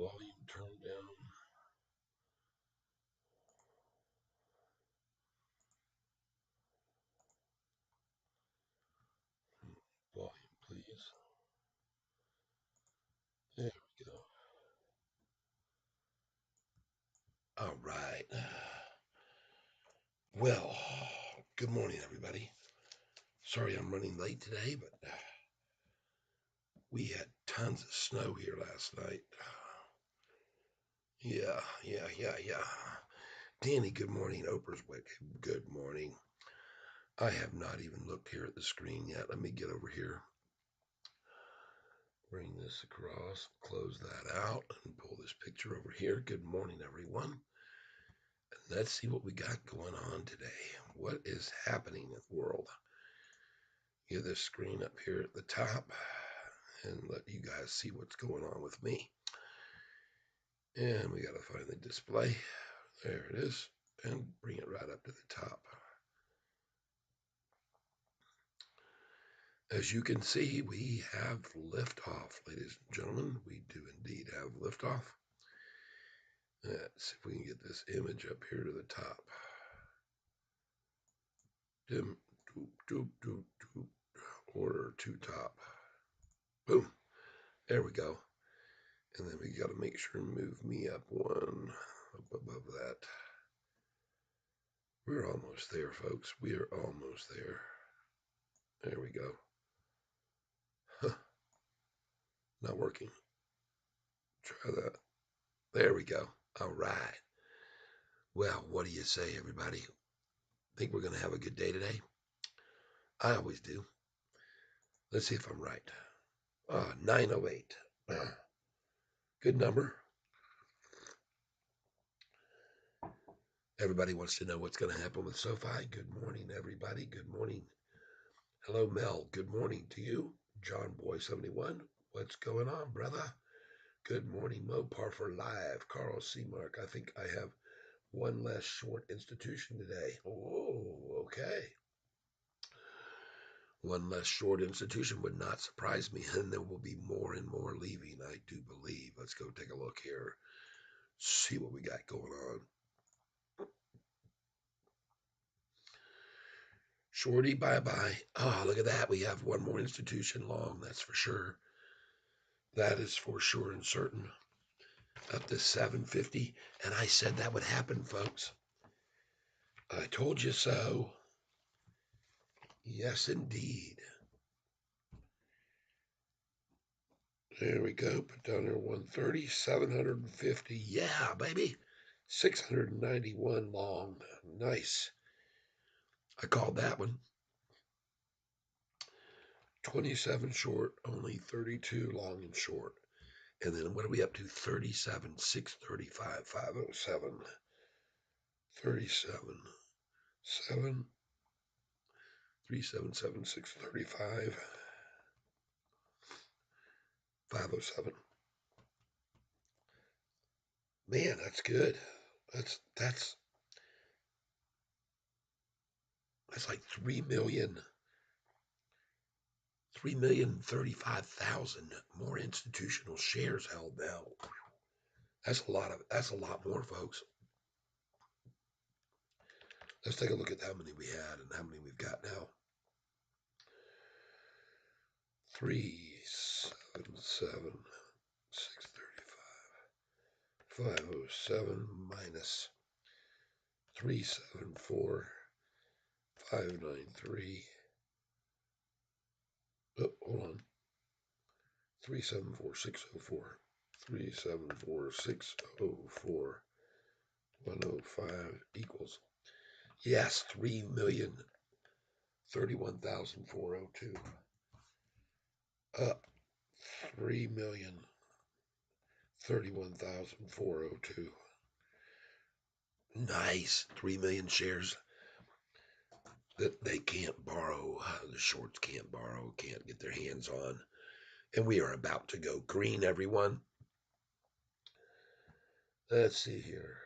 volume turned down. Volume, please. There we go. All right. Well, good morning, everybody. Sorry I'm running late today, but we had tons of snow here last night. Yeah. Danny, good morning. Oprah's Wick, good morning. I have not even looked here at the screen yet. Let me get over here. Bring this across, close that out, and pull this picture over here. Good morning, everyone. And let's see what we got going on today. What is happening in the world? Get this screen up here at the top and let you guys see what's going on with me. And we got to find the display. There it is. And bring it right up to the top. As you can see, we have liftoff, ladies and gentlemen. We do indeed have liftoff. Let's see if we can get this image up here to the top. Dim, doop, doop, doop, doop. Order to top. Boom. There we go. And then we got to make sure and move me up one up above that. We're almost there, folks. We are almost there. There we go. Huh. Not working. Try that. There we go. All right. Well, what do you say, everybody? Think we're going to have a good day today? I always do. Let's see if I'm right. 908. Good number. Everybody wants to know what's going to happen with Sofi. Good morning, everybody. Good morning. Hello, Mel. Good morning to you. John Boy 71. What's going on, brother? Good morning, Mo Parfer Live. Carl C. Mark. I think I have one less short institution today. Oh, okay. One less short institution would not surprise me, and there will be more and more leaving, I do believe. Let's go take a look here, see what we got going on. Shorty, bye-bye. Oh, look at that. We have one more institution long, that's for sure. That is for sure and certain. Up to 750. And I said that would happen, folks. I told you so. Yes, indeed. There we go. Put down there 130, 750. Yeah, baby. 691 long. Nice. I called that one. 27 short, only 32 long and short. And then what are we up to? 37, 635, 507, 37, 7, 377, 635, 507. Man, that's good. That's like 3,035,000 more institutional shares held now. That's a lot more, folks. Let's take a look at how many we had and how many we've got now. 377, 635, 507 minus 374, 593. Oh, hold on. 374604. 374604. 105 equals. Yes, 3,031,402. Up 3,031,402. Nice. 3 million shares that they can't borrow. The shorts can't borrow, can't get their hands on. And we are about to go green, everyone. Let's see here.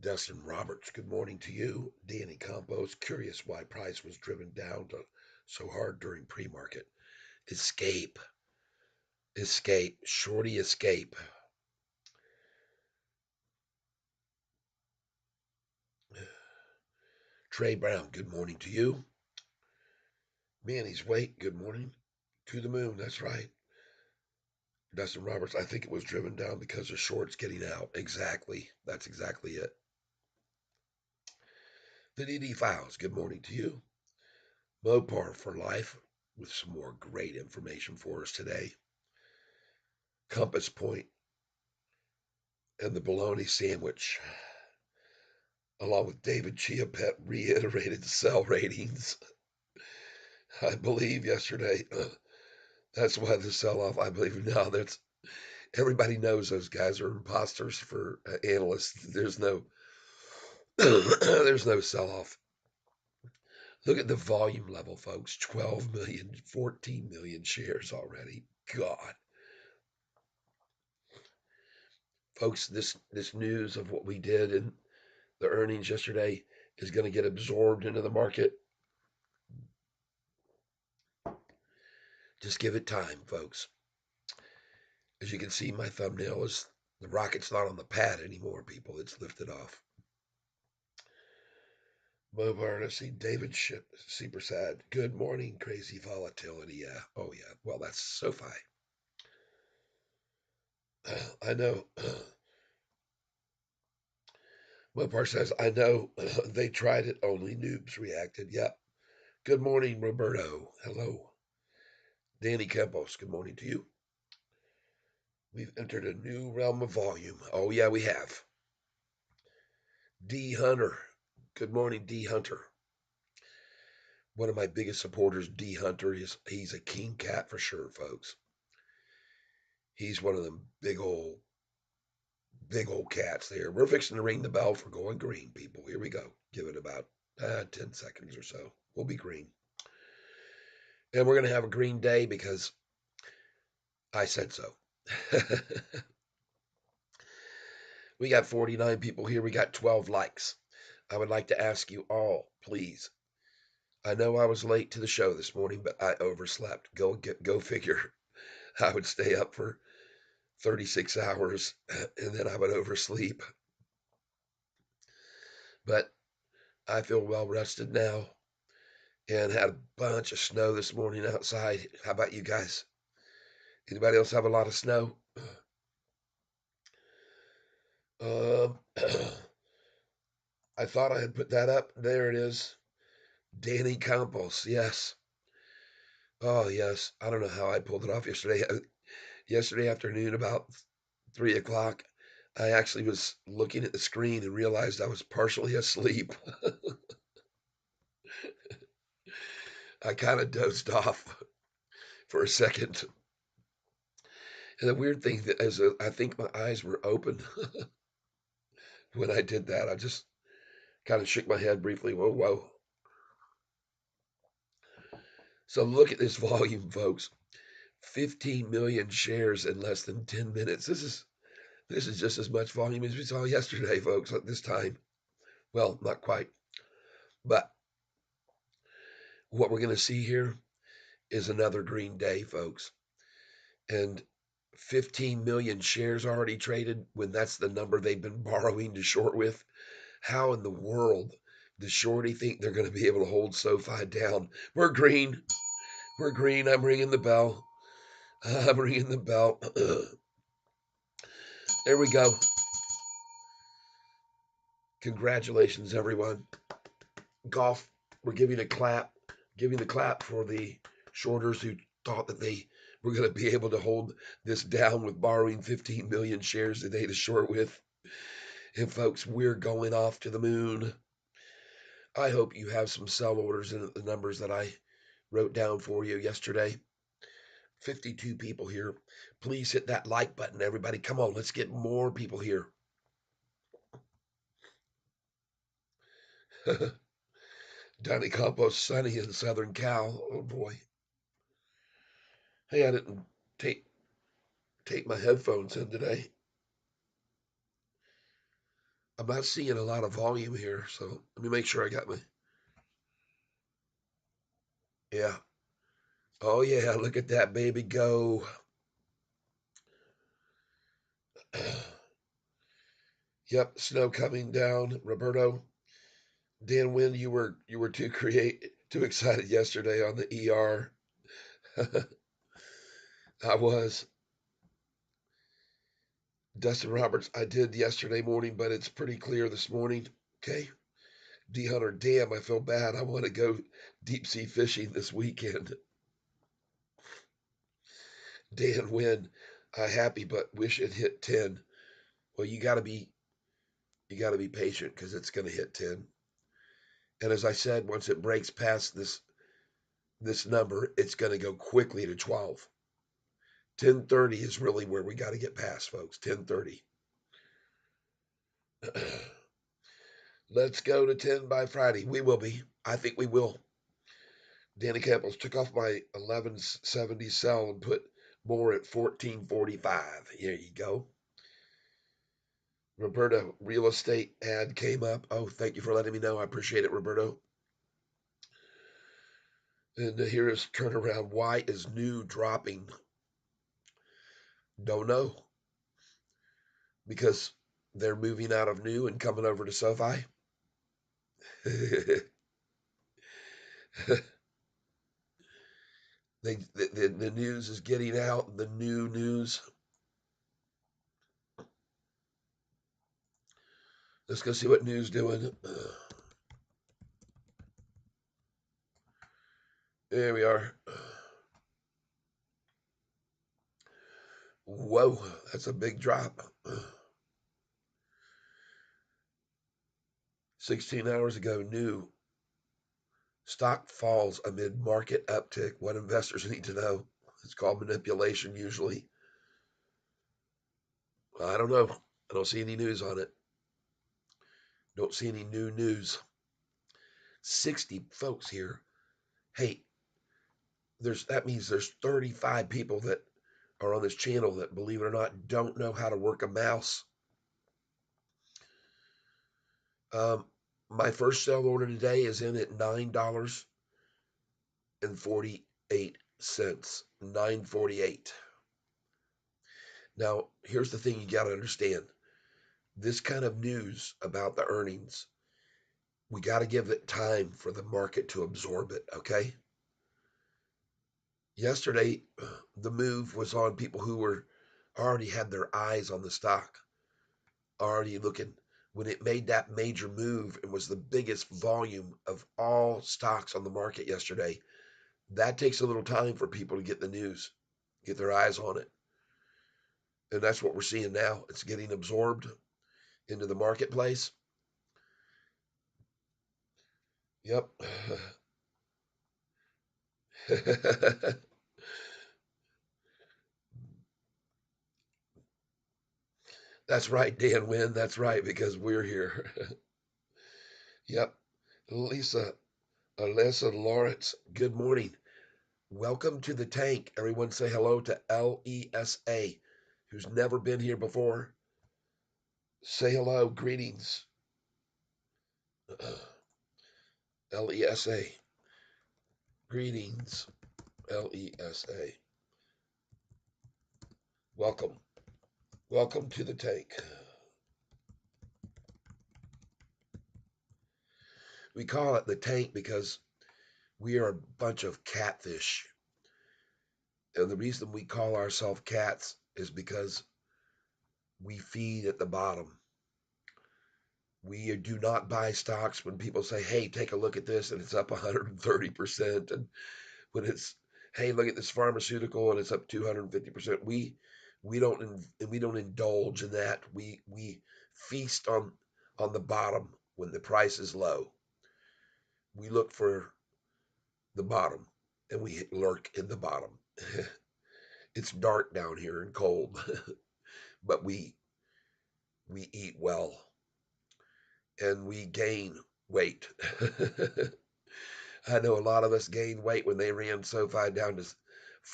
Dustin Roberts, good morning to you. Danny Campos, curious why price was driven down so hard during pre-market. Escape. Escape. Shorty escape. Trey Brown, good morning to you. Manny's Wait, good morning. To the moon, that's right. Dustin Roberts, I think it was driven down because of shorts getting out. Exactly. That's exactly it. The DD Files, good morning to you. Mopar for life with some more great information for us today. Compass Point and the bologna sandwich, along with David Chiapet reiterated sell ratings. I believe yesterday. That's why the sell off. I believe now that's everybody knows those guys are imposters for analysts. There's no there's no sell off. Look at the volume level, folks. 12 million, 14 million shares already. God. Folks, this news of what we did in the earnings yesterday is going to get absorbed into the market. Just give it time, folks. As you can see, my thumbnail is the rocket's not on the pad anymore, people. It's lifted off. Mobar, let's see, David Ship, super sad. Good morning, crazy volatility. Yeah. Oh, yeah. Well, that's Sofi. I know. Mopar says, I know they tried it, only noobs reacted. Yep. Good morning, Roberto. Hello. Danny Campos, good morning to you. We've entered a new realm of volume. Oh, yeah, we have. D Hunter. Good morning, D Hunter. One of my biggest supporters, D Hunter, he's a king cat for sure, folks. He's one of them big old cats there. We're fixing to ring the bell for going green, people. Here we go. Give it about 10 seconds or so. We'll be green. And we're going to have a green day because I said so. We got 49 people here. We got 12 likes. I would like to ask you all, please. I know I was late to the show this morning, but I overslept. Go figure. I would stay up for 36 hours and then I would oversleep. But I feel well rested now and had a bunch of snow this morning outside. How about you guys? Anybody else have a lot of snow? Um, I thought I had put that up. There it is. Danny Campos. Yes. Oh, yes. I don't know how I pulled it off yesterday. Yesterday afternoon, about 3 o'clock, I actually was looking at the screen and realized I was partially asleep. I kind of dozed off for a second. And the weird thing is, I think my eyes were open when I did that. I just kind of shook my head briefly. Whoa, whoa. So look at this volume, folks. 15 million shares in less than 10 minutes. This is just as much volume as we saw yesterday, folks, at this time. Well, not quite. But what we're going to see here is another green day, folks. And 15 million shares already traded when that's the number they've been borrowing to short with. How in the world does Shorty think they're going to be able to hold SoFi down? We're green. We're green. I'm ringing the bell. I'm ringing the bell. There we go. Congratulations, everyone. Golf, we're giving a clap. Giving the clap for the shorters who thought that they were going to be able to hold this down with borrowing 15 million shares today to short with. And folks, we're going off to the moon. I hope you have some sell orders in the numbers that I wrote down for you yesterday. 52 people here. Please hit that like button, everybody. Come on, let's get more people here. Donnie Compost, sunny in Southern Cal. Oh boy. Hey, I didn't take my headphones in today. I'm not seeing a lot of volume here, so let me make sure I got my. Yeah. Oh yeah, look at that baby go. Yep, snow coming down, Roberto. Dan Wynn, you were too excited yesterday on the ER. I was. Dustin Roberts, I did yesterday morning, but it's pretty clear this morning. Okay. D Hunter, damn, I feel bad. I want to go deep sea fishing this weekend. Dan Wynn, happy but wish it hit 10. Well, you gotta be patient because it's gonna hit 10. And as I said, once it breaks past this number, it's gonna go quickly to 12. 10:30 is really where we got to get past, folks. 10:30. Let's go to 10 by Friday. We will be. I think we will. Danny Campbell's took off my 1170 cell and put more at 1445. Here you go. Roberto, real estate ad came up. Oh, thank you for letting me know. I appreciate it, Roberto. And here is turnaround. Why is new dropping? Don't know. Because they're moving out of new and coming over to Sofi. The news is getting out. The new news. Let's go see what news doing. There we are. Whoa, that's a big drop. 16 hours ago, new stock falls amid market uptick. What investors need to know. It's called manipulation usually. I don't know. I don't see any news on it. Don't see any new news. 60 folks here. Hey, that means there's 35 people that are on this channel that, believe it or not, don't know how to work a mouse. My first sell order today is in at $9.48. $9.48. Now, here's the thing you got to understand. This kind of news about the earnings, we got to give it time for the market to absorb it, okay? Yesterday, the move was on people who were already had their eyes on the stock, already looking. When it made that major move and was the biggest volume of all stocks on the market yesterday, that takes a little time for people to get the news, get their eyes on it. And that's what we're seeing now. It's getting absorbed into the marketplace. Yep. That's right, Dan Wynn. That's right, because we're here. Yep. Lisa, Alyssa Lawrence, good morning. Welcome to the tank. Everyone say hello to LESA, who's never been here before. Say hello, greetings. LESA, greetings, LESA. Welcome. Welcome to the tank. We call it the tank because we are a bunch of catfish. And the reason we call ourselves cats is because we feed at the bottom. We do not buy stocks when people say, hey, take a look at this and it's up 130%. And when it's, hey, look at this pharmaceutical and it's up 250%. We don't indulge in that. We feast on the bottom when the price is low. We look for the bottom and we lurk in the bottom. It's dark down here and cold, but we eat well and we gain weight. I know a lot of us gained weight when they ran SoFi down to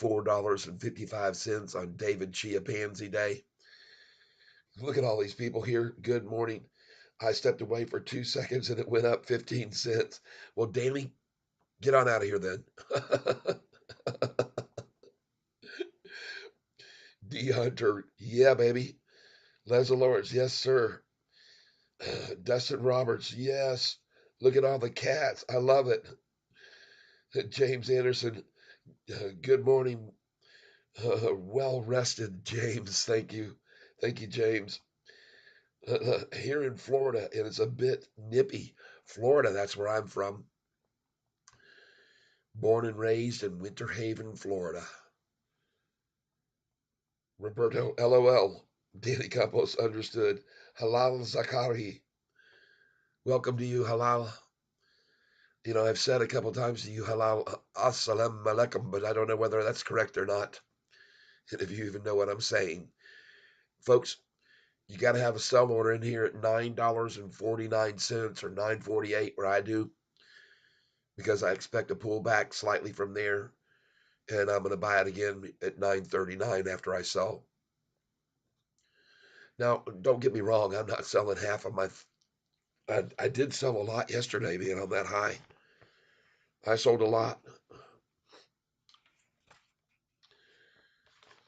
$4.55 on David Chia Pansy Day. Look at all these people here. Good morning. I stepped away for 2 seconds and it went up 15 cents. Well, Danny, get on out of here then. D Hunter, yeah, baby. Leslie Lawrence, yes, sir. Dustin Roberts, yes. Look at all the cats. I love it. James Anderson, good morning. Well rested, James. Thank you. Thank you, James. Here in Florida, and it's a bit nippy. Florida, that's where I'm from. Born and raised in Winter Haven, Florida. Roberto, LOL. Danny Campos, understood. Halal Zakari, welcome to you, Halal. You know, I've said a couple times to you, Halal, Assalamu alaikum, but I don't know whether that's correct or not. And if you even know what I'm saying. Folks, you got to have a sell order in here at $9.49 or $9.48 where I do, because I expect to pull back slightly from there, and I'm going to buy it again at $9.39 after I sell. Now, don't get me wrong, I'm not selling half of my. I did sell a lot yesterday, being on that high. I sold a lot.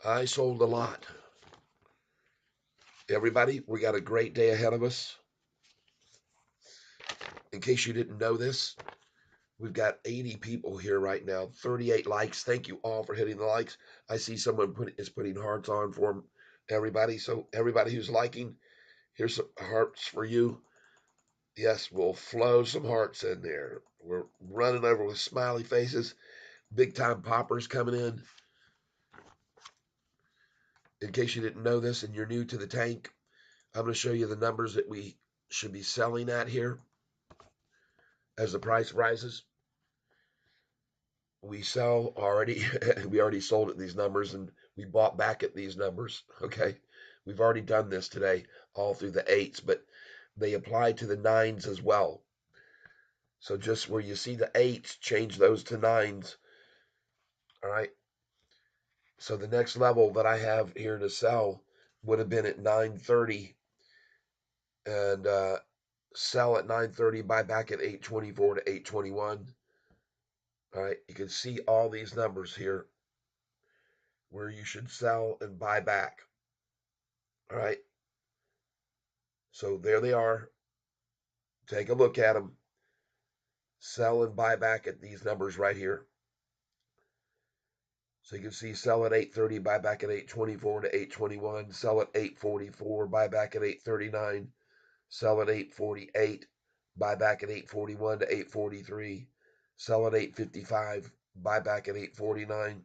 I sold a lot. Everybody, we got a great day ahead of us. In case you didn't know this, we've got 80 people here right now, 38 likes. Thank you all for hitting the likes. I see someone is putting hearts on for everybody. So everybody who's liking, here's some hearts for you. Yes, we'll flow some hearts in there. We're running over with smiley faces. Big time poppers coming in. In case you didn't know this and you're new to the tank, I'm going to show you the numbers that we should be selling at here as the price rises. We sell already. We already sold at these numbers, and we bought back at these numbers. Okay. We've already done this today, all through the eights, but they apply to the nines as well. So just where you see the eights, change those to nines. All right. So the next level that I have here to sell would have been at 930, and sell at 930, buy back at 824 to 821. All right. You can see all these numbers here where you should sell and buy back. All right. So there they are. Take a look at them. Sell and buy back at these numbers right here. So you can see sell at 830, buy back at 824 to 821, sell at 844, buy back at 839, sell at 848, buy back at 841 to 843, sell at 855, buy back at 849.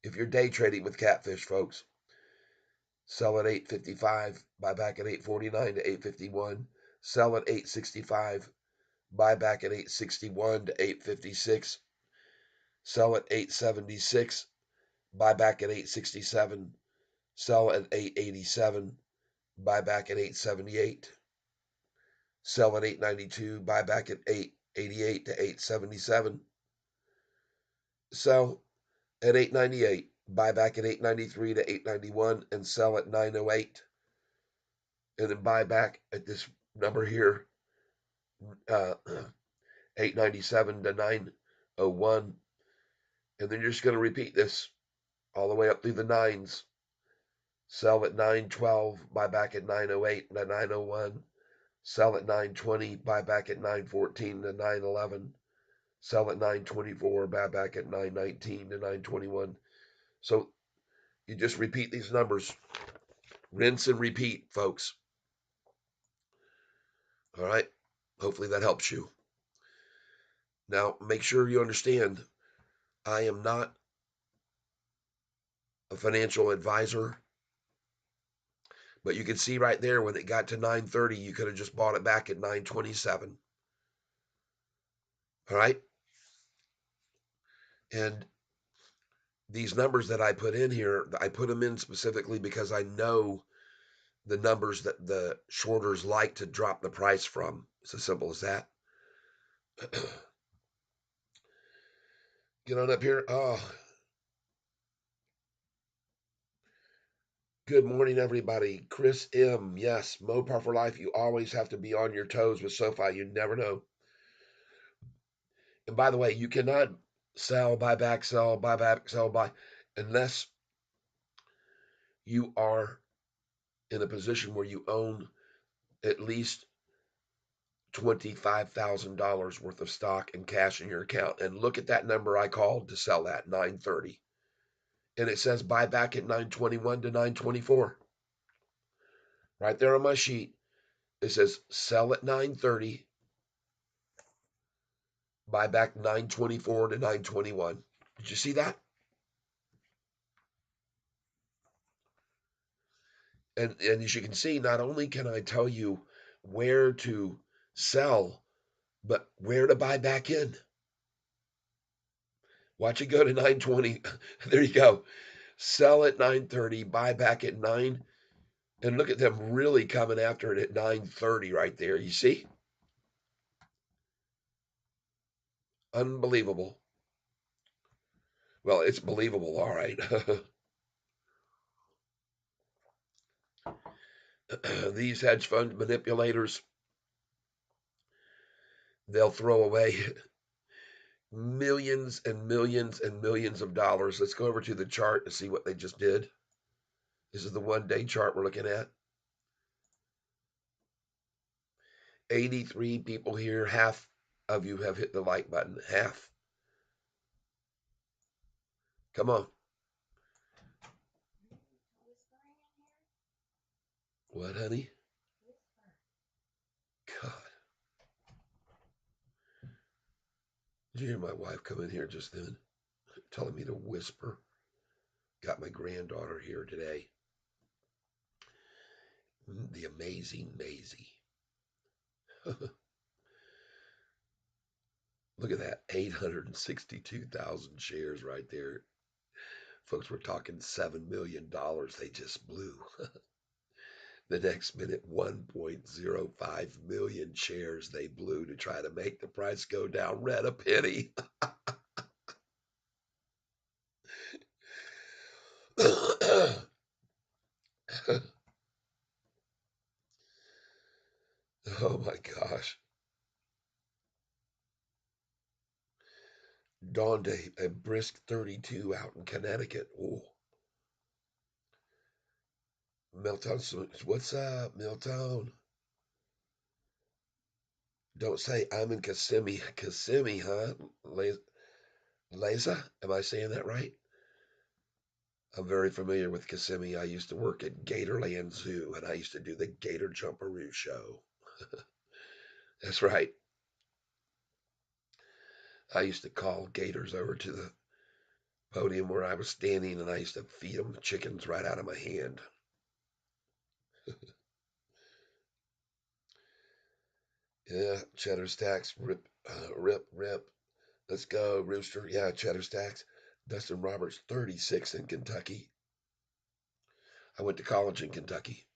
If you're day trading with Catfish, folks, sell at 855, buy back at 849 to 851, sell at 865, buy back at 861 to 856, sell at 876, buy back at 867, sell at 887, buy back at 878, sell at 892, buy back at 888 to 877, sell at 898, buy back at 893 to 891, and sell at 908, and then buy back at this number here, uh, 897 to 901, and then you're just going to repeat this all the way up through the nines. Sell at 912, buy back at 908 to 901. Sell at 920, buy back at 914 to 911. Sell at 924, buy back at 919 to 921. So you just repeat these numbers. Rinse and repeat, folks. All right. Hopefully that helps you. Now, make sure you understand I am not a financial advisor, but you can see right there when it got to 930, you could have just bought it back at 927. All right. And these numbers that I put in here, I put them in specifically because I know the numbers that the shorters like to drop the price from. It's as simple as that. Get on up here. Oh, good morning, everybody. Chris M. Yes, Mopar for life. You always have to be on your toes with Sofi. You never know. And by the way, you cannot sell, buy back, sell, buy back, sell, buy, unless you are in a position where you own at least $25,000 worth of stock and cash in your account. And look at that number I called to sell at 930. And it says buy back at 921 to 924. Right there on my sheet. It says sell at 930, buy back 924 to 921. Did you see that? And as you can see, not only can I tell you where to sell, but where to buy back in. Watch it go to 920. There you go. Sell at 930, buy back at 9. And look at them really coming after it at 930 right there. You see? Unbelievable. Well, it's believable, all right. These hedge fund manipulators, they'll throw away millions and millions and millions of dollars. Let's go over to the chart and see what they just did. This is the 1 day chart we're looking at. 83 people here. Half of you have hit the like button. Half. Come on. What, honey? God. Did you hear my wife come in here just then? Telling me to whisper. Got my granddaughter here today. The amazing Maisie. Look at that. 862,000 shares right there. Folks, we're talking $7 million they just blew. The next minute, 1.05 million shares they blew to try to make the price go down red a penny. Oh my gosh. Dawned a brisk 32 out in Connecticut. Oh, Milton, what's up, Milton? Don't say I'm in Kissimmee. Kissimmee, huh? Leza? Am I saying that right? I'm very familiar with Kissimmee. I used to work at Gatorland Zoo, and I used to do the Gator Jumperoo show. That's right. I used to call gators over to the podium where I was standing, and I used to feed them chickens right out of my hand. Yeah, cheddar stacks, rip, rip. Let's go, Rooster. Yeah, cheddar stacks. Dustin Roberts, 36 in Kentucky. I went to college in Kentucky,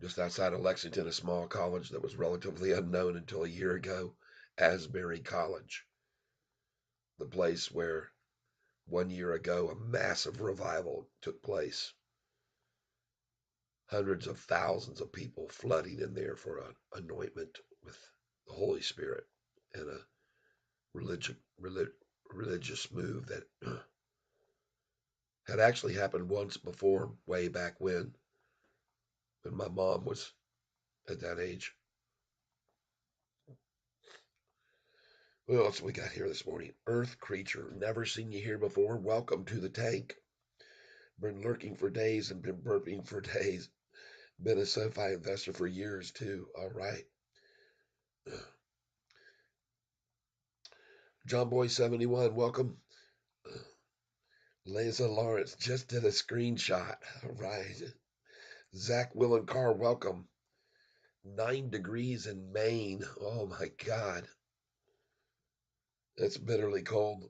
just outside of Lexington, a small college that was relatively unknown until a year ago, Asbury College, the place where 1 year ago a massive revival took place. Hundreds of thousands of people flooding in there for an anointment with the Holy Spirit and a religious religious move that had actually happened once before, way back when my mom was at that age. What else we got here this morning? Earth creature, never seen you here before. Welcome to the tank. Been lurking for days and been burping for days. Been a SoFi investor for years too. All right. John Boy 71, welcome. Liza Lawrence just did a screenshot. All right. Zach Will and Carr, welcome. 9 degrees in Maine. Oh my God. That's bitterly cold.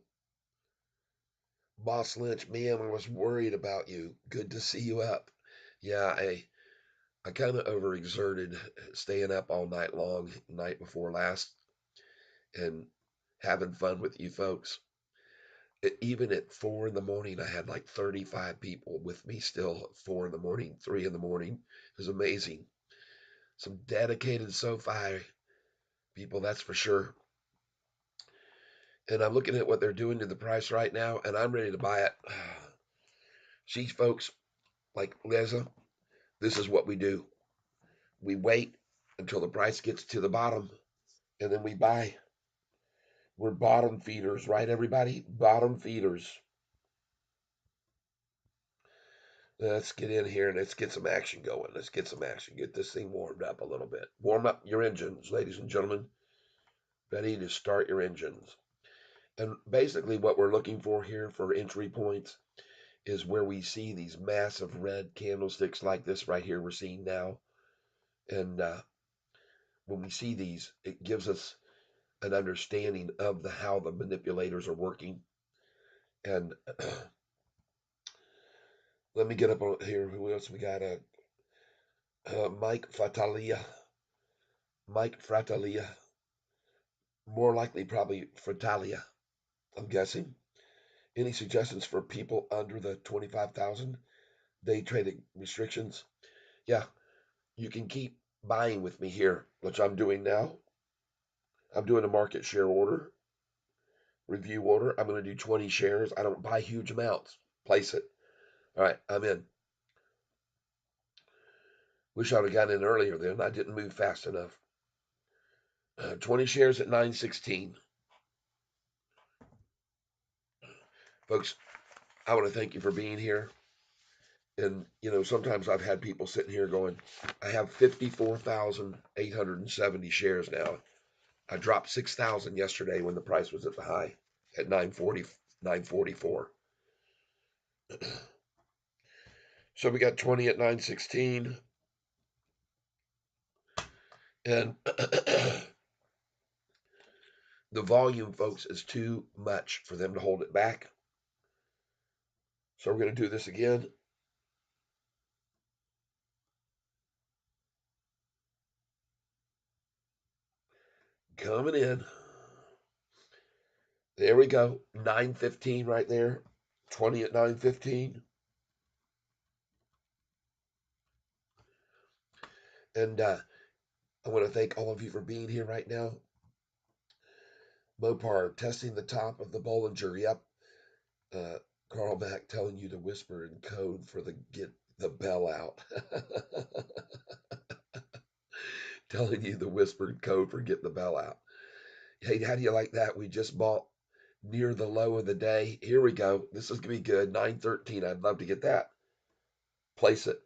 Boss Lynch, man, I was worried about you. Good to see you up. Yeah, I kind of overexerted staying up all night long, night before last, and having fun with you folks. Even at 4 in the morning, I had like 35 people with me still at 4 in the morning, 3 in the morning. It was amazing. Some dedicated SoFi people, that's for sure. And I'm looking at what they're doing to the price right now, and I'm ready to buy it. Geez, folks, like Liza, this is what we do. We wait until the price gets to the bottom and then we buy. We're bottom feeders, right, everybody? Bottom feeders. Let's get in here and let's get some action going. Let's get some action. Get this thing warmed up a little bit. Warm up your engines, ladies and gentlemen. Ready to start your engines. And basically, what we're looking for here for entry points is where we see these massive red candlesticks like this right here we're seeing now. And when we see these, it gives us an understanding of how the manipulators are working. And let me get up on here. Who else we got? Mike Fratalia. Mike Fratalia. More likely, probably Fratalia, I'm guessing. Any suggestions for people under the 25,000 day trading restrictions? Yeah, you can keep buying with me here, which I'm doing now. I'm doing a market share order, review order. I'm going to do 20 shares. I don't buy huge amounts. Place it. All right, I'm in. Wish I would have gotten in earlier then. I didn't move fast enough. 20 shares at 916. Folks, I want to thank you for being here. And, sometimes I've had people sitting here going, I have 54,870 shares now. I dropped 6,000 yesterday when the price was at the high at 940, 944. So we got 20 at 916. And the volume, folks, is too much for them to hold it back. So we're going to do this again. Coming in. There we go. 915 right there. 20 at 915. And I want to thank all of you for being here right now. Mopar testing the top of the Bollinger. Yep. Carl Mack telling you to whisper in code for the get the bell out. Telling you the whispered code for get the bell out. Hey, how do you like that? We just bought near the low of the day. Here we go. This is going to be good. 913. I'd love to get that. Place it.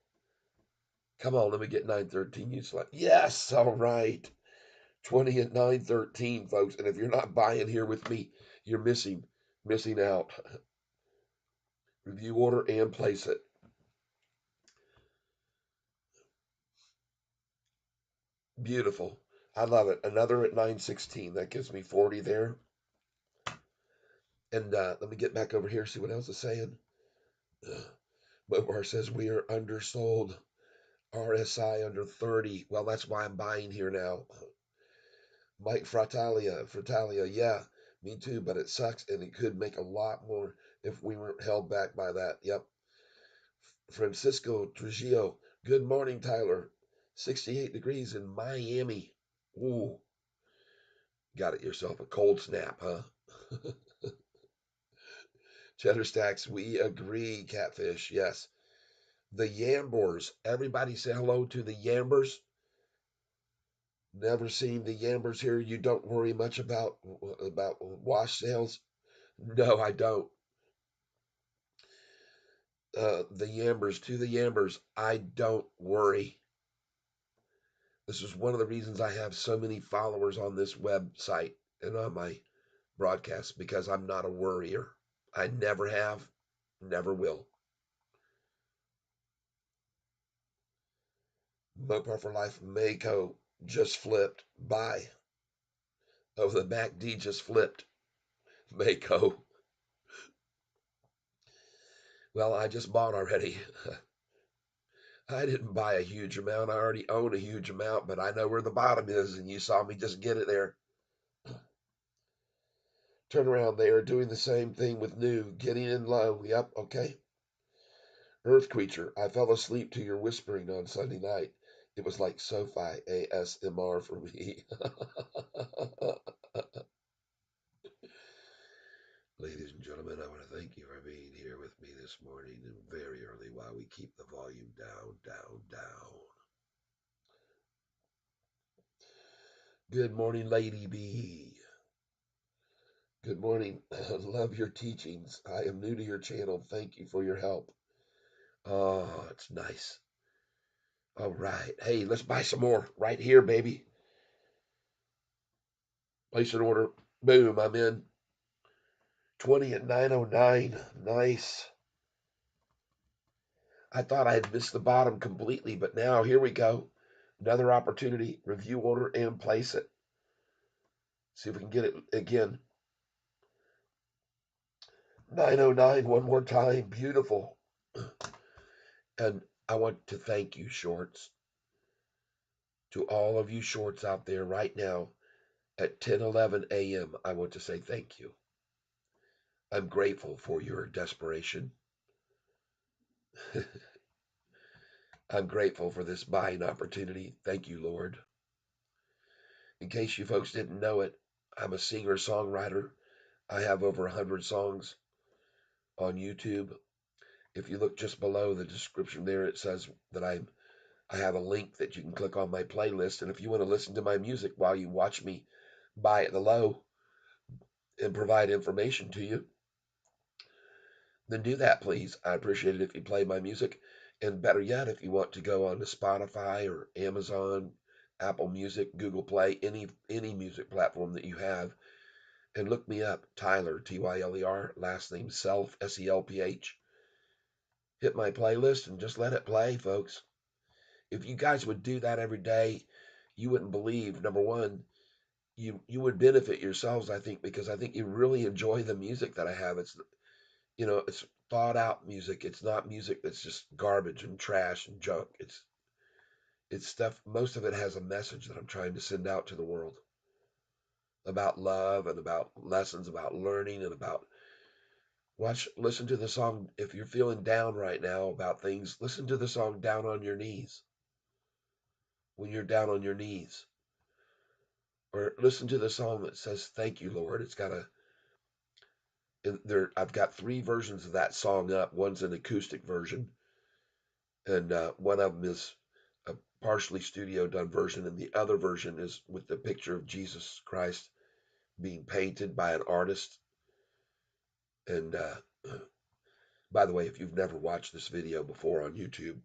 Come on, let me get 913. You select. Yes. All right. 20 at 913, folks. And if you're not buying here with me, you're missing out. Review order and place it. Beautiful. I love it. Another at 916. That gives me 40 there. And let me get back over here, see what else is saying. Mobar says we are undersold. RSI under 30. Well, that's why I'm buying here now. Mike Fratalia, yeah, me too, but it sucks and it could make a lot more if we weren't held back by that. Yep. Francisco Trujillo, good morning, Tyler. 68 degrees in Miami. Ooh, got it yourself a cold snap, huh? Cheddar Stacks, we agree, Catfish, yes. The Yambors, everybody say hello to the Yambers. Never seen the Yambers here. You don't worry much about wash sales. No, I don't. The Yambers, to the Yambers, I don't worry. This is one of the reasons I have so many followers on this website and on my broadcast because I'm not a worrier. I never have, never will. Mopar for Life, Mako just flipped. Buy. Oh, the MACD just flipped. Mako. Well, I just bought already. I didn't buy a huge amount. I already own a huge amount, but I know where the bottom is, and you saw me just get it there. Turn around. They are doing the same thing with new, getting in low. Yep, okay. Earth Creature, I fell asleep to your whispering on Sunday night. It was like Sofi ASMR for me. Ladies and gentlemen, I want to thank you for being here with me this morning and very early while we keep the volume down, down, down. Good morning, Lady B. Good morning. Love your teachings. I am new to your channel. Thank you for your help. Oh, it's nice. All right. Hey, let's buy some more right here, baby. Place an order. Boom, I'm in. 20 at 9:09. Nice. I thought I had missed the bottom completely, but now here we go. Another opportunity. Review order and place it. See if we can get it again. 9:09 one more time. Beautiful. And I want to thank you, shorts. To all of you shorts out there right now at 10:11 a.m., I want to say thank you. I'm grateful for your desperation. I'm grateful for this buying opportunity. Thank you, Lord. In case you folks didn't know it, I'm a singer-songwriter. I have over 100 songs on YouTube. If you look just below the description there, it says that I have a link that you can click on my playlist. And if you want to listen to my music while you watch me buy at the low and provide information to you, then do that, please. I appreciate it if you play my music. And better yet, if you want to go on to Spotify or Amazon, Apple Music, Google Play, any music platform that you have, and look me up, Tyler, Tyler, last name Self, Selph. Hit my playlist and just let it play, folks. If you guys would do that every day, you wouldn't believe. Number one, you would benefit yourselves, I think, because I think you really enjoy the music that I have. It's thought out music. It's not music that's just garbage and trash and junk. It's stuff. Most of it has a message that I'm trying to send out to the world about love and about lessons, about learning, and about listen to the song. If you're feeling down right now about things, listen to the song Down on Your Knees when you're down on your knees. Or listen to the song that says, Thank you, Lord. I've got three versions of that song up. One's an acoustic version, and one of them is a partially studio done version, and the other version is with the picture of Jesus Christ being painted by an artist. And by the way, if you've never watched this video before on YouTube,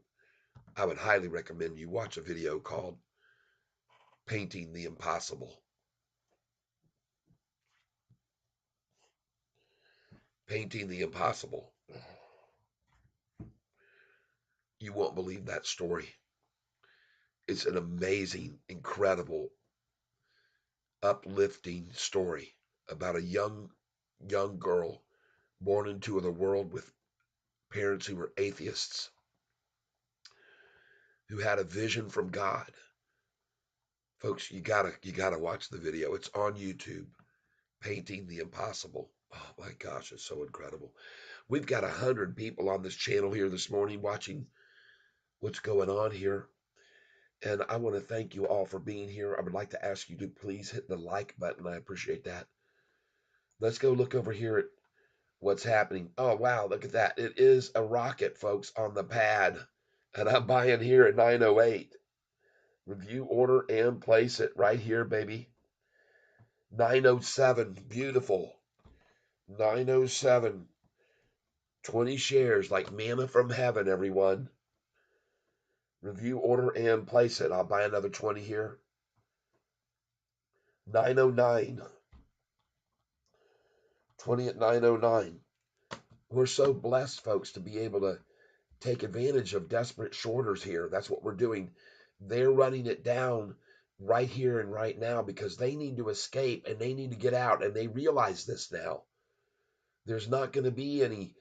I would highly recommend you watch a video called Painting the Impossible. Painting the Impossible. You won't believe that story. It's an amazing, incredible, uplifting story about a young girl born into the world with parents who were atheists, who had a vision from God. Folks, you gotta watch the video. It's on YouTube. Painting the Impossible. Oh my gosh, it's so incredible. We've got 100 people on this channel here this morning watching what's going on here. And I want to thank you all for being here. I would like to ask you to please hit the like button. I appreciate that. Let's go look over here at what's happening. Oh, wow, look at that. It is a rocket, folks, on the pad. And I'm buying here at 9:08. Review order and place it right here, baby. 9:07. Beautiful. 9:07. 20 shares like manna from heaven, everyone. Review order and place it. I'll buy another 20 here. 9:09. 20 at 9:09. We're so blessed, folks, to be able to take advantage of desperate shorters here. That's what we're doing. They're running it down right here and right now because they need to escape and they need to get out, and they realize this now. There's not going to be any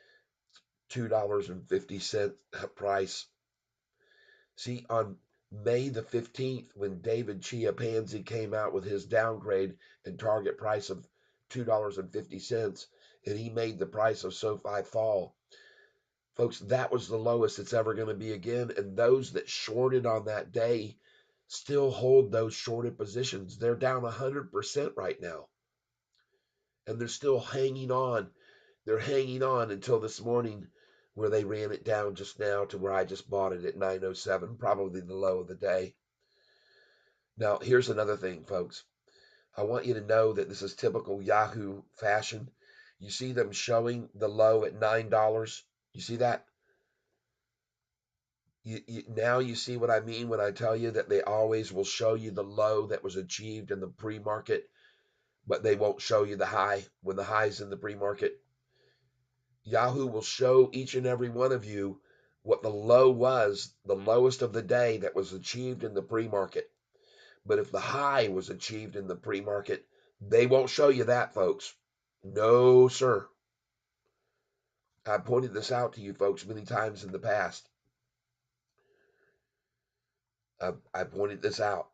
$2.50 price. See, on May the 15th, when David Chiapanzi came out with his downgrade and target price of $2.50, and he made the price of Sofi fall, folks, that was the lowest it's ever going to be again. And those that shorted on that day still hold those shorted positions. They're down 100% right now. And they're still hanging on. They're hanging on until this morning where they ran it down just now to where I just bought it at 907, probably the low of the day. Now, here's another thing, folks. I want you to know that this is typical Yahoo fashion. You see them showing the low at $9. You see that? Now you see what I mean when I tell you that they always will show you the low that was achieved in the pre-market, but they won't show you the high when the high's in the pre-market. Yahoo will show each and every one of you what the low was, the lowest of the day that was achieved in the pre-market. But if the high was achieved in the pre-market, they won't show you that, folks. No, sir. I pointed this out to you folks many times in the past. I pointed this out.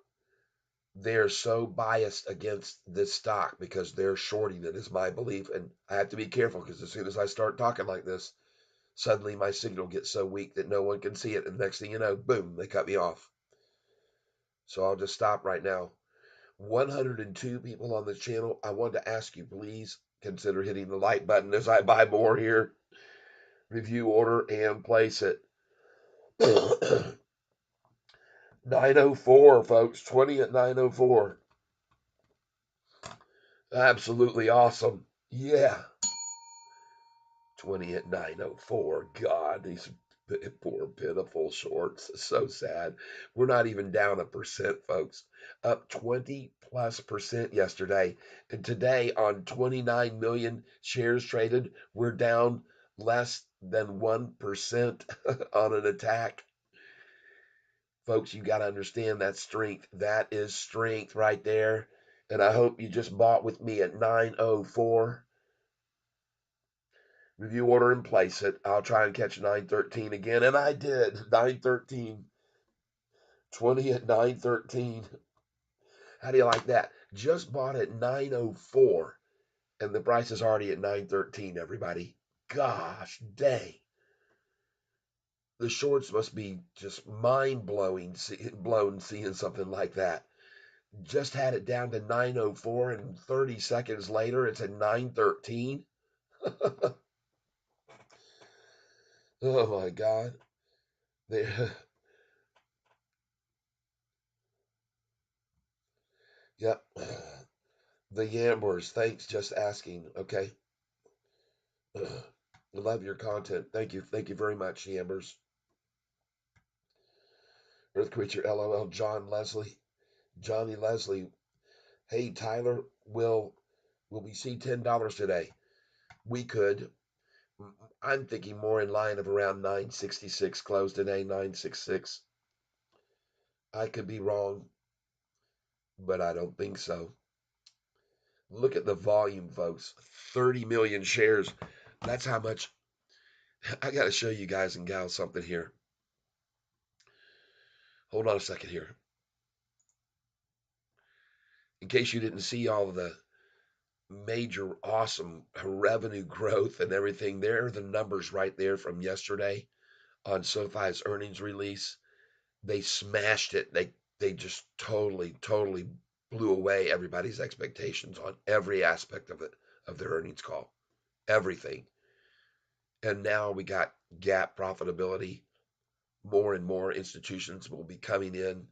They're so biased against this stock because they're shorting it, is my belief. And I have to be careful because as soon as I start talking like this, suddenly my signal gets so weak that no one can see it. And the next thing you know, boom, they cut me off. So I'll just stop right now. 102 people on the channel. I wanted to ask you, please consider hitting the like button as I buy more here. Review, order, and place it. 904, folks. 20 at 904. Absolutely awesome. Yeah. 20 at 904. God, these poor, pitiful shorts. So sad. We're not even down 1%, folks. Up 20+% yesterday. And today, on 29 million shares traded, we're down less than 1% on an attack. Folks, you got to understand that strength. That is strength right there. And I hope you just bought with me at 904. Review, order, and place it. I'll try and catch 913 again. And I did. 913. 20 at 913. How do you like that? Just bought at 904. And the price is already at 913, everybody. Gosh dang. The shorts must be just mind-blowing, blown seeing something like that. Just had it down to 904, and 30 seconds later, it's at 913. Oh my God. They, yep. The Yambers, thanks. Just asking. Okay. Love your content. Thank you. Thank you very much, Yambers. Earth Creature, LOL. John Leslie. Johnny Leslie. Hey, Tyler, will we see $10 today? We could. I'm thinking more in line of around 966 close today, 966. I could be wrong, but I don't think so. Look at the volume, folks. 30 million shares. That's how much. I got to show you guys and gals something here. Hold on a second here. In case you didn't see all of the major awesome revenue growth and everything, there are the numbers right there from yesterday on SoFi's earnings release. They smashed it. They just totally blew away everybody's expectations on every aspect of it, of their earnings call. Everything. And now we got GAAP profitability. More and more institutions will be coming in.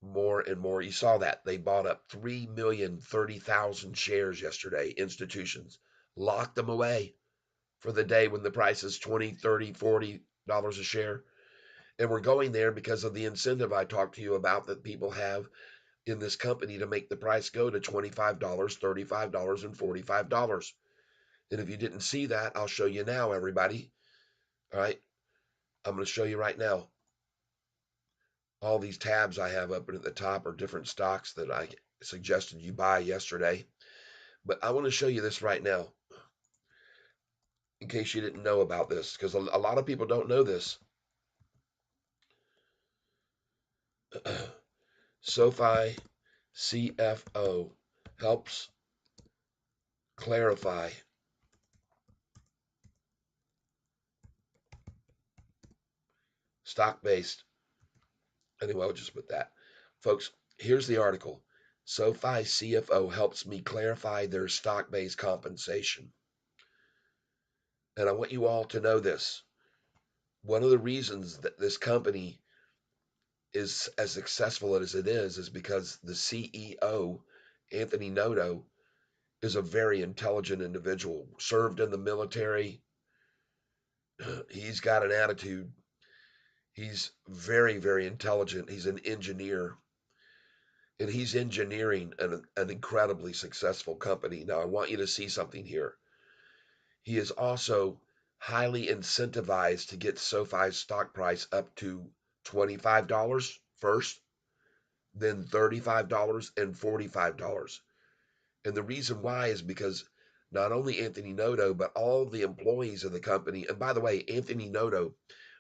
More and more. You saw that. They bought up 3,030,000 shares yesterday, institutions. Locked them away for the day when the price is $20, $30, $40 a share. And we're going there because of the incentive I talked to you about that people have in this company to make the price go to $25, $35, and $45. And if you didn't see that, I'll show you now, everybody. All right. I'm going to show you right now. All these tabs I have up at the top are different stocks that I suggested you buy yesterday. But I want to show you this right now in case you didn't know about this, because a lot of people don't know this. SoFi CFO helps clarify stock-based. Anyway, I'll just put that. Folks, here's the article. SoFi CFO helps me clarify their stock-based compensation. And I want you all to know this. One of the reasons that this company is as successful as it is because the CEO, Anthony Noto, is a very intelligent individual, served in the military. He's got an attitude. He's very, very intelligent. He's an engineer, and he's engineering an incredibly successful company. Now, I want you to see something here. He is also highly incentivized to get SoFi's stock price up to $25 first, then $35 and $45. And the reason why is because not only Anthony Noto, but all the employees of the company. And by the way, Anthony Noto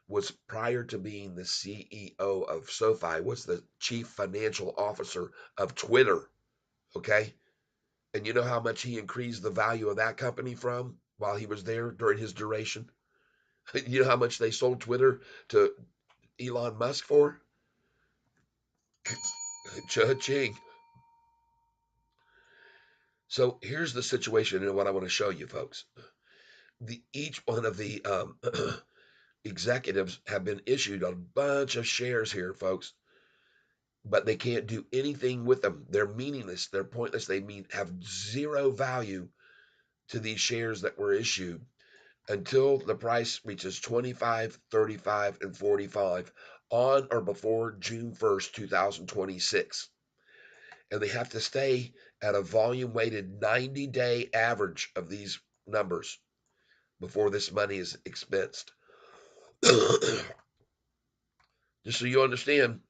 was, prior to being the CEO of SoFi, was the chief financial officer of Twitter. Okay. And you know how much he increased the value of that company from while he was there during his duration? You know how much they sold Twitter to Elon Musk for? Cha-ching. So here's the situation and what I want to show you, folks. Each one of the executives have been issued a bunch of shares here, folks, but they can't do anything with them. They're meaningless. They're pointless. They have zero value to these shares that were issued until the price reaches 25, 35, and 45 on or before June 1st, 2026. And they have to stay at a volume weighted 90-day average of these numbers before this money is expensed. Just so you understand,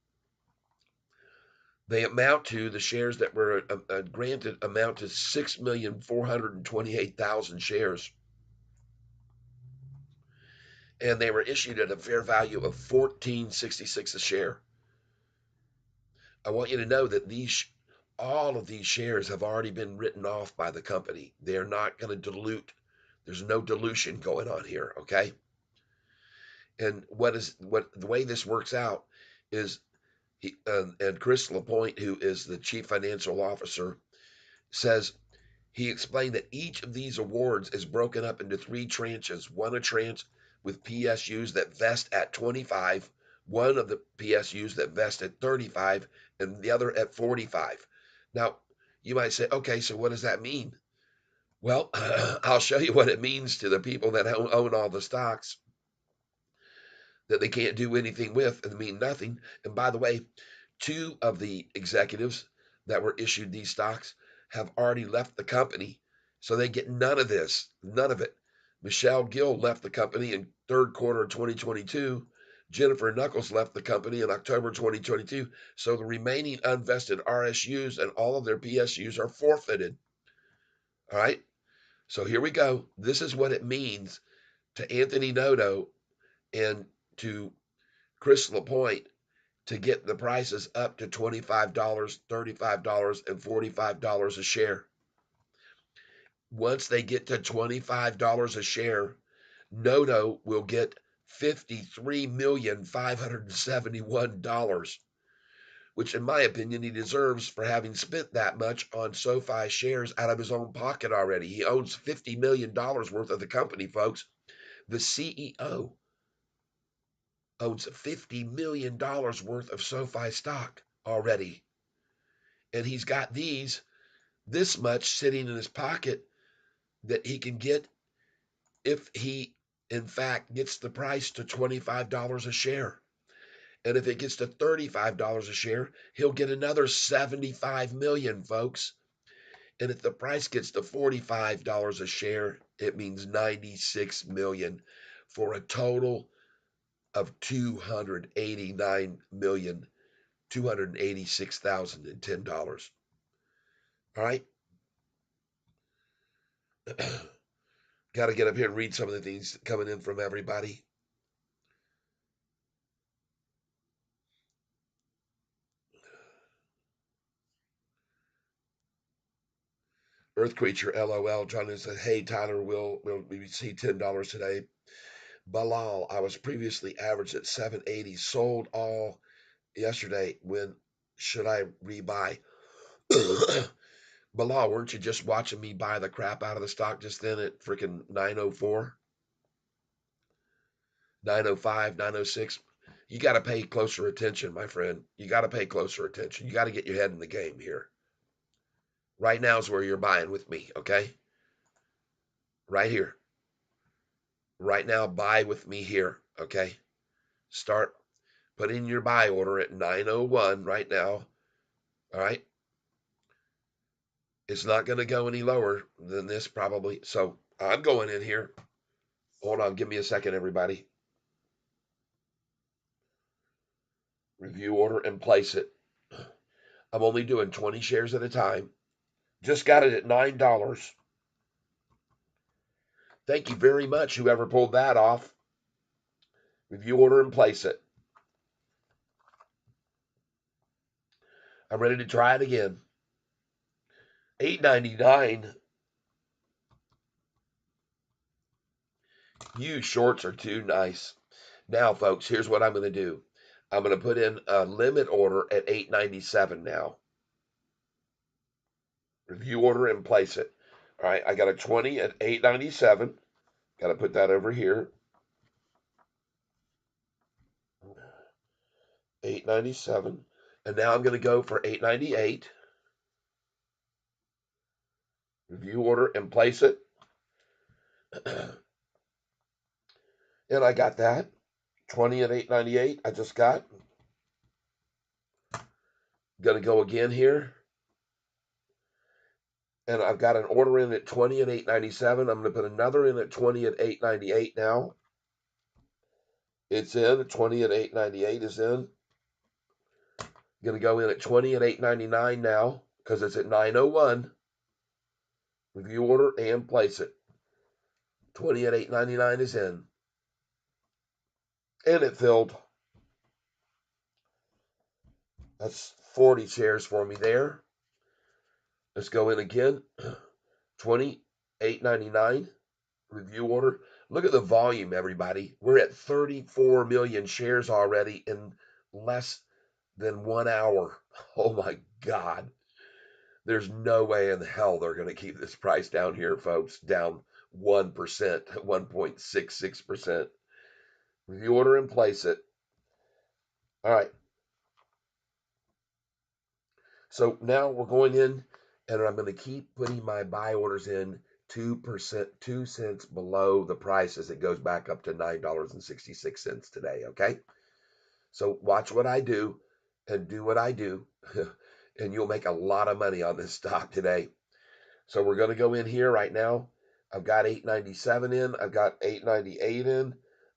they amount to, the shares that were granted amount to 6,428,000 shares. And they were issued at a fair value of $14.66 a share. I want you to know that all of these shares have already been written off by the company. They're not going to dilute. There's no dilution going on here, okay? And the way this works out is and Chris Lapointe, who is the chief financial officer, says he explained that each of these awards is broken up into three tranches. One a tranche with PSUs that vest at 25, one of the PSUs that vest at 35, and the other at 45. Now, you might say, okay, so what does that mean? Well, I'll show you what it means to the people that own all the stocks that they can't do anything with and mean nothing. And by the way, two of the executives that were issued these stocks have already left the company. So they get none of this, none of it. Michelle Gill left the company in third quarter of 2022. Jennifer Knuckles left the company in October 2022. So the remaining unvested RSUs and all of their PSUs are forfeited. All right. So here we go. This is what it means to Anthony Noto and to Chris Lapointe to get the prices up to $25, $35, and $45 a share. Once they get to $25 a share, Noto will get $53,571,000, which, in my opinion, he deserves for having spent that much on SoFi shares out of his own pocket already. He owns $50 million worth of the company, folks. The CEO owns $50 million worth of SoFi stock already. And he's got this much sitting in his pocket that he can get if he, in fact, gets the price to $25 a share. And if it gets to $35 a share, he'll get another 75 million, folks. And if the price gets to $45 a share, it means 96 million for a total of 289,286,010. All right. Got to get up here and read some of the things coming in from everybody. Earth Creature, LOL. Johnny said, "Hey Tyler, will we see $10 today?" Balal, I was previously averaged at 780, sold all yesterday. When should I rebuy? Balal, weren't you just watching me buy the crap out of the stock just then at freaking 904? 905, 906. You got to pay closer attention, my friend. You got to pay closer attention. You got to get your head in the game here. Right now is where you're buying with me, okay? Right here. Right now, buy with me here, okay? Start putting your buy order at 901 right now, all right? It's not going to go any lower than this probably. So I'm going in here. Hold on, give me a second, everybody. Review order and place it. I'm only doing 20 shares at a time. Just got it at $9. Thank you very much, whoever pulled that off. Review order and place it. I'm ready to try it again. $8.99. You shorts are too nice. Now, folks, here's what I'm going to do. I'm going to put in a limit order at $8.97 now. Review order and place it. All right, I got a 20 at $8.97. Got to put that over here. $8.97. And now I'm going to go for $8.98. Review order and place it. And I got that. 20 at $8.98. I just got. Going to go again here. And I've got an order in at 20 at $8.97. I'm going to put another in at 20 at $8.98 now. It's in. 20 at $8.98 is in. Going to go in at 20 at $8.99 now because it's at 901. Review order and place it. 20 at $8.99 is in. And it filled. That's 40 shares for me there. Let's go in again. 20, $8.99. Review order. Look at the volume, everybody. We're at 34 million shares already in less than 1 hour. Oh my God. There's no way in hell they're going to keep this price down here, folks. Down 1%, 1.66%. Review order and place it. All right. So now we're going in, and I'm going to keep putting my buy orders in 2%, 2 cents below the price as it goes back up to $9.66 today. Okay. So watch what I do and do what I do, and you'll make a lot of money on this stock today. So we're going to go in here right now. I've got 897 in. I've got 898 in.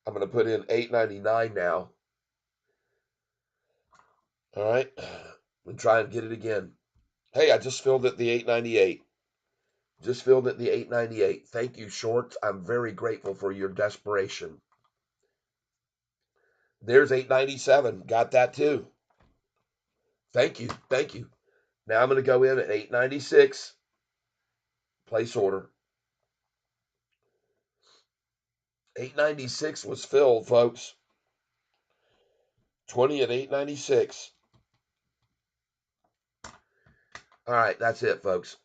I'm going to put in 899 now. All right. And try and get it again. Hey, I just filled it the 898. Just filled it the 898. Thank you, shorts. I'm very grateful for your desperation. There's 897. Got that too. Thank you. Thank you. Now I'm going to go in at 896. Place order. 896 was filled, folks. 20 at 896. All right, that's it, folks.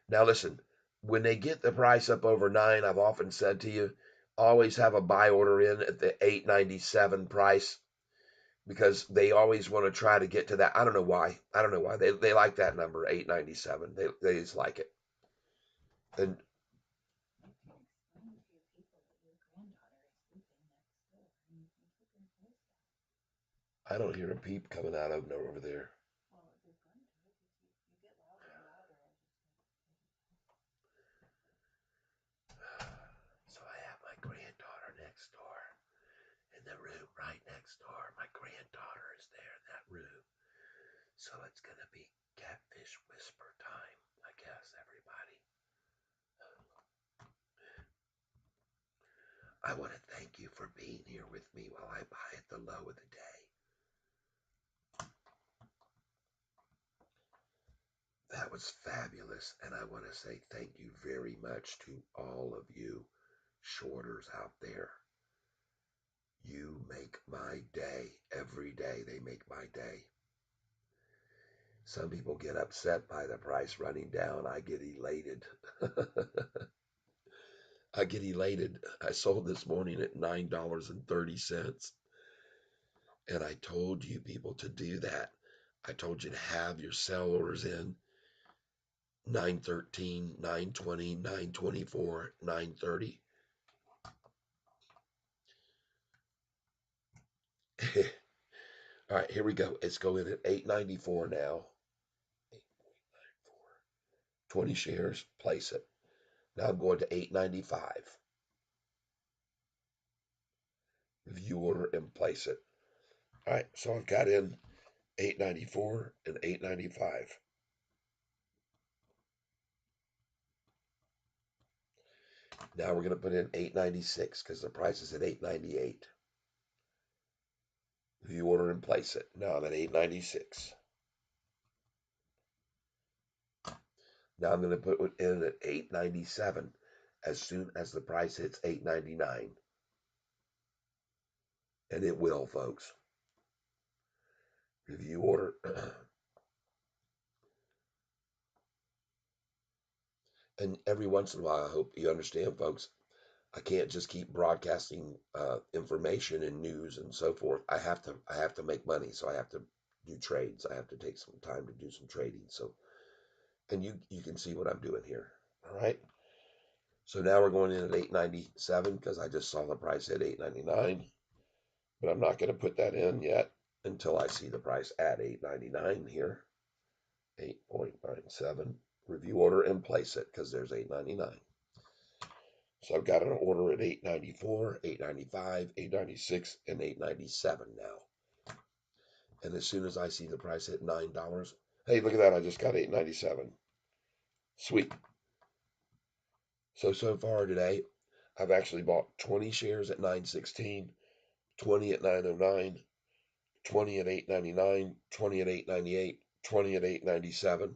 Now listen, when they get the price up over 9, I've often said to you, always have a buy order in at the 897 price because they always want to try to get to that. I don't know why. I don't know why. They like that number, 897. They just like it. And I don't hear a peep coming out of over there. So I have my granddaughter next door in the room right next door. My granddaughter is there in that room. So it's going to be catfish whisper time, I guess, everybody. I want to thank you for being here with me while I buy at the low of the day. That was fabulous, and I want to say thank you very much to all of you shorters out there. You make my day. Every day they make my day. Some people get upset by the price running down. I get elated. I get elated. I sold this morning at $9.30. And I told you people to do that. I told you to have your sell orders in 913, 920, 924, 930. All right, here we go. It's going at 894 now. 20 shares, place it. Now I'm going to 895. Review order and place it. All right, so I've got in 894 and 895. Now we're going to put in 896 because the price is at 898. Review order and place it. Now I'm at 896. Now I'm going to put it in at 897 as soon as the price hits 899. And it will, folks. Review order. And every once in a while, I hope you understand, folks, I can't just keep broadcasting information and news and so forth. I have to make money, so I have to do trades. I have to take some time to do some trading. So, and you can see what I'm doing here. All right. So now we're going in at 897 because I just saw the price at 899, but I'm not going to put that in yet until I see the price at 899 here. 8.97. Review order and place it because there's 899. So I've got an order at 894, 895, 896, and 897 now. And as soon as I see the price at $9, hey, look at that. I just got 897. Sweet. So far today, I've actually bought 20 shares at 916, 20 at 909, 20 at 899, 20 at 898, 20 at 897,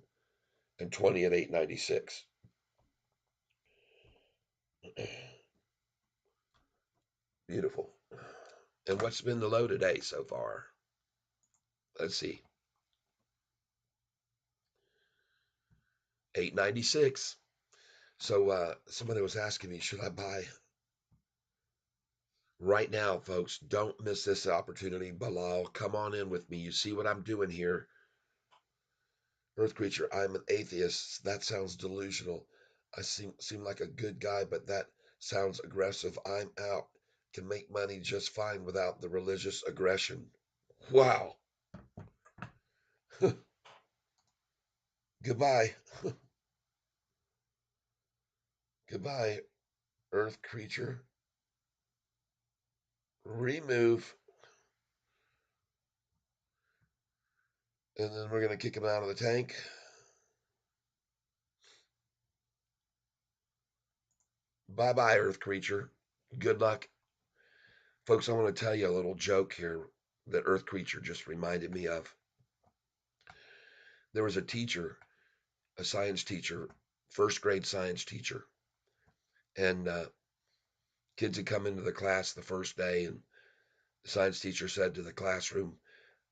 and 20 at 896. Beautiful. And what's been the low today so far? Let's see. 896. So somebody was asking me, should I buy right now, folks? Don't miss this opportunity. Bilal, come on in with me. You see what I'm doing here. Earth creature, I'm an atheist. That sounds delusional. I seem like a good guy, but that sounds aggressive. I'm out. Can make money just fine without the religious aggression. Wow. Goodbye. Goodbye, Earth creature. Remove. And then we're going to kick him out of the tank. Bye bye, Earth creature. Good luck. Folks, I want to tell you a little joke here that Earth creature just reminded me of. There was a teacher, a science teacher, first grade science teacher, and kids had come into the class the first day, and the science teacher said to the classroom,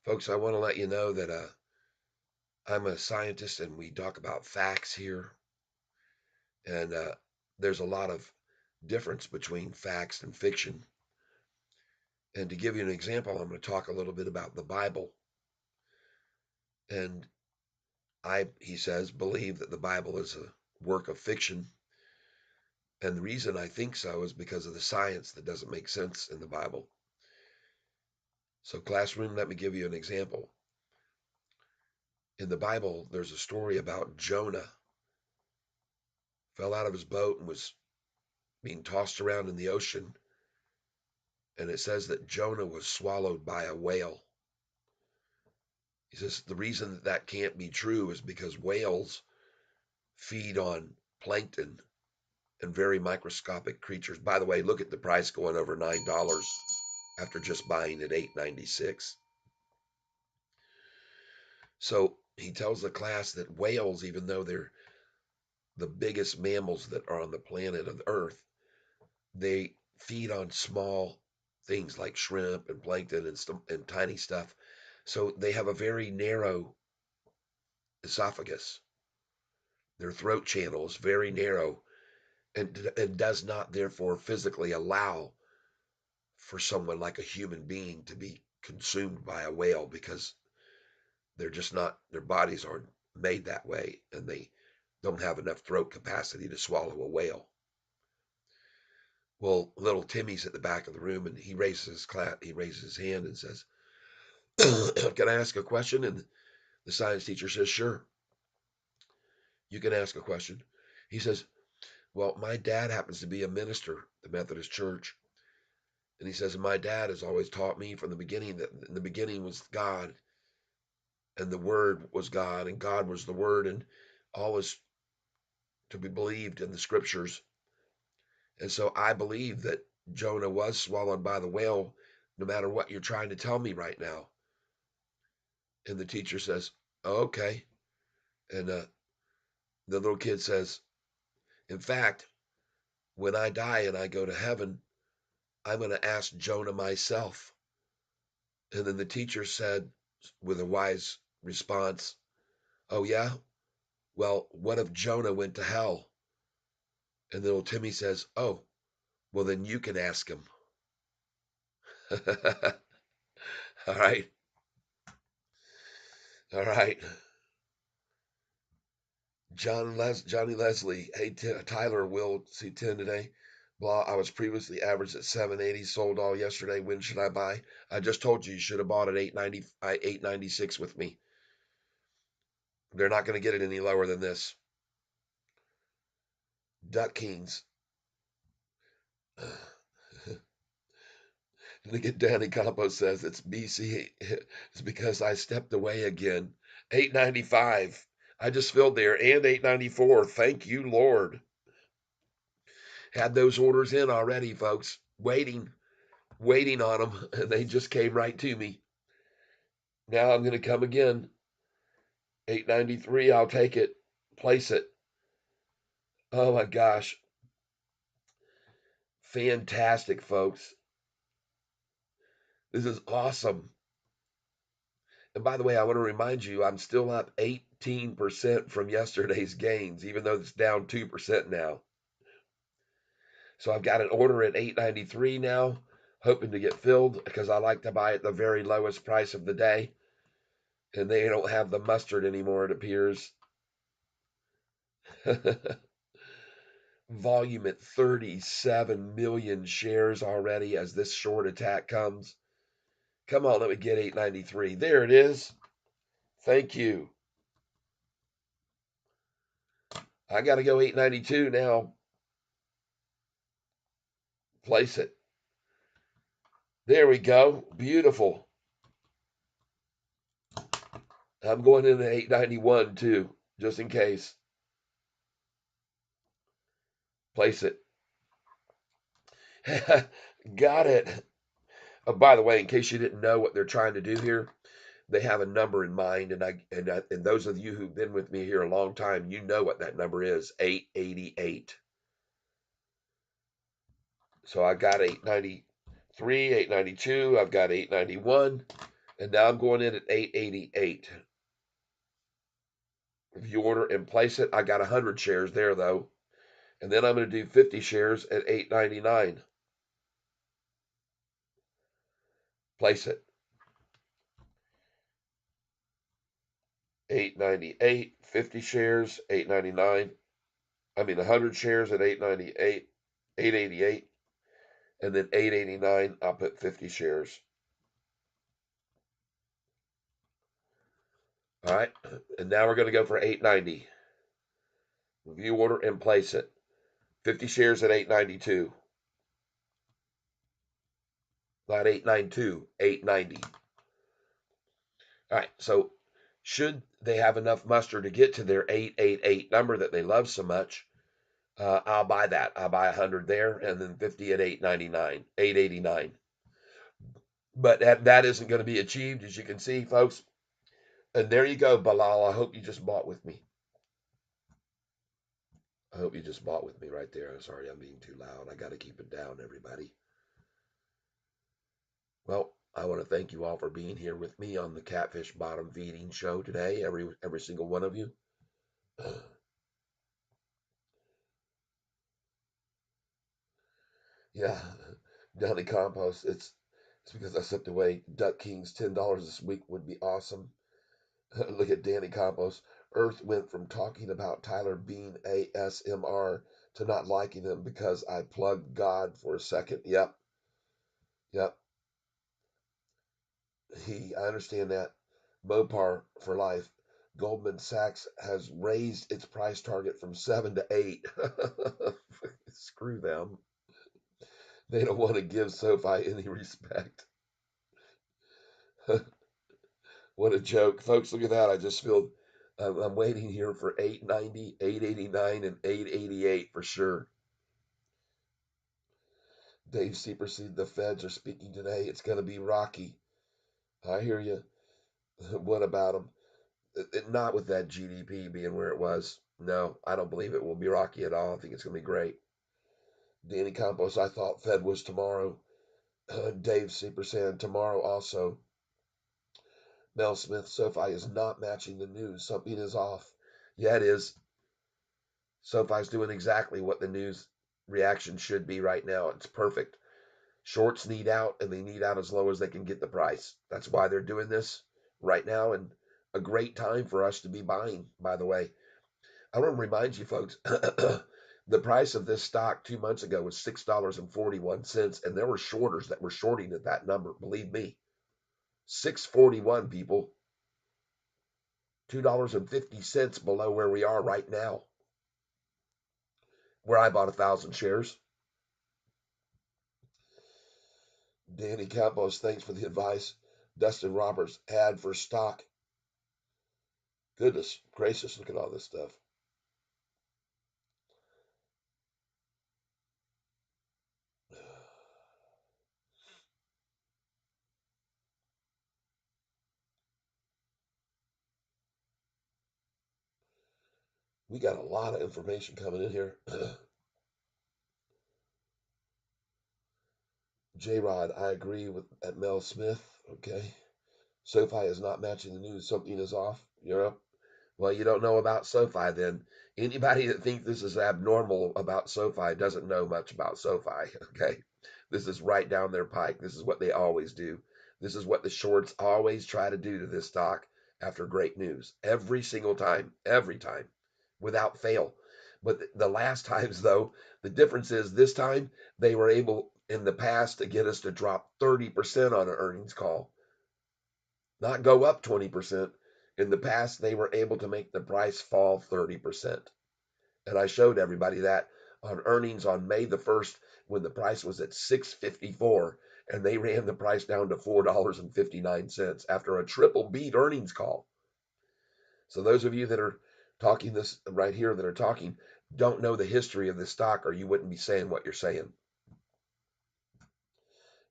folks, I want to let you know that I'm a scientist and we talk about facts here. And there's a lot of difference between facts and fiction. And to give you an example, I'm going to talk a little bit about the Bible. And he says, believe that the Bible is a work of fiction. And the reason I think so is because of the science that doesn't make sense in the Bible. So, classroom, let me give you an example. In the Bible, there's a story about Jonah fell out of his boat and was being tossed around in the ocean. And it says that Jonah was swallowed by a whale. He says the reason that that can't be true is because whales feed on plankton and very microscopic creatures. By the way, look at the price going over $9 after just buying at $8.96. So he tells the class that whales, even though they're the biggest mammals that are on the planet of Earth, they feed on small things like shrimp and plankton and tiny stuff. So they have a very narrow esophagus. Their throat channel is very narrow, and does not therefore physically allow for someone like a human being to be consumed by a whale because they're just not, their bodies aren't made that way, and they don't have enough throat capacity to swallow a whale. Well, little Timmy's at the back of the room, and he raises his hand and says, "Can I ask a question?" And the science teacher says, "Sure, you can ask a question." He says, "Well, my dad happens to be a minister at the Methodist Church, and he says my dad has always taught me from the beginning that in the beginning was God, and the Word was God, and God was the Word, and all is to be believed in the Scriptures. And so I believe that Jonah was swallowed by the whale, no matter what you're trying to tell me right now." And the teacher says, "Oh, okay." And the little kid says, "In fact, when I die and I go to heaven, I'm going to ask Jonah myself." And then the teacher said, with a wise response, "Oh, yeah? Well, what if Jonah went to hell?" And little Timmy says, "Oh, well, then you can ask him." All right. All right. Johnny Leslie. Hey, Tyler, will see 10 today. Blah. I was previously averaged at 780. Sold all yesterday. When should I buy? I just told you should have bought at 896 with me. They're not going to get it any lower than this. Duck Kings. Look at Danny Campos says it's BC. It's because I stepped away again. 895. I just filled there and 894. Thank you, Lord. Had those orders in already, folks. Waiting on them, and they just came right to me. Now I'm going to come again. 893. I'll take it. Place it. Oh my gosh. Fantastic, folks. This is awesome. And by the way, I want to remind you, I'm still up 18% from yesterday's gains, even though it's down 2% now. So I've got an order at 893 now, hoping to get filled because I like to buy at the very lowest price of the day. And they don't have the mustard anymore, it appears. Volume at 37 million shares already as this short attack comes. Come on, let me get 893. There it is. Thank you. I got to go 892 now. Place it. There we go. Beautiful. I'm going in at 891 too, just in case. Place it. Got it. By the way, in case you didn't know what they're trying to do here, they have a number in mind, and those of you who've been with me here a long time, you know what that number is, 888. So I got 893, 892, I've got 891, and now I'm going in at 888. If you order and place it, I got 100 shares there though, and then I'm going to do 50 shares at 899. Place it. 898, 50 shares, 899. I mean 100 shares at 898, 888, and then 889, I'll put 50 shares. All right, and now we're going to go for 890. Review order and place it. 50 shares at 892. Not 892, 890. All right, so should they have enough muster to get to their 888 number that they love so much, I'll buy that. I'll buy 100 there and then 50 at 899, 889. But that isn't going to be achieved, as you can see, folks. And there you go, Bilal. I hope you just bought with me. I hope you just bought with me right there. I'm sorry, I'm being too loud. I got to keep it down, everybody. Well, I want to thank you all for being here with me on the Catfish Bottom Feeding Show today, every single one of you. Yeah, Downey Compost. It's because I stepped away. Duck Kings $10 this week would be awesome. Look at Danny Compost. Earth went from talking about Tyler being ASMR to not liking him because I plugged God for a second. Yep, yep. I understand that. Mopar for life. Goldman Sachs has raised its price target from 7 to 8. Screw them. They don't want to give SoFi any respect. What a joke. Folks, look at that. I just feel I'm waiting here for 890, 889, and 888 for sure. Dave Seperseed, the feds are speaking today. It's going to be rocky. I hear you. What about them? Not with that GDP being where it was. No, I don't believe it will be rocky at all. I think it's going to be great. Danny Campos, I thought Fed was tomorrow. Dave Seperseed, tomorrow also. Mel Smith, SoFi is not matching the news. Something is off. Yeah, it is. SoFi's doing exactly what the news reaction should be right now. It's perfect. Shorts need out, and they need out as low as they can get the price. That's why they're doing this right now, and a great time for us to be buying, by the way. I want to remind you, folks, the price of this stock 2 months ago was $6.41, and there were shorters that were shorting at that number. Believe me, 641 people, $2.50 below where we are right now, where I bought 1,000 shares. Danny Campos, thanks for the advice. Dustin Roberts, ad for stock. Goodness gracious, look at all this stuff. We got a lot of information coming in here. J Rod, I agree with at Mel Smith. Okay. SoFi is not matching the news. Something is off. Europe. Well, you don't know about SoFi then. Anybody that thinks this is abnormal about SoFi doesn't know much about SoFi. Okay. This is right down their pike. This is what they always do. This is what the shorts always try to do to this stock after great news. Every single time. Every time. Without fail. But the last times, though, the difference is this time they were able in the past to get us to drop 30% on an earnings call, not go up 20%. In the past, they were able to make the price fall 30%. And I showed everybody that on earnings on May the 1st when the price was at 654 and they ran the price down to $4.59 after a triple beat earnings call. So those of you that are talking this right here that are talking don't know the history of this stock or you wouldn't be saying what you're saying.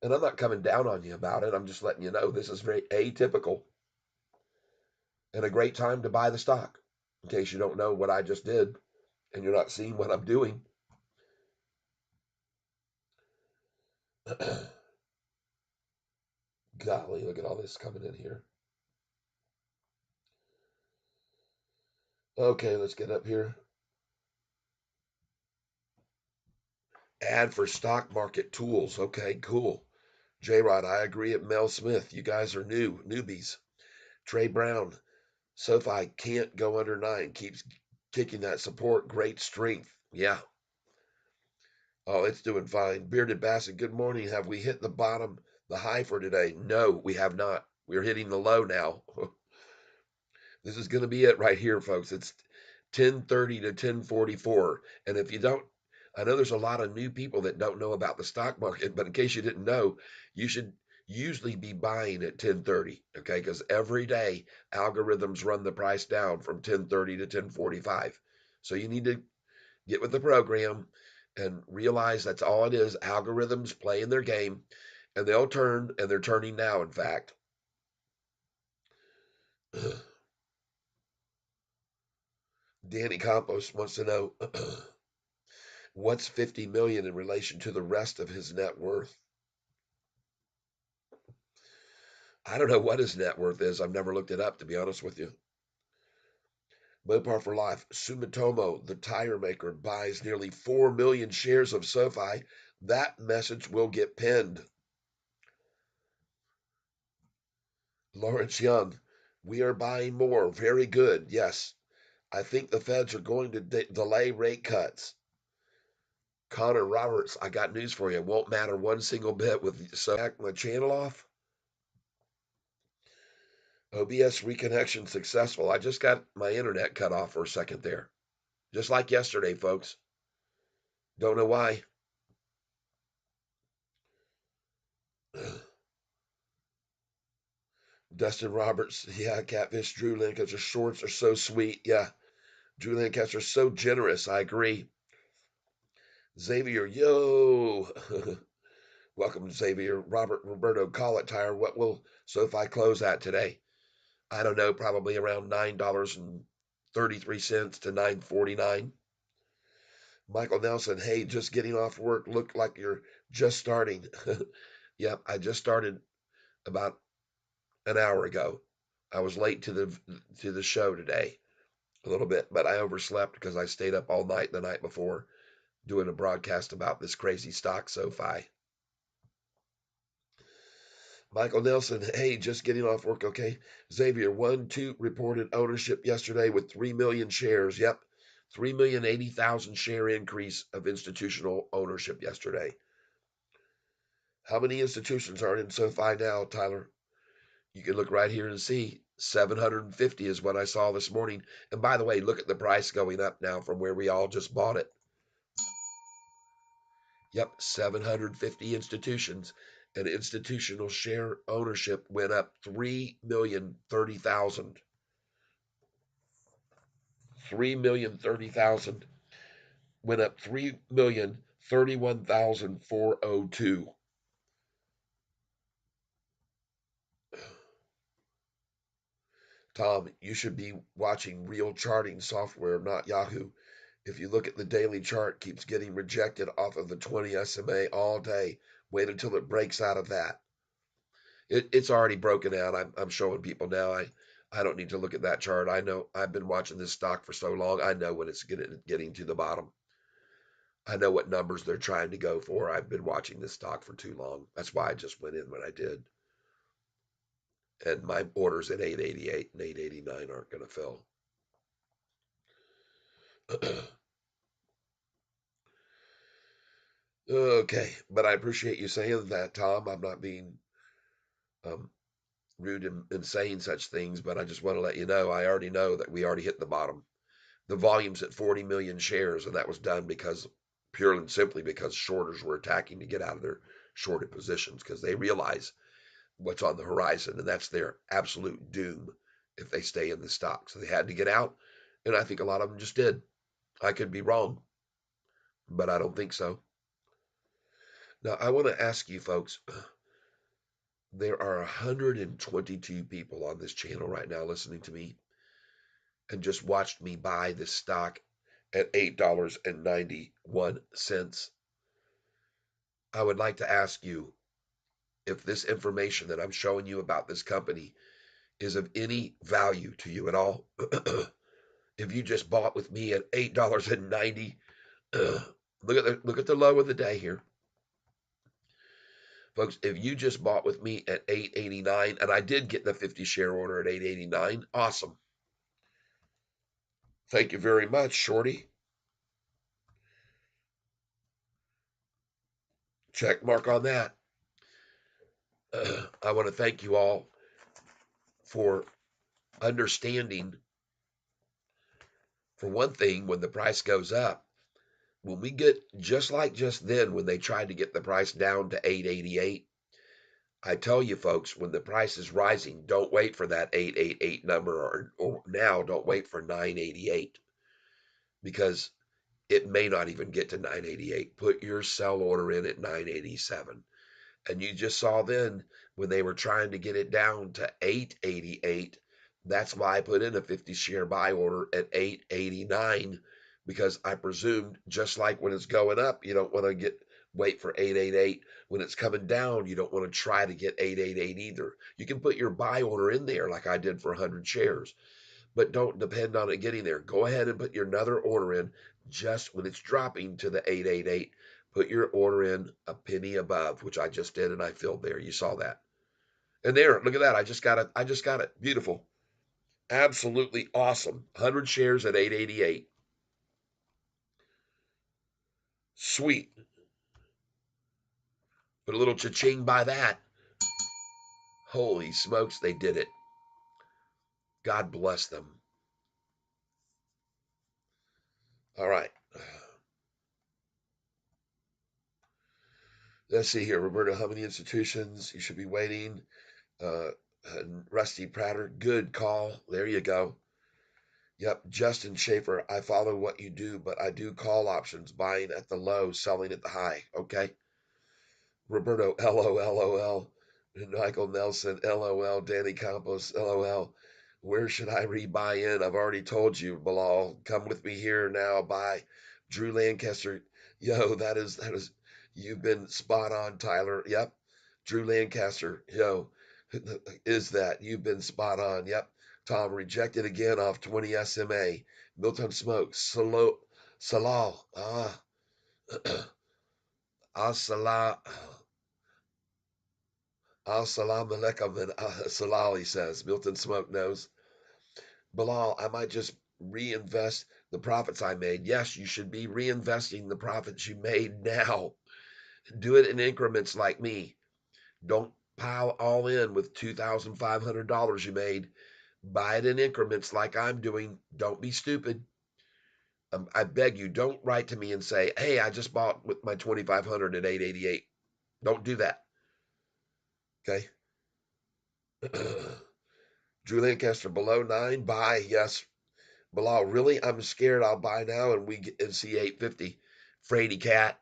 And I'm not coming down on you about it. I'm just letting you know this is very atypical and a great time to buy the stock. In case you don't know what I just did and you're not seeing what I'm doing. Golly, look at all this coming in here. Okay, let's get up here. Ad for stock market tools. Okay, cool. J Rod, I agree at Mel Smith. You guys are newbies. Trey Brown, SoFi can't go under 9. Keeps kicking that support. Great strength. Yeah. Oh, it's doing fine. Bearded Bassett, good morning. Have we hit the bottom, the high for today? No, we have not. We're hitting the low now. This is going to be it right here, folks. It's 10:30 to 10:44. And if you don't, I know there's a lot of new people that don't know about the stock market, but in case you didn't know, you should usually be buying at 10:30, okay? Because every day algorithms run the price down from 10:30 to 10:45. So you need to get with the program and realize that's all it is. Algorithms playing their game and they'll turn, and they're turning now, in fact. Danny Campos wants to know what's 50 million in relation to the rest of his net worth. I don't know what his net worth is. I've never looked it up, to be honest with you. Mopar for life. Sumitomo, the tire maker, buys nearly 4 million shares of SoFi. That message will get pinned. Lawrence Young, we are buying more. Very good. Yes. I think the feds are going to delay rate cuts. Connor Roberts, I got news for you. It won't matter one single bit with so back my channel off. OBS reconnection successful. I just got my internet cut off for a second there. Just like yesterday, folks. Don't know why. Dustin Roberts, yeah, Catfish, Drew Lancaster shorts are so sweet. Yeah, Drew Lancaster's so generous. I agree. Xavier, yo. Welcome, Xavier. Roberto, call it, Tyre. What will SoFi close at today? I don't know, probably around $9.33 to $9.49. Michael Nelson, hey, just getting off work. Look like you're just starting. Yep, I just started about an hour ago. I was late to the show today a little bit, but I overslept because I stayed up all night the night before doing a broadcast about this crazy stock SoFi. Michael Nelson, hey, just getting off work, okay. Xavier, 1-2 reported ownership yesterday with 3 million shares. Yep, 3,080,000 share increase of institutional ownership yesterday. How many institutions are in SoFi now, Tyler? You can look right here and see 750 is what I saw this morning. And by the way, look at the price going up now from where we all just bought it. Yep, 750 institutions, and institutional share ownership went up 3,030,000. 3,030,000 went up 3,031,402. Tom, you should be watching real charting software, not Yahoo. If you look at the daily chart, keeps getting rejected off of the 20 SMA all day. Wait until it breaks out of that. It's already broken out. I'm showing people now. I don't need to look at that chart. I know I've been watching this stock for so long. I know when it's getting to the bottom. I know what numbers they're trying to go for. I've been watching this stock for too long. That's why I just went in when I did. And my orders at 888 and 889 aren't going to fill. Okay, but I appreciate you saying that, Tom. I'm not being um, rude and saying such things, but I just want to let you know I already know that we already hit the bottom. The volume's at 40 million shares, and that was done because purely and simply because shorters were attacking to get out of their shorted positions because they realize what's on the horizon, and that's their absolute doom if they stay in the stock. So they had to get out, and I think a lot of them just did. I could be wrong, but I don't think so. Now, I want to ask you folks, there are 122 people on this channel right now listening to me and just watched me buy this stock at $8.91. I would like to ask you if this information that I'm showing you about this company is of any value to you at all. If you just bought with me at $8.90, look at the low of the day here. Folks, if you just bought with me at 889, and I did get the 50 share order at 889, awesome. Thank you very much, Shorty. Check mark on that. I want to thank you all for understanding. For one thing, when the price goes up, when we get just like just then when they tried to get the price down to 888, I tell you folks, when the price is rising, don't wait for that 888 number, or now don't wait for 988 because it may not even get to 988. Put your sell order in at 987. And you just saw then when they were trying to get it down to 888, that's why I put in a 50 share buy order at 889 because I presumed just like when it's going up, you don't want to wait for 888. When it's coming down, you don't want to try to get 888 either. You can put your buy order in there like I did for 100 shares, but don't depend on it getting there. Go ahead and put your another order in just when it's dropping to the 888. Put your order in a penny above, which I just did, and I filled there. You saw that. And there, look at that. I just got it. I just got it. Beautiful. Absolutely awesome. 100 shares at 888. Sweet. Put a little cha-ching by that. Holy smokes, they did it. God bless them. All right. Let's see here. Roberta, how many institutions? You should be waiting. Uh, Rusty Prater, good call. There you go. Yep. Justin Schaefer, I follow what you do, but I do call options, buying at the low, selling at the high. Okay. Roberto, LOL. Michael Nelson, LOL. Danny Campos, LOL. Where should I rebuy in? I've already told you, Bilal. Come with me here now. Buy. Drew Lancaster. Yo, that is, you've been spot on, Tyler. Yep. Drew Lancaster. Yo, is that? You've been spot on. Yep. Tom, rejected again off 20 SMA. Milton Smoke. Salal. Salah. As-salam alaikum and salal, he says. Milton Smoke knows. Bilal, I might just reinvest the profits I made. Yes, you should be reinvesting the profits you made now. Do it in increments like me. Don't pile all in with $2,500 you made. Buy it in increments like I'm doing. Don't be stupid. I beg you, don't write to me and say, hey, I just bought with my 2,500 at 888. Don't do that. Okay. Drew Lancaster below 9. Buy. Yes. Bilal, really? I'm scared I'll buy now and we get and see 850. Frady cat.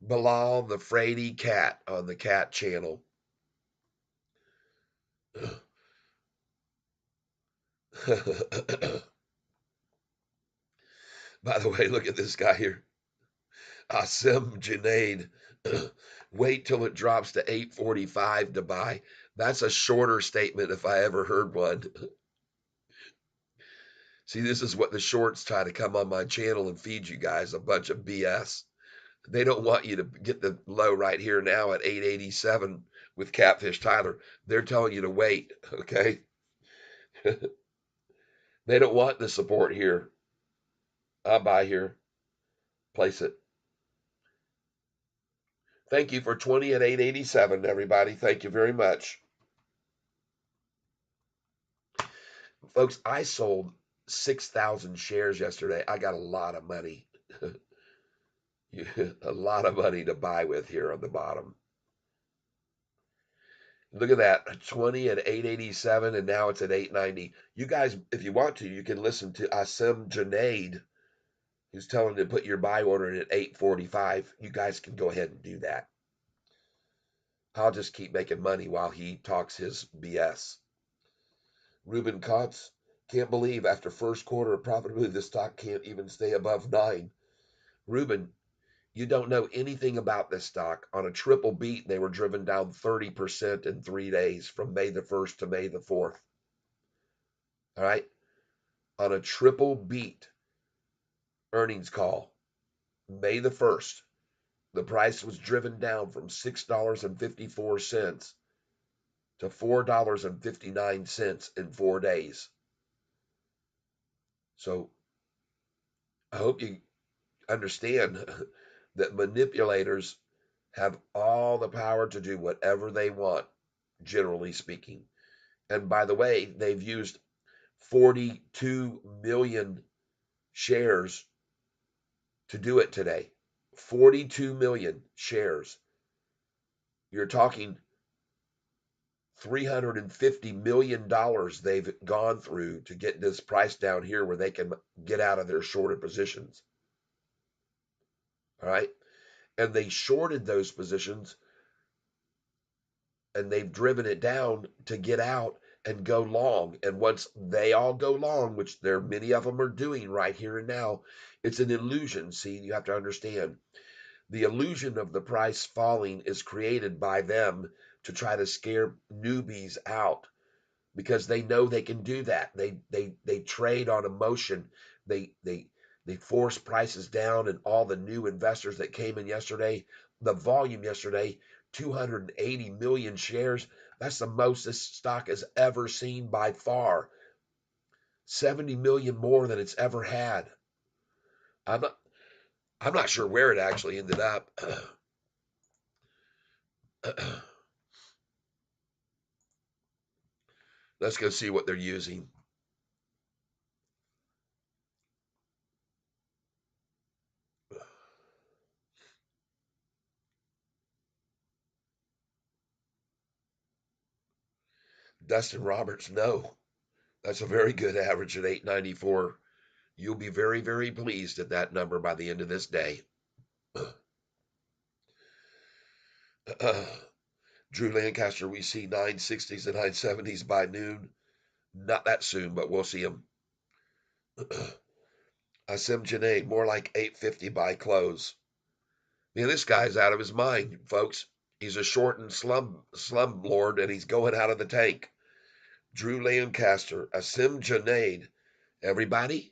Bilal, the Frady cat on the cat channel. By the way, look at this guy here. Asim Junaid. Wait till it drops to 845 to buy. That's a shorter statement if I ever heard one. See, this is what the shorts try to come on my channel and feed you guys a bunch of BS. They don't want you to get the low right here now at 887 with Catfish Tyler. They're telling you to wait, okay? They don't want the support here. I'll buy here. Place it. Thank you for 20 at 887, everybody. Thank you very much. Folks, I sold 6,000 shares yesterday. I got a lot of money. A lot of money to buy with here on the bottom. Look at that, 20 at 887, and now it's at 890. You guys, if you want to, you can listen to Asim Junaid, who's telling you to put your buy order in at 845. You guys can go ahead and do that. I'll just keep making money while he talks his BS. Ruben Kotz, can't believe after first quarter of profitability, the stock can't even stay above 9. Ruben, you don't know anything about this stock. On a triple beat, they were driven down 30% in 3 days from May the 1st to May the 4th. All right. On a triple beat earnings call, May the 1st, the price was driven down from $6.54 to $4.59 in 4 days. So I hope you understand that manipulators have all the power to do whatever they want, generally speaking. And by the way, they've used 42 million shares to do it today. 42 million shares. You're talking $350 million they've gone through to get this price down here where they can get out of their shorted positions. All right. And they shorted those positions and they've driven it down to get out and go long. And once they all go long, which there many of them are doing right here and now, it's an illusion. See, you have to understand the illusion of the price falling is created by them to try to scare newbies out because they know they can do that. They trade on emotion. They They forced prices down, and all the new investors that came in yesterday, the volume yesterday, 280 million shares. That's the most this stock has ever seen by far. 70 million more than it's ever had. I'm not I'm not sure where it actually ended up. Let's go see what they're using. Dustin Roberts, no. That's a very good average at 894. You'll be very, very pleased at that number by the end of this day. Drew Lancaster, we see 960s and 970s by noon. Not that soon, but we'll see him. Asim Janae, more like 850 by close. Man, this guy's out of his mind, folks. He's a shortened slum lord, and he's going out of the tank. Drew Lancaster, Asim Janaid. Everybody,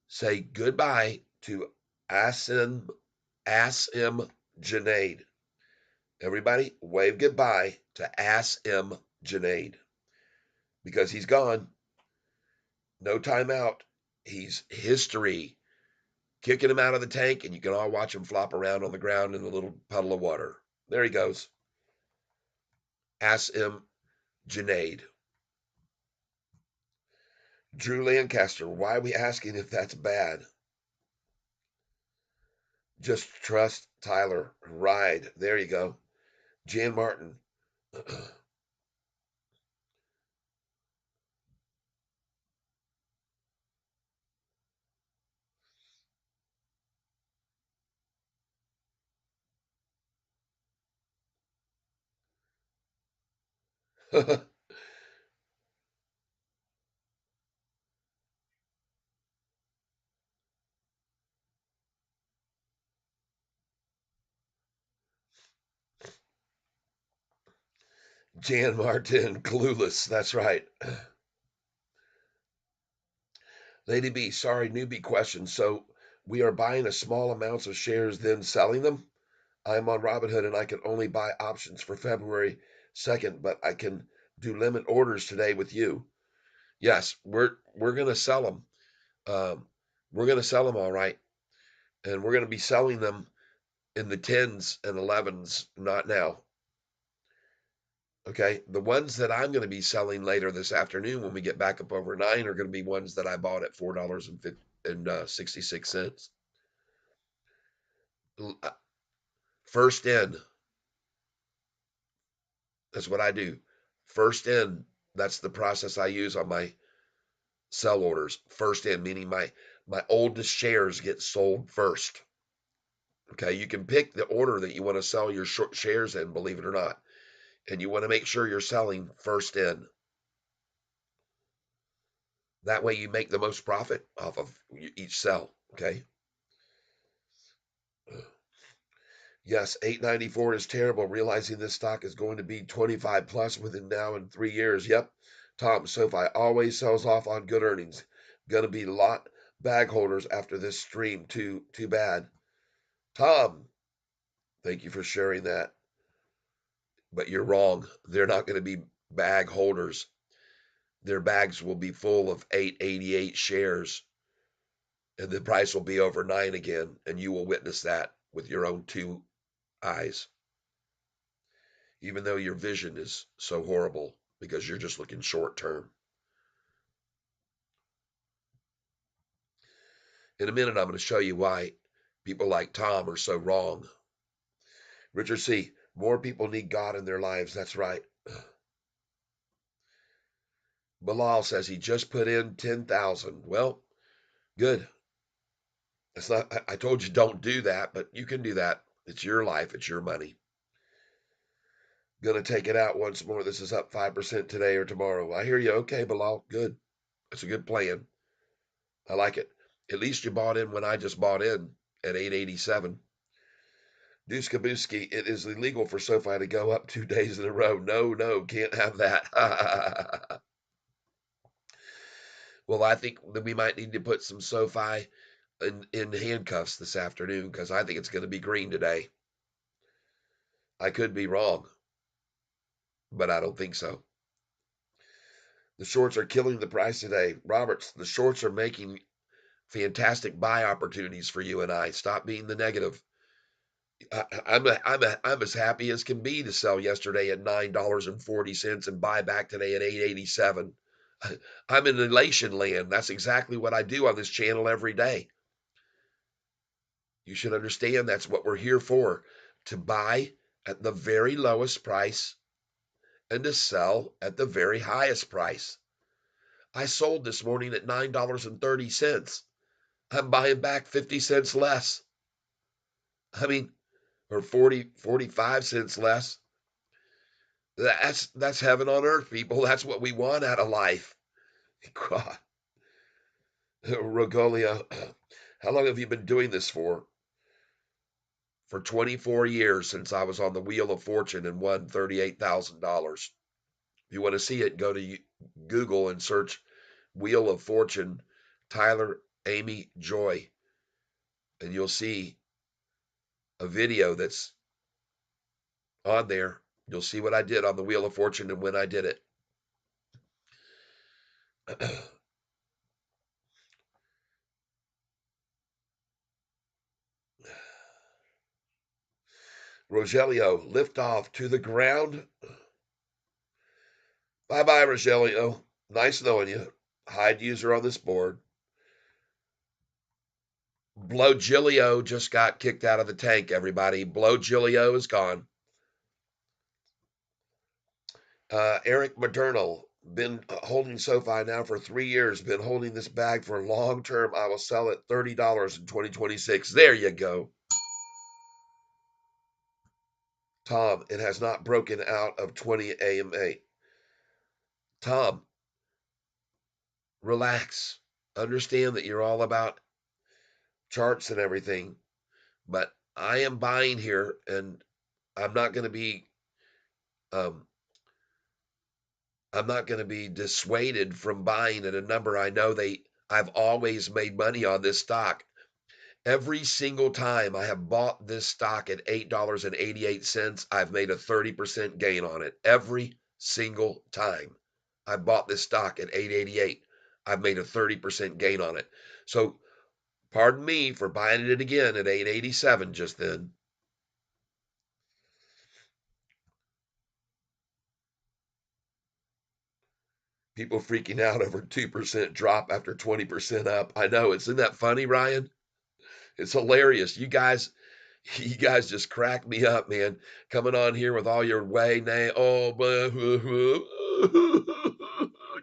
say goodbye to Asim Janaid. Everybody, wave goodbye to Asim Janaid because he's gone. No timeout. He's history. Kicking him out of the tank, and you can all watch him flop around on the ground in a little puddle of water. There he goes. Asim Janaid. Drew Lancaster, why are we asking if that's bad? Just trust Tyler. Ride. There you go. Jan Martin. Jan Martin, clueless. That's right. Lady B, sorry, newbie question. So we are buying a small amounts of shares, then selling them? I'm on Robinhood and I can only buy options for February 2nd, but I can do limit orders today with you. Yes, we're gonna sell them. We're gonna sell them all right, and we're gonna be selling them in the 10s and 11s, not now. Okay, the ones that I'm going to be selling later this afternoon when we get back up over 9 are going to be ones that I bought at $4.66. First in, that's what I do. First in, that's the process I use on my sell orders. First in, meaning my oldest shares get sold first. Okay, you can pick the order that you want to sell your short shares in, believe it or not, and you want to make sure you're selling first in. That way, you make the most profit off of each sell. Okay. Yes, 894 is terrible. Realizing this stock is going to be 25 plus within now and 3 years. Yep. Tom, Sofi always sells off on good earnings. Gonna be lot bag holders after this stream. Too bad. Tom, thank you for sharing that. But you're wrong. They're not going to be bag holders. Their bags will be full of 888 shares, and the price will be over 9 again, and you will witness that with your own two eyes. Even though your vision is so horrible because you're just looking short term. In a minute, I'm going to show you why people like Tom are so wrong. Richard C., more people need God in their lives. That's right. Bilal says he just put in 10,000. Well, good. It's not, I told you don't do that, but you can do that. It's your life, it's your money. Gonna take it out once more. This is up 5% today or tomorrow. I hear you. Okay, Bilal. Good. That's a good plan. I like it. At least you bought in when I just bought in at 887. Duskabuski, it is illegal for SoFi to go up 2 days in a row. No, can't have that. Well, I think that we might need to put some SoFi in handcuffs this afternoon because I think it's going to be green today. I could be wrong, but I don't think so. The shorts are killing the price today. Roberts, the shorts are making fantastic buy opportunities for you and I. Stop being the negative. I'm as happy as can be to sell yesterday at $9.40 and buy back today at 8.87. I'm in elation land. That's exactly what I do on this channel every day. You should understand that's what we're here for, to buy at the very lowest price and to sell at the very highest price. I sold this morning at $9.30. I'm buying back 50 cents less. I mean, or 45 cents less. That's heaven on earth, people. That's what we want out of life. God. Rogolia, how long have you been doing this for? For 24 years, since I was on the Wheel of Fortune and won $38,000. If you want to see it, go to Google and search Wheel of Fortune, Tyler, Amy, Joy, and you'll see a video that's on there. You'll see what I did on the Wheel of Fortune and when I did it. Rogelio, lift off to the ground. Bye bye, Rogelio. Nice knowing you. Hide user on this board. Blowgilio just got kicked out of the tank, everybody. Blowgilio is gone. Eric Maternal, been holding Sofi now for 3 years, been holding this bag for long term. I will sell it $30 in 2026. There you go. Tom, it has not broken out of 20 AMA. Tom, relax. Understand that you're all about charts and everything, but I am buying here and I'm not going to be um, I'm not going to be dissuaded from buying at a number I know I've always made money on this stock. Every single time I have bought this stock at $8.88, I've made a 30% gain on it. Every single time I bought this stock at 8.88, I've made a 30% gain on it. So pardon me for buying it again at 8.87 just then. People freaking out over 2% drop after 20% up. I know, isn't that funny, Ryan? It's hilarious. You guys just crack me up, man. Coming on here with all your way, nay, oh,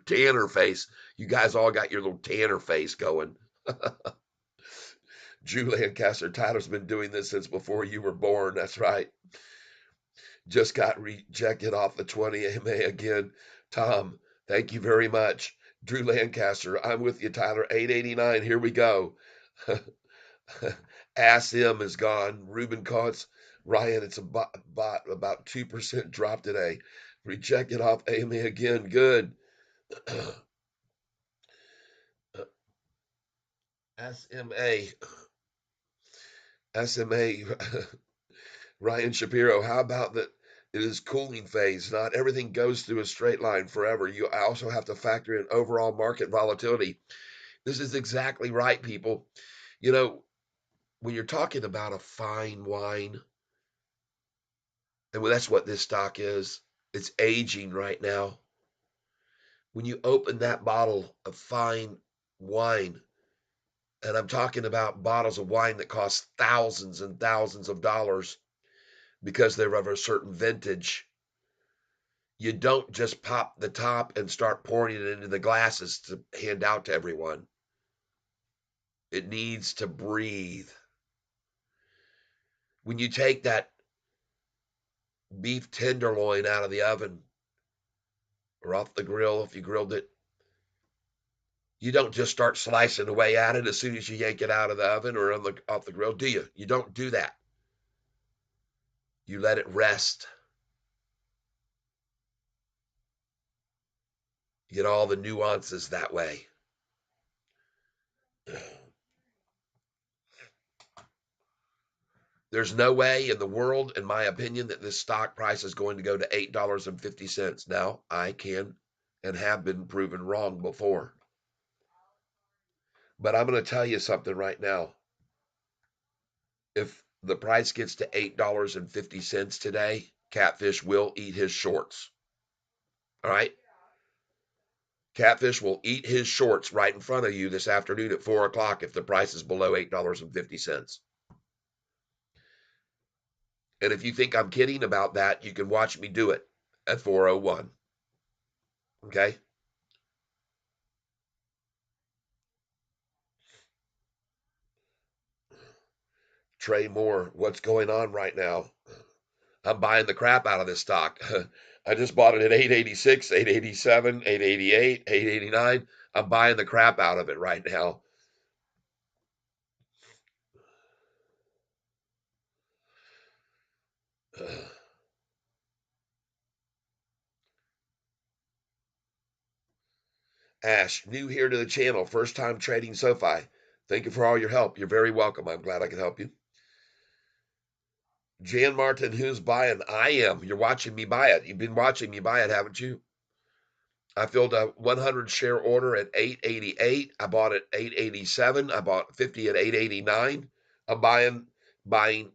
Tanner face. You guys all got your little Tanner face going. Drew Lancaster, Tyler's been doing this since before you were born. That's right. Just got rejected off the 20 AMA again. Tom, thank you very much. Drew Lancaster, I'm with you, Tyler. 889. Here we go. Ass M is gone. Ruben Cots, Ryan, it's a bot about 2% drop today. Rejected off AMA again. Good. SMA. SMA. Ryan Shapiro, how about that it is cooling phase? Not everything goes through a straight line forever. You also have to factor in overall market volatility. This is exactly right, people. You know, when you're talking about a fine wine, and that's what this stock is, it's aging right now. When you open that bottle of fine wine, and I'm talking about bottles of wine that cost thousands and thousands of dollars because they're of a certain vintage, you don't just pop the top and start pouring it into the glasses to hand out to everyone. It needs to breathe. When you take that beef tenderloin out of the oven or off the grill, if you grilled it, you don't just start slicing away at it as soon as you yank it out of the oven or off the grill, do you? You don't do that. You let it rest. You get all the nuances that way. There's no way in the world, in my opinion, that this stock price is going to go to $8.50. Now, I can and have been proven wrong before. But I'm going to tell you something right now. If the price gets to $8.50 today, Catfish will eat his shorts. All right? Catfish will eat his shorts right in front of you this afternoon at 4 o'clock if the price is below $8.50. And if you think I'm kidding about that, you can watch me do it at 4:01. Okay? Trey Moore, what's going on right now? I'm buying the crap out of this stock. I just bought it at 886, 887, 888, 889. I'm buying the crap out of it right now. Ash, new here to the channel, first time trading SoFi. Thank you for all your help. You're very welcome. I'm glad I could help you. Jan Martin, who's buying? I am. You're watching me buy it. You've been watching me buy it, haven't you? I filled a 100 share order at 888. I bought at 887. I bought 50 at 889. I'm buying.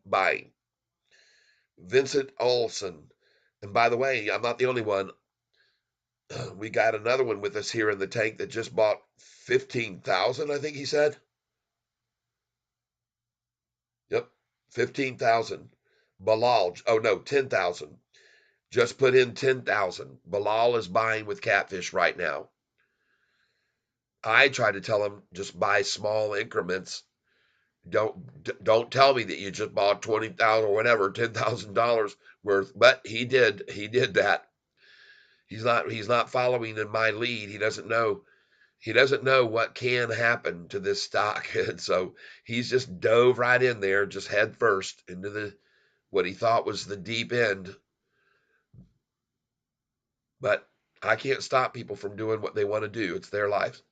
Vincent Olson. And by the way, I'm not the only one. We got another one with us here in the tank that just bought 15,000, I think he said. Yep, 15,000. Balal, oh no, 10,000. Just put in 10,000. Balal is buying with Catfish right now. I try to tell him just buy small increments. Don't tell me that you just bought 20,000 or whatever, $10,000 worth. But he did that. He's not following in my lead. He doesn't know what can happen to this stock. And so he's just dove right in there, just head first into the what he thought was the deep end. But I can't stop people from doing what they want to do. It's their life.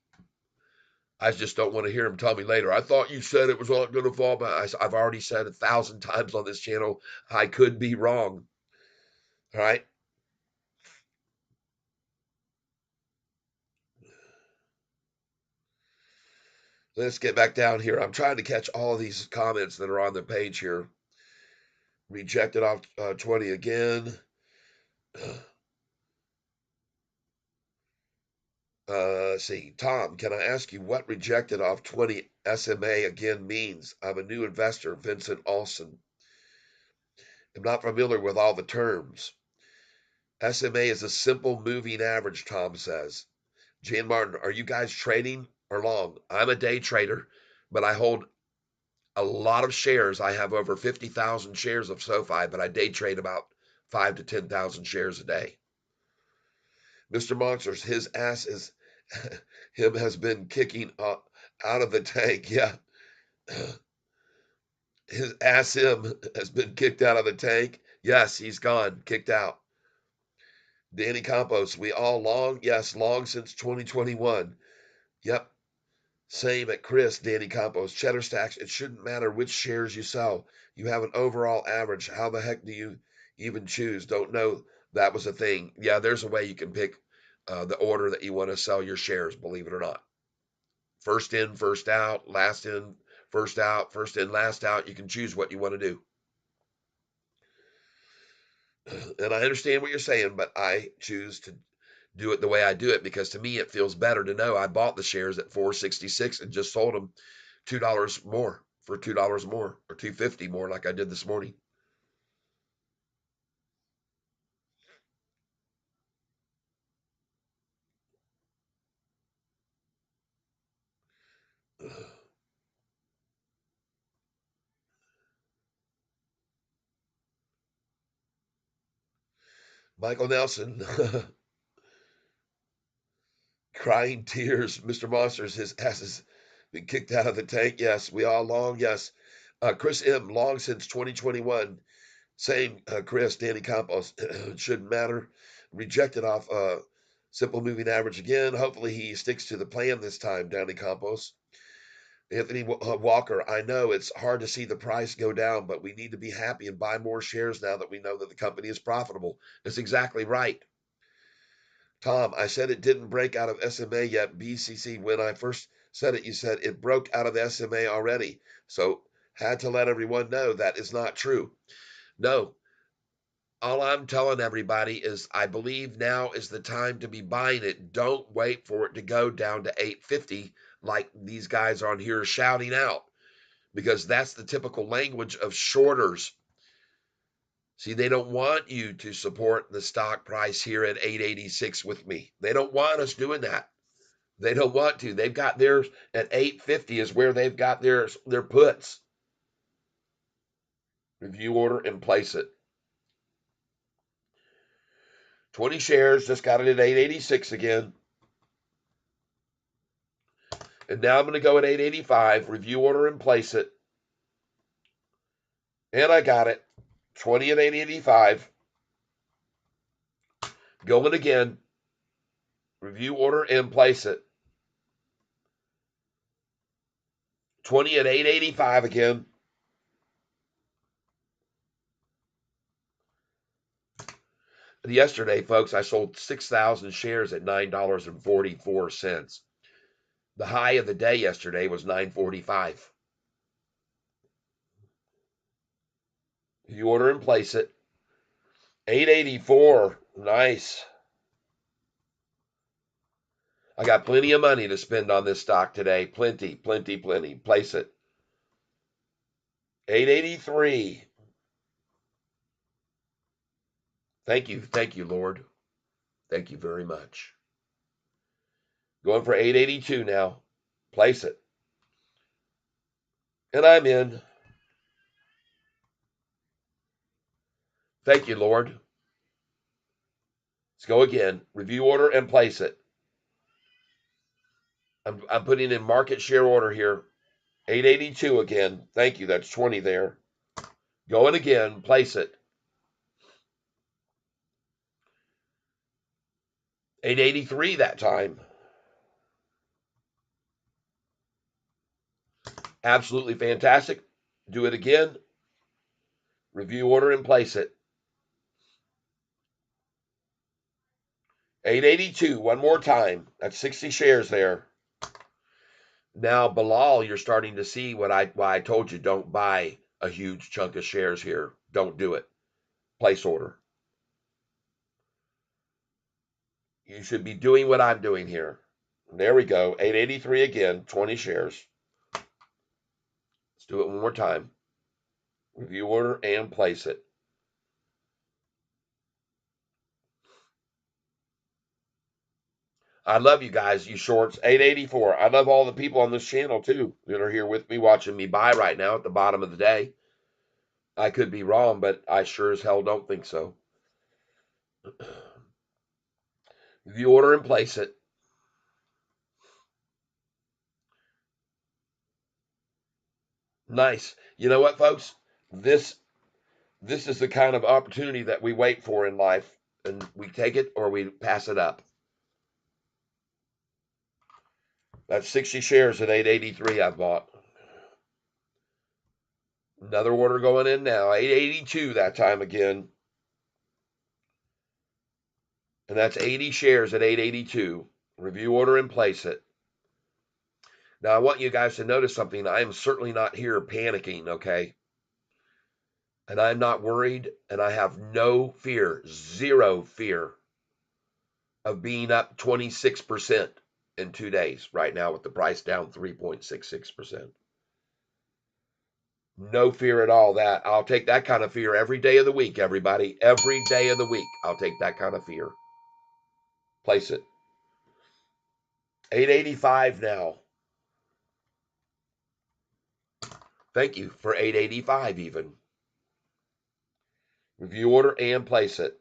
I just don't want to hear them tell me later, I thought you said it was all going to fall, but I've already said 1,000 times on this channel, I could be wrong. All right. Let's get back down here. I'm trying to catch all of these comments that are on the page here. Rejected off 20 again. Let's see. Tom, can I ask you what rejected off 20 SMA again means? I'm a new investor, Vincent Olson. I'm not familiar with all the terms. SMA is a simple moving average, Tom says. Jan Martin, are you guys trading or long? I'm a day trader, but I hold a lot of shares. I have over 50,000 shares of SoFi, but I day trade about 5 to 10,000 shares a day. Mr. Monsters, his ass is him has been kicking out of the tank. Yeah. His ass him has been kicked out of the tank. Yes, he's gone, kicked out. Danny Campos, we all long? Yes, long since 2021. Yep. Same at Chris, Danny Campos. Cheddar Stacks, it shouldn't matter which shares you sell. You have an overall average. How the heck do you even choose? Don't know that was a thing. Yeah, there's a way you can pick the order that you want to sell your shares, believe it or not. First in, first out, last in, first out, first in, last out. You can choose what you want to do. And I understand what you're saying, but I choose to do it the way I do it because to me it feels better to know I bought the shares at 466 and just sold them $2 more for $2 more or 250 more like I did this morning. Michael Nelson, crying tears. Mr. Monsters, his ass has been kicked out of the tank. Yes, we all long. Yes. Chris M, long since 2021. Same, Chris, Danny Campos. It shouldn't matter. Rejected off simple moving average again. Hopefully he sticks to the plan this time, Danny Campos. Anthony Walker, I know it's hard to see the price go down, but we need to be happy and buy more shares now that we know that the company is profitable. That's exactly right. Tom, I said it didn't break out of SMA yet, BCC. When I first said it, you said it broke out of the SMA already. So had to let everyone know that is not true. No, all I'm telling everybody is I believe now is the time to be buying it. Don't wait for it to go down to 850 like these guys on here shouting out, because that's the typical language of shorters. See, they don't want you to support the stock price here at 886 with me. They don't want us doing that. They don't want to. They've got theirs at 850 is where they've got their puts. Review order and place it. 20 shares, just got it at 886 again. And now I'm going to go at 885, review order and place it. And I got it. 20 at 885. Going again. Review order and place it. 20 at 885 again. Yesterday, folks, I sold 6,000 shares at $9.44. The high of the day yesterday was $9.45. You order and place it. 884. Nice. I got plenty of money to spend on this stock today. Plenty, plenty, plenty. Place it. 883. Thank you, Lord. Thank you very much. Going for 882 now. Place it. And I'm in. Thank you, Lord. Let's go again. Review order and place it. I'm putting in market share order here. 882 again. Thank you. That's 20 there. Going again. Place it. 883 that time. Absolutely fantastic. Do it again. Review order and place it. 882. One more time. That's 60 shares there. Now, Bilal, you're starting to see why I told you don't buy a huge chunk of shares here. Don't do it. Place order. You should be doing what I'm doing here. There we go. 883 again. 20 shares. Let's do it one more time. Review order and place it. I love you guys, you shorts. 884. I love all the people on this channel too that are here with me watching me buy right now at the bottom of the day. I could be wrong, but I sure as hell don't think so. Review order and place it. Nice. You know what, folks? This is the kind of opportunity that we wait for in life, and we take it or we pass it up. That's 60 shares at 883 I've bought. Another order going in now. 882 that time again. And that's 80 shares at 882. Review order and place it. Now, I want you guys to notice something. I am certainly not here panicking, okay? And I'm not worried, and I have no fear, zero fear of being up 26% in 2 days right now with the price down 3.66%. No fear at all. That I'll take that kind of fear every day of the week, everybody. Every day of the week, I'll take that kind of fear. Place it. 885 now. Thank you for 885 even. Review order and place it.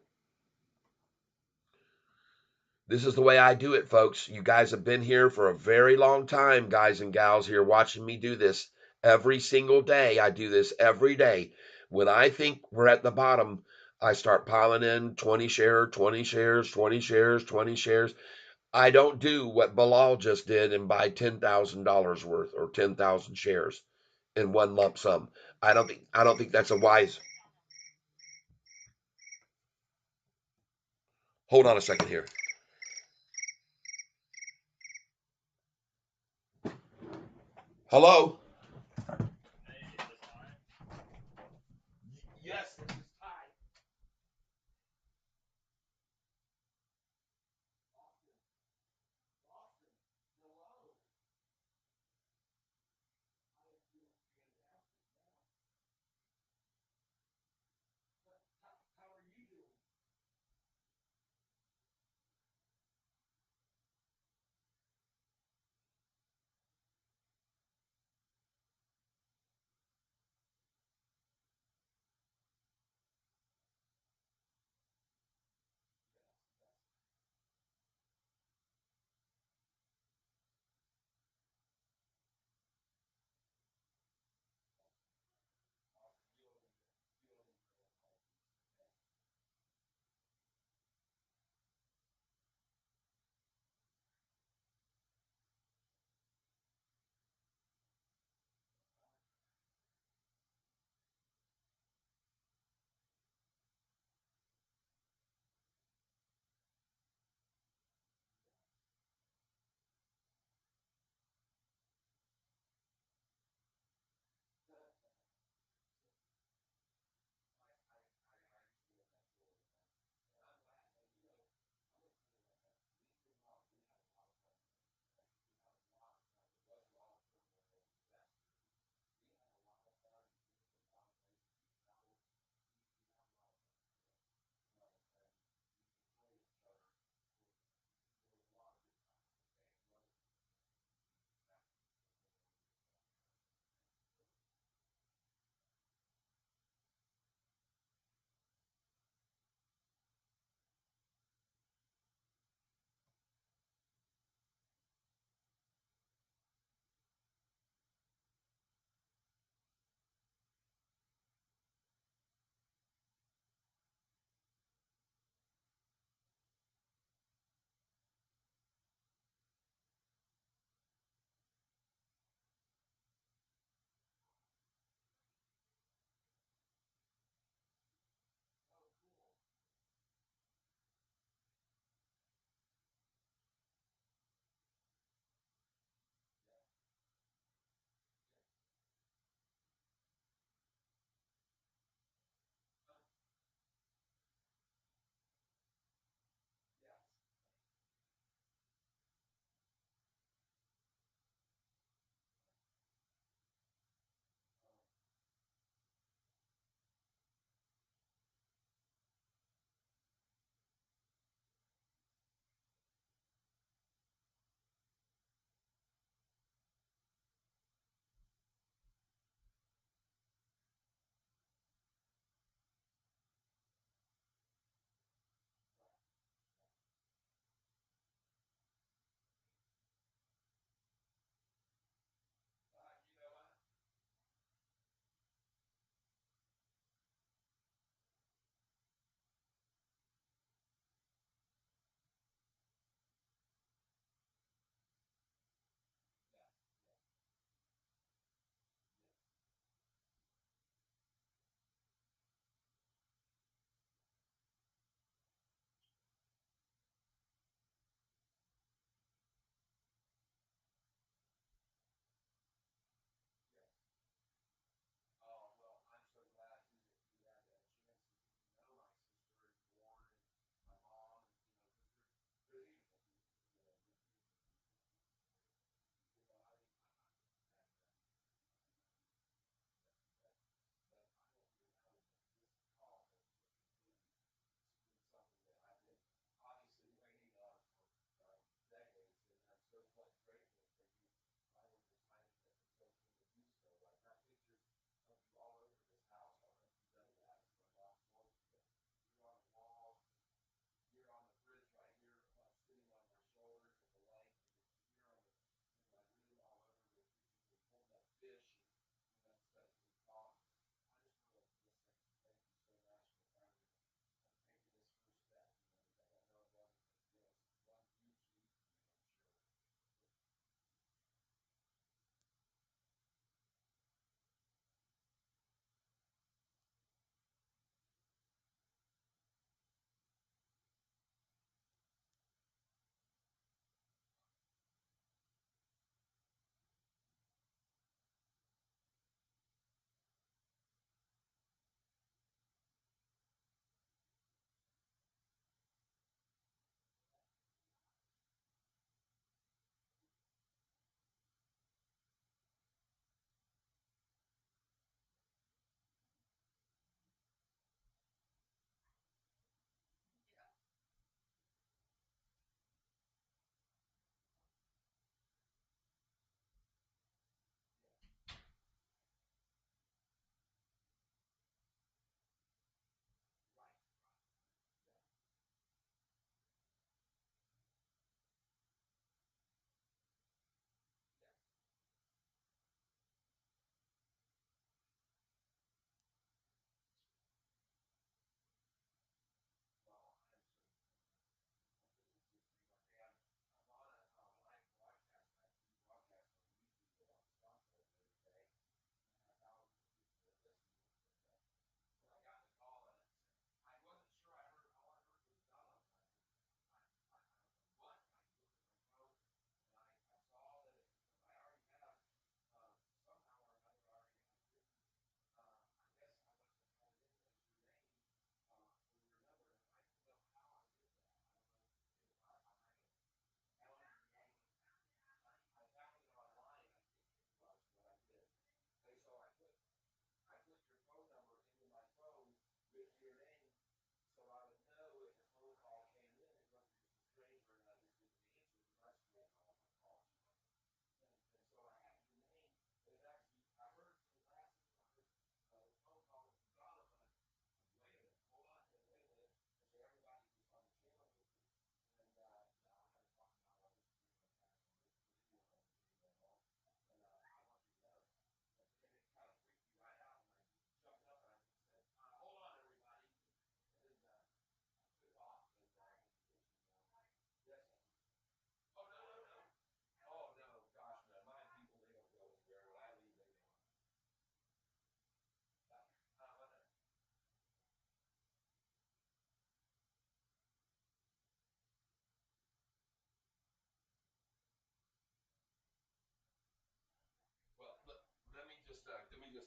This is the way I do it, folks. You guys have been here for a very long time, guys and gals here watching me do this every single day. I do this every day. When I think we're at the bottom, I start piling in 20 shares, 20 shares, 20 shares, 20 shares. I don't do what Bilal just did and buy $10,000 worth or 10,000 shares in one lump sum. I don't think that's a wise. Hold on a second here. Hello? Yes, this is Ty.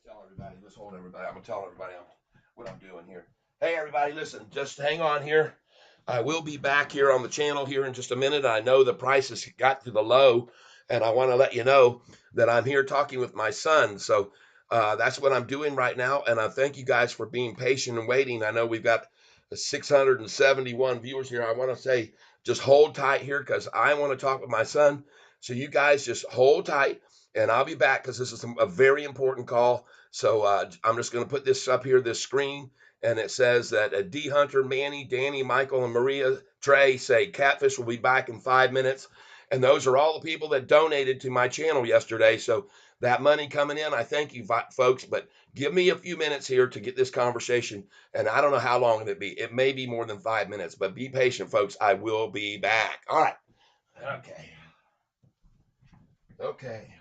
Tell everybody. Let's hold everybody. I'm gonna tell everybody what I'm doing here. Hey, everybody, listen. Just hang on here. I will be back here on the channel here in just a minute. I know the prices got to the low, and I want to let you know that I'm here talking with my son. So that's what I'm doing right now, and I thank you guys for being patient and waiting. I know we've got 671 viewers here. I want to say just hold tight here because I want to talk with my son. So you guys just hold tight, and I'll be back because this is a very important call. So I'm just going to put this up here, this screen, and it says that D. Hunter, Manny, Danny, Michael, and Maria Trey say Catfish will be back in 5 minutes. And those are all the people that donated to my channel yesterday. So that money coming in, I thank you, folks. But give me a few minutes here to get this conversation. And I don't know how long it'll be. It may be more than 5 minutes, but be patient, folks. I will be back. All right. Okay. Okay.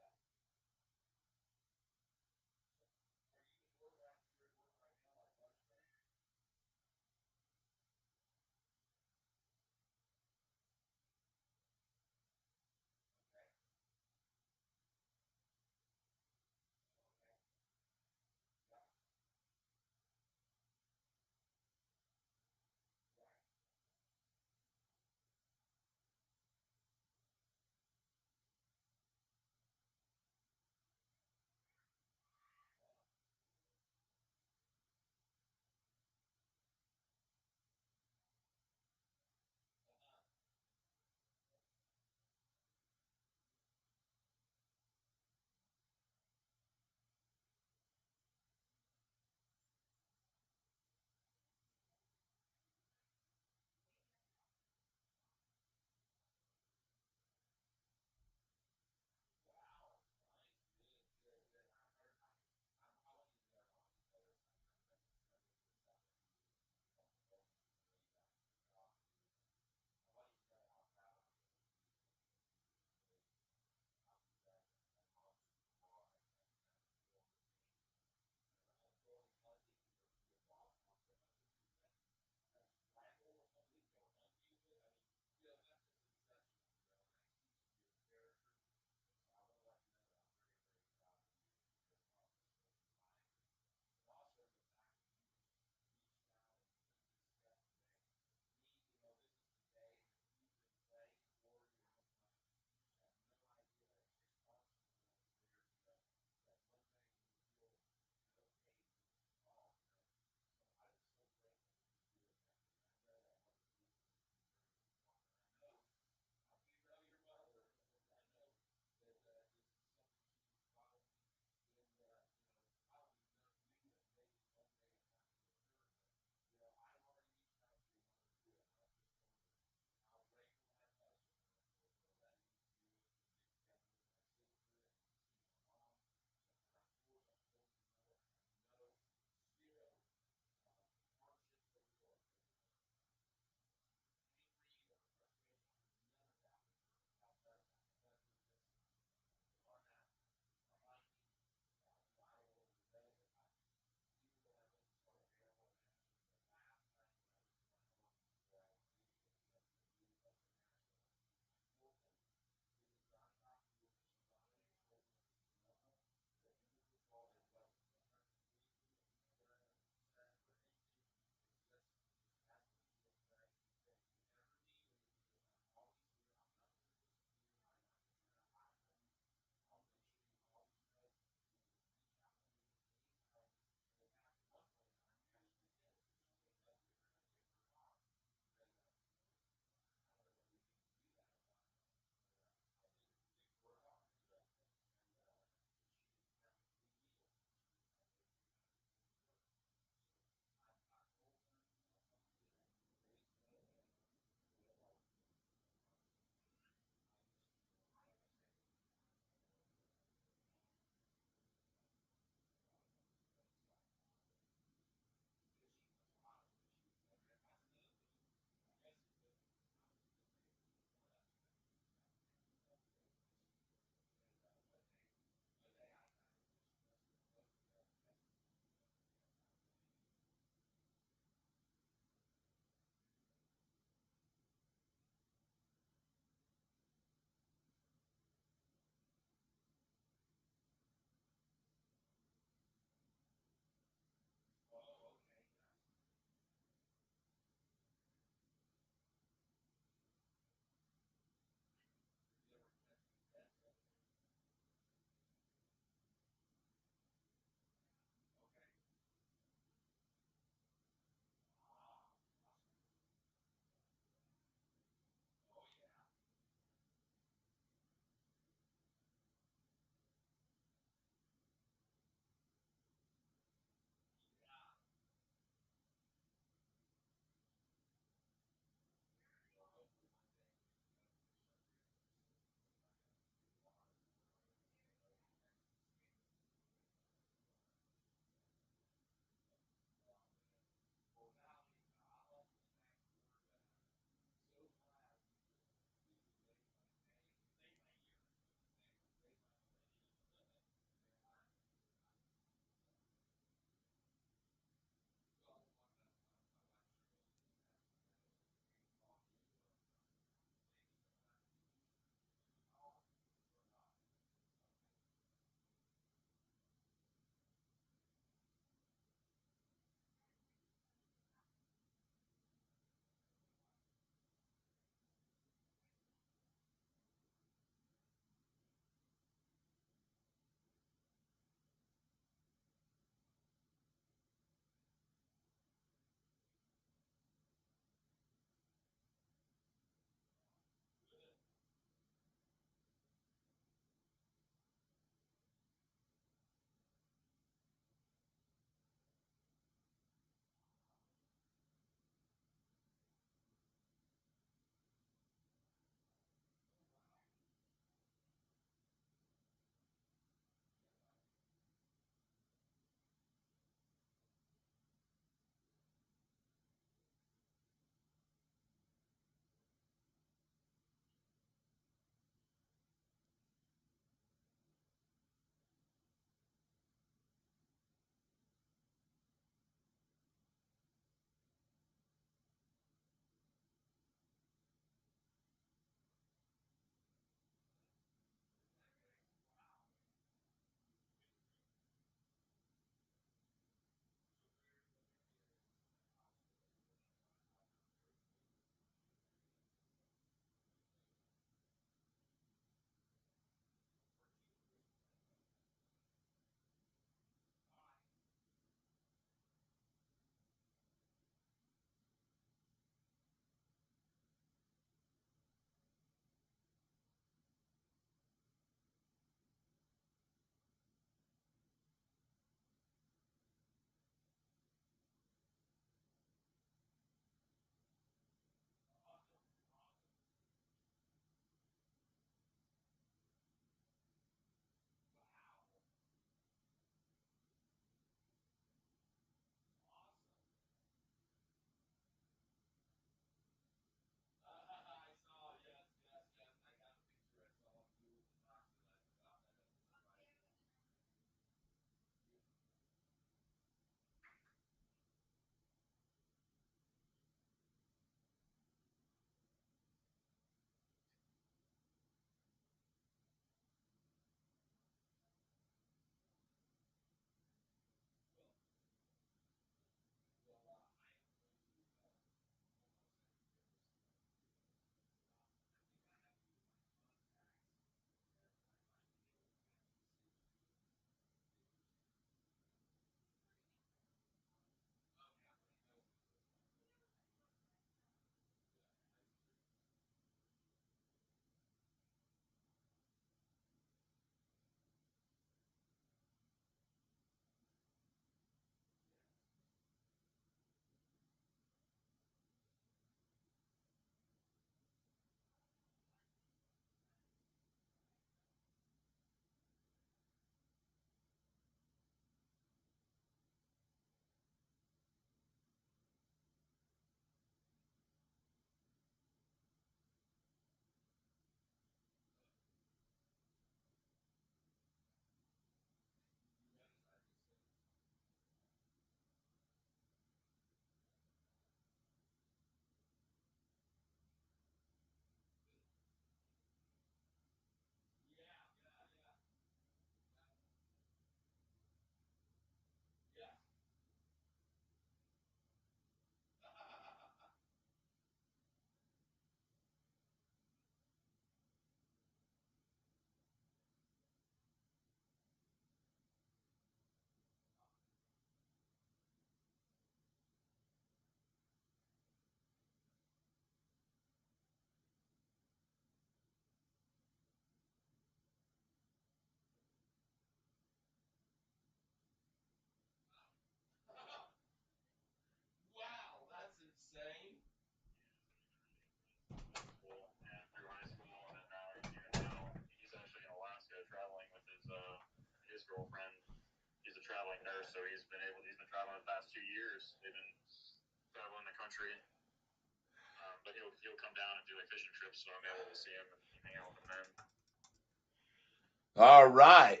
All right.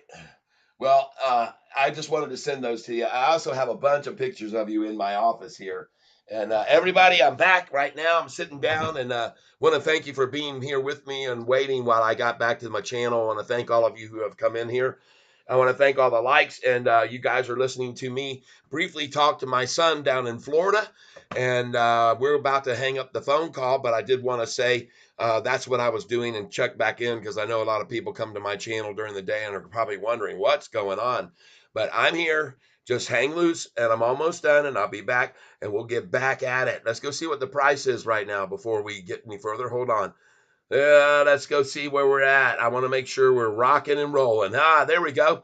Well, I just wanted to send those to you. I also have a bunch of pictures of you in my office here. And everybody, I'm back right now. I'm sitting down and want to thank you for being here with me and waiting while I got back to my channel. I want to thank all of you who have come in here. I want to thank all the likes, and you guys are listening to me briefly talk to my son down in Florida. And we're about to hang up the phone call, but I did want to say that's what I was doing and check back in because I know a lot of people come to my channel during the day and are probably wondering what's going on. But I'm here. Just hang loose, and I'm almost done, and I'll be back, and we'll get back at it. Let's go see what the price is right now before we get any further. Hold on. Let's go see where we're at. I want to make sure we're rocking and rolling. There we go.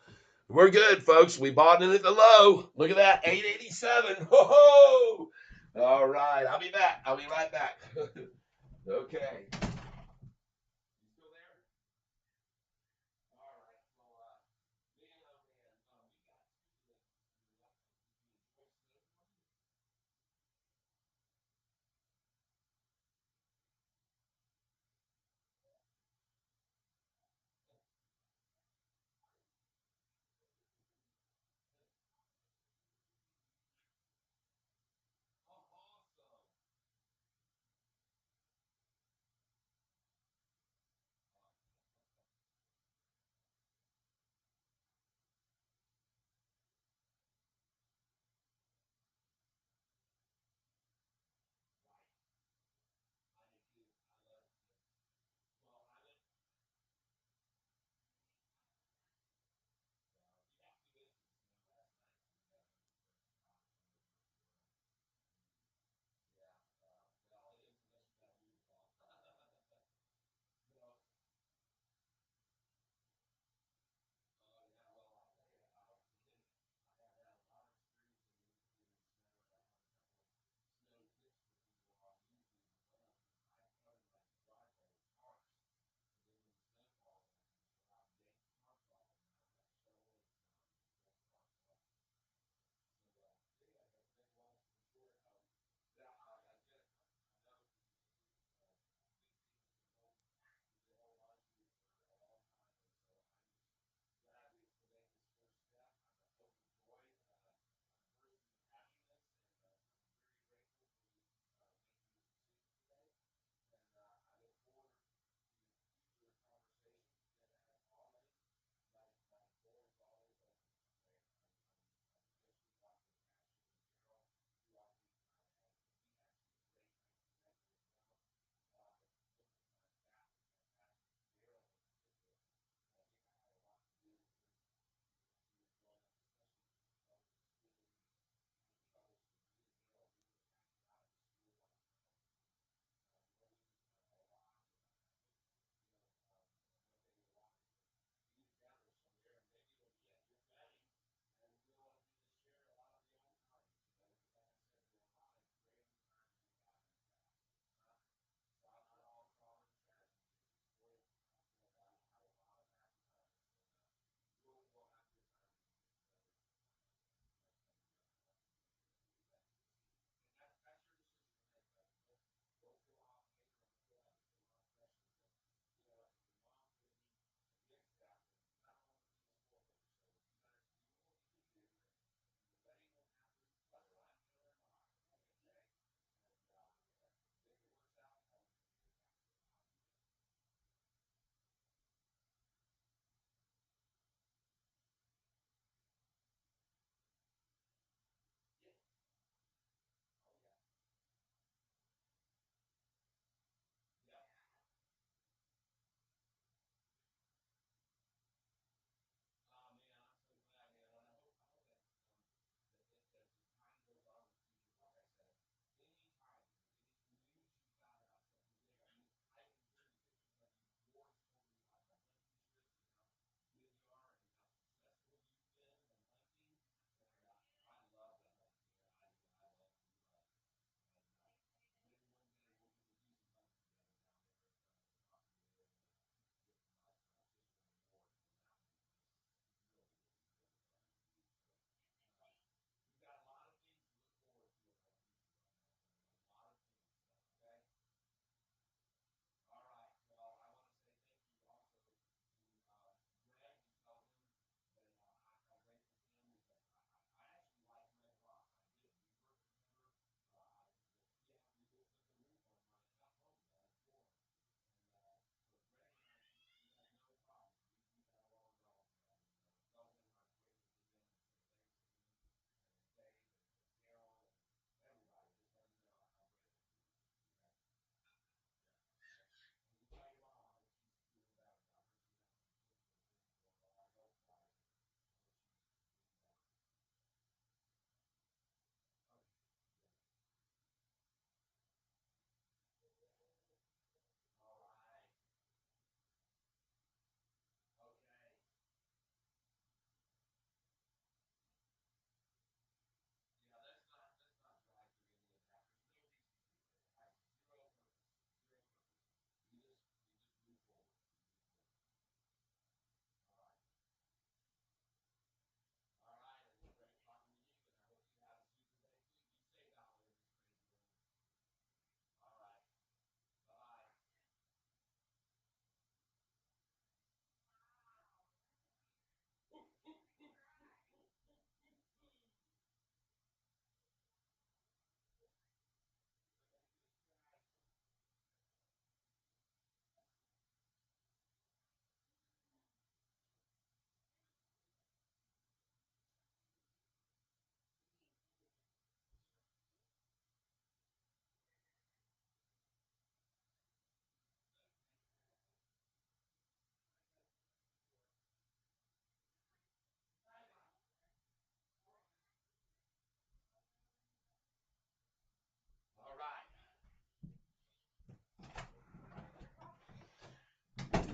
We're good, folks. We bought in at the low. Look at that, 887. Whoa! All right, I'll be back. I'll be right back. Okay.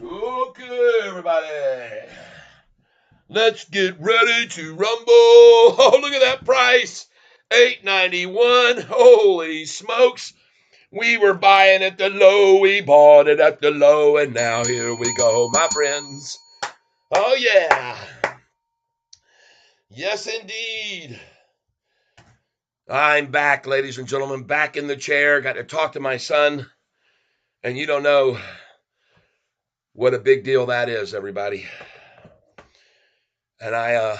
Okay, everybody. Let's get ready to rumble. Oh, look at that price. $8.91. Holy smokes. We were buying at the low. We bought it at the low. And now here we go, my friends. Oh, yeah. Yes, indeed. I'm back, ladies and gentlemen, back in the chair. Got to talk to my son. And you don't know what a big deal that is, everybody. And I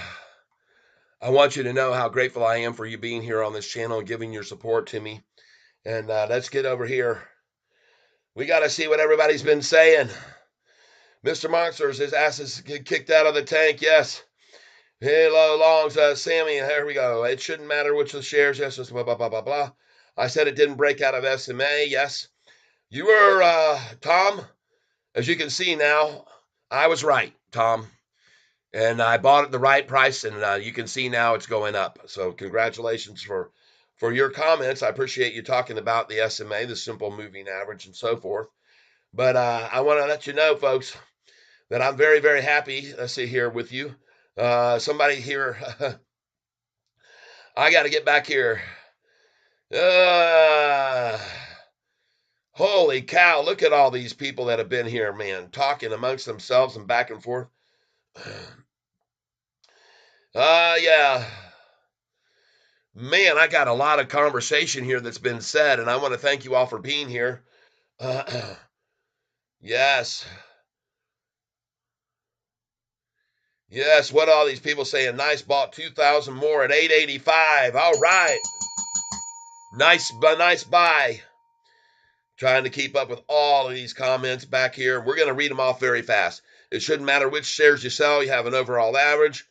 want you to know how grateful I am for you being here on this channel and giving your support to me. And let's get over here. We got to see what everybody's been saying. Mr. Monsters, his ass is kicked out of the tank. Yes. Hello, Longs, Sammy. Here we go. It shouldn't matter which of the shares. Yes, blah, blah, blah, blah, blah. I said it didn't break out of SMA. Yes. You were, Tom, as you can see now, I was right, Tom. And I bought at the right price, and you can see now it's going up. So congratulations for your comments. I appreciate you talking about the SMA, the simple moving average, and so forth. But I want to let you know, folks, that I'm very, very happy. Let's see here with you. Somebody here. I got to get back here. Holy cow. Look at all these people that have been here, man, talking amongst themselves and back and forth. Yeah. Man, I got a lot of conversation here that's been said, and I want to thank you all for being here. Yes. Yes, what all these people saying? Nice, bought 2,000 more at 885. All right. Nice buy. Trying to keep up with all of these comments back here. We're going to read them off very fast. It shouldn't matter which shares you sell. You have an overall average.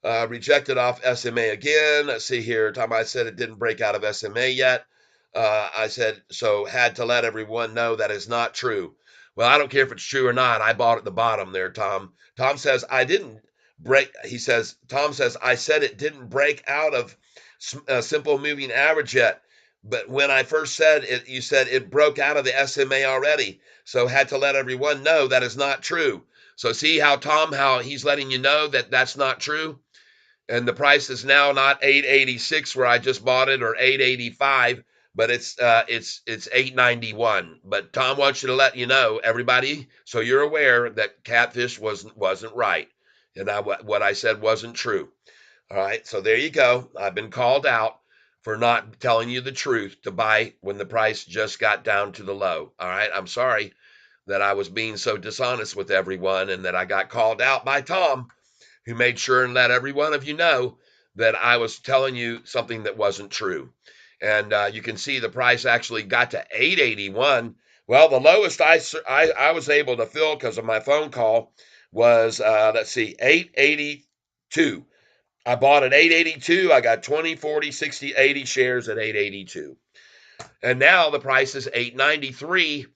Rejected off SMA again. Let's see here. Tom, I said it didn't break out of SMA yet. I said, so had to let everyone know that is not true. Well, I don't care if it's true or not. I bought at the bottom there, Tom. Tom says, I didn't break. Tom says, I said it didn't break out of simple moving average yet. But when I first said it, you said it broke out of the SMA already. So had to let everyone know that is not true. So see how Tom, how he's letting you know that that's not true. And the price is now not 886 where I just bought it, or 885, but it's 891. But Tom wants you to let you know, everybody, so you're aware that Catfish wasn't right, and what I said wasn't true. All right, so there you go. I've been called out for not telling you the truth to buy when the price just got down to the low. All right, I'm sorry that I was being so dishonest with everyone and that I got called out by Tom, who made sure and let every one of you know that I was telling you something that wasn't true. And you can see the price actually got to 881. Well, the lowest I was able to fill because of my phone call was, let's see, 882. I bought at 882. I got 20, 40, 60, 80 shares at 882. And now the price is 893.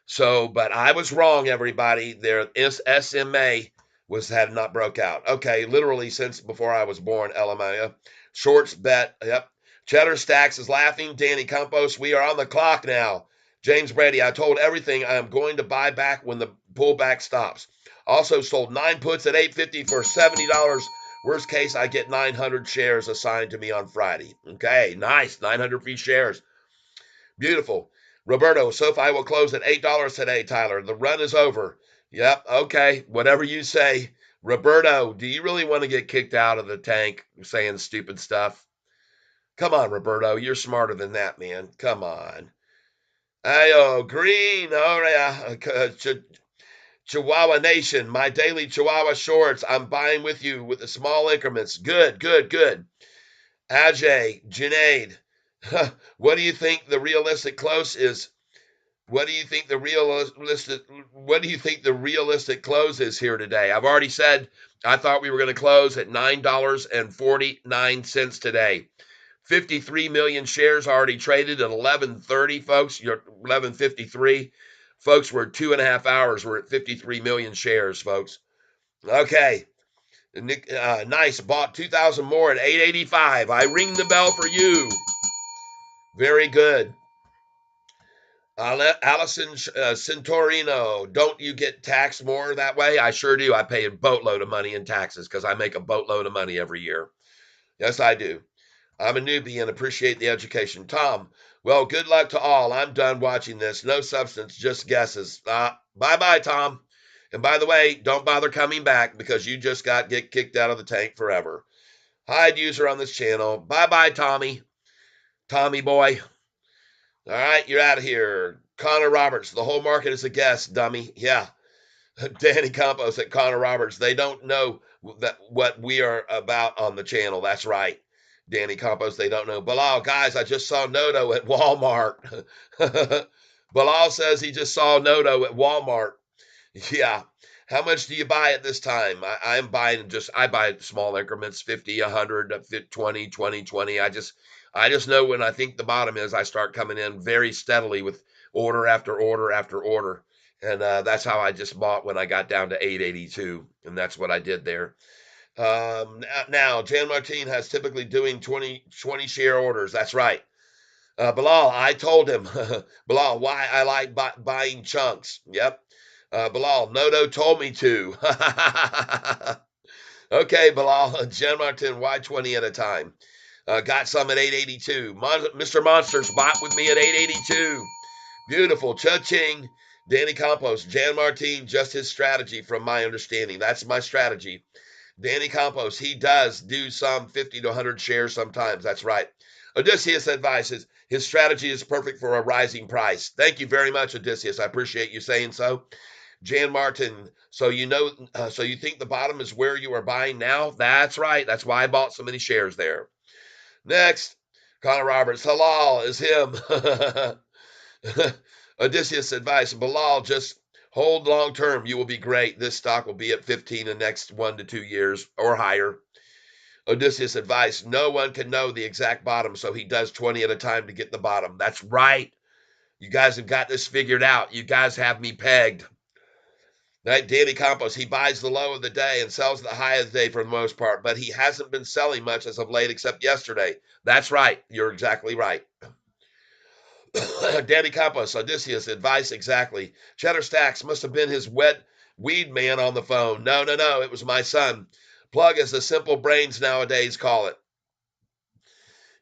So, but I was wrong, everybody. Their SMA had not broke out. Okay, literally since before I was born, LMAO. Shorts bet. Yep. Cheddar Stacks is laughing. Danny Campos, we are on the clock now. James Brady, I told everything I am going to buy back when the pullback stops. Also sold 9 puts at $850 for $70. Worst case, I get 900 shares assigned to me on Friday. Okay, nice. 900 free shares. Beautiful. Roberto, Sofi will close at $8 today, Tyler. The run is over. Yep, okay, whatever you say. Roberto, do you really want to get kicked out of the tank saying stupid stuff? Come on, Roberto, you're smarter than that, man. Come on. Ayo, Green, oh yeah, Chihuahua Nation, my daily Chihuahua shorts. I'm buying with you with the small increments. Good. Ajay, Junaid, what do you think the realistic close is? What do you think the realistic close is here today? I've already said I thought we were going to close at $9.49 today. 53 million shares already traded at 11:30, folks. You're 11:53. Folks, we're 2.5 hours. We're at 53 million shares, folks. Okay. Nice. Bought 2,000 more at 885. I ring the bell for you. Very good. Allison Centorino, don't you get taxed more that way? I sure do. I pay a boatload of money in taxes because I make a boatload of money every year. Yes, I do. I'm a newbie and appreciate the education. Tom, well, good luck to all. I'm done watching this. No substance, just guesses. Bye bye, Tom. And by the way, don't bother coming back because you just get kicked out of the tank forever. Hide user on this channel. Bye bye, Tommy. Tommy boy. All right, you're out of here. Connor Roberts, the whole market is a guess, dummy. Yeah. Danny Campos at Connor Roberts. They don't know what we are about on the channel. That's right. Danny Campos, they don't know. Bilal, guys, I just saw Noto at Walmart. Bilal says he just saw Noto at Walmart. Yeah. How much do you buy at this time? I'm buying I buy small increments, 50, 100, 20, 20, 20. I just know when I think the bottom is, I start coming in very steadily with order after order after order. And that's how I just bought when I got down to 882. And that's what I did there. Now, Jan Martin has typically doing 20 share orders. That's right. Bilal, I told him, Bilal, why I like buying chunks. Yep. Bilal, Noto told me to. Okay, Bilal, Jan Martin, why 20 at a time? Got some at 882. Mr. Monsters bought with me at 882. Beautiful. Cha-ching. Danny Campos, Jan Martin, just his strategy from my understanding. That's my strategy. Danny Campos, he does do some 50 to 100 shares sometimes. That's right. Odysseus advises his strategy is perfect for a rising price. Thank you very much, Odysseus. I appreciate you saying so. Jan Martin, so so you think the bottom is where you are buying now? That's right. That's why I bought so many shares there. Next, Connor Roberts, halal is him. Odysseus advice, Bilal, just hold long term. You will be great. This stock will be at 15 in the next 1 to 2 years or higher. Odysseus advice, no one can know the exact bottom, so he does 20 at a time to get the bottom. That's right. You guys have got this figured out. You guys have me pegged. Right, Danny Campos, he buys the low of the day and sells the high of the day for the most part, but he hasn't been selling much as of late except yesterday. That's right. You're exactly right. Danny Campos, Odysseus, advice exactly. Cheddar Stacks must have been his wet weed man on the phone. No, no, no, it was my son. Plug as the simple brains nowadays call it.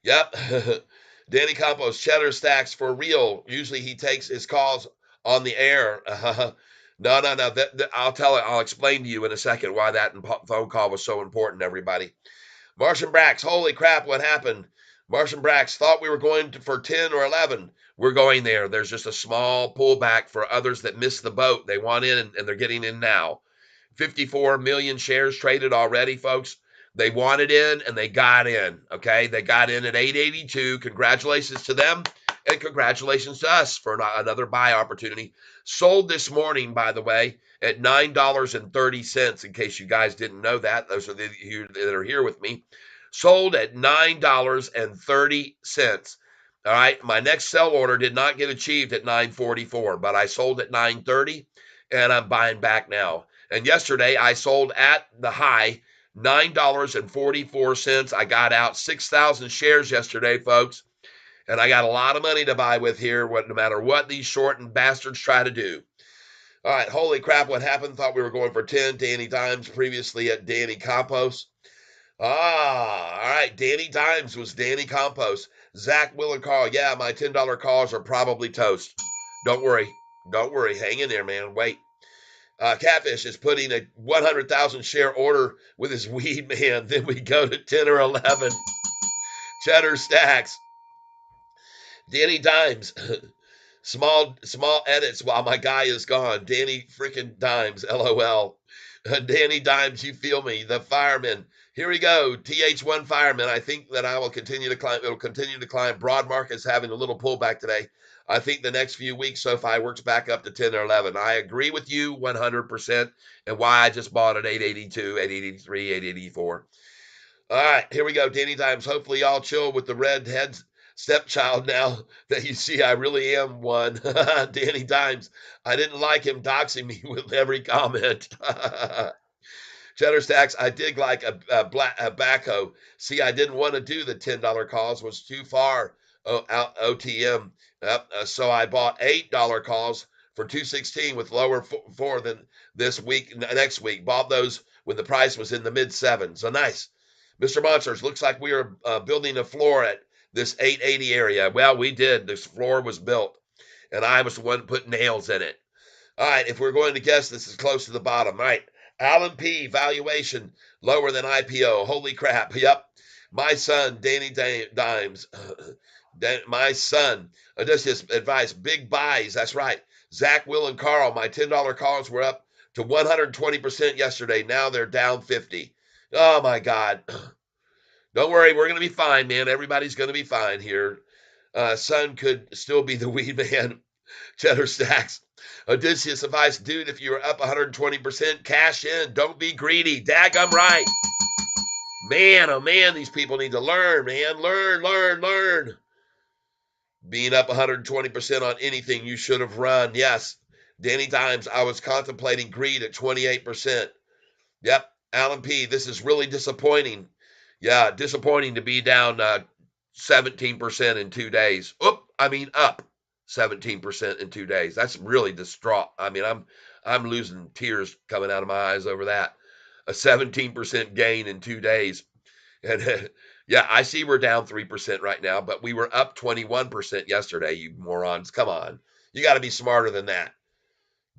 Yep. Danny Campos, Cheddar Stacks for real. Usually he takes his calls on the air. No, no, no. I'll explain to you in a second why that phone call was so important, everybody. Martian Brax, holy crap, what happened? Martian Brax thought we were going for 10 or 11. We're going there. There's just a small pullback for others that missed the boat. They want in and they're getting in now. 54 million shares traded already, folks. They wanted in and they got in. Okay. They got in at 882. Congratulations to them. And congratulations to us for another buy opportunity. Sold this morning, by the way, at $9.30. In case you guys didn't know that, those are you that are here with me. Sold at $9.30. All right. My next sell order did not get achieved at 944, but I sold at 930 and I'm buying back now. And yesterday I sold at the high, $9.44. I got out 6,000 shares yesterday, folks. And I got a lot of money to buy with here, no matter what these shortened bastards try to do. All right, holy crap, what happened? Thought we were going for 10. Danny Dimes previously at Danny Campos. All right, Danny Dimes was Danny Campos. Zach, Will, and Carl, yeah, my $10 calls are probably toast. Don't worry. Don't worry. Hang in there, man. Wait. Catfish is putting a 100,000 share order with his weed man. Then we go to 10 or 11. Cheddar Stacks. Danny Dimes. Small edits while my guy is gone. Danny freaking Dimes. LOL. Danny Dimes, you feel me. The fireman. Here we go. TH1 fireman. I think that I will continue to climb. It'll continue to climb. Broad market is having a little pullback today. I think the next few weeks, Sofi works back up to 10 or 11. I agree with you 100%, and why I just bought at 882, 883, 884. All right, here we go. Danny Dimes. Hopefully y'all chill with the redhead stepchild now that you see I really am one. Danny Dimes. I didn't like him doxing me with every comment. Cheddar Stacks, I did like a backhoe. See, I didn't want to do the $10 calls. It was too far. OTM. Yep. So I bought $8 calls for 216 with lower four than this week, next week. Bought those when the price was in the mid sevens. So nice. Mr. Monsters, looks like we are building a floor at this 880 area. Well, we did. This floor was built, and I was the one putting nails in it. All right, if we're going to guess, this is close to the bottom. All right, Alan P. Valuation lower than IPO. Holy crap. Yep. My son, Danny Dimes. My son. Just his advice. Big buys. That's right. Zach, Will, and Carl. My $10 calls were up to 120% yesterday. Now they're down 50. Oh my God. Don't worry, we're gonna be fine, man. Everybody's gonna be fine here. Son could still be the weed man. Cheddar Stacks. Odysseus advice, dude, if you're up 120%, cash in. Don't be greedy. Dag, I'm right. Man, oh man, these people need to learn, man. Learn. Being up 120% on anything you should have run. Yes. Danny Dimes, I was contemplating greed at 28%. Yep. Alan P., this is really disappointing. Yeah, disappointing to be down 17% in 2 days. Up 17% in 2 days. That's really distraught. I mean, I'm losing tears coming out of my eyes over that. A 17% gain in 2 days. And yeah, I see we're down 3% right now, but we were up 21% yesterday, you morons. Come on. You got to be smarter than that.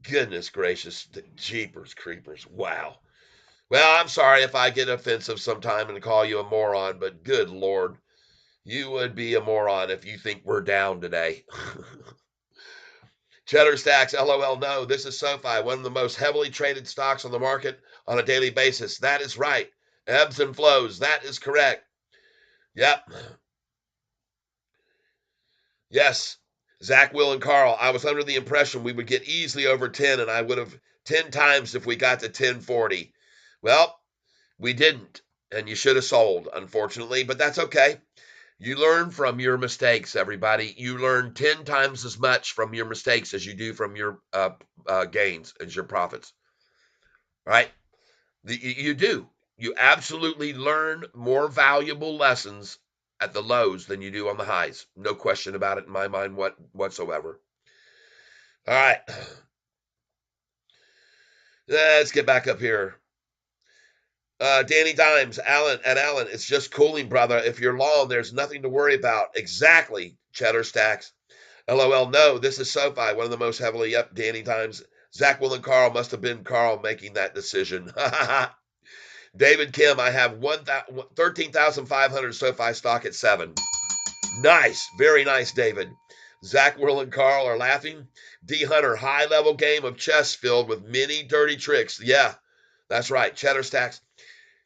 Goodness gracious. Jeepers creepers. Wow. Well, I'm sorry if I get offensive sometime and call you a moron, but good Lord, you would be a moron if you think we're down today. Cheddar Stacks, LOL, no, this is Sofi, one of the most heavily traded stocks on the market on a daily basis. That is right. Ebbs and flows. That is correct. Yep. Yes. Zach, Will, and Carl, I was under the impression we would get easily over 10, and I would have 10 times if we got to 1040. Well, we didn't, and you should have sold, unfortunately, but that's okay. You learn from your mistakes, everybody. You learn 10 times as much from your mistakes as you do from your gains, as your profits, right? You do. You absolutely learn more valuable lessons at the lows than you do on the highs. No question about it in my mind whatsoever. All right. Let's get back up here. Danny Dimes, Alan, it's just cooling, brother. If you're long, there's nothing to worry about. Exactly, Cheddar Stacks. LOL, no, this is SoFi, one of the most heavily up Danny Dimes. Zach, Will, and Carl must have been Carl making that decision. David Kim, I have 13,500 SoFi stock at 7. Nice, very nice, David. Zach, Will, and Carl are laughing. D Hunter, high level game of chess filled with many dirty tricks. Yeah, that's right. Cheddar Stacks.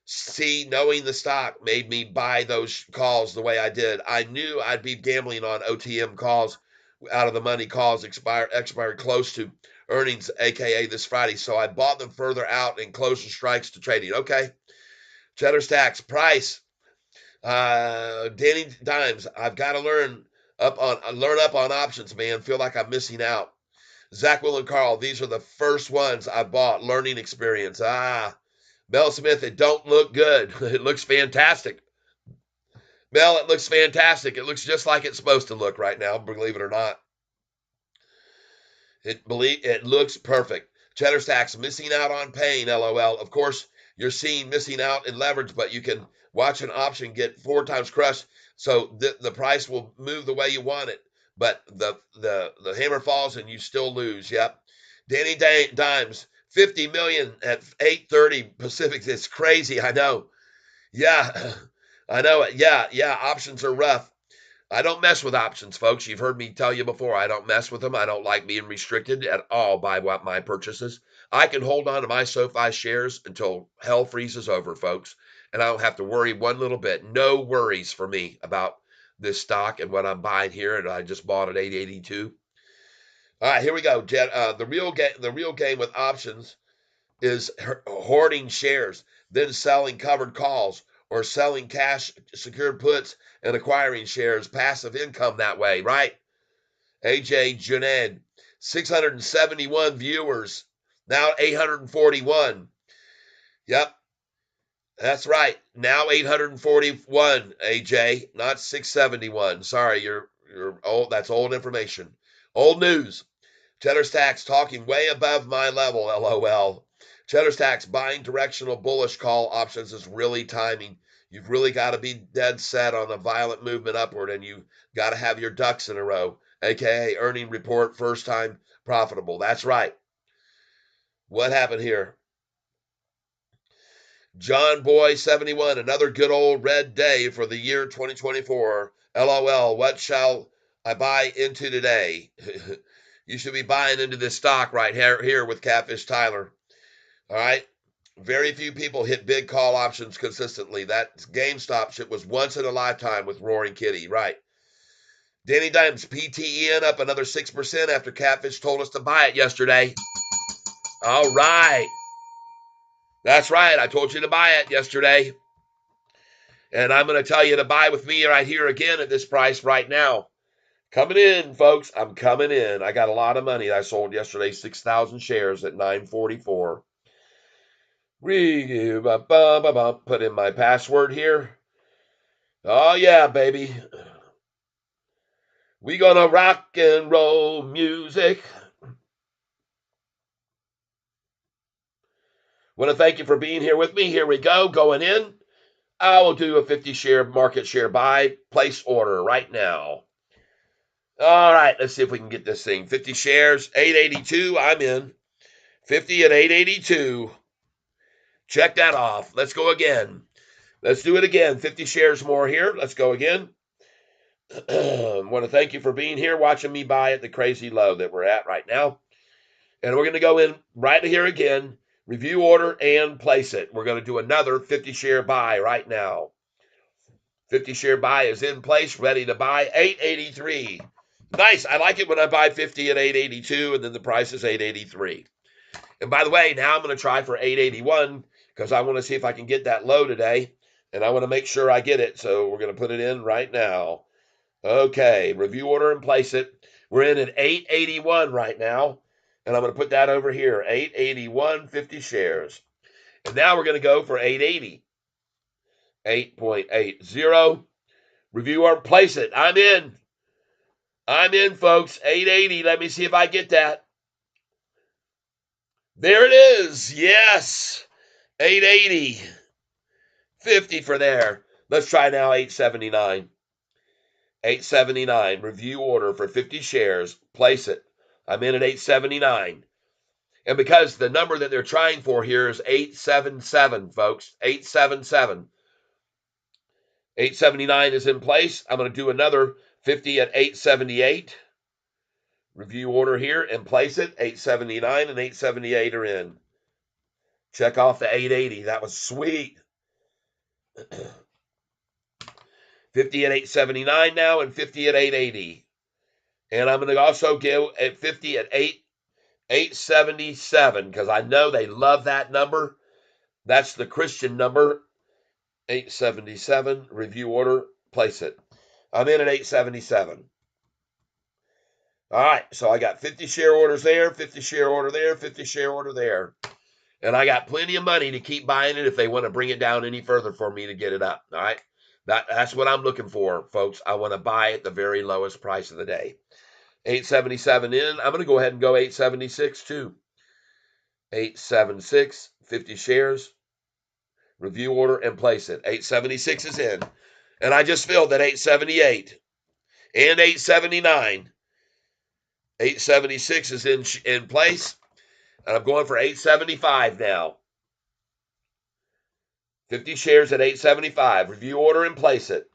See, knowing the stock made me buy those calls the way I did. I knew I'd be gambling on OTM calls, out of the money calls expired close to earnings, aka this Friday. So I bought them further out and closed the strikes to trading. Okay. Cheddar Stacks, price. Danny Dimes, I've got to learn up on options, man. Feel like I'm missing out. Zach, Will, and Carl, these are the first ones I bought. Learning experience. Mel Smith, it don't look good. It looks fantastic. Mel, it looks fantastic. It looks just like it's supposed to look right now, believe it or not. It looks perfect. Cheddar Stacks, missing out on pain, LOL. Of course, you're seeing missing out in leverage, but you can watch an option get 4 times crushed, so the price will move the way you want it. But the hammer falls and you still lose. Yep. Danny Dimes, 50 million at 8:30 Pacific. It's crazy. I know. Yeah, I know it. Yeah. Options are rough. I don't mess with options, folks. You've heard me tell you before. I don't mess with them. I don't like being restricted at all by what my purchases. I can hold on to my SoFi shares until hell freezes over, folks, and I don't have to worry one little bit. No worries for me about this stock and what I'm buying here, and I just bought at 882. All right, here we go. The real game with options is hoarding shares, then selling covered calls or selling cash secured puts and acquiring shares, passive income that way, right? AJ Juned, 671 viewers, now 841. Yep. That's right. Now 841, AJ, not 671. Sorry, you're old. That's old information. Old news. Cheddar Stacks talking way above my level, LOL. Cheddar Stacks buying directional bullish call options is really timing. You've really got to be dead set on a violent movement upward, and you got to have your ducks in a row, aka earning report first time profitable. That's right. What happened here? John Boy 71, another good old red day for the year 2024. LOL, what shall I buy into today? You should be buying into this stock right here with Catfish Tyler. All right. Very few people hit big call options consistently. That GameStop shit was once in a lifetime with Roaring Kitty. Right. Danny Dimes, PTEN up another 6% after Catfish told us to buy it yesterday. All right. That's right. I told you to buy it yesterday. And I'm going to tell you to buy with me right here again at this price right now. Coming in, folks. I'm coming in. I got a lot of money I sold yesterday, 6,000 shares at 944. Put in my password here. Oh, yeah, baby. We gonna rock and roll music. Want to thank you for being here with me. Here we go. Going in. I will do a 50 share market share buy. Place order right now. All right, let's see if we can get this thing. 50 shares, 882. I'm in. 50 at 882. Check that off. Let's go again. Let's do it again. 50 shares more here. Let's go again. Want to thank you for being here, watching me buy at the crazy low that we're at right now. And we're going to go in right here again, review order, and place it. We're going to do another 50 share buy right now. 50 share buy is in place, ready to buy. 883. Nice. I like it when I buy 50 at 882 and then the price is 883. And by the way, now I'm going to try for 881 because I want to see if I can get that low today. And I want to make sure I get it. So we're going to put it in right now. Okay, review order and place it. We're in at 881 right now. And I'm going to put that over here. 881, 50 shares. And now we're going to go for 880. 8.80. Review order, place it. I'm in. I'm in, folks. 880. Let me see if I get that. There it is. Yes. 880. 50 for there. Let's try now 879. 879. Review order for 50 shares. Place it. I'm in at 879. And because the number that they're trying for here is 877, folks. 877. 879 is in place. I'm going to do another 50 at 878. Review order here and place it. 879 and 878 are in. Check off the 880. That was sweet. 50 at 879 now and 50 at 880. And I'm going to also go at 50 at 877 because I know they love that number. That's the Christian number. 877. Review order. Place it. I'm in at 877. All right, so I got 50 share orders there, 50 share order there, 50 share order there. And I got plenty of money to keep buying it if they want to bring it down any further for me to get it up. All right, that's what I'm looking for, folks. I want to buy at the very lowest price of the day. 877 in. I'm going to go ahead and go 876 too. 876, 50 shares. Review order and place it. 876 is in. And I just filled at 878 and 879. 876 is in place. And I'm going for 875 now. 50 shares at 875. Review order and place it.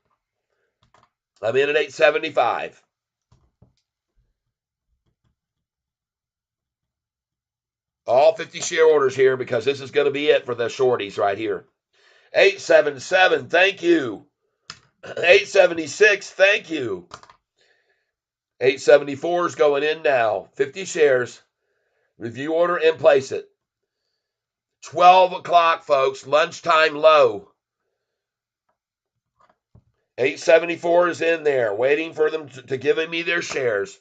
I'm in at 875. All 50 share orders here because this is going to be it for the shorties right here. 877, thank you. 876, thank you. 874 is going in now. 50 shares. Review order and place it. 12 o'clock, folks. Lunchtime low. 874 is in there, waiting for them to give me their shares.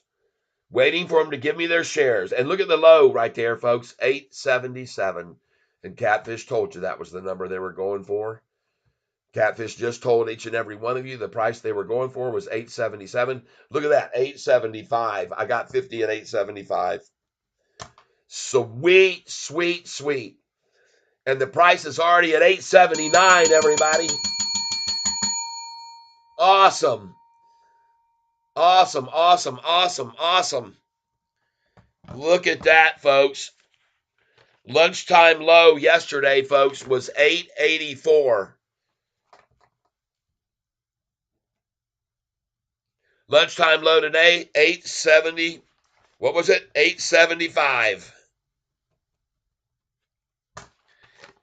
Waiting for them to give me their shares. And look at the low right there, folks. 877. And Catfish told you that was the number they were going for. Catfish just told each and every one of you the price they were going for was $8.77. Look at that, $8.75. I got 50 at $8.75. Sweet, sweet, sweet. And the price is already at $8.79, everybody. Awesome. Awesome, awesome, awesome, awesome. Look at that, folks. Lunchtime low yesterday, folks, was $8.84. Lunchtime low today, $8.70. What was it? $8.75.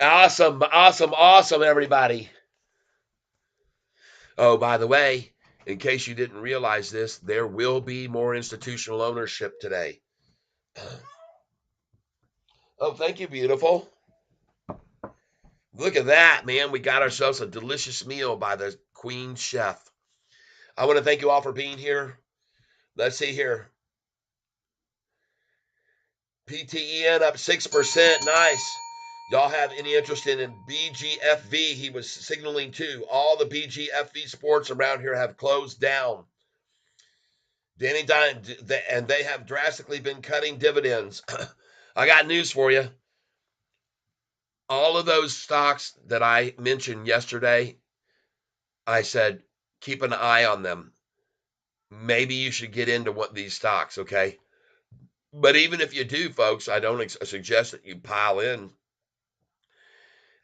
Awesome, awesome, awesome, everybody. Oh, by the way, in case you didn't realize this, there will be more institutional ownership today. Oh, thank you, beautiful. Look at that, man. We got ourselves a delicious meal by the Queen Chef. I want to thank you all for being here. Let's see here. PTEN up 6%. Nice. Y'all have any interest in BGFV? He was signaling too. All the BGFV sports around here have closed down. Danny Dime, and they have drastically been cutting dividends. I got news for you. All of those stocks that I mentioned yesterday, I said, keep an eye on them. Maybe you should get into these stocks, okay? But even if you do, folks, I don't suggest that you pile in.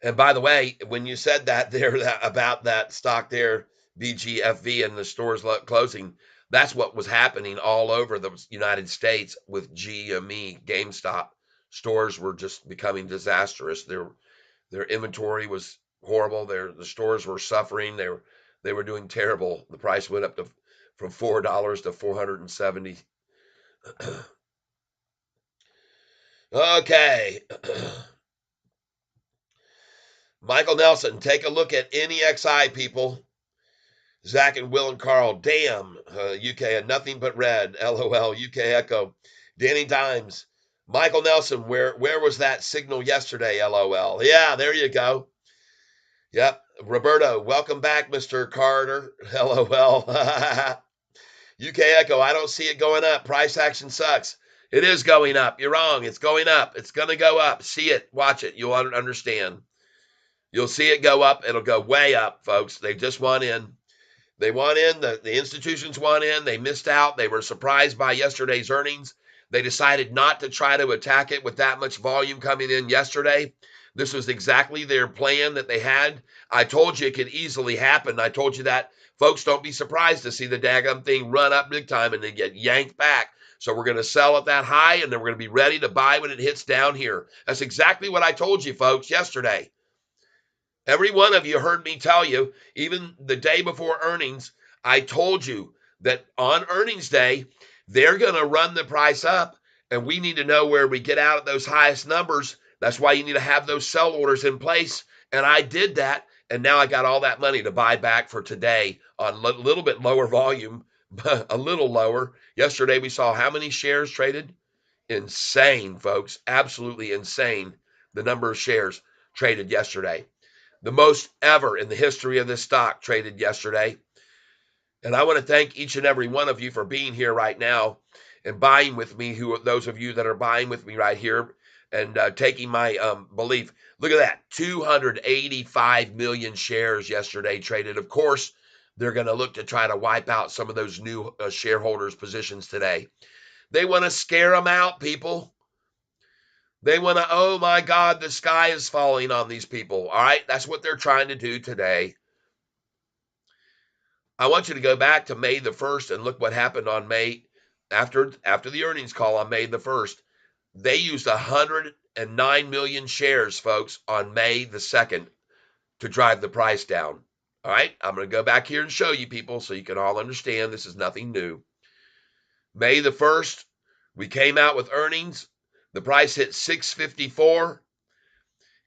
And by the way, when you said that there about that stock there, BGFV, and the stores closing, that's what was happening all over the United States with GME, GameStop. Stores were just becoming disastrous. Their inventory was horrible. The stores were suffering. They were doing terrible. The price went up from $4 to $470. Okay. Michael Nelson, take a look at NEXI, people. Zach and Will and Carl, damn, UK had nothing but red, LOL, UK Echo. Danny Dimes, Michael Nelson, where was that signal yesterday, LOL? Yeah, there you go. Yep, Roberto, welcome back, Mr. Carter, LOL. UK Echo, I don't see it going up. Price action sucks. It is going up. You're wrong. It's going up. It's going to go up. See it. Watch it. You'll understand. You'll see it go up. It'll go way up, folks. They just want in. They want in. The institutions want in. They missed out. They were surprised by yesterday's earnings. They decided not to try to attack it with that much volume coming in yesterday. This was exactly their plan that they had. I told you it could easily happen. I told you that. Folks, don't be surprised to see the daggum thing run up big time and then get yanked back. So we're going to sell at that high, and then we're going to be ready to buy when it hits down here. That's exactly what I told you, folks, yesterday. Every one of you heard me tell you, even the day before earnings, I told you that on earnings day, they're going to run the price up, and we need to know where we get out at those highest numbers. That's why you need to have those sell orders in place. And I did that, and now I got all that money to buy back for today on a little bit lower volume, a little lower. Yesterday, we saw how many shares traded? Insane, folks. Absolutely insane. The number of shares traded yesterday. The most ever in the history of this stock traded yesterday. And I want to thank each and every one of you for being here right now and buying with me, those of you that are buying with me right here and taking my belief. Look at that, 285 million shares yesterday traded. Of course, they're going to look to try to wipe out some of those new shareholders' positions today. They want to scare them out, people. They want to, oh my God, the sky is falling on these people. All right, that's what they're trying to do today. I want you to go back to May the 1st and look what happened on May, after the earnings call on May the 1st. They used 109 million shares, folks, on May the 2nd to drive the price down. All right, I'm going to go back here and show you people so you can all understand this is nothing new. May the 1st, we came out with earnings. The price hit 654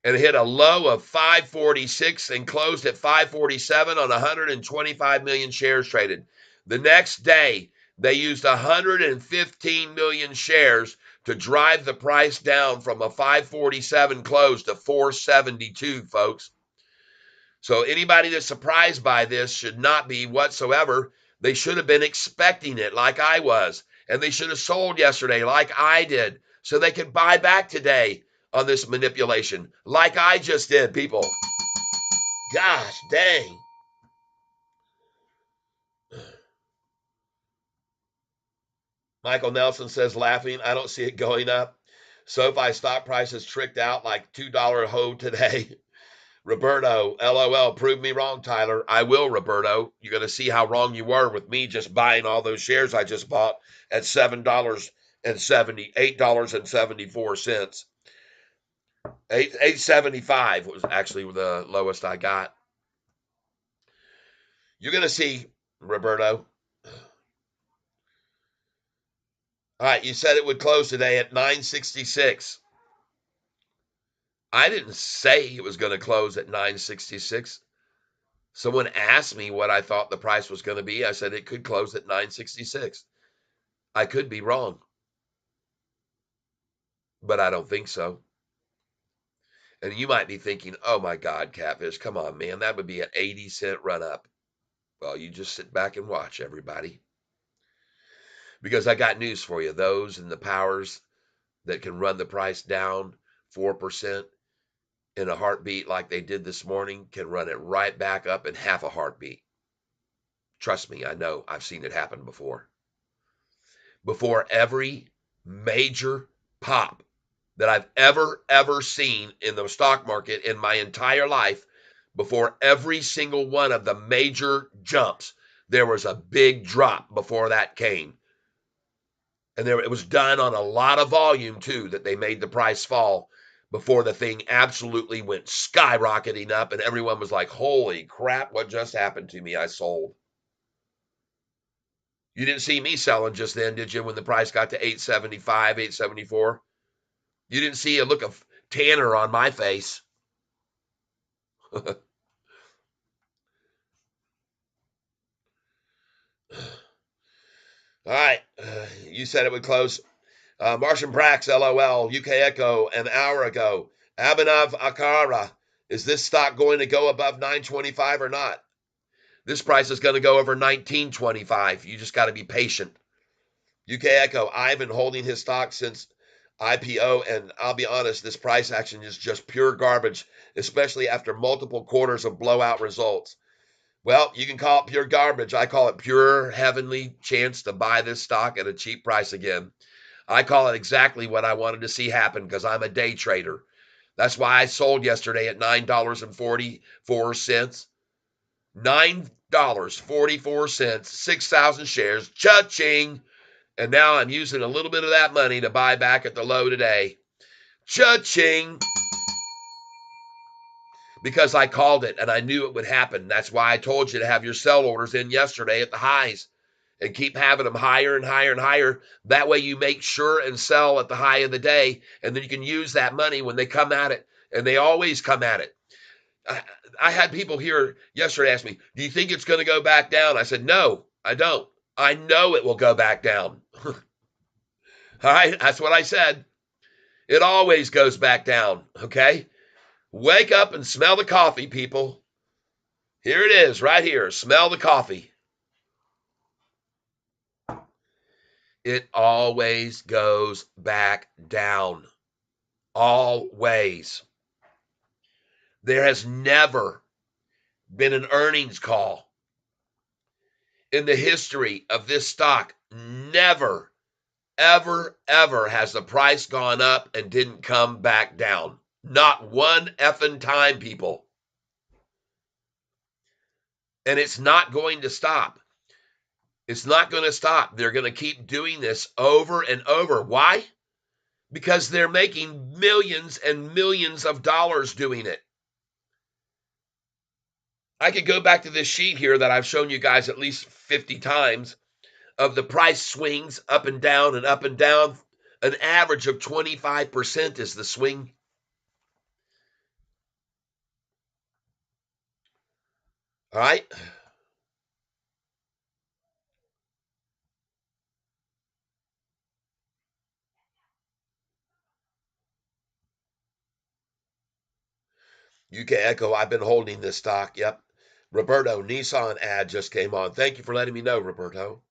and it hit a low of 546 and closed at 547 on 125 million shares traded. The next day, they used 115 million shares to drive the price down from a 547 close to 472, folks. So anybody that's surprised by this should not be whatsoever. They should have been expecting it like I was. And they should have sold yesterday like I did so they could buy back today on this manipulation like I just did, people. Gosh dang. Michael Nelson says, laughing, I don't see it going up. SoFi stock prices tricked out like $2 hoe today. Roberto, LOL, prove me wrong, Tyler. I will, Roberto. You're going to see how wrong you were with me just buying all those shares I just bought at $8.74. $8.75 was actually the lowest I got. You're going to see, Roberto. All right, you said it would close today at 966. I didn't say it was going to close at 966. Someone asked me what I thought the price was going to be. I said it could close at 966. I could be wrong, but I don't think so. And you might be thinking, oh my God, Catfish, come on, man, that would be an 80-cent run up. Well, you just sit back and watch, everybody. Because I got news for you. Those and the powers that can run the price down 4% in a heartbeat like they did this morning can run it right back up in half a heartbeat. Trust me, I know. I've seen it happen before. Before every major pop that I've ever seen in the stock market in my entire life, before every single one of the major jumps, there was a big drop before that came. And it was done on a lot of volume too, that they made the price fall before the thing absolutely went skyrocketing up and everyone was like, holy crap, what just happened to me? I sold. You didn't see me selling just then, did you, when the price got to 875, 874? You didn't see a look of tanner on my face. All right. You said it would close. Martian Brax, LOL, UK Echo, an hour ago. Abhinav Akara, is this stock going to go above 925 or not? This price is going to go over 1925. You just got to be patient. UK Echo, I've been holding his stock since IPO, and I'll be honest, this price action is just pure garbage, especially after multiple quarters of blowout results. Well, you can call it pure garbage. I call it pure heavenly chance to buy this stock at a cheap price again. I call it exactly what I wanted to see happen because I'm a day trader. That's why I sold yesterday at $9.44. $9.44, 6,000 shares, cha-ching. And now I'm using a little bit of that money to buy back at the low today. Cha-ching. Because I called it and I knew it would happen. That's why I told you to have your sell orders in yesterday at the highs and keep having them higher and higher and higher. That way you make sure and sell at the high of the day, and then you can use that money when they come at it, and they always come at it. I had people here yesterday ask me, do you think it's going to go back down? I said, no, I don't. I know it will go back down. All right, that's what I said. It always goes back down, okay? Wake up and smell the coffee, people. Here it is, right here. Smell the coffee. It always goes back down. Always. There has never been an earnings call in the history of this stock. Never, ever has the price gone up and didn't come back down. Not one effing time, people. And it's not going to stop. It's not going to stop. They're going to keep doing this over and over. Why? Because they're making millions and millions of dollars doing it. I could go back to this sheet here that I've shown you guys at least 50 times of the price swings up and down and up and down. An average of 25% is the swing. All right. UK Echo, I've been holding this stock. Yep. Roberto, Nissan ad just came on. Thank you for letting me know, Roberto.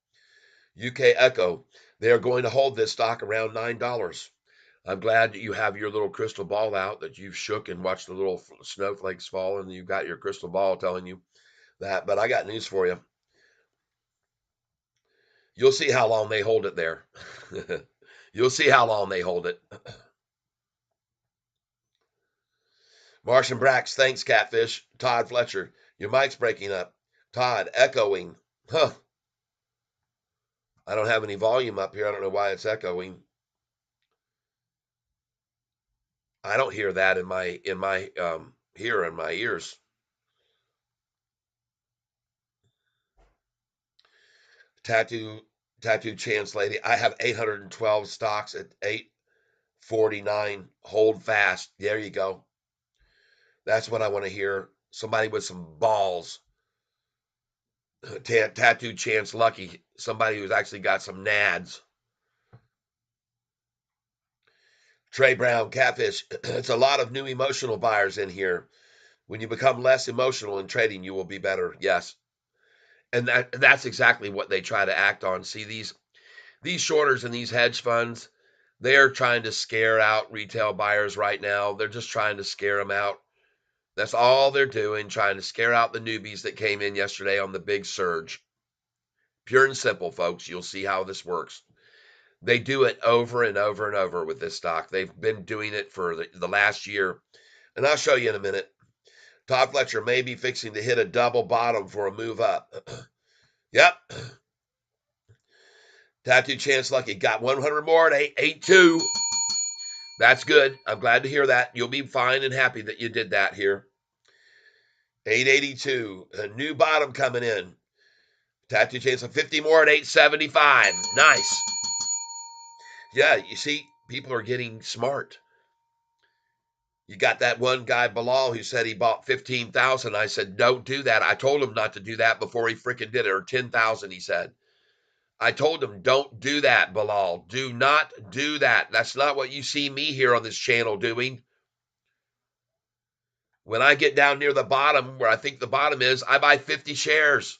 UK Echo, they are going to hold this stock around $9. I'm glad that you have your little crystal ball out, that you've shook and watched the little snowflakes fall, and you've got your crystal ball telling you that. But I got news for you. You'll see how long they hold it there. You'll see how long they hold it. Martian Brax, thanks, Catfish. Todd Fletcher, your mic's breaking up. Todd, echoing. Huh. I don't have any volume up here. I don't know why it's echoing. I don't hear that in my here in my ears. Tattoo Chance Lady. I have 812 stocks at 849. Hold fast. There you go. That's what I want to hear. Somebody with some balls. Tattoo Chance Lucky. Somebody who's actually got some nads. Trey Brown, Catfish. It's a lot of new emotional buyers in here. When you become less emotional in trading, you will be better. Yes. And that's exactly what they try to act on. See, these shorters and these hedge funds, they're trying to scare out retail buyers right now. They're just trying to scare them out. That's all they're doing, trying to scare out the newbies that came in yesterday on the big surge. Pure and simple, folks. You'll see how this works. They do it over and over and over with this stock. They've been doing it for the last year. And I'll show you in a minute. Todd Fletcher may be fixing to hit a double bottom for a move up. Yep. Tattoo Chance Lucky got 100 more at 882. That's good. I'm glad to hear that. You'll be fine and happy that you did that here. 882. A new bottom coming in. Tattoo Chance 50 more at 875. Nice. Yeah, you see, people are getting smart. You got that one guy, Bilal, who said he bought 15,000. I said, don't do that. I told him not to do that before he freaking did it, or 10,000, he said. I told him, don't do that, Bilal. Do not do that. That's not what you see me here on this channel doing. When I get down near the bottom, where I think the bottom is, I buy 50 shares.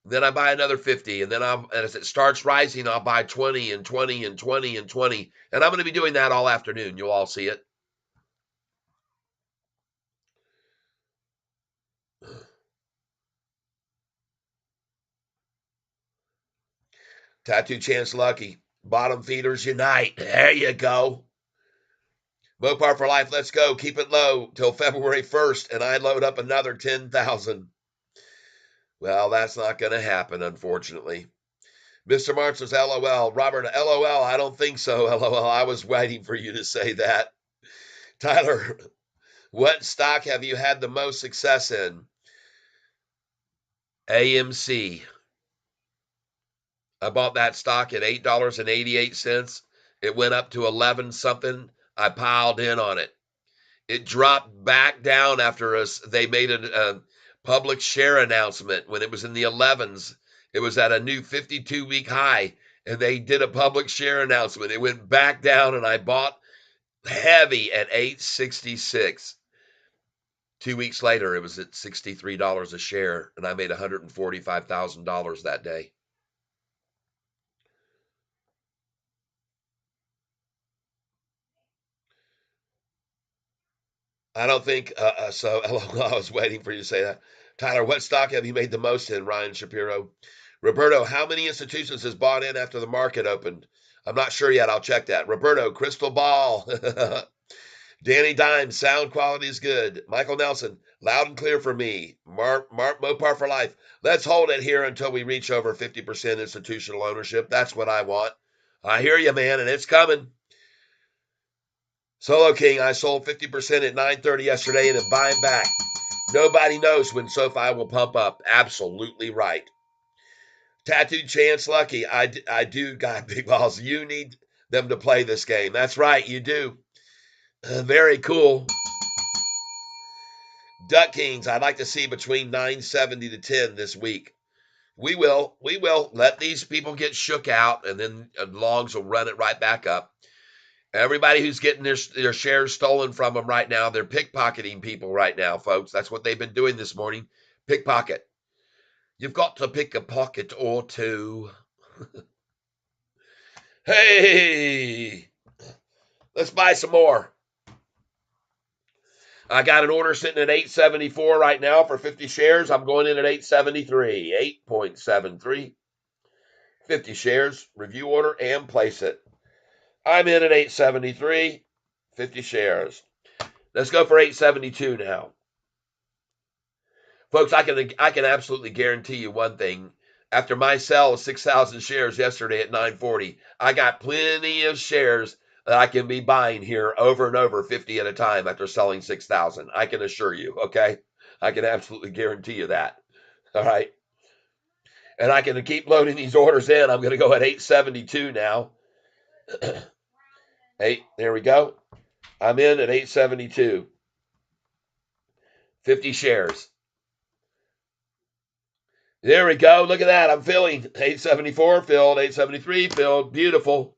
Then I buy another 50. And then as it starts rising, I'll buy 20 and 20 and 20 and 20. And I'm going to be doing that all afternoon. You'll all see it. Tattoo Chance Lucky. Bottom feeders unite. There you go. Mopar for life. Let's go. Keep it low till February 1st, and I load up another 10,000. Well, that's not going to happen, unfortunately. Mr. March says, LOL. Robert, LOL. I don't think so. LOL. I was waiting for you to say that. Tyler, what stock have you had the most success in? AMC. I bought that stock at $8.88. It went up to 11 something. I piled in on it. It dropped back down after they made a public share announcement when it was in the 11s. It was at a new 52-week high, and they did a public share announcement. It went back down, and I bought heavy at $8.66. 2 weeks later, it was at $63 a share, and I made $145,000 that day. I don't think so. I was waiting for you to say that. Tyler, what stock have you made the most in? Ryan Shapiro. Roberto, how many institutions has bought in after the market opened? I'm not sure yet. I'll check that. Roberto, crystal ball. Danny Dime, sound quality is good. Michael Nelson, loud and clear for me. Mark Mopar for life. Let's hold it here until we reach over 50% institutional ownership. That's what I want. I hear you, man, and it's coming. Solo King, I sold 50% at 9:30 yesterday and am buying back. Nobody knows when Sofi will pump up. Absolutely right. Tattooed Chance Lucky, I do got big balls. You need them to play this game. That's right, you do. Very cool. Duck Kings, I'd like to see between 970 to 10 this week. We will let these people get shook out, and then longs will run it right back up. Everybody who's getting their shares stolen from them right now, they're pickpocketing people right now, folks. That's what they've been doing this morning. Pickpocket. You've got to pick a pocket or two. Hey, let's buy some more. I got an order sitting at 874 right now for 50 shares. I'm going in at 873, 8.73. 50 shares, review order, and place it. I'm in at 873, 50 shares. Let's go for 872 now. Folks, I can absolutely guarantee you one thing. After my sell of 6,000 shares yesterday at 940, I got plenty of shares that I can be buying here over and over 50 at a time after selling 6,000. I can assure you, okay? I can absolutely guarantee you that. All right. And I can keep loading these orders in. I'm going to go at 872 now. There we go. I'm in at 872. 50 shares. There we go. Look at that. I'm filling. 874 filled. 873 filled. Beautiful.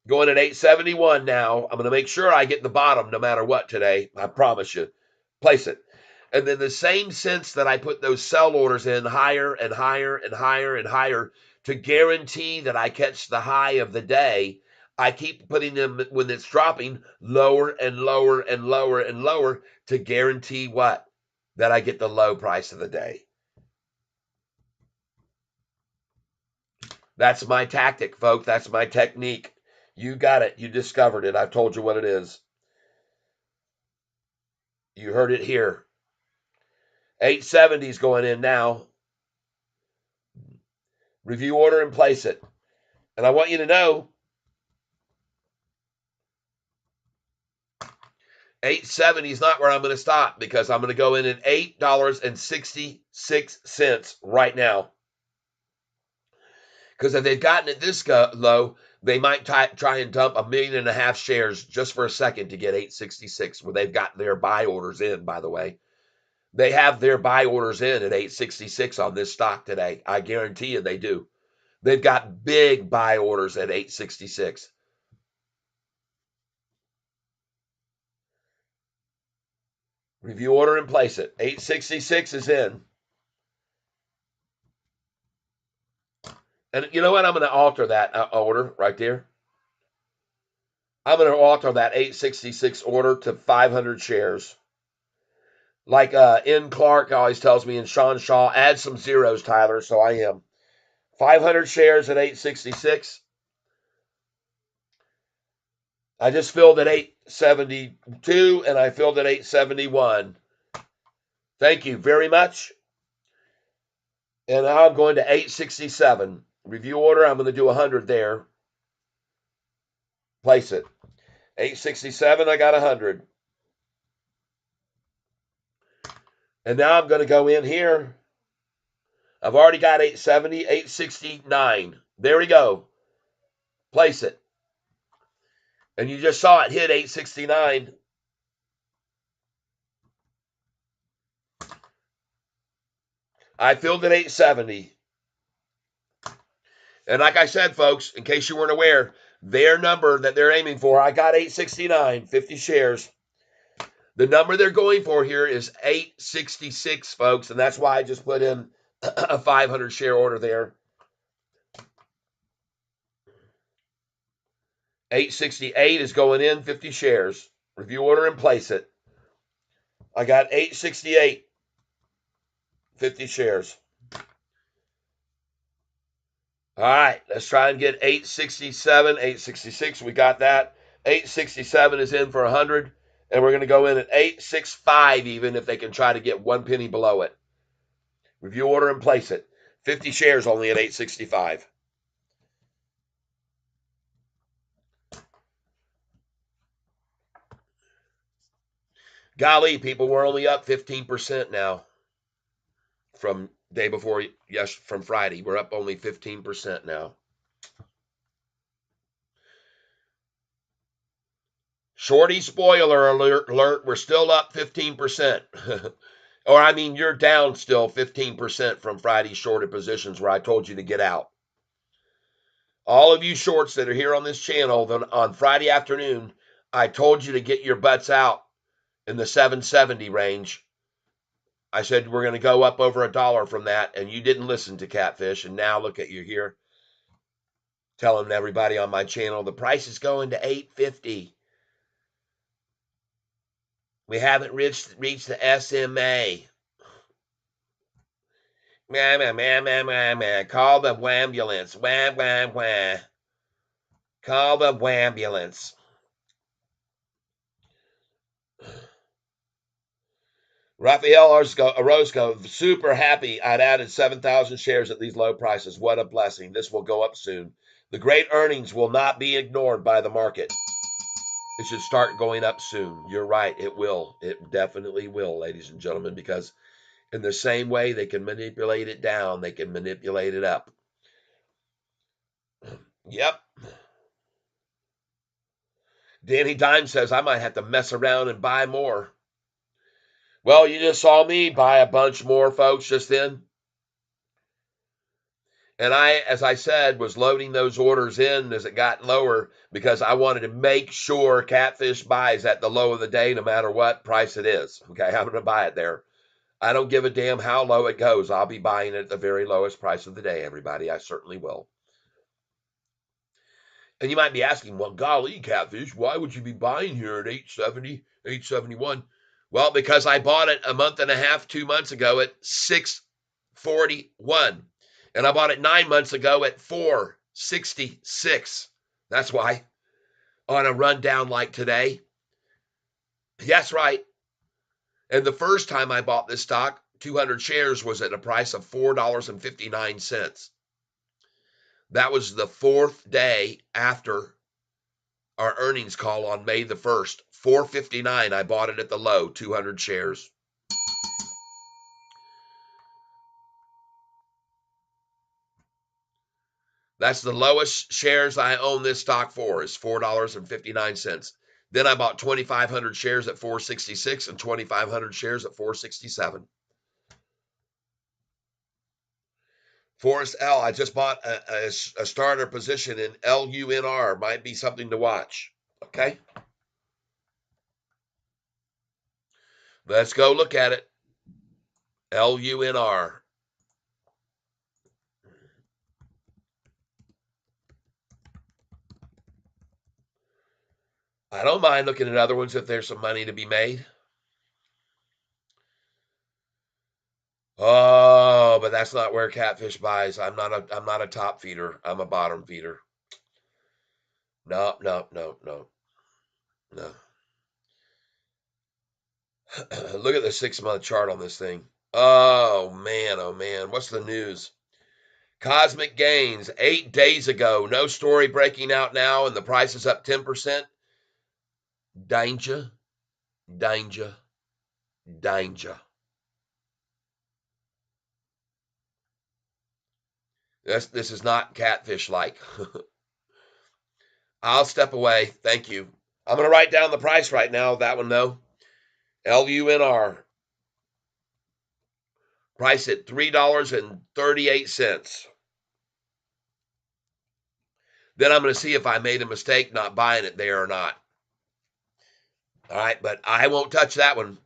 Going at 871 now. I'm going to make sure I get the bottom no matter what today. I promise you. Place it. And then the same sense that I put those sell orders in higher and higher and higher and higher to guarantee that I catch the high of the day, I keep putting them when it's dropping lower and lower and lower and lower to guarantee what? That I get the low price of the day. That's my tactic, folks. That's my technique. You got it. You discovered it. I've told you what it is. You heard it here. 870 is going in now. Review order and place it. And I want you to know 870 is not where I'm going to stop because I'm going to go in at $8.66 right now. Because if they've gotten it this low, they might try and dump 1.5 million shares just for a second to get 866, where they've got their buy orders in, by the way. They have their buy orders in at 866 on this stock today. I guarantee you they do. They've got big buy orders at 866. Review order and place it. 866 is in. And you know what? I'm going to alter that order right there. I'm going to alter that 866 order to 500 shares. Like N. Clark always tells me, and Sean Shaw, add some zeros, Tyler, so I am. 500 shares at 866. I just filled at 872, and I filled at 871. Thank you very much. And now I'm going to 867. Review order, I'm going to do 100 there. Place it. 867, I got 100. And now I'm going to go in here. I've already got 870, 869. There we go. Place it. And you just saw it hit 869. I filled at 870. And like I said, folks, in case you weren't aware, their number that they're aiming for, I got 869, 50 shares. The number they're going for here is 866, folks, and that's why I just put in a 500 share order there. 868 is going in, 50 shares. Review order and place it. I got 868, 50 shares. All right, let's try and get 867, 866. We got that. 867 is in for 100, and we're going to go in at 865 even if they can try to get 1 penny below it. Review order and place it. 50 shares only at 865. Golly, people, we're only up 15% now from day before, yes, from Friday. We're up only 15% now. Shorty spoiler alert, we're still up 15%. Or, I mean, you're down still 15% from Friday's shorted positions where I told you to get out. All of you shorts that are here on this channel, then on Friday afternoon, I told you to get your butts out in the 770 range. I said we're going to go up over $1 from that, and you didn't listen to Catfish, and now look at you here telling everybody on my channel the price is going to $8.50. We haven't reached the SMA. Call the ambulance. Wah, wah, wah. Call the ambulance. Rafael Orozco, super happy I'd added 7,000 shares at these low prices. What a blessing. This will go up soon. The great earnings will not be ignored by the market. It should start going up soon. You're right. It will. It definitely will, ladies and gentlemen, because in the same way they can manipulate it down, they can manipulate it up. Yep. Danny Dime says I might have to mess around and buy more. Well, you just saw me buy a bunch more, folks, just then. And I, as I said, was loading those orders in as it got lower because I wanted to make sure Catfish buys at the low of the day no matter what price it is. Okay, I'm going to buy it there. I don't give a damn how low it goes. I'll be buying it at the very lowest price of the day, everybody. I certainly will. And you might be asking, well, golly, Catfish, why would you be buying here at 870, 871? Well, because I bought it a month and a half, 2 months ago at 641. And I bought it 9 months ago at 466. That's why. On a rundown like today. That's right. And the first time I bought this stock, 200 shares, was at a price of $4.59. That was the fourth day after our earnings call on May the 1st. $4.59, I bought it at the low, 200 shares. That's the lowest shares I own this stock for, is $4.59. Then I bought 2,500 shares at 466 and 2,500 shares at 467. Forrest L, I just bought a starter position in LUNR. Might be something to watch. Okay. Let's go look at it. LUNR. I don't mind looking at other ones if there's some money to be made. Oh, but that's not where Catfish buys. I'm not a top feeder. I'm a bottom feeder. No. Look at the 6-month chart on this thing. Oh man. What's the news? Cosmic gains 8 days ago. No story breaking out now, and the price is up 10%. Danger. This is not Catfish like. I'll step away. Thank you. I'm going to write down the price right now. That one, though. LUNR. Price at $3.38. Then I'm going to see if I made a mistake not buying it there or not. All right, but I won't touch that one.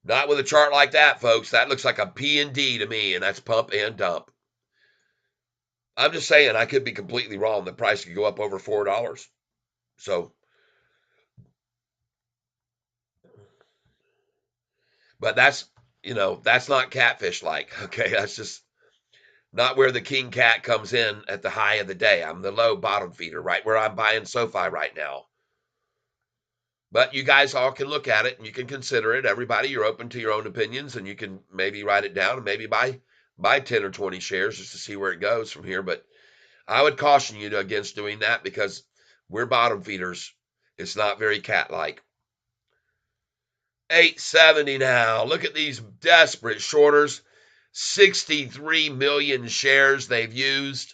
Not with a chart like that, folks. That looks like a P and D to me, and that's pump and dump. I'm just saying I could be completely wrong. The price could go up over $4. So, but that's not Catfish like. Okay, that's just not where the king cat comes in at the high of the day. I'm the low bottom feeder, right where I'm buying Sofi right now. But you guys all can look at it and you can consider it. Everybody, you're open to your own opinions, and you can maybe write it down and maybe buy 10 or 20 shares just to see where it goes from here. But I would caution you against doing that because we're bottom feeders. It's not very cat-like. 870 now. Look at these desperate shorters. 63 million shares they've used.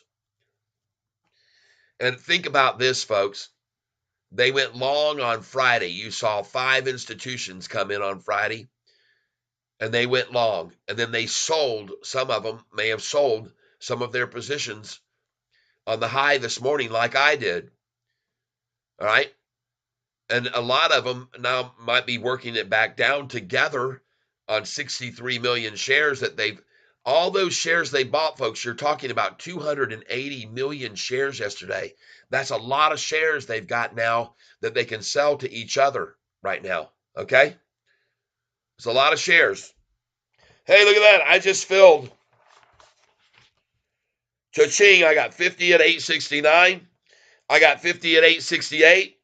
And think about this, folks. They went long on Friday. You saw 5 institutions come in on Friday, and they went long. And then they sold, some of them may have sold some of their positions on the high this morning like I did. All right. And a lot of them now might be working it back down together on 63 million shares that all those shares they bought, folks. You're talking about 280 million shares yesterday. That's a lot of shares they've got now that they can sell to each other right now. Okay. It's a lot of shares. Hey, look at that. I just filled. Cha-ching. I got 50 at 869. I got 50 at 868.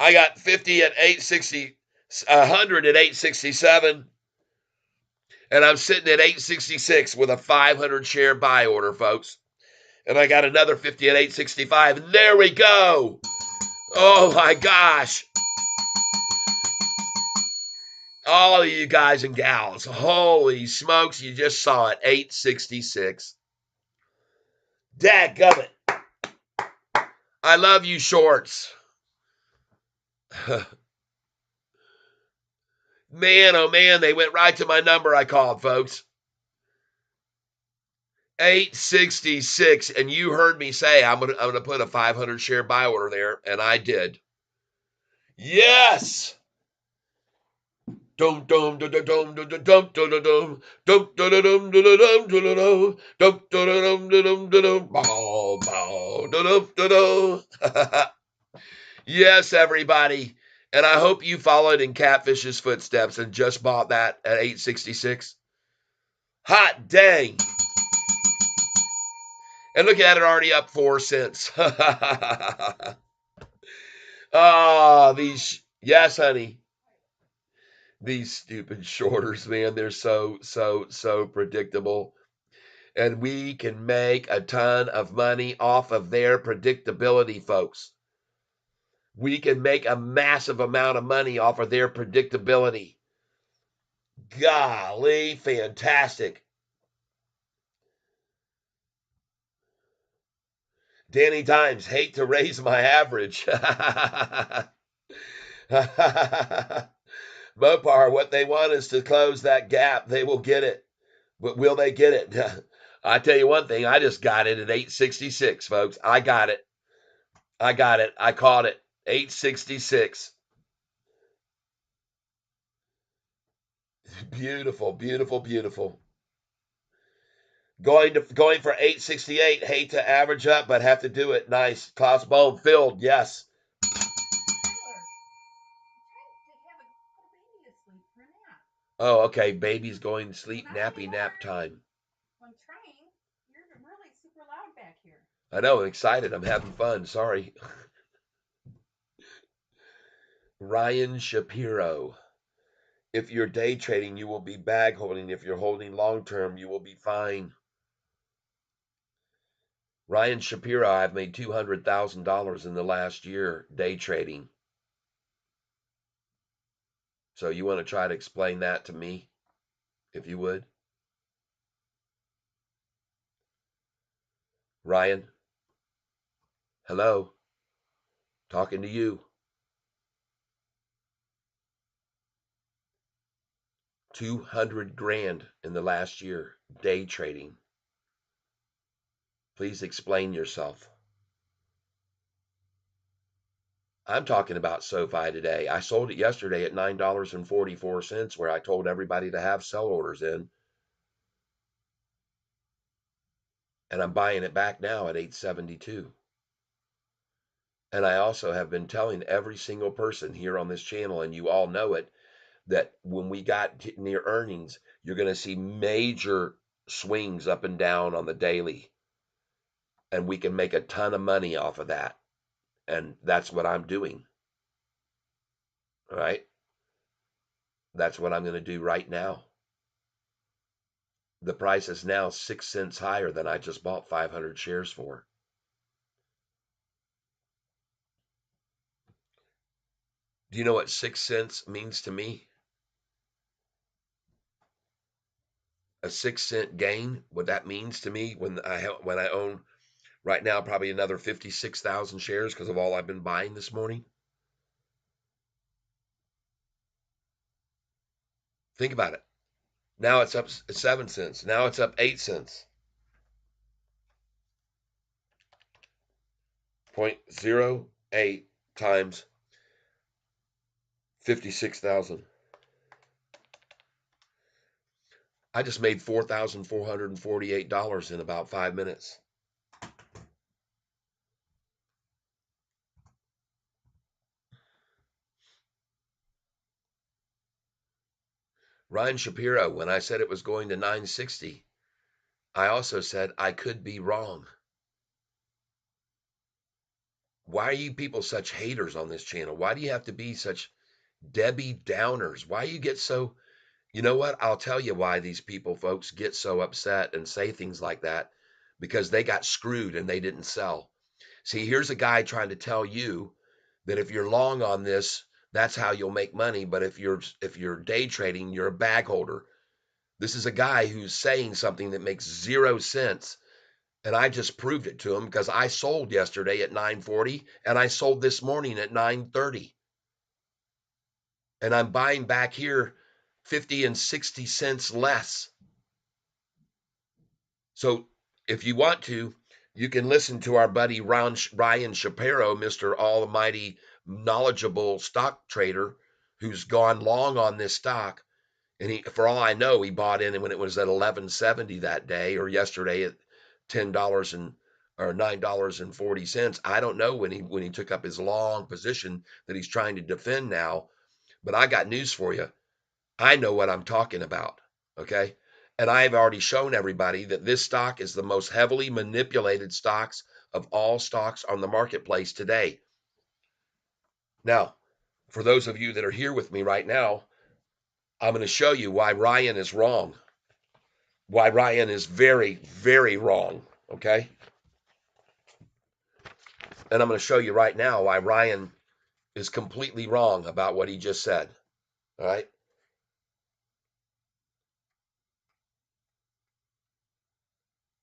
I got 50 at 860, 100 at 867. And I'm sitting at 866 with a 500 share buy order, folks. And I got another 50 at 865. And there we go. Oh my gosh. All of you guys and gals. Holy smokes. You just saw it. 866. Dadgummit. I love you, shorts. Man, oh man, they went right to my number I called, folks. 866, and you heard me say I'm gonna put a 500 share buy order there, and I did. Yes. Dum dum dum dum dum dum dum dum dum dum dum dum dum dum dum. Yes, everybody, and I hope you followed in Catfish's footsteps and just bought that at 866. Hot dang! And look at it, already up 4 cents. Yes, honey. These stupid shorters, man, they're so predictable. And we can make a ton of money off of their predictability, folks. We can make a massive amount of money off of their predictability. Golly, fantastic. Danny Dimes, hate to raise my average. Mopar, what they want is to close that gap. They will get it. But will they get it? I tell you one thing, I just got it at 866, folks. I got it. I caught it. 866. Beautiful, beautiful, beautiful. Going for 868. Hate to average up, but have to do it. Nice. Klaus Bone filled. Yes. Oh, okay. Baby's going to sleep. Nappy nap time. I'm trying. You're really super loud back here. I know. I'm excited. I'm having fun. Sorry. Ryan Shapiro. If you're day trading, you will be bag holding. If you're holding long term, you will be fine. Ryan Shapiro, I've made $200,000 in the last year day trading. So you want to try to explain that to me, if you would? Ryan? Hello? Talking to you. 200 grand in the last year day trading. Please explain yourself. I'm talking about Sofi today. I sold it yesterday at $9.44, where I told everybody to have sell orders in. And I'm buying it back now at 872. And I also have been telling every single person here on this channel, and you all know it, that when we got near earnings, you're going to see major swings up and down on the daily. And we can make a ton of money off of that. And that's what I'm doing. All right. That's what I'm going to do right now. The price is now 6 cents higher than I just bought 500 shares for. Do you know what 6 cents means to me? A 6 cent gain, what that means to me when I own right now probably another 56,000 shares because of all I've been buying this morning. Think about it. Now it's up 7 cents. Now it's up 8 cents. 0.08 times 56,000. I just made $4,448 in about 5 minutes. Ryan Shapiro, when I said it was going to 960, I also said I could be wrong. Why are you people such haters on this channel? Why do you have to be such Debbie Downers? Why you get so, you know what? I'll tell you why these people, folks, get so upset and say things like that, because they got screwed and they didn't sell. See, here's a guy trying to tell you that if you're long on this, that's how you'll make money. But if you're day trading, you're a bag holder. This is a guy who's saying something that makes 0 sense. And I just proved it to him because I sold yesterday at 940 and I sold this morning at 930. And I'm buying back here 50 and 60 cents less. So if you want to, you can listen to our buddy Ryan Shapiro, Mr. Almighty knowledgeable stock trader, who's gone long on this stock. And he, for all I know, he bought in when it was at 11.70 that day, or yesterday at $10 and or $9.40. I don't know when he took up his long position that he's trying to defend now, but I got news for you. I know what I'm talking about. Okay. And I've already shown everybody that this stock is the most heavily manipulated stocks of all stocks on the marketplace today. Now, for those of you that are here with me right now, I'm going to show you why Ryan is wrong. Why Ryan is very, very wrong. Okay. And I'm going to show you right now why Ryan is completely wrong about what he just said. All right.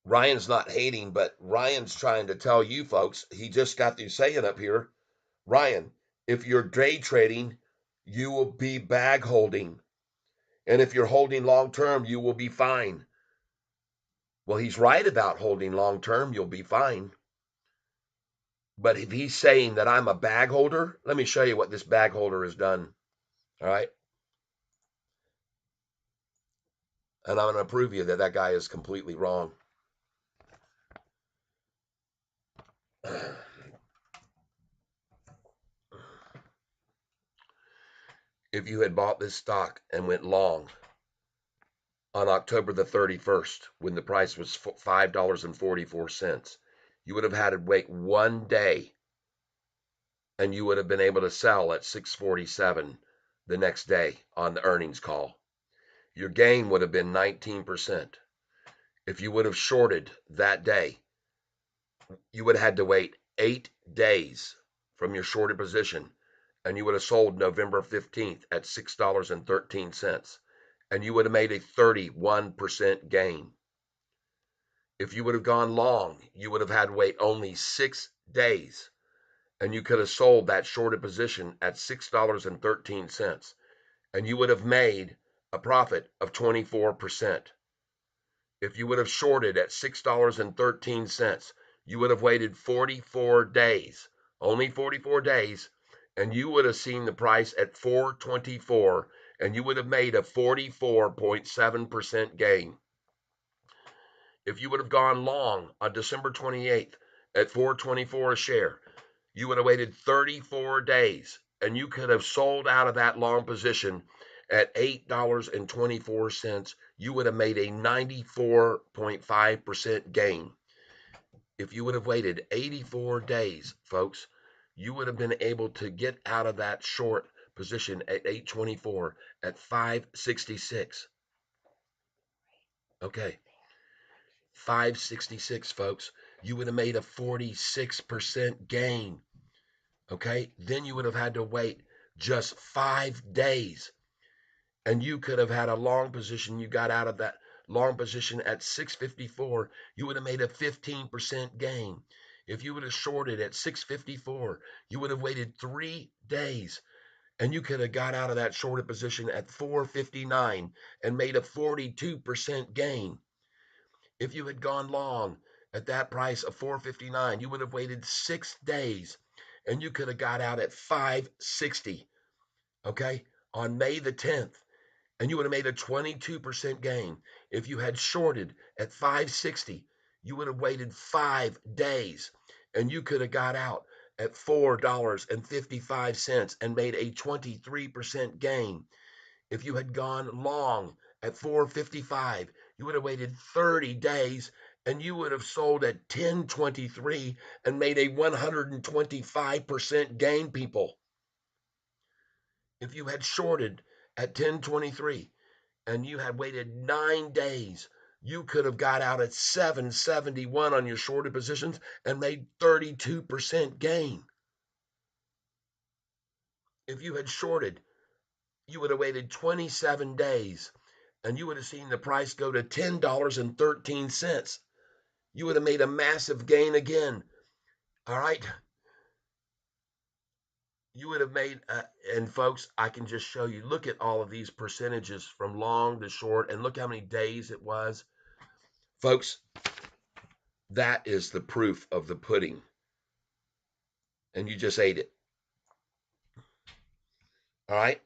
Ryan's not hating, but Ryan's trying to tell you folks, he just got through saying up here, Ryan, if you're day trading, you will be bag holding. And if you're holding long term, you will be fine. Well, he's right about holding long term, you'll be fine. But if he's saying that I'm a bag holder, let me show you what this bag holder has done. All right. And I'm going to prove you that that guy is completely wrong. If you had bought this stock and went long on October the 31st, when the price was $5.44, you would have had to wait 1 day and you would have been able to sell at 647 the next day on the earnings call. Your gain would have been 19%. If you would have shorted that day, you would have had to wait 8 days from your shorted position, and you would have sold November 15th at $6.13, and you would have made a 31% gain. If you would have gone long, you would have had to wait only 6 days, and you could have sold that shorted position at $6.13, and you would have made a profit of 24%. If you would have shorted at $6.13, you would have waited 44 days, only 44 days, and you would have seen the price at 424, and you would have made a 44.7% gain. If you would have gone long on December 28th at 424 a share, you would have waited 34 days, and you could have sold out of that long position at $8.24. You would have made a 94.5% gain. If you would have waited 84 days, folks, you would have been able to get out of that short position at 824 at 566. Okay. 566, folks. You would have made a 46% gain. Okay. Then you would have had to wait just 5 days, and you could have had a long position. You got out of that long position at 654, you would have made a 15% gain. If you would have shorted at 654, you would have waited 3 days, and you could have got out of that shorted position at 459 and made a 42% gain. If you had gone long at that price of 459, you would have waited 6 days and you could have got out at 560, okay, on May the 10th, and you would have made a 22% gain. If you had shorted at 560, you would have waited 5 days and you could have got out at $4.55 and made a 23% gain. If you had gone long at 455, you would have waited 30 days and you would have sold at 1023 and made a 125% gain, people. If you had shorted at 1023 and you had waited 9 days, you could have got out at 771 on your shorted positions and made 32% gain. If you had shorted, you would have waited 27 days and you would have seen the price go to $10.13. You would have made a massive gain again. All right. You would have made, and folks, I can just show you. Look at all of these percentages from long to short, and look how many days it was. Folks, that is the proof of the pudding. And you just ate it. All right.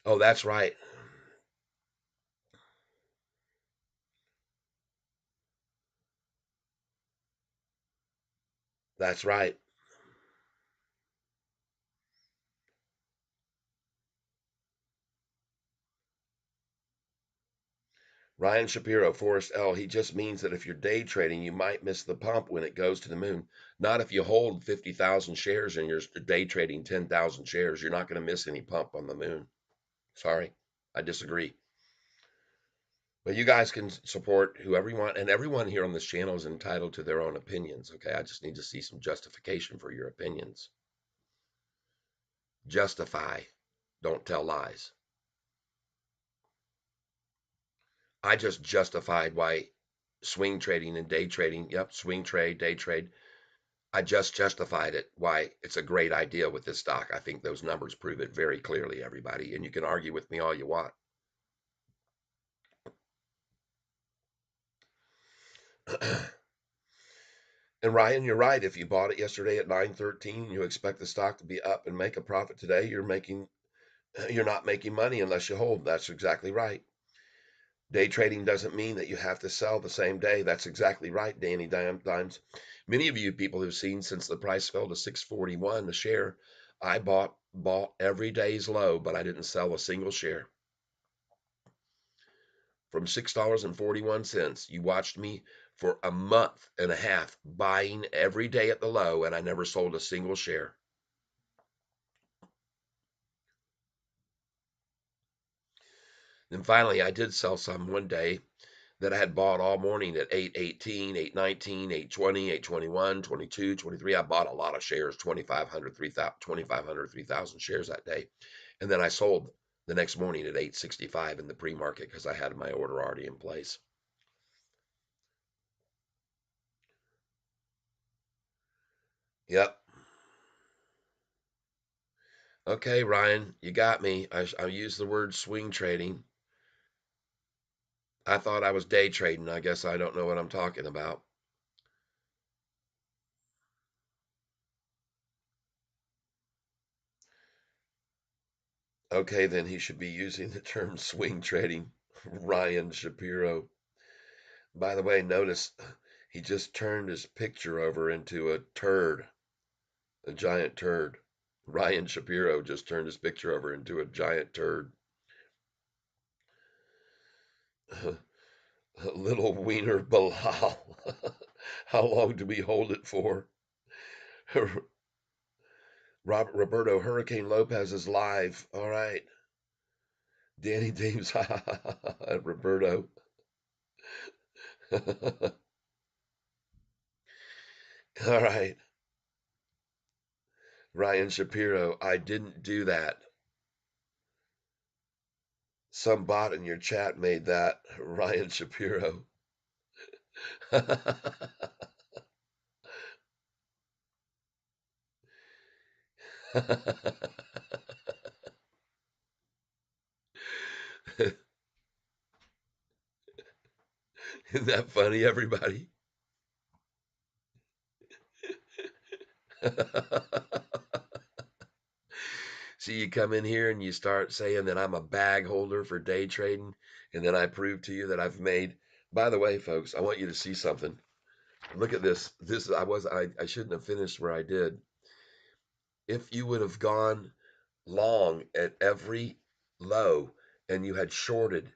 Oh, that's right. That's right. Ryan Shapiro, Forrest L. He just means that if you're day trading, you might miss the pump when it goes to the moon. Not if you hold 50,000 shares and you're day trading 10,000 shares. You're not going to miss any pump on the moon. Sorry, I disagree. But you guys can support whoever you want, and everyone here on this channel is entitled to their own opinions. Okay, I just need to see some justification for your opinions. Justify, don't tell lies. I just justified why swing trading and day trading, yep, swing trade, day trade. I just justified it, why it's a great idea with this stock. I think those numbers prove it very clearly, everybody. And you can argue with me all you want. And Ryan, you're right. If you bought it yesterday at 913, you expect the stock to be up and make a profit today, you're not making money unless you hold. That's exactly right. Day trading doesn't mean that you have to sell the same day. That's exactly right, Danny Dimes. Many of you people have seen since the price fell to 641 a share, I bought every day's low, but I didn't sell a single share. From $6.41, you watched me for a month and a half buying every day at the low, and I never sold a single share. And finally, I did sell some one day that I had bought all morning at 818, 819, 820, 821, 22, 23. I bought a lot of shares, 2,500, 3,000 shares that day. And then I sold the next morning at 865 in the pre-market because I had my order already in place. Yep. Okay, Ryan, you got me. I used the word swing trading. I thought I was day trading. I guess I don't know what I'm talking about. Okay, then he should be using the term swing trading. Ryan Shapiro. By the way, notice he just turned his picture over into a turd, a giant turd. Ryan Shapiro just turned his picture over into a giant turd. Little wiener Bilal. How long do we hold it for? Robert Roberto, Hurricane Lopez is live. All right. Danny James, Roberto. All right. Ryan Shapiro, I didn't do that. Some bot in your chat made that. Ryan Shapiro. Isn't that funny, everybody? See, you come in here and you start saying that I'm a bag holder for day trading, and then I prove to you that I've made. By the way, folks, I want you to see something. Look at this. I shouldn't have finished where I did. If you would have gone long at every low and you had shorted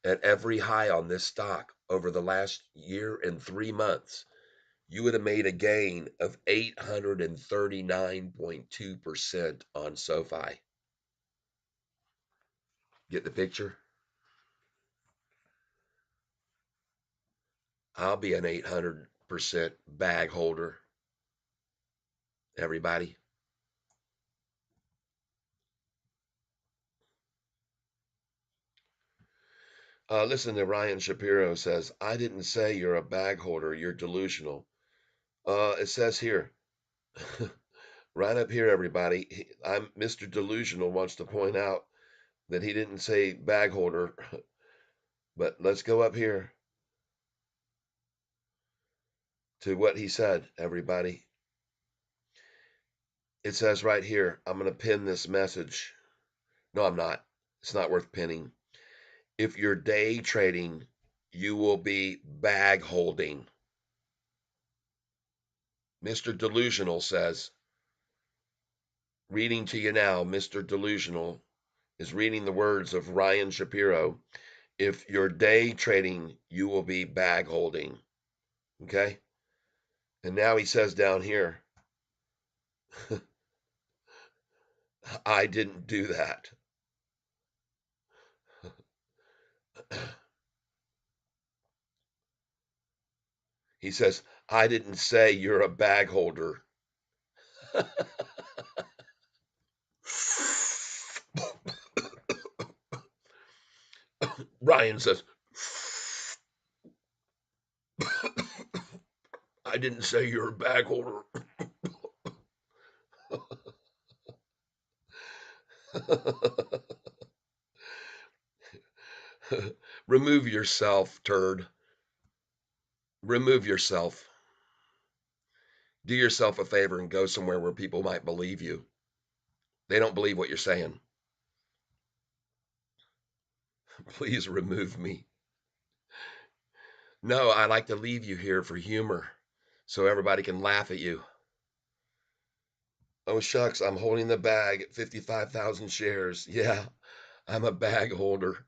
at every high on this stock over the last year and 3 months, you would have made a gain of 839.2% on SoFi. Get the picture? I'll be an 800% bag holder, everybody. Listen to Ryan Shapiro says, I didn't say you're a bag holder, you're delusional. It says here, right up here, everybody. I'm Mr. Delusional wants to point out that he didn't say bag holder, but let's go up here to what he said, everybody. It says right here, I'm going to pin this message. No, I'm not. It's not worth pinning. If you're day trading, you will be bag holding. Mr. Delusional says, reading to you now, Mr. Delusional is reading the words of Ryan Shapiro. If you're day trading, you will be bag holding. Okay? And now he says down here, I didn't do that. He says, I didn't say you're a bag holder. Ryan says, I didn't say you're a bag holder. Remove yourself, turd. Remove yourself. Do yourself a favor and go somewhere where people might believe you. They don't believe what you're saying. Please remove me. No, I like to leave you here for humor so everybody can laugh at you. Oh, shucks, I'm holding the bag at 55,000 shares. Yeah, I'm a bag holder.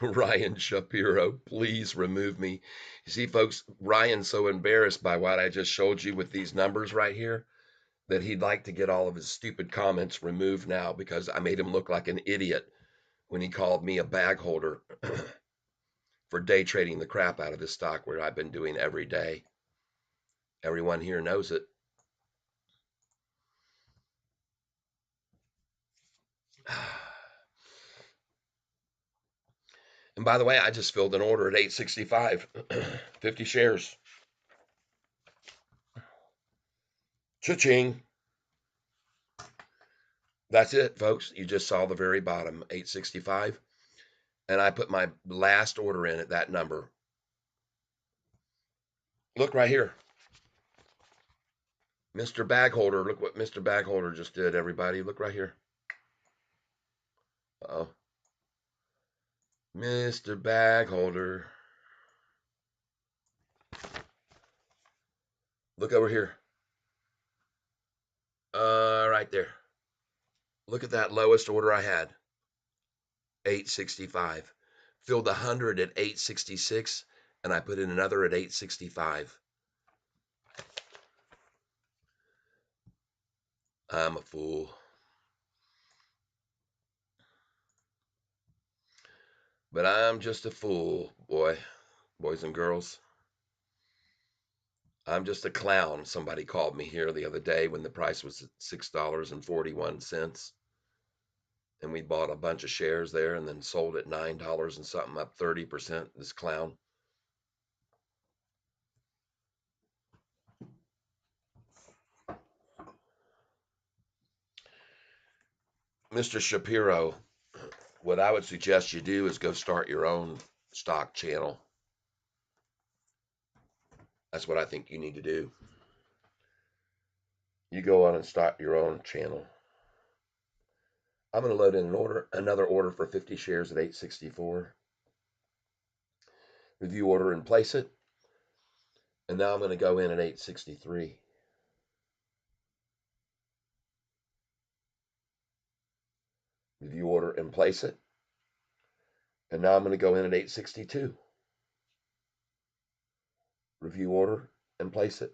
Ryan Shapiro, please remove me. You see, folks, Ryan's so embarrassed by what I just showed you with these numbers right here that he'd like to get all of his stupid comments removed now because I made him look like an idiot when he called me a bag holder for day trading the crap out of this stock where I've been doing every day. Everyone here knows it. And by the way, I just filled an order at 865, 50 shares. Cha-ching. That's it, folks. You just saw the very bottom, 865. And I put my last order in at that number. Look right here. Mr. Bagholder. Look what Mr. Bagholder just did, everybody. Look right here. Uh-oh. Mr. Bagholder. Look over here. Right there. Look at that lowest order I had. 865. Filled 100 at 866, and I put in another at 865. I'm a fool. But I'm just a fool, boys and girls. I'm just a clown. Somebody called me here the other day when the price was at $6.41. And we bought a bunch of shares there and then sold at $9 and something, up 30%. This clown. Mr. Shapiro, what I would suggest you do is go start your own stock channel. That's what I think you need to do. You go on and start your own channel. I'm going to load in another order for 50 shares at 864. Review order and place it. And now I'm going to go in at 863. Review order and place it. And now I'm going to go in at 862. Review order and place it.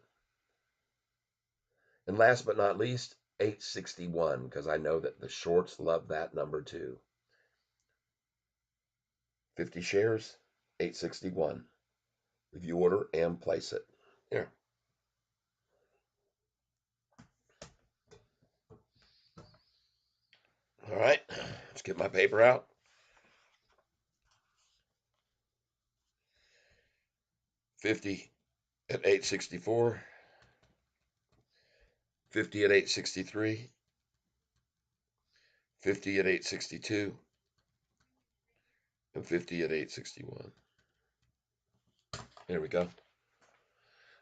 And last but not least, 861, because I know that the shorts love that number too. 50 shares, 861. Review order and place it. Here. All right, let's get my paper out. 50 at 864. 50 at 863. 50 at 862. And 50 at 861. There we go.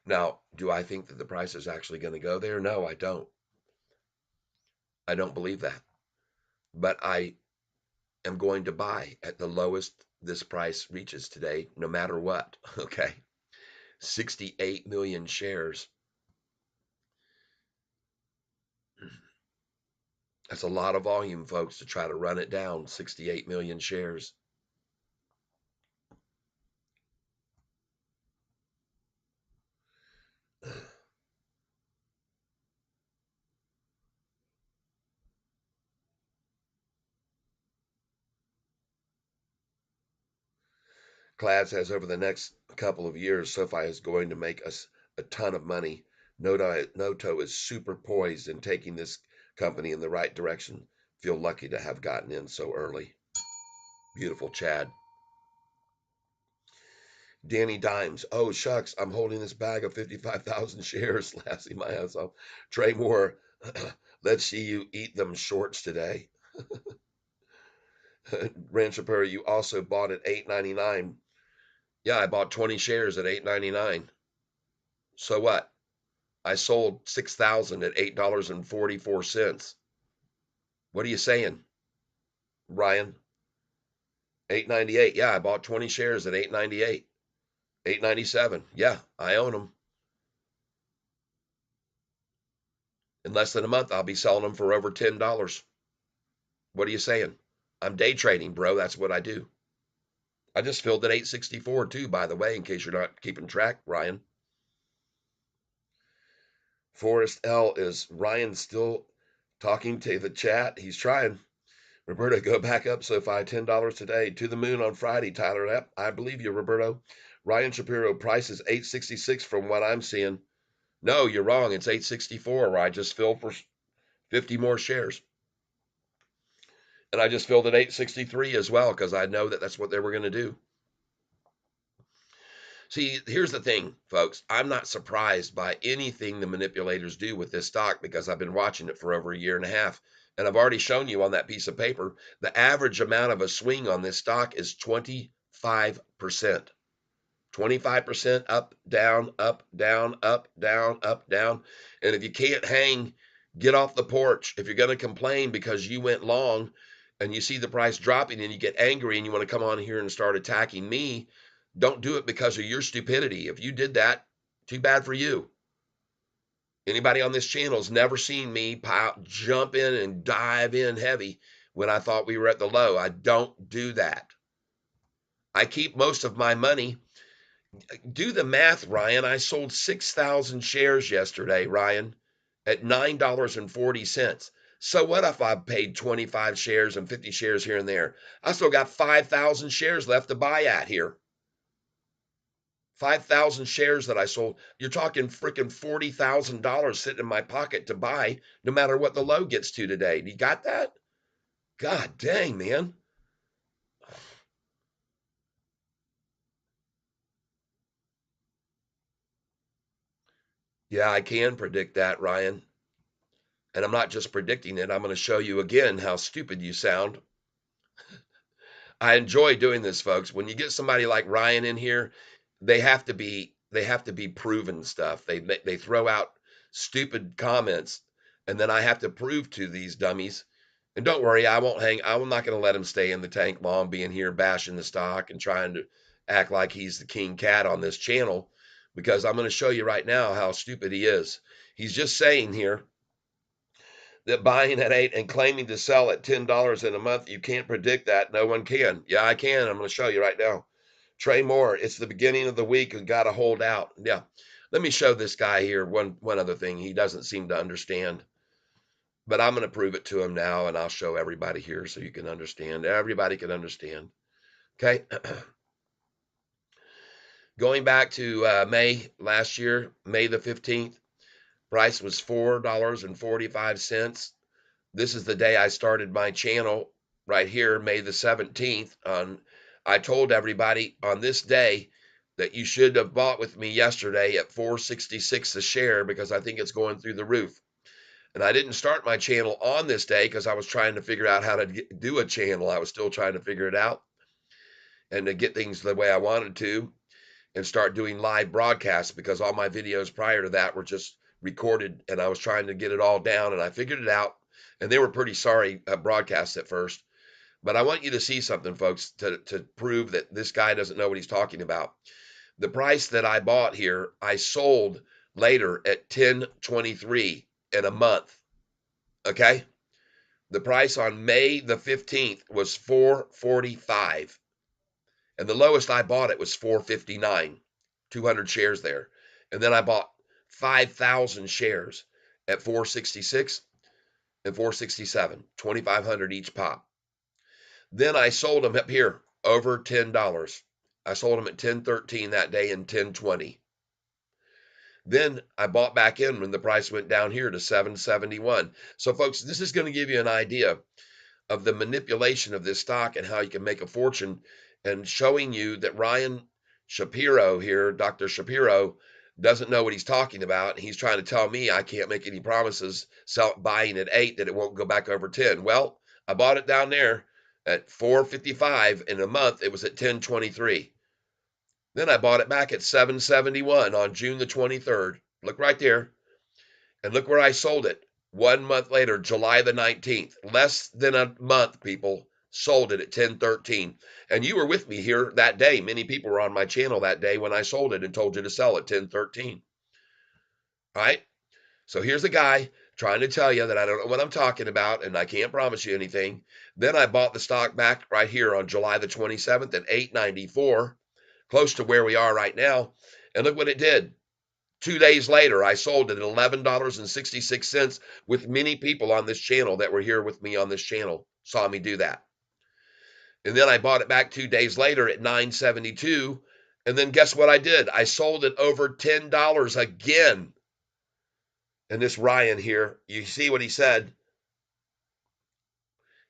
Now, do I think that the price is actually going to go there? No, I don't. I don't believe that. But I am going to buy at the lowest this price reaches today, no matter what. Okay. 68 million shares. That's a lot of volume, folks, to try to run it down. 68 million shares. Clad says over the next couple of years, Sofi is going to make us a ton of money. Noto is super poised in taking this company in the right direction. Feel lucky to have gotten in so early. Beautiful, Chad. Danny Dimes. Oh, shucks. I'm holding this bag of 55,000 shares, laughing my ass off. Trey Moore. Let's see you eat them shorts today. Rancho Perry, you also bought at $8.99. Yeah, I bought 20 shares at $8.99. So what? I sold 6,000 at $8.44. What are you saying, Ryan? 8.98. Yeah, I bought 20 shares at 8.98. 8.97. Yeah, I own them. In less than a month, I'll be selling them for over $10. What are you saying? I'm day trading, bro. That's what I do. I just filled at 864 too, by the way, in case you're not keeping track, Ryan. Forrest L. Is Ryan still talking to the chat? He's trying. Roberto, go back up, Sofi, $10 today. To the moon on Friday, Tyler. Yep, I believe you, Roberto. Ryan Shapiro, price is 866 from what I'm seeing. No, you're wrong. It's 864, where I just filled for 50 more shares. And I just filled at 863 as well, because I know that that's what they were going to do. See, here's the thing, folks. I'm not surprised by anything the manipulators do with this stock because I've been watching it for over a year and a half. And I've already shown you on that piece of paper, the average amount of a swing on this stock is 25%. 25% up, down, up, down, up, down, up, down. And if you can't hang, get off the porch. If you're going to complain because you went long and you see the price dropping and you get angry and you want to come on here and start attacking me, don't do it because of your stupidity. If you did that, too bad for you. Anybody on this channel has never seen me jump in and dive in heavy when I thought we were at the low. I don't do that. I keep most of my money. Do the math, Ryan. I sold 6,000 shares yesterday, Ryan, at $9.40. So what if I paid 25 shares and 50 shares here and there? I still got 5,000 shares left to buy at here. 5,000 shares that I sold. You're talking freaking $40,000 sitting in my pocket to buy no matter what the low gets to today. You got that? God dang, man. Yeah, I can predict that, Ryan. And I'm not just predicting it, I'm going to show you again how stupid you sound. I enjoy doing this, folks. When you get somebody like Ryan in here, they have to be proven stuff. They throw out stupid comments, and then I have to prove to these dummies. And don't worry, I won't hang. I'm not going to let him stay in the tank long, being here bashing the stock and trying to act like he's the king cat on this channel, because I'm going to show you right now how stupid he is. He's just saying here that buying at 8 and claiming to sell at $10 in a month, you can't predict that. No one can. Yeah, I can. I'm going to show you right now. Trey Moore, it's the beginning of the week and got to hold out. Yeah. Let me show this guy here one other thing he doesn't seem to understand. But I'm going to prove it to him now, and I'll show everybody here so you can understand. Everybody can understand. Okay. Going back to May last year, May the 15th, price was $4.45. This is the day I started my channel right here, May the 17th. I told everybody on this day that you should have bought with me yesterday at 466 a share, because I think it's going through the roof. And I didn't start my channel on this day because I was trying to figure out how to do a channel. I was still trying to figure it out and to get things the way I wanted to, and start doing live broadcasts, because all my videos prior to that were just recorded, and I was trying to get it all down, and I figured it out. And they were pretty sorry broadcasts at first. But I want you to see something, folks, to prove that this guy doesn't know what he's talking about. The price that I bought here, I sold later at 10.23 in a month. Okay? The price on May the 15th was 445. And the lowest I bought it was 459. 200 shares there. And then I bought 5,000 shares at 466 and 467, 2,500 each pop. Then I sold them up here over $10. I sold them at 10.13 that day and 10.20. Then I bought back in when the price went down here to 7.71. So folks, this is going to give you an idea of the manipulation of this stock and how you can make a fortune, and showing you that Ryan Shapiro here, Dr. Shapiro, doesn't know what he's talking about. He's trying to tell me I can't make any promises buying at 8 that it won't go back over 10. Well, I bought it down there at 455. In a month it was at 1023. Then I bought it back at 771 on June the 23rd. Look right there. And look where I sold it. 1 month later, July the 19th. Less than a month, people. Sold it at 1013. And you were with me here that day. Many people were on my channel that day when I sold it and told you to sell at 1013. All right? So here's a guy trying to tell you that I don't know what I'm talking about, and I can't promise you anything. Then I bought the stock back right here on July the 27th at 894, close to where we are right now. And look what it did. 2 days later, I sold it at $11.66, with many people on this channel that were here with me on this channel saw me do that. And then I bought it back 2 days later at $9.72. And then guess what I did? I sold it over $10 again. And this Ryan here, you see what he said?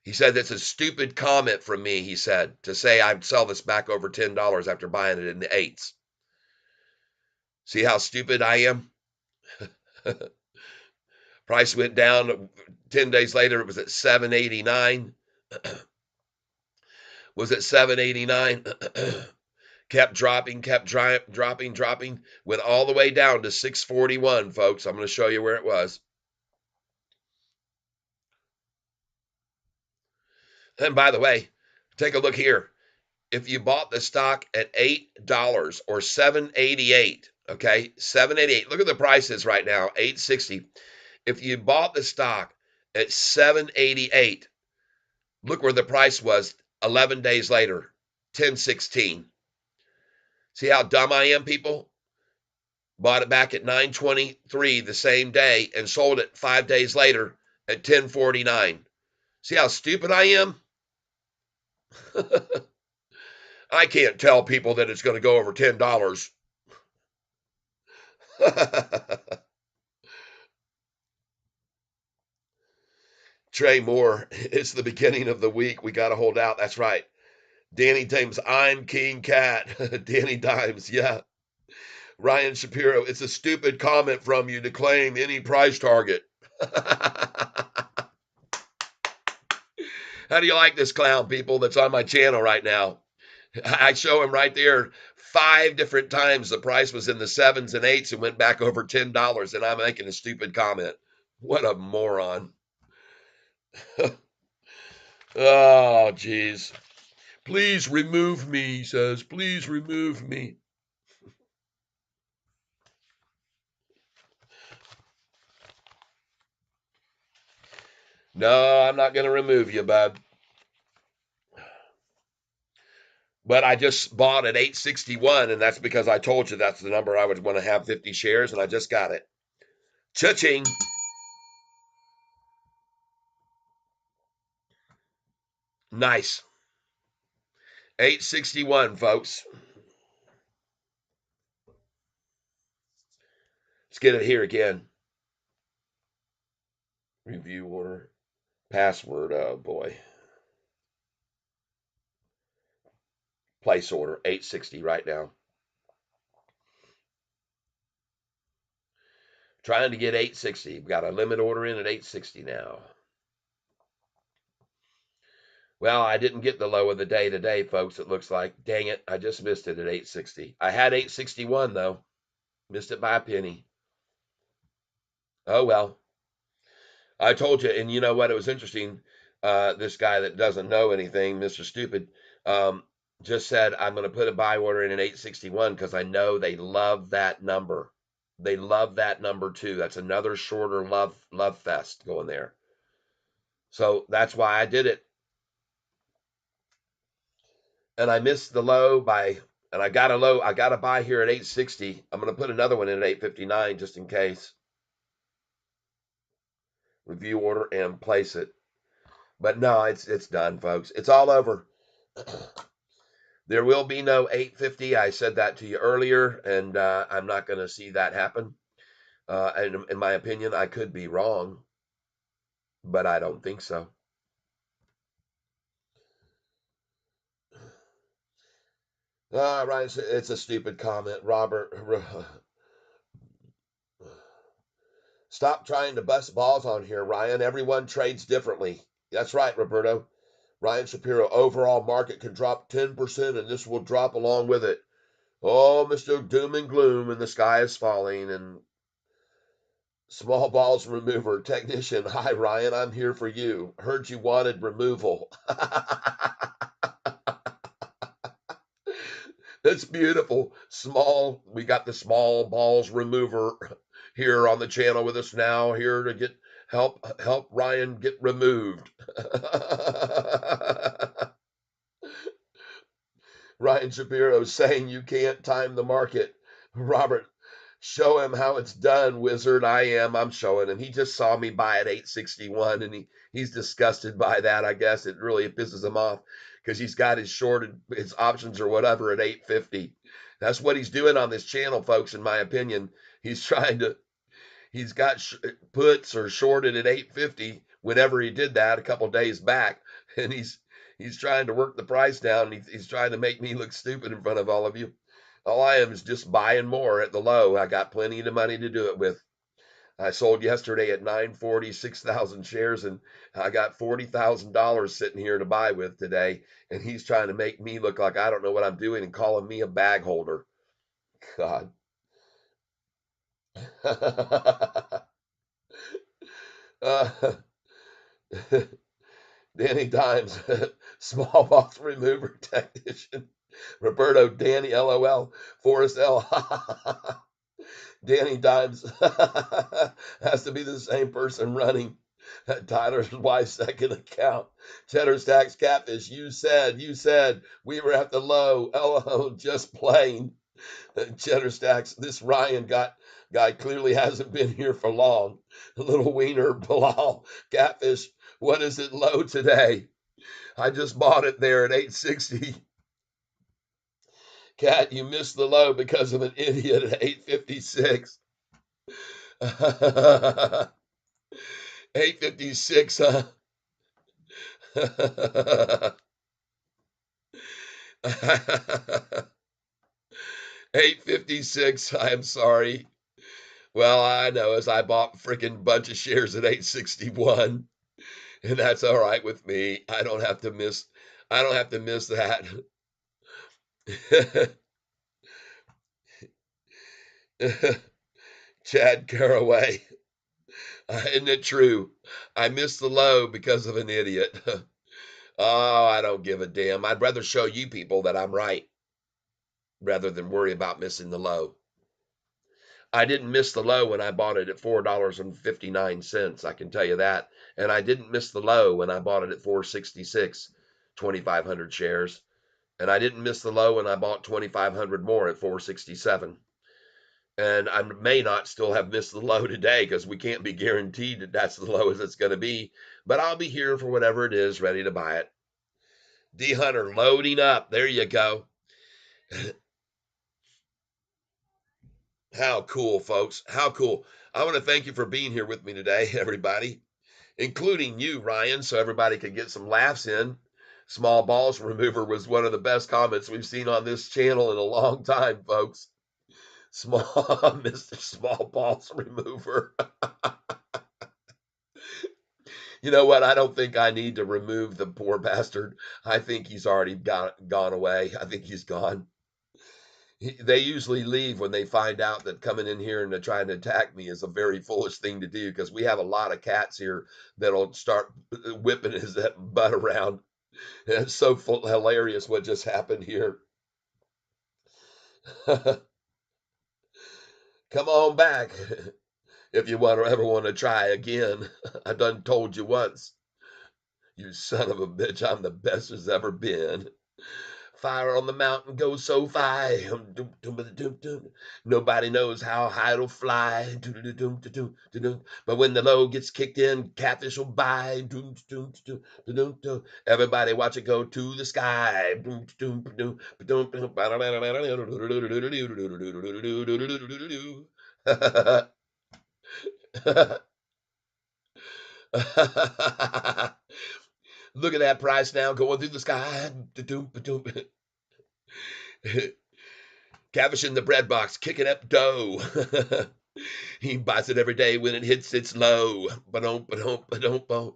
He said that's a stupid comment from me, he said, to say I'd sell this back over $10 after buying it in the eights. See how stupid I am? Price went down 10 days later. It was at 789. Was at 789. Kept dropping, dropping. Went all the way down to 641, folks. I'm going to show you where it was. And by the way, take a look here. If you bought the stock at $8 or 788, okay, 788. Look at the prices right now, 860. If you bought the stock at 788, look where the price was 11 days later, 1016. See how dumb I am, people? Bought it back at 923 the same day and sold it 5 days later at 1049. See how stupid I am? I can't tell people that it's going to go over $10. Trey Moore, it's the beginning of the week. We got to hold out. That's right. Danny Dimes, I'm King Cat. Danny Dimes, yeah. Ryan Shapiro, it's a stupid comment from you to claim any price target. How do you like this clown, people, that's on my channel right now? I show him right there 5 different times the price was in the sevens and eights and went back over $10, and I'm making a stupid comment. What a moron. Oh, geez. Please remove me, he says. Please remove me. No, I'm not going to remove you, bud. But I just bought at 861, and that's because I told you that's the number I would want to have 50 shares, and I just got it. Cha-ching. Nice. 861, folks. Let's get it here again. Review order. Password. Oh, boy. Place order. 860 right now. Trying to get 860. We've got a limit order in at 860 now. Well, I didn't get the low of the day today, folks, it looks like. Dang it, I just missed it at 860. I had 861, though. Missed it by a penny. Oh, well. I told you, and you know what? It was interesting. This guy that doesn't know anything, Mr. Stupid, um, just said, I'm going to put a buy order in at 861 because I know they love that number. They love that number, too. That's another shorter love fest going there. So that's why I did it. And I missed the low by, and I got a low, I got a buy here at 860. I'm going to put another one in at 859 just in case. Review order and place it. But no, it's done, folks. It's all over. There will be no 850. I said that to you earlier, and I'm not going to see that happen. And in my opinion, I could be wrong, but I don't think so. Ryan, it's a stupid comment. Robert, stop trying to bust balls on here, Ryan. Everyone trades differently. That's right, Roberto. Ryan Shapiro, overall market can drop 10%, and this will drop along with it. Oh, Mr. Doom and Gloom, and the sky is falling, and small balls remover technician. Hi, Ryan, I'm here for you. Heard you wanted removal. That's beautiful. We got the small balls remover here on the channel with us now, here to help Ryan get removed. Ryan Shapiro saying you can't time the market. Robert, show him how it's done, wizard. I'm showing him. He just saw me buy at 861, and he's disgusted by that. I guess it really pisses him off because he's got his options or whatever at 850. That's what he's doing on this channel, folks, in my opinion. He's got puts or shorted at 850 whenever he did that a couple days back, and he's trying to work the price down, and he's trying to make me look stupid in front of all of you. All I am is just buying more at the low. I got plenty of money to do it with. I sold yesterday at 940, 6,000 shares, and I got $40,000 sitting here to buy with today. And he's trying to make me look like I don't know what I'm doing and calling me a bag holder. God. uh, Danny Dimes, small box remover technician. Roberto, Danny, LOL, Forrest L. Danny Dimes has to be the same person running Tyler's wife's second account. Cheddar Stacks Catfish, you said we were at the low. LO, just plain. Cheddar Stacks, this Ryan guy clearly hasn't been here for long. Little wiener Bilal Catfish, what is it low today? I just bought it there at 860. Cat, you missed the low because of an idiot at 856. 856, huh? 856, I'm sorry. Well, I know as I bought freaking bunch of shares at 861, and that's all right with me. I don't have to miss that. Chad Caraway. Isn't it true? I missed the low because of an idiot. Oh, I don't give a damn. I'd rather show you people that I'm right rather than worry about missing the low. I didn't miss the low when I bought it at $4.59. I can tell you that. And I didn't miss the low when I bought it at 466, 2,500 shares. And I didn't miss the low when I bought 2,500 more at 467. And I may not still have missed the low today because we can't be guaranteed that that's the low as it's going to be. But I'll be here for whatever it is, ready to buy it. D Hunter loading up. There you go. How cool, folks. How cool. I want to thank you for being here with me today, everybody, including you, Ryan, so everybody could get some laughs in. Small balls remover was one of the best comments we've seen on this channel in a long time, folks. Small Mr. Small Balls Remover. You know what? I don't think I need to remove the poor bastard. I think he's already gone away. I think he's gone. They usually leave when they find out that coming in here and they're trying to attack me is a very foolish thing to do because we have a lot of cats here that'll start whipping his butt around. And it's so hilarious what just happened here. Come on back if you ever want to try again. I done told you once. You son of a bitch, I'm the best there's ever been. Fire on the mountain goes so high. Nobody knows how high it'll fly. But when the low gets kicked in, catfish will buy. Everybody watch it go to the sky. Look at that price now going through the sky. Catfish in the bread box, kicking up dough. He buys it every day when it hits its low. Ba-dum, ba-dum, ba-dum, ba-dum.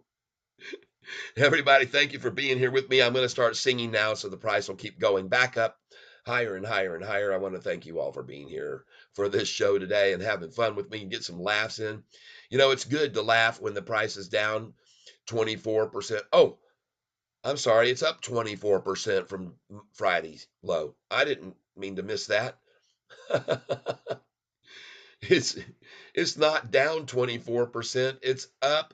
Everybody, thank you for being here with me. I'm going to start singing now so the price will keep going back up higher and higher and higher. I want to thank you all for being here for this show today and having fun with me and get some laughs in. You know, it's good to laugh when the price is down 24%. Oh, I'm sorry, it's up 24% from Friday's low. I didn't mean to miss that. it's it's not down 24%, it's up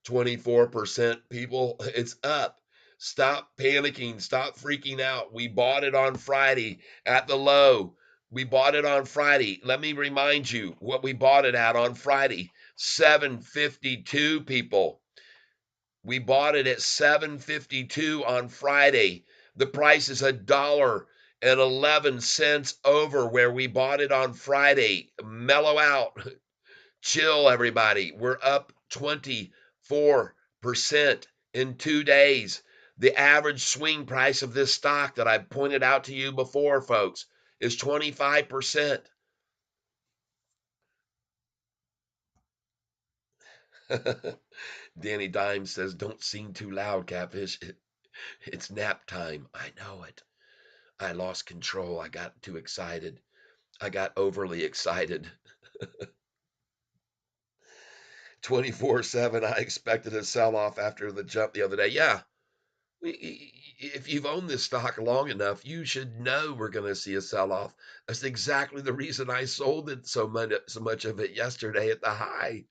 24%, people. It's up. Stop panicking, stop freaking out. We bought it on Friday at the low. We bought it on Friday. Let me remind you what we bought it at on Friday. 752, people. We bought it at 752 on Friday. The price is $1.11 over where we bought it on Friday. Mellow out. Chill, everybody. We're up 24% in 2 days. The average swing price of this stock that I pointed out to you before, folks, is 25%. Danny Dimes says, don't sing too loud, Catfish. It's nap time. I know it. I lost control. I got too excited. I got overly excited. 24/7. I expected a sell off after the jump the other day. Yeah. If you've owned this stock long enough, you should know we're going to see a sell off. That's exactly the reason I sold it so much of it yesterday at the high.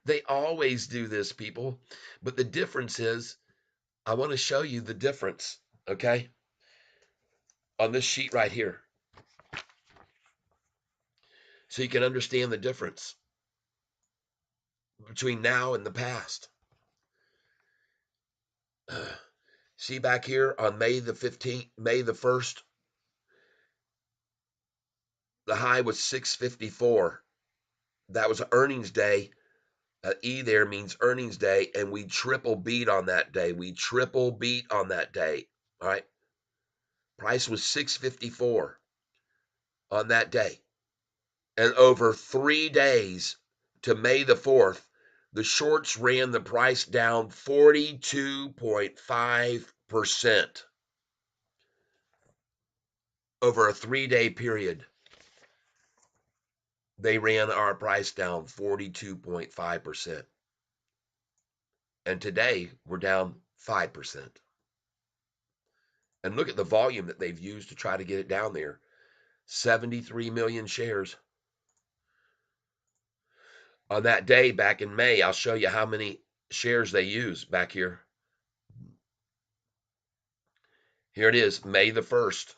They always do this, people. But the difference is, I want to show you the difference, okay? On this sheet right here. So you can understand the difference between now and the past. See back here on May the 15th, May the 1st, the high was 654. That was earnings day. E there means earnings day, and we triple beat on that day. We triple beat on that day. All right. Price was 654 on that day. And over 3 days to May the 4th, the shorts ran the price down 42.5% over a 3 day period. They ran our price down 42.5%. And today we're down 5%. And look at the volume that they've used to try to get it down there. 73 million shares. On that day back in May, I'll show you how many shares they use back here. Here it is, May the 1st.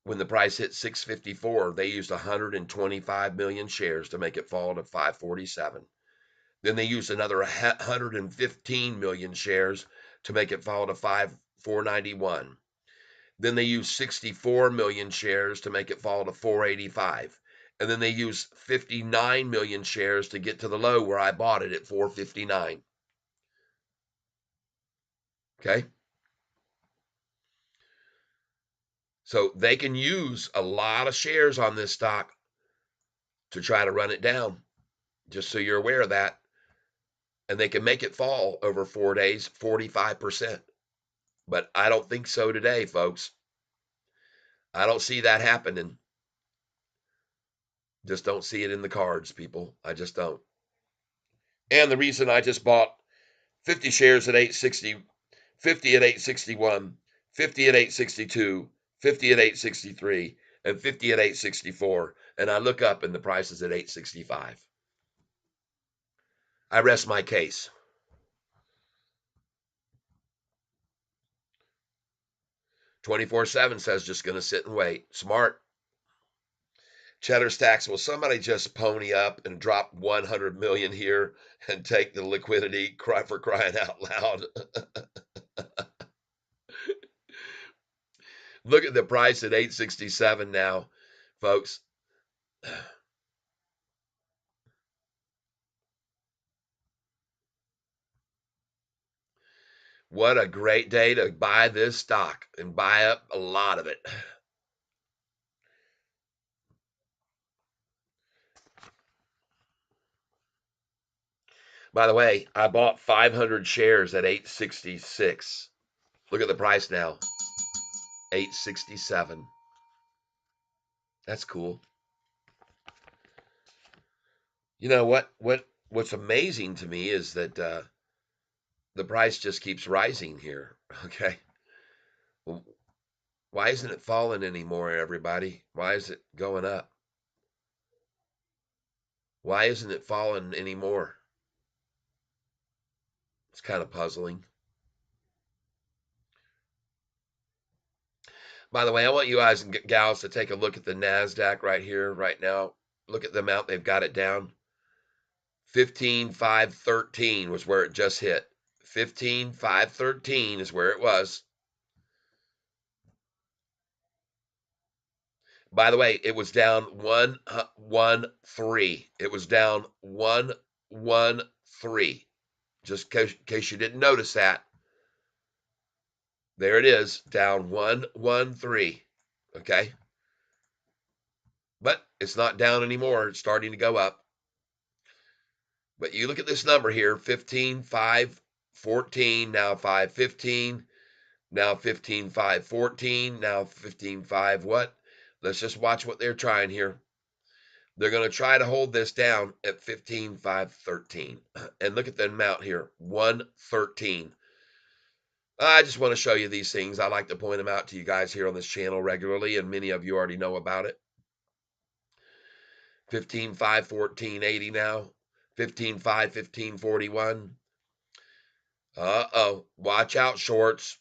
When the price hit 654, they used 125 million shares to make it fall to 547. Then they used another 115 million shares to make it fall to 491. Then they used 64 million shares to make it fall to 485. And then they used 59 million shares to get to the low where I bought it at 459. Okay? So they can use a lot of shares on this stock to try to run it down, just so you're aware of that. And they can make it fall over 4 days 45%. But I don't think so today, folks. I don't see that happening. Just don't see it in the cards, people. I just don't. And the reason I just bought 50 shares at 860, 50 at 861, 50 at 862, 50 at 863, and 50 at 864. And I look up and the price is at 865. I rest my case. 24/7 says just going to sit and wait. Smart. Cheddar Stacks, will somebody just pony up and drop 100 million here and take the liquidity? Cry for crying out loud. Look at the price at 867 now, folks. What a great day to buy this stock and buy up a lot of it. By the way, I bought 500 shares at 866. Look at the price now, 867. That's cool. You know what's amazing to me is that the price just keeps rising here. Okay. Well, why isn't it falling anymore, everybody? Why is it going up? Why isn't it falling anymore? It's kind of puzzling. By the way, I want you guys and gals to take a look at the NASDAQ right here, right now. Look at the amount they've got it down. 15,513 was where it just hit. 15,513 is where it was. By the way, it was down 113. It was down 113. Just in case you didn't notice that. There it is, down 113. Okay. But it's not down anymore. It's starting to go up. But you look at this number here, 15,514, now 515, now 15,514, now 15,5 what? Let's just watch what they're trying here. They're going to try to hold this down at 15,513. And look at the amount here, 113. I just want to show you these things. I like to point them out to you guys here on this channel regularly, and many of you already know about it. 15,514.80 now. 15,5, 1541. Uh-oh. Watch out, shorts.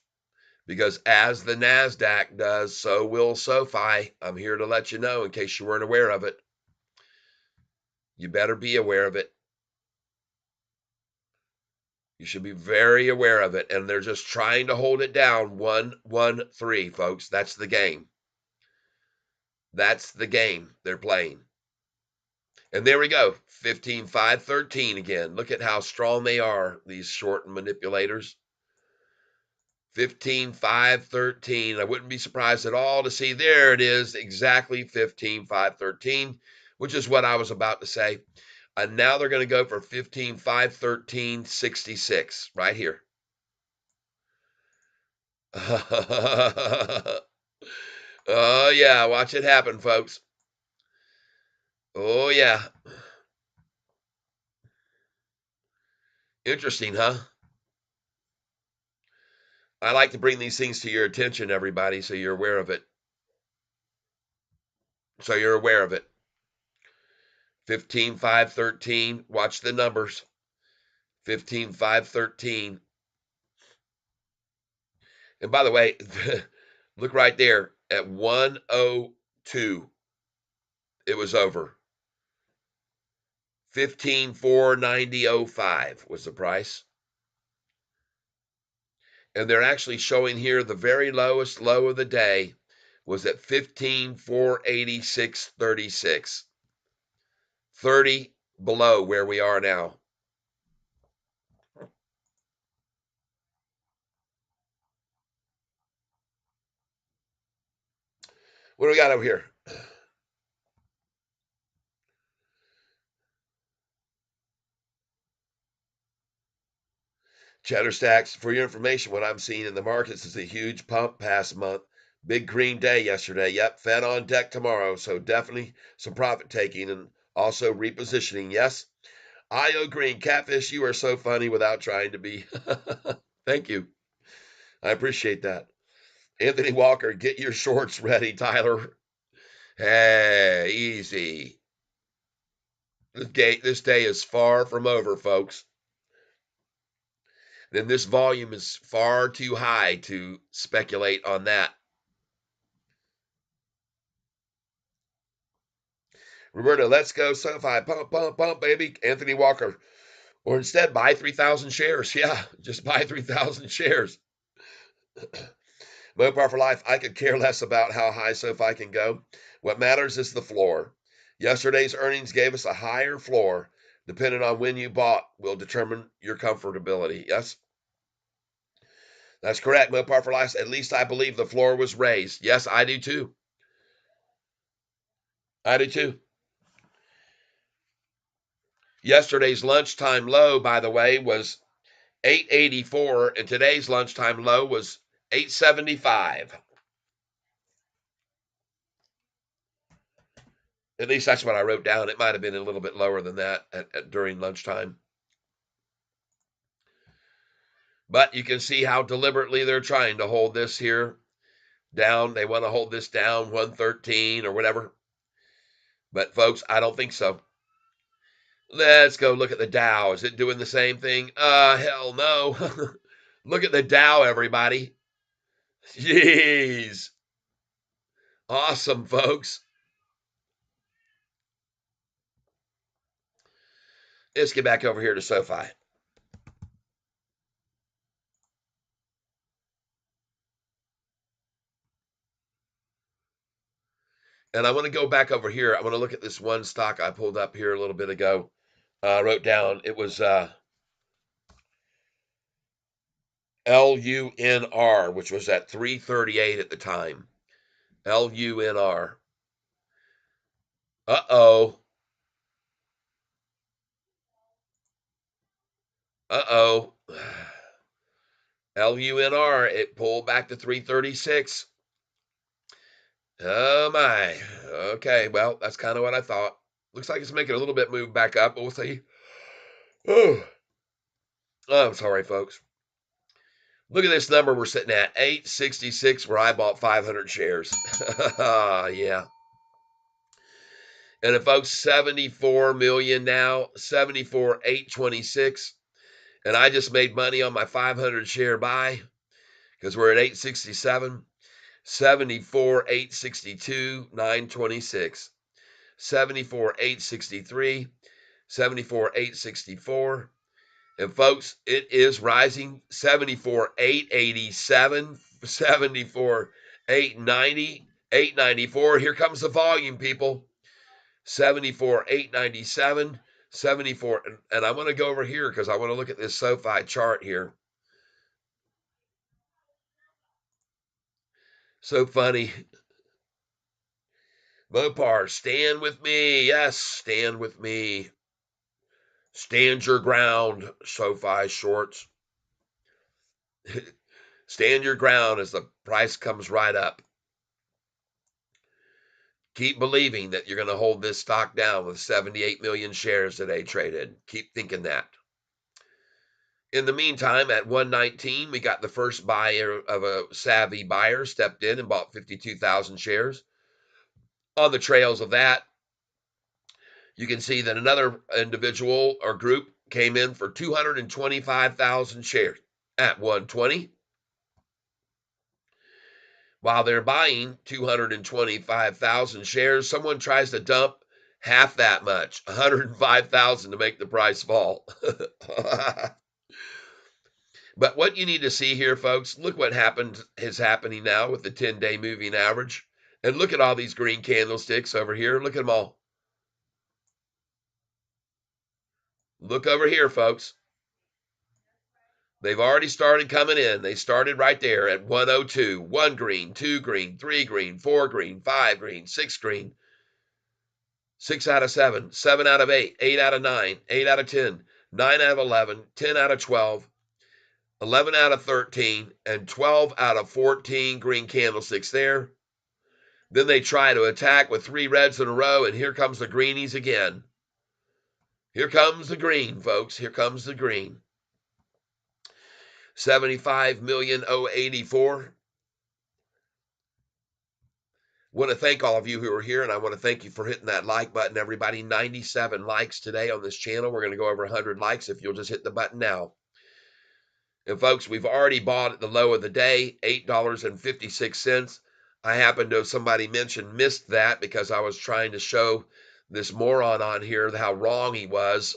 Because as the NASDAQ does, so will SoFi. I'm here to let you know in case you weren't aware of it. You better be aware of it. You should be very aware of it. And they're just trying to hold it down. 113, folks. That's the game. That's the game they're playing. And there we go. 15,513 again. Look at how strong they are, these short manipulators. 15,513. I wouldn't be surprised at all to see there it is, exactly 15,513, which is what I was about to say. And now they're going to go for 15,513.66 right here. Oh, yeah. Watch it happen, folks. Oh, yeah. Interesting, huh? I like to bring these things to your attention, everybody, so you're aware of it. So you're aware of it. 15,513. Watch the numbers. 15,513. And by the way, look right there at 102. It was over. 15,490.05 was the price. And they're actually showing here the very lowest low of the day was at 15,486.36. 30 below where we are now. What do we got over here? Cheddar stacks. For your information, what I'm seeing in the markets is a huge pump past month. Big green day yesterday. Yep, Fed on deck tomorrow. So definitely some profit taking and also repositioning. Yes, IO Green Catfish, you are so funny without trying to be. Thank you. I appreciate that. Anthony Walker, get your shorts ready, Tyler. Hey, easy. This day is far from over, folks. Then this volume is far too high to speculate on that. Roberto, let's go Sofi. Pump, pump, pump, baby. Anthony Walker. Or instead, buy 3,000 shares. Yeah, just buy 3,000 shares. Mopar for life. I could care less about how high Sofi can go. What matters is the floor. Yesterday's earnings gave us a higher floor. Depending on when you bought, will determine your comfortability. Yes, that's correct. Mopar for life. At least I believe the floor was raised. Yes, I do too. I do too. Yesterday's lunchtime low, by the way, was 884, and today's lunchtime low was 875. At least that's what I wrote down. It might have been a little bit lower than that during lunchtime. But you can see how deliberately they're trying to hold this here down. They want to hold this down 113 or whatever. But folks, I don't think so. Let's go look at the Dow. Is it doing the same thing? Hell no. Look at the Dow, everybody. Jeez. Awesome, folks. Let's get back over here to SoFi. And I want to go back over here. I want to look at this one stock I pulled up here a little bit ago. I wrote down it was LUNR, which was at 338 at the time. LUNR. Uh oh. Uh oh. LUNR. It pulled back to 336. Oh my. Okay. Well, that's kind of what I thought. Looks like it's making a little bit move back up, but we'll see. Oh, I'm sorry, folks. Look at this number we're sitting at 866, where I bought 500 shares. Yeah. And folks, 74 million now, 74, 826. And I just made money on my 500 share buy because we're at 867, 74, 862, 926, 74, 863, 74, 864. And folks, it is rising 74, 887, 74, 890, 894. Here comes the volume, people. 74, 897, 74. And I want to go over here because I want to look at this SoFi chart here. So funny. Mopar, stand with me. Yes, stand with me. Stand your ground, Sofi shorts. Stand your ground as the price comes right up. Keep believing that you're going to hold this stock down with 78 million shares today traded. Keep thinking that. In the meantime, at 119, we got the first buyer of a savvy buyer stepped in and bought 52,000 shares. On the trails of that, you can see that another individual or group came in for 225,000 shares at 120. While they're buying 225,000 shares, someone tries to dump half that much, 105,000 to make the price fall. But what you need to see here, folks, look what is happening now with the 10-day moving average. And look at all these green candlesticks over here. Look at them all. Look over here, folks. They've already started coming in. They started right there at 102. 1 green, 2 green, 3 green, 4 green, 5 green, 6 green. 6 out of 7, 7 out of 8, 8 out of 9, 8 out of 10, 9 out of 11, 10 out of 12, 11 out of 13, and 12 out of 14 green candlesticks there. Then they try to attack with 3 reds in a row, and here comes the greenies again. Here comes the green, folks. Here comes the green. 75,084. Want to thank all of you who are here, and I want to thank you for hitting that like button, everybody. 97 likes today on this channel. We're going to go over 100 likes if you'll just hit the button now. And folks, we've already bought at the low of the day, $8.56. I happened to have somebody mentioned missed that because I was trying to show this moron on here how wrong he was.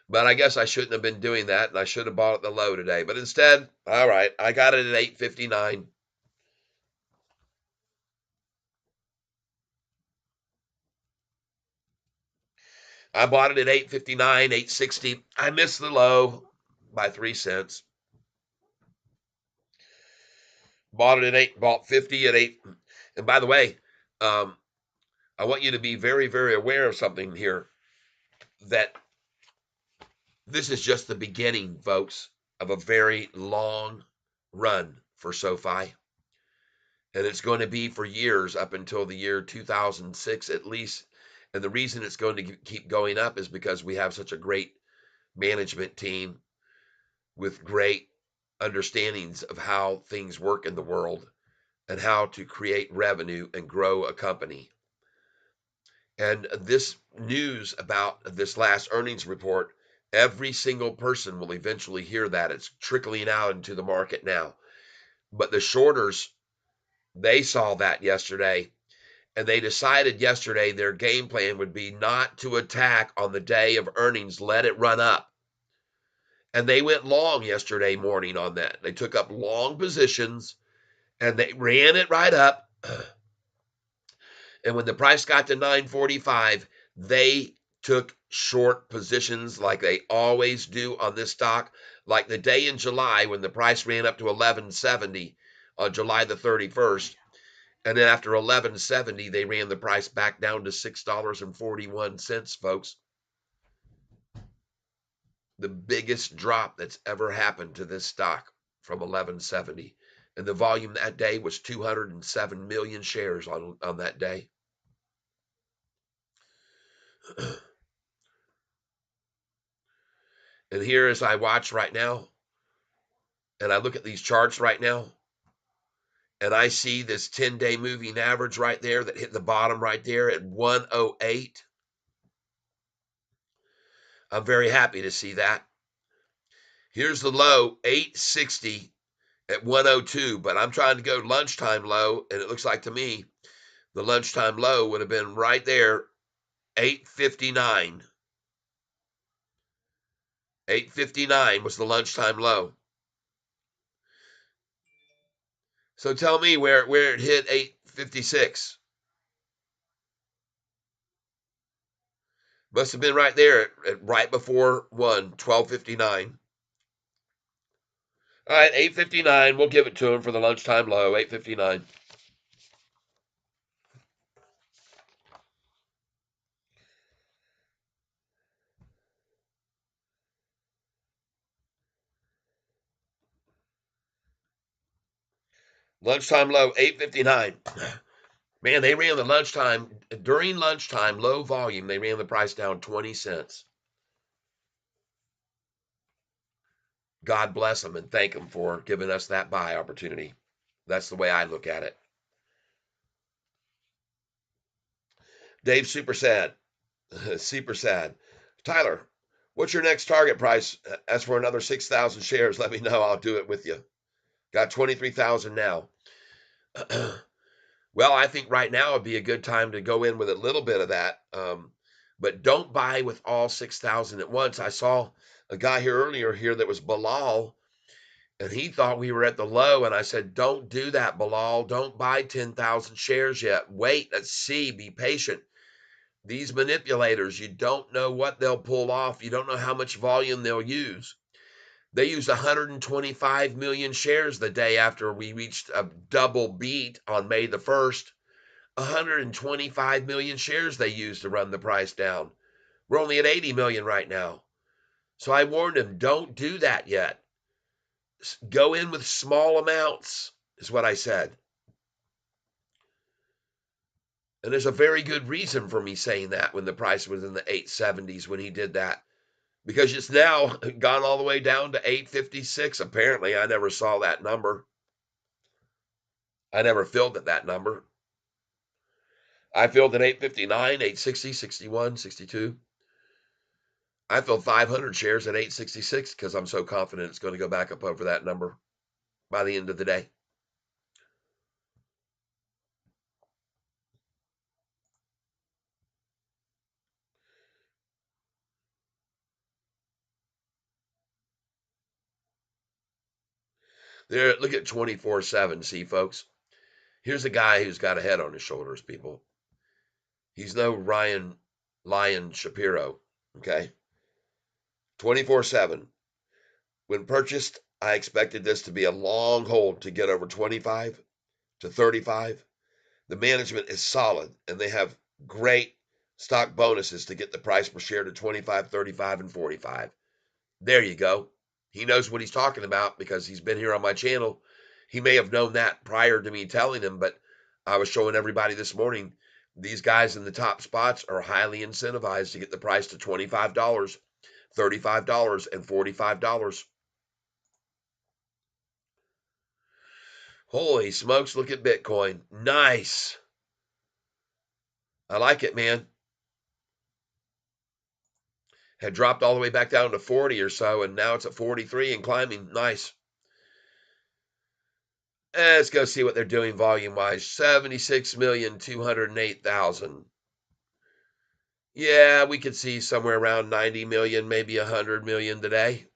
But I guess I shouldn't have been doing that, and I should have bought at the low today. But instead, all right, I got it at 8.59. I bought it at 8.59, 8.60. I missed the low by 3 cents. Bought it at 8, bought 50 at 8. And by the way, um, I want you to be very, very aware of something here, that this is just the beginning, folks, of a very long run for SoFi. And it's going to be for years up until the year 2006 at least. And the reason it's going to keep going up is because we have such a great management team with great understandings of how things work in the world and how to create revenue and grow a company. And this news about this last earnings report, every single person will eventually hear that. It's trickling out into the market now. But the shorters, they saw that yesterday, and they decided yesterday their game plan would be not to attack on the day of earnings, let it run up. And they went long yesterday morning on that. They took up long positions and they ran it right up. And when the price got to 945, they took short positions like they always do on this stock. Like the day in July when the price ran up to 1170 on July the 31st. And then after 1170, they ran the price back down to $6.41, folks. The biggest drop that's ever happened to this stock from 1170. And the volume that day was 207 million shares on that day. And here, as I watch right now, and I look at these charts right now, and I see this 10-day moving average right there that hit the bottom right there at 108. I'm very happy to see that. Here's the low, 860 at 102, but I'm trying to go lunchtime low, and it looks like to me the lunchtime low would have been right there, 859. 859 was the lunchtime low. So tell me where it hit 856. Must have been right there at right before 1259. All right, 8:59. We'll give it to him for the lunchtime low. 8:59. Lunchtime low. 8:59. Man, they ran the lunchtime during lunchtime low volume. They ran the price down 20 cents. God bless them and thank them for giving us that buy opportunity. That's the way I look at it. Dave, super sad. Super sad. Tyler, what's your next target price? As for another 6,000 shares, let me know. I'll do it with you. Got 23,000 now. Well, I think right now would be a good time to go in with a little bit of that. But don't buy with all 6,000 at once. I saw a guy here earlier here that was Bilal, and he thought we were at the low. And I said, don't do that, Bilal. Don't buy 10,000 shares yet. Wait, let's see. Be patient. These manipulators, you don't know what they'll pull off. You don't know how much volume they'll use. They used 125 million shares the day after we reached a double beat on May the 1st. 125 million shares they used to run the price down. We're only at 80 million right now. So I warned him, don't do that yet. Go in with small amounts, is what I said. And there's a very good reason for me saying that when the price was in the 870s when he did that. Because it's now gone all the way down to 856. Apparently, I never saw that number. I never filled at that number. I filled at 859, 860, 61, 62. I filled 500 shares at 866 because I'm so confident it's going to go back up over that number by the end of the day. There, look at 24/7. See, folks, here's a guy who's got a head on his shoulders. People, he's no Ryan Lion Shapiro. Okay, 24/7. When purchased, I expected this to be a long hold to get over 25 to 35. The management is solid and they have great stock bonuses to get the price per share to 25, 35, and 45. There you go. He knows what he's talking about because he's been here on my channel. He may have known that prior to me telling him, but I was showing everybody this morning these guys in the top spots are highly incentivized to get the price to $25, $35, and $45. Holy smokes, look at Bitcoin. Nice. I like it, man. Had dropped all the way back down to 40 or so, and now it's at 43 and climbing. Nice. Let's go see what they're doing volume wise. 76,208,000. Yeah, we could see somewhere around 90 million, maybe 100 million today.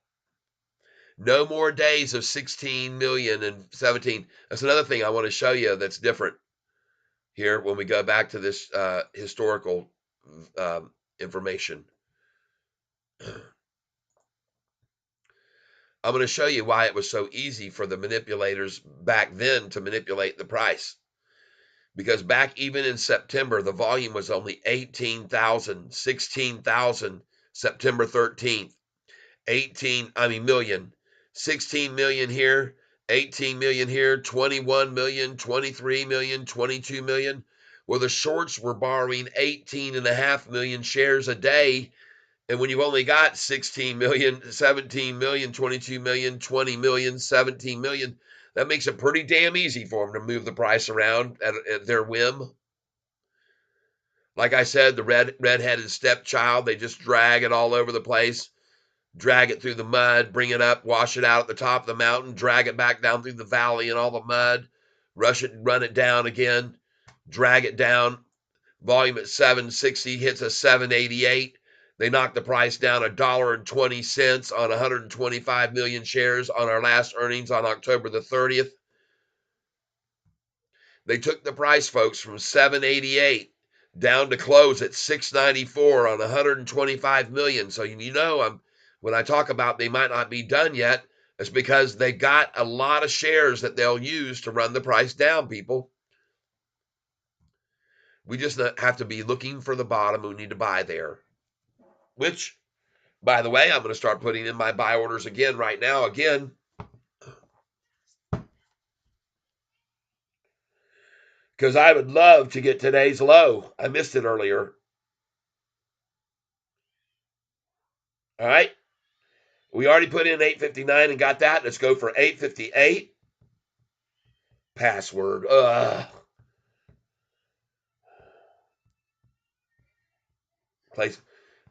No more days of 16 million and 17. That's another thing I want to show you that's different here when we go back to this historical information. I'm going to show you why it was so easy for the manipulators back then to manipulate the price. Because back even in September, the volume was only 18,000, 16,000 September 13th, million, 16 million here, 18 million here, 21 million, 23 million, 22 million. Well, the shorts were borrowing 18.5 million shares a day. And when you've only got 16 million, 17 million, 22 million, 20 million, 17 million, that makes it pretty damn easy for them to move the price around at their whim. Like I said, the red-headed stepchild, they just drag it all over the place, drag it through the mud, bring it up, wash it out at the top of the mountain, drag it back down through the valley and all the mud, rush it, run it down again, drag it down. Volume at 760 hits a 788. They knocked the price down $1.20 on 125 million shares on our last earnings on October the 30th. They took the price, folks, from 788 down to close at 694 on 125 million. So you know, when I talk about they might not be done yet, It's because they got a lot of shares that they'll use to run the price down, people. We just have to be looking for the bottom. We need to buy there. Which, by the way, I'm going to start putting in my buy orders again right now. Again, because I would love to get today's low. I missed it earlier. All right. We already put in 859 and got that. Let's go for 858. Password. Place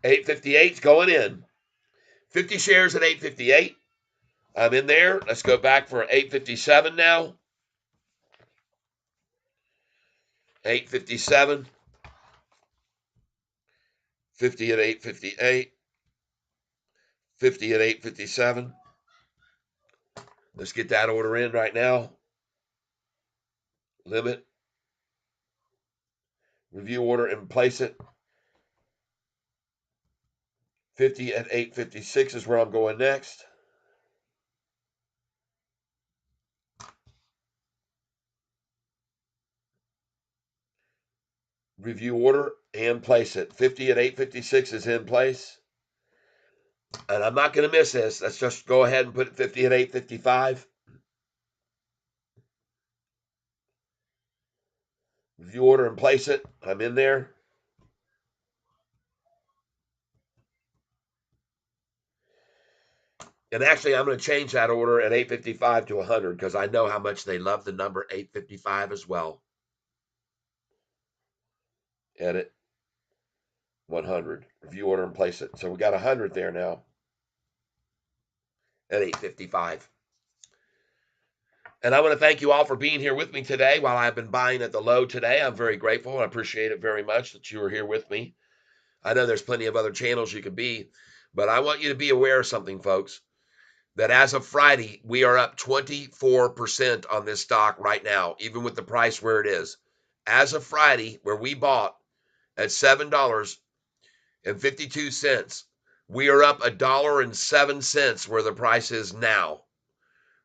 858's going in. 50 shares at 858. I'm in there. Let's go back for 857 now. 857. 50 at 858. 50 at 857. Let's get that order in right now. Limit. Review order and place it. 50 at 856 is where I'm going next. Review order and place it. 50 at 856 is in place. And I'm not going to miss this. Let's just go ahead and put 50 at 855. Review order and place it. I'm in there. And actually, I'm going to change that order at 855 to 100 because I know how much they love the number 855 as well. Edit 100. Review order and place it. So we got 100 there now at 855. And I want to thank you all for being here with me today while I've been buying at the low today. I'm very grateful and I appreciate it very much that you are here with me. I know there's plenty of other channels you could be, but I want you to be aware of something, folks, that as of Friday, we are up 24% on this stock right now, even with the price where it is. As of Friday, where we bought at $7.52, we are up $1.07 where the price is now.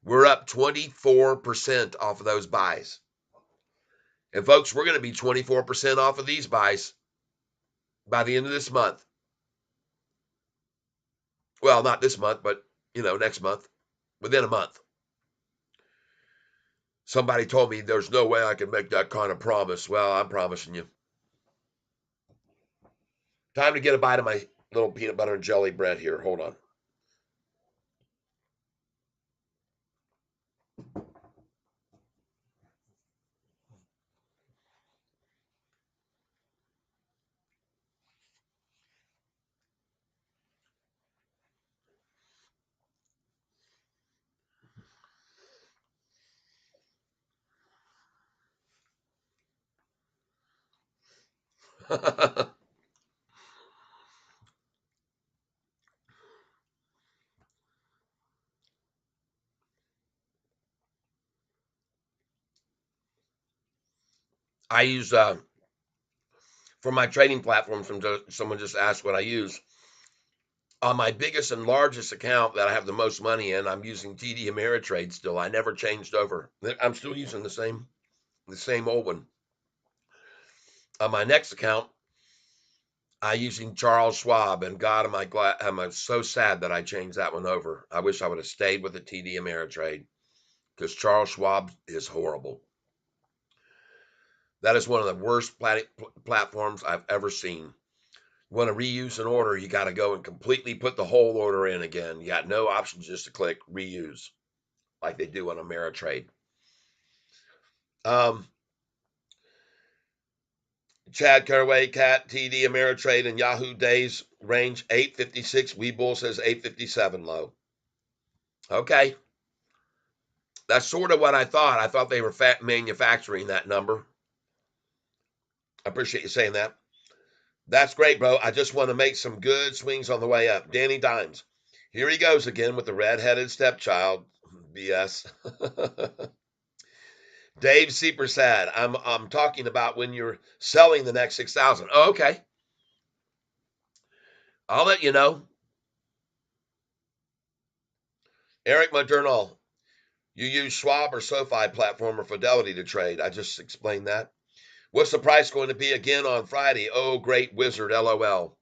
We're up 24% off of those buys. And folks, we're going to be 24% off of these buys by the end of this month. Well, not this month, but next month, within a month. Somebody told me there's no way I can make that kind of promise. Well, I'm promising you. Time to get a bite of my little peanut butter and jelly bread here. Hold on. I use, for my trading platform, someone just asked what I use. On my biggest and largest account that I have the most money in, I'm using TD Ameritrade still. I never changed over. I'm still using the same old one. On my next account, I'm using Charles Schwab, and God, am I so sad that I changed that one over. I wish I would have stayed with the TD Ameritrade because Charles Schwab is horrible. That is one of the worst platforms I've ever seen. You want to reuse an order, you got to go and completely put the whole order in again. You got no options just to click reuse like they do on Ameritrade. Chad Carway, Cat, TD Ameritrade, and Yahoo Days range 856. Webull says 857 low. Okay. That's sort of what I thought. I thought they were manufacturing that number. I appreciate you saying that. That's great, bro. I just want to make some good swings on the way up. Danny Dimes. Here he goes again with the red-headed stepchild. BS. Dave Seepersad. I'm talking about when you're selling the next 6,000. Oh, okay. I'll let you know. Eric Modernal, you use Schwab or SoFi platform or Fidelity to trade. I just explained that. What's the price going to be again on Friday? Oh, great wizard, LOL.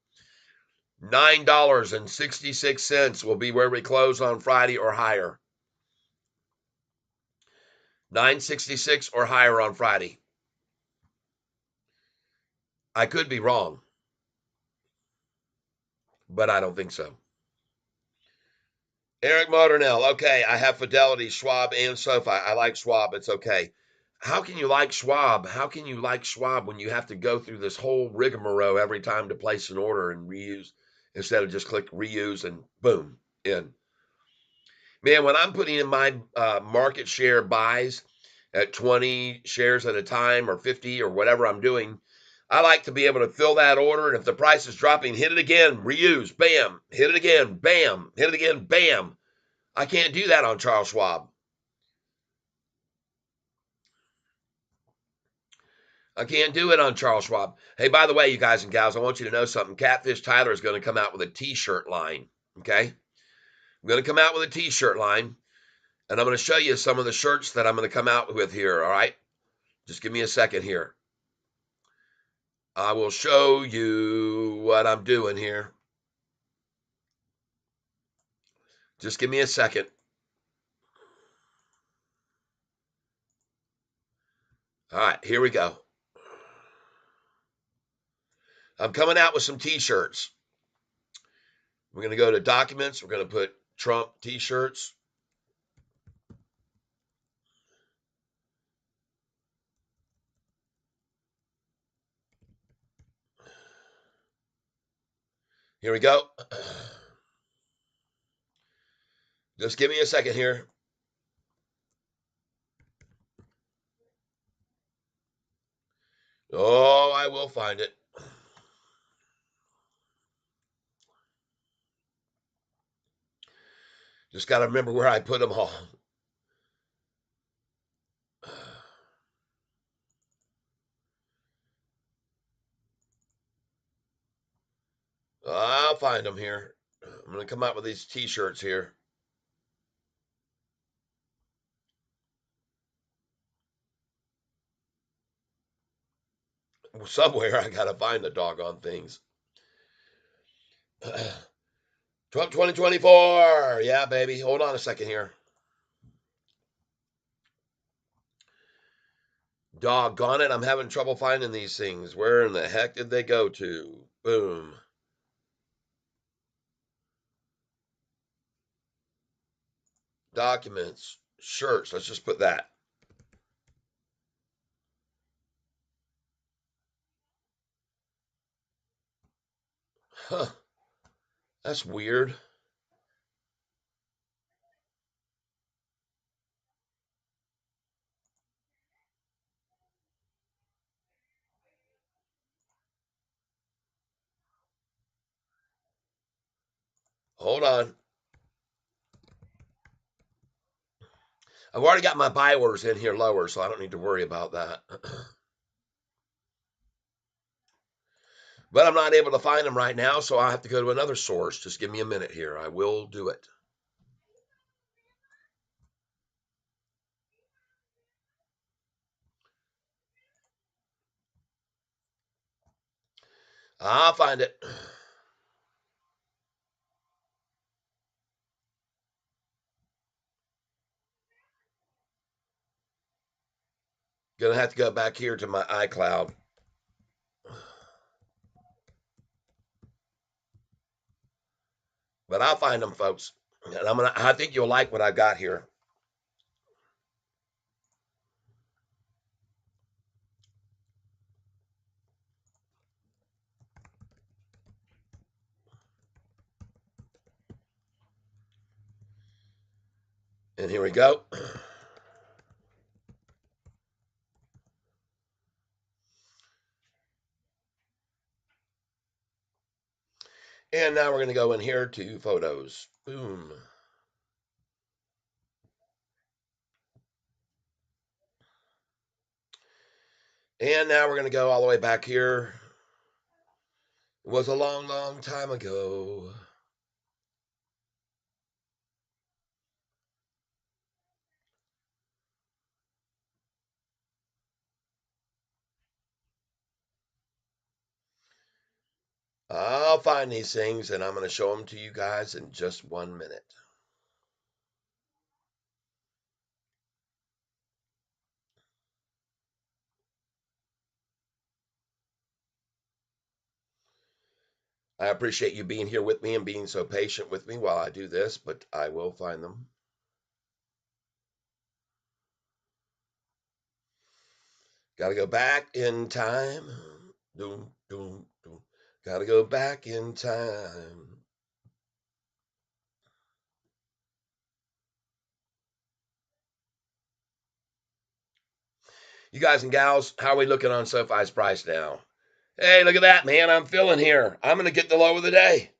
$9.66 will be where we close on Friday or higher. 966 or higher on Friday. I could be wrong, but I don't think so. Eric Modernell. Okay, I have Fidelity, Schwab, and SoFi. I like Schwab. It's okay. How can you like Schwab? How can you like Schwab when you have to go through this whole rigmarole every time to place an order and reuse instead of just click reuse and boom, in? Man, when I'm putting in my market share buys at 20 shares at a time or 50 or whatever I'm doing, I like to be able to fill that order. And if the price is dropping, hit it again, reuse, bam, hit it again, bam, hit it again, bam. I can't do that on Charles Schwab. I can't do it on Charles Schwab. Hey, by the way, you guys and gals, I want you to know something. Catfish Tyler is going to come out with a t-shirt line. Okay? I'm going to come out with a t-shirt line, and I'm going to show you some of the shirts that I'm going to come out with here. All right? Just give me a second here. I will show you what I'm doing here. Just give me a second. All right, here we go. I'm coming out with some t-shirts. We're going to go to documents. We're going to put Trump t-shirts. Here we go. Just give me a second here. Oh, I will find it. Just got to remember where I put them all. I'll find them here. I'm going to come out with these t-shirts here. Somewhere I got to find the doggone things. Trump 2024. Yeah, baby. Hold on a second here. Doggone it, I'm having trouble finding these things. Where in the heck did they go to? Boom. Documents. Shirts. Let's just put that. Huh. That's weird. Hold on. I've already got my buy orders in here lower, so I don't need to worry about that. But I'm not able to find them right now, so I have to go to another source. Just give me a minute here. I will do it. I'll find it. Gonna have to go back here to my iCloud. But I'll find them, folks. And I think you'll like what I've got here. And here we go. And now we're going to go in here to photos. Boom. And now we're going to go all the way back here. It was a long, long time ago. I'll find these things and I'm going to show them to you guys in just 1 minute. I appreciate you being here with me and being so patient with me while I do this, but I will find them. Got to go back in time. Doom, doom, doom. Got to go back in time. You guys and gals, how are we looking on SoFi's price now? Hey, look at that, man. I'm feeling here. I'm going to get the low of the day.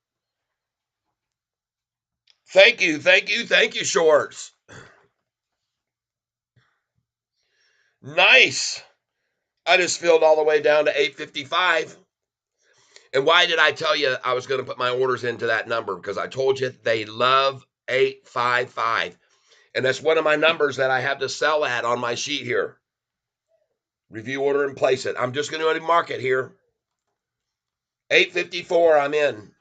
Thank you, thank you, thank you, shorts. Nice. I just filled all the way down to 855. And why did I tell you I was going to put my orders into that number? Because I told you they love 855. And that's one of my numbers that I have to sell at on my sheet here. Review order and place it. I'm just going to mark it here. 854, I'm in.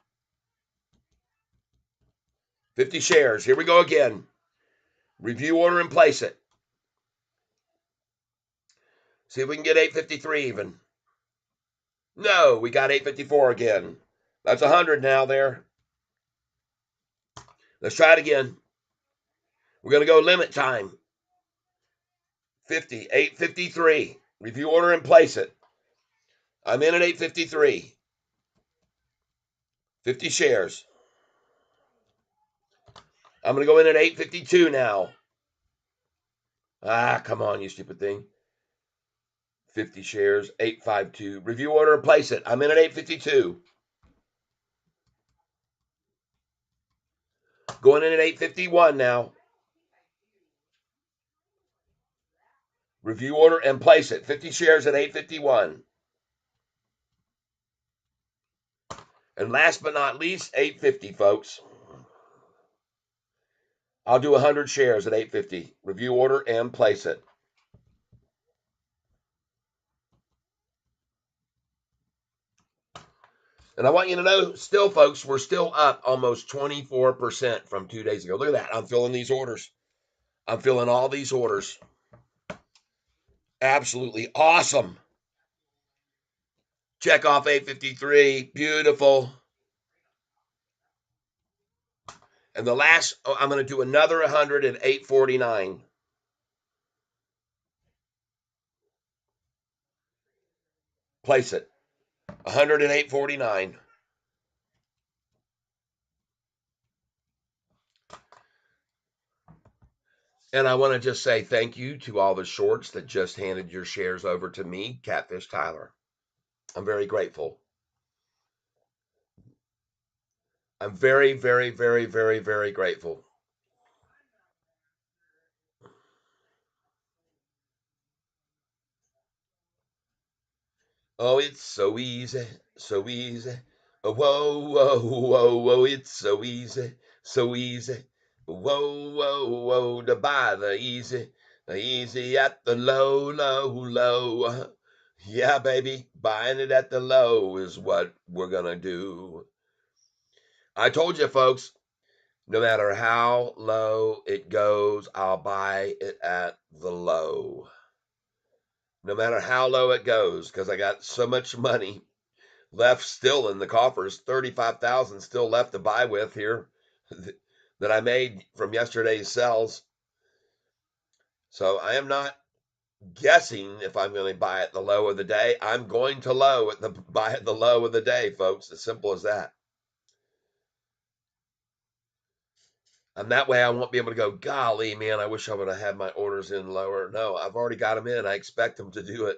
50 shares. Here we go again. Review order and place it. See if we can get 853 even. No, we got 854 again. That's 100 now there. Let's try it again. We're going to go limit time. 50, 853. Review order and place it. I'm in at 853. 50 shares. I'm going to go in at 852 now. Ah, come on, you stupid thing. 50 shares, 852. Review order and place it. I'm in at 852. Going in at 851 now. Review order and place it. 50 shares at 851. And last but not least, 850, folks. I'll do 100 shares at 850. Review order and place it. And I want you to know, still, folks, we're still up almost 24% from 2 days ago. Look at that. I'm filling these orders. I'm filling all these orders. Absolutely awesome. Check off 853. Beautiful. And the last, I'm going to do another 100 at 849. Place it. 100 at 849. And I want to just say thank you to all the shorts that just handed your shares over to me, Catfish Tyler. I'm very grateful. I'm very, very, very, very, very grateful. Oh, it's so easy, so easy. Oh, whoa, whoa, whoa, whoa, it's so easy, so easy. Whoa, whoa, whoa, to buy the easy at the low, low, low. Yeah, baby, buying it at the low is what we're gonna do. I told you, folks, no matter how low it goes, I'll buy it at the low. No matter how low it goes, because I got so much money left still in the coffers, 35,000 still left to buy with here that I made from yesterday's sells. So I am not guessing if I'm going to buy at the low of the day. I'm going to buy at the low of the day, folks. As simple as that. And that way I won't be able to go, golly, man, I wish I would have had my orders in lower. No, I've already got them in. I expect them to do it.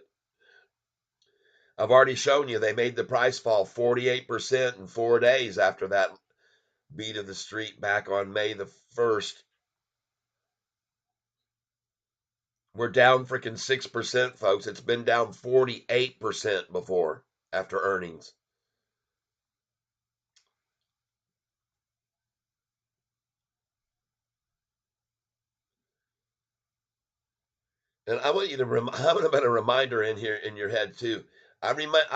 I've already shown you they made the price fall 48% in 4 days after that beat of the street back on May the 1st. We're down freaking 6%, folks. It's been down 48% before after earnings. And I want you to I'm going to put a reminder in here in your head too. I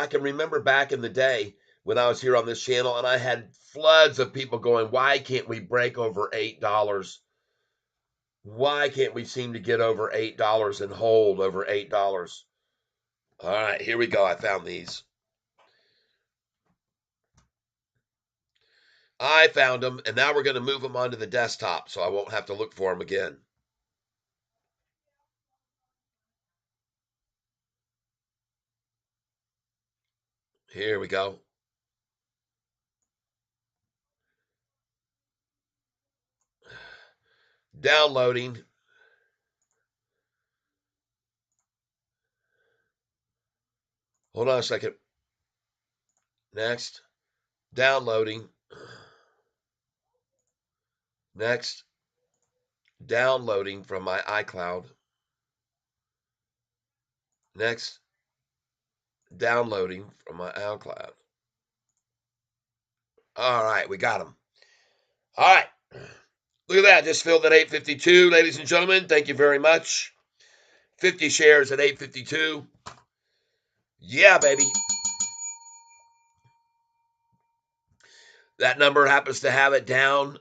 can remember back in the day when I was here on this channel, and I had floods of people going, why can't we break over $8? Why can't we seem to get over $8 and hold over $8? All right, here we go. I found these. I found them, and now we're going to move them onto the desktop so I won't have to look for them again. Here we go. Downloading. Hold on a second. Next. Downloading. Next. Downloading from my iCloud. Next. Downloading from my iCloud. All right, we got them. All right. Look at that. Just filled at 852, ladies and gentlemen. Thank you very much. 50 shares at 852. Yeah, baby. That number happens to have it down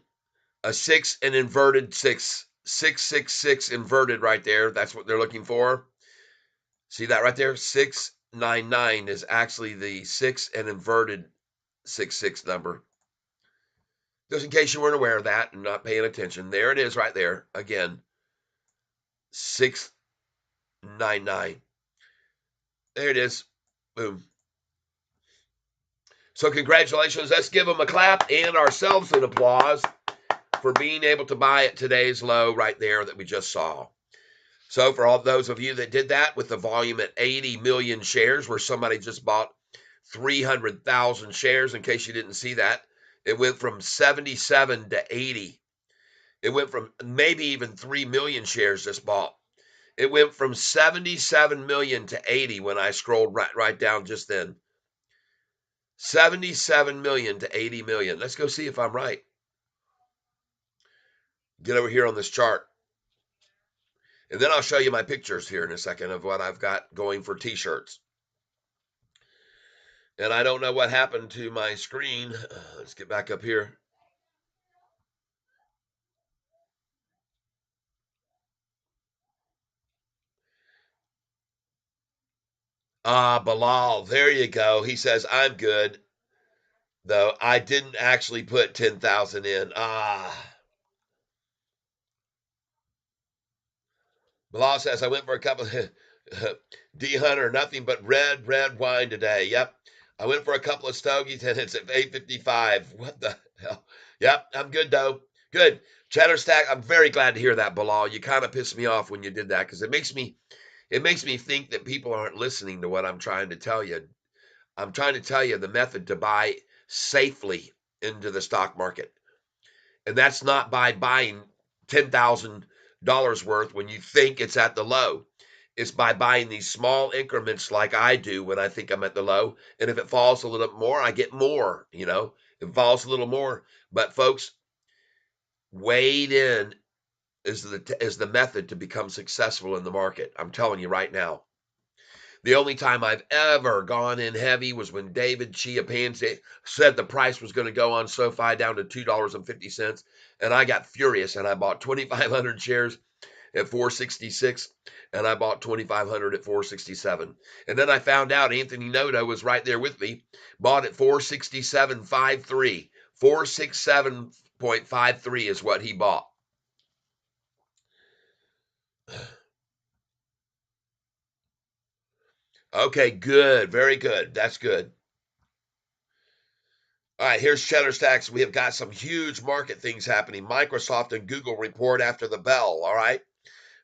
a 6 and inverted 6. 666 inverted right there. That's what they're looking for. See that right there? 699 is actually the 6 and inverted 66 number. Just in case you weren't aware of that and not paying attention, there it is right there. Again, 699. There it is. Boom. So congratulations. Let's give them a clap and ourselves an applause for being able to buy at today's low right there that we just saw. So for all those of you that did that with the volume at 80 million shares, where somebody just bought 300,000 shares, in case you didn't see that, it went from 77 to 80. It went from maybe even 3 million shares just bought. It went from 77 million to 80 when I scrolled right down just then. 77 million to 80 million. Let's go see if I'm right. Get over here on this chart. And then I'll show you my pictures here in a second of what I've got going for t-shirts. And I don't know what happened to my screen. Let's get back up here. Ah, Bilal, there you go. He says, I'm good. Though I didn't actually put 10,000 in. Bilal says, I went for a couple of D Hunter, nothing but red wine today. Yep. I went for a couple of stogies and it's at 855. What the hell? Yep, I'm good though. Good. Cheddar Stack, I'm very glad to hear that, Bilal. You kind of pissed me off when you did that because it makes me think that people aren't listening to what I'm trying to tell you. I'm trying to tell you the method to buy safely into the stock market. And that's not by buying $10,000 worth when you think it's at the low. It's by buying these small increments like I do when I think I'm at the low. And if it falls a little bit more, I get more, it falls a little more. But folks, wade in is the method to become successful in the market. I'm telling you right now. The only time I've ever gone in heavy was when David Chiapanzi said the price was going to go on SoFi down to $2.50, and I got furious and I bought 2,500 shares at 466, and I bought 2,500 at 467. And then I found out Anthony Noto was right there with me, bought at 467.53. 467.53 is what he bought. Okay, good. Very good. That's good. All right, here's Cheddar Stacks. We have got some huge market things happening. Microsoft and Google report after the bell. All right.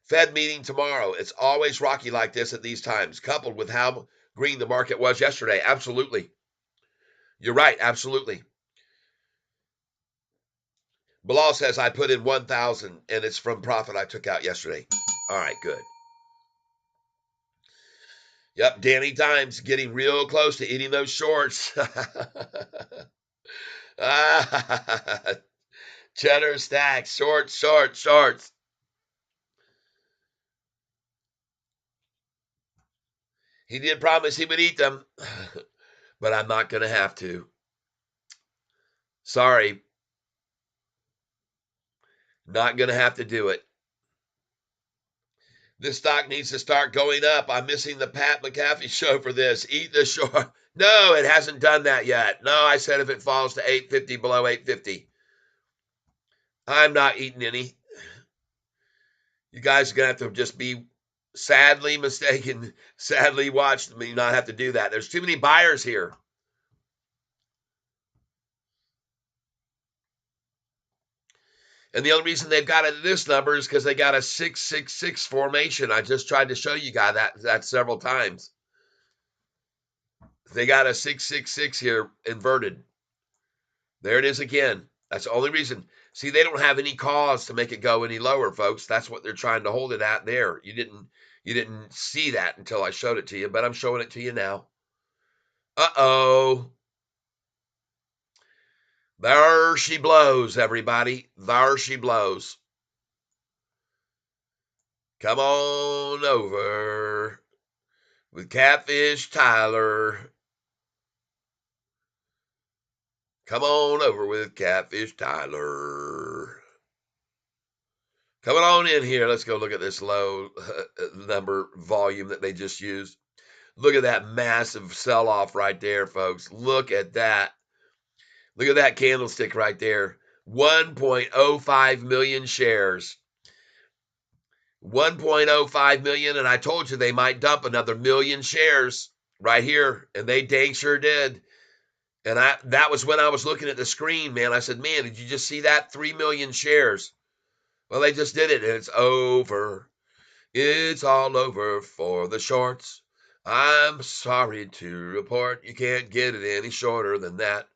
Fed meeting tomorrow. It's always rocky like this at these times, coupled with how green the market was yesterday. Absolutely. You're right. Absolutely. Bilal says I put in 1,000 and it's from profit I took out yesterday. All right, good. Yep, Danny Dimes getting real close to eating those shorts. Cheddar Stacks, shorts. He did promise he would eat them. but I'm not going to have to. Sorry, not going to have to do it. This stock needs to start going up. I'm missing the Pat McAfee show for this. Eat the short. No, it hasn't done that yet. No, I said if it falls to 850, below 850. I'm not eating any. You guys are going to have to just be sadly mistaken, sadly watch me not have to do that. There's too many buyers here. And the only reason they've got it at this number is because they got a 666 formation. I just tried to show you guys that several times. They got a 666 here inverted. There it is again. That's the only reason. See, they don't have any cause to make it go any lower, folks. That's what they're trying to hold it at there. You didn't see that until I showed it to you, but I'm showing it to you now. Uh-oh. There she blows, everybody. There she blows. Come on over with Catfish Tyler. Come on over with Catfish Tyler. Coming on in here. Let's go look at this low number volume that they just used. Look at that massive sell-off right there, folks. Look at that. Look at that candlestick right there. 1.05 million shares. 1.05 million, and I told you they might dump another million shares right here, and they dang sure did. And that was when I was looking at the screen, man. I said, man, did you just see that? 3 million shares. Well, they just did it, and it's over. It's all over for the shorts. I'm sorry to report you can't get it any shorter than that.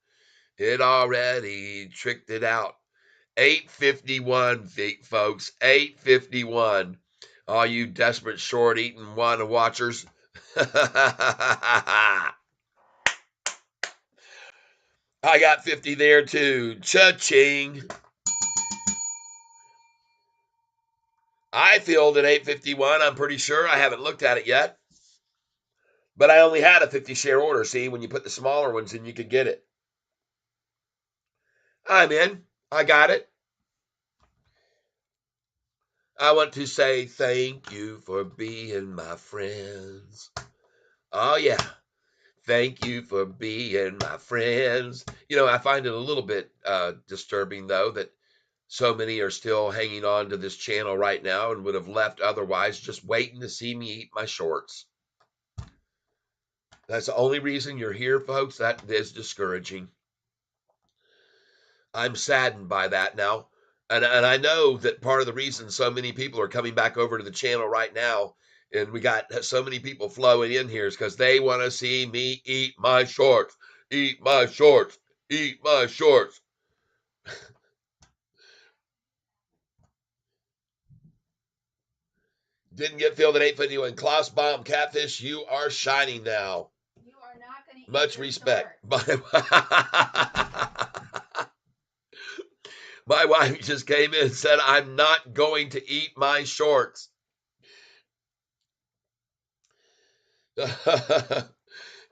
It already tricked it out. 851, folks. 851. All you desperate short eating wanna watchers. I got 50 there too. Cha-ching. I filled at 851. I'm pretty sure. I haven't looked at it yet. But I only had a 50 share order. See, when you put the smaller ones in, you could get it. I'm in. I got it. I want to say thank you for being my friends. Oh, yeah. Thank you for being my friends. You know, I find it a little bit disturbing, though, that so many are still hanging on to this channel right now and would have left otherwise, just waiting to see me eat my shorts. That's the only reason you're here, folks. That is discouraging. I'm saddened by that now. And I know that part of the reason so many people are coming back over to the channel right now, and we got so many people flowing in here, is because they want to see me eat my shorts, eat my shorts, eat my shorts. Didn't get filled at 851. Klaus Bomb, Catfish, you are shining now. You are not going to eat Much your respect. shorts. My wife just came in and said, I'm not going to eat my shorts.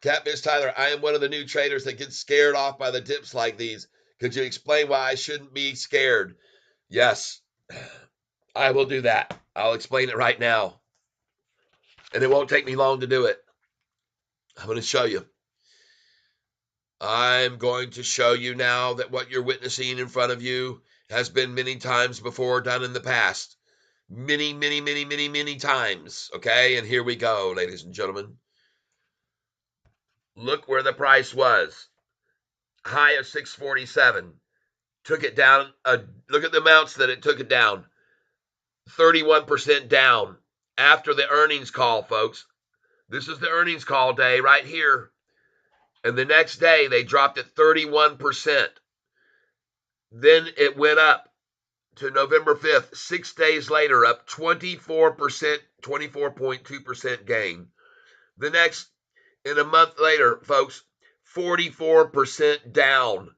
Catfish Tyler, I am one of the new traders that gets scared off by the dips like these. Could you explain why I shouldn't be scared? Yes, I will do that. I'll explain it right now. And it won't take me long to do it. I'm going to show you. I'm going to show you now that what you're witnessing in front of you has been many times before done in the past. Many, many, many, many, many times. Okay, and here we go, ladies and gentlemen. Look where the price was. High of 647. Took it down. Look at the amounts that it took it down. 31% down after the earnings call, folks. This is the earnings call day right here. And the next day, they dropped it 31%. Then it went up to November 5th, 6 days later, up 24%, 24.2% gain. The next, in a month later, folks, 44% down.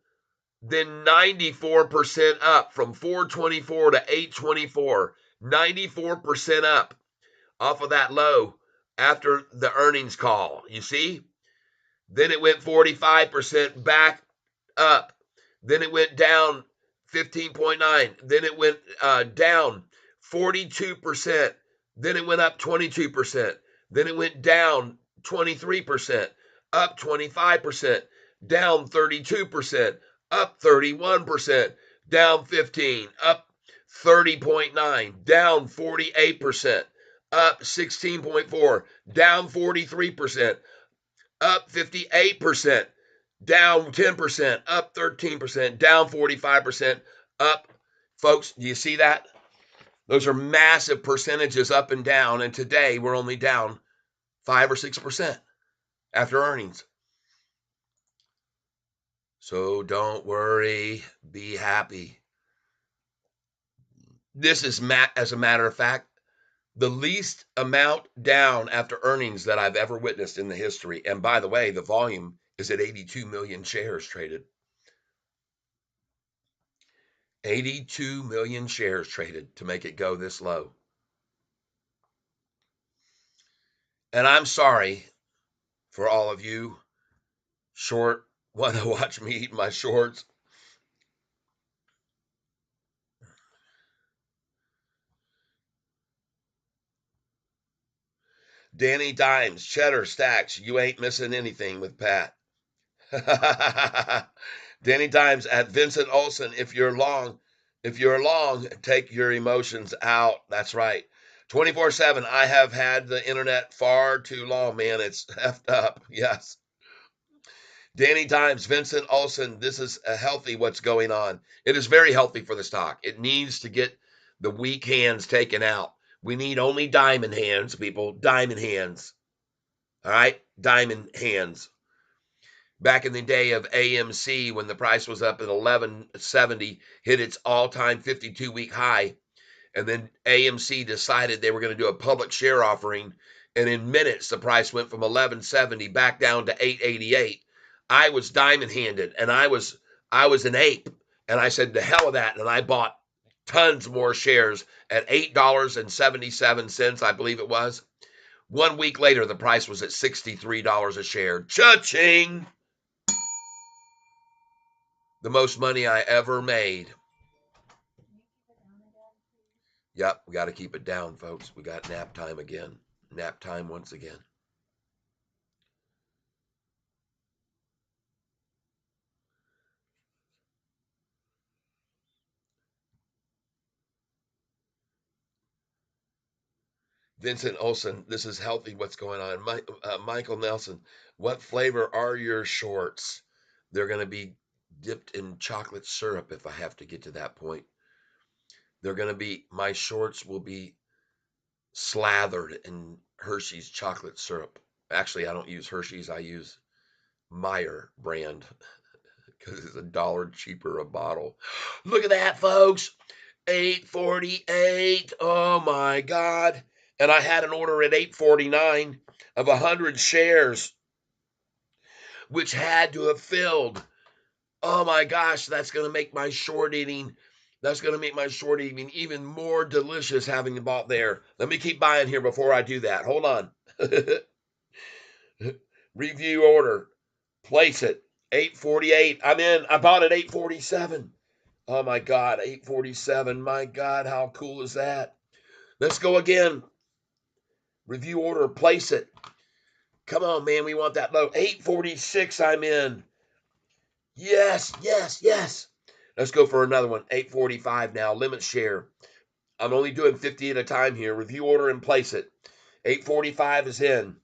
Then 94% up from 424 to 824. 94% up off of that low after the earnings call. You see? Then it went 45% back up. Then it went down 15.9. Then it went down 42%. Then it went up 22%. Then it went down 23%, up 25%, down 32%, up 31%, down 15, up 30.9, down 48%, up 16.4, down 43%, up 58%, down 10%, up 13%, down 45%, up. Folks, do you see that? Those are massive percentages up and down. And today we're only down 5 or 6% after earnings. So don't worry, be happy. This is, as a matter of fact, the least amount down after earnings that I've ever witnessed in the history. And by the way, the volume is at 82 million shares traded. 82 million shares traded to make it go this low. And I'm sorry for all of you short want to watch me eat my shorts. Danny Dimes, Cheddar Stacks, you ain't missing anything with Pat. Danny Dimes at Vincent Olson, if you're long, take your emotions out. That's right. 24/7. I have had the internet far too long, man. It's effed up. Yes. Danny Dimes, Vincent Olson, this is a healthy what's going on. It is very healthy for the stock. It needs to get the weak hands taken out. We need only diamond hands, people. Diamond hands. All right? Diamond hands. Back in the day of AMC, when the price was up at 1170, hit its all-time 52-week high, and then AMC decided they were going to do a public share offering, and in minutes the price went from 1170 back down to 888. I was diamond-handed, and I was an ape, and I said, the hell with that, and I bought tons more shares at $8.77, I believe it was. 1 week later, the price was at $63 a share. Cha-ching! The most money I ever made. Yep, we got to keep it down, folks. We got nap time again. Nap time once again. Vincent Olson, this is healthy. What's going on? Michael Nelson, what flavor are your shorts? They're going to be dipped in chocolate syrup if I have to get to that point. They're going to be, my shorts will be slathered in Hershey's chocolate syrup. Actually, I don't use Hershey's. I use Meyer brand because it's $1 cheaper a bottle. Look at that, folks. 848. Oh my God. And I had an order at 849 of 100 shares, which had to have filled. Oh my gosh, that's going to make my short eating. That's going to make my short eating even more delicious having bought there. Let me keep buying here before I do that. Hold on. Review order. Place it. 848. I'm in. I bought at 847. Oh my God, 847. My God, how cool is that? Let's go again. Review order, place it. Come on, man, we want that low. 846, I'm in. Yes, yes, yes. Let's go for another one. 845 now, limit share. I'm only doing 50 at a time here. Review order and place it. 845 is in.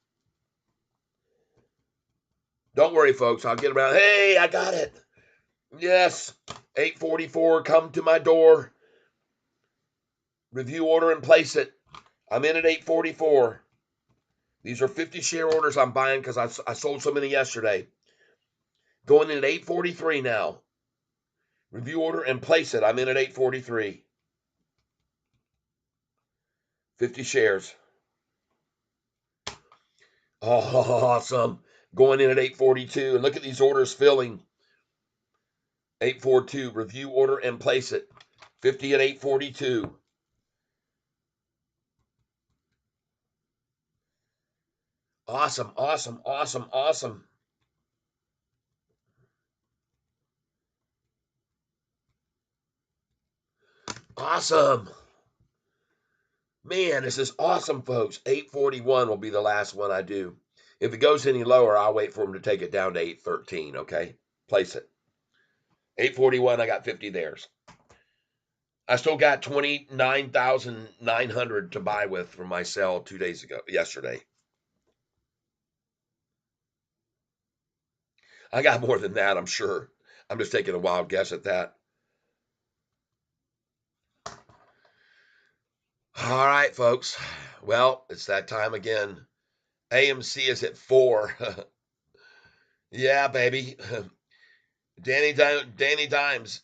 Don't worry, folks. I'll get around. Hey, I got it. Yes. 844, come to my door. Review order and place it. I'm in at 844. These are 50 share orders I'm buying because I sold so many yesterday. Going in at 843 now. Review order and place it. I'm in at 843. 50 shares. Oh, awesome. Going in at 842. And look at these orders filling. 842. Review order and place it. 50 at 842. Awesome, awesome, awesome, awesome. Awesome. Man, this is awesome, folks. 841 will be the last one I do. If it goes any lower, I'll wait for them to take it down to 813, okay? Place it. 841, I got 50 theirs. I still got 29,900 to buy with from my sale 2 days ago, yesterday. I got more than that, I'm sure. I'm just taking a wild guess at that. All right, folks. Well, it's that time again. AMC is at 4. Yeah, baby. Danny Dimes,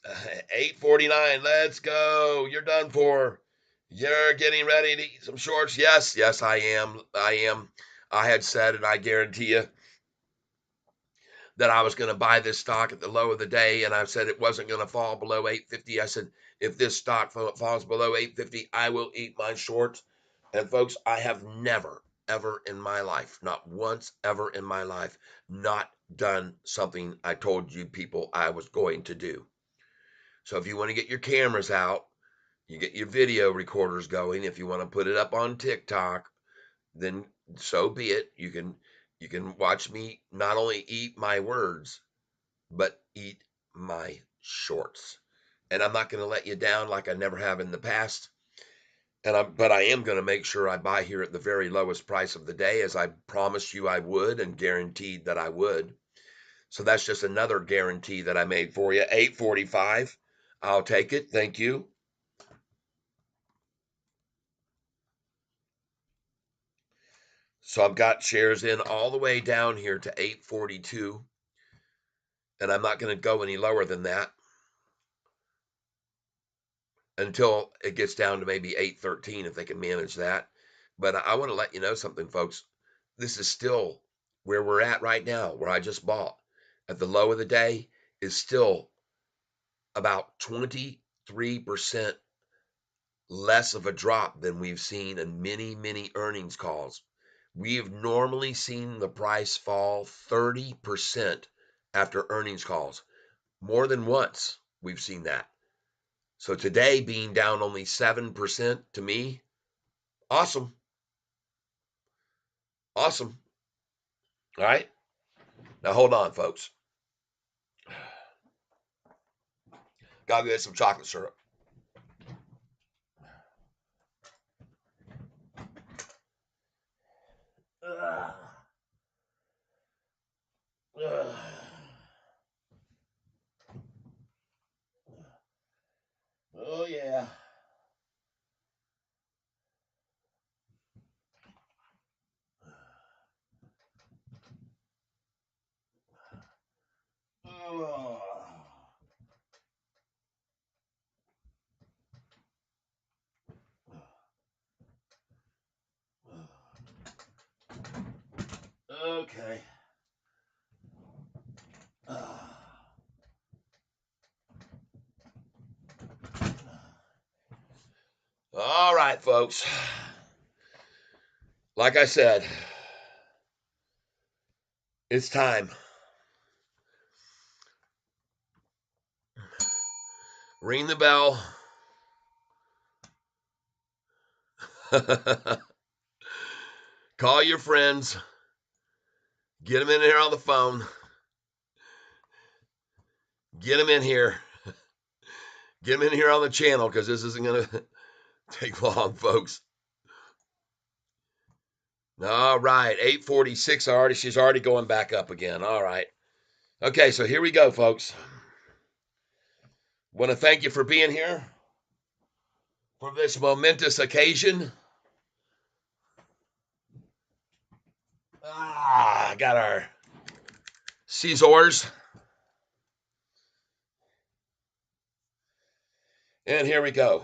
849. Let's go. You're done for. You're getting ready to eat some shorts. Yes, I am. I had said, and I guarantee you that I was going to buy this stock at the low of the day, and I said it wasn't going to fall below 850. I said if this stock falls below 850, I will eat my shorts. And folks, I have never, ever in my life, not once ever in my life, not done something I told you people I was going to do. So if you want to get your cameras out, you get your video recorders going. If you want to put it up on TikTok, then so be it. You can watch me not only eat my words, but eat my shorts. And I'm not going to let you down like I never have in the past. But I am going to make sure I buy here at the very lowest price of the day, as I promised you I would and guaranteed that I would. So that's just another guarantee that I made for you. 845. I'll take it. Thank you. So I've got shares in all the way down here to 842, and I'm not going to go any lower than that until it gets down to maybe 813 if they can manage that. But I want to let you know something, folks. This is still where we're at right now, where I just bought. At the low of the day is still about 23% less of a drop than we've seen in many, many earnings calls. We've normally seen the price fall 30% after earnings calls. More than once, we've seen that. So today being down only 7% to me, awesome. Awesome. All right. Now hold on, folks. Gotta get some chocolate syrup. Ugh. Ugh. Oh, yeah. Ugh. Okay. All right, folks. Like I said, it's time. Ring the bell. Call your friends. Get them in here on the phone. Get them in here. Get them in here on the channel, because this isn't going to take long, folks. All right, 846 already. She's already going back up again. All right. Okay, so here we go, folks. Want to thank you for being here for this momentous occasion. Got our Caesars. And here we go.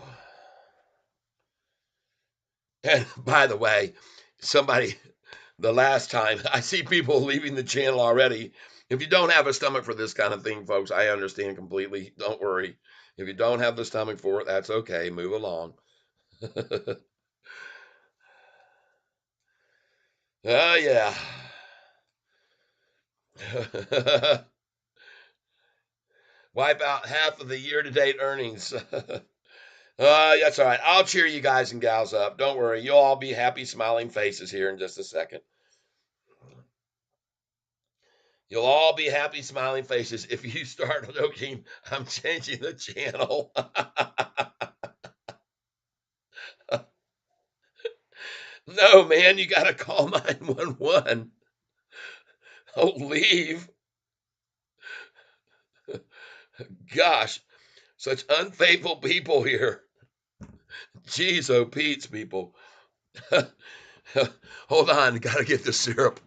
And by the way, somebody, the last time, I see people leaving the channel already. If you don't have a stomach for this kind of thing, folks, I understand completely. Don't worry. If you don't have the stomach for it, that's okay. Move along. Oh, yeah. Wipe out half of the year to date earnings. That's all right. I'll cheer you guys and gals up. Don't worry. You'll all be happy, smiling faces here in just a second. You'll all be happy, smiling faces if you start looking. I'm changing the channel. No, man, you got to call 911. Oh, leave. Gosh, such unfaithful people here. Jeez, oh, Pete's people. Hold on, got to get the syrup.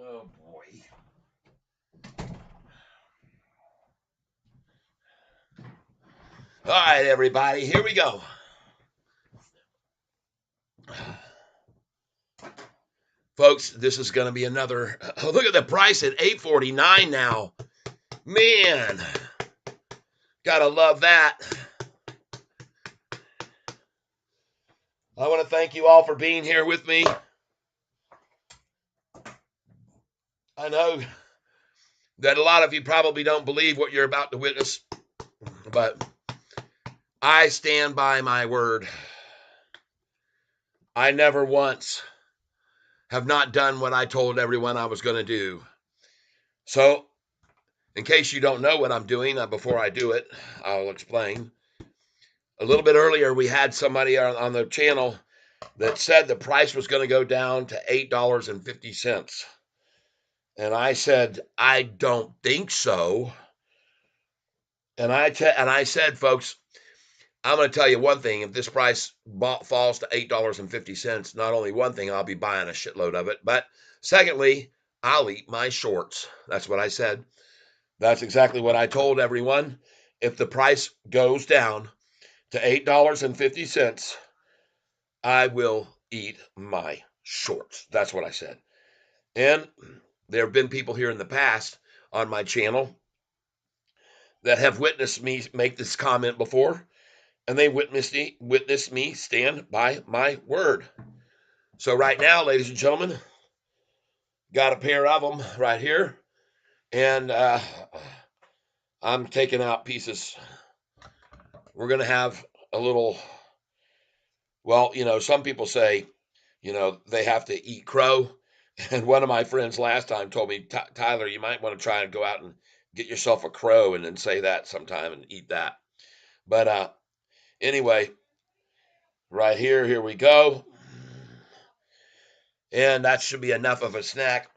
Oh, boy. All right, everybody, here we go. Folks, this is going to be another. Look at the price at $8.49 now. Man, gotta love that. I want to thank you all for being here with me. I know that a lot of you probably don't believe what you're about to witness, but I stand by my word. I never once have not done what I told everyone I was going to do. So, in case you don't know what I'm doing, before I do it, I'll explain. A little bit earlier, we had somebody on the channel that said the price was going to go down to $8.50. And I said, I don't think so. And I said, folks, I'm going to tell you one thing. If this price falls to $8.50, not only one thing, I'll be buying a shitload of it, but secondly, I'll eat my shorts. That's what I said. That's exactly what I told everyone. If the price goes down to $8.50, I will eat my shorts. That's what I said. And there have been people here in the past on my channel that have witnessed me make this comment before, and they witnessed me stand by my word. So right now, ladies and gentlemen, got a pair of them right here, and I'm taking out pieces. We're gonna have a little. Well, some people say, they have to eat crow, and one of my friends last time told me, Tyler, you might want to try and go out and get yourself a crow, and then say that sometime and eat that. But anyway, right here we go. And that should be enough of a snack.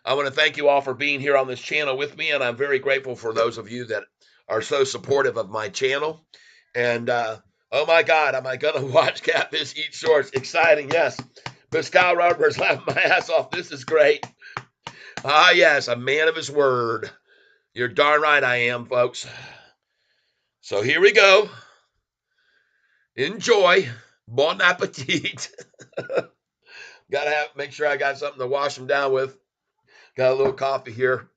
I want to thank you all for being here on this channel with me, and I'm very grateful for those of you that are so supportive of my channel. And oh my God, am I going to watch Catfish eat shorts? Exciting, yes. Pascal Roberts laughing my ass off. This is great. Ah, yes, a man of his word. You're darn right I am, folks. So here we go. Enjoy. Bon appetit. Gotta make sure I got something to wash them down with. Got a little coffee here.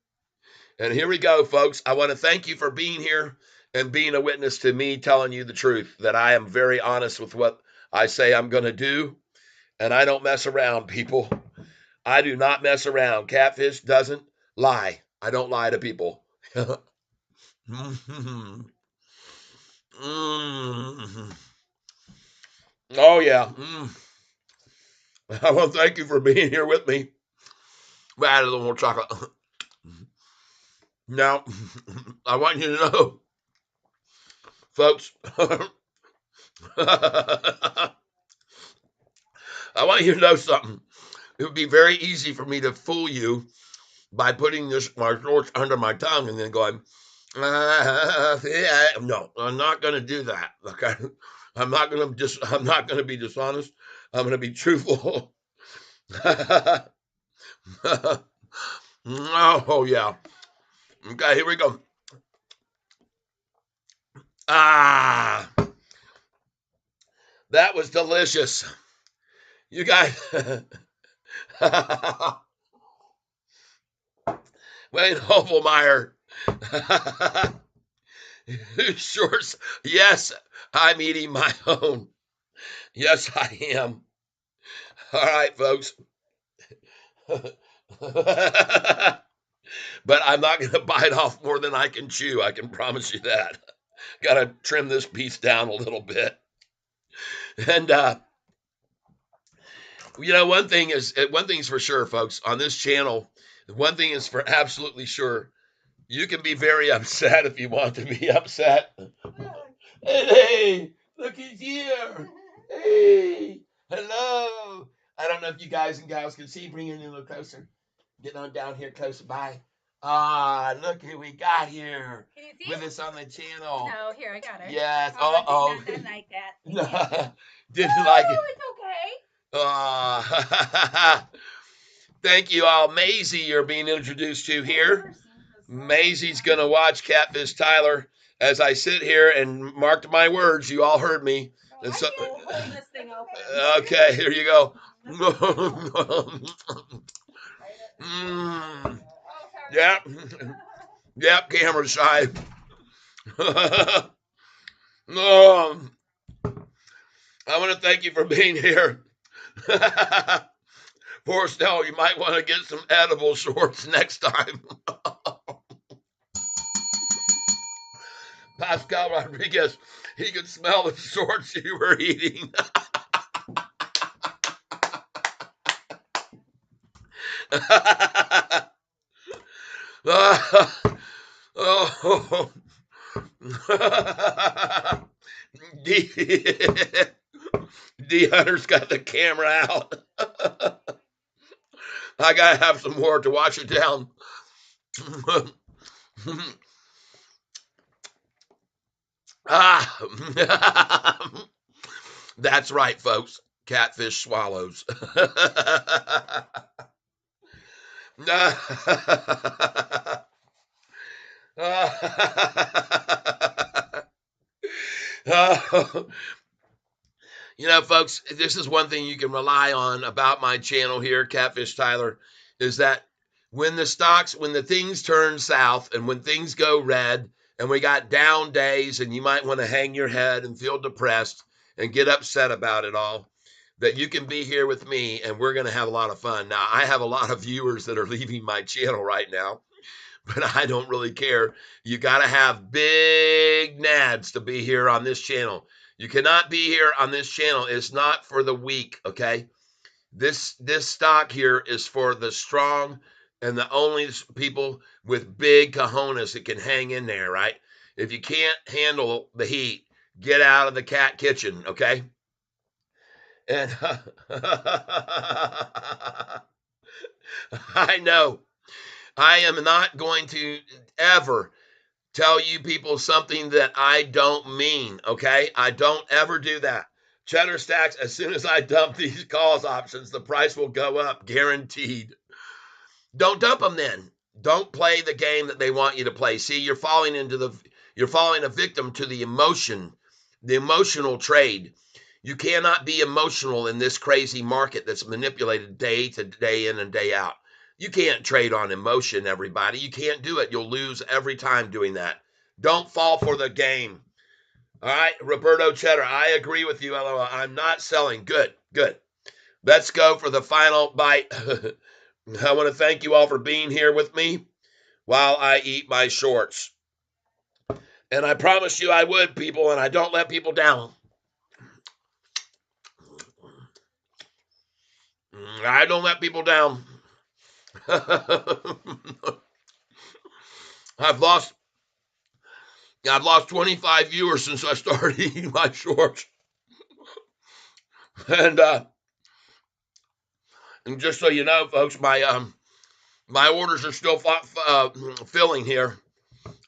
And here we go, folks. I want to thank you for being here and being a witness to me telling you the truth, that I am very honest with what I say I'm going to do. And I don't mess around, people. I do not mess around. Catfish doesn't lie. I don't lie to people. Mm-hmm. Mm-hmm. Oh, yeah. I want to thank you for being here with me. Add a little more chocolate. Now, I want you to know, folks, I want you to know something. It would be very easy for me to fool you by putting my shorts under my tongue and then going, yeah. No, I'm not going to do that. Okay, I'm not going to be dishonest. I'm going to be truthful. Oh yeah. Okay, here we go. Ah, that was delicious. You guys. Wayne Hovelmeyer. Shorts. Yes, I'm eating my own. Yes, I am. All right, folks. But I'm not going to bite off more than I can chew. I can promise you that. Got to trim this piece down a little bit. And one thing's for sure, folks. On this channel, one thing is for absolutely sure. You can be very upset if you want to be upset. Hey, look at here. Hey, hello. I don't know if you guys and gals can see. Bring it in a little closer. Get on down here closer by. Ah, look who we got here Can you see? with us on the channel. No, here I got her. Yes. Oh. Didn't like that. No, didn't like it. It's okay. Thank you all. Maisie, you're being introduced to here. Maisie's going to watch Catfish Tyler as I sit here and marked my words. You all heard me. And so, hold this thing open. Okay, here you go. Yep. Yep, camera shy. No. I want to thank you for being here. Poor Stell, you might want to get some edible shorts next time. Pascal Rodriguez, he could smell the shorts you were eating. Oh. D, D Hunter's got the camera out. I gotta have some more to wash it down. That's right, folks. Catfish swallows. Folks, this is one thing you can rely on about my channel here, Catfish Tyler, is that when the things turn south and when things go red and we got down days and you might want to hang your head and feel depressed and get upset about it all, that you can be here with me and we're going to have a lot of fun. Now, I have a lot of viewers that are leaving my channel right now, but I don't really care. You got to have big nads to be here on this channel. You cannot be here on this channel. It's not for the weak, okay? This stock here is for the strong and the only people with big cojones that can hang in there, right? If you can't handle the heat, get out of the cat kitchen, okay? And I know I am not going to ever tell you people something that I don't mean, okay? I don't ever do that. Cheddar Stacks, as soon as I dump these calls options, the price will go up, guaranteed. Don't dump them then. Don't play the game that they want you to play. See, you're falling a victim to the emotional trade. You cannot be emotional in this crazy market that's manipulated day to day in and day out. You can't trade on emotion, everybody. You can't do it. You'll lose every time doing that. Don't fall for the game. All right, Roberto Cheddar, I agree with you, LOL. I'm not selling. Good. Let's go for the final bite. I want to thank you all for being here with me while I eat my shorts. And I promised you I would, people, and I don't let people down. I don't let people down. I've lost 25 viewers since I started eating my shorts. And just so you know, folks, my orders are still filling here.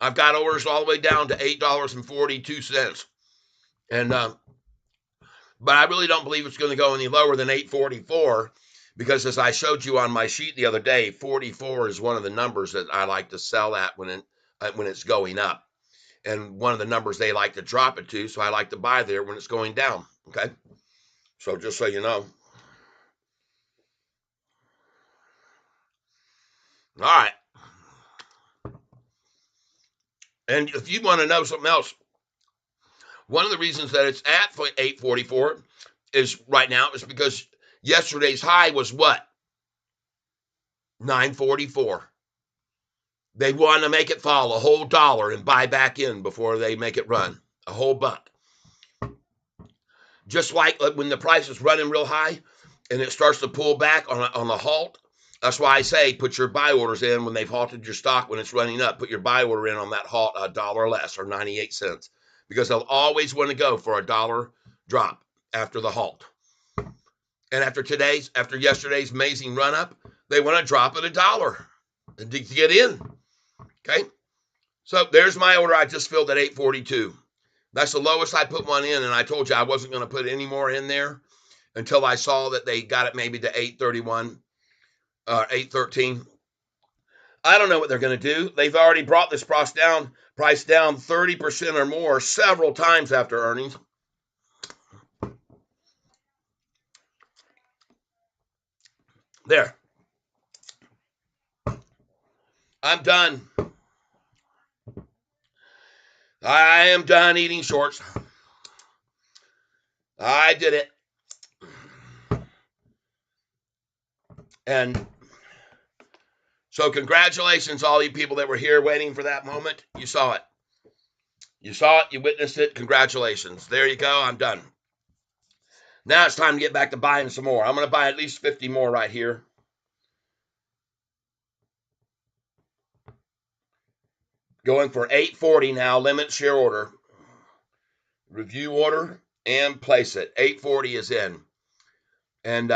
I've got orders all the way down to $8.42. And but I really don't believe it's going to go any lower than $8.44 because as I showed you on my sheet the other day, 44 is one of the numbers that I like to sell at when it's going up, and one of the numbers they like to drop it to. So I like to buy there when it's going down. Okay, so just so you know. All right, and if you want to know something else, one of the reasons that it's at 844 is right now is because yesterday's high was what? 944. They want to make it fall a whole dollar and buy back in before they make it run a whole buck. Just like when the price is running real high and it starts to pull back on the halt. That's why I say put your buy orders in when they've halted your stock when it's running up. Put your buy order in on that halt a dollar less or 98 cents because they'll always want to go for a dollar drop after the halt. And after yesterday's amazing run up, they want to drop it a dollar to get in. Okay. So there's my order. I just filled at 842. That's the lowest I put one in, and I told you I wasn't going to put any more in there until I saw that they got it maybe to 831 or 813. I don't know what they're going to do. They've already brought this price down 30% or more several times after earnings. There. I'm done. I am done eating shorts. I did it. And so congratulations, all you people that were here waiting for that moment. You saw it. You saw it. You witnessed it. Congratulations. There you go. I'm done. Now it's time to get back to buying some more. I'm going to buy at least 50 more right here. Going for 840 now. Limit share order. Review order and place it. 840 is in. And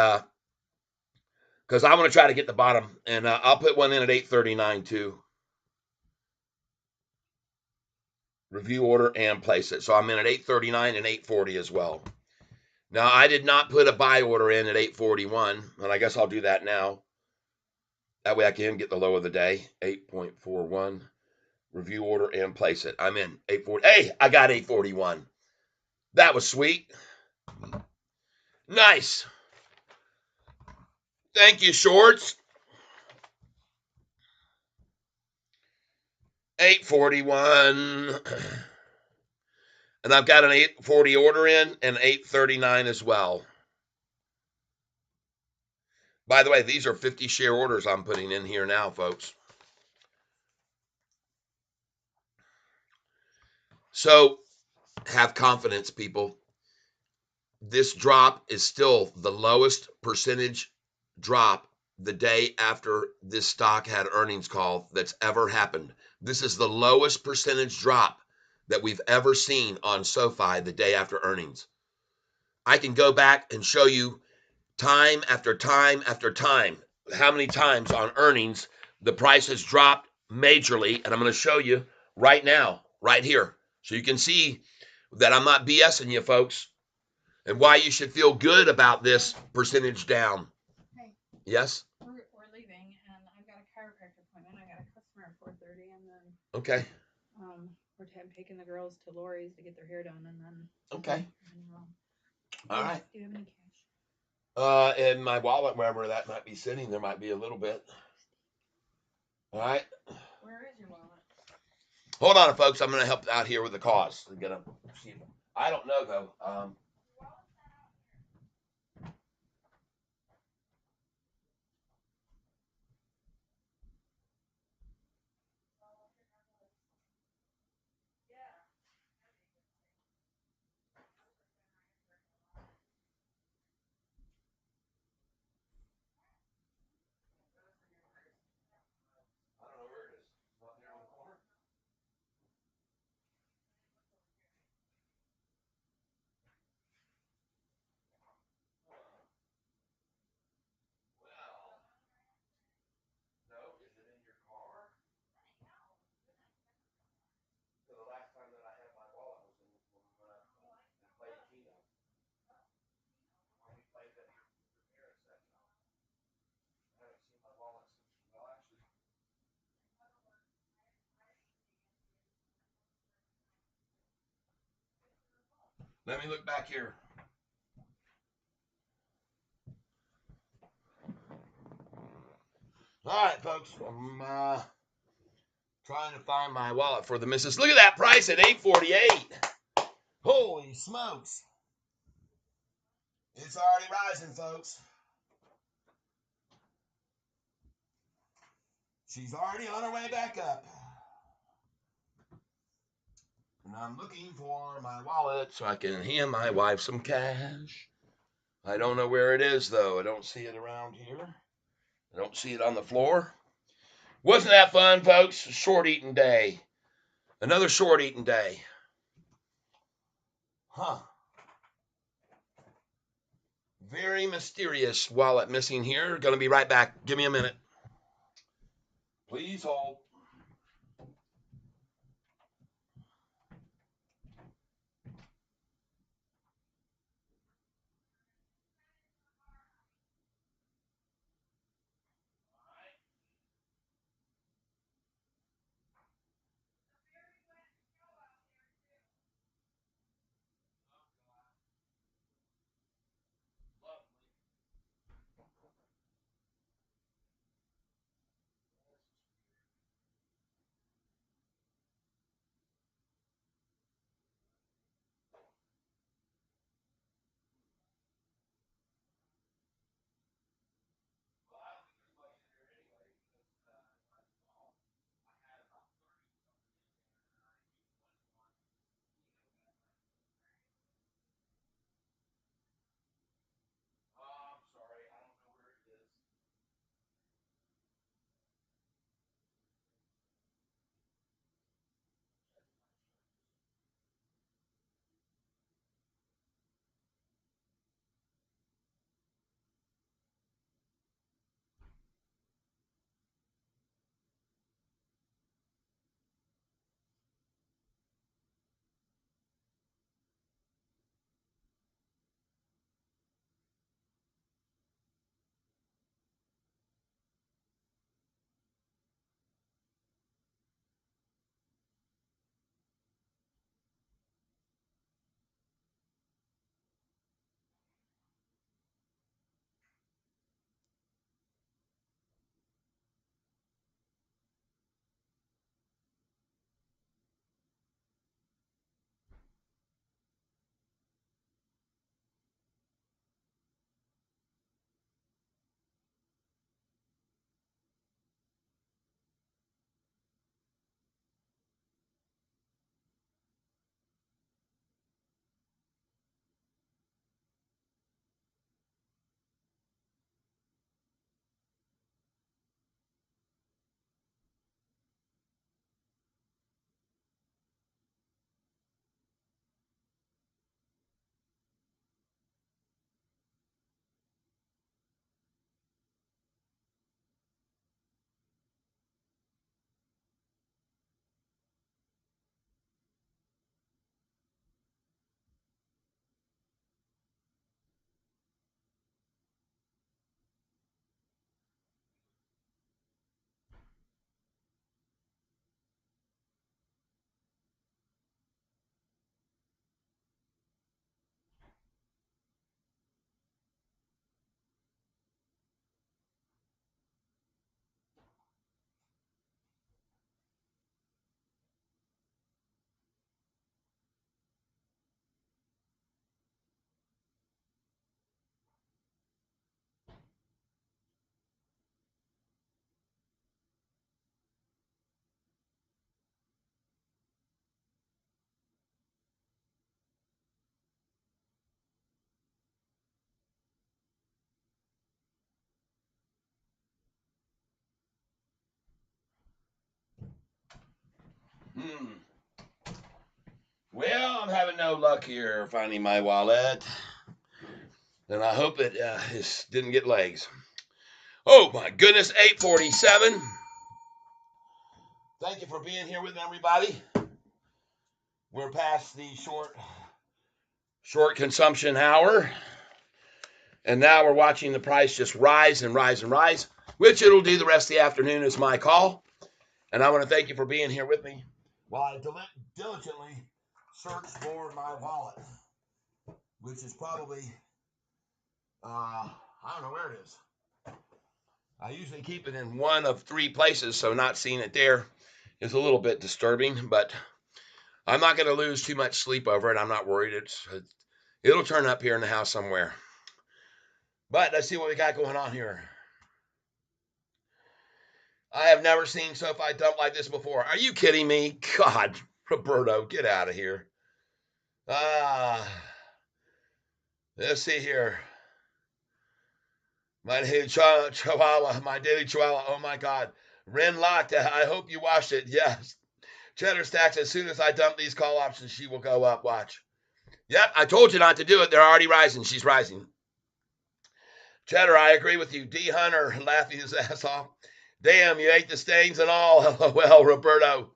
because I want to try to get the bottom. And I'll put one in at 839 too. Review order and place it. So I'm in at 839 and 840 as well. Now, I did not put a buy order in at 841, and I guess I'll do that now. That way I can get the low of the day, 8.41. Review order and place it. I'm in 840. Hey, I got 841. That was sweet. Nice. Thank you, shorts. 841. And I've got an 840 order in and 839 as well. By the way, these are 50 share orders I'm putting in here now, folks. So have confidence, people. This drop is still the lowest percentage drop the day after this stock had earnings call that's ever happened. This is the lowest percentage drop that we've ever seen on SoFi the day after earnings. I can go back and show you time after time after time how many times on earnings the price has dropped majorly, and I'm going to show you right now, right here, so you can see that I'm not BSing you, folks, and why you should feel good about this percentage down. Hey, yes? we're leaving, and I've got a chiropractor appointment. I got a customer at 4:30, and then Okay. we're taking the girls to Lori's to get their hair done, and then Okay. All right. Do you have any cash? In my wallet, wherever that might be sitting, there might be a little bit. All right. Where is your wallet? Hold on, folks. I'm going to help out here with the cost. I'm gonna see. I don't know though. I don't know where it is. Not there on the corner. Let me look back here. All right, folks. I'm trying to find my wallet for the missus. Look at that price at $8.48. Holy smokes. It's already rising, folks. She's already on her way back up. And I'm looking for my wallet so I can hand my wife some cash. I don't know where it is, though. I don't see it around here. I don't see it on the floor. Wasn't that fun, folks? Short eating day. Another short eating day. Huh. Very mysterious wallet missing here. Gonna be right back. Give me a minute. Please hold. I'm sorry. I don't know where it is. Hmm. Well, I'm having no luck here finding my wallet. And I hope it didn't get legs. Oh my goodness, 8:47. Thank you for being here with everybody. We're past the short consumption hour. And now we're watching the price just rise and rise and rise, which it'll do the rest of the afternoon is my call. And I want to thank you for being here with me while I diligently search for my wallet. which is probably, I don't know where it is. I usually keep it in one of three places, so not seeing it there is a little bit disturbing, but I'm not going to lose too much sleep over it. I'm not worried. It'll turn up here in the house somewhere. But let's see what we got going on here. I have never seen Sofi dump like this before. Are you kidding me? God, Roberto, get out of here. Ah, let's see here. My daily chihuahua, my daily chihuahua. Oh my God. Ren locked. I hope you watched it. Yes. Cheddar stacks. As soon as I dump these call options, she will go up. Watch. Yep, I told you not to do it. They're already rising. She's rising. Cheddar, I agree with you. D Hunter laughing his ass off. Damn, you ate the stains and all. Well, Roberto.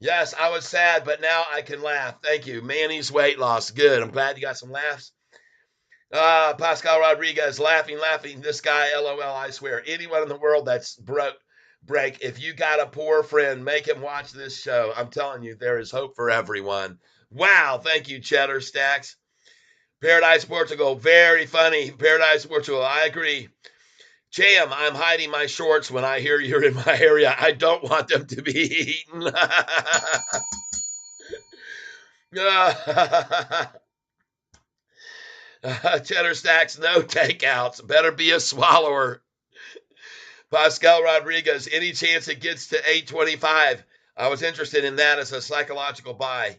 Yes, I was sad, but now I can laugh. Thank you. Manny's weight loss. Good. I'm glad you got some laughs. Pascal Rodriguez laughing. This guy, LOL, I swear. Anyone in the world that's break. If you got a poor friend, make him watch this show. I'm telling you, there is hope for everyone. Wow. Thank you, Cheddar Stacks. Paradise Portugal. Very funny. Paradise Portugal. I agree. Jam, I'm hiding my shorts when I hear you're in my area. I don't want them to be eaten. Cheddar Stacks, no takeouts. Better be a swallower. Pascal Rodriguez, any chance it gets to 825? I was interested in that as a psychological buy.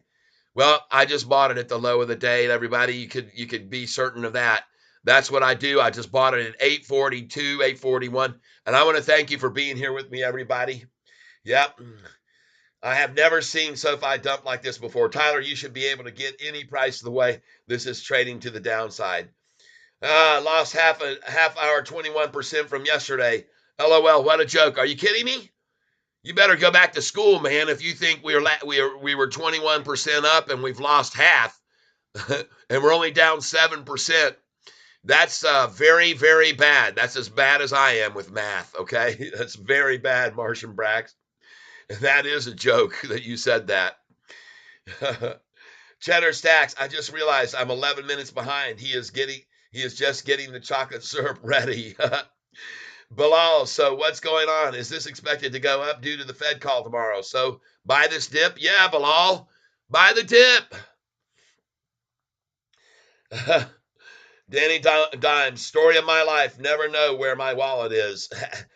Well, I just bought it at the low of the day. Everybody, you could be certain of that. That's what I do. I just bought it at 842, 841. And I want to thank you for being here with me, everybody. Yep. I have never seen SoFi dump like this before. Tyler, you should be able to get any price of the way this is trading to the downside. Lost half hour, 21% from yesterday. LOL, what a joke. Are you kidding me? You better go back to school, man. If you think we were 21% up and we've lost half, and we're only down 7%, that's very, very bad. That's as bad as I am with math. Okay, that's very bad, Martian Brax. That is a joke that you said that. Cheddar Stacks. I just realized I'm 11 minutes behind. He is just getting the chocolate syrup ready. Bilal, so what's going on? Is this expected to go up due to the Fed call tomorrow? So buy this dip? Yeah, Bilal, buy the dip. Danny Dimes, story of my life. Never know where my wallet is.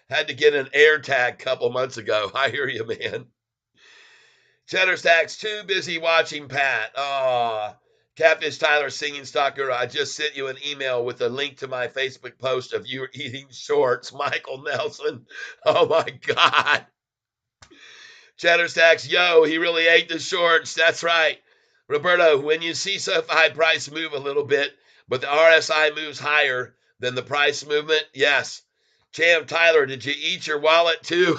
Had to get an air tag a couple months ago. I hear you, man. Cheddar Stacks, too busy watching Pat. Catfish Tyler singing stock guru. I just sent you an email with a link to my Facebook post of you eating shorts, Michael Nelson. Oh my God. Cheddar Stacks, yo, he really ate the shorts. That's right. Roberto, when you see SoFi price move a little bit, but the RSI moves higher than the price movement, yes. Cham Tyler, did you eat your wallet too?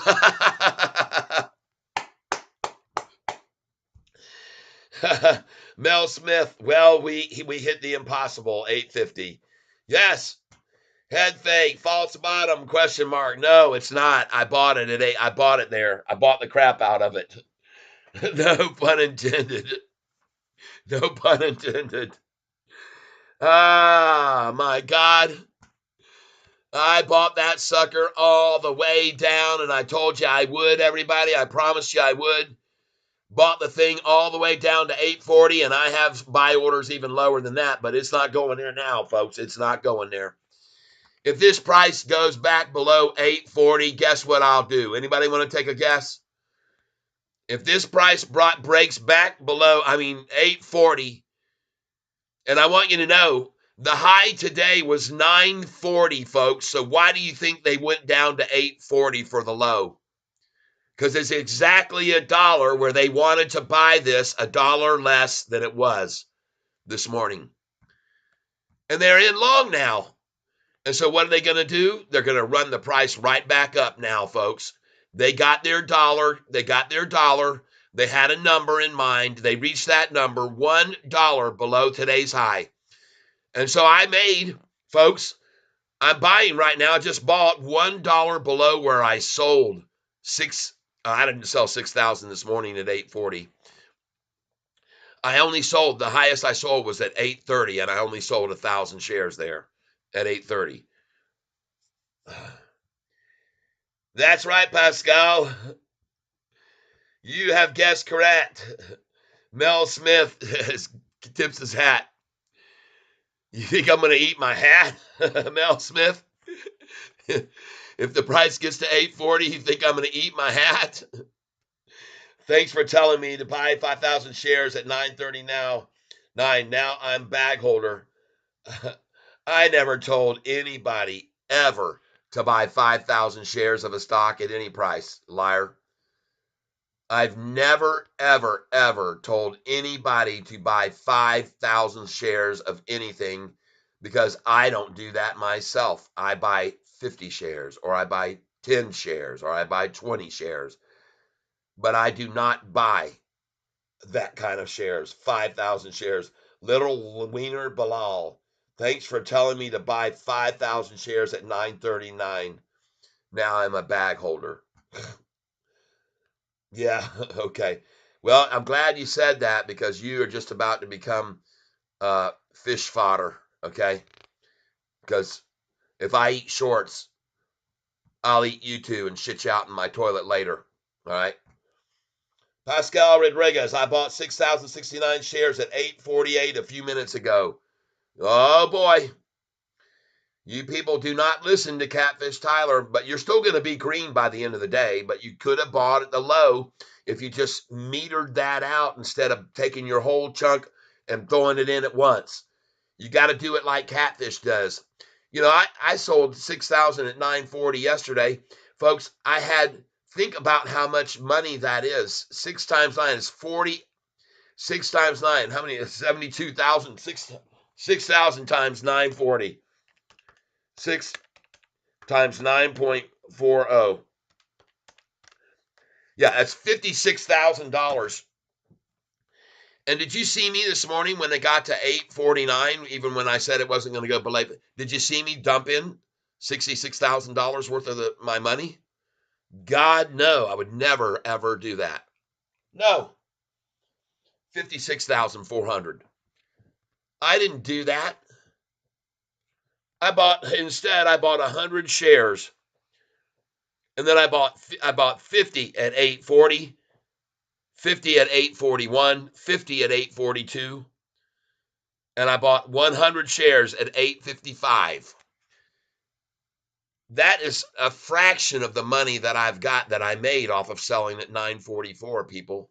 Mel Smith, well, we hit the impossible, 850. Yes. Head fake, false bottom, question mark. No, it's not. I bought it at 8. I bought it there. I bought the crap out of it. No pun intended. No pun intended. Ah, my God. I bought that sucker all the way down, and I told you I would, everybody. I promised you I would. Bought the thing all the way down to 840, and I have buy orders even lower than that, but it's not going there now, folks. It's not going there. If this price goes back below 840, guess what I'll do? Anybody want to take a guess? If this price breaks back below, 840, and I want you to know, the high today was 940, folks. So why do you think they went down to 840 for the low? Because it's exactly $1 where they wanted to buy this $1 less than it was this morning. And they're in long now. And so what are they going to do? They're going to run the price right back up now, folks. They got their dollar. They got their dollar. They had a number in mind. They reached that number, $1 below today's high. And so I made, folks, I'm buying right now. I just bought $1 below where I sold I didn't sell 6,000 this morning at 840. I only sold, the highest I sold was at 8:30, and I only sold 1,000 shares there at 8:30. That's right, Pascal. You have guessed correct. Mel Smith tips his hat. You think I'm going to eat my hat, Mel Smith? If the price gets to 840, you think I'm going to eat my hat? Thanks for telling me to buy 5,000 shares at 9:30 now. 9. Now I'm bag holder. I never told anybody ever to buy 5,000 shares of a stock at any price. Liar. I've never, ever, ever told anybody to buy 5,000 shares of anything because I don't do that myself. I buy 50 shares, or I buy 10 shares, or I buy 20 shares, but I do not buy that kind of shares, 5,000 shares. Little Wiener Bilal, thanks for telling me to buy 5,000 shares at 9:39. Now I'm a bag holder. Yeah, okay. Well, I'm glad you said that because you are just about to become fish fodder, okay? Because if I eat shorts, I'll eat you too and shit you out in my toilet later, all right? Pascal Rodriguez, I bought 6,069 shares at 8:48 a few minutes ago. Oh boy, you people do not listen to Catfish Tyler, but you're still going to be green by the end of the day. But you could have bought at the low if you just metered that out instead of taking your whole chunk and throwing it in at once. You got to do it like Catfish does. You know, I sold 6,000 at 940 yesterday. Folks, I had, think about how much money that is. 6 times 9 is 40. 6 times 9, how many? 72,000. 6,000 times 940. 6 times 9.40. Yeah, that's $56,000. And did you see me this morning when it got to 849, even when I said it wasn't going to go below? Did you see me dump in $66,000 worth of my money? God, no, I would never, ever do that. No, 56,400. I didn't do that. Instead, I bought 100 shares. And then I bought 50 at 840, 50 at 841, 50 at 842, and I bought 100 shares at 855. That is a fraction of the money that I've got that I made off of selling at 944, people.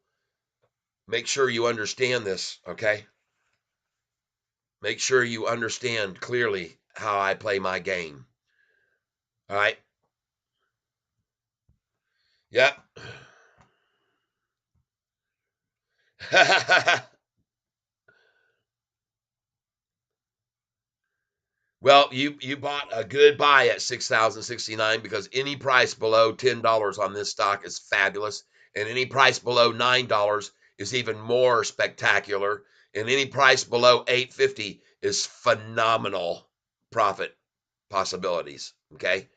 Make sure you understand this, okay? Make sure you understand clearly how I play my game. All right? Yep. Well, you bought a good buy at 6,069 because any price below $10 on this stock is fabulous, and any price below $9 is even more spectacular, and any price below 850 is phenomenal profit possibilities. Okay,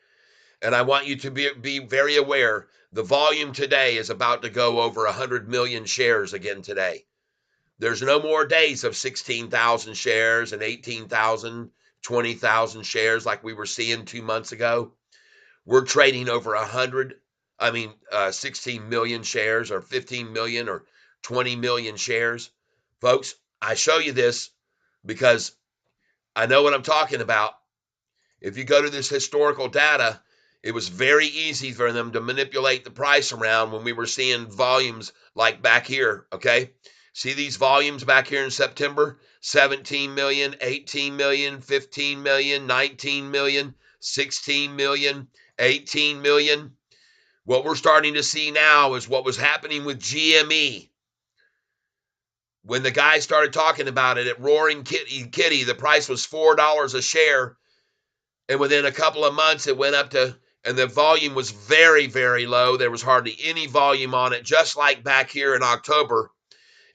and I want you to be very aware. The volume today is about to go over 100 million shares again today. There's no more days of 16,000 shares and 18,000, 20,000 shares like we were seeing 2 months ago. We're trading over 16 million shares or 15 million or 20 million shares. Folks, I show you this because I know what I'm talking about. If you go to this historical data, it was very easy for them to manipulate the price around when we were seeing volumes like back here, okay? See these volumes back here in September? 17 million, 18 million, 15 million, 19 million, 16 million, 18 million. What we're starting to see now is what was happening with GME. When the guy started talking about it at Roaring Kitty, the price was $4 a share. And within a couple of months, it went up to, and the volume was very, very low. There was hardly any volume on it, just like back here in October.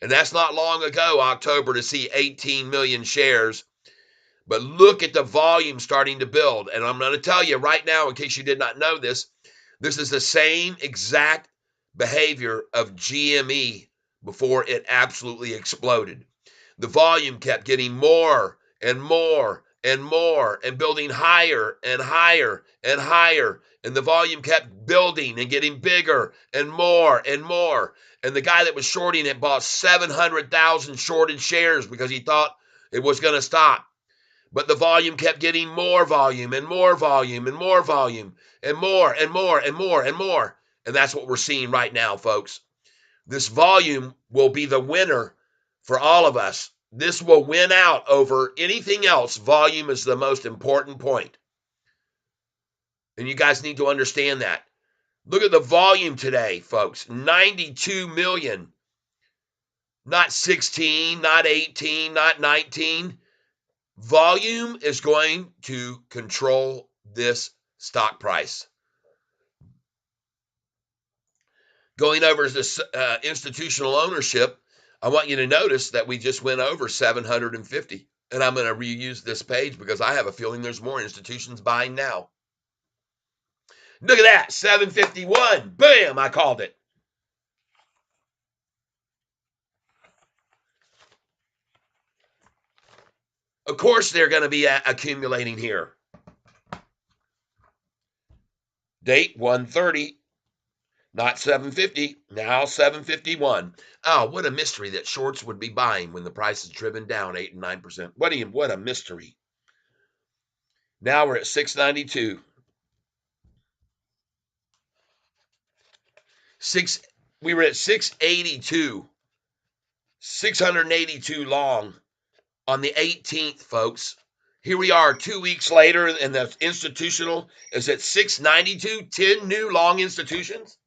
And that's not long ago, October, to see 18 million shares. But look at the volume starting to build. And I'm going to tell you right now, in case you did not know this is the same exact behavior of GME before it absolutely exploded. The volume kept getting more and more and more and building higher and higher and higher. And the volume kept building and getting bigger and more and more. And the guy that was shorting it bought 700,000 shorted shares because he thought it was going to stop. But the volume kept getting more volume and more volume and more volume and more and more and more and more. And that's what we're seeing right now, folks. This volume will be the winner for all of us. This will win out over anything else. Volume is the most important point. And you guys need to understand that. Look at the volume today, folks. 92 million. Not 16, not 18, not 19. Volume is going to control this stock price. Going over this institutional ownership, I want you to notice that we just went over 750. And I'm going to reuse this page because I have a feeling there's more institutions buying now. Look at that, 751. Bam, I called it. Of course they're going to be accumulating here. Date 130, not 750, now 751. Oh, what a mystery that shorts would be buying when the price is driven down 8 and 9%. What a mystery. Now we're at 692. We were at 682. 682 long on the 18th, folks. Here we are 2 weeks later, and the institutional is at 692, 10 new long institutions.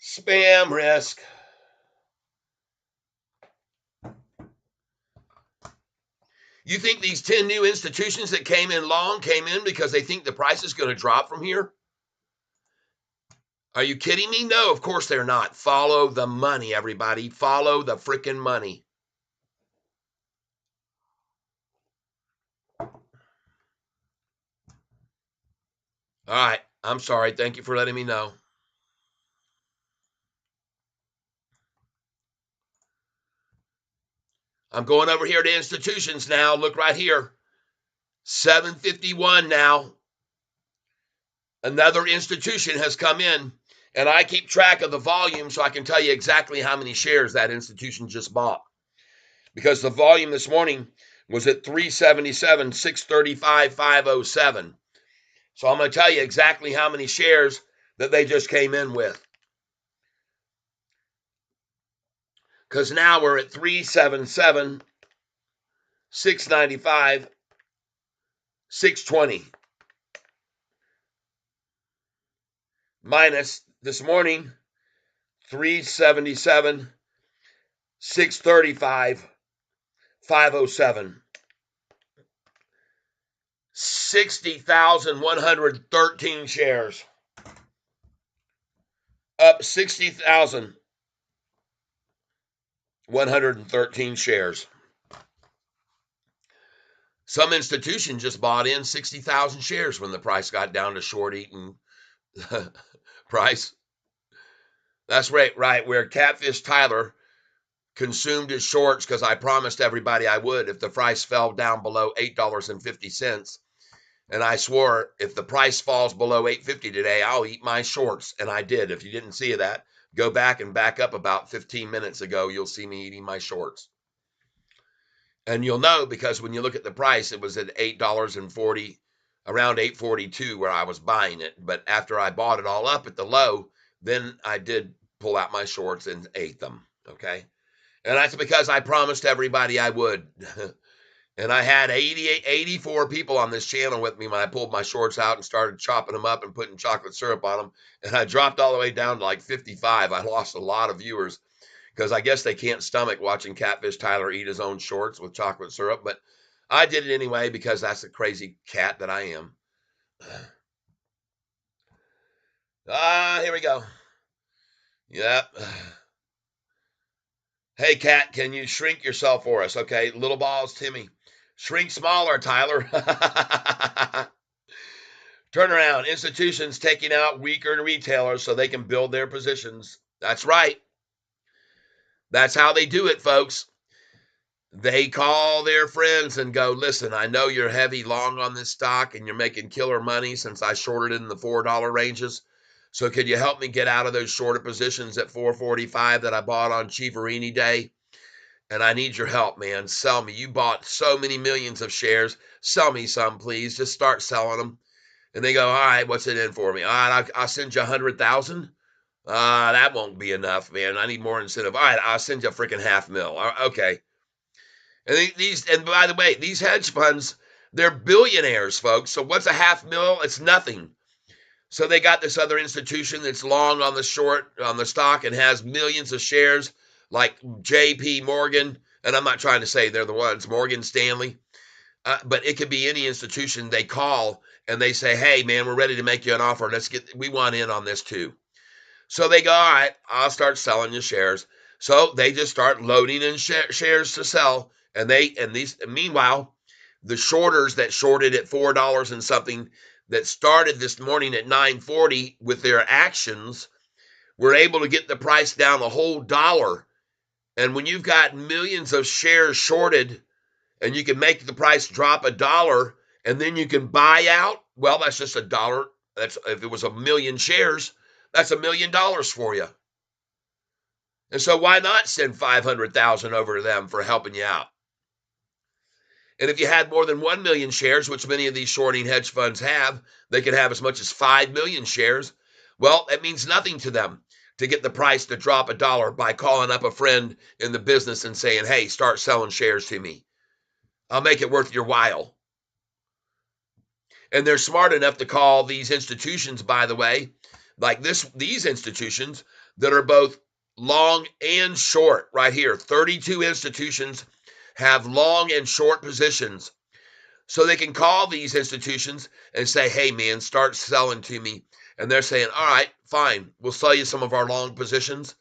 Spam risk. You think these 10 new institutions that came in long came in because they think the price is going to drop from here? Are you kidding me? No, of course they're not. Follow the money, everybody. Follow the freaking money. All right. I'm sorry. Thank you for letting me know. I'm going over here to institutions now. Look right here. 751 now. Another institution has come in, and I keep track of the volume so I can tell you exactly how many shares that institution just bought. Because the volume this morning was at 377, 635, 507. So I'm going to tell you exactly how many shares that they just came in with. Because now we're at 377, 695, 620. Minus this morning, 377, 635, 507. 60,113 shares. Up 60,113 shares. Some institution just bought in 60,000 shares when the price got down to short eating price. That's right, where Catfish Tyler consumed his shorts because I promised everybody I would if the price fell down below $8.50. And I swore if the price falls below $8.50 today, I'll eat my shorts. And I did. If you didn't see that, go back and back up about 15 minutes ago. You'll see me eating my shorts. And you'll know because when you look at the price, it was at $8.40, around $8.42 where I was buying it. But after I bought it all up at the low, then I did pull out my shorts and ate them. Okay. And that's because I promised everybody I would. And I had 84 people on this channel with me when I pulled my shorts out and started chopping them up and putting chocolate syrup on them. And I dropped all the way down to like 55. I lost a lot of viewers because I guess they can't stomach watching Catfish Tyler eat his own shorts with chocolate syrup. But I did it anyway because that's the crazy cat that I am. Here we go. Yep. Hey, Cat, can you shrink yourself for us? Okay, little balls, Timmy. Shrink smaller, Tyler. Turnaround. Institutions taking out weaker retailers so they can build their positions. That's right. That's how they do it, folks. They call their friends and go, listen, I know you're heavy long on this stock and you're making killer money since I shorted in the $4 ranges. So could you help me get out of those shorted positions at 445 that I bought on Chiaverini Day? And I need your help, man. Sell me. You bought so many millions of shares. Sell me some, please. Just start selling them. And they go, all right, what's it in for me? All right, I'll send you 100,000. That won't be enough, man. I need more incentive. All right, I'll send you a freaking half mil. Okay. And by the way, these hedge funds, they're billionaires, folks. So what's a half mil? It's nothing. So they got this other institution that's long on the short on the stock and has millions of shares, like J.P. Morgan. And I'm not trying to say they're the ones, Morgan Stanley, but it could be any institution they call and they say, "Hey, man, we're ready to make you an offer. We want in on this too." So they go, "All right, I'll start selling you shares." So they just start loading in shares to sell, meanwhile, the shorters that shorted at $4 and something that started this morning at 940 with their actions were able to get the price down a whole dollar. And when you've got millions of shares shorted and you can make the price drop a dollar and then you can buy out, well, that's just a dollar. That's if it was a million shares, that's $1 million for you. And so why not send 500,000 over to them for helping you out? And if you had more than 1 million shares, which many of these shorting hedge funds have, they could have as much as 5 million shares. Well, that means nothing to them to get the price to drop a dollar by calling up a friend in the business and saying, hey, start selling shares to me. I'll make it worth your while. And they're smart enough to call these institutions, by the way, like these institutions that are both long and short right here. 32 institutions have long and short positions. So they can call these institutions and say, hey, man, start selling to me. And they're saying, all right, fine, we'll sell you some of our long positions,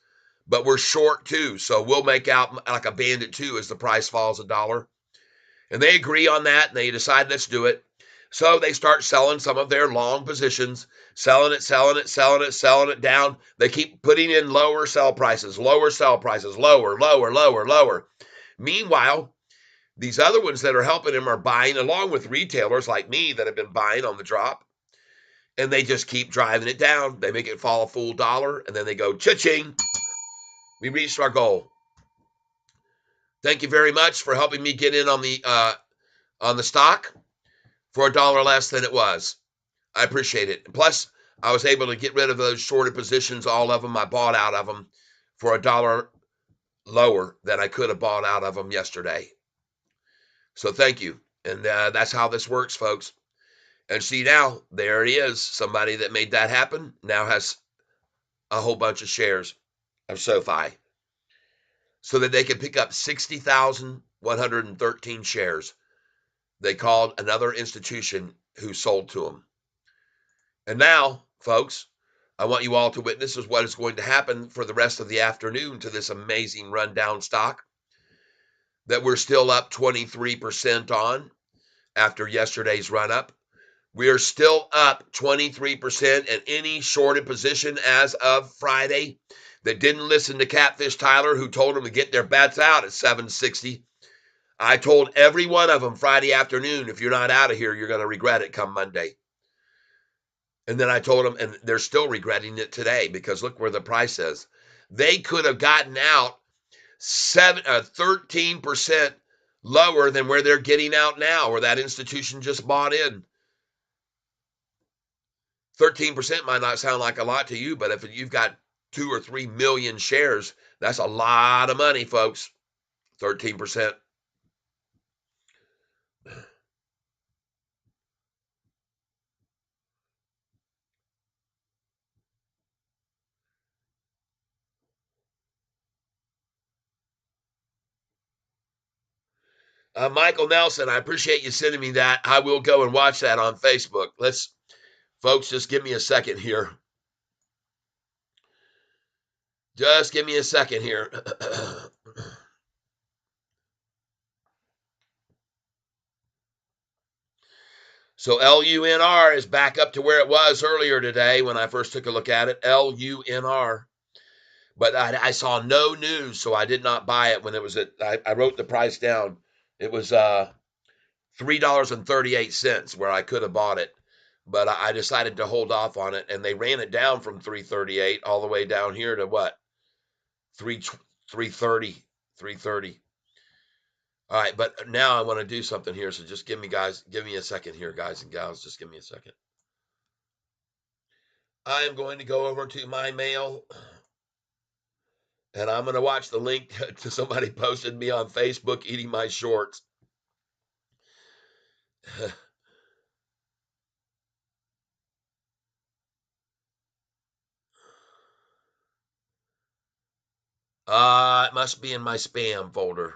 but we're short too. So we'll make out like a bandit too as the price falls a dollar. And they agree on that and they decide, let's do it. So they start selling some of their long positions, selling it down. They keep putting in lower sell prices, lower, lower, lower, lower. Meanwhile, these other ones that are helping him are buying along with retailers like me that have been buying on the drop. And they just keep driving it down. They make it fall a full dollar and then they go, cha-ching, we reached our goal. Thank you very much for helping me get in on the stock for a dollar less than it was. I appreciate it. Plus, I was able to get rid of those shorted positions, all of them. I bought out of them for a dollar lower than I could have bought out of them yesterday. So thank you. And that's how this works, folks. And see now, there it is. Somebody that made that happen now has a whole bunch of shares of SoFi so that they can pick up 60,113 shares. They called another institution who sold to them. And now, folks, I want you all to witness what is going to happen for the rest of the afternoon to this amazing rundown stock that we're still up 23% on after yesterday's run up. We are still up 23% in any shorted position as of Friday that didn't listen to Catfish Tyler, who told them to get their bets out at 760. I told every one of them Friday afternoon, if you're not out of here, you're going to regret it come Monday. And then I told them, and they're still regretting it today because look where the price is. They could have gotten out 13% lower than where they're getting out now, where that institution just bought in. 13% might not sound like a lot to you, but if you've got 2 or 3 million shares, that's a lot of money, folks. 13%. Michael Nelson, I appreciate you sending me that. I will go and watch that on Facebook. Folks, just give me a second here. Just give me a second here. So LUNR is back up to where it was earlier today when I first took a look at it. LUNR. But I saw no news, so I did not buy it when it was at. I wrote the price down. It was $3.38 where I could have bought it, but I decided to hold off on it, and they ran it down from 338 all the way down here to what 330, 330. All right, but now I want to do something here, so just give me a second here, guys and gals. Just give me a second. I am going to go over to my mail, and I'm going to watch the link to somebody posted me on Facebook eating my shorts. It must be in my spam folder.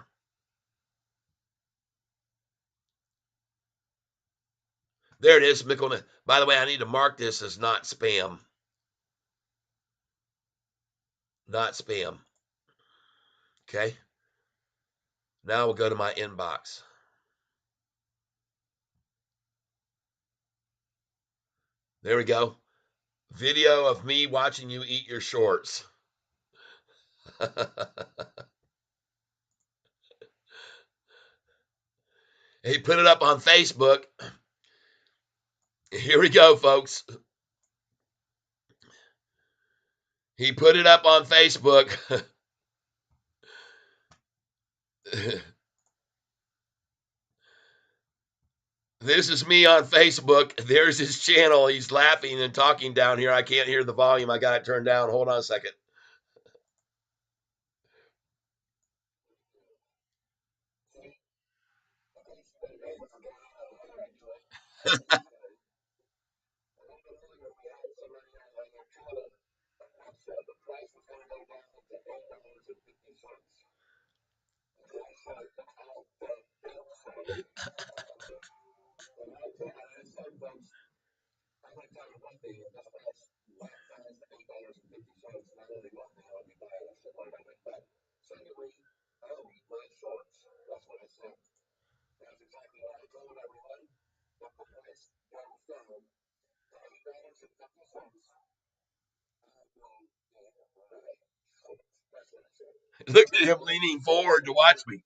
There it is, Mickleman. By the way, I need to mark this as not spam. Not spam. Okay. Now we'll go to my inbox. There we go. Video of me watching you eat your shorts. He put it up on Facebook. Here we go, folks. He put it up on Facebook. This is me on Facebook. There's his channel. He's laughing and talking down here. I can't hear the volume. I got it turned down. Hold on a second. Look at him leaning forward to watch me.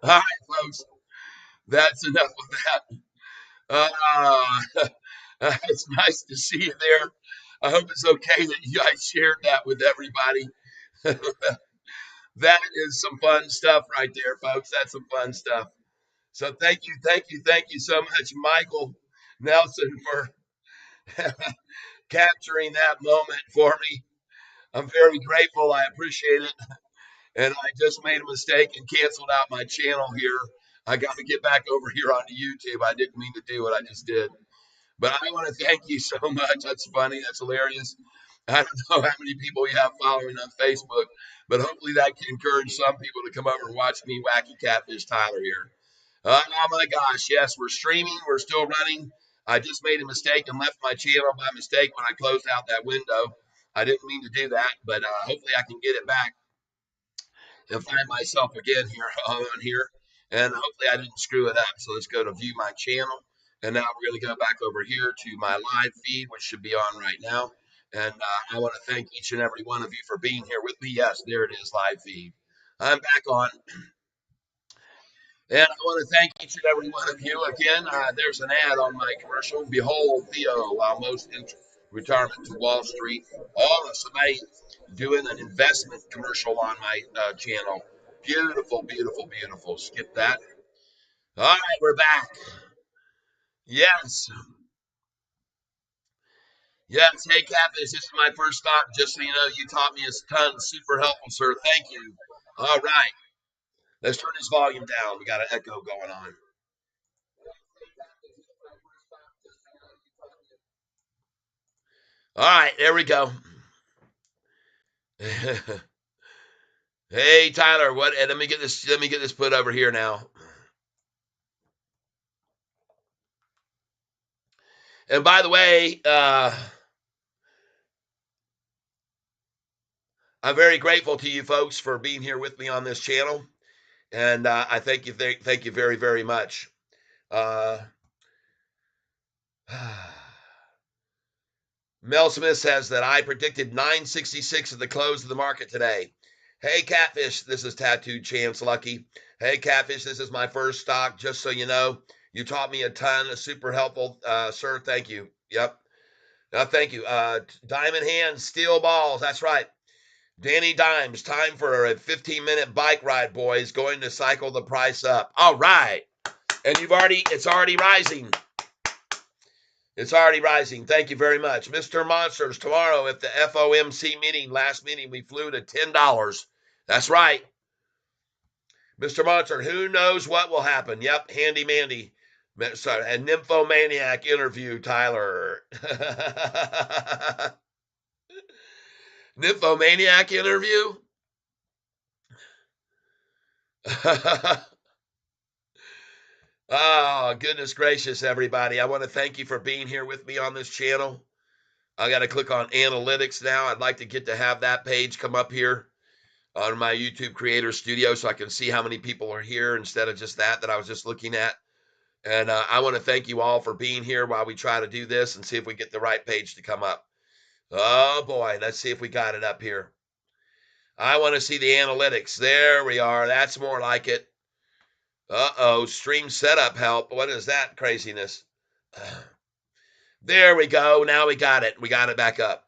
All right, folks, that's enough of that. It's nice to see you there. I hope it's okay that you guys shared that with everybody. That is some fun stuff right there, folks. That's some fun stuff. So thank you so much, Michael Nelson, for capturing that moment for me. I'm very grateful. I appreciate it. And I just made a mistake and canceled out my channel here. I got to get back over here onto YouTube. I didn't mean to do what I just did. But I want to thank you so much. That's funny. That's hilarious. I don't know how many people you have following on Facebook, but hopefully that can encourage some people to come over and watch me wacky catfish Tyler here. Oh my gosh, yes, we're streaming. We're still running. I just made a mistake and left my channel by mistake when I closed out that window. I didn't mean to do that, but hopefully I can get it back and find myself again here on here. And hopefully I didn't screw it up. So let's go to view my channel. And now we're going to go back over here to my live feed, which should be on right now. And I want to thank each and every one of you for being here with me. Yes, there it is, live feed. I'm back on. And I want to thank each and every one of you again. There's an ad on my commercial. Behold, Theo, while most enter retirement to Wall Street. Oh, somebody doing an investment commercial on my channel. Beautiful, beautiful, beautiful. Skip that. All right, we're back. Yes, yes. Hey, Catfish, this is my first stop. Just so you know, you taught me a ton. Super helpful, sir. Thank you. All right, let's turn this volume down. We got an echo going on. All right, there we go. Hey Tyler, what? And let me get this. Let me get this put over here now. And by the way, I'm very grateful to you folks for being here with me on this channel, and I thank you. Thank you very very much. Uh, Mel Smith says that I predicted 966 at the close of the market today. Hey Catfish, this is Tattooed Chance Lucky. Hey Catfish, this is my first stock. Just so you know, you taught me a ton. Super helpful, sir. Thank you. Yep. Thank you. Diamond Hands, Steel Balls. That's right. Danny Dimes, time for a 15-minute bike ride, boys. Going to cycle the price up. All right. And it's already rising. It's already rising. Thank you very much. Mr. Monsters, tomorrow at the FOMC meeting, last meeting, we flew to $10. That's right. Mr. Monster, who knows what will happen? Yep, Handy Mandy. Sorry, a nymphomaniac interview, Tyler. Nymphomaniac interview? Oh, goodness gracious, everybody. I want to thank you for being here with me on this channel. I got to click on analytics now. I'd like to get to have that page come up here on my YouTube Creator Studio so I can see how many people are here instead of just that I was just looking at. And I want to thank you all for being here while we try to do this and see if we get the right page to come up. Oh boy, let's see if we got it up here. I want to see the analytics. There we are. That's more like it. Uh-oh, stream setup help. What is that craziness? There we go. Now we got it. We got it back up.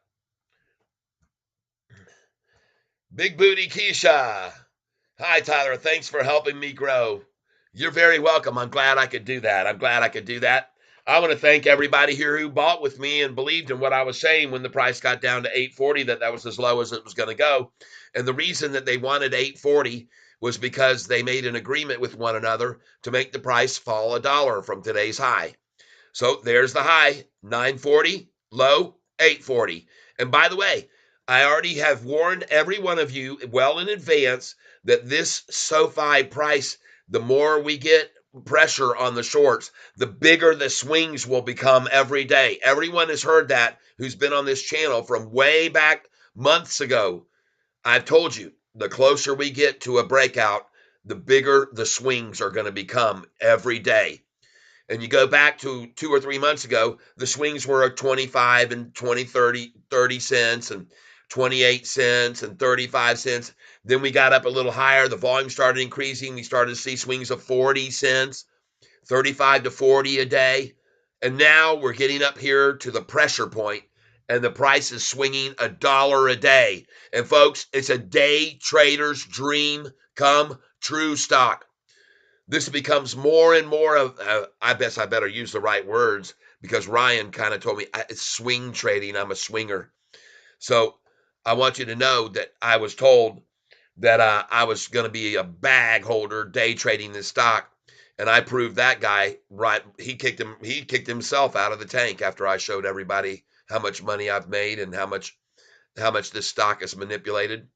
Big Booty Keisha. Hi, Tyler. Thanks for helping me grow. You're very welcome. I'm glad I could do that. I'm glad I could do that. I want to thank everybody here who bought with me and believed in what I was saying when the price got down to 840, that was as low as it was going to go. And the reason that they wanted 840 was because they made an agreement with one another to make the price fall $1 from today's high. So there's the high, 940, low, 840. And by the way, I already have warned every one of you well in advance that this SoFi price, the more we get pressure on the shorts, the bigger the swings will become every day. Everyone has heard that who's been on this channel from way back months ago. I've told you, the closer we get to a breakout, the bigger the swings are going to become every day. And you go back to 2 or 3 months ago, the swings were at 25 and 20, 30 cents and 28 cents and 35 cents. Then we got up a little higher. The volume started increasing. We started to see swings of 40 cents, 35 to 40 a day. And now we're getting up here to the pressure point, and the price is swinging $1 a day. And folks, it's a day trader's dream come true stock. This becomes more and more of, I guess I better use the right words, because Ryan kind of told me it's swing trading. I'm a swinger. So I want you to know that I was told that I was going to be a bag holder day trading this stock. And I proved that guy right. He kicked himself out of the tank after I showed everybody how much money I've made and how much this stock is manipulated.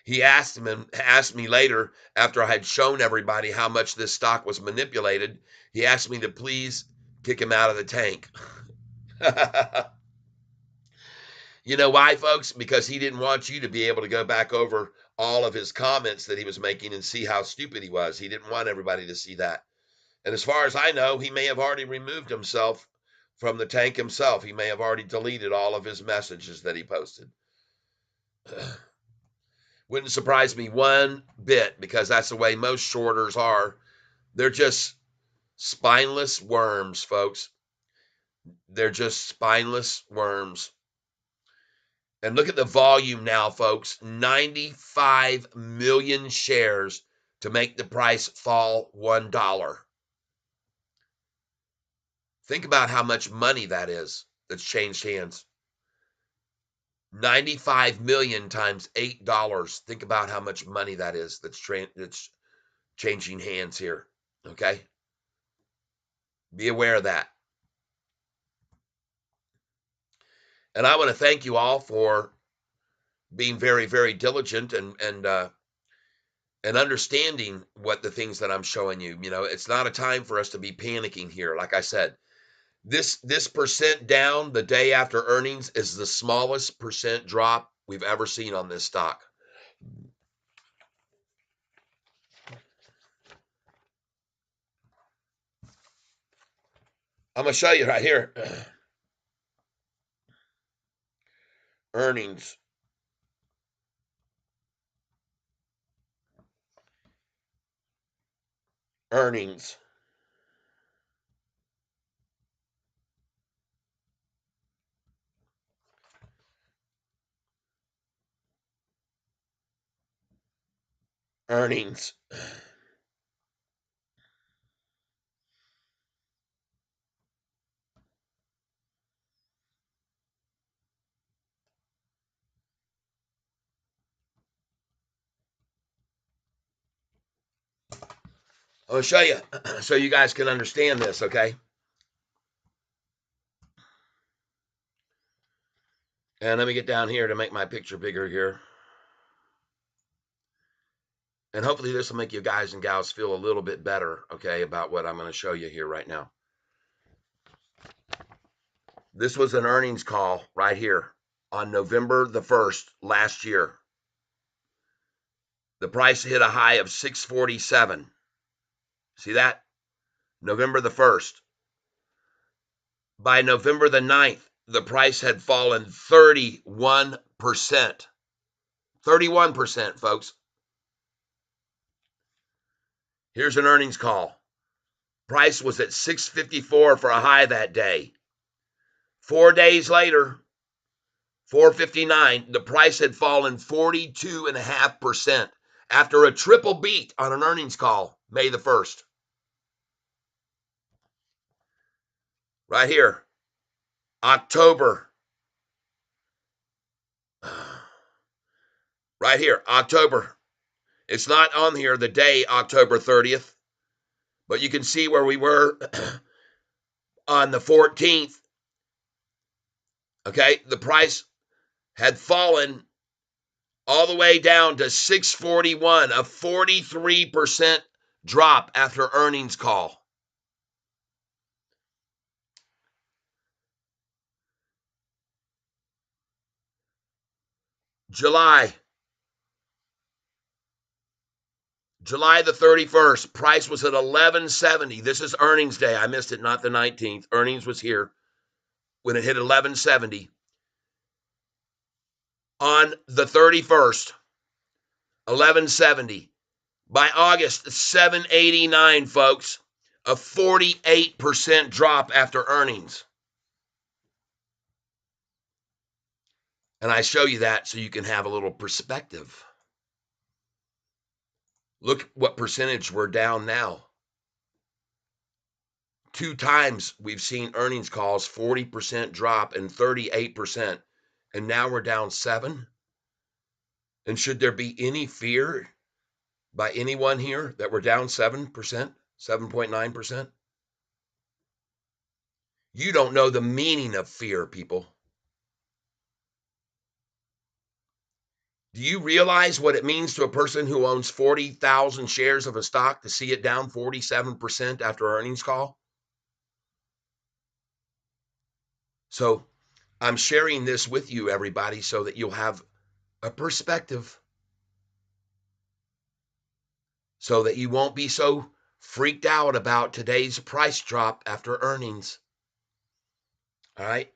He asked me later, after I had shown everybody how much this stock was manipulated, he asked me to please kick him out of the tank. You know why, folks? Because he didn't want you to be able to go back over all of his comments that he was making and see how stupid he was. He didn't want everybody to see that. And as far as I know, he may have already removed himself from the tank himself. He may have already deleted all of his messages that he posted. Wouldn't surprise me one bit, because that's the way most shorters are. They're just spineless worms, folks. They're just spineless worms. And look at the volume now, folks. 95 million shares to make the price fall $1. Think about how much money that is that's changed hands. 95 million times $8. Think about how much money that is that's changing hands here. Okay? Be aware of that. And I want to thank you all for being very, very diligent and understanding what the things that I'm showing you. You know, it's not a time for us to be panicking here. Like I said, this percent down the day after earnings is the smallest percent drop we've ever seen on this stock. I'm going to show you right here. Earnings. Earnings. Earnings. I'm going to show you so you guys can understand this, okay? And let me get down here to make my picture bigger here. And hopefully this will make you guys and gals feel a little bit better, okay, about what I'm going to show you here right now. This was an earnings call right here on November the 1st last year. The price hit a high of 647. See that? November the 1st. By November the 9th, the price had fallen 31%. 31%, folks. Here's an earnings call. Price was at 654 for a high that day. 4 days later, 459, the price had fallen 42.5% after a triple beat on an earnings call, May the 1st. Right here, October. Right here, October. It's not on here the day, October 30th, but you can see where we were on the 14th. Okay, the price had fallen all the way down to 641, a 43% drop after earnings call. July. July the 31st, price was at 1170. This is earnings day. I missed it, not the 19th. Earnings was here when it hit 1170. On the 31st, 1170. By August, 789, folks. A 48% drop after earnings. And I show you that so you can have a little perspective. Look what percentage we're down now. 2 times we've seen earnings calls 40% drop and 38%, and now we're down 7. And should there be any fear by anyone here that we're down 7%, 7.9%? You don't know the meaning of fear, people. Do you realize what it means to a person who owns 40,000 shares of a stock to see it down 47% after earnings call? So I'm sharing this with you, everybody, so that you'll have a perspective, so that you won't be so freaked out about today's price drop after earnings. All right.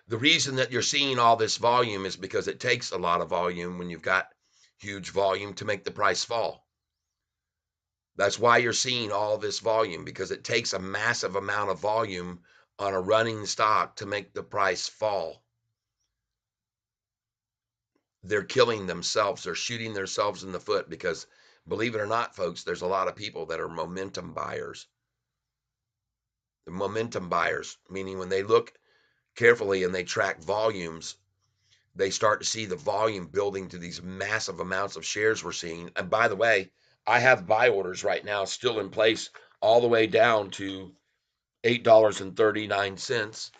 The reason that you're seeing all this volume is because it takes a lot of volume when you've got huge volume to make the price fall. That's why you're seeing all this volume, because it takes a massive amount of volume on a running stock to make the price fall. They're killing themselves. They're shooting themselves in the foot because, believe it or not, folks, there's a lot of people that are momentum buyers. The momentum buyers, meaning when they look carefully and they track volumes, they start to see the volume building to these massive amounts of shares we're seeing. And by the way, I have buy orders right now still in place all the way down to $8.39.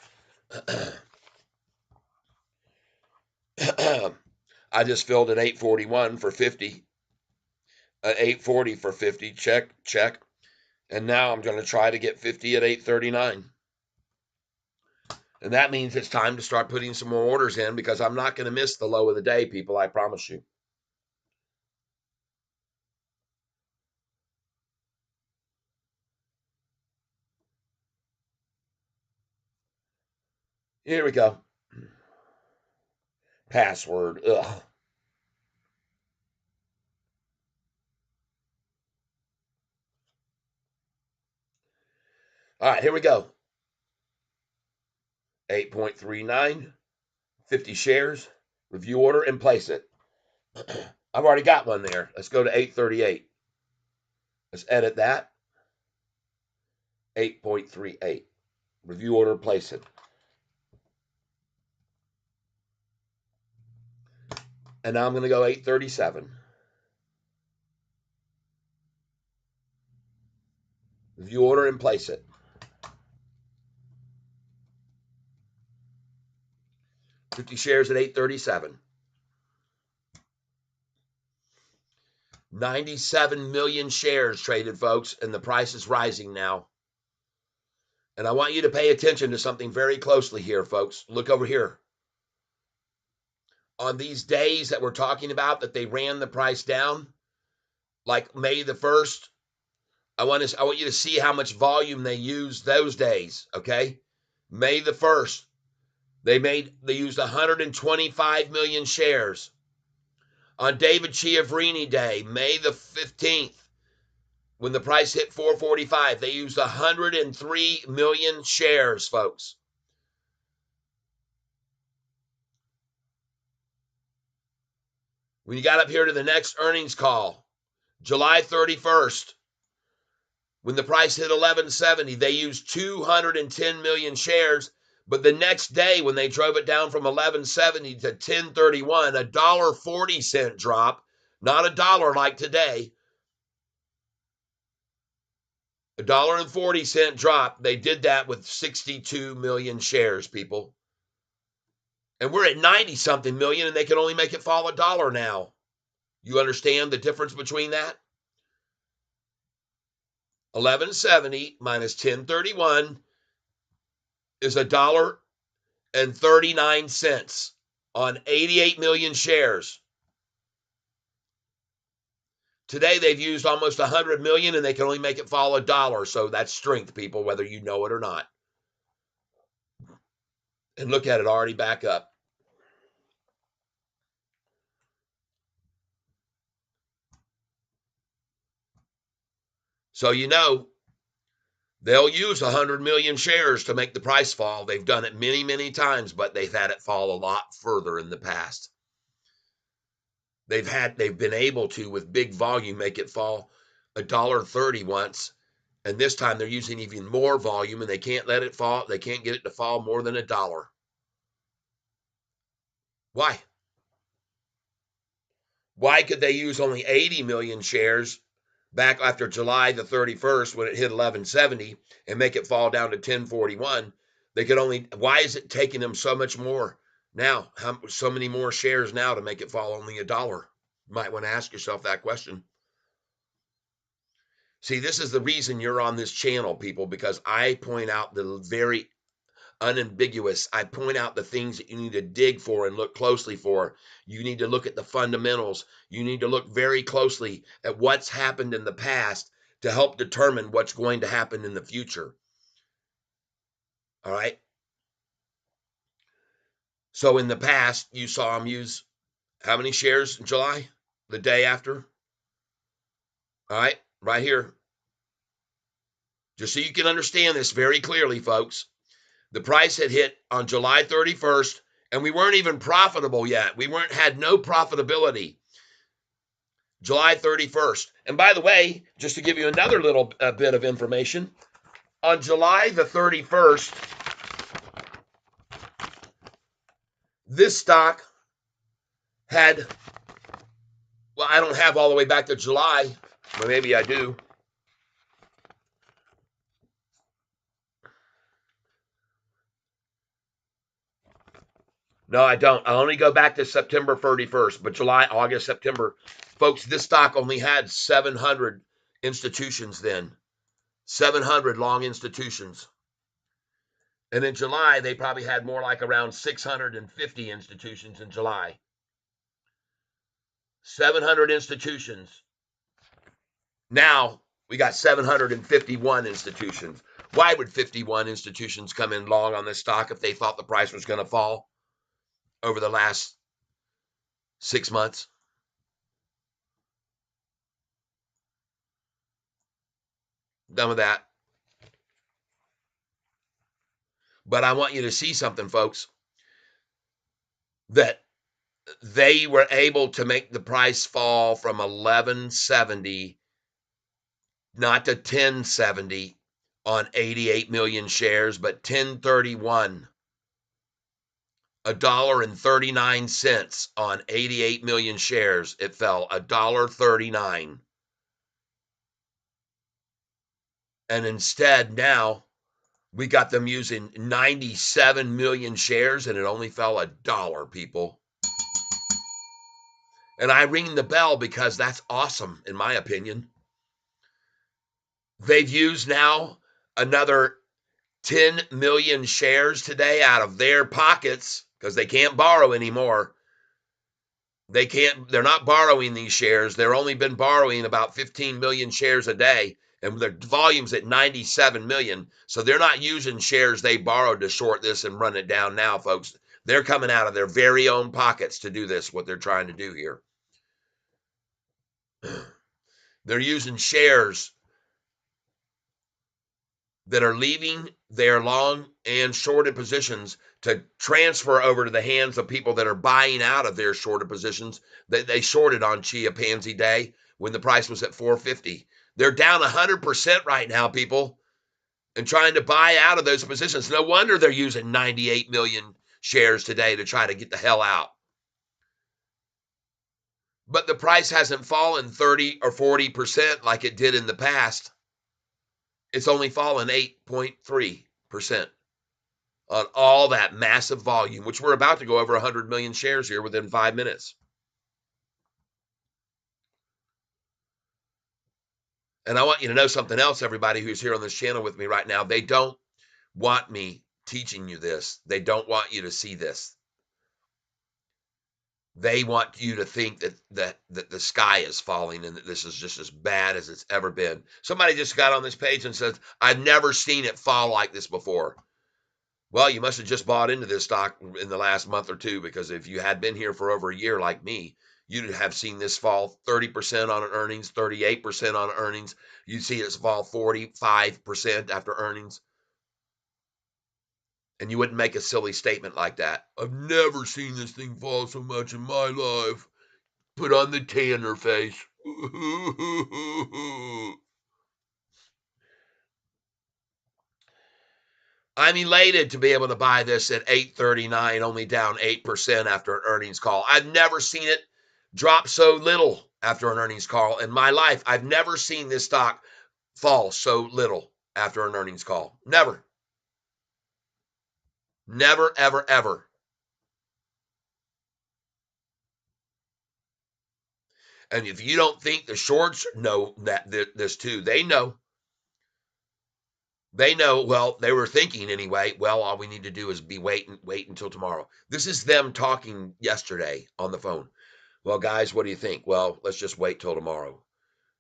I just filled at 841 for 50, at 840 for 50. Check, check. And now I'm going to try to get 50 at 839. And that means it's time to start putting some more orders in, because I'm not going to miss the low of the day, people. I promise you. Here we go. Password. Ugh. All right, here we go. 8.39, 50 shares, review order, and place it. I've already got one there. Let's go to 838. Let's edit that. 8.38. Review order, place it. And now I'm going to go 837. Review order and place it. 50 shares at 837. 97 million shares traded, folks, and the price is rising now. And I want you to pay attention to something very closely here, folks. Look over here. On these days that we're talking about that they ran the price down, like May the 1st, I want you to see how much volume they used those days, okay? May the 1st, they used 125 million shares. On David Chiavrini Day, May the 15th, when the price hit 445, they used 103 million shares, folks. When you got up here to the next earnings call, July 31st, when the price hit 1170, they used 210 million shares. But the next day, when they drove it down from 1170 to 1031, a $1.40 drop, not a dollar like today, a $1.40 drop. They did that with 62 million shares, people. And we're at 90 something million, and they can only make it fall a dollar now. You understand the difference between that? 1170 minus 1031 is $1.39 on 88 million shares. Today they've used almost 100 million and they can only make it fall $1. So that's strength, people, whether you know it or not. And look at it, already back up. So you know they'll use 100 million shares to make the price fall. They've done it many, many times, but they've had it fall a lot further in the past. They've been able to, with big volume, make it fall $1.30 once, and this time they're using even more volume, and they can't let it fall. They can't get it to fall more than $1. Why? Why could they use only 80 million shares back after July the 31st when it hit 1170 and make it fall down to 1041? They could only. Why is it taking them so much more now? So many more shares now to make it fall only $1? You might want to ask yourself that question. See, this is the reason you're on this channel, people, because I point out the very unambiguous. I point out the things that you need to dig for and look closely for. You need to look at the fundamentals. You need to look very closely at what's happened in the past to help determine what's going to happen in the future. All right. So in the past, you saw them use how many shares in July? The day after? All right, right here. Just so you can understand this very clearly, folks. The price had hit on July 31st, and we weren't even profitable yet. We had no profitability. July 31st. And by the way, just to give you another little bit of information, on July the 31st, this stock had, well, I don't have all the way back to July, but maybe I do. No, I don't. I only go back to September 31st, but July, August, September. Folks, this stock only had 700 institutions then. 700 long institutions. And in July, they probably had more like around 650 institutions in July. 700 institutions. Now we got 751 institutions. Why would 51 institutions come in long on this stock if they thought the price was going to fall over the last 6 months? Done with that. But I want you to see something, folks, that they were able to make the price fall from 1170 not to 1070 on 88 million shares, but 1031. $1.39 on 88 million shares. It fell $1.39. And instead, now we got them using 97 million shares and it only fell $1, people. And I ring the bell because that's awesome, in my opinion. They've used now another 10 million shares today out of their pockets because they can't borrow anymore. They're not borrowing these shares. They're only been borrowing about 15 million shares a day, and their volume's at 97 million. So they're not using shares they borrowed to short this and run it down now, folks. They're coming out of their very own pockets to do this, what they're trying to do here. They're using shares that are leaving their long and shorted positions to transfer over to the hands of people that are buying out of their shorted positions that they shorted on Chia Pansy Day when the price was at 450. They're down 100% right now, people, and trying to buy out of those positions. No wonder they're using 98 million shares today to try to get the hell out. But the price hasn't fallen 30 or 40% like it did in the past. It's only fallen 8.3% on all that massive volume, which we're about to go over 100 million shares here within 5 minutes. And I want you to know something else, everybody who's here on this channel with me right now. They don't want me teaching you this. They don't want you to see this. They want you to think that the sky is falling and that this is just as bad as it's ever been. Somebody just got on this page and says, "I've never seen it fall like this before." Well, you must have just bought into this stock in the last month or two, because if you had been here for over a year like me, you'd have seen this fall 30% on earnings, 38% on earnings. You'd see it fall 45% after earnings. And you wouldn't make a silly statement like that. "I've never seen this thing fall so much in my life." Put on the Tanner face. I'm elated to be able to buy this at 839, only down 8% after an earnings call. I've never seen it drop so little after an earnings call in my life. I've never seen this stock fall so little after an earnings call. Never. Never, ever, ever. And if you don't think the shorts know that this too, they know. They know. Well, they were thinking anyway. Well, all we need to do is wait until tomorrow. This is them talking yesterday on the phone. Well, guys, what do you think? Well, let's just wait till tomorrow,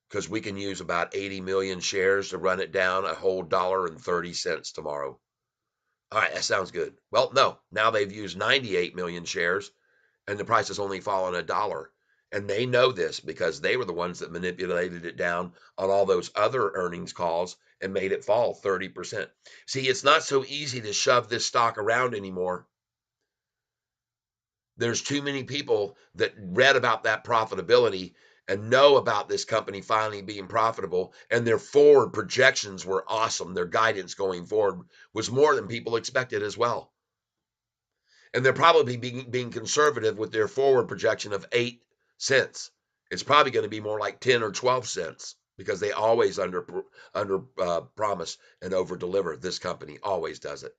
because we can use about 80 million shares to run it down a whole $1.30 tomorrow. All right, that sounds good. Well, no, now they've used 98 million shares and the price has only fallen a dollar. And they know this because they were the ones that manipulated it down on all those other earnings calls and made it fall 30%. See, it's not so easy to shove this stock around anymore. There's too many people that read about that profitability and know about this company finally being profitable, and their forward projections were awesome. Their guidance going forward was more than people expected as well. And they're probably being conservative with their forward projection of 8 cents. It's probably going to be more like 10 or 12 cents, because they always under promise and over deliver. This company always does it.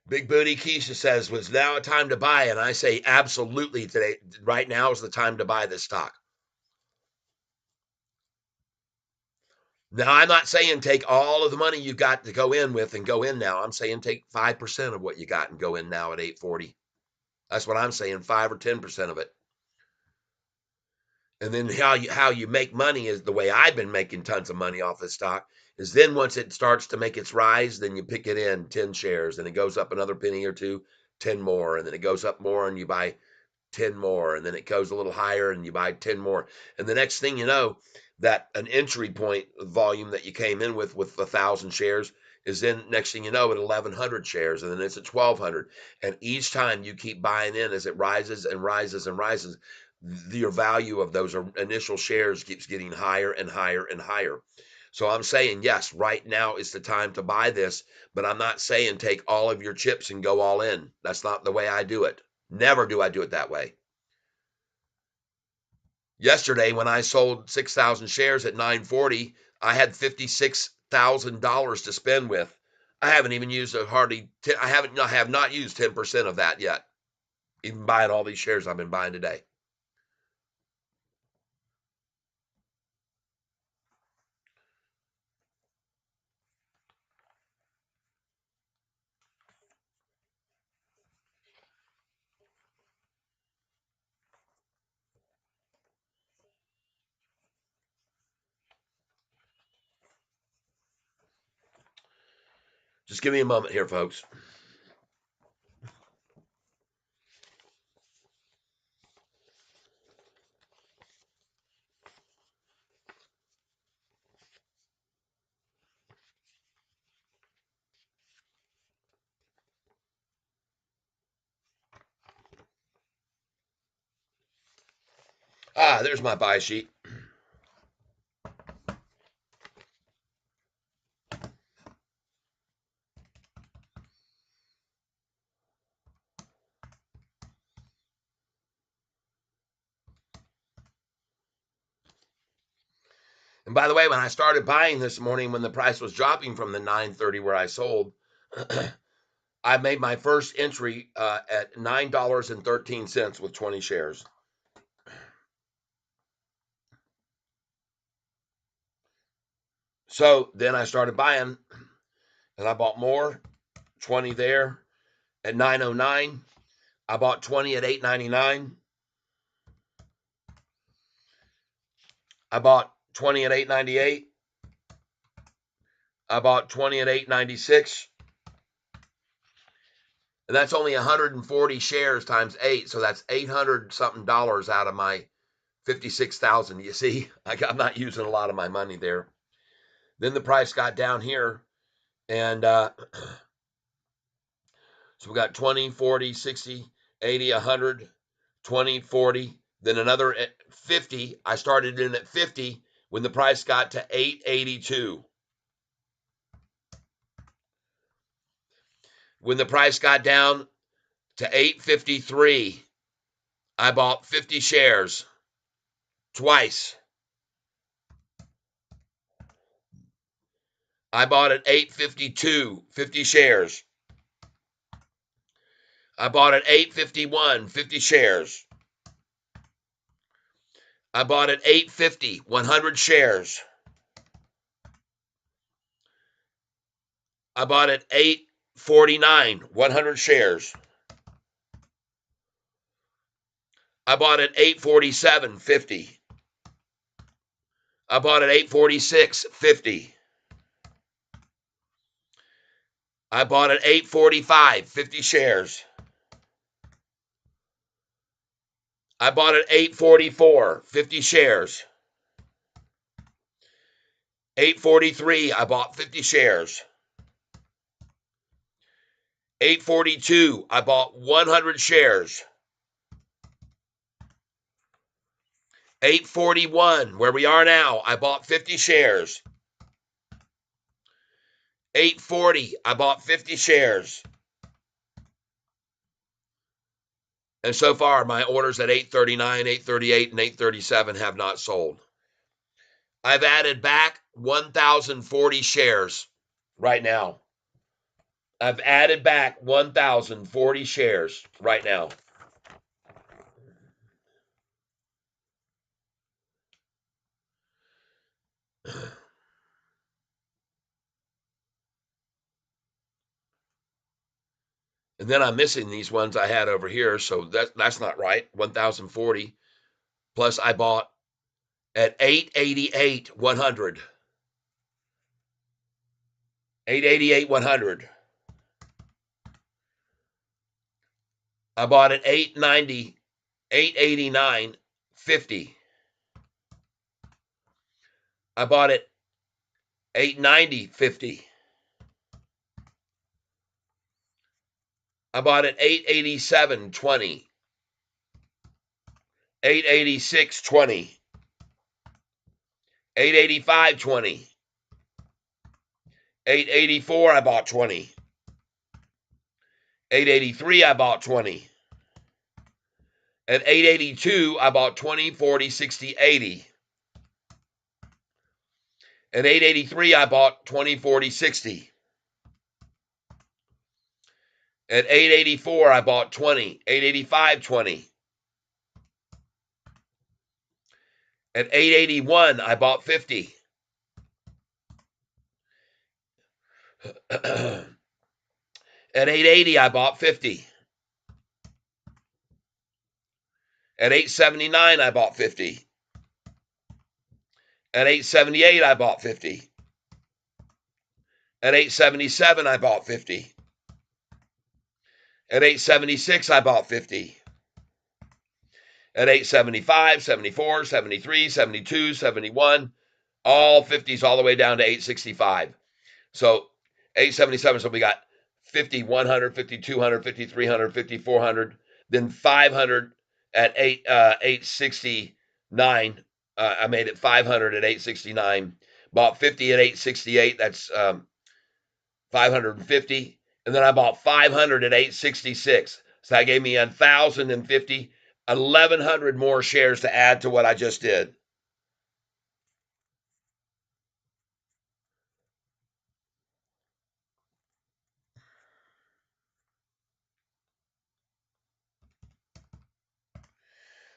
Big Booty Keisha says, "Was now a time to buy?" And I say, absolutely, today, right now is the time to buy this stock. Now, I'm not saying take all of the money you got to go in with and go in now. I'm saying take 5% of what you got and go in now at 840. That's what I'm saying, 5 or 10% of it. And then how you make money is the way I've been making tons of money off this stock, is then once it starts to make its rise, then you pick it in 10 shares and it goes up another penny or two, 10 more, and then it goes up more and you buy 10 more, and then it goes a little higher and you buy 10 more. And the next thing you know, that an entry point volume that you came in with 1,000 shares is then next thing you know at 1,100 shares, and then it's at 1,200. And each time you keep buying in as it rises and rises and rises, your value of those initial shares keeps getting higher and higher and higher. So I'm saying, yes, right now is the time to buy this, but I'm not saying take all of your chips and go all in. That's not the way I do it. Never do I do it that way. Yesterday, when I sold 6,000 shares at 940, I had $56,000 to spend with. I haven't even used I have not used 10% of that yet, even buying all these shares I've been buying today. Just give me a moment here, folks. There's my buy sheet. And by the way, when I started buying this morning, when the price was dropping from the 930 where I sold, I made my first entry at $9.13 with 20 shares. So then I started buying, and I bought more, 20 there at 909. I bought 20 at 899. I bought 20 at 898. I bought 20 at 896. And that's only 140 shares times 8, so that's 800 something dollars out of my 56,000. You see, I'm not using a lot of my money there. Then the price got down here, and so we got 20, 40, 60, 80, 100, 20, 40, then another 50. I started in at 50 when the price got to 882. When the price got down to 853, I bought 50 shares twice. I bought at 852, 50 shares. I bought at 851, 50 shares. I bought at 850, 100 shares. I bought at 849, 100 shares. I bought at 847, 50. I bought at 846, 50. I bought at 845, 50 shares. I bought at 844, 50 shares. 843, I bought 50 shares. 842, I bought 100 shares. 841, where we are now, I bought 50 shares. 840, I bought 50 shares. And so far, my orders at 839, 838, and 837 have not sold. I've added back 1,040 shares right now. I've added back 1,040 shares right now. And then I'm missing these ones I had over here, so that's not right. 1,040. Plus I bought at 888, 100. 888, 100. I bought at 890, 889, 50. I bought at 890, 50. I bought at 887, 20. 886, 20. 885, 20. 884, I bought 20. 883, I bought 20. At 882, I bought 20, 40, 60, 80. At 883, I bought 20, 40, 60. At 884, I bought 20. 885, 20. At 881, I bought 50. At 880, I bought 50. At 879, I bought 50. At 878, I bought 50. At 877, I bought 50. At 876, I bought 50. At 875, 74, 73, 72, 71, all 50s all the way down to 865. So 877, so we got 50, 100, 50, 200, 50, 300, 50, 400, then 500 at 869. I made it 500 at 869. Bought 50 at 868. That's 550. And then I bought 500 at 866. So that gave me 1,050, 1,100 more shares to add to what I just did.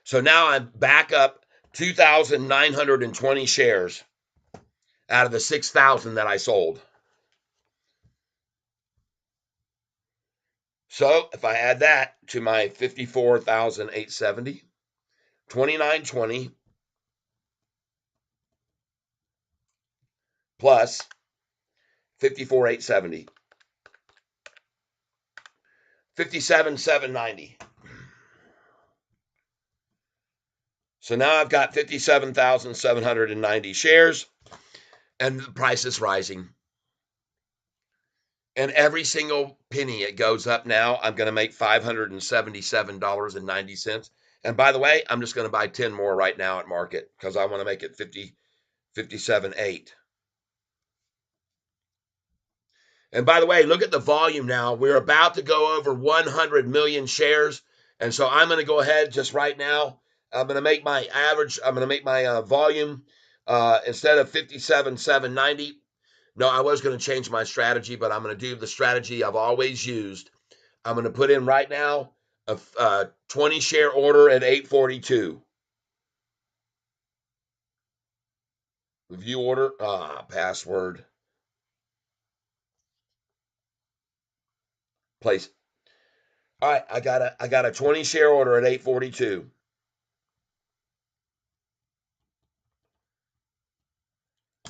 So now I'm back up 2,920 shares out of the 6,000 that I sold. So if I add that to my 54,870, 2920 plus 54,870, 57,790. So now I've got 57,790 shares, and the price is rising. And every single penny it goes up now, I'm going to make $577.90. And by the way, I'm just going to buy 10 more right now at market because I want to make it 57.8. And by the way, look at the volume now. We're about to go over 100 million shares. And so I'm going to go ahead just right now. I'm going to make my average, I'm going to make my volume instead of 57,790. No, I was going to change my strategy, but I'm going to do the strategy I've always used. I'm going to put in right now a 20 share order at 842. View order, password, place. All right, I got a 20 share order at 842.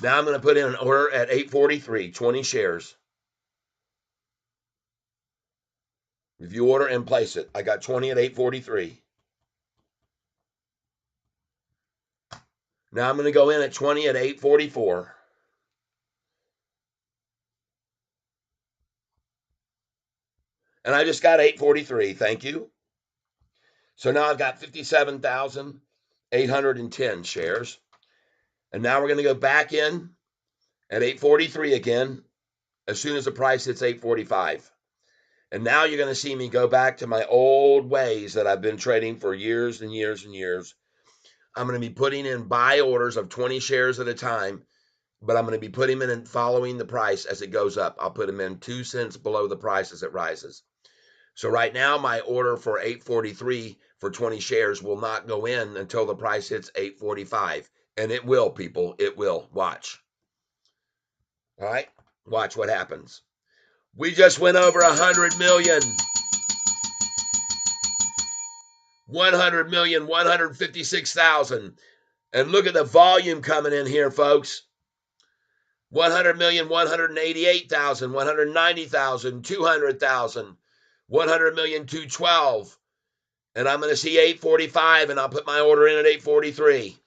Now I'm going to put in an order at 843, 20 shares. Review order and place it. I got 20 at 843. Now I'm going to go in at 20 at 844. And I just got 843. Thank you. So now I've got 57,810 shares. And now we're going to go back in at 843 again as soon as the price hits 845. And now you're going to see me go back to my old ways that I've been trading for years and years and years. I'm going to be putting in buy orders of 20 shares at a time, but I'm going to be putting them in and following the price as it goes up. I'll put them in 2 cents below the price as it rises. So right now, my order for 843 for 20 shares will not go in until the price hits 845. And it will, people. It will. Watch. All right? Watch what happens. We just went over 100 million. 100 million, 156,000. And look at the volume coming in here, folks. 100 million, 188,000, 190,000, 200,000, 100 million, 212. And I'm going to see 845, and I'll put my order in at 843.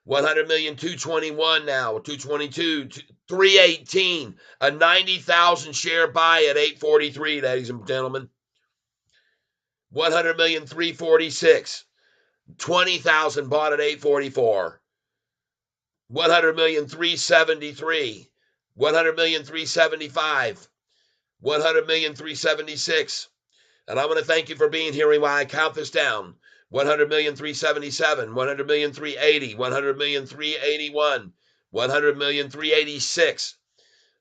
100 million, 221 now, 222, 318, a 90,000 share buy at 843, ladies and gentlemen. 100 million, 346, 20,000 bought at 844. 100 million, 373, 100 million, 375, 100 million, 376. And I want to thank you for being here while I count this down. 100 million, 377, 100 million, 380, 100 million, 381, 100 million, 386,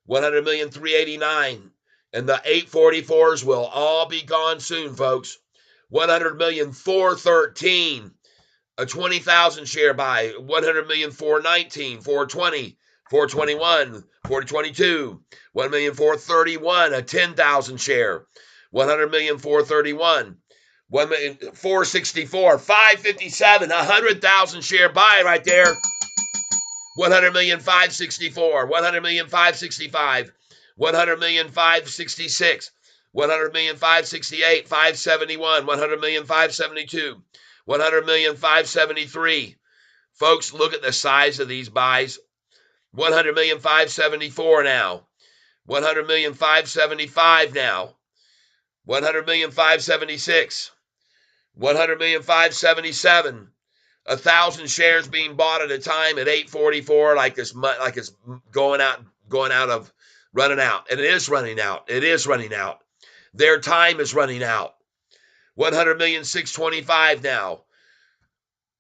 100 million, 389. And the 844s will all be gone soon, folks. 100 million, 413. A 20,000 share buy, 100 million, 419, 420, 421, 422, 1 million, 431, a 10,000 share, 100 million, 431, 1 million, 464, 557, 100,000 share buy right there. 100 million, 564, 100 million, 565, 100 million, 566, 100 million, 568, 571, 100 million, 572. 100 million, 573. Folks, look at the size of these buys. 100 million, 574 now. 100 million, 575 now. 100 million, 576. 100 million, 577. 1,000 shares being bought at a time at 844, like it's going out of running out. And it is running out. It is running out. Their time is running out. 100 million, 625 now.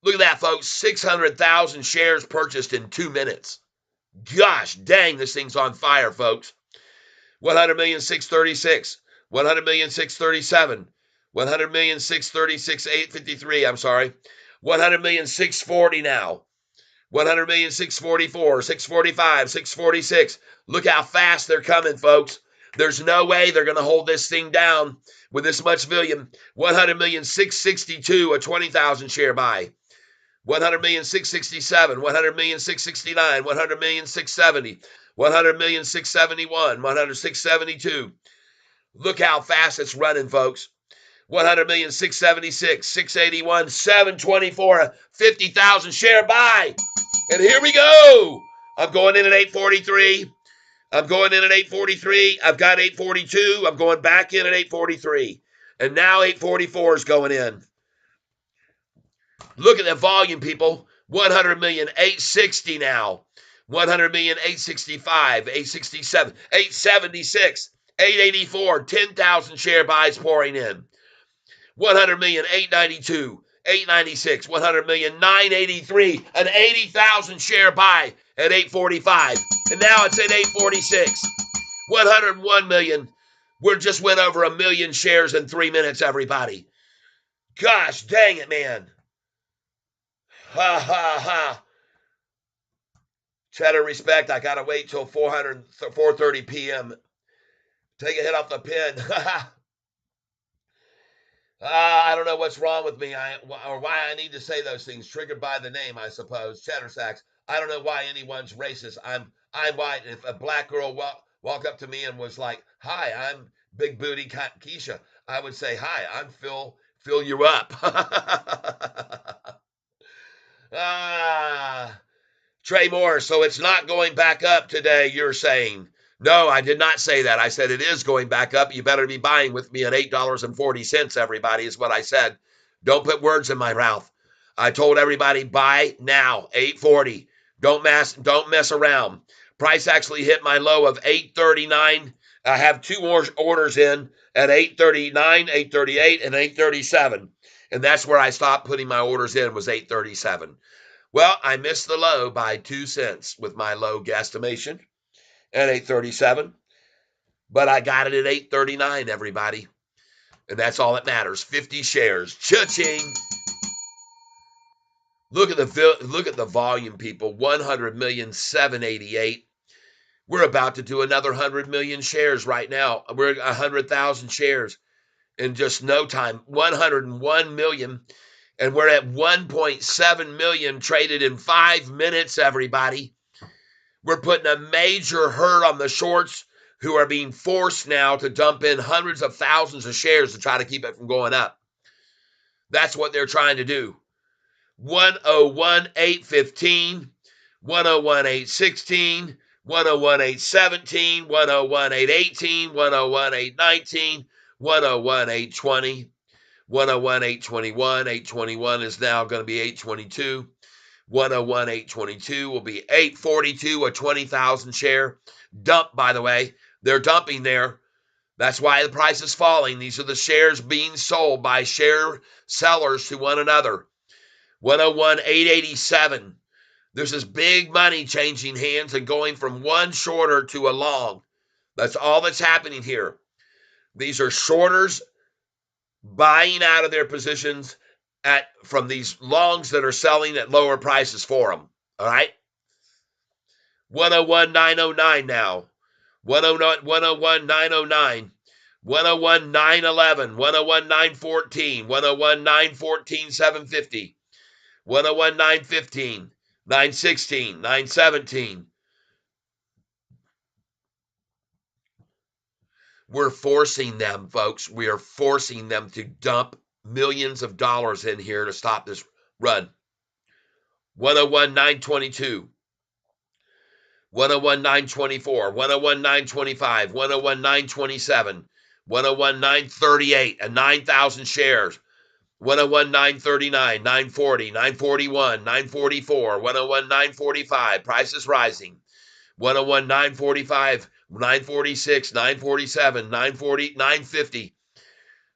Look at that, folks. 600,000 shares purchased in 2 minutes. Gosh dang, this thing's on fire, folks. 100 million, 636. 100 million, 637. 100 million, 636, 853. I'm sorry. 100 million, 640 now. 100 million, 644, 645, 646. Look how fast they're coming, folks. There's no way they're going to hold this thing down with this much volume. 100 million, 662, a 20,000 share buy. 100 million, 667, 100 million, 669, 100 million, 670, 100 million, 671, 100, 672. Look how fast it's running, folks. 100 million, 676, 681, 724, 50,000 share buy. And here we go. I'm going in at 843. I'm going in at 843. I've got 842. I'm going back in at 843. And now 844 is going in. Look at the volume, people. 100 million, 860 now. 100 million, 865, 867, 876, 884, 10,000 share buys pouring in. 100 million, 892, 896, 100 million, 983, an 80,000 share buy at 845. And now it's at 846. 101 million. We just went over 1 million shares in 3 minutes, everybody. Gosh dang it, man. Ha ha ha. Cheddar respect. I gotta wait till 4:30 p.m. Take a hit off the pin. I don't know what's wrong with me, or why I need to say those things. Triggered by the name, I suppose. Cheddar Sacks. I don't know why anyone's racist. I'm white. If a black girl walk up to me and was like, "Hi, I'm Big Booty Keisha," I would say, "Hi, I'm Phil. Fill you up." Trey Moore, so it's not going back up today, you're saying. No, I did not say that. I said it is going back up. You better be buying with me at $8.40, everybody, is what I said. Don't put words in my mouth. I told everybody buy now, $8.40. Don't mess around. Price actually hit my low of $8.39. I have two more orders in at $8.39, $8.38, and $8.37. And that's where I stopped putting my orders in, was $8.37. Well, I missed the low by 2 cents with my low guesstimation at 837, but I got it at 839, everybody. And that's all that matters. 50 shares. Cha-ching. Look at the volume, people. 100 million, 788. We're about to do another 100 million shares right now. We're at 100,000 shares in just no time. 101 million. And we're at 1.7 million traded in 5 minutes, everybody. We're putting a major hurt on the shorts who are being forced now to dump in hundreds of thousands of shares to try to keep it from going up. That's what they're trying to do. 101,815, 101,816, 101,817, 101,818, 101,819, 101,820, 101,821. 821 is now going to be 822. 101,822 will be 842, a 20,000 share dump, by the way. They're dumping there. That's why the price is falling. These are the shares being sold by share sellers to one another. 101,887. There's this big money changing hands and going from one shorter to a long. That's all that's happening here. These are shorters buying out of their positions from these longs that are selling at lower prices for them. All right. 101,909 now. 101,909. 101,911. 101,914. 101,914, 750. 101,915. 916. 917. We're forcing them, folks. We are forcing them to dump millions of dollars in here to stop this run. 101,922. 101,924. 101,925. 101,927. 101,938. And 9,000 shares. 101,939. 940. 941. 944. 101,945. Price is rising. 101,945. 946, 947, 940, 950.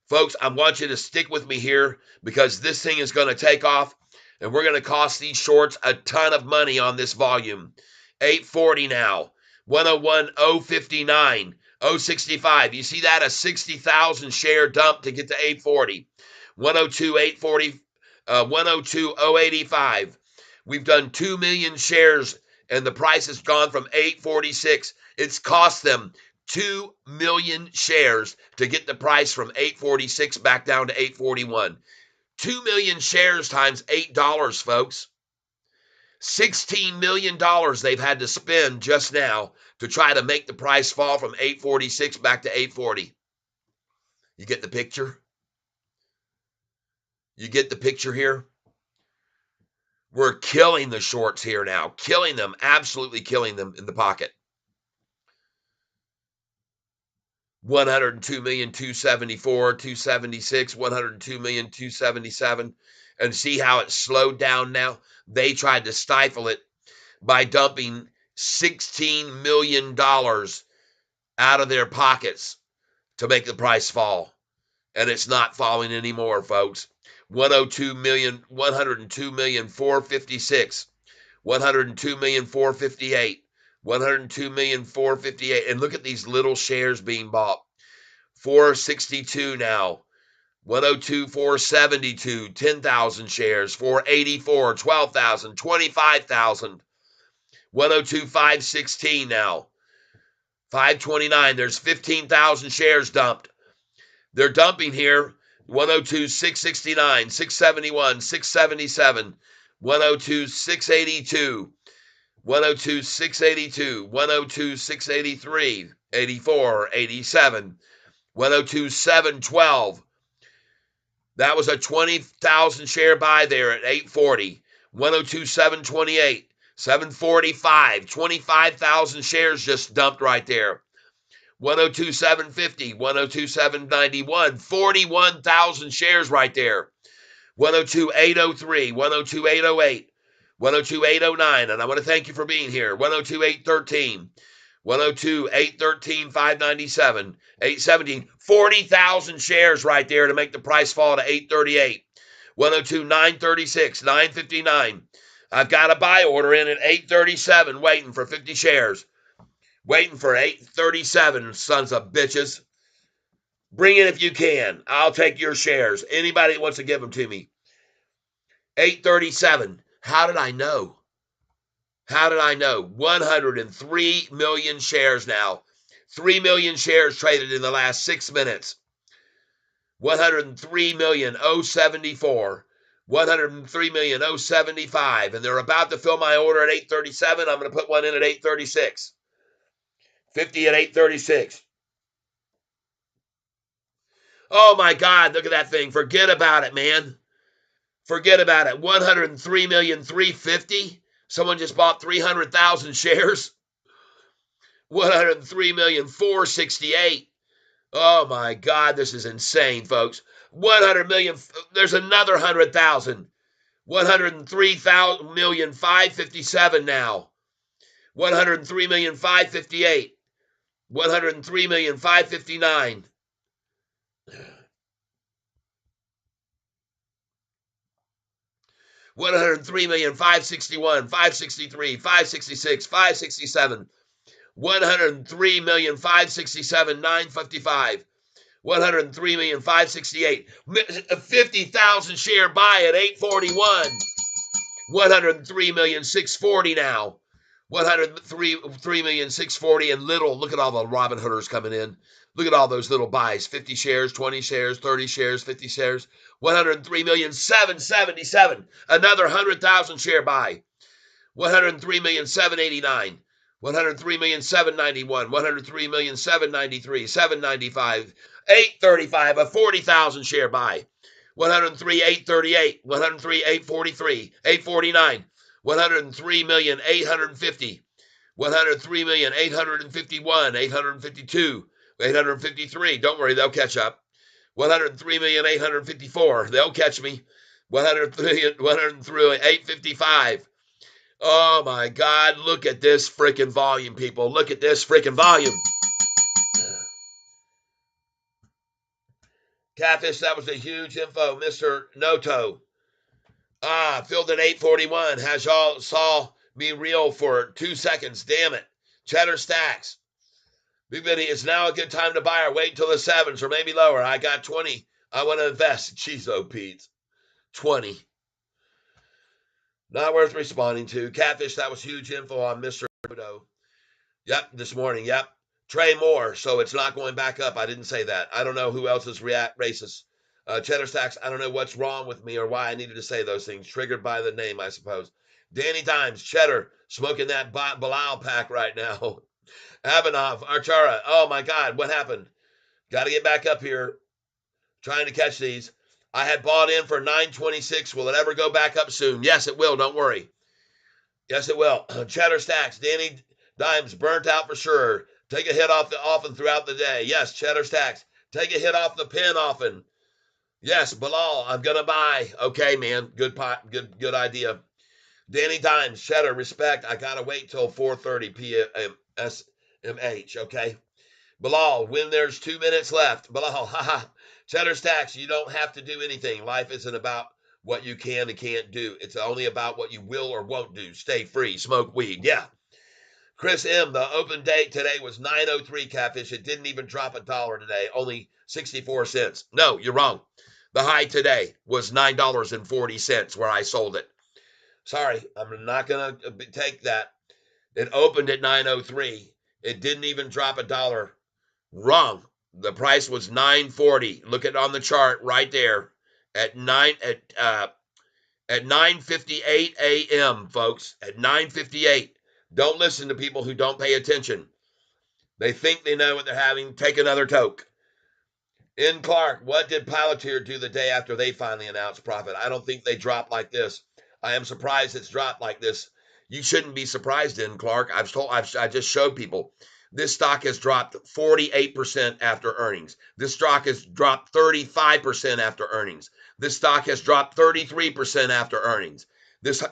Folks, I want you to stick with me here because this thing is going to take off and we're going to cost these shorts a ton of money on this volume. 840 now. 101,059, 065. You see that? A 60,000 share dump to get to 840. 102, 840, 102,085. We've done 2 million shares, and the price has gone from 846. It's cost them 2 million shares to get the price from 846 back down to 841. 2 million shares times $8, folks. $16 million they've had to spend just now to try to make the price fall from 846 back to 840. You get the picture? You get the picture here? We're killing the shorts here now, killing them, absolutely killing them in the pocket. 102,274,000, 276, 102,277,000, and see how it's slowed down now. They tried to stifle it by dumping $16 million out of their pockets to make the price fall, and it's not falling anymore, folks. 102 million, 102 million 456, 102 million 458, 102 million 458, and look at these little shares being bought. 462 now, 102 472, 10,000 shares, 484, 12,000, 25,000, 102 516 now, 529. There's 15,000 shares dumped. They're dumping here. 102 669, 671, 677, 102 682, 102 682, 102 683, 84, 87, 102 712. That was a 20,000 share buy there at 840. 102 728, 745, 25,000 shares just dumped right there. 102 750, 102 791, 41,000 shares right there. 102 803, 102 808, 102 809, and I want to thank you for being here. 102 813, 102 813 597, 817, 40,000 shares right there to make the price fall to 838. 102 936, 959. I've got a buy order in at 837 waiting for 50 shares. Waiting for 837, sons of bitches. Bring it if you can. I'll take your shares. Anybody that wants to give them to me. 837. How did I know? How did I know? 103 million shares now. 3 million shares traded in the last 6 minutes. 103,074. 103,075. And they're about to fill my order at 837. I'm going to put one in at 836. 50 at 836. Oh my God, look at that thing. Forget about it, man. Forget about it. 103,350,000. Someone just bought 300,000 shares. 103,468,000. Oh my God, this is insane, folks. 100 million. There's another 100,000. 103,557,000 now. 103,558,000. 103,559,000. 103,561,000, 563, 566, 567, 103,567,000, 955, 103,568,000, 50,000 share buy at 841, 103,640,000 now, 103,640,000 and little. Look at all the Robin Hooders coming in. Look at all those little buys. 50 shares, 20 shares, 30 shares, 50 shares. 103,777,000. Another 100,000 share buy. 103,789,000. 103,791,000. 103,793,000. 795. 835. A 40,000 share buy. 103,838,000. 103,843,000. 849. 103,850,000. 103,851,000. 852. 853. Don't worry, they'll catch up. 103,854,000. They'll catch me. 103,855,000. Oh my God, look at this freaking volume, people. Look at this freaking volume. Catfish, that was a huge info, Mr. Noto. Filled at 841. Has y'all saw me reel for 2 seconds. Damn it. Cheddar stacks. Big Benny, it's now a good time to buy or wait until the 7s or maybe lower. I got 20. I want to invest. Jeez, oh, Pete. 20. Not worth responding to. Catfish, that was huge info on Mr. Udo. Yep, this morning. Yep. Trey Moore, so it's not going back up. I didn't say that. I don't know who else is racist. Cheddar Stacks, I don't know what's wrong with me or why I needed to say those things. Triggered by the name, I suppose. Danny Dimes, Cheddar, smoking that Bilal pack right now. Avanov, Archara, oh my God, what happened? Got to get back up here. Trying to catch these. I had bought in for 926. Will it ever go back up soon? Yes, it will. Don't worry. Yes, it will. Cheddar Stacks, Danny Dimes, burnt out for sure. Take a hit off the often throughout the day. Yes, Cheddar Stacks. Take a hit off the pin often. Yes, Bilal, I'm gonna buy. Okay, man. Good pot. Good idea. Danny Dimes, Cheddar, respect. I gotta wait till 4:30 p.m. SMH. Okay. Bilal, when there's 2 minutes left. Bilal, haha. Cheddar Stacks, you don't have to do anything. Life isn't about what you can and can't do. It's only about what you will or won't do. Stay free. Smoke weed. Yeah. Chris M., the open date today was 9:03 Catfish. It didn't even drop $1 today, only 64 cents. No, you're wrong. The high today was $9.40 where I sold it. Sorry, I'm not going to take that. It opened at 9:03. It didn't even drop $1. Wrong. The price was 940. Look at on the chart right there at 9:58 a.m. folks. At 9:58. Don't listen to people who don't pay attention. They think they know what they're having. Take another toke. In Clark, what did Palantir do the day after they finally announced profit? I don't think they dropped like this. I am surprised it's dropped like this. You shouldn't be surprised in Clark. I just showed people. This stock has dropped 48% after earnings. This stock has dropped 35% after earnings. This stock has dropped 33% after earnings. This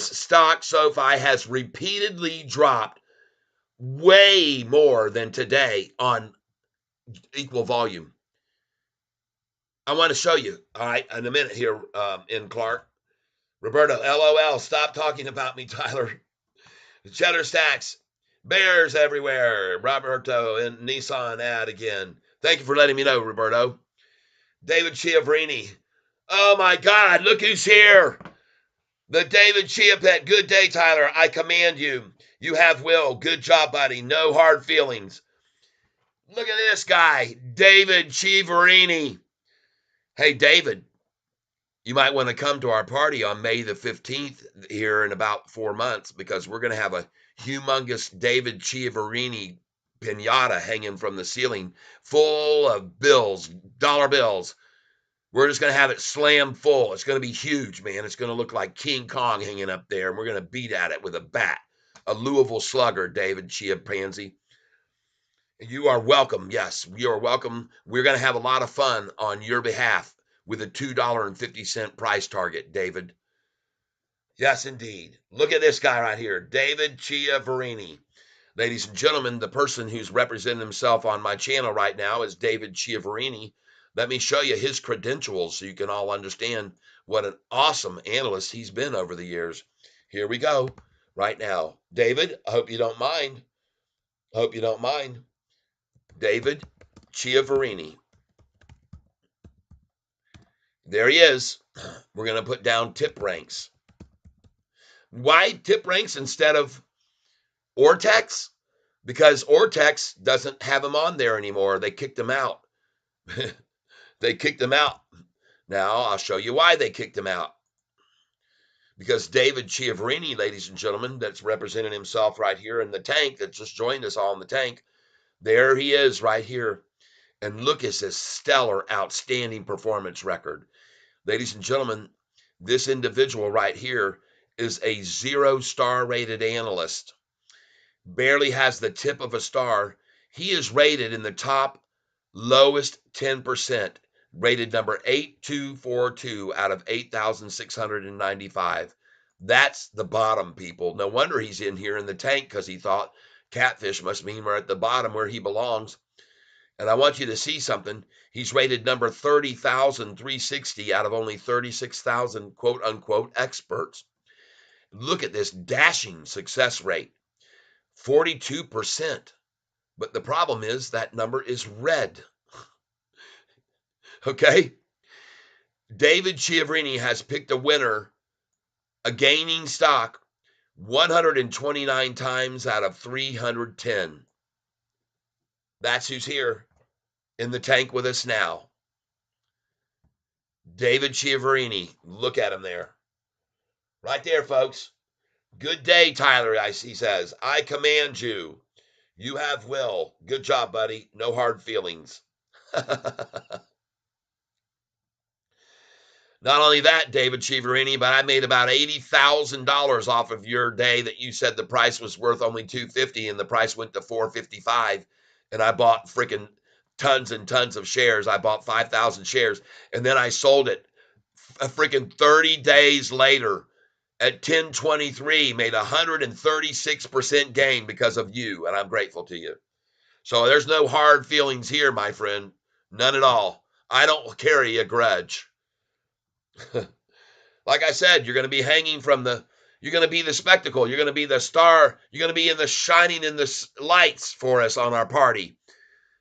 stock, Sofi, has repeatedly dropped way more than today on equal volume. I want to show you, all right, in a minute here, in Clark. Roberto, LOL, stop talking about me, Tyler. Cheddar Stacks, bears everywhere. Roberto and Nissan ad again. Thank you for letting me know, Roberto. David Chiavrini. Oh my God, look who's here. The David Chiapet. Good day, Tyler. I command you. You have will. Good job, buddy. No hard feelings. Look at this guy, David Chiavarini. Hey, David, you might want to come to our party on May the 15th here in about 4 months because we're going to have a humongous David Chiavarini pinata hanging from the ceiling full of bills, dollar bills. We're just going to have it slam full. It's going to be huge, man. It's going to look like King Kong hanging up there, and we're going to beat at it with a bat. A Louisville slugger, David Chiapansy. You are welcome. Yes, you are welcome. We're going to have a lot of fun on your behalf with a $2.50 price target, David. Yes, indeed. Look at this guy right here, David Chiavarini. Ladies and gentlemen, the person who's representing himself on my channel right now is David Chiavarini. Let me show you his credentials so you can all understand what an awesome analyst he's been over the years. Here we go right now. David, I hope you don't mind. Hope you don't mind. David Chiavarini. There he is. We're going to put down tip ranks. Why tip ranks instead of Ortex? Because Ortex doesn't have him on there anymore. They kicked him out. They kicked him out. Now, I'll show you why they kicked him out. Because David Chiavarini, ladies and gentlemen, that's representing himself right here in the tank, that just joined us all in the tank, there he is right here. And look at this stellar, outstanding performance record. Ladies and gentlemen, this individual right here is a 0-star rated analyst. Barely has the tip of a star. He is rated in the top lowest 10%, rated number 8242 out of 8,695. That's the bottom, people. No wonder he's in here in the tank because he thought Catfish must mean we're at the bottom where he belongs. And I want you to see something. He's rated number 30,360 out of only 36,000 quote unquote experts. Look at this dashing success rate, 42%. But the problem is that number is red. Okay? David Chiavarini has picked a winner A gaining stock 129 times out of 310. That's who's here in the tank with us now. David Chiaverini. Look at him there. Right there, folks. Good day, Tyler, he says. I command you. You have will. Good job, buddy. No hard feelings. Not only that, David Chiaverini, but I made about $80,000 off of your day that you said the price was worth only $250 and the price went to $455, and I bought freaking tons and tons of shares. I bought 5,000 shares, and then I sold it a freaking 30 days later at 1023, made 136% gain because of you, and I'm grateful to you. So there's no hard feelings here, my friend. None at all. I don't carry a grudge. Like I said, you're going to be hanging from you're going to be the spectacle. You're going to be the star. You're going to be in the shining in the lights for us on our party.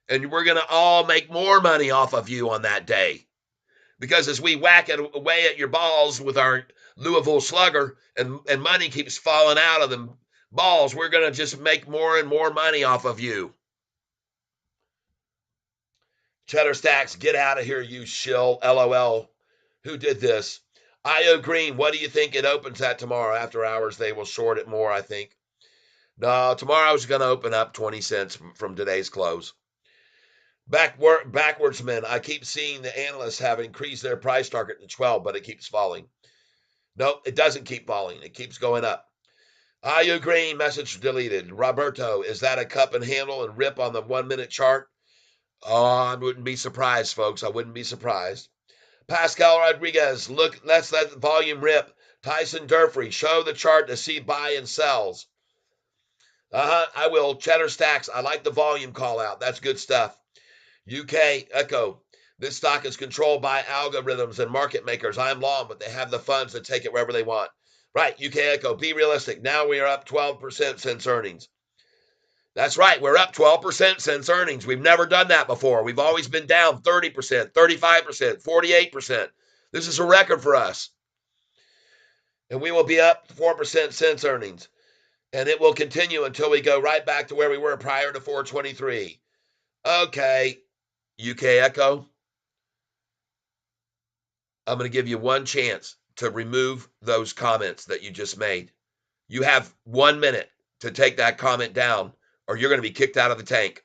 And we're going to all make more money off of you on that day. Because as we whack it away at your balls with our Louisville Slugger and money keeps falling out of the balls, we're going to just make more and more money off of you. Cheddar Stacks, get out of here, you shill. LOL. Who did this? IO Green, what do you think it opens at tomorrow? After hours, they will short it more, I think. No, tomorrow's going to open up 20 cents from today's close. Backwardsmen, I keep seeing the analysts have increased their price target to 12, but it keeps falling. No, it doesn't keep falling. It keeps going up. IO Green, message deleted. Roberto, is that a cup and handle and rip on the 1 minute chart? Oh, I wouldn't be surprised, folks. I wouldn't be surprised. Pascal Rodriguez, look, let's let the volume rip. Tyson Durfree, show the chart to see buy and sells. I will. Cheddar Stacks, I like the volume call out. That's good stuff. UK Echo, this stock is controlled by algorithms and market makers. I'm long, but they have the funds to take it wherever they want. Right, UK Echo, be realistic. Now we are up 12% since earnings. That's right. We're up 12% since earnings. We've never done that before. We've always been down 30%, 35%, 48%. This is a record for us. And we will be up 4% since earnings. And it will continue until we go right back to where we were prior to 423. Okay, UK Echo. I'm going to give you one chance to remove those comments that you just made. You have 1 minute to take that comment down, or you're going to be kicked out of the tank.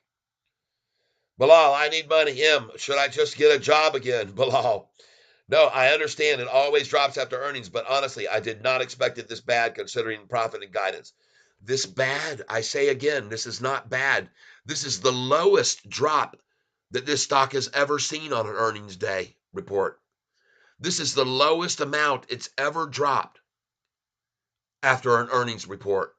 Bilal, I need money. Should I just get a job again? Bilal. No, I understand it always drops after earnings, but honestly, I did not expect it this bad considering profit and guidance. This bad, I say again, this is not bad. This is the lowest drop that this stock has ever seen on an earnings day report. This is the lowest amount it's ever dropped after an earnings report.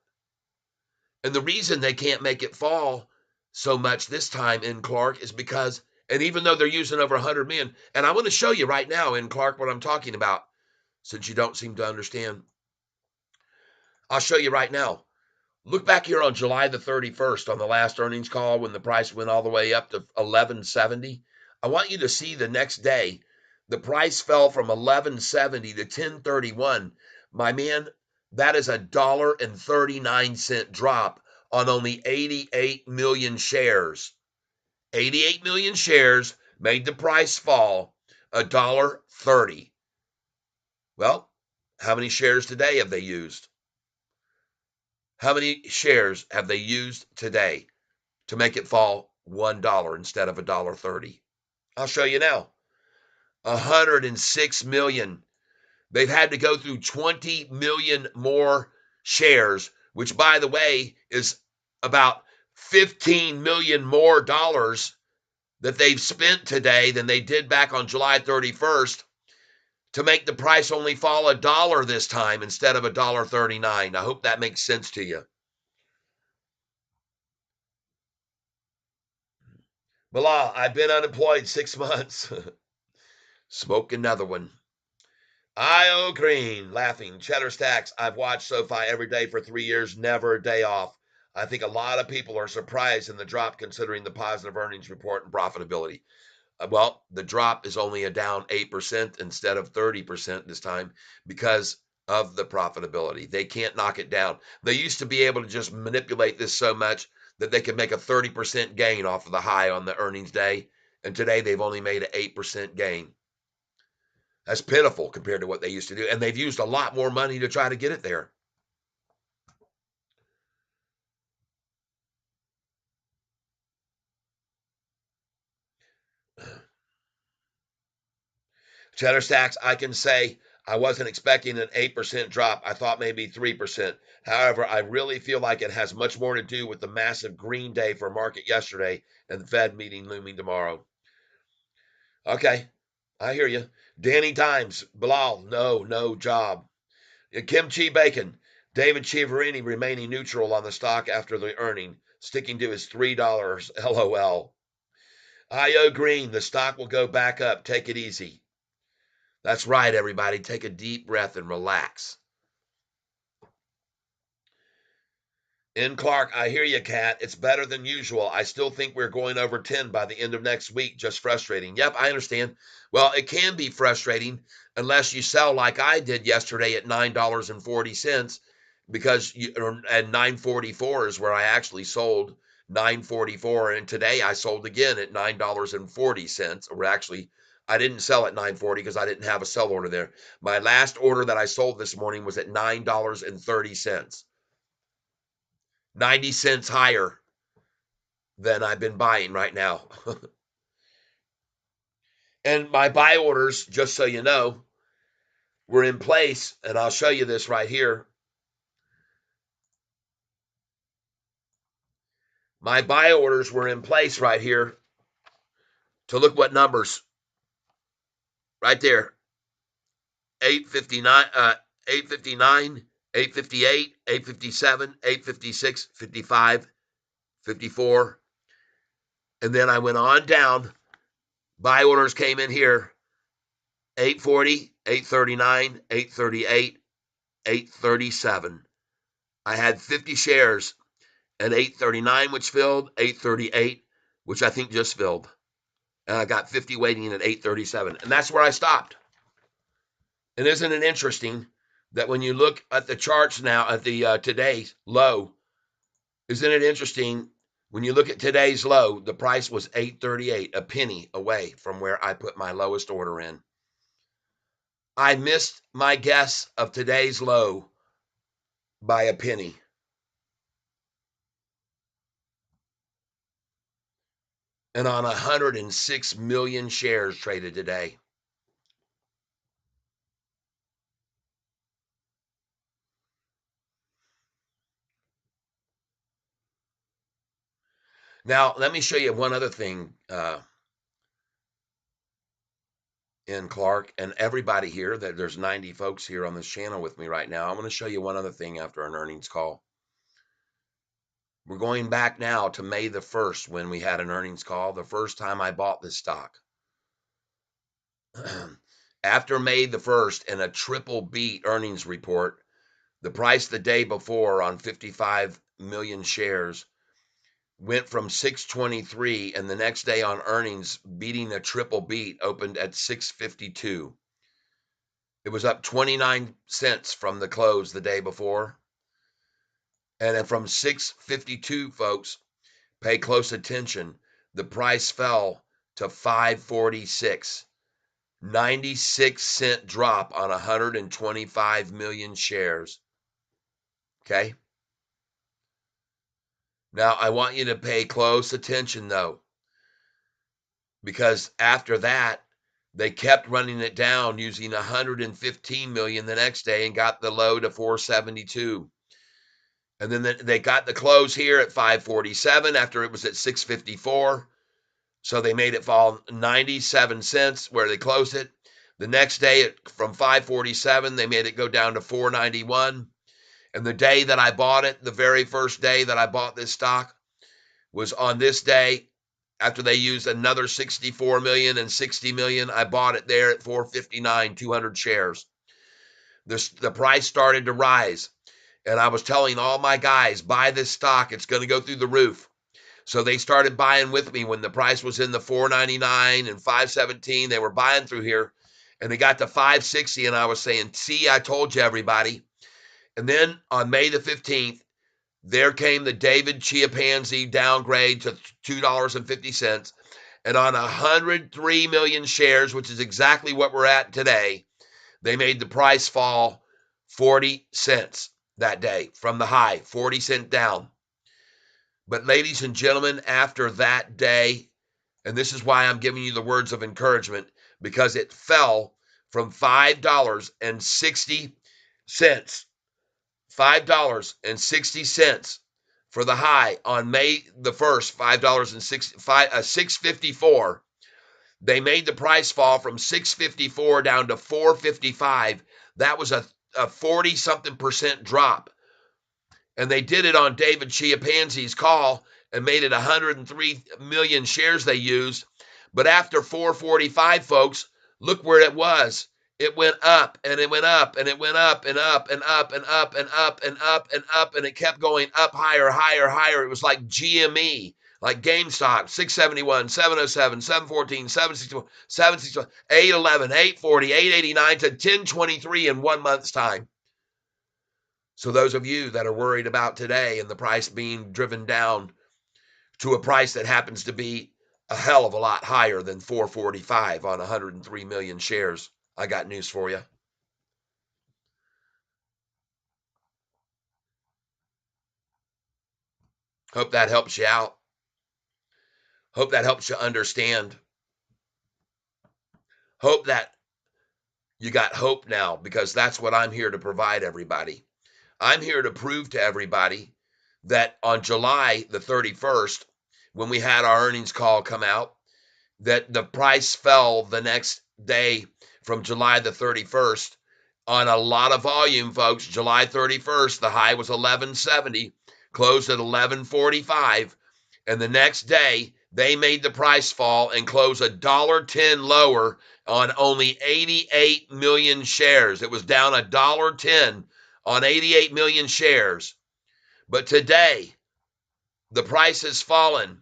And the reason they can't make it fall so much this time in Clark is because, and even though they're using over 100 million, and I want to show you right now in Clark what I'm talking about, since you don't seem to understand. I'll show you right now. Look back here on July the 31st on the last earnings call when the price went all the way up to 1170. I want you to see the next day, the price fell from 1170 to 1031. My man, that is $1.39 drop on only 88 million shares. 88 million shares made the price fall $1.30. Well, how many shares today have they used? How many shares have they used today to make it fall $1 instead of $1.30? I'll show you now. 106 million. They've had to go through 20 million more shares, which, by the way, is about 15 million more dollars that they've spent today than they did back on July 31st to make the price only fall $1 this time instead of $1.39. I hope that makes sense to you. Bilal, I've been unemployed 6 months. Smoke another one. IO Green, laughing. Cheddar Stacks, I've watched Sofi every day for 3 years, never a day off. I think a lot of people are surprised in the drop considering the positive earnings report and profitability. Well, the drop is only a down 8% instead of 30% this time because of the profitability. They can't knock it down. They used to be able to just manipulate this so much that they could make a 30% gain off of the high on the earnings day. And today they've only made an 8% gain. That's pitiful compared to what they used to do. And they've used a lot more money to try to get it there. Cheddar stacks, I can say I wasn't expecting an 8% drop. I thought maybe 3%. However, I really feel like it has much more to do with the massive green day for market yesterday and the Fed meeting looming tomorrow. Okay, I hear you. Danny Dimes, Bilal, no job. Kimchi Bacon, David Chiaverini remaining neutral on the stock after the earning, sticking to his $3. LOL. IO Green, the stock will go back up. Take it easy. That's right, everybody. Take a deep breath and relax. In Clark, I hear you, Kat. It's better than usual. I still think we're going over 10 by the end of next week. Just frustrating. Yep, I understand. Well, it can be frustrating unless you sell like I did yesterday at $9.40 because at 9.44 is where I actually sold 9.44, and today I sold again at $9.40. Or actually, I didn't sell at 9.40 because I didn't have a sell order there. My last order that I sold this morning was at $9.30. 90 cents higher than I've been buying right now. And my buy orders, just so you know, were in place, and I'll show you this right here. My buy orders were in place right here to look what numbers. Right there. 859, 859, 858, 857, 856, 55, 54. And then I went on down. Buy orders came in here 840, 839, 838, 837. I had 50 shares at 839, which filled, 838, which I think just filled. And I got 50 waiting at 837. And that's where I stopped. And isn't it interesting that when you look at the charts now at the today's low, isn't it interesting when you look at today's low, the price was 838, a penny away from where I put my lowest order in. I missed my guess of today's low by a penny. And on 106 million shares traded today. Now, let me show you one other thing in Clark and everybody here. That there's 90 folks here on this channel with me right now. I'm going to show you one other thing after an earnings call. We're going back now to May the 1st when we had an earnings call, the first time I bought this stock. After May the 1st and a triple beat earnings report, the price the day before on 55 million shares went from 623, and the next day on earnings, beating a triple beat, opened at 652. It was up 29 cents from the close the day before. And then from 652, folks, pay close attention, the price fell to 546. 96-cent drop on 125 million shares. Okay? Now, I want you to pay close attention, though, because after that, they kept running it down using 115 million the next day and got the low to 472. And then they got the close here at 547 after it was at 654. So they made it fall 97 cents where they closed it. The next day from 547, they made it go down to 491. And the day that I bought it, the very first day that I bought this stock, was on this day. After they used another 64 million and 60 million, I bought it there at 459, 200 shares. The price started to rise. And I was telling all my guys, buy this stock. It's going to go through the roof. So they started buying with me when the price was in the 499 and 517. They were buying through here. and it got to 560, and I was saying, see, I told you, everybody. And then on May the 15th, there came the David Chiapanzi downgrade to $2.50. And on 103 million shares, which is exactly what we're at today, they made the price fall 40 cents that day from the high, 40 cents down. But ladies and gentlemen, after that day, and this is why I'm giving you the words of encouragement, because it fell from $5.60, $5.60 for the high on May the 1st, $5.60, 654. They made the price fall from 654 down to 455. That was a 40 something percent drop. And they did it on David Chiapanzi's call and made it 103 million shares they used. But after 445, folks, look where it was. It went up and it went up and it went up and up and up and up and up and up and up, and it kept going up higher, higher, higher. It was like GME, like GameStop, 671, 707, 714, 761, 761, 811, 840, 889 to 1023 in 1 month's time. So those of you that are worried about today and the price being driven down to a price that happens to be a hell of a lot higher than 445 on 103 million shares, I got news for you. Hope that helps you out. Hope that helps you understand. Hope that you got hope now, because that's what I'm here to provide everybody. I'm here to prove to everybody that on July the 31st, when we had our earnings call come out, that the price fell the next day from July the 31st on a lot of volume, folks. July 31st, the high was 1170, closed at 1145, and the next day they made the price fall and close $1.10 lower on only 88 million shares. It was down $1.10 on 88 million shares. But today, the price has fallen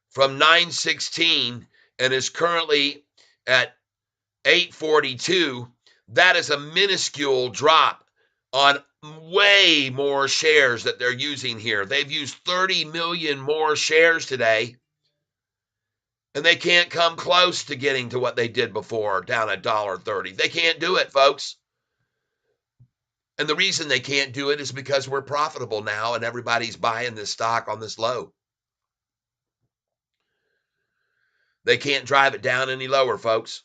from 916 and is currently at 842. That is a minuscule drop on way more shares that they're using here. They've used 30 million more shares today, and they can't come close to getting to what they did before, down $1.30. They can't do it, folks. And the reason they can't do it is because we're profitable now and everybody's buying this stock on this low. They can't drive it down any lower, folks.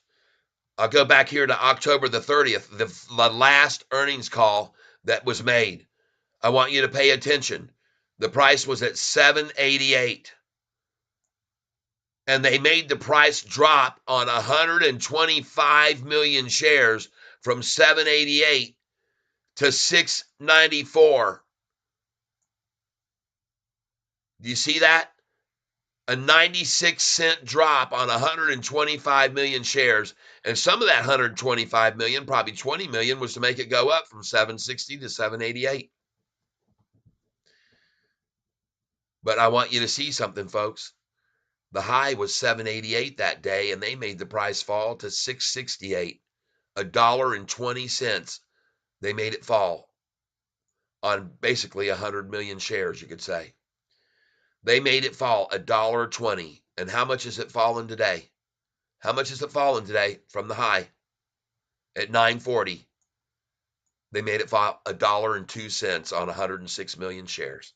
I'll go back here to October the 30th, the last earnings call that was made. I want you to pay attention. The price was at 788. And they made the price drop on 125 million shares from 788 to 694. Do you see that? A 96-cent drop on 125 million shares. And some of that 125 million, probably 20 million, was to make it go up from 760 to 788. But I want you to see something, folks. The high was 788 that day, and they made the price fall to 668. $1.20. They made it fall on basically 100 million shares, you could say. They made it fall $1.20. And how much has it fallen today? How much has it fallen today from the high at 940? They made it fall $1.02 on 106 million shares.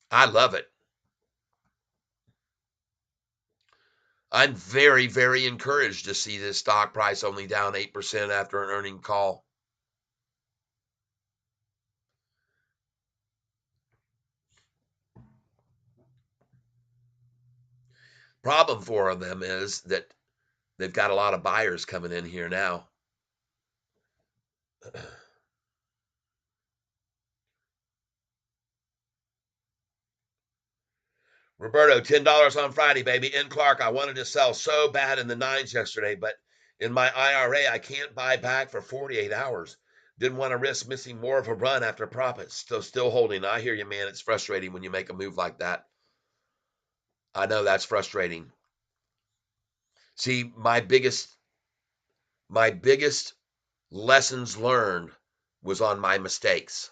I love it. I'm very, very encouraged to see this stock price only down 8% after an earning call. Problem for them is that they've got a lot of buyers coming in here now. Roberto, $10 on Friday, baby. In Clark, I wanted to sell so bad in the nines yesterday, but in my IRA, I can't buy back for 48 hours. Didn't want to risk missing more of a run after profits. Still holding. I hear you, man. It's frustrating when you make a move like that. I know that's frustrating. See, my biggest lessons learned was on my mistakes.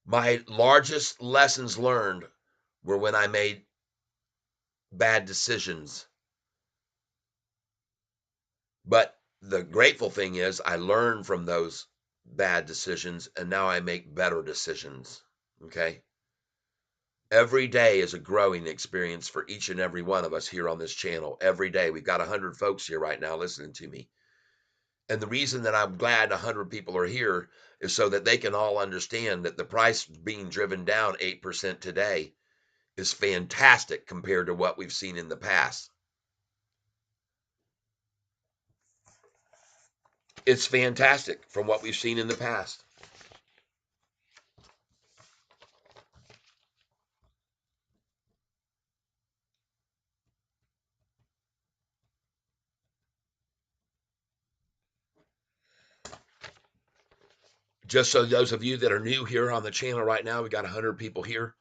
My largest lessons learned were when I made bad decisions. But the grateful thing is I learned from those bad decisions and now I make better decisions. Okay. Every day is a growing experience for each and every one of us here on this channel. Every day. We've got 100 folks here right now listening to me. And the reason that I'm glad 100 people are here is so that they can all understand that the price being driven down 8% today is fantastic compared to what we've seen in the past. It's fantastic from what we've seen in the past. Just so those of you that are new here on the channel right now, we got 100 people here.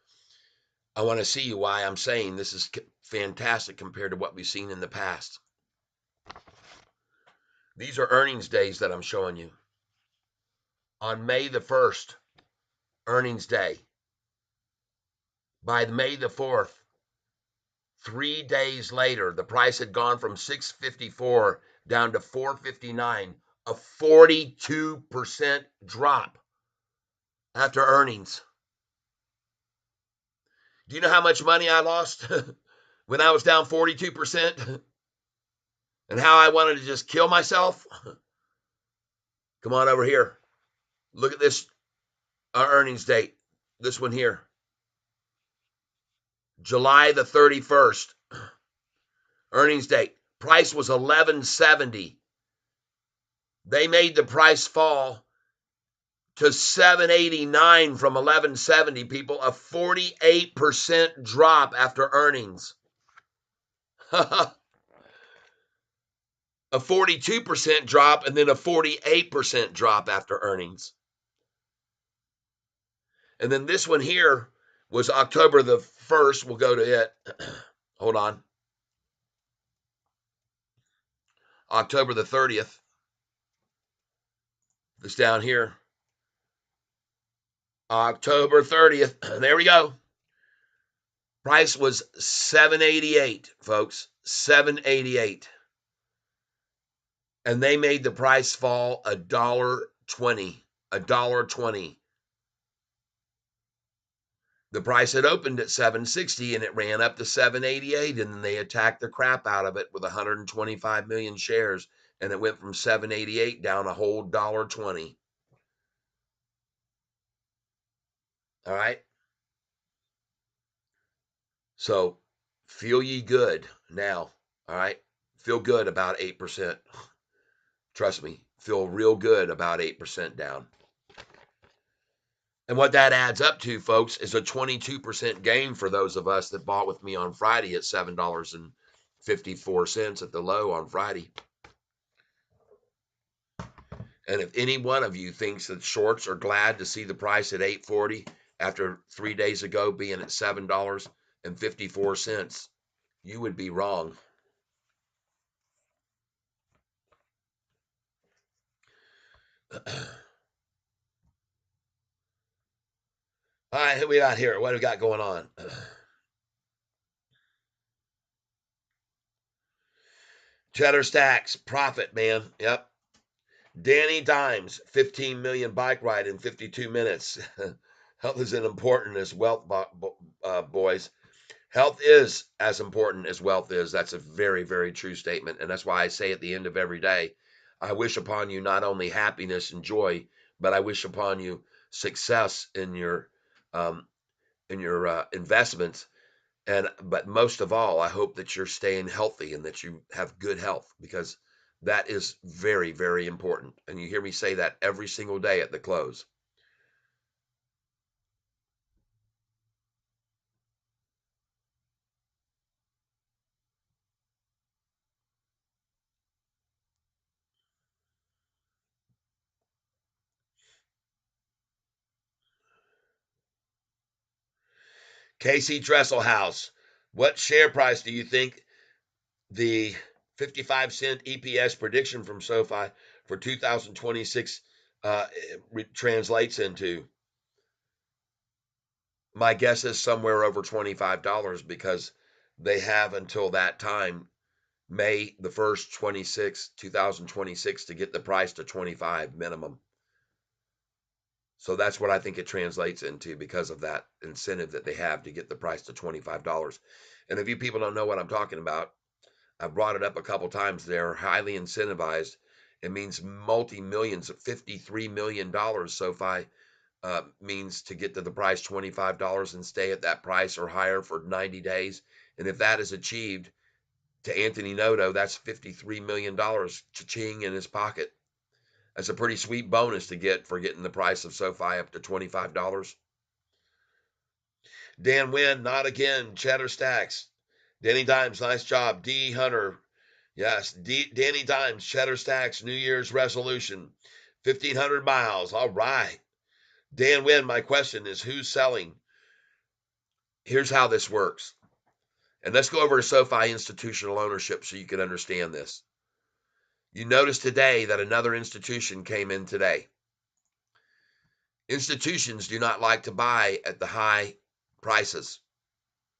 I want to see you why I'm saying this is fantastic compared to what we've seen in the past. These are earnings days that I'm showing you. On May the 1st, earnings day. By May the 4th, 3 days later, the price had gone from 654 down to 459, a 42% drop after earnings. Do you know how much money I lost when I was down 42%? And how I wanted to just kill myself? Come on over here. Look at this earnings date. This one here. July the 31st. Earnings date. Price was 1170. They made the price fall to 789 from 1170, people. A 48% drop after earnings. A 42% drop and then a 48% drop after earnings. And then this one here was October the 1st. We'll go to it. Hold on. October the 30th. This down here. October 30th. There we go. Price was 788, folks. 788. And they made the price fall $1.20. $1.20. The price had opened at 760 and it ran up to 788, and then they attacked the crap out of it with 125 million shares, and it went from 788 down a whole $1.20. All right. So feel ye good now. All right. Feel good about 8%. Trust me, feel real good about 8% down. And what that adds up to, folks, is a 22% gain for those of us that bought with me on Friday at $7.54 at the low on Friday. And if any one of you thinks that shorts are glad to see the price at $8.40 after 3 days ago being at $7.54, you would be wrong. All right, who we got here? What do we got going on? Cheddar Stacks, profit, man. Yep. Danny Dimes, 15 million bike ride in 52 minutes. Health is as important as wealth, boys. Health is as important as wealth is. That's a very, very true statement. And that's why I say at the end of every day, I wish upon you not only happiness and joy, but I wish upon you success in your investments. But most of all, I hope that you're staying healthy and that you have good health, because that is very, very important. And you hear me say that every single day at the close. Casey Dresselhouse, What share price do you think the 55-cent EPS prediction from SoFi for 2026 translates into? My guess is somewhere over $25 because they have until that time, May the 1st, 2026, to get the price to 25 minimum. So that's what I think it translates into because of that incentive that they have to get the price to $25. And if you people don't know what I'm talking about, I've brought it up a couple times. They're highly incentivized. It means multi millions, $53 million. SoFi means to get to the price $25 and stay at that price or higher for 90 days. And if that is achieved, to Anthony Noto, that's $53 million cha-ching in his pocket. That's a pretty sweet bonus to get for getting the price of SoFi up to $25. Dan Wynn, not again. Cheddar Stacks. Danny Dimes, nice job. D Hunter, yes. Danny Dimes, Cheddar Stacks, New Year's resolution, 1,500 miles. All right. Dan Wynn, my question is who's selling? Here's how this works. And let's go over to SoFi institutional ownership so you can understand this. You notice today that another institution came in today. Institutions do not like to buy at the high prices.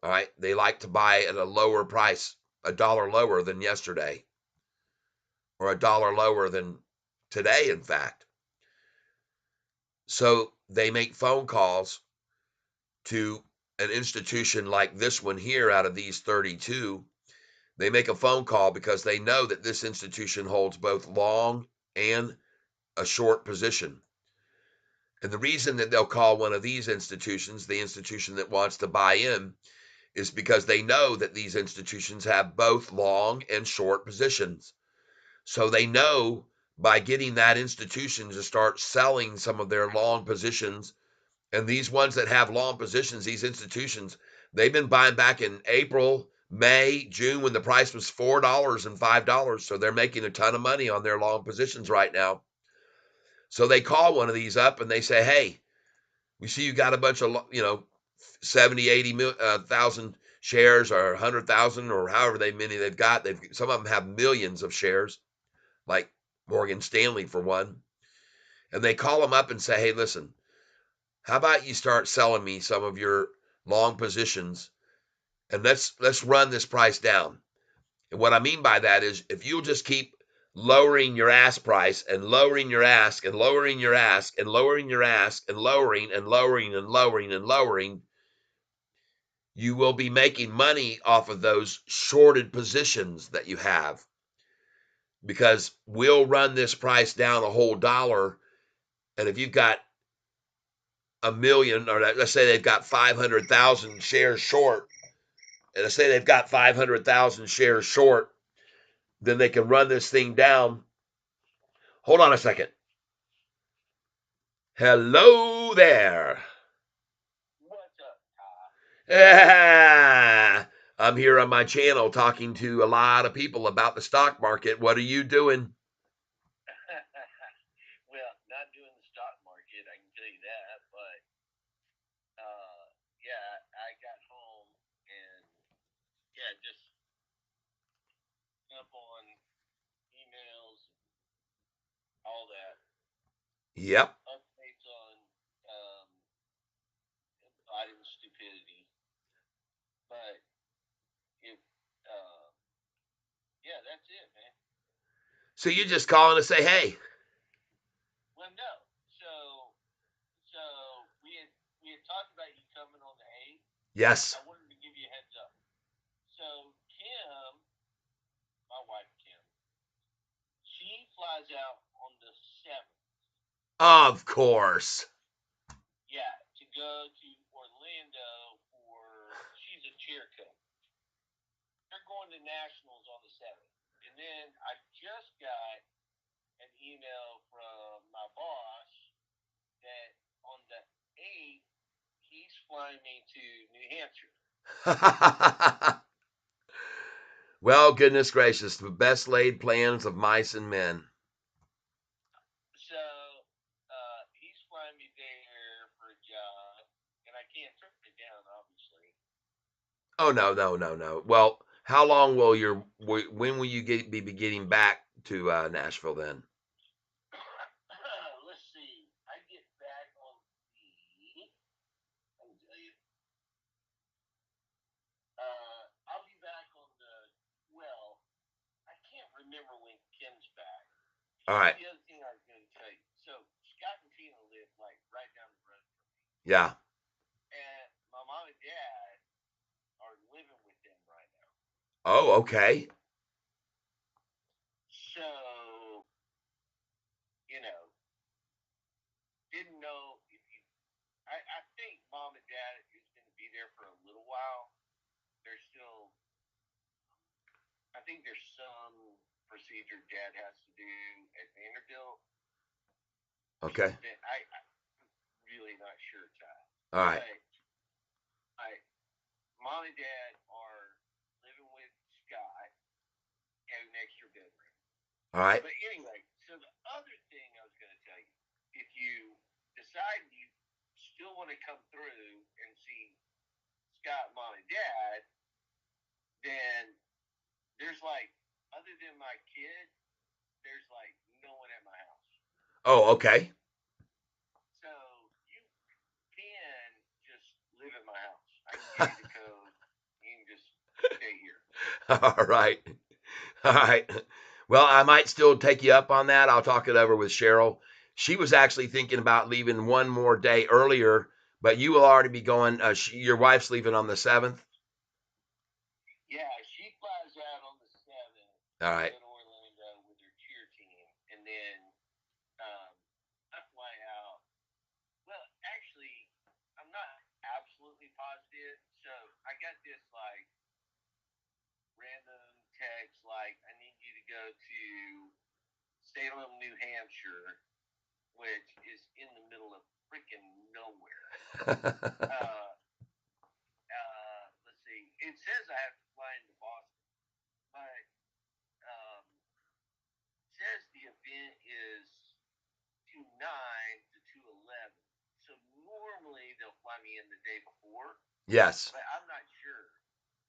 All right. They like to buy at a lower price, a dollar lower than yesterday, or a dollar lower than today, in fact. So they make phone calls to an institution like this one here out of these 32. They make a phone call because they know that this institution holds both long and a short position. And the reason that they'll call one of these institutions, the institution that wants to buy in, is because they know that these institutions have both long and short positions. So they know by getting that institution to start selling some of their long positions, and these ones that have long positions, these institutions, they've been buying back in April, May, June when the price was $4 and $5. So they're making a ton of money on their long positions right now. So they call one of these up and they say, hey, we see you got a bunch of, 70, 80,000 shares or 100,000 or however many they've got. Some of them have millions of shares, like Morgan Stanley for one. And they call them up and say, hey, listen, how about you start selling me some of your long positions and let's run this price down. And what I mean by that is if you'll just keep lowering your ask price and lowering your ask and lowering your ask and lowering your ask and lowering and lowering and lowering and lowering, you will be making money off of those shorted positions that you have because we'll run this price down a whole dollar. And if you've got a million, or let's say they've got 500,000 shares short, and let's say they've got 500,000 shares short, then they can run this thing down. Hold on a second. Hello there. What's up, Ah, I'm here on my channel talking to a lot of people about the stock market. What are you doing? Well, not doing the stock market, I can tell you that. But yeah, I got home and yeah, just up on emails, all that, Yep. updates on um, Biden's stupidity. But if yeah, that's it, man. So you're just calling to say, hey. Well, no. So so we had talked about you coming on the 8th. Yes. I wanted to give you a heads up. So Kim, my wife Kim, she flies out on the 7th. Of course. Yeah, to go to Orlando for she's a cheer coach. They're going to nationals on the 7th, and then I just got an email from my boss that on the 8th he's flying me to New Hampshire. Well, goodness gracious, the best laid plans of mice and men. So he's flying me there for a job, and I can't turn it down, obviously. Oh no, no, no, no. Well, how long will when will you be getting back to Nashville then? Let's see. I get back on the. I'll tell you. I'll be back on the. Well, I can't remember when Kim's back. All Here's right. the other thing I was going to tell you. So Scott and Tina live like right down the road from me, Yeah. and my mom and dad are living with them right now. Oh, okay. So you know, didn't know if you. I think mom and dad is going to be there for a little while. There's still. I think there's some procedure dad has to do at Vanderbilt or Okay. something. I'm really not sure, Ty. All right. But I, mom and dad are living with Scott in an extra bedroom. All right. But anyway, so the other thing I was going to tell you, if you decide you still want to come through and see Scott, mom, and dad, then there's like, other than my kid, there's like no one at my house. Oh, okay. So you can just live at my house. I can give you the code. You can just stay here. All right. All right. Well, I might still take you up on that. I'll talk it over with Cheryl. She was actually thinking about leaving one more day earlier, but you will already be going. Your wife's leaving on the 7th. Yeah, she flies out on the 7th All to right. go to Orlando with her cheer team. And then um, I fly out. Well, actually, I'm not absolutely positive. So I got this like random text like, I need you to go to Salem, New Hampshire, which is in the middle of freaking nowhere. Uh, let's see. It says I have to fly into Boston, but it says the event is 2/9 to 2/11. So normally they'll fly me in the day before, Yes. but I'm not sure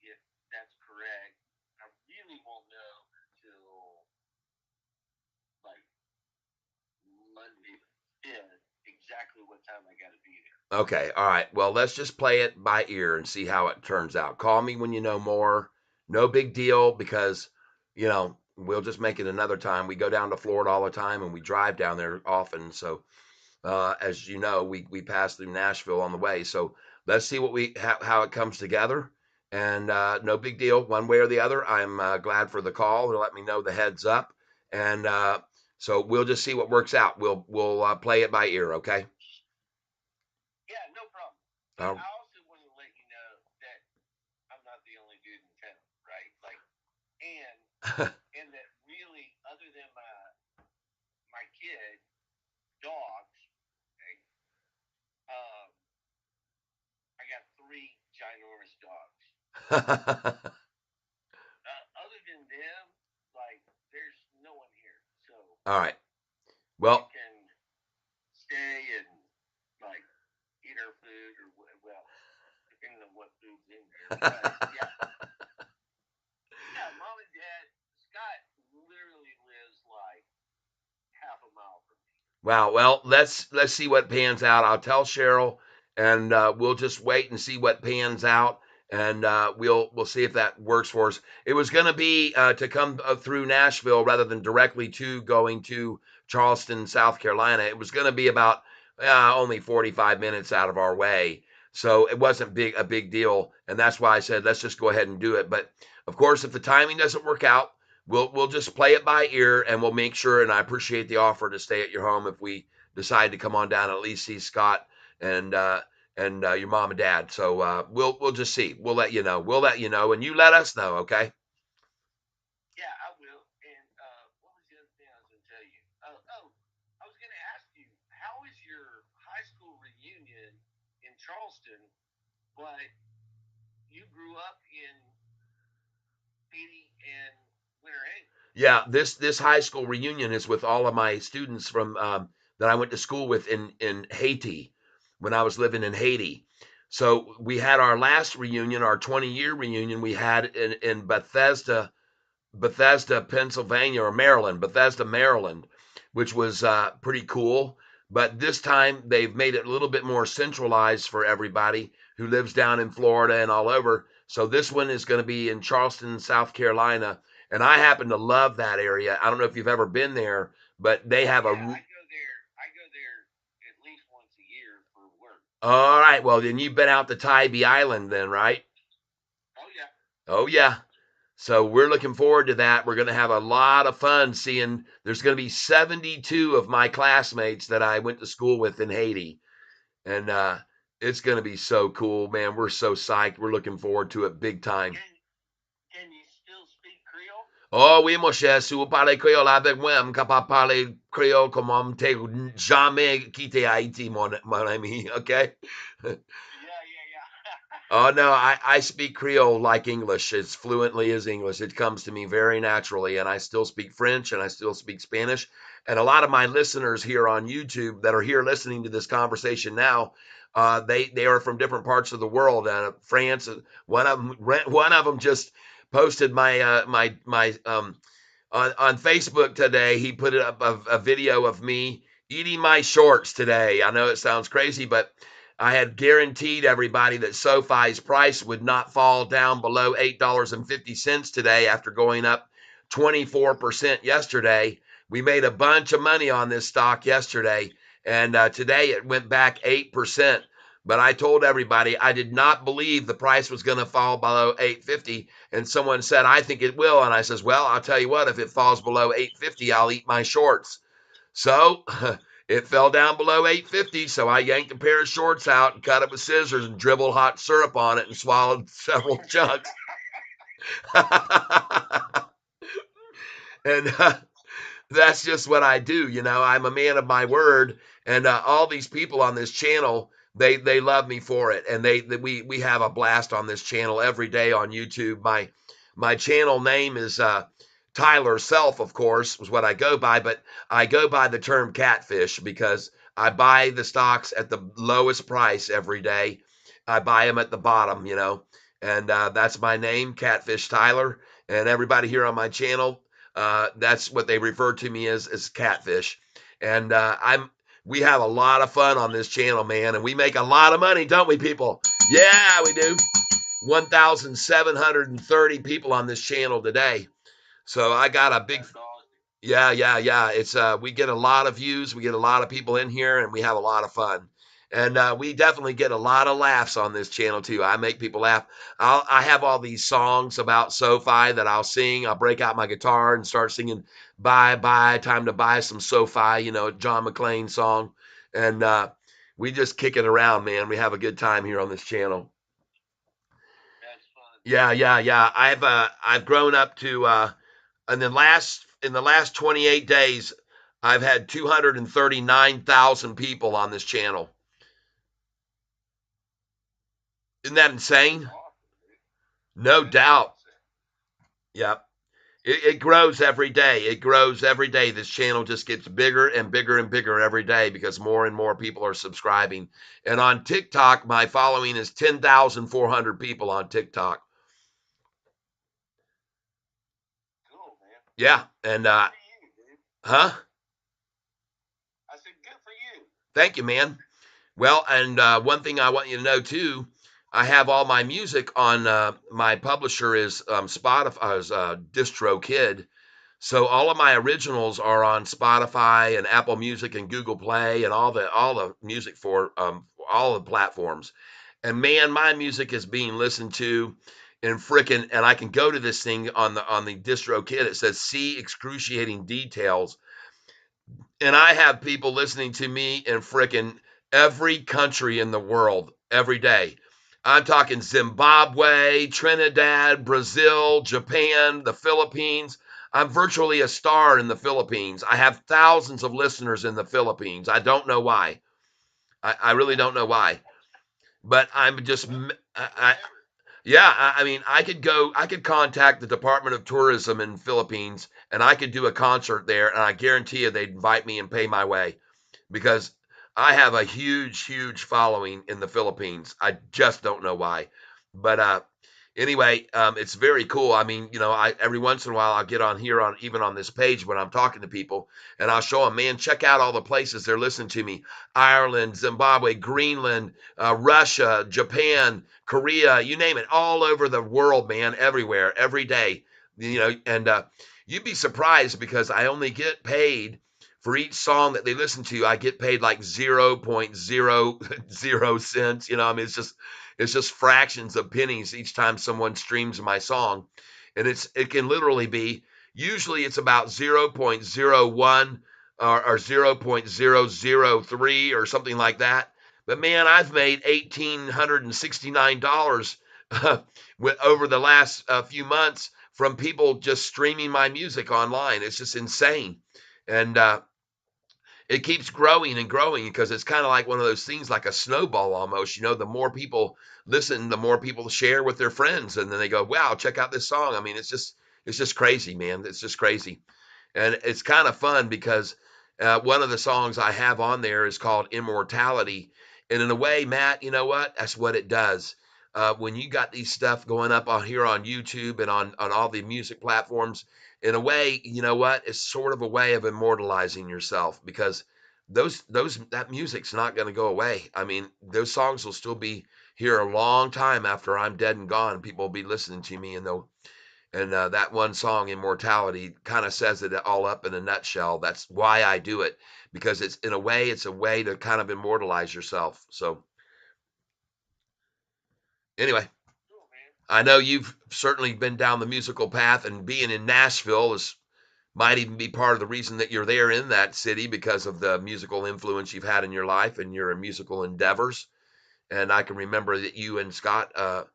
if that's correct. I really won't know until like Monday the 5th exactly what time I got to be there. Okay. All right. Well, let's just play it by ear and see how it turns out. Call me when you know more. No big deal because, we'll just make it another time. We go down to Florida all the time and we drive down there often. So, as you know, we pass through Nashville on the way. So let's see how it comes together. And no big deal, one way or the other. I'm glad for the call to let me know the heads up. And so we'll just see what works out. We'll play it by ear. Okay. Yeah, no problem. But Uh, I also want to let you know that I'm not the only dude in town, right? Like, and and that really, other than my kid, dogs, okay, um, I got three ginormous dogs. Other than them, like, there's no one here, so all right. you Well, can stay and like eat our food or well, depending on what food's in there. But yeah, yeah, mom and dad, Scott literally lives like half a mile from me. wow. Well, let's see what pans out. I'll tell Cheryl, and we'll just wait and see what pans out, and we'll see if that works for us. It was going to be to come through Nashville rather than directly to going to Charleston, South Carolina. It was going to be about only 45 minutes out of our way, so it wasn't a big deal, and that's why I said let's just go ahead and do it. But of course, if the timing doesn't work out, we'll just play it by ear and we'll make sure. And I appreciate the offer to stay at your home if we decide to come on down and at least see Scott and your mom and dad. So we'll just see. We'll let you know. We'll let you know, and you let us know. Okay. Yeah, I will. And what was the other thing I was going to tell you? I was going to ask you, how is your high school reunion in Charleston? But you grew up in Haiti and Winter Haven. Yeah. This high school reunion is with all of my students from that I went to school with in Haiti when I was living in Haiti. So we had our last reunion, our 20-year reunion, we had in Bethesda, Pennsylvania, or Maryland, Bethesda, Maryland, which was pretty cool. But this time they've made it a little bit more centralized for everybody who lives down in Florida and all over. So this one is going to be in Charleston, South Carolina. And I happen to love that area. I don't know if you've ever been there, but they have Yeah, a. I go there at least once a year for work. All right. Well, then you've been out to Tybee Island, then, right? Oh yeah. Oh, yeah. So we're looking forward to that. We're going to have a lot of fun seeing. There's going to be 72 of my classmates that I went to school with in Haiti, and it's going to be so cool, man. We're so psyched. We're looking forward to it big time. Can you still speak Creole? Oh oui, mon cher, si vous parlez créole avec moi, je suis capable de parler créole comme on t'ai jamais quitté Haïti, mon ami, okay? Yeah. Oh no, I speak Creole like English as fluently as English. It comes to me very naturally, and I still speak French and I still speak Spanish. And a lot of my listeners here on YouTube that are here listening to this conversation now, they are from different parts of the world. France, one of them just posted my on Facebook today. He put up a video of me eating my shorts today. I know it sounds crazy, but I had guaranteed everybody that SoFi's price would not fall down below $8.50 today after going up 24% yesterday. We made a bunch of money on this stock yesterday, and today it went back 8%. But I told everybody I did not believe the price was going to fall below 850, and someone said I think it will, and I says, well, I'll tell you what, if it falls below 850, I'll eat my shorts. So it fell down below 850, so I yanked a pair of shorts out and cut it with scissors and dribbled hot syrup on it and swallowed several chunks. And that's just what I do. I'm a man of my word, and all these people on this channel, they love me for it, and we have a blast on this channel every day on YouTube. My channel name is Tyler Self, of course, was what I go by, but I go by the term Catfish because I buy the stocks at the lowest price every day. I buy them at the bottom, and that's my name, Catfish Tyler. And everybody here on my channel, that's what they refer to me as Catfish. And we have a lot of fun on this channel, man, and we make a lot of money, don't we, people? Yeah, we do. 1,730 people on this channel today. So I got a big. Yeah. It's we get a lot of views, we get a lot of people in here, and we have a lot of fun. And we definitely get a lot of laughs on this channel too. I make people laugh. I have all these songs about SoFi that I'll sing. I'll break out my guitar and start singing "Bye Bye, Time to Buy Some SoFi," John McClane song. And we just kick it around, man. We have a good time here on this channel. That's fun. Yeah. I've grown up to in the last 28 days, I've had 239,000 people on this channel. Isn't that insane? No doubt. Yep. It grows every day. It grows every day. This channel just gets bigger and bigger and bigger every day because more and more people are subscribing. And on TikTok, my following is 10,400 people on TikTok. Cool, man. Yeah. And, Good for you, dude. huh? I said, good for you. Thank you, man. Well, and one thing I want you to know too, I have all my music on my publisher is Spotify's DistroKid. So all of my originals are on Spotify and Apple Music and Google Play and all the music for all the platforms. And man, my music is being listened to in frickin' and I can go to this thing on the DistroKid. It says see excruciating details. And I have people listening to me in frickin' every country in the world every day. I'm talking Zimbabwe, Trinidad, Brazil, Japan, the Philippines. I'm virtually a star in the Philippines. I have thousands of listeners in the Philippines. I don't know why. I really don't know why. But I'm just, yeah, I mean, I could contact the Department of Tourism in Philippines and I could do a concert there and I guarantee you they'd invite me and pay my way because I have a huge, huge following in the Philippines. I just don't know why, but anyway, it's very cool. I mean, I every once in a while I'll get on here on even on this page when I'm talking to people, and I'll show them, man, check out all the places they're listening to me: Ireland, Zimbabwe, Greenland, Russia, Japan, Korea, you name it, all over the world, man, everywhere, every day. And you'd be surprised because I only get paid for each song that they listen to. I get paid like 0.00 cents. I mean, it's just fractions of pennies each time someone streams my song, and it can literally be, usually it's about 0.01 or 0.003 or something like that. But man, I've made $1,869 over the last few months from people just streaming my music online. It's just insane. And it keeps growing and growing because it's kind of like one of those things, like a snowball almost. The more people listen, the more people share with their friends, and then they go, wow, check out this song. I mean, it's just crazy, man. It's just crazy. And it's kind of fun because one of the songs I have on there is called Immortality. And in a way, Matt, you know what? That's what it does. When you got these stuff going up on here on YouTube and on all the music platforms, in a way, you know what? It's sort of a way of immortalizing yourself, because that music's not going to go away. I mean, those songs will still be here a long time after I'm dead and gone. People will be listening to me, and that one song, Immortality, kind of says it all up in a nutshell. That's why I do it, because it's a way to kind of immortalize yourself. So anyway, Cool, man. I know you've certainly been down the musical path, and being in Nashville is might even be part of the reason that you're there in that city, because of the musical influence you've had in your life and your musical endeavors. And I can remember that you and Scott, I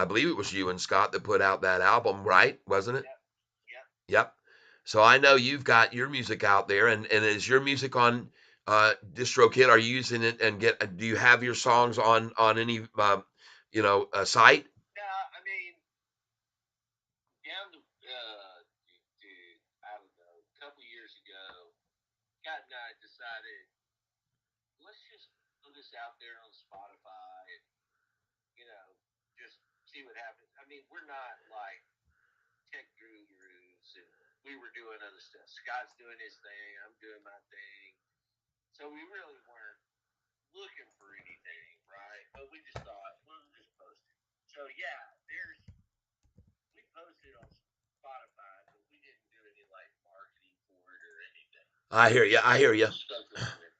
believe it was you and Scott that put out that album, right? Wasn't it? Yep. Yep. Yep. So I know you've got your music out there, and is your music on DistroKid? Are you using it, and do you have your songs on any site? Yeah, I mean, down I don't know, a couple years ago, Scott and I decided, let's just put this out there on Spotify and, you know, just see what happens. I mean, we're not like tech gurus, and we were doing other stuff. Scott's doing his thing, I'm doing my thing. So we really weren't looking for anything, right? But we just thought, we'll just post it. So yeah, we posted on Spotify, but we didn't do any like marketing for it or anything. I hear you. I hear We you. just stuck it on there.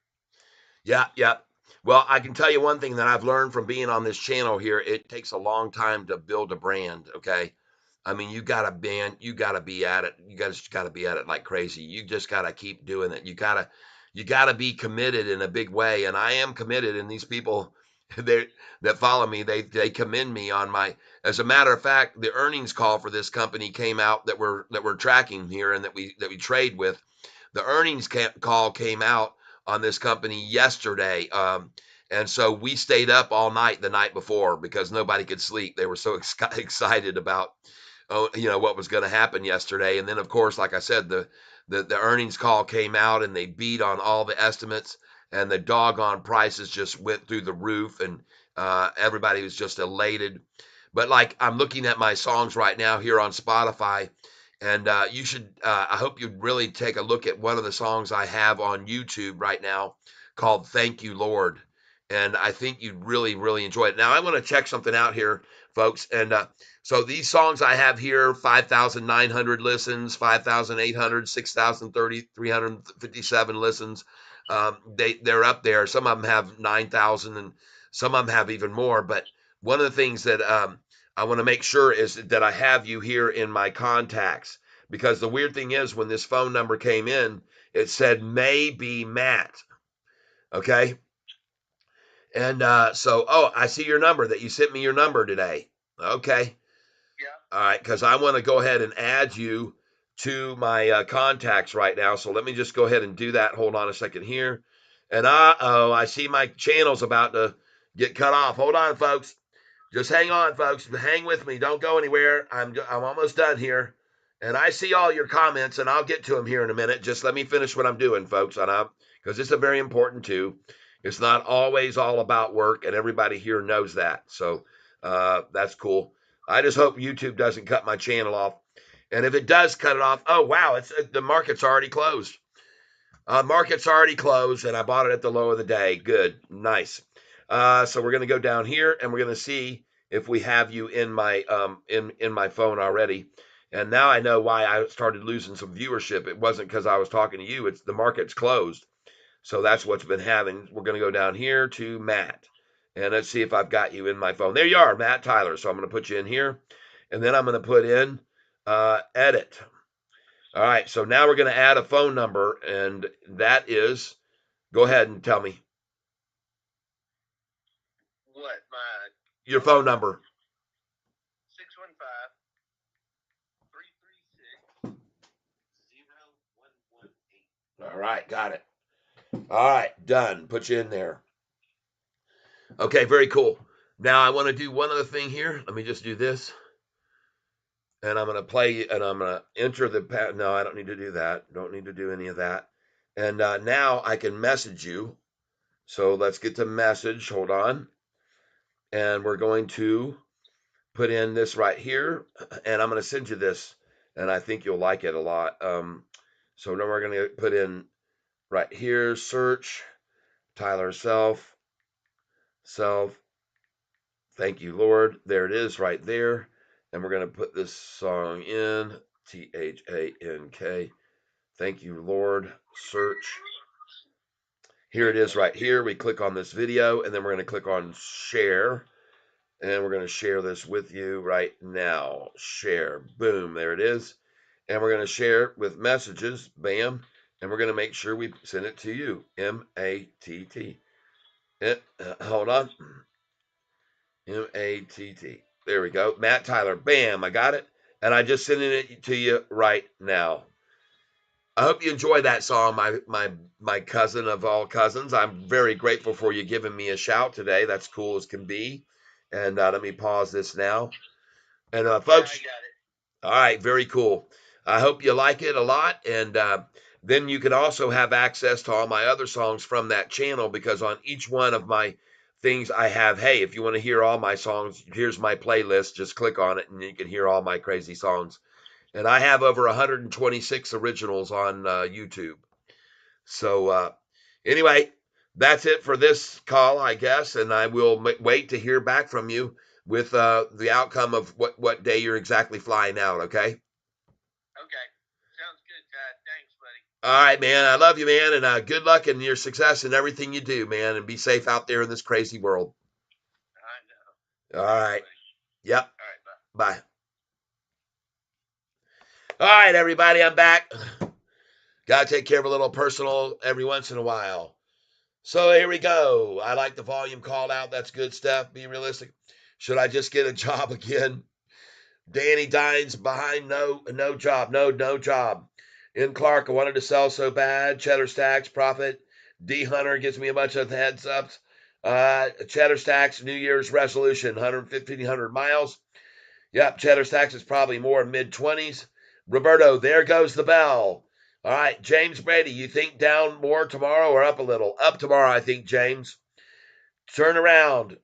Yeah, yeah. Well, I can tell you one thing that I've learned from being on this channel here. It takes a long time to build a brand, okay? I mean, you got to be at it. You guys got to be at it like crazy. You just got to keep doing it. You got to be committed in a big way, and I am committed, and these people they that follow me, they commend me on my, as a matter of fact, the earnings call for this company came out that we're tracking here and that we trade with. The earnings call came out on this company yesterday. And so we stayed up all night the night before because nobody could sleep. They were so excited about, what was going to happen yesterday. And then, of course, like I said, the earnings call came out and they beat on all the estimates, and the doggone prices just went through the roof, and everybody was just elated. But like, I'm looking at my songs right now here on Spotify, and you should, I hope you'd really take a look at one of the songs I have on YouTube right now called Thank You, Lord. And I think you'd really, really enjoy it. Now, I want to check something out here, folks. And so these songs I have here: 5,900 listens, 5,800, 6,030, 357 listens. They're up there. Some of them have 9,000, and some of them have even more. But one of the things that I want to make sure is that I have you here in my contacts, because the weird thing is, when this phone number came in, it said maybe Matt. Okay. And so, I see your number, that you sent me your number today. Okay. Yeah. All right. Because I want to go ahead and add you to my contacts right now. So let me just go ahead and do that. Hold on a second here. And I see my channel's about to get cut off. Hold on, folks. Just hang on, folks. Hang with me. Don't go anywhere. I'm almost done here. And I see all your comments, and I'll get to them here in a minute. Just let me finish what I'm doing, folks, because this is very important too. It's not always all about work, and everybody here knows that. So that's cool. I just hope YouTube doesn't cut my channel off. And if it does cut it off, oh wow, it's the market's already closed. Market's already closed, and I bought it at the low of the day. Good, nice. So we're gonna go down here, and we're gonna see if we have you in my in my phone already. And now I know why I started losing some viewership. It wasn't because I was talking to you. It's the market's closed. So that's what's been happening. We're going to go down here to Matt. And let's see if I've got you in my phone. There you are, Matt Tyler. So I'm going to put you in here. And then I'm going to put in edit. All right. So now we're going to add a phone number. And that is, go ahead and tell me What? your phone number. 615-336-0118. All right. Got it. All right. Done. Put you in there. Okay. Very cool. Now I want to do one other thing here. Let me just do this. And I'm going to play, and I'm going to enter the, no, I don't need to do that. Don't need to do any of that. And now I can message you. So let's get to message. Hold on. And we're going to put in this right here. And I'm going to send you this. And I think you'll like it a lot. So now we're going to put in right here, search, Tyler Self. Thank you, Lord. There it is right there. And we're going to put this song in, THANK. Thank you, Lord. Search. Here it is right here. We click on this video, and then we're going to click on share. And we're going to share this with you right now. Share. Boom. There it is. And we're going to share it with messages. Bam. And we're going to make sure we send it to you. MATT. Hold on. MATT. There we go. Matt Tyler. Bam. I got it. And I just sent it to you right now. I hope you enjoy that song, my cousin of all cousins. I'm very grateful for you giving me a shout today. That's cool as can be. And let me pause this now. And folks, Yeah, I got it. all right, very cool. I hope you like it a lot. And then you can also have access to all my other songs from that channel, because on each one of my things I have, hey, if you want to hear all my songs, here's my playlist. Just click on it and you can hear all my crazy songs. And I have over 126 originals on YouTube. So anyway, that's it for this call, I guess. And I will wait to hear back from you with the outcome of what day you're exactly flying out. Okay. Okay. Sounds good, Todd. Thanks, buddy. All right, man. I love you, man. And good luck in your success and everything you do, man. And be safe out there in this crazy world. I know. All right. Yep. All right, bye. Bye. All right, everybody. I'm back. Got to take care of a little personal every once in a while. So here we go. I like the volume called out. That's good stuff. Be realistic. Should I just get a job again? Danny Dines behind no job. No job. In Clark, I wanted to sell so bad. Cheddar Stacks, profit. D Hunter gives me a bunch of heads ups. Cheddar Stacks, New Year's resolution, 1,500 miles. Yep, Cheddar Stacks is probably more mid-20s. Roberto, there goes the bell. All right, James Brady, you think down more tomorrow or up a little? Up tomorrow, I think, James. Turn around.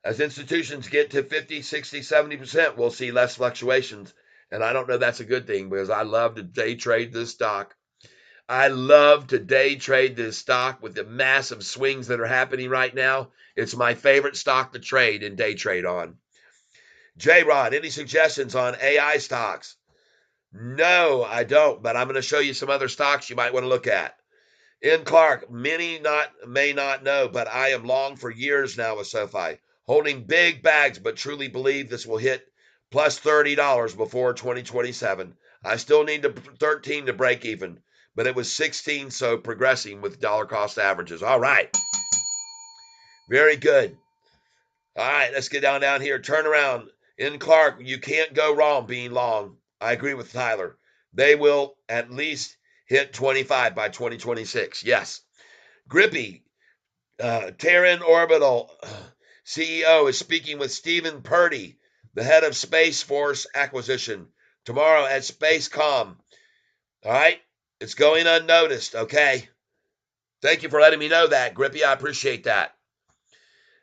As institutions get to 50, 60, 70%, we'll see less fluctuations. And I don't know that's a good thing, because I love to day trade this stock. I love to day trade this stock with the massive swings that are happening right now. It's my favorite stock to trade and day trade on. J-Rod, any suggestions on AI stocks? No, I don't, but I'm going to show you some other stocks you might want to look at. In Clark, many may not know, but I am long for years now with Sofi, holding big bags, but truly believe this will hit plus $30 before 2027. I still need 13 to break even, but it was 16, so progressing with dollar cost averages. All right. Very good. All right, let's get down here. Turn around. In Clark, you can't go wrong being long. I agree with Tyler. They will at least hit 25 by 2026. Yes. Grippy, Terran Orbital CEO is speaking with Stephen Purdy, the head of Space Force Acquisition, tomorrow at Spacecom. All right? It's going unnoticed, okay? Thank you for letting me know that, Grippy. I appreciate that.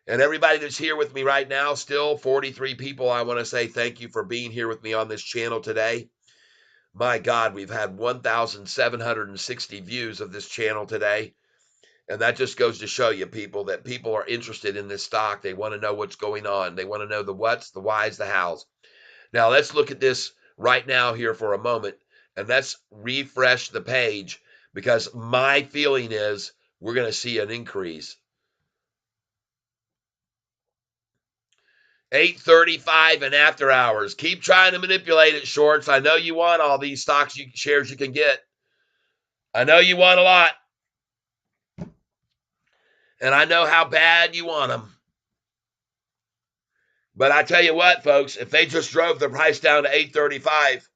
And everybody that's here with me right now, still 43 people, I want to say thank you for being here with me on this channel today. My God, we've had 1,760 views of this channel today. And that just goes to show you, people, that people are interested in this stock. They want to know what's going on. They want to know the what's, the why's, the how's. Now, let's look at this right now here for a moment, and let's refresh the page, because my feeling is we're going to see an increase. 8:35 and after hours. Keep trying to manipulate it, shorts. I know you want all these stocks, shares you can get. I know you want a lot. And I know how bad you want them. But I tell you what, folks, if they just drove the price down to 8:35,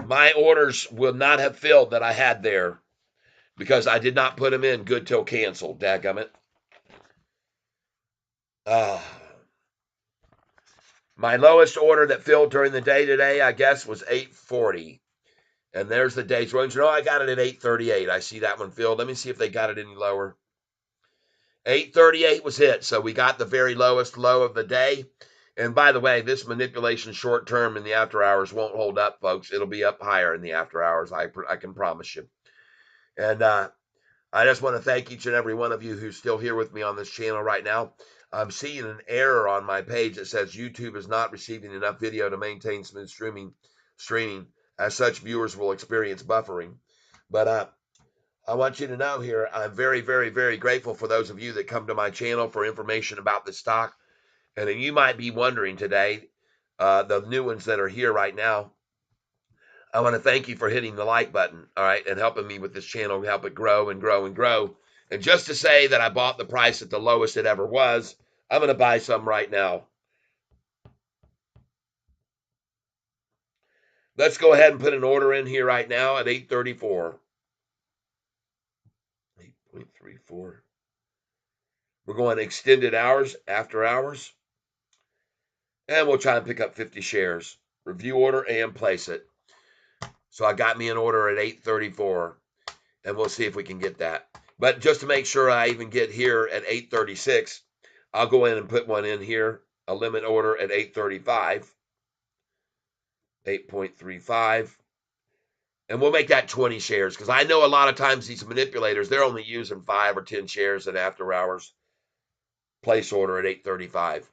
my orders would not have filled that I had there, because I did not put them in good till canceled. Dadgummit. My lowest order that filled during the day today, I guess, was 8:40. And there's the day's range. No, I got it at 8:38. I see that one filled. Let me see if they got it any lower. 8:38 was hit, so we got the very lowest low of the day. And by the way, this manipulation short term in the after hours won't hold up, folks. It'll be up higher in the after hours. I can promise you. And I just want to thank each and every one of you who's still here with me on this channel right now. I'm seeing an error on my page that says YouTube is not receiving enough video to maintain smooth streaming. As such, viewers will experience buffering. But I want you to know here, I'm very, very, very grateful for those of you that come to my channel for information about this stock. And you might be wondering today, the new ones that are here right now, I want to thank you for hitting the like button, all right, and helping me with this channel, help it grow and grow and grow. And just to say that I bought the price at the lowest it ever was, I'm going to buy some right now. Let's go ahead and put an order in here right now at 8:34. 8.34. We're going extended hours, after hours. And we'll try and pick up 50 shares. Review order and place it. So I got me an order at 8:34. And we'll see if we can get that. But just to make sure I even get here at 8:36, I'll go in and put one in here, a limit order at 8:35. 8.35. And we'll make that 20 shares, because I know a lot of times these manipulators, they're only using 5 or 10 shares at after hours. Place order at 8:35.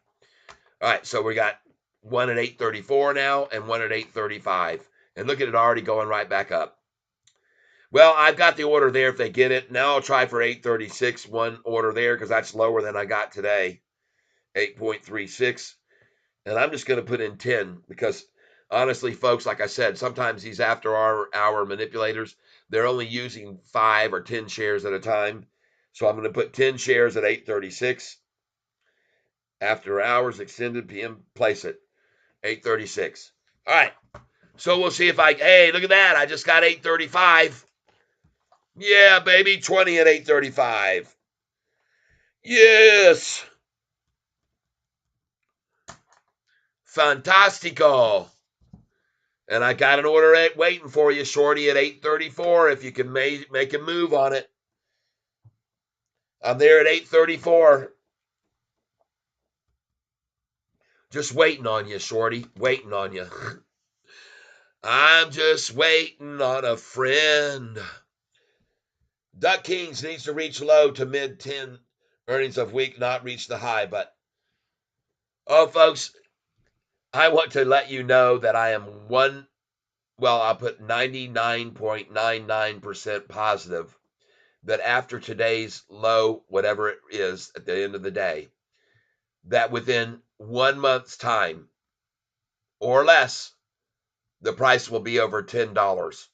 All right, so we got one at 8:34 now and one at 8:35. And look at it already going right back up. Well, I've got the order there if they get it. Now I'll try for 8:36, one order there, because that's lower than I got today. 8.36. And I'm just going to put in 10, because honestly, folks, like I said, sometimes these after hour manipulators, they're only using 5 or 10 shares at a time. So I'm going to put 10 shares at 8:36. After hours, extended PM, place it. 8:36. All right. So we'll see if hey, look at that. I just got 8:35. Yeah, baby, 20 at 8:35. Yes. Fantastico. And I got an order waiting for you, shorty, at 8:34, if you can make a move on it. I'm there at 8:34. Just waiting on you, shorty. Waiting on you. I'm just waiting on a friend. Duck Kings needs to reach low to mid-10 earnings of week, not reach the high. But, oh, folks, I want to let you know that I am I'll put 99.99% positive that after today's low, whatever it is at the end of the day, that within 1 month's time or less, the price will be over $10.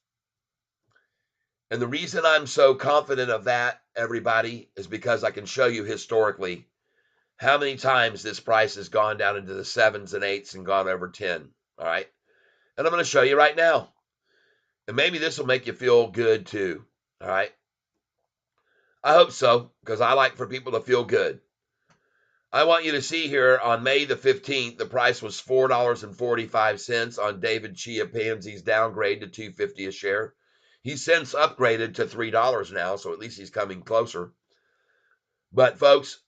And the reason I'm so confident of that, everybody, is because I can show you historically how many times this price has gone down into the 7s and 8s and gone over 10. All right. And I'm going to show you right now. And maybe this will make you feel good too. All right. I hope so, because I like for people to feel good. I want you to see here on May the 15th, the price was $4.45 on David Chia Pansy's downgrade to $2.50 a share. He's since upgraded to $3 now, so at least he's coming closer. But folks,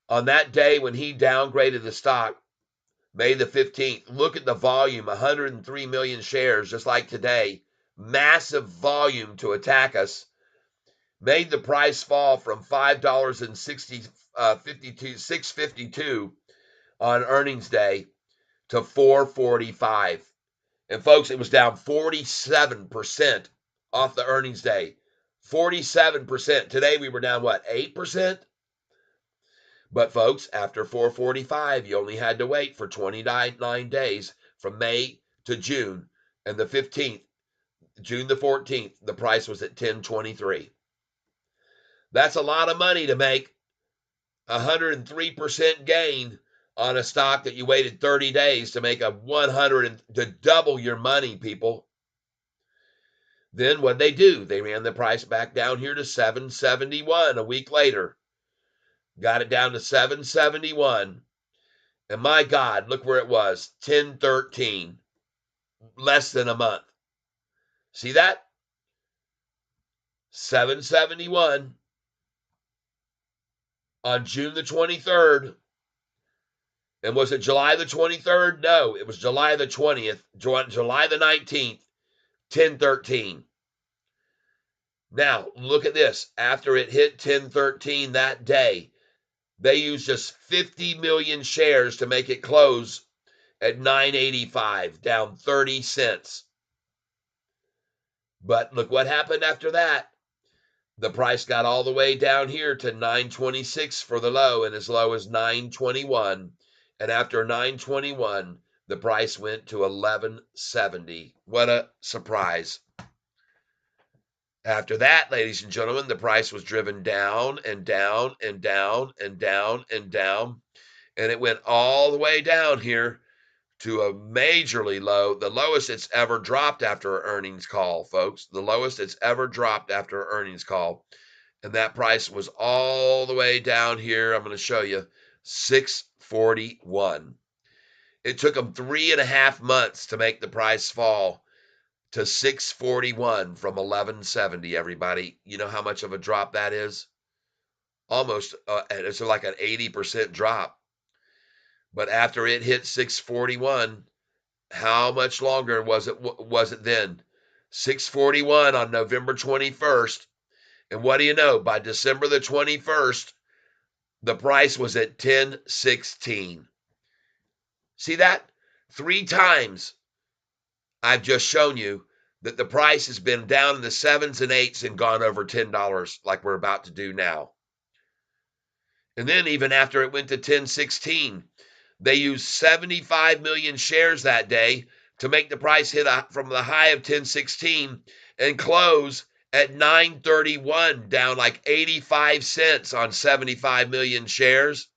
on that day when he downgraded the stock, May the 15th, look at the volume, 103 million shares, just like today. Massive volume to attack us. Made the price fall from $6.52 on earnings day to $4.45. And folks, it was down 47% off the earnings day. 47%. Today we were down, what, 8%? But folks, after 445, you only had to wait for 29 days from May to June, and the 15th, June the 14th, the price was at 1023. That's a lot of money to make 103% gain on a stock that you waited 30 days to make a 100 to double your money, people. Then what they do? They ran the price back down here to 771 a week later. Got it down to 771. And my God, look where it was, 1013, less than a month. See that? 771 on June the 23rd. And was it July the 23rd? No, it was July the 20th, July the 19th, 1013. Now, look at this. After it hit 1013 that day, they used just 50 million shares to make it close at 985, down 30 cents. But look what happened after that. The price got all the way down here to 926 for the low and as low as 921. And after 921, the price went to 1170. What a surprise. After that, ladies and gentlemen, the price was driven down and down and down and down and down. And it went all the way down here to a majorly low, the lowest it's ever dropped after an earnings call, folks. The lowest it's ever dropped after an earnings call. And that price was all the way down here. I'm going to show you 641. It took them 3.5 months to make the price fall to 641 from 1170, everybody. You know how much of a drop that is? Almost, it's like an 80% drop. But after it hit 641, how much longer was it then? 641 on November 21st. And what do you know? By December the 21st, the price was at 1016. See that? 3 times I've just shown you that the price has been down in the 7s and 8s and gone over $10 like we're about to do now. And then even after it went to 1016, they used 75 million shares that day to make the price hit from the high of 1016 and close at 931, down like 85 cents on 75 million shares.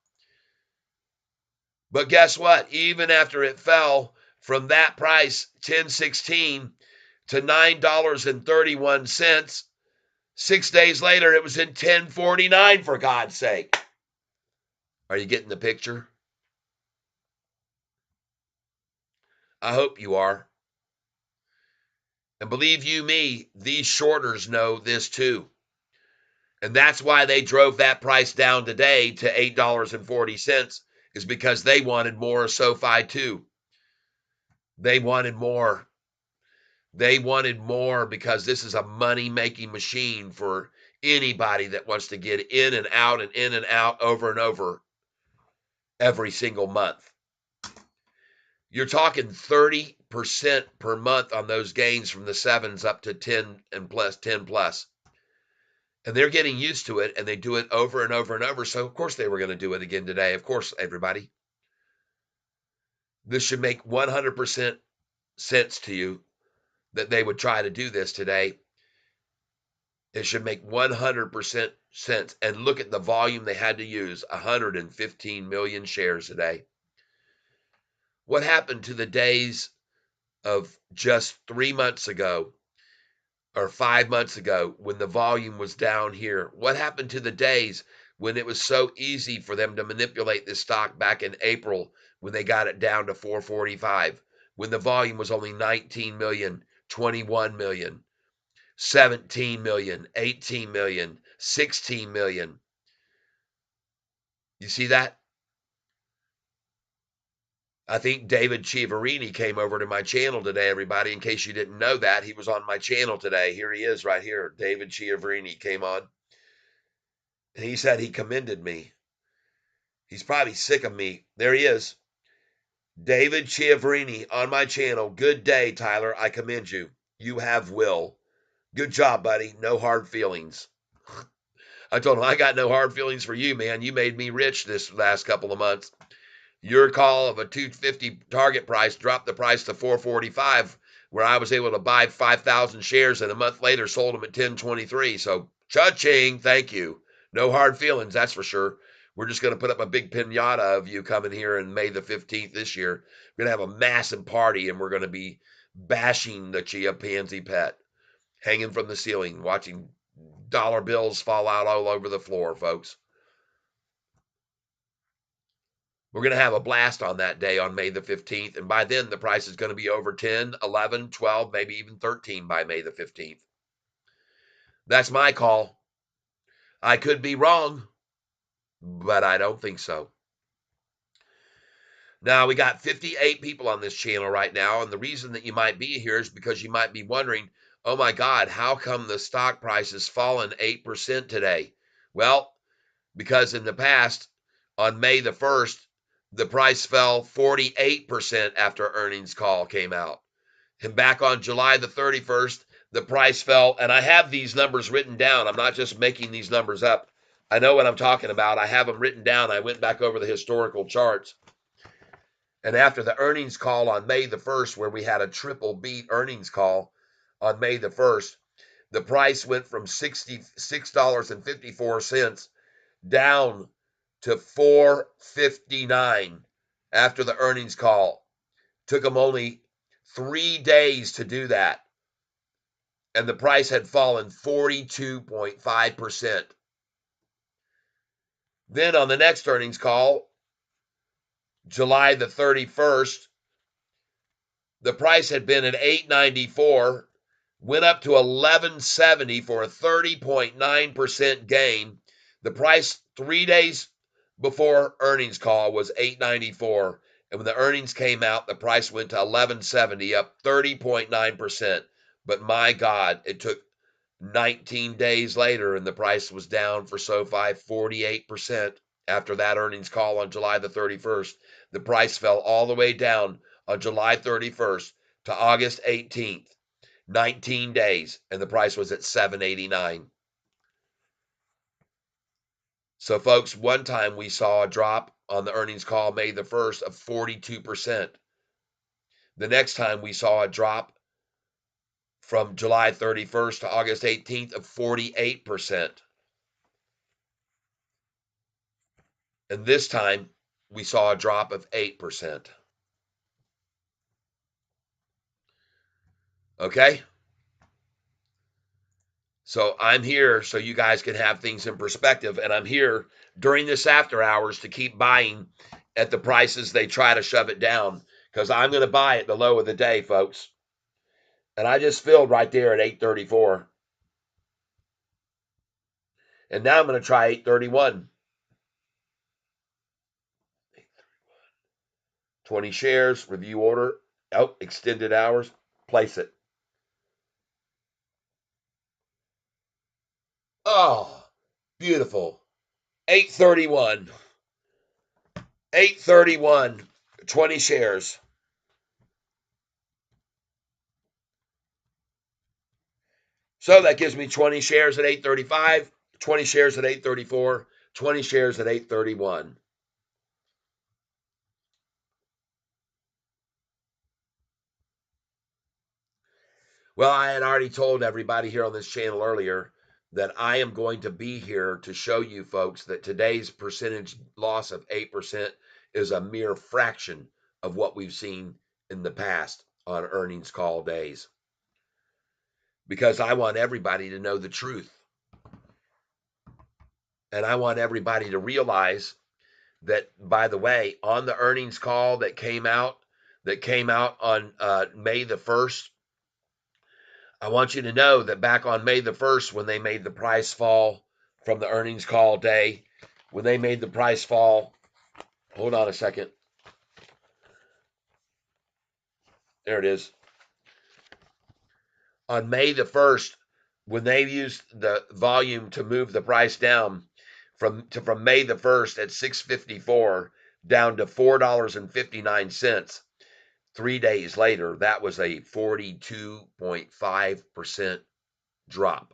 But guess what? Even after it fell from that price, 1016, to $9.31, 6 days later, it was in 1049, for God's sake. Are you getting the picture? I hope you are. And believe you me, these shorters know this too. And that's why they drove that price down today to $8.40, is because they wanted more of Sofi too. They wanted more. They wanted more because this is a money-making machine for anybody that wants to get in and out and in and out over and over every single month. You're talking 30% per month on those gains from the 7s up to 10 and plus 10 plus. And they're getting used to it, and they do it over and over and over. So, of course, they were going to do it again today. Of course, everybody. This should make 100% sense to you that they would try to do this today. It should make 100% sense. And look at the volume they had to use, 115 million shares today. What happened to the days of just 3 months ago or 5 months ago when the volume was down here? What happened to the days when it was so easy for them to manipulate this stock back in April when they got it down to 445, when the volume was only 19 million, 21 million? 17 million, 18 million, 16 million. You see that? I think David Chiaverini came over to my channel today, everybody. In case you didn't know that, he was on my channel today. Here he is right here. David Chiaverini came on. And he said he commended me. He's probably sick of me. There he is. David Chiaverini on my channel. Good day, Tyler. I commend you. You have will. Good job, buddy. No hard feelings. I told him, I got no hard feelings for you, man. You made me rich this last couple of months. Your call of a 250 target price dropped the price to 445, where I was able to buy 5,000 shares and a month later sold them at 1023. So, cha-ching, thank you. No hard feelings, that's for sure. We're just going to put up a big pinata of you coming here in May the 15th this year. We're going to have a massive party, and we're going to be bashing the Chia Pansy pet, hanging from the ceiling, watching dollar bills fall out all over the floor, folks. We're going to have a blast on that day on May the 15th. And by then, the price is going to be over 10, 11, 12, maybe even 13 by May the 15th. That's my call. I could be wrong, but I don't think so. Now, we got 58 people on this channel right now. And the reason that you might be here is because you might be wondering, oh my God, how come the stock price has fallen 8% today? Well, because in the past, on May the 1st, the price fell 48% after earnings call came out. And back on July the 31st, the price fell, and I have these numbers written down. I'm not just making these numbers up. I know what I'm talking about. I have them written down. I went back over the historical charts. And after the earnings call on May the 1st, where we had a triple beat earnings call on May the 1st, the price went from $66.54 down to $4.59 after the earnings call. Took them only 3 days to do that. And the price had fallen 42.5%. Then on the next earnings call, July the 31st, the price had been at $8.94, went up to $11.70 for a 30.9% gain. The price 3 days before earnings call was $8.94, and when the earnings came out, the price went to $11.70, up 30.9%. But my God, it took 19 days later, and the price was down for SoFi 48% after that earnings call on July the 31st. The price fell all the way down on July 31st to August 18th. 19 days, and the price was at $7.89. So, folks, one time we saw a drop on the earnings call May the 1st of 42%. The next time we saw a drop from July 31st to August 18th of 48%. And this time we saw a drop of 8%. Okay? So I'm here so you guys can have things in perspective, and I'm here during this after hours to keep buying at the prices they try to shove it down, because I'm going to buy at the low of the day, folks. And I just filled right there at 834. And now I'm going to try 831. 20 shares, review order. Oh, extended hours. Place it. Oh, beautiful. 831. 831. 20 shares. So that gives me 20 shares at 835, 20 shares at 834, 20 shares at 831. Well, I had already told everybody here on this channel earlier that I am going to be here to show you folks that today's percentage loss of 8% is a mere fraction of what we've seen in the past on earnings call days. Because I want everybody to know the truth. And I want everybody to realize that, by the way, on the earnings call that came out on May the 1st, I want you to know that back on May the 1st, when they made the price fall from the earnings call day, when they made the price fall, hold on a second. There it is. On May the 1st, when they used the volume to move the price down from May the 1st at 654 down to $4.59, 3 days later, that was a 42.5% drop.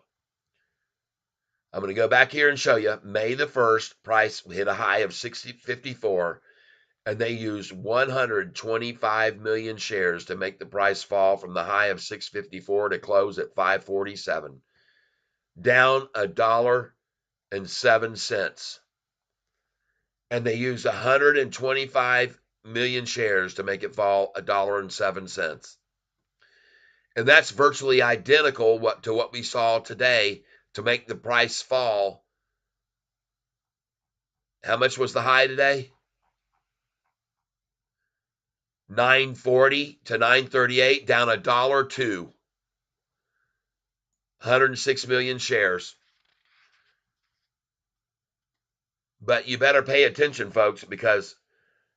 I'm going to go back here and show you. May the 1st, price hit a high of 654, and they used 125 million shares to make the price fall from the high of 654 to close at 547, down $1.07. And they used 125 million shares to make it fall $1.07. And that's virtually identical to what we saw today to make the price fall. How much was the high today? 940 to 938, down $1.02. 106 million shares. But you better pay attention, folks, because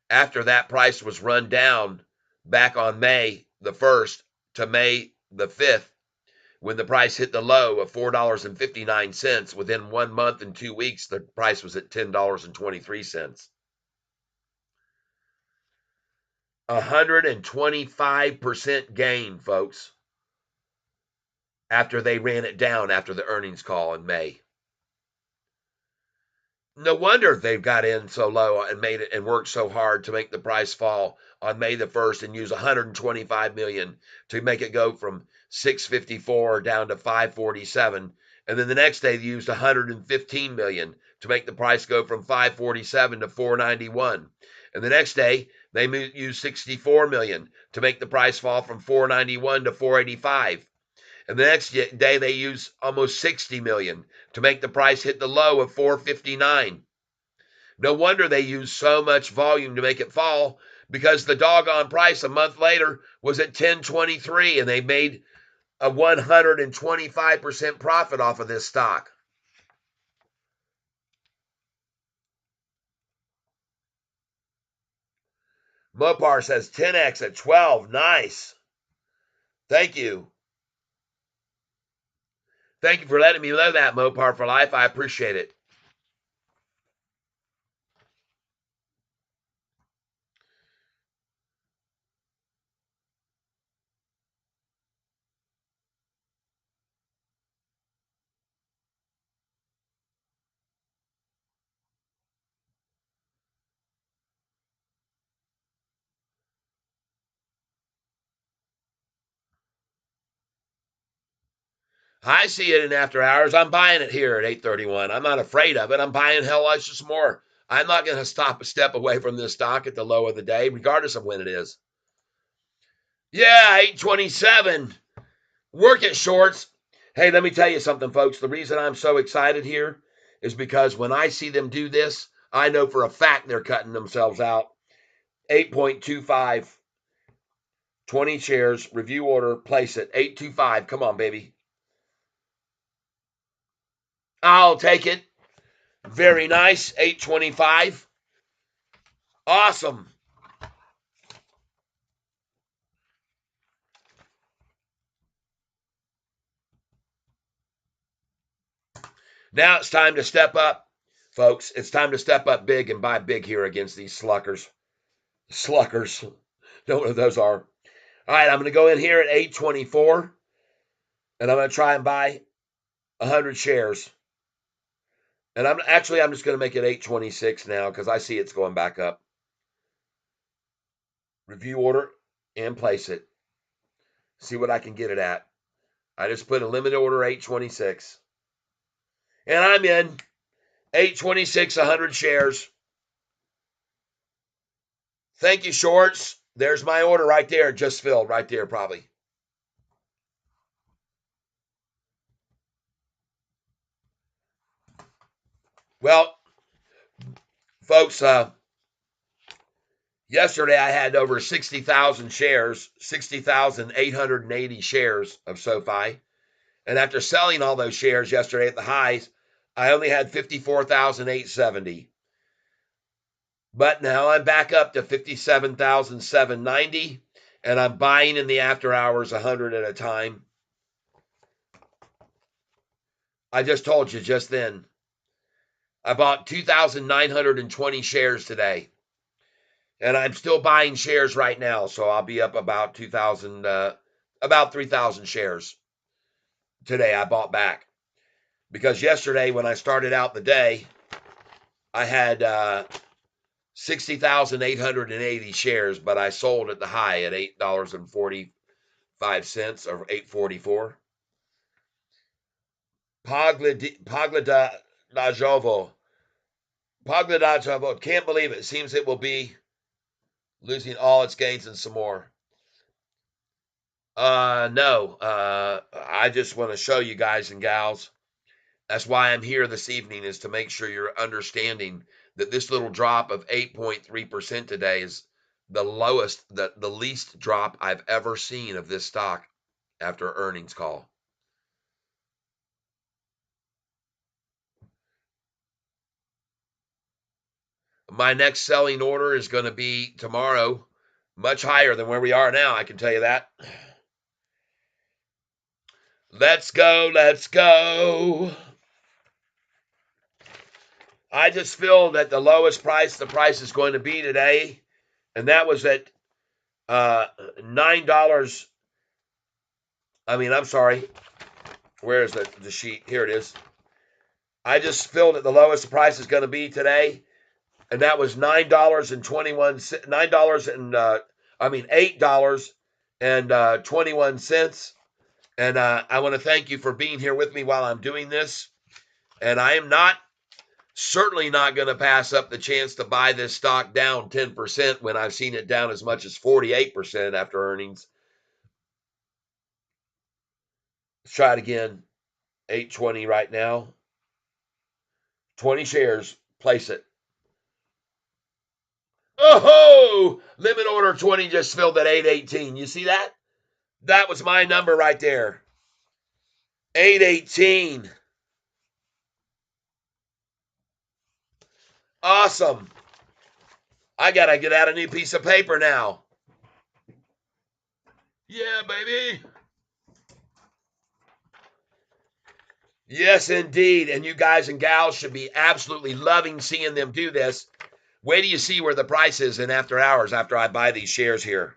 after that price was run down back on May the 1st to May the 5th, when the price hit the low of $4.59, within 1 month and 2 weeks, the price was at $10.23. 125% gain, folks, after they ran it down after the earnings call in May. No wonder they've got in so low and made it and worked so hard to make the price fall on May the 1st and use 125 million to make it go from 654 down to 547. And then the next day they used 115 million to make the price go from 547 to 491. And the next day they used 64 million to make the price fall from 491 to 485. And the next day they use almost 60 million to make the price hit the low of 459. No wonder they use so much volume to make it fall, because the doggone price a month later was at 1023 and they made a 125% profit off of this stock. Mopar says 10x at 12. Nice. Thank you. Thank you for letting me know that, Mopar for Life. I appreciate it. I see it in after hours. I'm buying it here at 831. I'm not afraid of it. I'm buying hell just more. I'm not going to stop a step away from this stock at the low of the day, regardless of when it is. Yeah, 827. Work it, shorts. Hey, let me tell you something, folks. The reason I'm so excited here is because when I see them do this, I know for a fact they're cutting themselves out. 8.25. 20 shares. Review order. Place it. 825. Come on, baby. I'll take it. Very nice. 825. Awesome. Now it's time to step up, folks. It's time to step up big and buy big here against these sluckers. Sluckers. Don't know what those are. All right, I'm going to go in here at 824, and I'm going to try and buy 100 shares. And I'm just going to make it 826 now because I see it's going back up. Review order and place it. See what I can get it at. I just put a limit order 826. And I'm in 826, 100 shares. Thank you, shorts. There's my order right there. Just filled right there, probably. Well, folks, Yesterday, I had over 60,000 shares, 60,880 shares of Sofi. And after selling all those shares yesterday at the highs, I only had 54,870. But now I'm back up to 57,790, and I'm buying in the after hours 100 at a time. I just told you just then. I bought 2,920 shares today. And I'm still buying shares right now, so I'll be up about 2,000, about 3,000 shares today. I bought back because yesterday when I started out the day, I had 60,880 shares, but I sold at the high at $8.45 or $8.44. Pagladojovo, can't believe it. Seems it will be losing all its gains and some more. No. I just want to show you guys and gals. That's why I'm here this evening, is to make sure you're understanding that this little drop of 8.3% today is the lowest, the least drop I've ever seen of this stock after earnings call. My next selling order is going to be tomorrow, much higher than where we are now, I can tell you that. Let's go, let's go. I just feel that the lowest price the price is going to be today, and that was at $9. I'm sorry. Where is the sheet? Here it is. I just feel that the lowest the price is going to be today, and that was $9.21. $8.21. And I want to thank you for being here with me while I'm doing this. And I am certainly not going to pass up the chance to buy this stock down 10% when I've seen it down as much as 48% after earnings. Let's try it again. 820 right now. 20 shares. Place it. Oh, limit order 20 just filled at 818. You see that? That was my number right there. 818. Awesome. I got to get out a new piece of paper now. Yeah, baby. Yes, indeed. And you guys and gals should be absolutely loving seeing them do this. Wait till you see where the price is in after hours after I buy these shares here.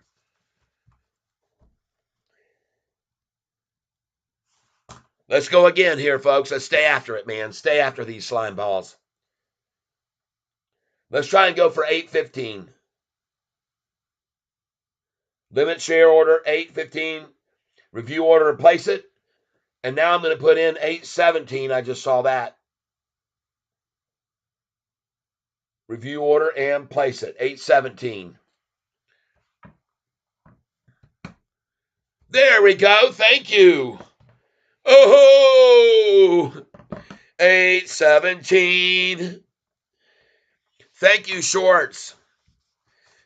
Let's go again here, folks. Let's stay after it, man. Stay after these slime balls. Let's try and go for 815. Limit share order 815. Review order and place it. And now I'm going to put in 817. I just saw that. Review order and place it. 817. There we go. Thank you. Oh, 817. Thank you, shorts.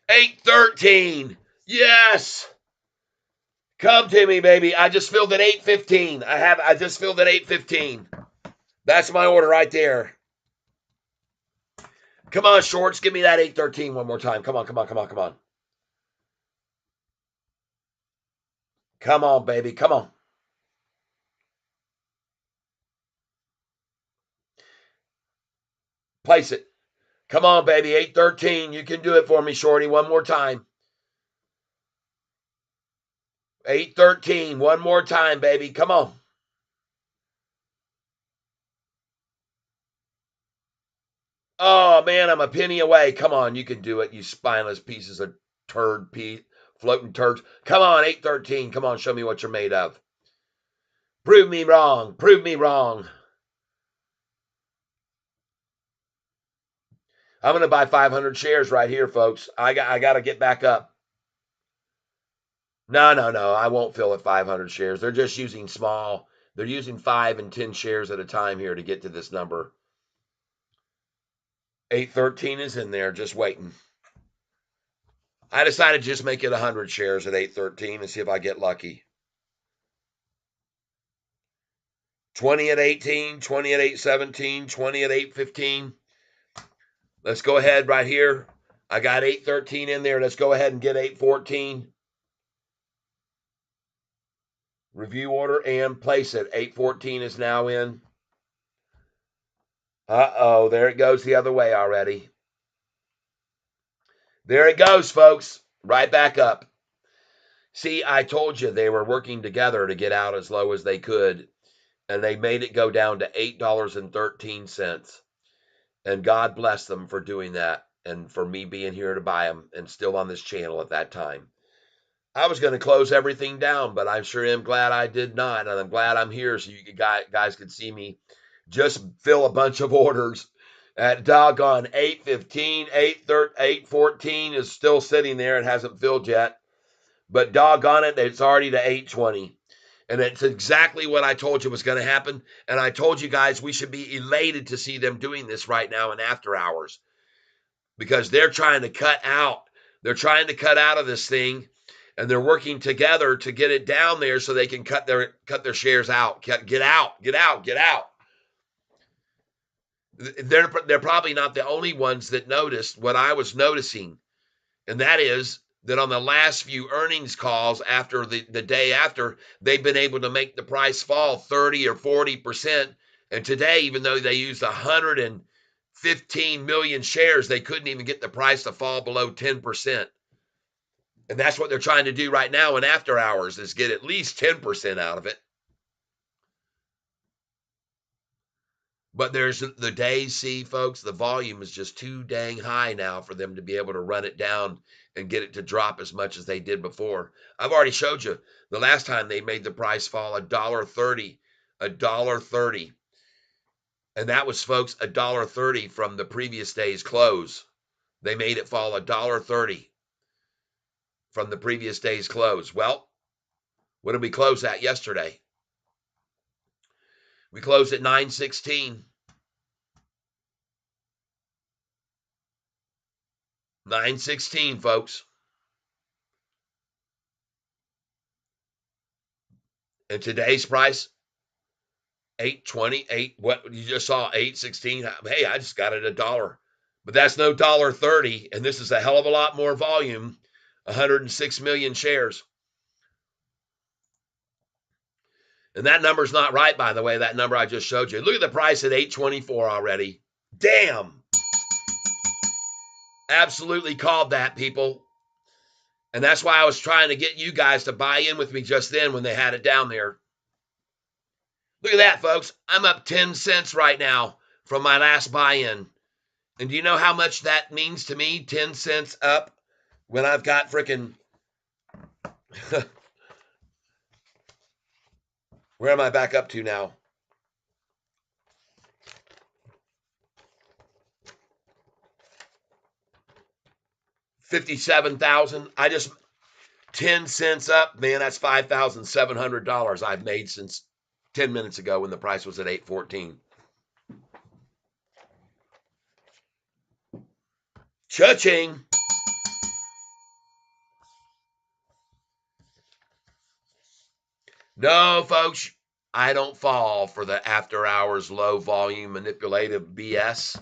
813. Yes. Come to me, baby. I just filled at 815. I just filled at 815. That's my order right there. Come on, shorts. Give me that 813 one more time. Come on, come on, come on, come on. Come on, baby. Come on. Place it. Come on, baby. 813. You can do it for me, shorty. One more time. 813. One more time, baby. Come on. Oh, man, I'm a penny away. Come on. You can do it, you spineless pieces of floating turds. Come on, 813. Come on. Show me what you're made of. Prove me wrong. Prove me wrong. I'm going to buy 500 shares right here, folks. I got to get back up. No. I won't fill at 500 shares. They're just using small. They're using 5 and 10 shares at a time here to get to this number. 813 is in there, just waiting. I decided to just make it 100 shares at 8.13 and see if I get lucky. 20 at 18, 20 at 8.17, 20 at 8.15. Let's go ahead right here. I got 8.13 in there. Let's go ahead and get 8.14. Review order and place it. 8.14 is now in. Uh-oh, there it goes the other way already. There it goes, folks. Right back up. See, I told you they were working together to get out as low as they could, and they made it go down to $8.13. And God bless them for doing that and for me being here to buy them and still on this channel at that time. I was going to close everything down, but I sure am glad I did not, and I'm glad I'm here so you guys could see me just fill a bunch of orders at doggone 8.15, 8.14 is still sitting there. It hasn't filled yet, but doggone it, it's already to 8.20. And it's exactly what I told you was going to happen. And I told you guys we should be elated to see them doing this right now in after hours because they're trying to cut out. They're trying to cut out of this thing, and they're working together to get it down there so they can cut their shares out. Get out. They're probably not the only ones that noticed what I was noticing, and that is that on the last few earnings calls after the day after, they've been able to make the price fall 30 or 40%. And today, even though they used 115 million shares, they couldn't even get the price to fall below 10%. And that's what they're trying to do right now in after hours, is get at least 10% out of it. But there's the days, see, folks, the volume is just too dang high now for them to be able to run it down and get it to drop as much as they did before. I've already showed you the last time they made the price fall $1.30, $1.30. And that was, folks, $1.30 from the previous day's close. They made it fall $1.30 from the previous day's close. Well, what did we close at yesterday? We closed at 9.16. 9.16, folks. And today's price, 8.20, what you just saw, 8.16. Hey, I just got it $1. But that's no $1.30, and this is a hell of a lot more volume, 106 million shares. And that number's not right, by the way, that number I just showed you. Look at the price at 8.24 already. Damn. Absolutely called that, people. And that's why I was trying to get you guys to buy in with me just then when they had it down there. Look at that, folks. I'm up 10 cents right now from my last buy-in. And do you know how much that means to me? 10 cents up when I've got freaking... Where am I back up to now? 57,000. I just 10 cents up, man. That's $5,700 I've made since 10 minutes ago when the price was at 8.14. Cha-ching. No, folks, I don't fall for the after hours low volume manipulative BS.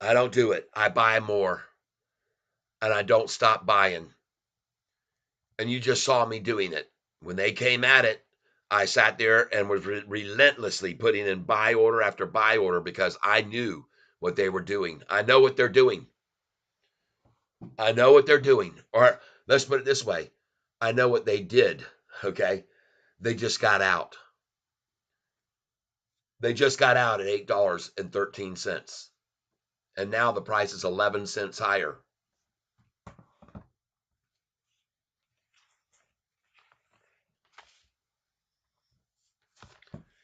I don't do it. I buy more. And I don't stop buying. And you just saw me doing it. When they came at it, I sat there and was relentlessly putting in buy order after buy order because I knew what they were doing. I know what they're doing. I know what they're doing. Or let's put it this way. I know what they did, okay? They just got out. They just got out at $8.13. And now the price is 11 cents higher.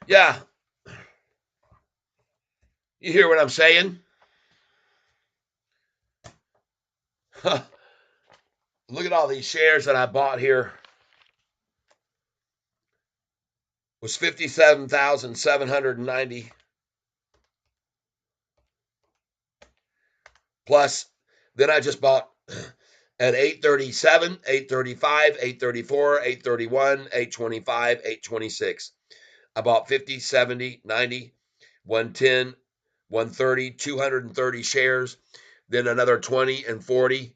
Yeah. You hear what I'm saying? Look at all these shares that I bought here. It was 57,790. Plus, then I just bought at 837, 835, 834, 831, 825, 826. I bought 50, 70, 90, 110, 130, 230 shares, then another 20 and 40,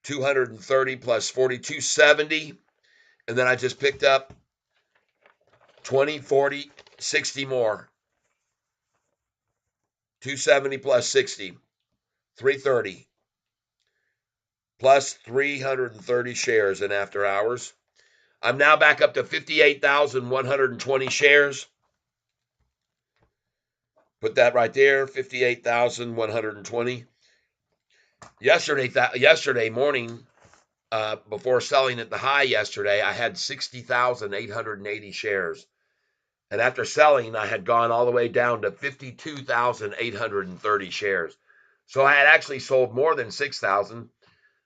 230 plus 40, 270. And then I just picked up 20, 40, 60 more. 270 plus 60, 330 plus 330 shares in after hours. I'm now back up to 58,120 shares. Put that right there, 58,120. Yesterday morning, before selling at the high yesterday, I had 60,880 shares. And after selling, I had gone all the way down to 52,830 shares. So I had actually sold more than 6,000.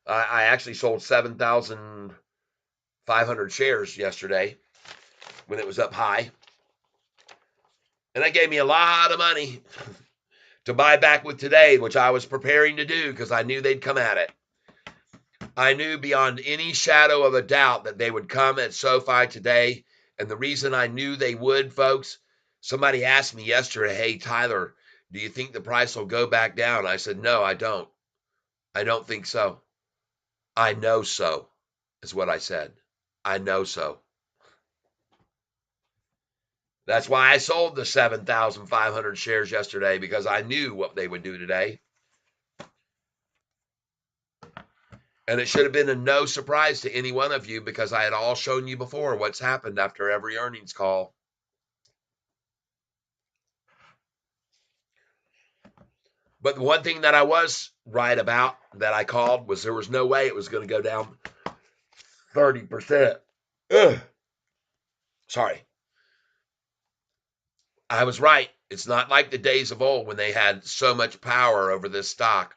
I actually sold 7,500 shares yesterday when it was up high. And that gave me a lot of money to buy back with today, which I was preparing to do because I knew they'd come at it. I knew beyond any shadow of a doubt that they would come at Sofi today. And the reason I knew they would, folks, somebody asked me yesterday, hey, Tyler, do you think the price will go back down? I said, no, I don't. I don't think so. I know so, is what I said. I know so. That's why I sold the 7,500 shares yesterday, because I knew what they would do today. And it should have been a no surprise to any one of you, because I had all shown you before what's happened after every earnings call. But the one thing that I was right about that I called was there was no way it was going to go down 30%. Ugh. Sorry. I was right. It's not like the days of old when they had so much power over this stock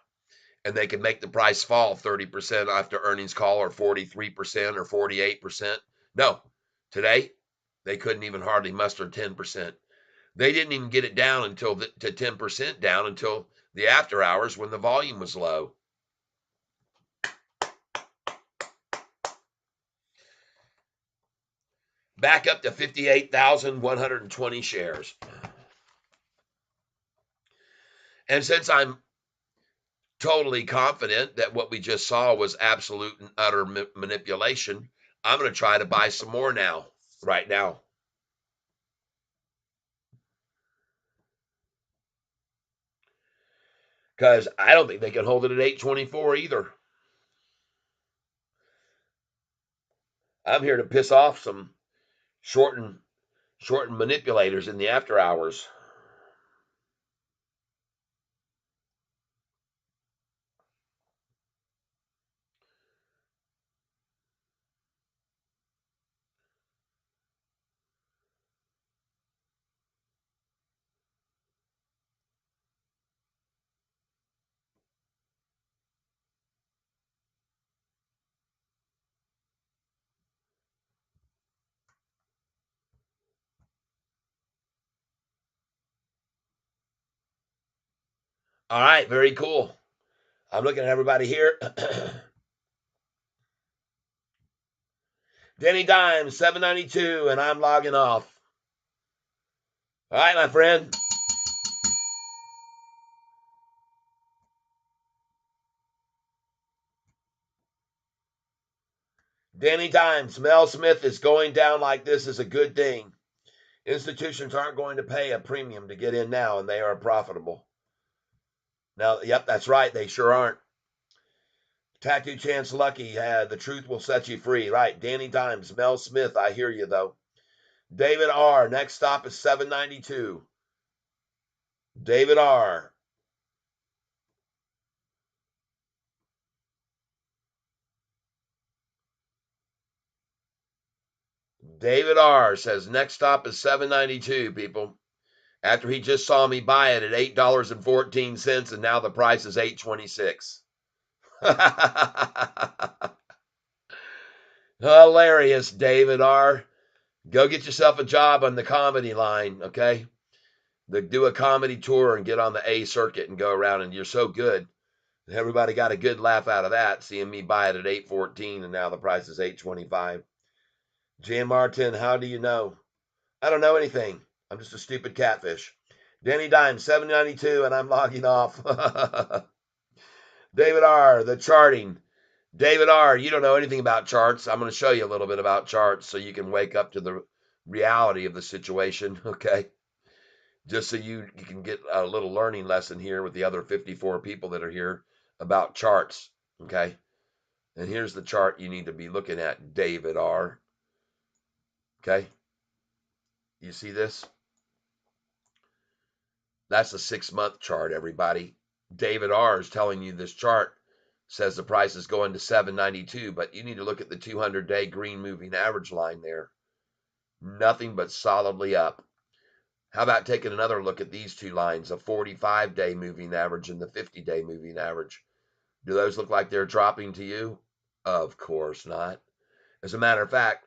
and they could make the price fall 30% after earnings call, or 43% or 48%. No, today they couldn't even hardly muster 10%. They didn't even get it down until to 10% down until the after hours when the volume was low. Back up to 58,120 shares. And since I'm totally confident that what we just saw was absolute and utter manipulation, I'm going to try to buy some more now, right now. Because I don't think they can hold it at 824 either. I'm here to piss off some shortened manipulators in the after hours. All right, very cool. I'm looking at everybody here. Denny Dimes, 792, and I'm logging off. All right, my friend. Danny Dimes, Mel Smith is going down like this is a good thing. Institutions aren't going to pay a premium to get in now, and they are profitable. Now, yep, that's right. They sure aren't. Tattoo Chance Lucky, the truth will set you free. Right. Danny Dimes, Mel Smith, I hear you, though. David R., next stop is 792. David R. David R. says next stop is 792, people. After he just saw me buy it at $8.14, and now the price is $8.26. Hilarious, David R. Go get yourself a job on the comedy line, okay? do a comedy tour and get on the A circuit and go around, and you're so good. Everybody got a good laugh out of that, seeing me buy it at $8.14 and now the price is $8.25. Jan Martin, how do you know? I don't know anything. I'm just a stupid catfish. Danny Dime, $7.92, and I'm logging off. David R., the charting. David R., you don't know anything about charts. I'm going to show you a little bit about charts so you can wake up to the reality of the situation, okay? Just so you can get a little learning lesson here with the other 54 people that are here about charts, okay? And here's the chart you need to be looking at, David R., okay? You see this? That's a 6-month chart, everybody. David R. is telling you this chart says the price is going to $7.92, but you need to look at the 200-day green moving average line there. Nothing but solidly up. How about taking another look at these two lines, a 45-day moving average and the 50-day moving average? Do those look like they're dropping to you? Of course not. As a matter of fact,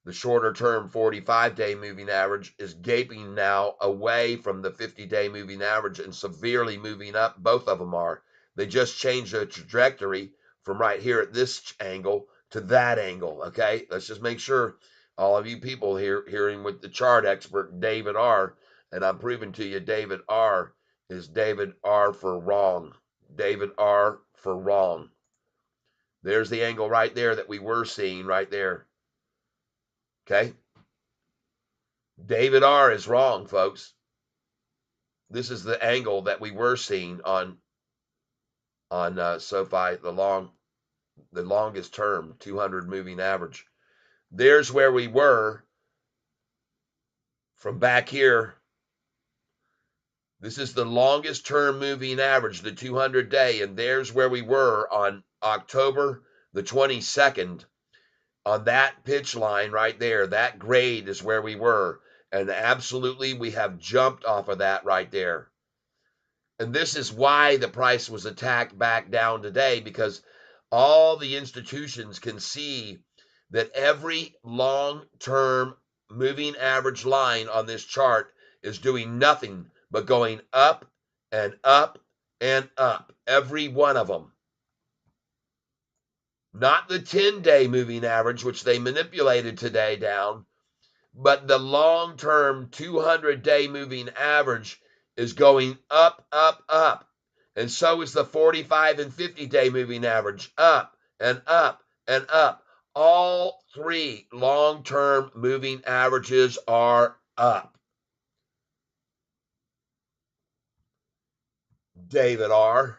the shorter term 45-day moving average is gaping now away from the 50-day moving average and severely moving up. Both of them are. They just changed the trajectory from right here at this angle to that angle. Okay, let's just make sure all of you people here hearing with the chart expert David R. And I'm proving to you David R. is David R. for wrong. David R. for wrong. There's the angle right there that we were seeing right there. Okay? David R. is wrong, folks. This is the angle that we were seeing on Sofi, the longest term, 200 moving average. There's where we were from back here. This is the longest term moving average, the 200-day, and there's where we were on October the 22nd. On that pitch line right there, that grade is where we were. And absolutely, we have jumped off of that right there. And this is why the price was attacked back down today, because all the institutions can see that every long-term moving average line on this chart is doing nothing but going up and up and up. Every one of them. Not the 10-day moving average, which they manipulated today down, but the long-term 200-day moving average is going up, up, up. And so is the 45 and 50-day moving average, up and up and up. All three long-term moving averages are up. David R.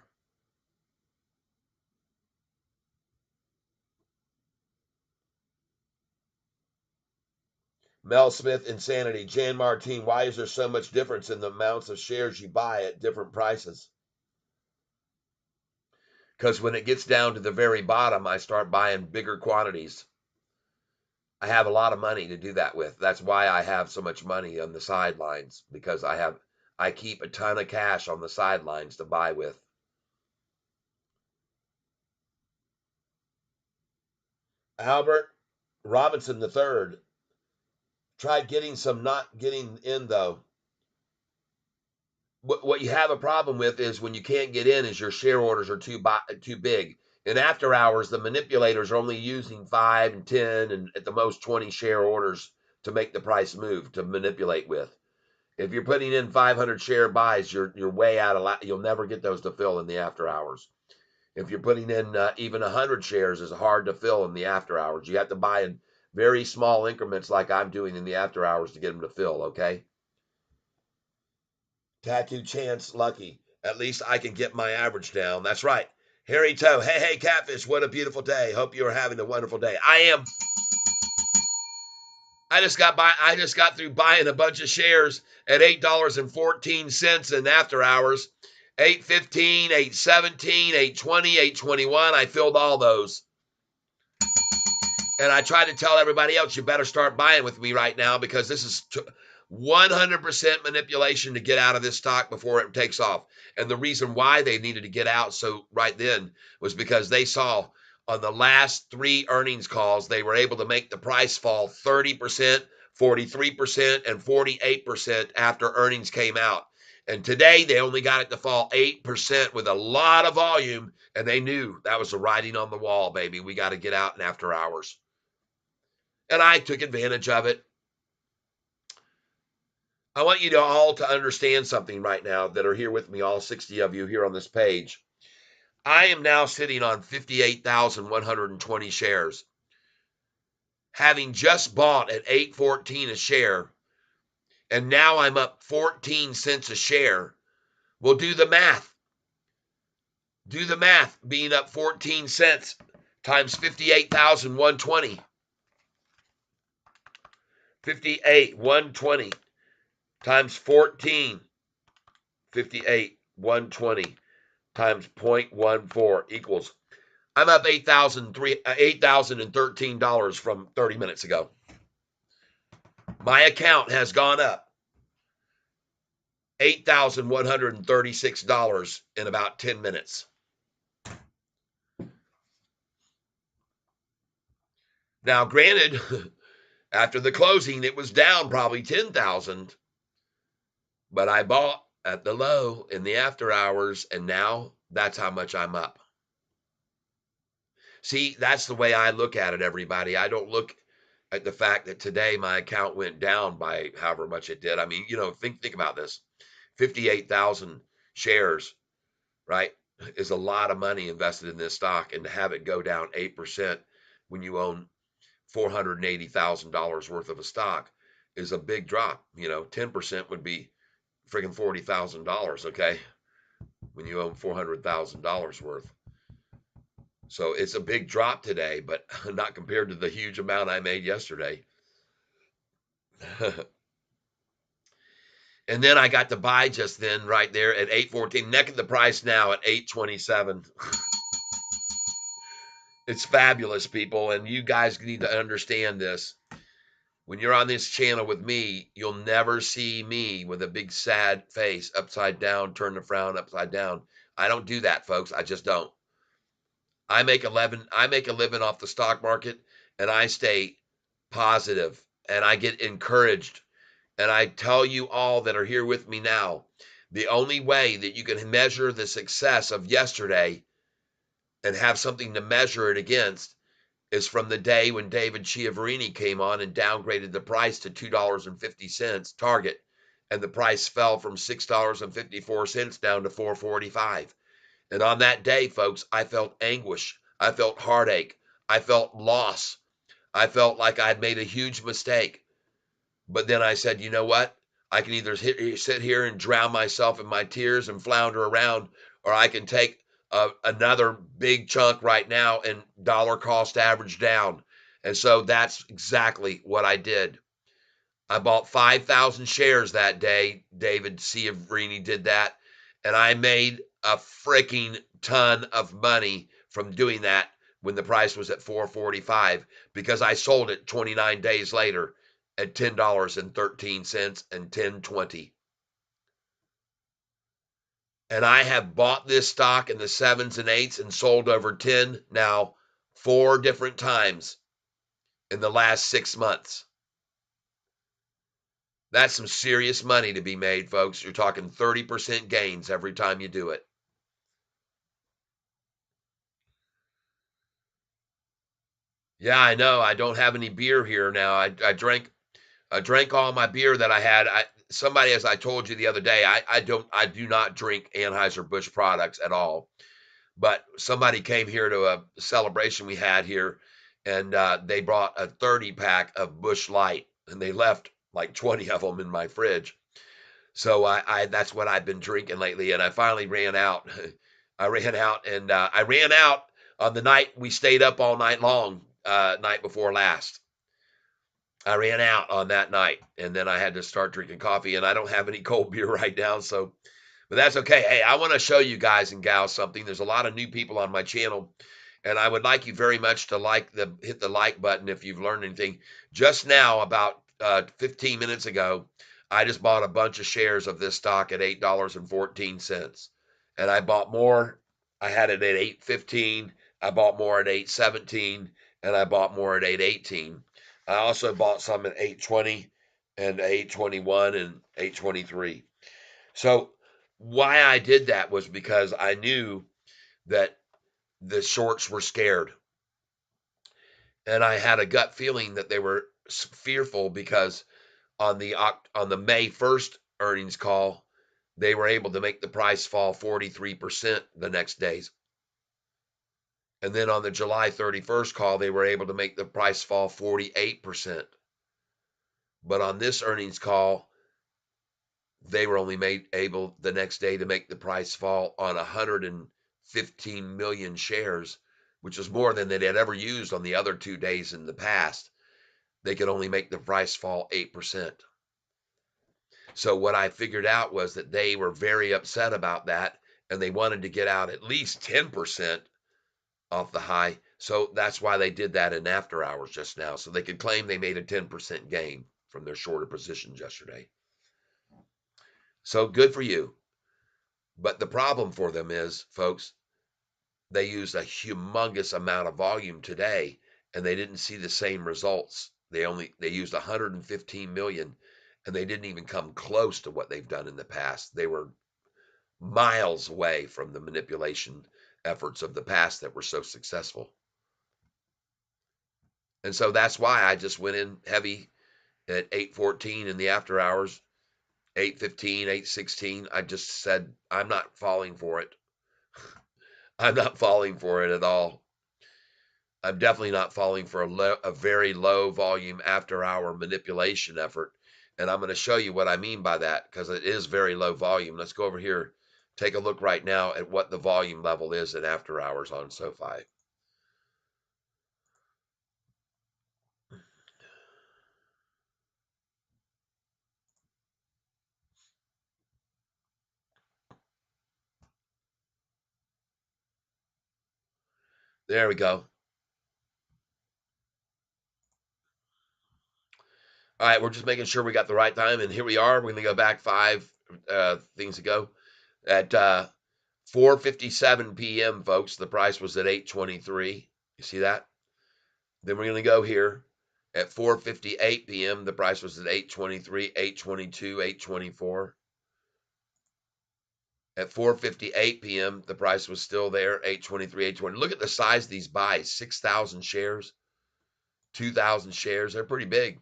Mel Smith, Insanity. Jan Martin, why is there so much difference in the amounts of shares you buy at different prices? Because when it gets down to the very bottom, I start buying bigger quantities. I have a lot of money to do that with. That's why I have so much money on the sidelines, because I keep a ton of cash on the sidelines to buy with. Albert Robinson III tried getting some, not getting in though. What you have a problem with is when you can't get in is your share orders are too big. In after hours, the manipulators are only using 5 and 10 and at the most 20 share orders to make the price move to manipulate with. If you're putting in 500 share buys, you're way out of you'll never get those to fill in the after hours. If you're putting in even 100 shares, is hard to fill in the after hours. You have to buy in very small increments like I'm doing in the after hours to get them to fill, okay? Tattoo Chance Lucky. At least I can get my average down. That's right. Harry Toe. Hey, Catfish. What a beautiful day. Hope you are having a wonderful day. I am. I just got through buying a bunch of shares at $8.14 in after hours. $8.15, $8.17, $8.20, $8.21. I filled all those. And I try to tell everybody else, you better start buying with me right now, because this is 100% manipulation to get out of this stock before it takes off. And the reason why they needed to get out so right then was because they saw on the last 3 earnings calls, they were able to make the price fall 30%, 43%, and 48% after earnings came out. And today they only got it to fall 8% with a lot of volume, and they knew that was the writing on the wall, baby. We got to get out in after hours. And I took advantage of it. I want you to all to understand something right now that are here with me, all 60 of you here on this page. I am now sitting on 58,120 shares. Having just bought at 8.14 a share, and now I'm up 14 cents a share. Well, do the math. Do the math. Being up 14 cents times 58,120. 58,120 times 14. 58,120 times 0.14 equals. I'm up $8,013 from 30 minutes ago. My account has gone up $8,136 in about 10 minutes. Now, granted, after the closing, it was down probably 10,000, but I bought at the low in the after hours, and now that's how much I'm up. See, that's the way I look at it, everybody. I don't look at the fact that today my account went down by however much it did. I mean, think about this. 58,000 shares, right, is a lot of money invested in this stock, and to have it go down 8% when you own $480,000 worth of a stock is a big drop. 10% would be friggin' $40,000, okay, when you own $400,000 worth. So it's a big drop today, but not compared to the huge amount I made yesterday. And then I got to buy just then right there at 8.14, necking the price now at 8.27. It's fabulous, people, and you guys need to understand this. When you're on this channel with me, you'll never see me with a big sad face, upside down, turn the frown upside down. I don't do that, folks. I just don't. I make a living off the stock market, and I stay positive, and I get encouraged. And I tell you all that are here with me now, the only way that you can measure the success of yesterday and have something to measure it against is from the day when David Chiavarini came on and downgraded the price to $2.50 target, and the price fell from $6.54 down to $4.45. And on that day, folks, I felt anguish. I felt heartache. I felt loss. I felt like I'd made a huge mistake. But then I said, you know what? I can either sit here and drown myself in my tears and flounder around, or I can take another big chunk right now and dollar cost average down. And so that's exactly what I did. I bought 5,000 shares that day. David Ciavarini did that. And I made a freaking ton of money from doing that when the price was at $4.45, because I sold it 29 days later at $10.13 and $10.20. And I have bought this stock in the 7s and 8s and sold over 10 now 4 different times in the last 6 months. That's some serious money to be made, folks. You're talking 30% gains every time you do it. Yeah, I know. I don't have any beer here now. I drank all my beer that I had. Somebody, as I told you the other day, I do not drink Anheuser-Busch products at all. But somebody came here to a celebration we had here, and they brought a 30-pack of Busch Light, and they left like 20 of them in my fridge. So that's what I've been drinking lately, and I finally ran out. I ran out, and I ran out on the night we stayed up all night long, night before last. I ran out on that night, and then I had to start drinking coffee, and I don't have any cold beer right now, so, but that's okay. Hey, I want to show you guys and gals something. There's a lot of new people on my channel, and I would like you very much to hit the like button if you've learned anything. Just now, about 15 minutes ago, I just bought a bunch of shares of this stock at $8.14, and I bought more. I had it at $8.15. I bought more at $8.17, and I bought more at $8.18. I also bought some at $8.20 and $8.21 and $8.23. So why I did that was because I knew that the shorts were scared. And I had a gut feeling that they were fearful because on the May 1st earnings call, they were able to make the price fall 43% the next days. And then on the July 31st call, they were able to make the price fall 48%. But on this earnings call, they were only able the next day to make the price fall on 115 million shares, which is more than they had ever used on the other 2 days in the past. They could only make the price fall 8%. So what I figured out was that they were very upset about that, and they wanted to get out at least 10% off the high. So that's why they did that in after hours just now, so they could claim they made a 10% gain from their shorter positions yesterday. So good for you. But the problem for them is, folks, they used a humongous amount of volume today, and they didn't see the same results. They used 115 million, and they didn't even come close to what they've done in the past. They were miles away from the manipulation efforts of the past that were so successful. And so that's why I just went in heavy at 8:14 in the after hours, 8:15, 8:16. I just said I'm not falling for it. I'm not falling for it at all. I'm definitely not falling for a very low volume after hour manipulation effort. And I'm going to show you what I mean by that, because it is very low volume. Let's go over here, take a look right now at what the volume level is at after hours on SoFi. There we go. All right, we're just making sure we got the right time, and here we are. We're going to go back 5 things ago at 4:57 p.m. Folks. The price was at 8:23. You see that? Then we're going to go here at 4:58 p.m. The price was at 8:23, 8:22, 8:24. At 4:58 p.m. the price was still there, 8:23, 8:20. Look at the size of these buys: 6,000 shares, 2,000 shares. They're pretty big.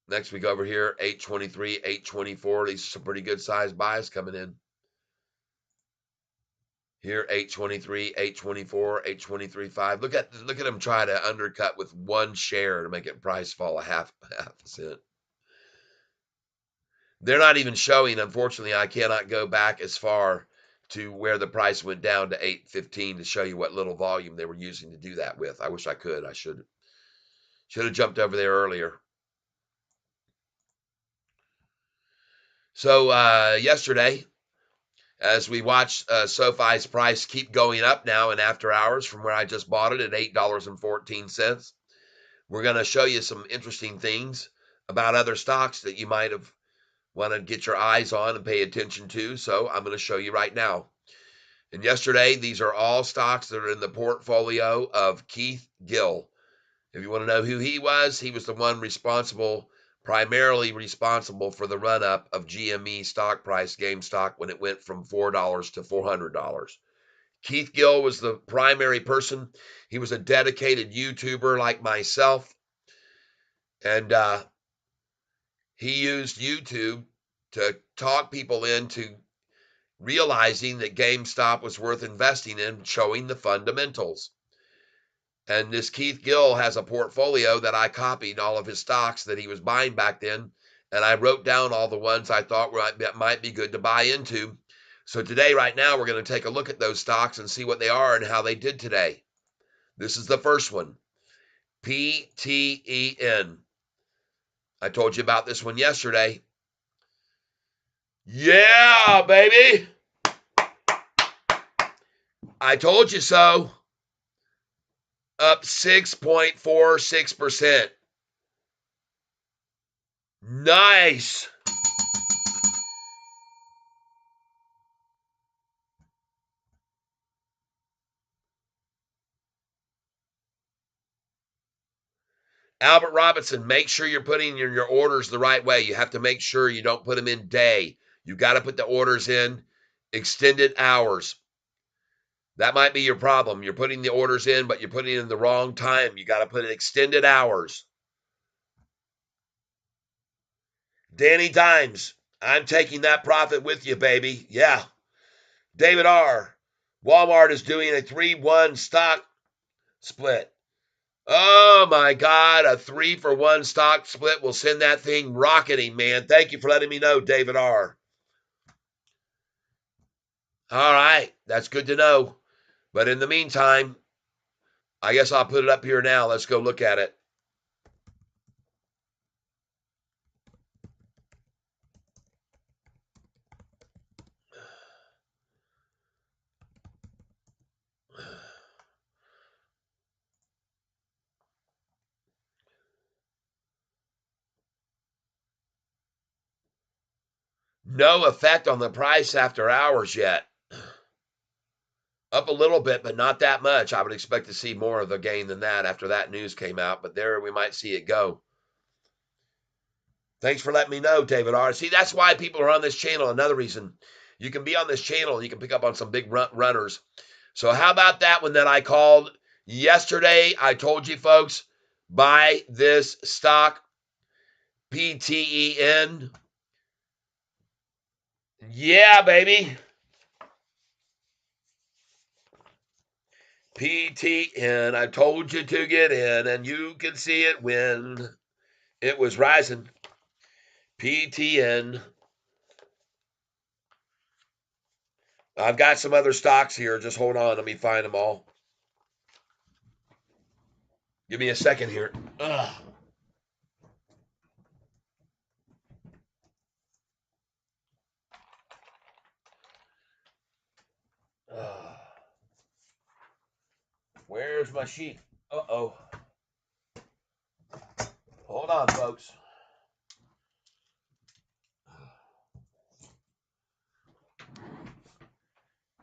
Next we go over here, 8:23, 8:24. These are some pretty good sized buys coming in. Here, 8:23, 8:24, 8:23.5. Look at them try to undercut with one share to make it price fall a half a cent. They're not even showing, unfortunately, I cannot go back as far to where the price went down to 8:15 to show you what little volume they were using to do that with. I wish I could. I should have jumped over there earlier. So yesterday, as we watch SoFi's price keep going up now in after hours from where I just bought it at $8.14, we're going to show you some interesting things about other stocks that you might have want to get your eyes on and pay attention to. So I'm going to show you right now. And yesterday, these are all stocks that are in the portfolio of Keith Gill. If you want to know who he was the one primarily responsible for the run up of GME stock price, GameStop, when it went from $4 to $400. Keith Gill was the primary person. He was a dedicated YouTuber like myself, and he used YouTube to talk people into realizing that GameStop was worth investing in, showing the fundamentals. And this Keith Gill has a portfolio that I copied all of his stocks that he was buying back then, and I wrote down all the ones I thought might be good to buy into. So today, right now, we're going to take a look at those stocks and see what they are and how they did today. This is the first one, PTEN. I told you about this one yesterday. Yeah, baby. I told you so. Up 6.46%. Nice. Albert Robinson, make sure you're putting your orders the right way. You have to make sure you don't put them in day. You got to put the orders in extended hours. That might be your problem. You're putting the orders in, but you're putting it in the wrong time. You got to put it extended hours. Danny Dimes, I'm taking that profit with you, baby. Yeah. David R. Walmart is doing a 3-1 stock split. Oh my God, a 3-for-1 stock split will send that thing rocketing, man. Thank you for letting me know, David R. All right, that's good to know. But in the meantime, I guess I'll put it up here now. Let's go look at it. No effect on the price after hours yet. Up a little bit, but not that much. I would expect to see more of the gain than that after that news came out, but there we might see it go. Thanks for letting me know, David R. See, that's why people are on this channel. Another reason. You can be on this channel and you can pick up on some big runners. So how about that one that I called yesterday? I told you folks, buy this stock, PTEN. Yeah, baby. PTN. I told you to get in, and you can see it when it was rising. PTN. I've got some other stocks here. Just hold on. Let me find them all. Give me a second here. Ugh. Where's my sheet? Uh-oh. Hold on, folks.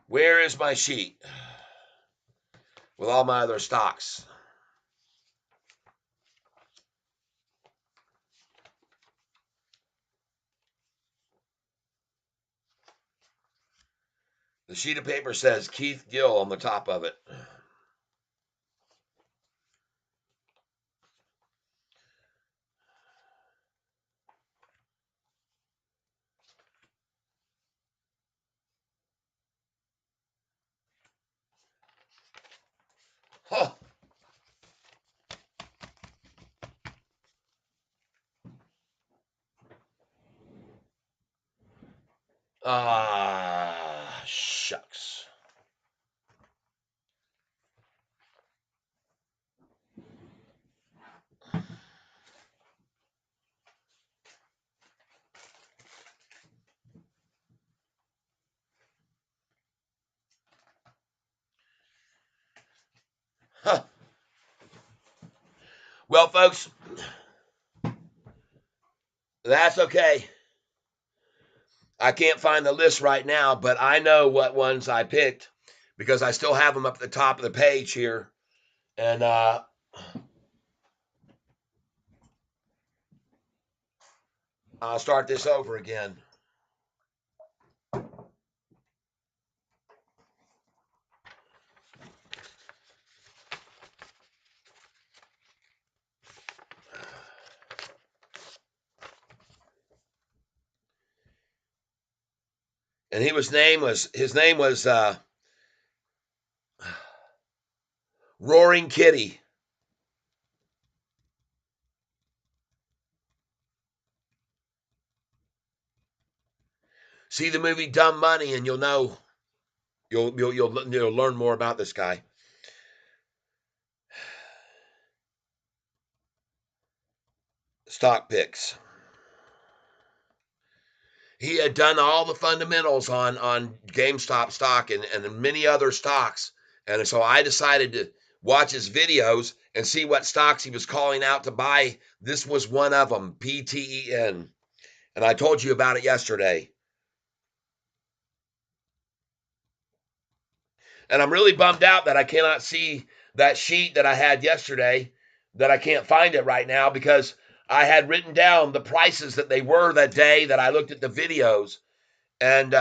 Where is my sheet with all my other stocks? The sheet of paper says Keith Gill on the top of it. Huh. Ah, shucks. Huh. Well, folks, that's okay. I can't find the list right now, but I know what ones I picked because I still have them up at the top of the page here. And I'll start this over again. And his name was Roaring Kitty. See the movie Dumb Money, and you'll know you'll learn more about this guy. Stock picks. He had done all the fundamentals on GameStop stock and many other stocks, and so I decided to watch his videos and see what stocks he was calling out to buy. This was one of them, PTEN, and I told you about it yesterday. And I'm really bummed out that I cannot see that sheet that I had yesterday, that I can't find it right now because I had written down the prices that they were that day that I looked at the videos. And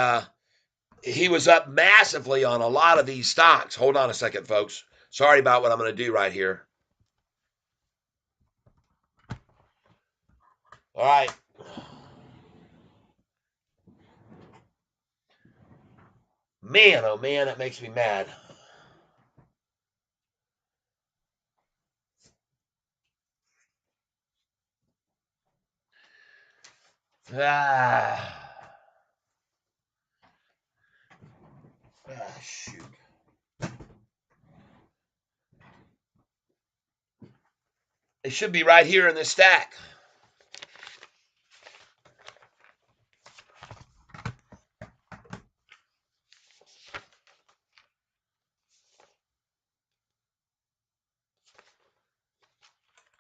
he was up massively on a lot of these stocks. Hold on a second, folks. Sorry about what I'm going to do right here. All right. Man, oh man, that makes me mad. Ah, shoot. It should be right here in this stack.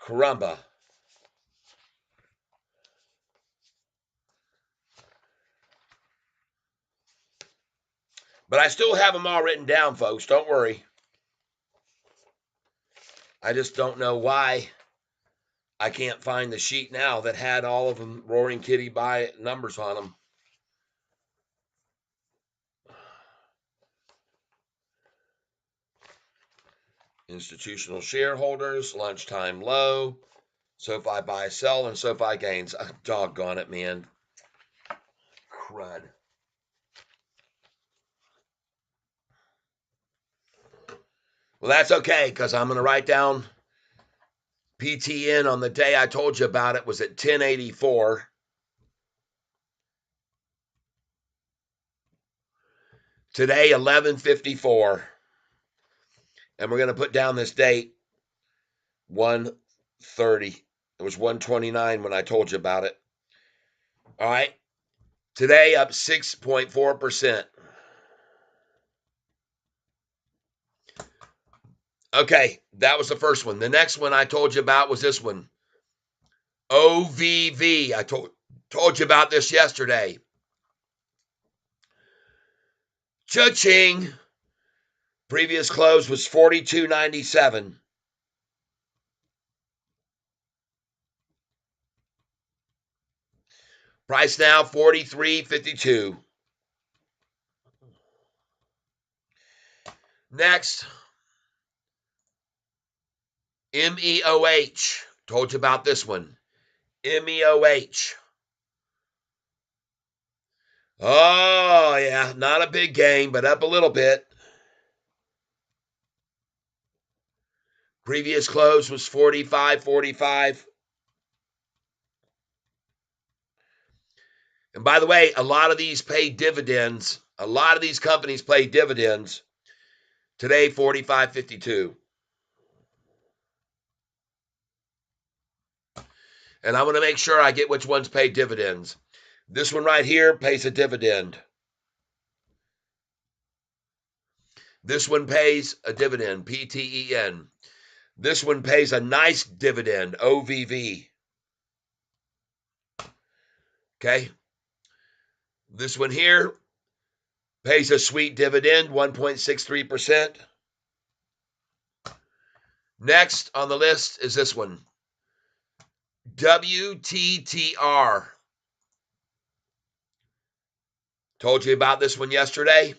Caramba. But I still have them all written down, folks. Don't worry. I just don't know why I can't find the sheet now that had all of them Roaring Kitty buy numbers on them. Institutional shareholders, lunchtime low, SoFi buy, sell, and SoFi gains. Doggone it, man. Crud. Well, that's okay, because I'm going to write down PTN on the day I told you about it was at 1084. Today, 1154. And we're going to put down this date, 1:30. It was 1:29 when I told you about it. All right. Today, up 6.4%. Okay, that was the first one. The next one I told you about was this one. OVV. I told you about this yesterday. Cha-ching. Previous close was 42.97. Price now 43.52. Next, MEOH. Told you about this one. MEOH. Oh, yeah, not a big gain, but up a little bit. Previous close was 45.45. And by the way, a lot of these pay dividends. A lot of these companies pay dividends. Today, 45.52. And I'm going to make sure I get which ones pay dividends. This one right here pays a dividend. This one pays a dividend, PTEN. This one pays a nice dividend, OVV. Okay. This one here pays a sweet dividend, 1.63%. Next on the list is this one, WTTR. Told you about this one yesterday.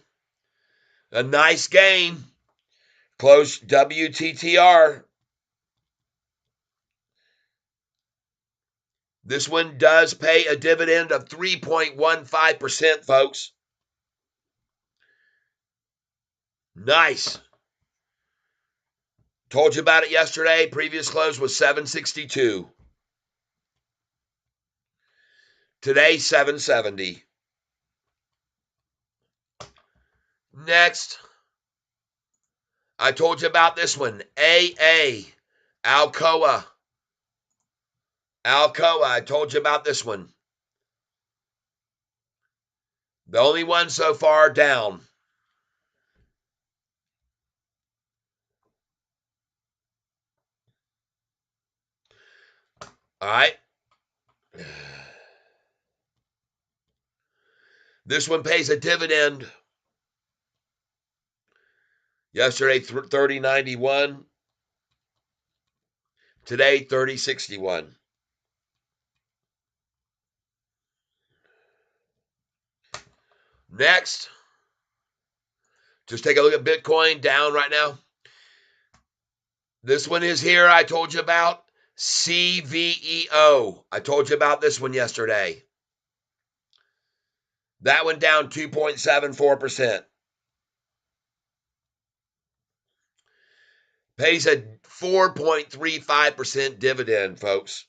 A nice gain. Close WTTR. This one does pay a dividend of 3.15%, folks. Nice. Told you about it yesterday. Previous close was 762. Today, 770. Next, I told you about this one. AA. Alcoa. Alcoa. I told you about this one. The only one so far down. All right. This one pays a dividend. Yesterday, 30.91. Today, 30.61. Next, just take a look at Bitcoin down right now. This one is here I told you about. CVEO. I told you about this one yesterday. That one down 2.74%. Pays a 4.35% dividend, folks.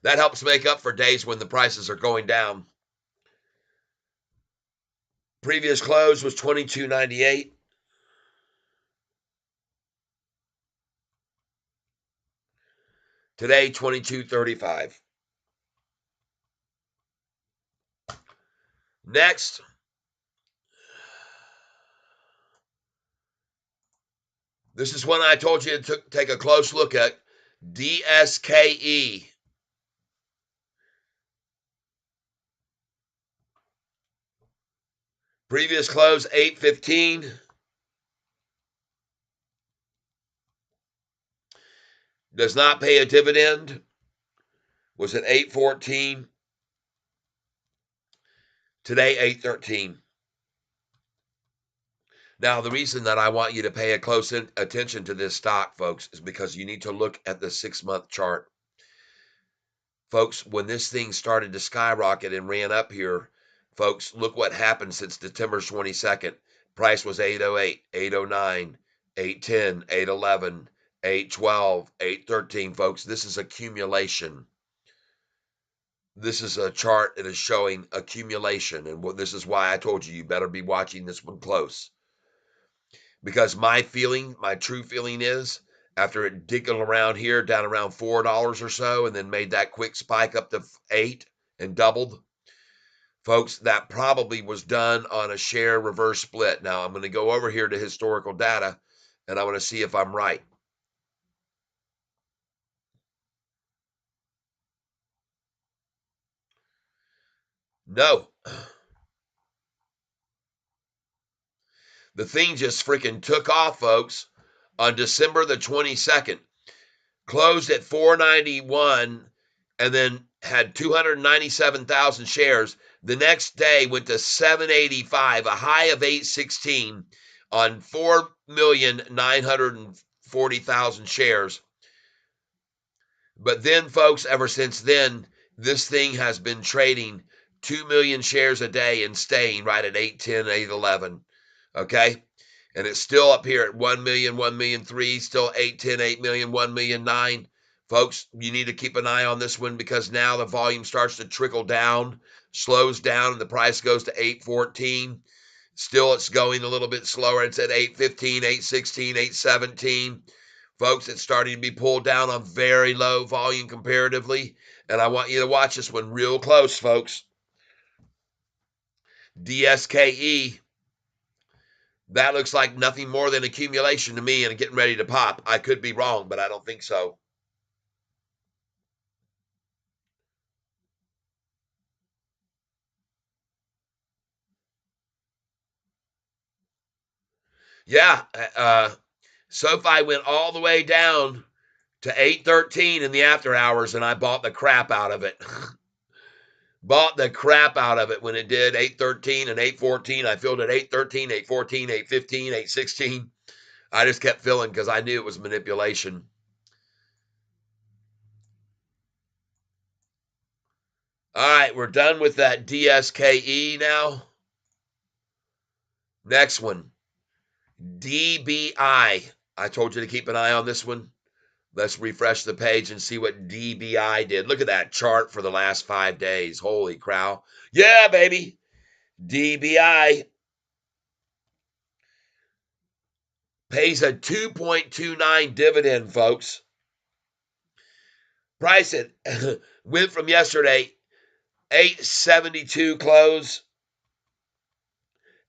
That helps make up for days when the prices are going down. Previous close was $22.98. Today, $22.35. Next, this is one I told you to take a close look at. DSKE. Previous close, 8.15. Does not pay a dividend. Was at 8.14. Today, 8.13. Now, the reason that I want you to pay a close attention to this stock, folks, is because you need to look at the 6-month chart. Folks, when this thing started to skyrocket and ran up here, folks, look what happened since December 22nd. Price was 808, 809, 810, 811, 812, 813, folks. This is accumulation. This is a chart that is showing accumulation, and this is why I told you better be watching this one close. Because my true feeling is, after it digging around here, down around $4 or so, and then made that quick spike up to 8 and doubled, folks, that probably was done on a share reverse split. Now, I'm going to go over here to historical data, and I want to see if I'm right. No. The thing just freaking took off, folks, on December the 22nd. Closed at 491 and then had 297,000 shares. The next day went to 785, a high of 816 on 4,940,000 shares. But then, folks, ever since then, this thing has been trading 2 million shares a day and staying right at 810, 811. Okay? And it's still up here at 1 million, 1 million 3, still 810, 8 million, 1 million 9. Folks, you need to keep an eye on this one because now the volume starts to trickle down, slows down, and the price goes to 814. Still, it's going a little bit slower. It's at 815, 816, 817. Folks, it's starting to be pulled down on very low volume comparatively. And I want you to watch this one real close, folks. DSKE. That looks like nothing more than accumulation to me and getting ready to pop. I could be wrong, but I don't think so. Yeah, Sofi went all the way down to 813 in the after hours, and I bought the crap out of it. Bought the crap out of it when it did 813 and 814. I filled at 813, 814, 815, 816. I just kept filling because I knew it was manipulation. All right, we're done with that DSKE now. Next one, DBI. I told you to keep an eye on this one. Let's refresh the page and see what DBI did. Look at that chart for the last 5 days. Holy cow. Yeah, baby. DBI pays a 2.29 dividend, folks. Price it went from yesterday 872 close,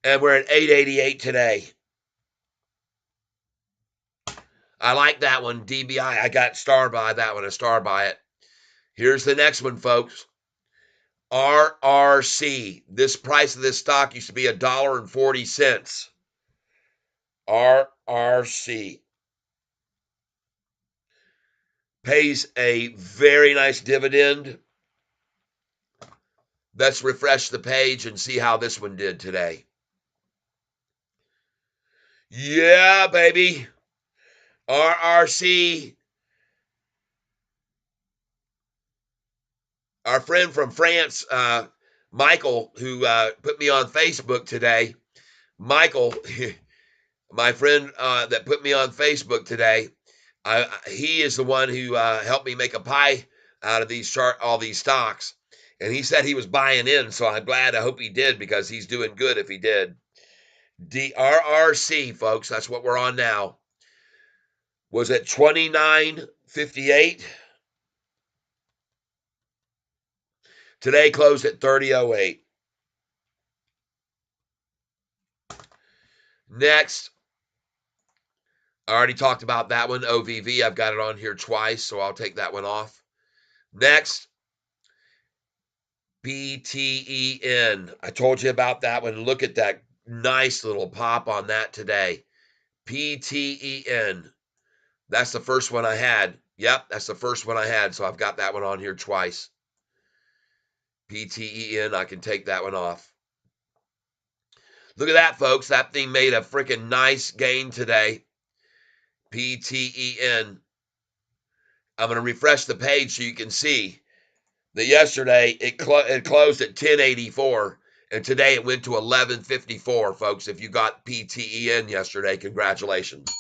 and we're at 888 today. I like that one, DBI. I got star by that one, a star by it. Here's the next one, folks. RRC. This price of this stock used to be $1.40. RRC pays a very nice dividend. Let's refresh the page and see how this one did today. Yeah, baby. RRC. Our friend from France, Michael, who put me on Facebook today. Michael, my friend that put me on Facebook today, he is the one who helped me make a pie out of all these stocks. And he said he was buying in, so I'm glad. I hope he did, because he's doing good if he did. DRRC, folks, that's what we're on now. Was at 29.58. Today closed at 30.08. Next, I already talked about that one, OVV. I've got it on here twice, so I'll take that one off. Next, BTEN. I told you about that one. Look at that nice little pop on that today. PTEN. That's the first one I had. Yep, that's the first one I had, so I've got that one on here twice. PTEN, I can take that one off. Look at that, folks. That thing made a freaking nice gain today. PTEN. I'm going to refresh the page so you can see that yesterday it closed at 1084, and today it went to 1154, folks. If you got PTEN yesterday, congratulations.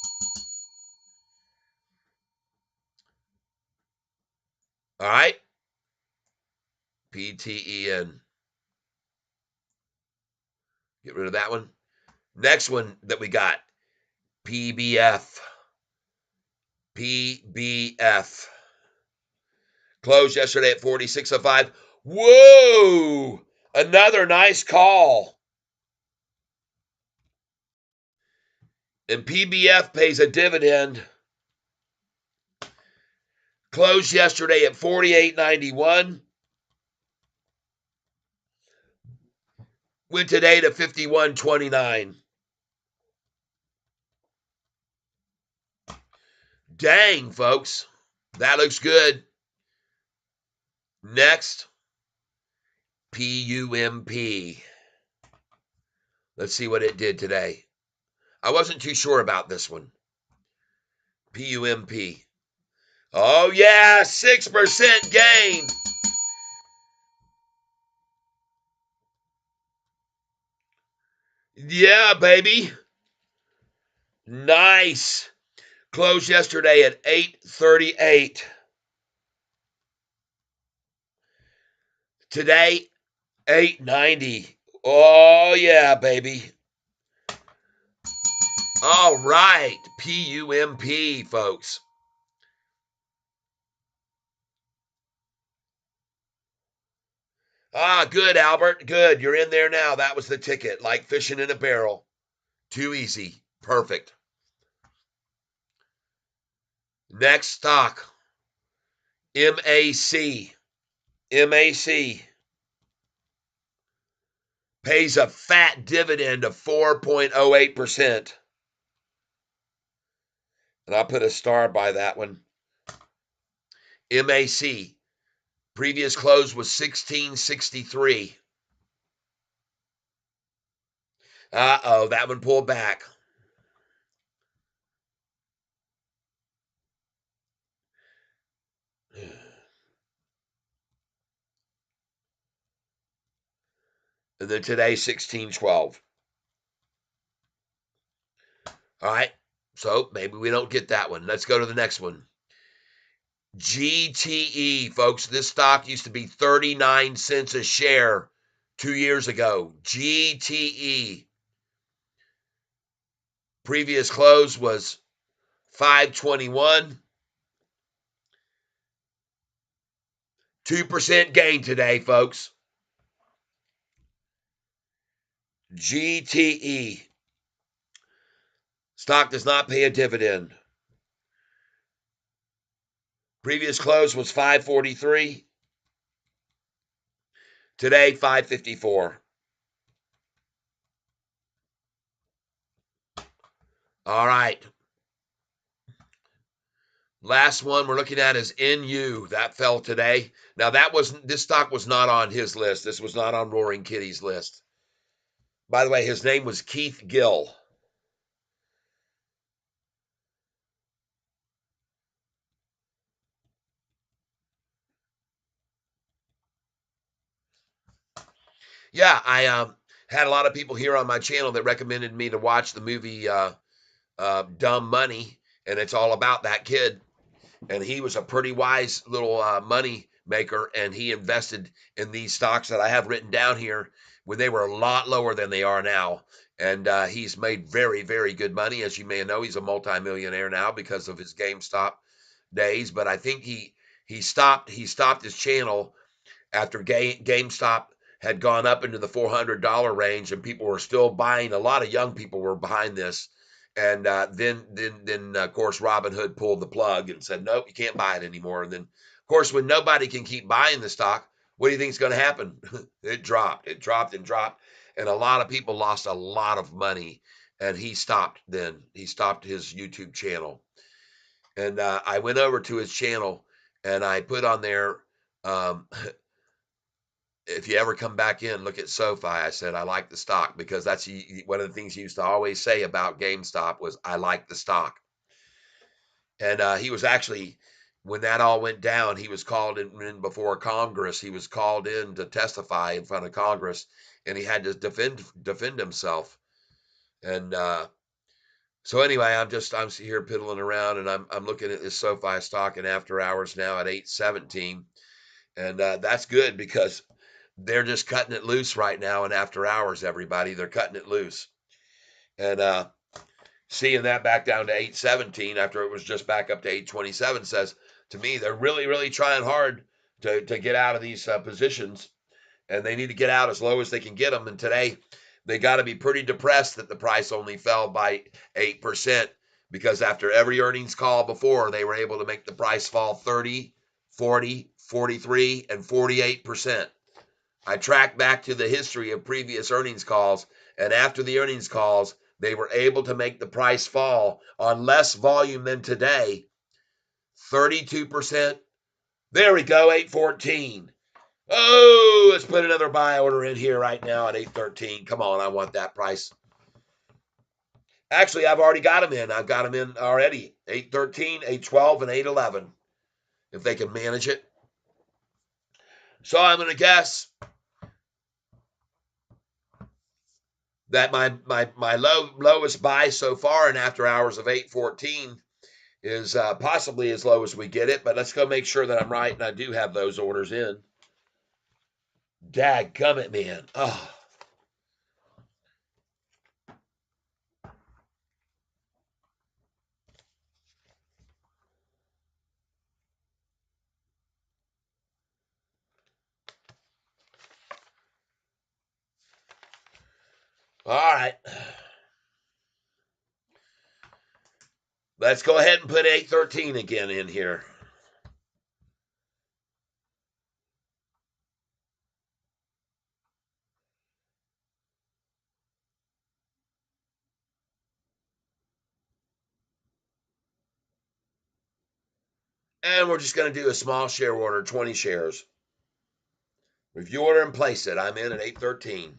All right? PTEN. Get rid of that one. Next one that we got, PBF. PBF. Closed yesterday at 46.05. Whoa! Another nice call. And PBF pays a dividend. Closed yesterday at 48.91. Went today to 51.29. Dang, folks. That looks good. Next, PUMP. Let's see what it did today. I wasn't too sure about this one. PUMP. Oh, yeah, 6% gain. Yeah, baby. Nice. Closed yesterday at 838. Today, 890. Oh, yeah, baby. All right. PUMP, folks. Ah, good, Albert. Good. You're in there now. That was the ticket. Like fishing in a barrel. Too easy. Perfect. Next stock. MAC. MAC. Pays a fat dividend of 4.08%. And I'll put a star by that one. MAC. Previous close was 1663. Uh-oh, that one pulled back. And then today, 1612. All right, so maybe we don't get that one. Let's go to the next one. GTE, folks. This stock used to be 39 cents a share 2 years ago. GTE. Previous close was 521. 2% gain today, folks. GTE. Stock does not pay a dividend. Previous close was 543. Today, 554. All right. Last one we're looking at is NU. That fell today. Now this stock was not on his list. This was not on Roaring Kitty's list. By the way, his name was Keith Gill. Yeah, I had a lot of people here on my channel that recommended me to watch the movie Dumb Money, and it's all about that kid. And he was a pretty wise little money maker, and he invested in these stocks that I have written down here when they were a lot lower than they are now. And he's made very, very good money. As you may know, he's a multimillionaire now because of his GameStop days. But I think he stopped his channel after GameStop had gone up into the $400 range, and people were still buying. A lot of young people were behind this, and then of course Robinhood pulled the plug and said, nope, you can't buy it anymore. And then of course when nobody can keep buying the stock, what do you think is going to happen? It dropped and dropped, and a lot of people lost a lot of money. And he stopped his YouTube channel, and I went over to his channel and I put on there, um, if you ever come back in, look at Sofi. I said, I like the stock, because that's one of the things he used to always say about GameStop was, I like the stock. And he was actually, when that all went down, he was called in before Congress. He was called in to testify in front of Congress, and he had to defend himself. And so anyway, I'm here piddling around, and I'm looking at this Sofi stock in after hours now at 817, and that's good because they're just cutting it loose right now in after hours, everybody. They're cutting it loose. And seeing that back down to 817 after it was just back up to 827 says to me they're really, really trying hard to get out of these positions. And they need to get out as low as they can get them. And today they got to be pretty depressed that the price only fell by 8%, because after every earnings call before, they were able to make the price fall 30, 40, 43, and 48%. I tracked back to the history of previous earnings calls, and after the earnings calls, they were able to make the price fall on less volume than today. 32%. There we go, 814. Oh, let's put another buy order in here right now at 813. Come on, I want that price. Actually, I've already got them in. I've got them in already. 813, 812, and 811. If they can manage it. So I'm going to guess that my lowest buy so far in after hours of 814 is possibly as low as we get it, but let's go make sure that I'm right and I do have those orders in. Dadgummit, man. Oh. All right. Let's go ahead and put 813 again in here. And we're just going to do a small share order, 20 shares. Review order and place it. I'm in at 813.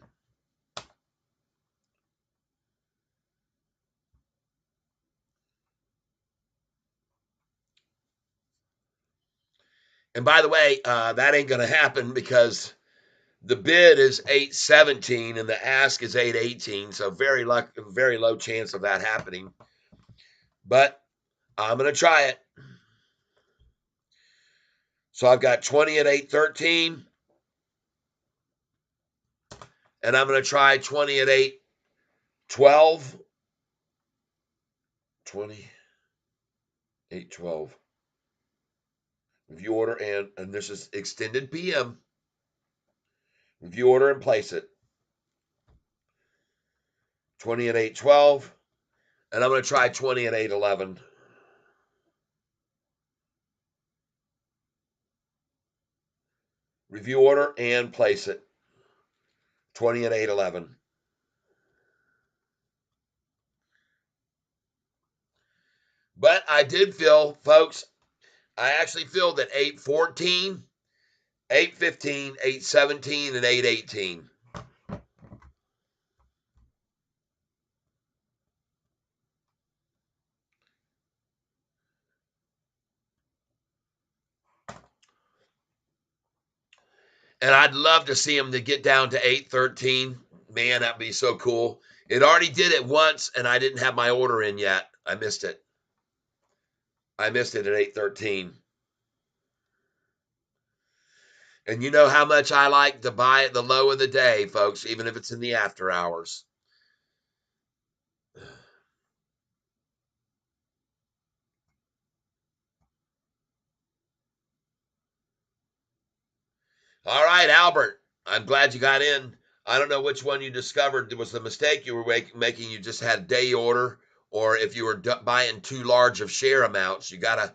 And by the way, that ain't going to happen because the bid is 817 and the ask is 818. So very low chance of that happening. But I'm going to try it. So I've got 20 at 813. And I'm going to try 20 at 812. 20, 812. Review order and this is extended PM. Review order and place it. 20 at 812. And I'm going to try 20 at 811. Review order and place it. 20 at 811. But I did feel, folks, I actually filled at 814, 815, 817, and 818. And I'd love to see them to get down to 813. Man, that'd be so cool. It already did it once, and I didn't have my order in yet. I missed it. I missed it at 813. And you know how much I like to buy at the low of the day, folks, even if it's in the after hours. All right, Albert. I'm glad you got in. I don't know which one you discovered was the mistake you were making. You just had day order, or if you were buying too large of share amounts. You got to,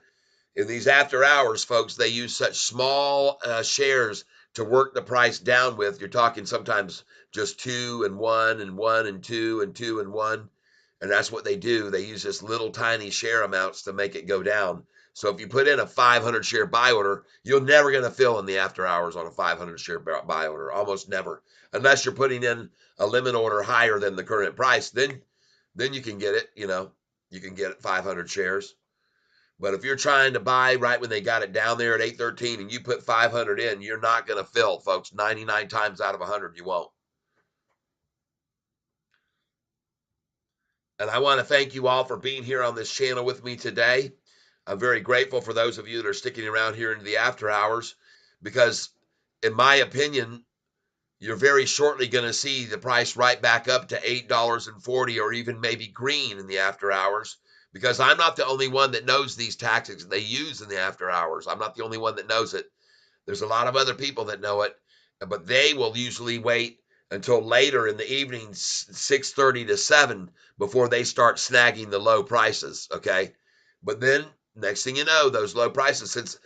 in these after hours, folks, they use such small shares to work the price down with. You're talking sometimes just 2 and 1 and 1 and 2 and 2 and 1. And that's what they do. They use just little tiny share amounts to make it go down. So if you put in a 500 share buy order, you're never going to fill in the after hours on a 500 share buy order. Almost never. Unless you're putting in a limit order higher than the current price, then you can get it, you can get it 500 shares. But if you're trying to buy right when they got it down there at 813 and you put 500 in, you're not going to fill, folks. 99 times out of 100, you won't. And I want to thank you all for being here on this channel with me today. I'm very grateful for those of you that are sticking around here into the after hours because, in my opinion, you're very shortly going to see the price right back up to $8.40 or even maybe green in the after hours because I'm not the only one that knows these tactics that they use in the after hours. I'm not the only one that knows it. There's a lot of other people that know it, but they will usually wait until later in the evening, 6:30 to 7, before they start snagging the low prices. Okay, but then next thing you know, those low prices, since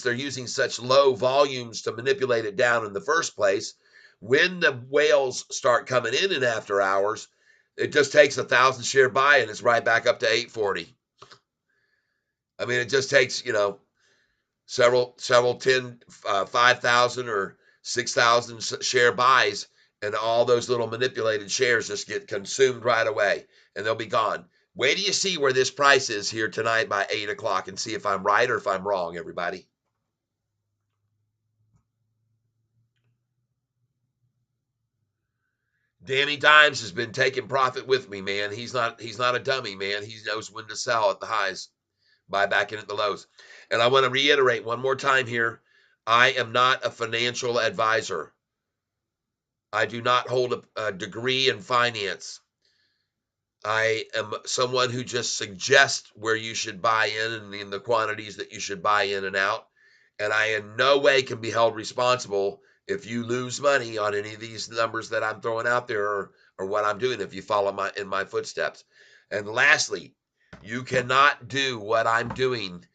they're using such low volumes to manipulate it down in the first place, when the whales start coming in after hours, it just takes 1,000 share buy and it's right back up to 840. I mean, it just takes several 5,000 or 6,000 share buys, and all those little manipulated shares just get consumed right away, and they'll be gone. Wait till you see where this price is here tonight by 8 o'clock and see if I'm right or if I'm wrong, everybody. Danny Dimes has been taking profit with me, man. He's not a dummy, man. He knows when to sell at the highs, buy back in at the lows. And I want to reiterate one more time here. I am not a financial advisor. I do not hold a degree in finance. I am someone who just suggests where you should buy in and in the quantities that you should buy in and out. And I in no way can be held responsible if you lose money on any of these numbers that I'm throwing out there or what I'm doing if you follow in my footsteps. And lastly, you cannot do what I'm doing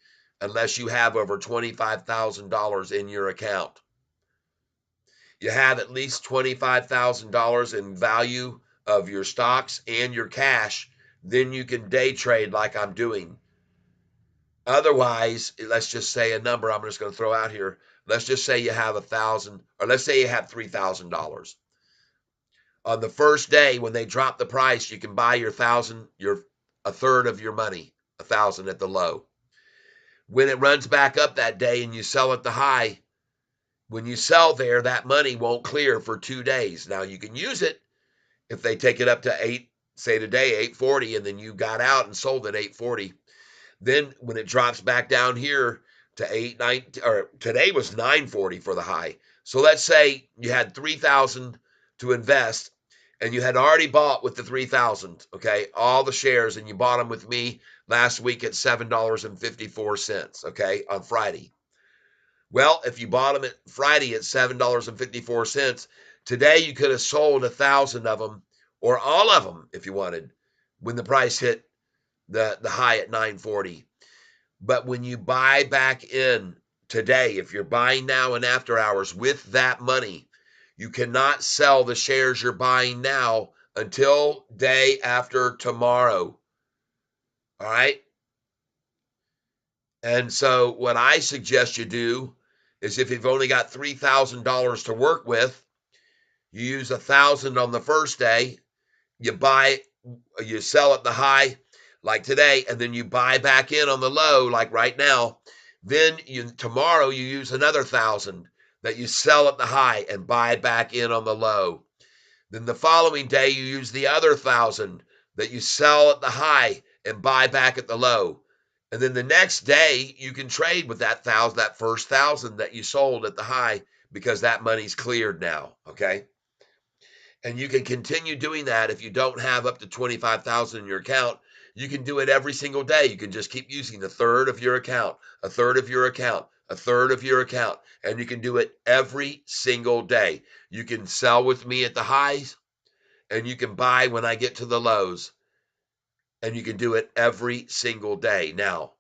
unless you have over $25,000 in your account. You have at least $25,000 in value of your stocks and your cash, then you can day trade like I'm doing. Otherwise, let's just say a number I'm just going to throw out here. Let's just say you have 1,000, or let's say you have $3,000. On the first day when they drop the price, you can buy a third of your money, 1,000 at the low. When it runs back up that day and you sell at the high, when you sell there, that money won't clear for 2 days. Now you can use it if they take it up to 8, say today 840, and then you got out and sold at 840. Then when it drops back down here to 890, or today was 940 for the high. So let's say you had 3,000 to invest and you had already bought with the 3,000, okay, all the shares, and you bought them with me last week at $7.54, okay, on Friday. Well, if you bought them at Friday at $7.54, today you could have sold 1,000 of them or all of them if you wanted when the price hit the high at 940. But when you buy back in today, if you're buying now and after hours with that money, you cannot sell the shares you're buying now until day after tomorrow. All right? And so what I suggest you do is if you've only got $3,000 to work with, you use 1,000 on the first day, you sell at the high like today, and then you buy back in on the low like right now. Then tomorrow you use another 1,000 that you sell at the high and buy back in on the low. Then the following day you use the other 1,000 that you sell at the high and buy back at the low. And then the next day you can trade with that first 1,000 that you sold at the high, because that money's cleared now. Okay. And you can continue doing that. If you don't have up to 25,000 in your account, you can do it every single day. You can just keep using a third of your account, a third of your account, a third of your account, and you can do it every single day. You can sell with me at the highs, and you can buy when I get to the lows, and you can do it every single day. Now,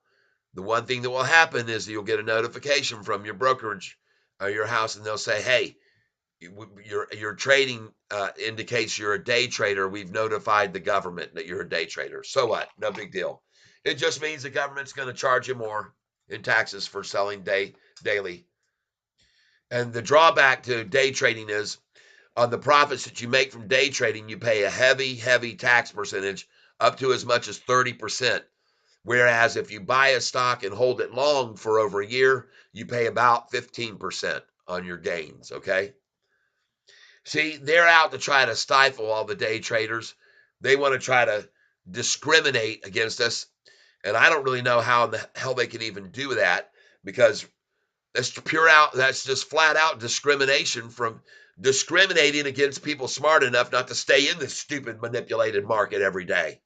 the one thing that will happen is you'll get a notification from your brokerage or your house, and they'll say, hey, your trading indicates you're a day trader. We've notified the government that you're a day trader. So what? No big deal. It just means the government's going to charge you more in taxes for selling daily. And the drawback to day trading is on the profits that you make from day trading, you pay a heavy tax percentage up to as much as 30%. Whereas if you buy a stock and hold it long for over a year, you pay about 15% on your gains. Okay. See, they're out to try to stifle all the day traders. They want to try to discriminate against us. And I don't really know how in the hell they can even do that, because that's just flat out discrimination from discriminating against people smart enough not to stay in this stupid manipulated market every day.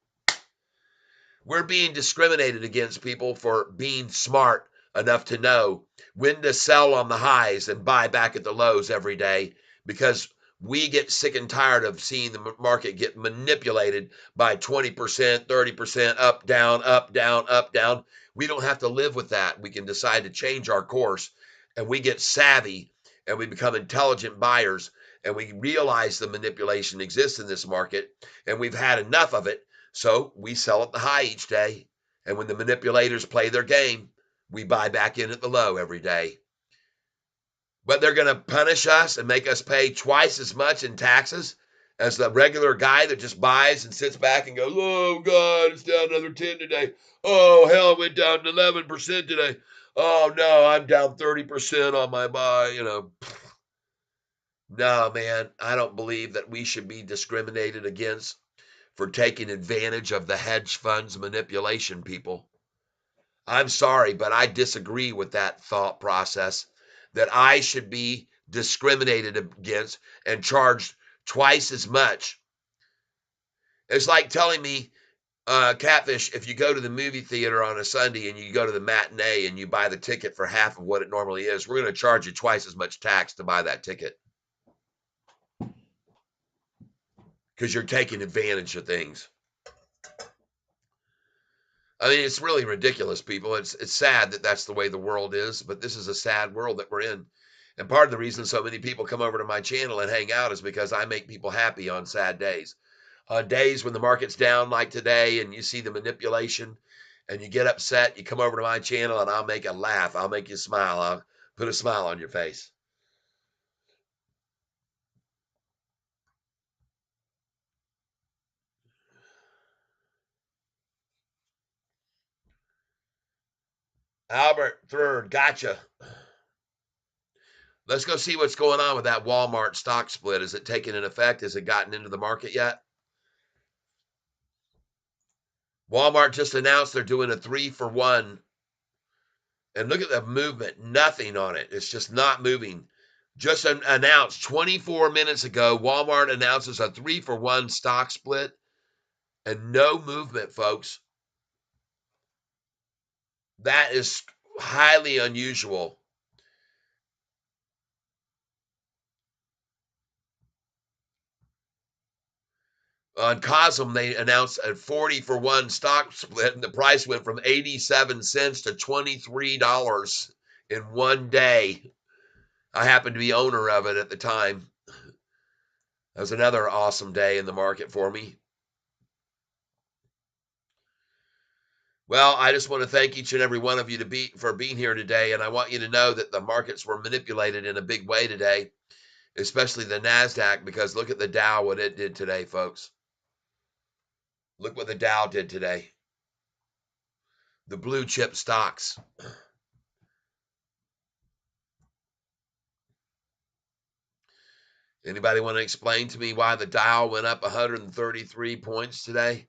We're being discriminated against people for being smart enough to know when to sell on the highs and buy back at the lows every day, because we get sick and tired of seeing the market get manipulated by 20%, 30%, up, down, up, down, up, down. We don't have to live with that. We can decide to change our course, and we get savvy and we become intelligent buyers, and we realize the manipulation exists in this market, and we've had enough of it. So we sell at the high each day. And when the manipulators play their game, we buy back in at the low every day. But they're going to punish us and make us pay twice as much in taxes as the regular guy that just buys and sits back and goes, oh, God, it's down another 10 today. Oh, hell, it went down 11% today. Oh, no, I'm down 30% on my buy. No, man, I don't believe that we should be discriminated against for taking advantage of the hedge funds manipulation, people. I'm sorry, but I disagree with that thought process, that I should be discriminated against and charged twice as much. It's like telling me, Catfish, if you go to the movie theater on a Sunday and you go to the matinee and you buy the ticket for half of what it normally is, we're going to charge you twice as much tax to buy that ticket, because you're taking advantage of things. I mean, it's really ridiculous, people. It's sad that that's the way the world is, but this is a sad world that we're in. And part of the reason so many people come over to my channel and hang out is because I make people happy on sad days. On days when the market's down like today and you see the manipulation and you get upset, you come over to my channel and I'll make you laugh. I'll make you smile. I'll put a smile on your face. Albert, third, gotcha. Let's go see what's going on with that Walmart stock split. Is it taking an effect? Has it gotten into the market yet? Walmart just announced they're doing a 3-for-1. And look at the movement. Nothing on it. It's just not moving. Just announced 24 minutes ago, Walmart announces a 3-for-1 stock split, and no movement, folks. That is highly unusual. On Cosm, they announced a 40-for-1 stock split, and the price went from 87 cents to $23 in one day. I happened to be owner of it at the time. That was another awesome day in the market for me. Well, I just want to thank each and every one of you for being here today, and I want you to know that the markets were manipulated in a big way today, especially the Nasdaq, because look at the Dow, what it did today, folks. Look what the Dow did today. The blue chip stocks. Anybody want to explain to me why the Dow went up 133 points today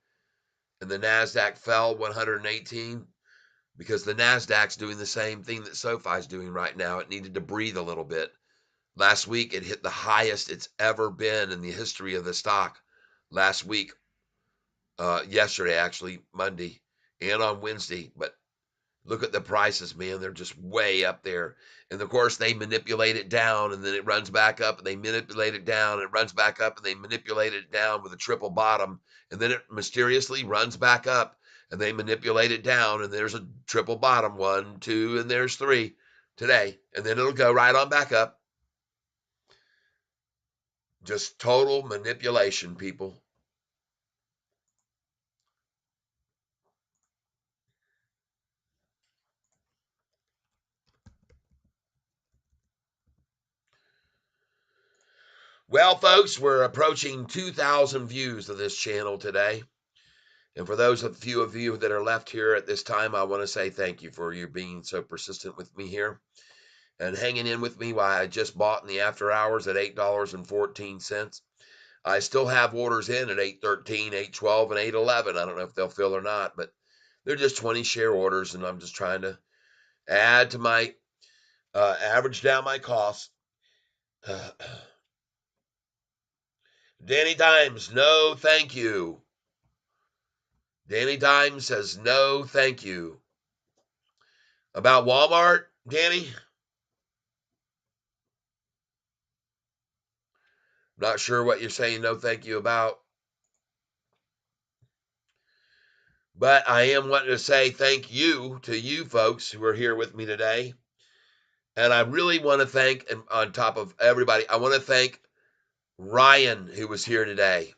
and the Nasdaq fell 118? Because the Nasdaq's doing the same thing that SoFi's doing right now. It needed to breathe a little bit. Last week, it hit the highest it's ever been in the history of the stock. Last week, yesterday, actually, Monday, and on Wednesday. But look at the prices, man. They're just way up there. And of course, they manipulate it down and then it runs back up and they manipulate it down. And it runs back up and they manipulate it down with a triple bottom. And then it mysteriously runs back up and they manipulate it down. And there's a triple bottom, 1, 2, and there's 3 today. And then it'll go right on back up. Just total manipulation, people. Well, folks, we're approaching 2,000 views of this channel today. And for those few of you that are left here at this time, I want to say thank you for you being so persistent with me here and hanging in with me while I just bought in the after hours at $8.14. I still have orders in at 8.13, 8.12, and 8.11. I don't know if they'll fill or not, but they're just 20 share orders, and I'm just trying to add to my average down my costs. Danny Dimes, no thank you. Danny Dimes says no thank you. About Walmart, Danny? Not sure what you're saying no thank you about. But I am wanting to say thank you to you folks who are here with me today. And I really want to thank, and on top of everybody, I want to thank Ryan, who was here today.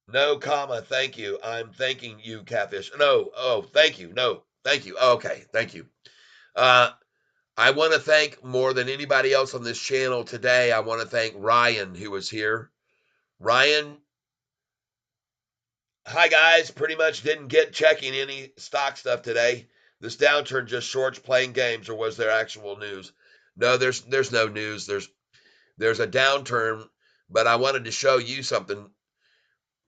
No comma, thank you. I'm thanking you, Catfish. No, oh, thank you. No, thank you. Okay, thank you. I want to thank more than anybody else on this channel today. I want to thank Ryan, who was here. Ryan, hi guys, pretty much didn't get checking any stock stuff today. This downturn just shorts playing games, or was there actual news? No, there's no news. There's a downturn, but I wanted to show you something,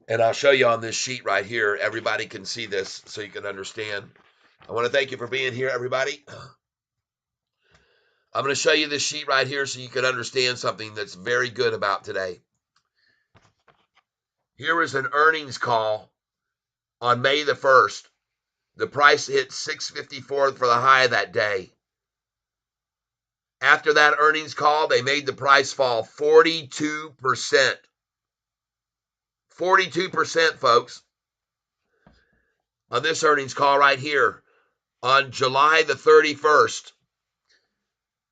and I'll show you on this sheet right here. Everybody can see this so you can understand. I want to thank you for being here, everybody. I'm going to show you this sheet right here so you can understand something that's very good about today. Here is an earnings call on May the 1st. The price hit $6.54 for the high that day. After that earnings call, they made the price fall 42%. 42%, folks. On this earnings call right here, on July the 31st,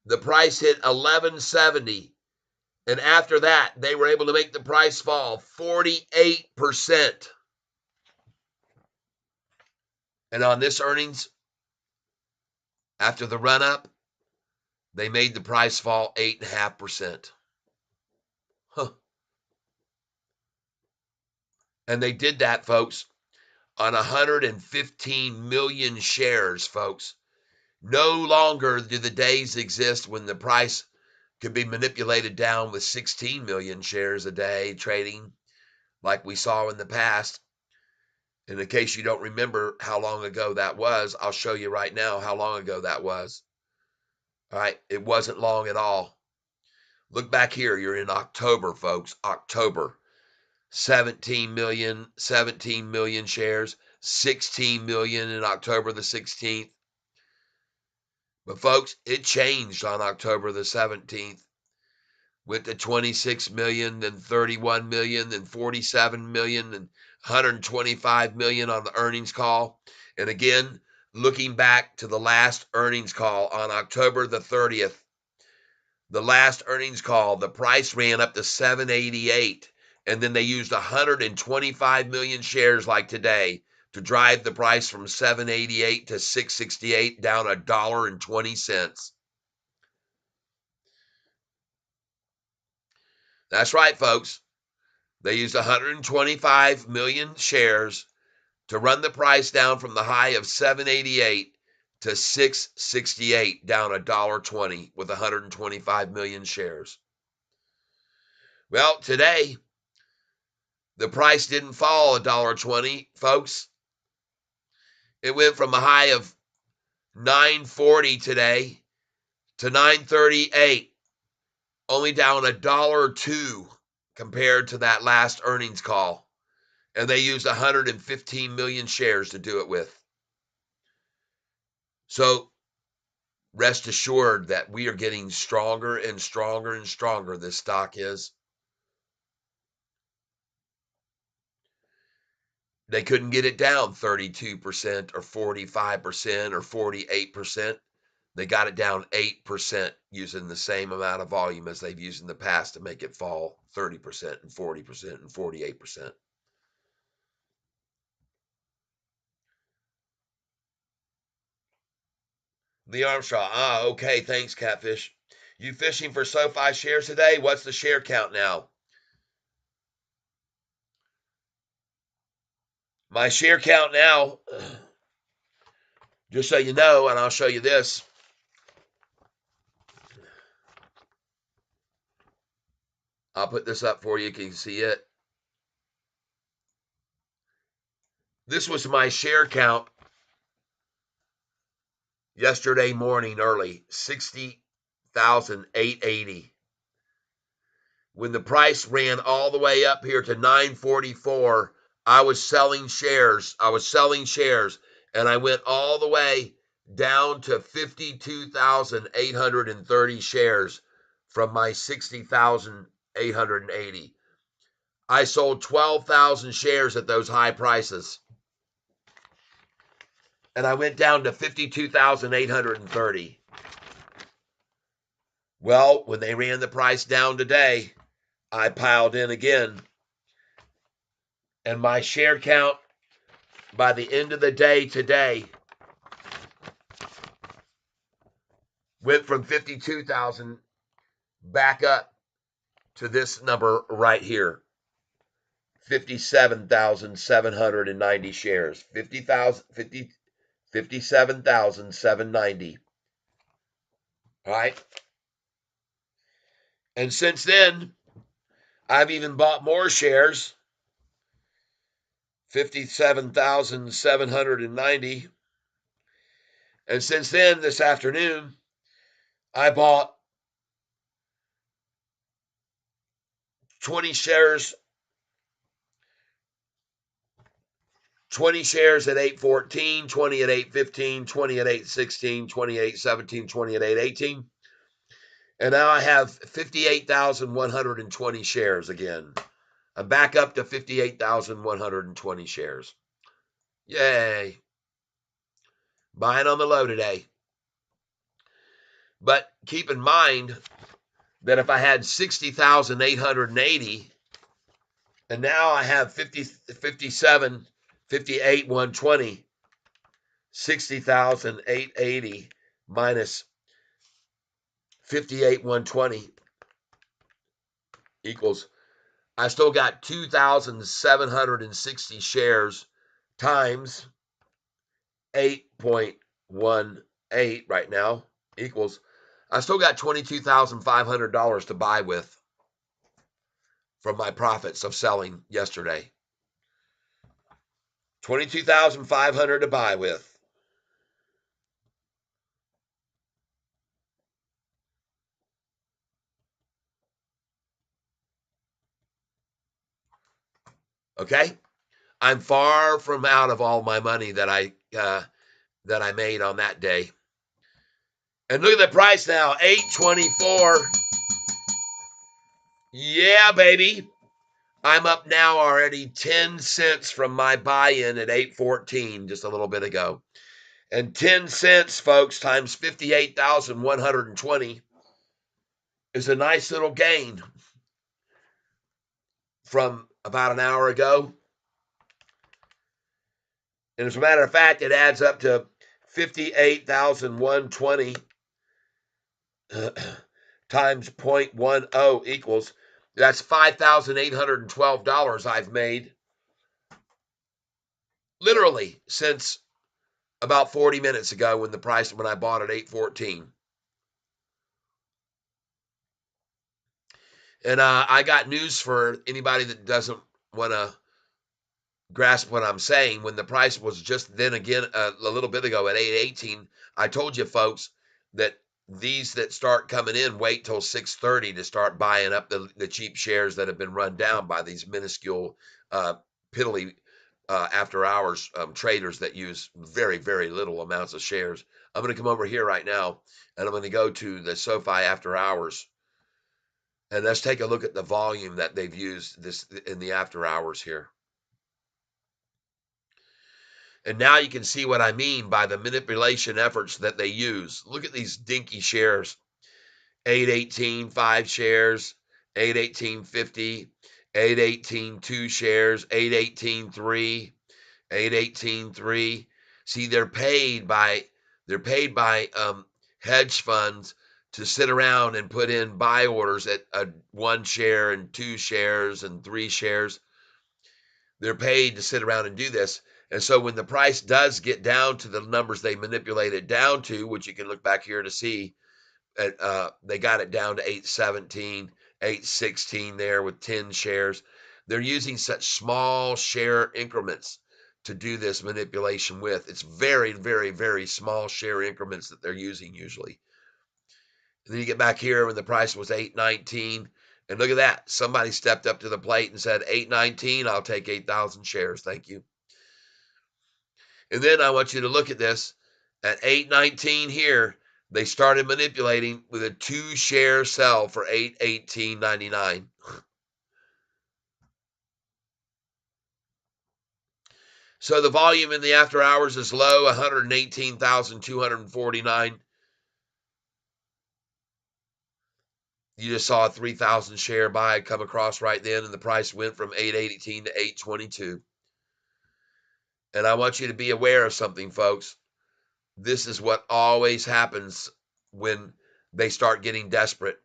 the price hit $11.70. And after that, they were able to make the price fall 48%. And on this earnings, after the run up, they made the price fall 8.5%. Huh. And they did that, folks, on 115 million shares, folks. No longer do the days exist when the price could be manipulated down with 16 million shares a day trading like we saw in the past. And in case you don't remember how long ago that was, I'll show you right now how long ago that was. All right, it wasn't long at all. Look back here. You're in October, folks. October. 17 million shares, 16 million in October the 16th. But folks, it changed on October the 17th. Went to 26 million, then 31 million, then 47 million, and 125 million on the earnings call. And again, looking back to the last earnings call on October the 30th, the last earnings call, the price ran up to 788. And then they used 125 million shares like today to drive the price from $7.88 to $6.68, down $1.20. That's right, folks. They used 125 million shares to run the price down from the high of $7.88 to $6.68, down $1.20 with 125 million shares. Well, today, the price didn't fall $1.20, folks. It went from a high of $9.40 today to $9.38, only down $1.02 compared to that last earnings call. And they used 115 million shares to do it with. So rest assured that we are getting stronger and stronger and stronger, this stock is. They couldn't get it down 32% or 45% or 48%. They got it down 8% using the same amount of volume as they've used in the past to make it fall 30% and 40% and 48%. Lee Armstrong, okay, thanks, Catfish. You fishing for SoFi shares today? What's the share count now? My share count now, just so you know, and I'll show you this. I'll put this up for you. You can see it. This was my share count yesterday morning early, 60,880. When the price ran all the way up here to 944, I was selling shares. And I went all the way down to 52,830 shares from my 60,880. I sold 12,000 shares at those high prices. And I went down to 52,830. Well, when they ran the price down today, I piled in again. And my share count by the end of the day today went from 52,000 back up to this number right here. 57,790 shares. 57,790. All right. And since then, I've even bought more shares. 57,790. And since then, this afternoon, I bought 20 shares. 20 shares at 814, 20 at 815, 20 at 816, 20 at 817, 20 at 818. And now I have 58,120 shares again. I'm back up to 58,120 shares. Yay. Buying on the low today. But keep in mind that if I had 60,880 and now I have 57, 58, 120, 60,880 minus 58, 120 equals, I still got 2,760 shares times 8.18 right now equals, I still got $22,500 to buy with from my profits of selling yesterday. 22,500 to buy with. Okay? I'm far from out of all my money that I made on that day. And look at the price now, $8.24. Yeah, baby. I'm up now already 10 cents from my buy-in at $8.14 just a little bit ago. And 10 cents, folks, times 58,120 is a nice little gain from about an hour ago. And as a matter of fact, it adds up to 58,120 times 0.10 equals, that's $5,812 I've made literally since about 40 minutes ago when I bought at 814. And I got news for anybody that doesn't want to grasp what I'm saying. When the price was just then again a little bit ago at 818, I told you folks that these that start coming in wait till 6:30 to start buying up the cheap shares that have been run down by these minuscule piddly after hours traders that use very, very little amounts of shares. I'm going to come over here right now and I'm going to go to the Sofi after hours, and let's take a look at the volume that they've used this in the after hours here. And now you can see what I mean by the manipulation efforts that they use. Look at these dinky shares. 818, 5 shares, 818, 50, 818, 2 shares, 818, 3, 818, 3. See, they're paid by hedge funds to sit around and put in buy orders at 1 share and 2 shares and 3 shares. They're paid to sit around and do this. And so when the price does get down to the numbers they manipulate it down to, which you can look back here to see, they got it down to 817, 816 there with 10 shares. They're using such small share increments to do this manipulation with. It's very, very, very small share increments that they're using usually. And then you get back here when the price was 819. And look at that. Somebody stepped up to the plate and said, 819, I'll take 8,000 shares. Thank you. And then I want you to look at this. At 819 here, they started manipulating with a 2 share sell for 818.99. So the volume in the after hours is low, 118,249. You just saw a 3,000 share buy come across right then, and the price went from 818 to 822. And I want you to be aware of something, folks. This is what always happens when they start getting desperate,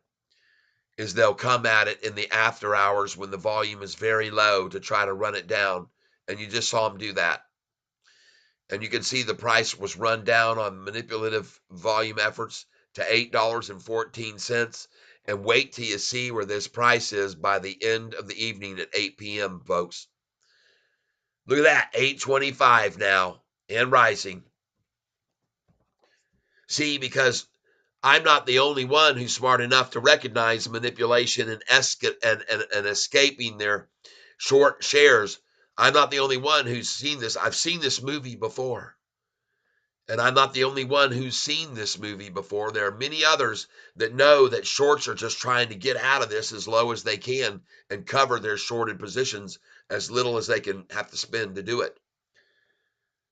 is they'll come at it in the after hours when the volume is very low to try to run it down. And you just saw them do that. And you can see the price was run down on manipulative volume efforts to $8.14. And wait till you see where this price is by the end of the evening at 8 p.m., folks. Look at that, 825 now and rising. See, because I'm not the only one who's smart enough to recognize manipulation and escaping their short shares. I'm not the only one who's seen this. I've seen this movie before. And I'm not the only one who's seen this movie before. There are many others that know that shorts are just trying to get out of this as low as they can and cover their shorted positions as little as they can have to spend to do it.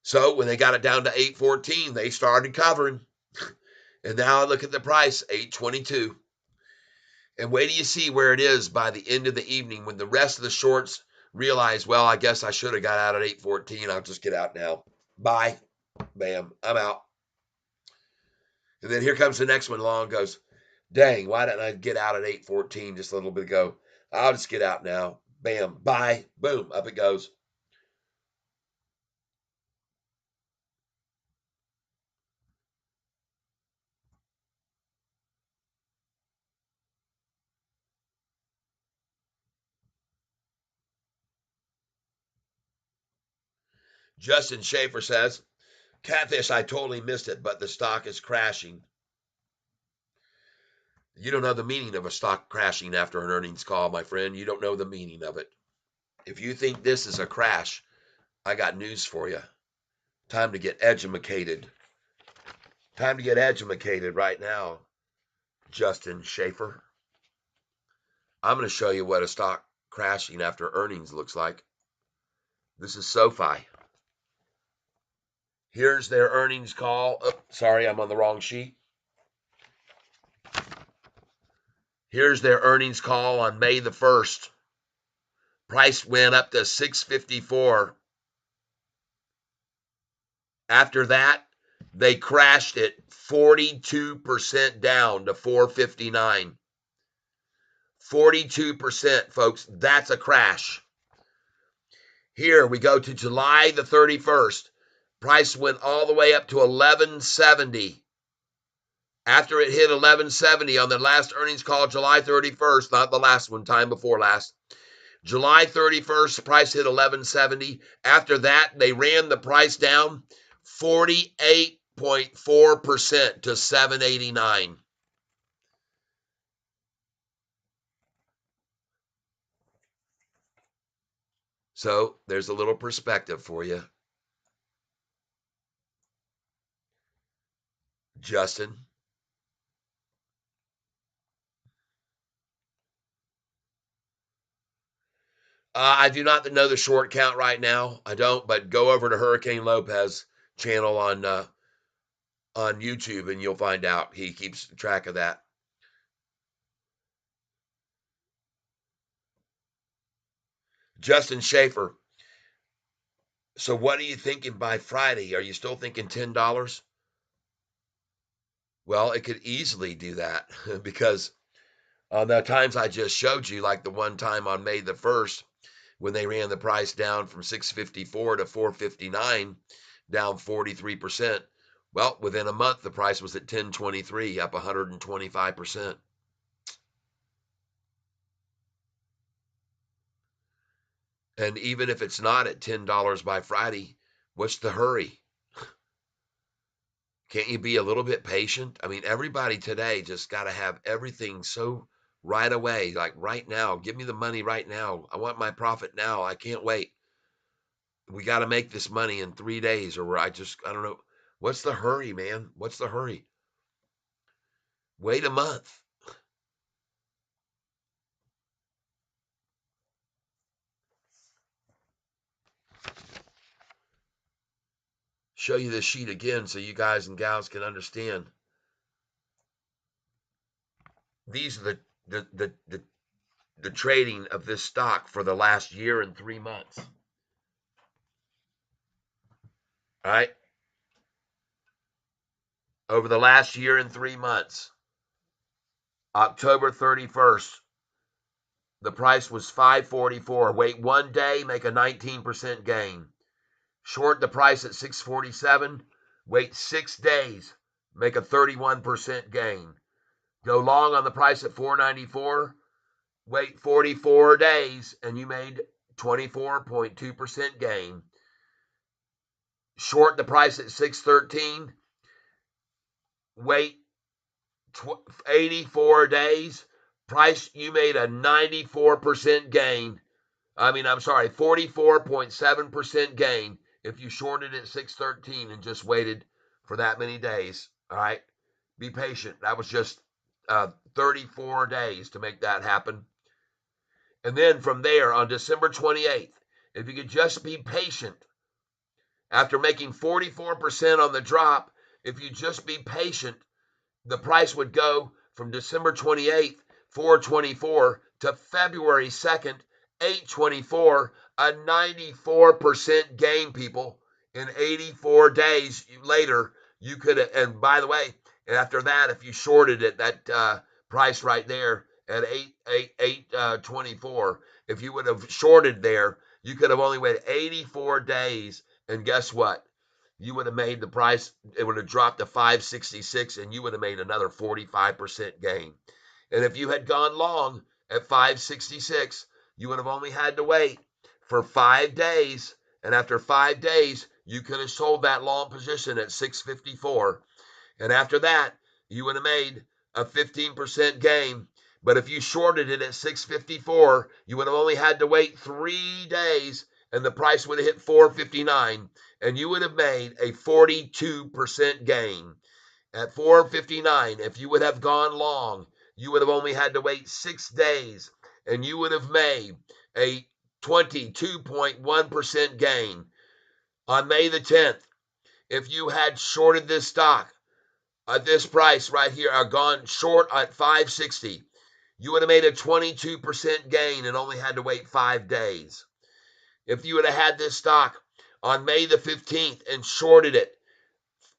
So when they got it down to 814, they started covering. And now I look at the price, 822. And wait till you see where it is by the end of the evening when the rest of the shorts realize, well, I guess I should have got out at 814. I'll just get out now. Bye. Bam. I'm out. And then here comes the next one along, goes, dang, why didn't I get out at 814 just a little bit ago? I'll just get out now. Bam. Bye. Boom. Up it goes. Justin Schaefer says, Catfish, I totally missed it, but the stock is crashing. You don't know the meaning of a stock crashing after an earnings call, my friend. You don't know the meaning of it. If you think this is a crash, I got news for you. Time to get edumacated. Time to get edumacated right now, Justin Schaefer. I'm going to show you what a stock crashing after earnings looks like. This is Sofi. Here's their earnings call. Oh, sorry, I'm on the wrong sheet. Here's their earnings call on May the 1st. Price went up to 654. After that, they crashed it 42% down to 459. 42%, folks. That's a crash. Here we go to July the 31st. Price went all the way up to 1170. After it hit 1170 on their last earnings call, July 31st, not the last one, time before last. July 31st, price hit 1170. After that, they ran the price down 48.4% to 789. So there's a little perspective for you. Justin. I do not know the short count right now. I don't, but go over to Hurricane Lopez channel on YouTube and you'll find out. He keeps track of that. Justin Schaefer. So what are you thinking by Friday? Are you still thinking $10? Well, it could easily do that because on the times I just showed you, like the one time on May the 1st, when they ran the price down from 654 to 459, down 43%. Well, within a month, the price was at 1023, up 125%. And even if it's not at $10 by Friday, what's the hurry? Can't you be a little bit patient? I mean, everybody today just got to have everything so right away, like right now. Give me the money right now. I want my profit now. I can't wait. We got to make this money in 3 days, or I don't know. What's the hurry, man? What's the hurry? Wait a month. Show you this sheet again so you guys and gals can understand. These are the trading of this stock for the last year and 3 months. All right. Over the last year and 3 months, October 31st, the price was 544. Wait 1 day, make a 19% gain. Short the price at 647. Wait 6 days, make a 31% gain. Go long on the price at 494. Wait 44 days, and you made 24.2% gain. Short the price at 613. Wait 84 days. Price, you made a 94% gain. 44.7% gain if you shorted at 613 and just waited for that many days. All right. Be patient. That was just 34 days to make that happen. And then from there on December 28th, if you could just be patient after making 44% on the drop, if you just be patient, the price would go from December 28th, 424, to February 2nd, 824, a 94% gain, people. In 84 days later, you could, and by the way, after that, if you shorted it, that price right there at 824, if you would have shorted there, you could have only waited 84 days, and guess what? You would have made the price, it would have dropped to 566, and you would have made another 45% gain. And if you had gone long at 566, you would have only had to wait for 5 days. And after 5 days, you could have sold that long position at 654. And after that, you would have made a 15% gain. But if you shorted it at 654, you would have only had to wait 3 days, and the price would have hit 459, and you would have made a 42% gain. At 459, if you would have gone long, you would have only had to wait 6 days, and you would have made a 22.1% gain. On May the 10th, if you had shorted this stock at this price right here, or gone short at 560, you would have made a 22% gain and only had to wait 5 days. If you would have had this stock on May the 15th and shorted it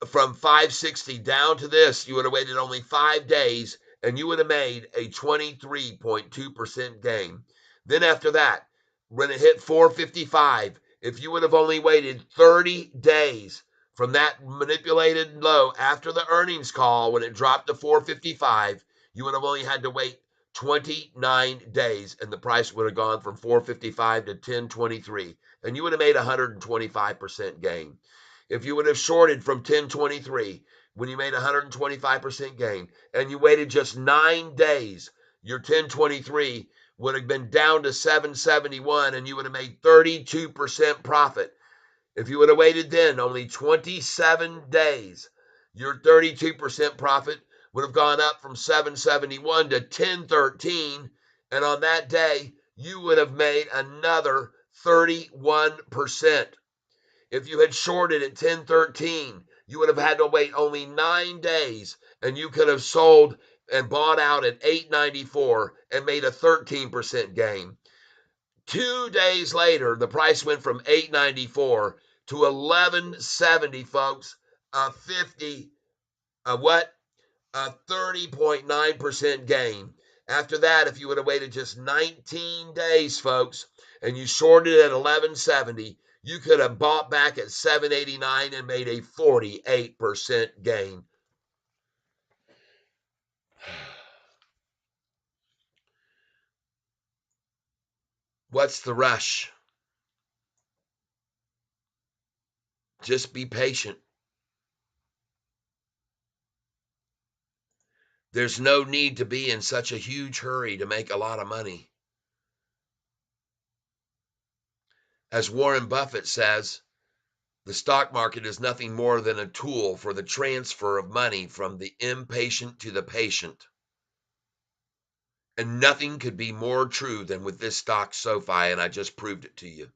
from 560 down to this, you would have waited only 5 days and you would have made a 23.2% gain. Then after that, when it hit 455, if you would have only waited 30 days from that manipulated low after the earnings call, when it dropped to 455, you would have only had to wait 29 days and the price would have gone from 455 to 1023 and you would have made 125% gain. If you would have shorted from 1023 when you made 125% gain and you waited just 9 days, your 1023 would have been down to 771 and you would have made 32% profit. If you would have waited then only 27 days, your 32% profit would have gone up from 771 to 1013. And on that day, you would have made another 31%. If you had shorted at 1013, you would have had to wait only 9 days and you could have sold and bought out at 894 and made a 13% gain. 2 days later, the price went from 894 to 1170, folks. A 50, a what? A 30.9% gain. After that, if you would have waited just 19 days, folks, and you shorted at 1170, you could have bought back at 789 and made a 48% gain. What's the rush? Just be patient. There's no need to be in such a huge hurry to make a lot of money. As Warren Buffett says, the stock market is nothing more than a tool for the transfer of money from the impatient to the patient. And nothing could be more true than with this stock, Sofi, and I just proved it to you.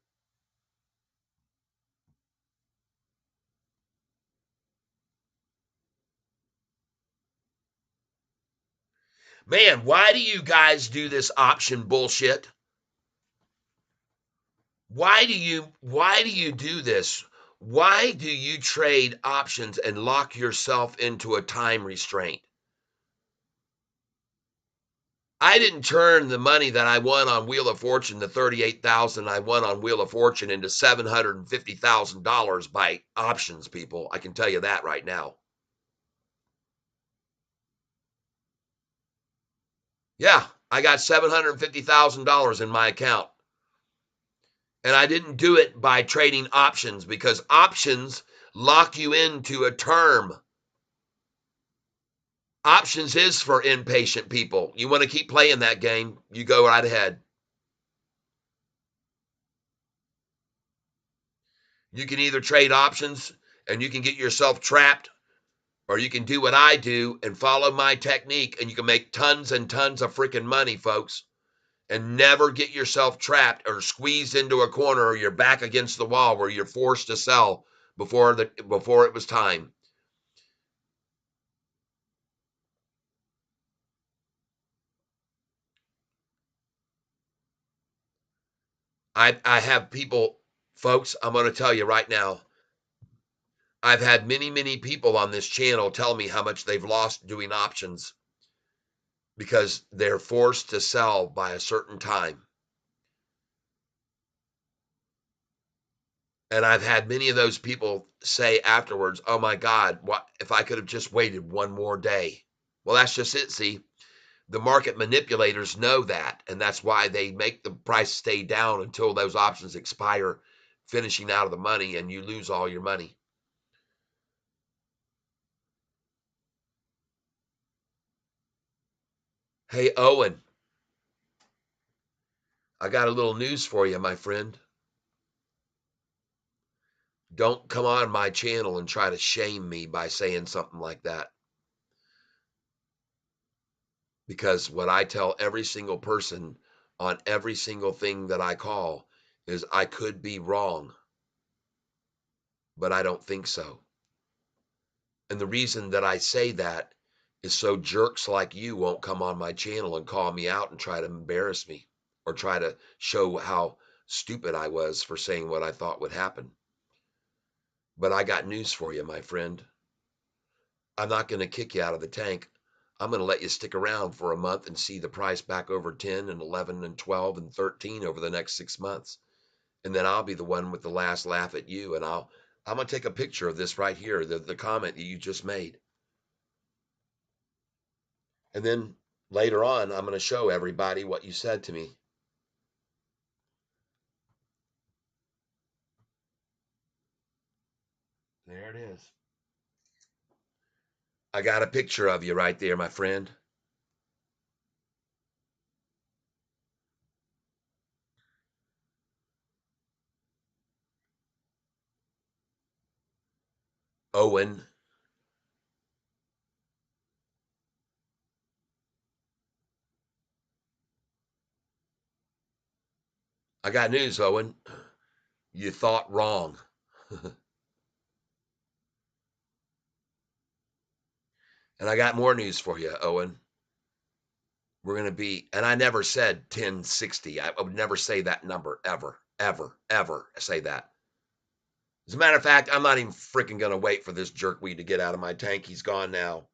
Man, why do you guys do this option bullshit? Why do you do this? Why do you trade options and lock yourself into a time restraint? I didn't turn the money that I won on Wheel of Fortune, the 38,000 I won on Wheel of Fortune, into $750,000 by options, people. I can tell you that right now. Yeah, I got $750,000 in my account. And I didn't do it by trading options because options lock you into a term. Options is for impatient people. You want to keep playing that game, you go right ahead. You can either trade options and you can get yourself trapped, or you can do what I do and follow my technique and you can make tons and tons of freaking money, folks, and never get yourself trapped or squeezed into a corner or you're back against the wall where you're forced to sell before it was time. I have people, folks, I'm going to tell you right now, I've had many, many people on this channel tell me how much they've lost doing options because they're forced to sell by a certain time. And I've had many of those people say afterwards, oh my God, what if I could have just waited one more day? Well, that's just it. See, the market manipulators know that. And that's why they make the price stay down until those options expire, finishing out of the money, and you lose all your money. Hey, Owen, I got a little news for you, my friend. Don't come on my channel and try to shame me by saying something like that. Because what I tell every single person on every single thing that I call is I could be wrong, but I don't think so. And the reason that I say that is so jerks like you won't come on my channel and call me out and try to embarrass me or try to show how stupid I was for saying what I thought would happen. But I got news for you, my friend. I'm not going to kick you out of the tank. I'm going to let you stick around for a month and see the price back over 10 and 11 and 12 and 13 over the next 6 months. And then I'll be the one with the last laugh at you. And I'm going to take a picture of this right here, the comment that you just made. And then later on, I'm going to show everybody what you said to me. There it is. I got a picture of you right there, my friend. Owen. I got news, Owen. You thought wrong. And I got more news for you, Owen. We're going to be, and I never said 1060. I would never say that number ever, ever, ever say that. As a matter of fact, I'm not even freaking going to wait for this jerkweed to get out of my tank. He's gone now.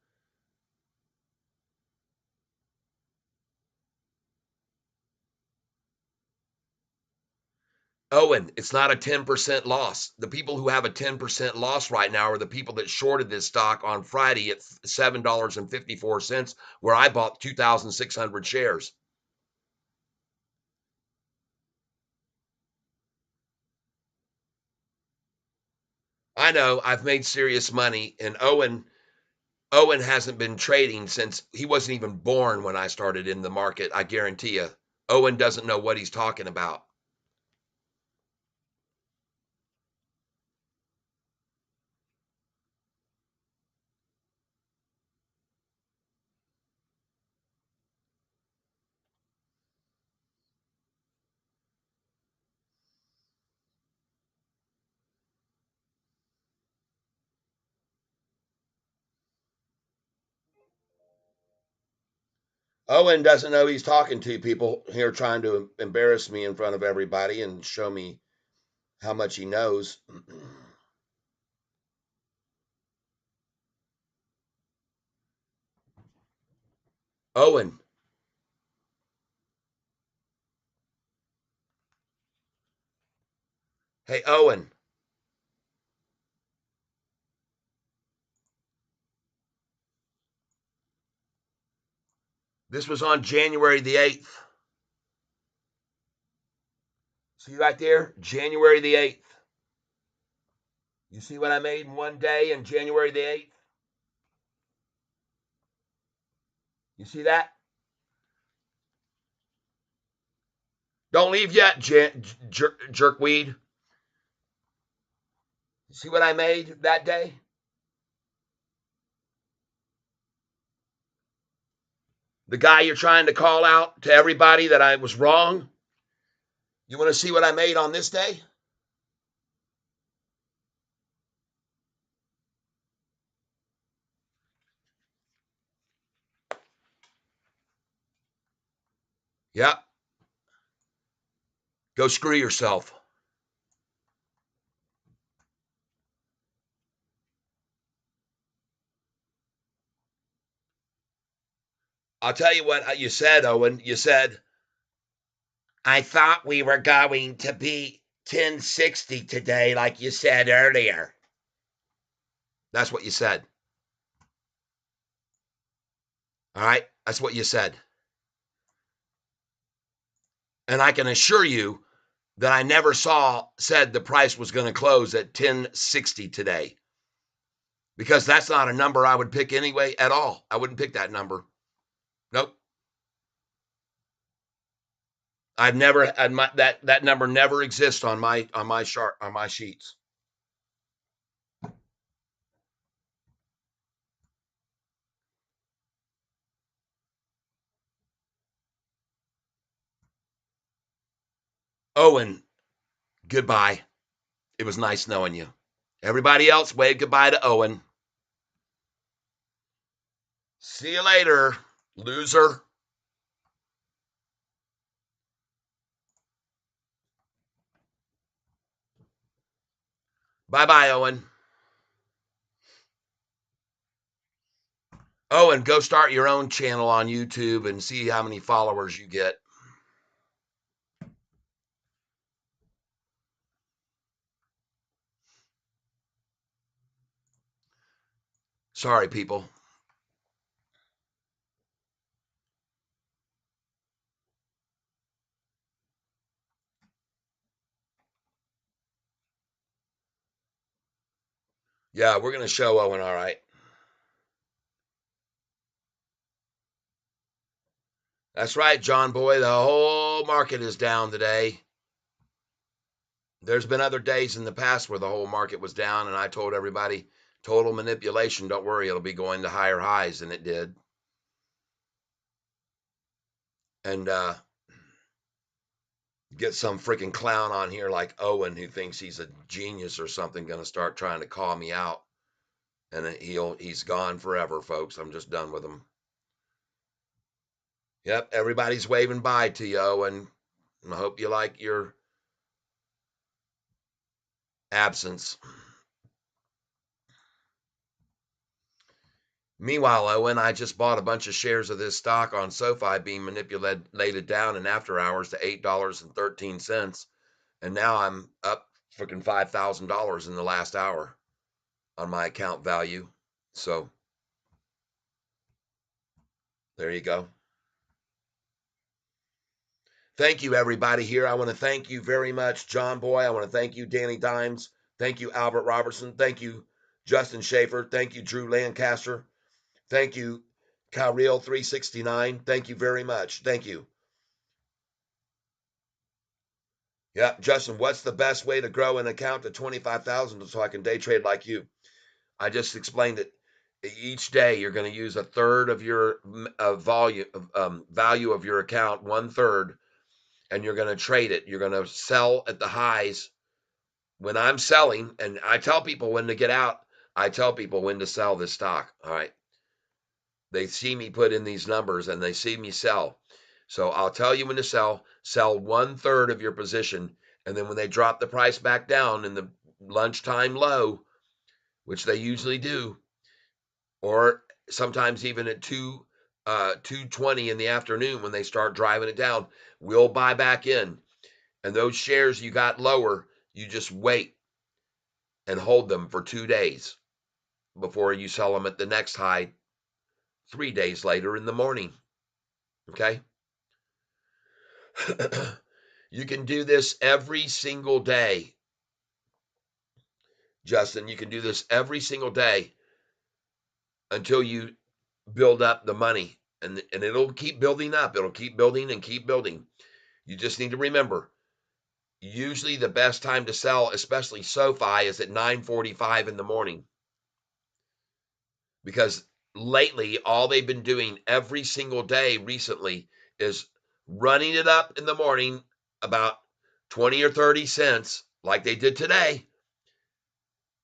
Owen, it's not a 10% loss. The people who have a 10% loss right now are the people that shorted this stock on Friday at $7.54, where I bought 2,600 shares. I know I've made serious money, and Owen hasn't been trading since he wasn't even born when I started in the market. I guarantee you. Owen doesn't know what he's talking about. Owen doesn't know he's talking to people here trying to embarrass me in front of everybody and show me how much he knows. Owen, hey, Owen, this was on January the 8th. See right there? January the 8th. You see what I made in one day in January the 8th? You see that? Don't leave yet, jerkweed. You see what I made that day? The guy you're trying to call out to everybody that I was wrong? You want to see what I made on this day? Yep. Go screw yourself. I'll tell you what you said, Owen. You said, I thought we were going to be 1060 today, like you said earlier. That's what you said. All right? That's what you said. And I can assure you that I never said the price was going to close at 1060 today. Because that's not a number I would pick anyway at all. I wouldn't pick that number. Nope. I've never that number never exists on my chart on my sheets. Owen, goodbye. It was nice knowing you. Everybody else, wave goodbye to Owen. See you later, loser. Bye bye, Owen. Oh, and go start your own channel on YouTube and see how many followers you get. Sorry, people. Yeah, we're going to show Owen, all right. That's right, John Boy. The whole market is down today. There's been other days in the past where the whole market was down, and I told everybody, total manipulation. Don't worry, it'll be going to higher highs, and it did. And get some freaking clown on here like Owen who thinks he's a genius or something going to start trying to call me out, and he's gone forever, folks. I'm just done with him. Yep, everybody's waving bye to you, Owen. I hope you like your absence. Meanwhile, Owen, I just bought a bunch of shares of this stock on Sofi being manipulated down in after hours to $8.13. And now I'm up freaking $5,000 in the last hour on my account value. So there you go. Thank you, everybody here. I want to thank you very much, John Boy. I want to thank you, Danny Dimes. Thank you, Albert Robertson. Thank you, Justin Schaefer. Thank you, Drew Lancaster. Thank you, Calreal 369. Thank you very much. Thank you. Yeah, Justin, what's the best way to grow an account to 25,000 so I can day trade like you? I just explained it. Each day you're going to use a third of your value of your account, 1/3, and you're going to trade it. You're going to sell at the highs. When I'm selling, and I tell people when to get out, I tell people when to sell this stock. All right. They see me put in these numbers and they see me sell. So I'll tell you when to sell 1/3 of your position. And then when they drop the price back down in the lunchtime low, which they usually do, or sometimes even at 2:20 in the afternoon when they start driving it down, we'll buy back in. And those shares you got lower, you just wait and hold them for 2 days before you sell them at the next high 3 days later in the morning. Okay? You can do this every single day. Justin, you can do this every single day until you build up the money, and it'll keep building up. It'll keep building and keep building. You just need to remember, usually the best time to sell, especially SoFi, is at 9:45 in the morning. Because lately, all they've been doing every single day recently is running it up in the morning about 20 or 30 cents, like they did today,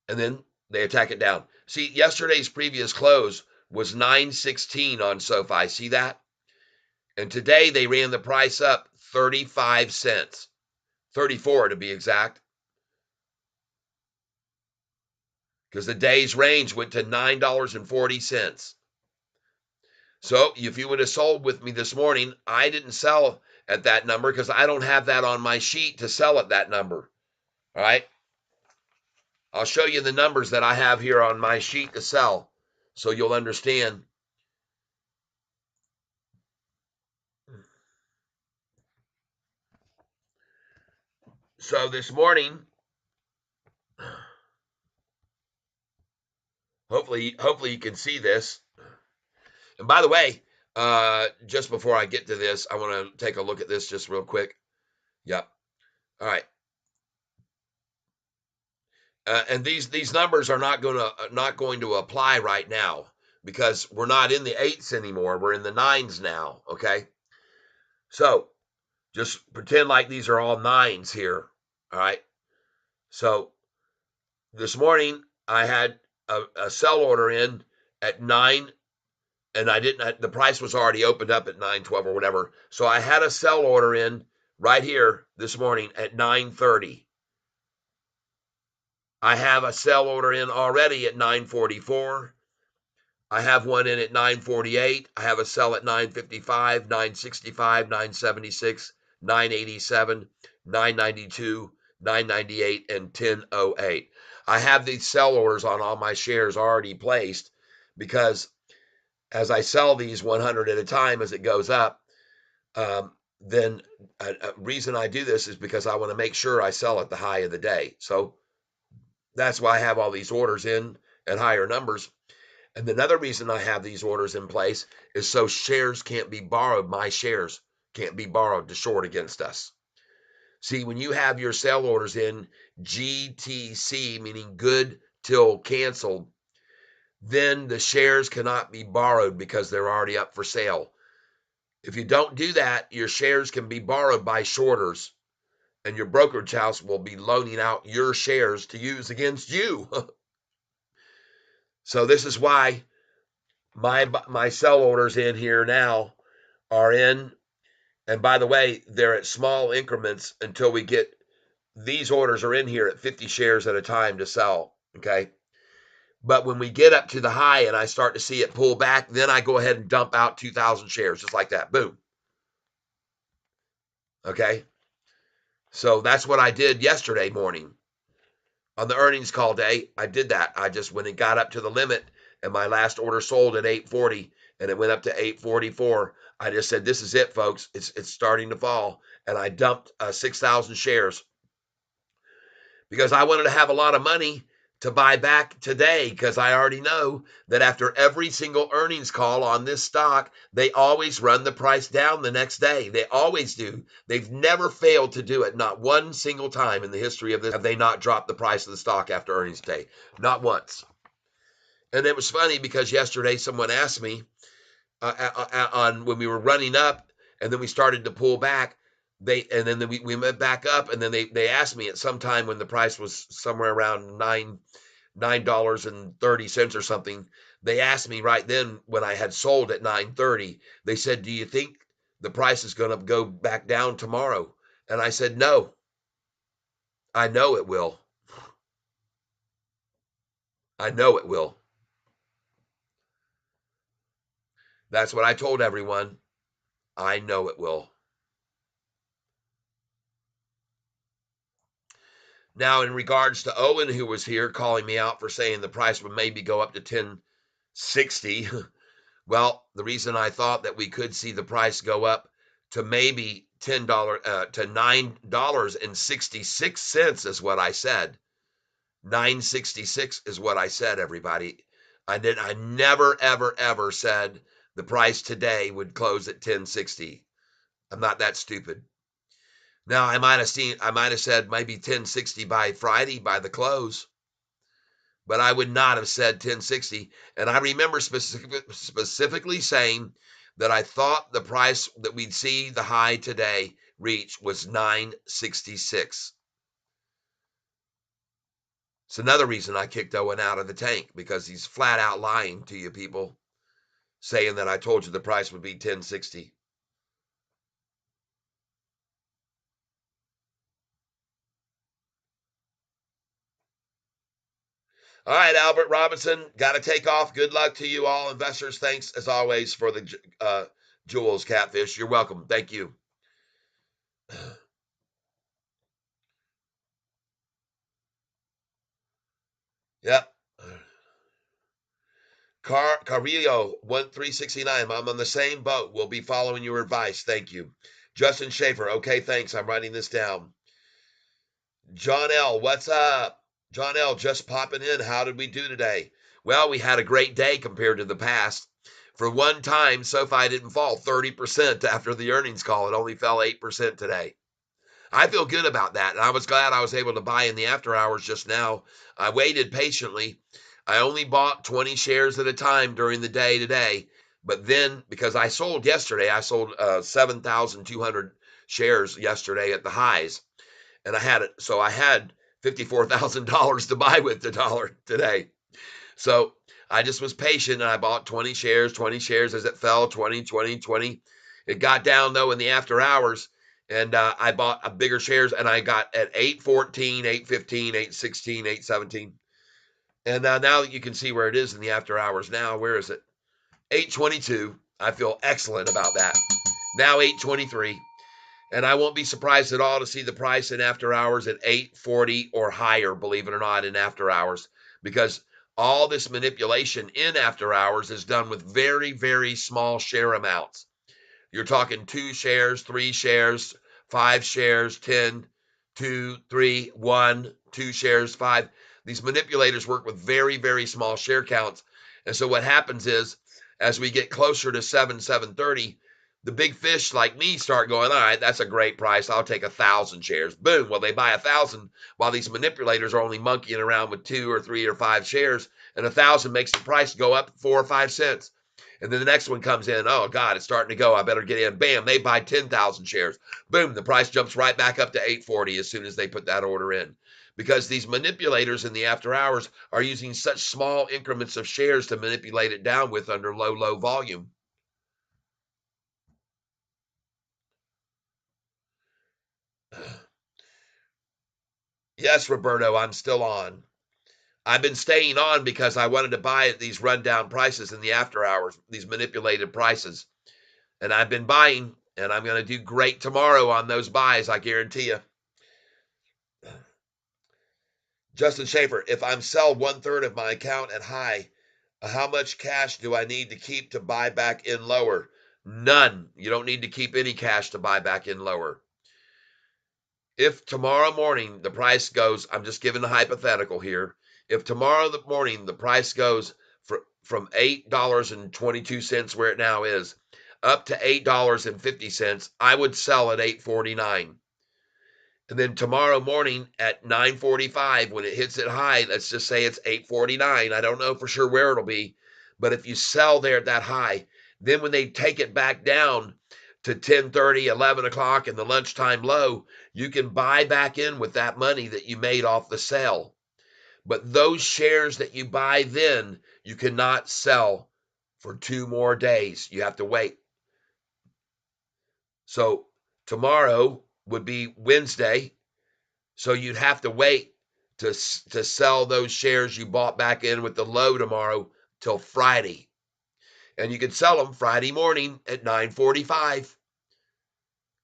and then they attack it down. See, yesterday's previous close was 9.16 on SoFi. See that? And today they ran the price up 35 cents, 34 to be exact, because the day's range went to $9.40. So if you would have sold with me this morning, I didn't sell at that number because I don't have that on my sheet to sell at that number. All right. I'll show you the numbers that I have here on my sheet to sell so you'll understand. So this morning, hopefully you can see this. And by the way, just before I get to this, I want to take a look at this just real quick. Yep. All right. And these numbers are not going to apply right now because we're not in the 8s anymore. We're in the 9s now. Okay. So just pretend like these are all 9s here. All right. So this morning I had a sell order in at 9, and I didn't. The price was already opened up at 9:12 or whatever. So I had a sell order in right here this morning at 9:30. I have a sell order in already at 9:44. I have one in at 948. I have a sell at 955, 965, 976, 987, 992, 998, and 1008. I have these sell orders on all my shares already placed because as I sell these 100 at a time as it goes up, then a reason I do this is because I want to make sure I sell at the high of the day. So that's why I have all these orders in at higher numbers. And another reason I have these orders in place is so shares can't be borrowed. My shares can't be borrowed to short against us. See, when you have your sell orders in GTC, meaning good till canceled, then the shares cannot be borrowed because they're already up for sale. If you don't do that, your shares can be borrowed by shorters, and your brokerage house will be loaning out your shares to use against you. So this is why my sell orders in here now are in, and by the way, they're at small increments until we get these orders are in here at 50 shares at a time to sell. Okay. But when we get up to the high and I start to see it pull back, then I go ahead and dump out 2,000 shares just like that. Boom. Okay. So that's what I did yesterday morning on the earnings call day. I did that. I just, when it got up to the limit and my last order sold at 840 and it went up to 844, I just said, this is it, folks. It's starting to fall. And I dumped 6,000 shares because I wanted to have a lot of money to buy back today, because I already know that after every single earnings call on this stock, they always run the price down the next day. They always do. They've never failed to do it. Not one single time in the history of this have they not dropped the price of the stock after earnings day. Not once. And it was funny because yesterday someone asked me on when we were running up and then we started to pull back, and then we went back up, and then they asked me at some time when the price was somewhere around $9.30 or something. They asked me right then when I had sold at 9:30. They said, "Do you think the price is going to go back down tomorrow?" And I said, "No, I know it will. I know it will." That's what I told everyone. I know it will. Now, in regards to Owen, who was here calling me out for saying the price would maybe go up to 1060, well, the reason I thought that we could see the price go up to maybe $10 to $9.66 is what I said. 966 is what I said, everybody. I never ever said the price today would close at 1060. I'm not that stupid. Now, I might have said maybe 1060 by Friday by the close, but I would not have said 1060. And I remember specifically saying that I thought the price that we'd see the high today reach was 966. It's another reason I kicked Owen out of the tank, because he's flat out lying to you people, saying that I told you the price would be 1060. All right, Albert Robinson, got to take off. Good luck to you all, investors. Thanks, as always, for the jewels, Catfish. You're welcome. Thank you. Yep. Carrillo, 1369. I'm on the same boat. We'll be following your advice. Thank you. Justin Schaefer. Okay, thanks. I'm writing this down. John L., what's up? John L., just popping in. How did we do today? Well, we had a great day compared to the past. For one time, SoFi didn't fall 30% after the earnings call. It only fell 8% today. I feel good about that, and I was glad I was able to buy in the after hours just now. I waited patiently. I only bought 20 shares at a time during the day today, but then because I sold yesterday, I sold 7,200 shares yesterday at the highs, and I had $54,000 to buy with the dollar today. So I just was patient, and I bought 20 shares as it fell, 20, 20, 20. It got down, though, in the after hours, and I bought a bigger shares, and I got at 814, 815, 816, 817. And now you can see where it is in the after hours now. Where is it? 822. I feel excellent about that. Now 823. And I won't be surprised at all to see the price in after hours at 840 or higher, believe it or not, in after hours, because all this manipulation in after hours is done with very, very small share amounts. You're talking 2 shares, 3 shares, 5 shares, 10, 2, 3, 1, 2 shares, 5. These manipulators work with very, very small share counts. And so what happens is, as we get closer to 7:30, the big fish like me start going, all right, that's a great price. I'll take 1,000 shares. Boom. Well, they buy 1,000 while these manipulators are only monkeying around with 2 or 3 or 5 shares. And 1,000 makes the price go up 4 or 5 cents. And then the next one comes in. Oh, God, it's starting to go. I better get in. Bam, they buy 10,000 shares. Boom, the price jumps right back up to 840 as soon as they put that order in. Because these manipulators in the after hours are using such small increments of shares to manipulate it down with under low, low volume. Yes, Roberto, I'm still on. I've been staying on because I wanted to buy at these rundown prices in the after hours, these manipulated prices. And I've been buying, and I'm going to do great tomorrow on those buys, I guarantee you. Justin Schaefer, if I'm sell 1/3 of my account at high, how much cash do I need to keep to buy back in lower? None. You don't need to keep any cash to buy back in lower. If tomorrow morning the price goes, I'm just giving a hypothetical here. If tomorrow morning the price goes from $8.22 where it now is up to $8.50, I would sell at $8.49. And then tomorrow morning at 9:45, when it hits it high, let's just say it's 8:49. I don't know for sure where it'll be, but if you sell there at that high, then when they take it back down to 10:30, 11 o'clock in the lunchtime low, you can buy back in with that money that you made off the sale. But those shares that you buy then, you cannot sell for 2 more days. You have to wait. So tomorrow would be Wednesday. So you'd have to wait to sell those shares you bought back in with the low tomorrow till Friday. And you can sell them Friday morning at 9:45.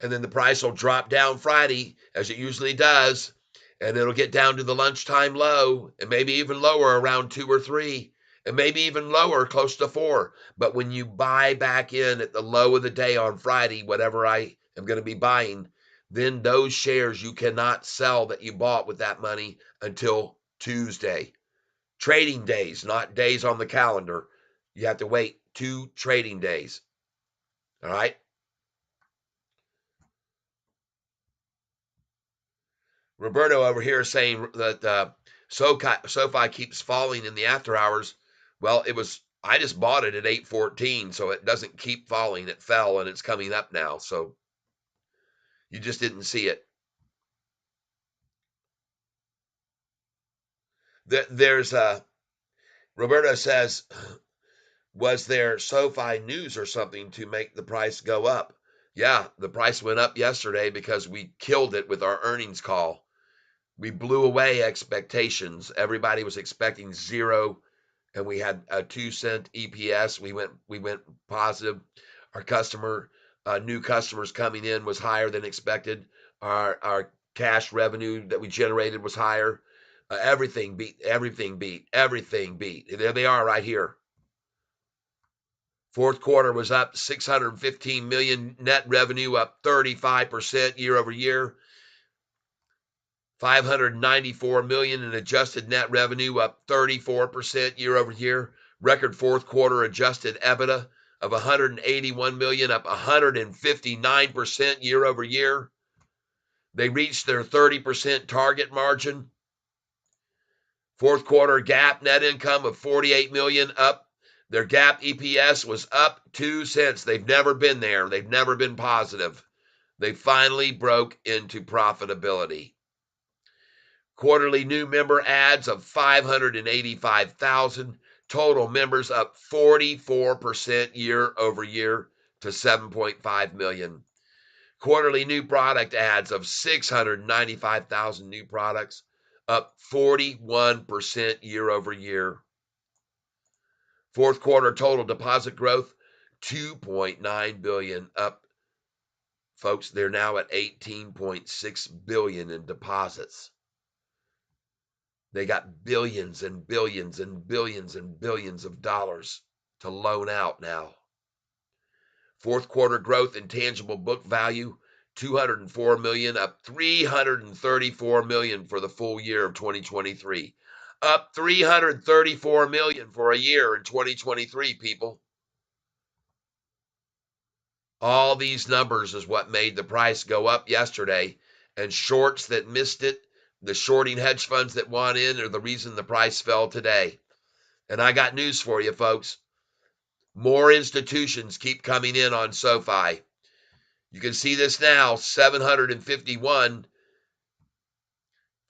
And then the price will drop down Friday as it usually does, and it'll get down to the lunchtime low and maybe even lower around 2 or 3 and maybe even lower close to 4. But when you buy back in at the low of the day on Friday, whatever I am going to be buying, then those shares you cannot sell that you bought with that money until Tuesday. Trading days, not days on the calendar. You have to wait 2 trading days. All right. Roberto over here saying that SoFi keeps falling in the after hours. Well, I just bought it at 814, so it doesn't keep falling. It fell and it's coming up now. So you just didn't see it. There's Roberto says, was there SoFi news or something to make the price go up? Yeah, the price went up yesterday because we killed it with our earnings call. We blew away expectations. Everybody was expecting 0, and we had a 2-cent EPS. We went positive. Our new customers coming in was higher than expected. Our cash revenue that we generated was higher. Everything beat. Everything beat. Everything beat. There they are right here. Fourth quarter was up 615 million net revenue, up 35% year over year. 594 million in adjusted net revenue, up 34% year over year. Record fourth quarter adjusted EBITDA of 181 million, up 159% year over year. They reached their 30% target margin. Fourth quarter GAAP net income of 48 million, up. Their GAAP EPS was up 2 cents. They've never been there. They've never been positive. They finally broke into profitability. Quarterly new member adds of 585,000. Total members up 44% year over year to 7.5 million. Quarterly new product adds of 695,000 new products, up 41% year over year. Fourth quarter total deposit growth, 2.9 billion, up. Folks, they're now at 18.6 billion in deposits. They got billions and billions and billions and billions of dollars to loan out now. Fourth quarter growth in tangible book value, 204 million, up 334 million for the full year of 2023. Up 334 million for a year in 2023, people. All these numbers is what made the price go up yesterday, and shorts that missed it, the shorting hedge funds that want in, are the reason the price fell today. And I got news for you, folks. More institutions keep coming in on Sofi. You can see this now, 751.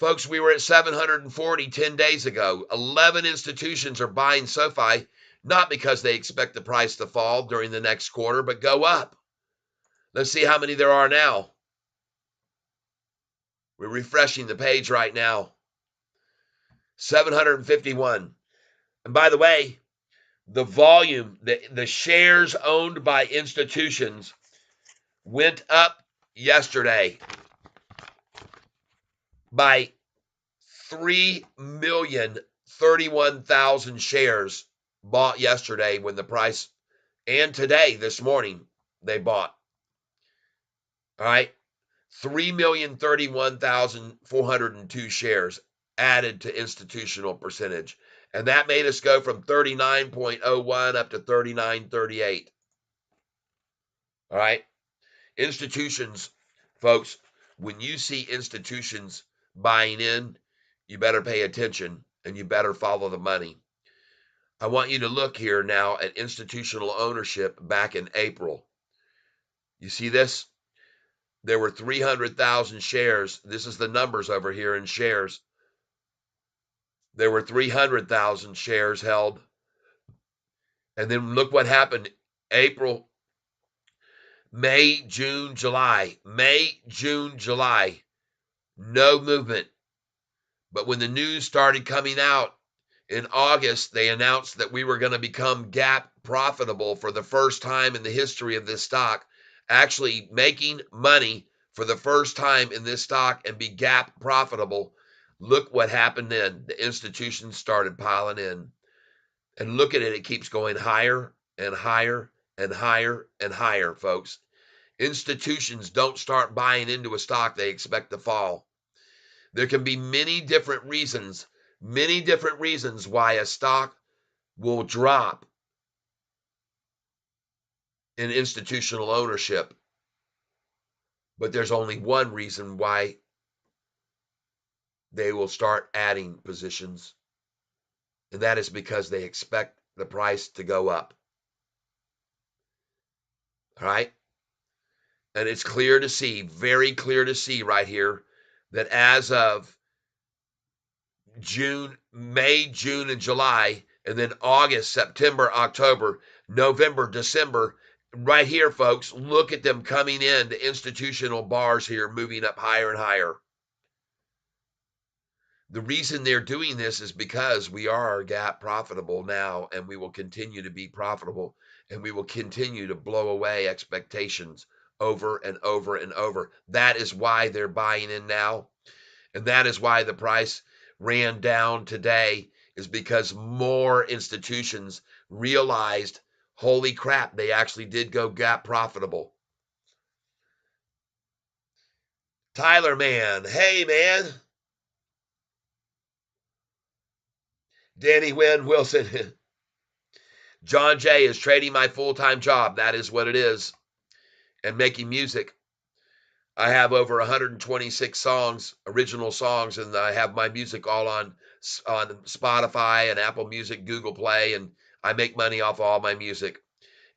Folks, we were at 740 10 days ago. 11 institutions are buying Sofi, not because they expect the price to fall during the next quarter, but go up. Let's see how many there are now. We're refreshing the page right now. 751. And by the way, the volume, the shares owned by institutions went up yesterday by 3,031,000 shares bought yesterday when the price, and today, this morning, they bought. All right. 3,031,402 shares added to institutional percentage. And that made us go from 39.01 up to 39.38. All right. Institutions, folks, when you see institutions buying in, you better pay attention and you better follow the money. I want you to look here now at institutional ownership back in April. You see this? There were 300,000 shares. This is the numbers over here in shares. There were 300,000 shares held. And then look what happened. April, May, June, July. May, June, July. No movement. But when the news started coming out in August, they announced that we were going to become GAAP profitable for the first time in the history of this stock, actually making money for the first time in this stock and be GAAP profitable. Look what happened then. The institutions started piling in. And look at it. It keeps going higher and higher and higher and higher, folks. Institutions don't start buying into a stock they expect to fall. There can be many different reasons why a stock will drop in institutional ownership. But there's only one reason why they will start adding positions, and that is because they expect the price to go up. All right? And it's clear to see, very clear to see right here, that as of June, May, June, and July, and then August, September, October, November, December, right here, folks, look at them coming in, the institutional bars here, moving up higher and higher. The reason they're doing this is because we are GAAP profitable now, and we will continue to be profitable, and we will continue to blow away expectations over and over and over. That is why they're buying in now, and that is why the price ran down today, is because more institutions realized, holy crap, they actually did go GAAP profitable. Tyler, man, hey, man. Danny Wynn Wilson. John Jay is trading my full-time job. That is what it is. And making music. I have over 126 songs, original songs, and I have my music all on Spotify and Apple Music, Google Play, and I make money off all my music.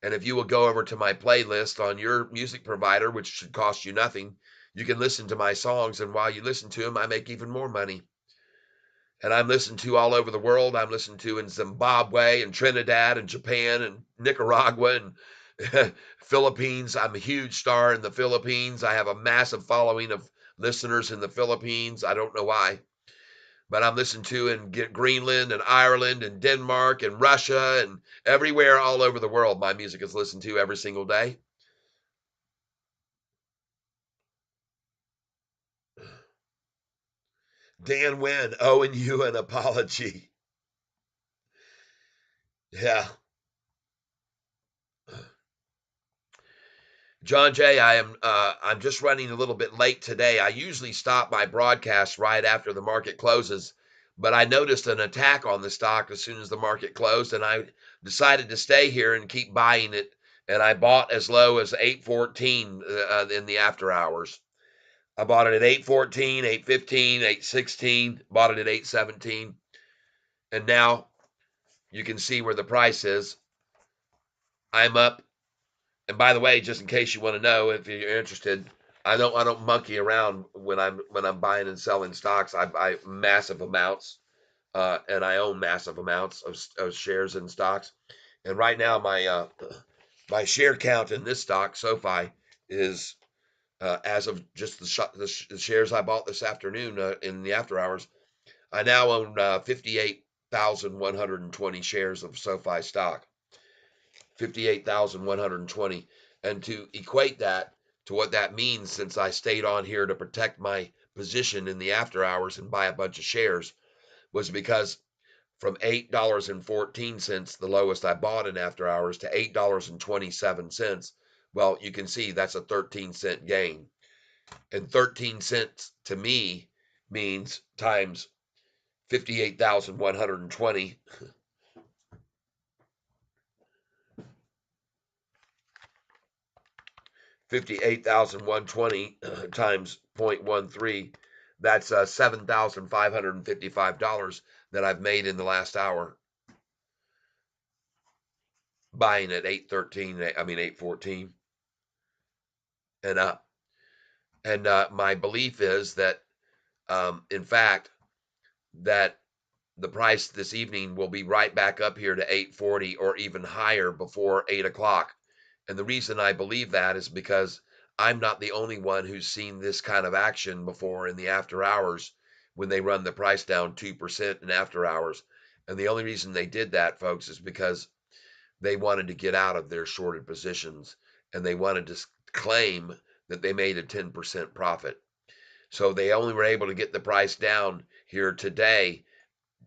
And if you will go over to my playlist on your music provider, which should cost you nothing, you can listen to my songs, and while you listen to them, I make even more money. And I'm listened to all over the world. I'm listened to in Zimbabwe and Trinidad and Japan and Nicaragua and Philippines. I'm a huge star in the Philippines. I have a massive following of listeners in the Philippines. I don't know why. but I'm listened to in Greenland and Ireland and Denmark and Russia and everywhere all over the world. My music is listened to every single day. Dan Wynn, owing you an apology. Yeah. John Jay, I'm just running a little bit late today. I usually stop my broadcast right after the market closes, but I noticed an attack on the stock as soon as the market closed, and I decided to stay here and keep buying it. And I bought as low as 814 in the after hours. I bought it at 814, 815, 816, bought it at 817, and now you can see where the price is. I'm up. And by the way, just in case you want to know, if you're interested, I don't monkey around when I'm buying and selling stocks. I buy massive amounts, and I own massive amounts of shares in stocks. And right now, my share count in this stock, Sofi, is as of just the shares I bought this afternoon in the after hours. I now own 58,120 shares of SoFi stock. 58,120. And to equate that to what that means, since I stayed on here to protect my position in the after hours and buy a bunch of shares, was because from $8.14, the lowest I bought in after hours, to $8.27. Well, you can see that's a 13-cent gain. And 13 cents to me means times 58,120. 58,120 times 0.13, that's $7,555 that I've made in the last hour buying at 814 and up. And my belief is that, in fact, that the price this evening will be right back up here to 840 or even higher before 8 o'clock. And the reason I believe that is because I'm not the only one who's seen this kind of action before in the after hours when they run the price down 2% in after hours. And the only reason they did that, folks, is because they wanted to get out of their shorted positions and they wanted to claim that they made a 10% profit. So they only were able to get the price down here today,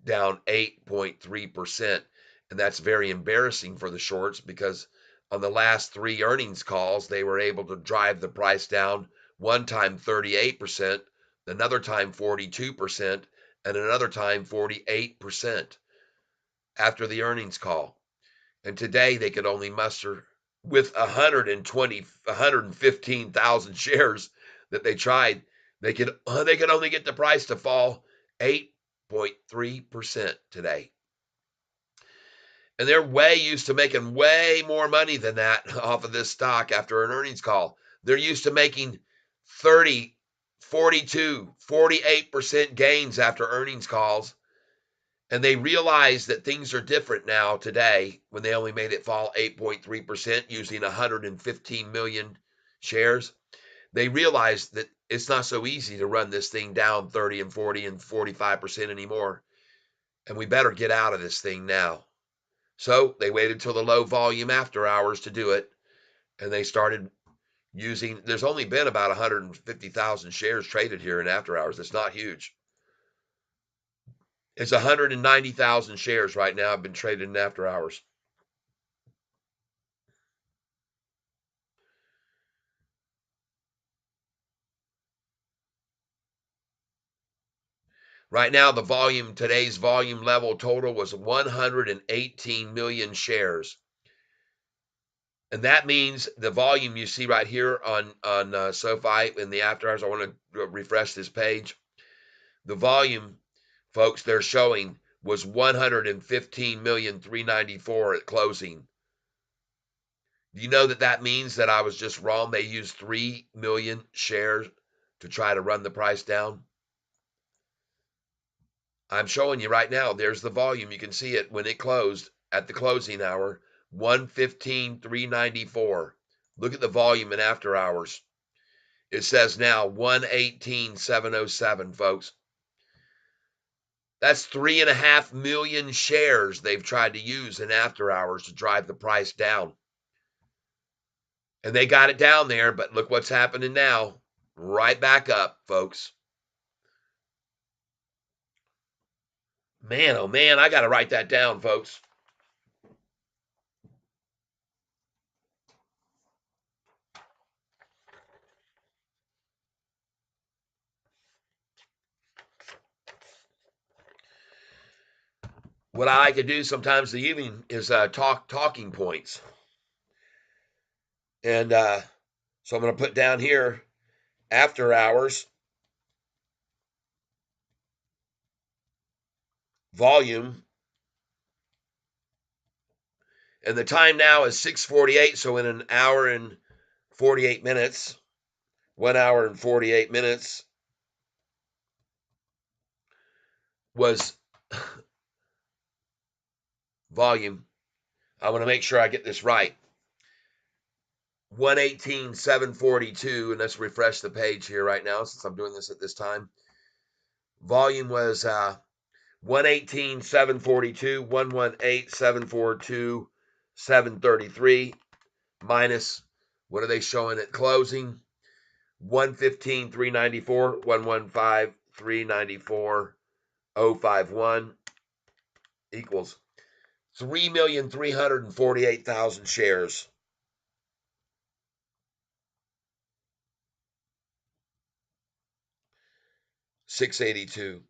down 8.3%. And that's very embarrassing for the shorts because on the last three earnings calls, they were able to drive the price down one time 38%, another time 42%, and another time 48% after the earnings call. And today they could only muster with 115,000 shares that they tried. They could only get the price to fall 8.3% today. And they're way used to making way more money than that off of this stock after an earnings call. They're used to making 30, 42, 48% gains after earnings calls. And they realize that things are different now today when they only made it fall 8.3% using 115 million shares. They realize that it's not so easy to run this thing down 30 and 40 and 45% anymore. And we better get out of this thing now. So they waited till the low volume after hours to do it. And they started using, there's only been about 150,000 shares traded here in after hours. It's not huge. It's 190,000 shares right now have been traded in after hours. Right now, today's volume level total was 118 million shares. And that means the volume you see right here on SoFi in the after hours. I want to refresh this page. The volume, folks, they're showing was 115,394 at closing. Do you know that means that I was just wrong? They used 3 million shares to try to run the price down. I'm showing you right now. There's the volume. You can see it when it closed at the closing hour, 115,394. Look at the volume in after hours. It says now 118,707, folks. That's 3.5 million shares they've tried to use in after hours to drive the price down. And they got it down there, but look what's happening now. Right back up, folks. Man, oh man, I got to write that down, folks. What I like to do sometimes in the evening is talking points. And so I'm going to put down here after hours volume. And the time now is 6:48, so in an hour and 48 minutes, 1 hour and 48 minutes was volume. I want to make sure I get this right. 118,742, and let's refresh the page here right now since I'm doing this at this time. Volume was 118,742, 118,742, 733 minus, what are they showing at closing? 115,394, 115,394, 051 equals 3,348,000 shares. 682.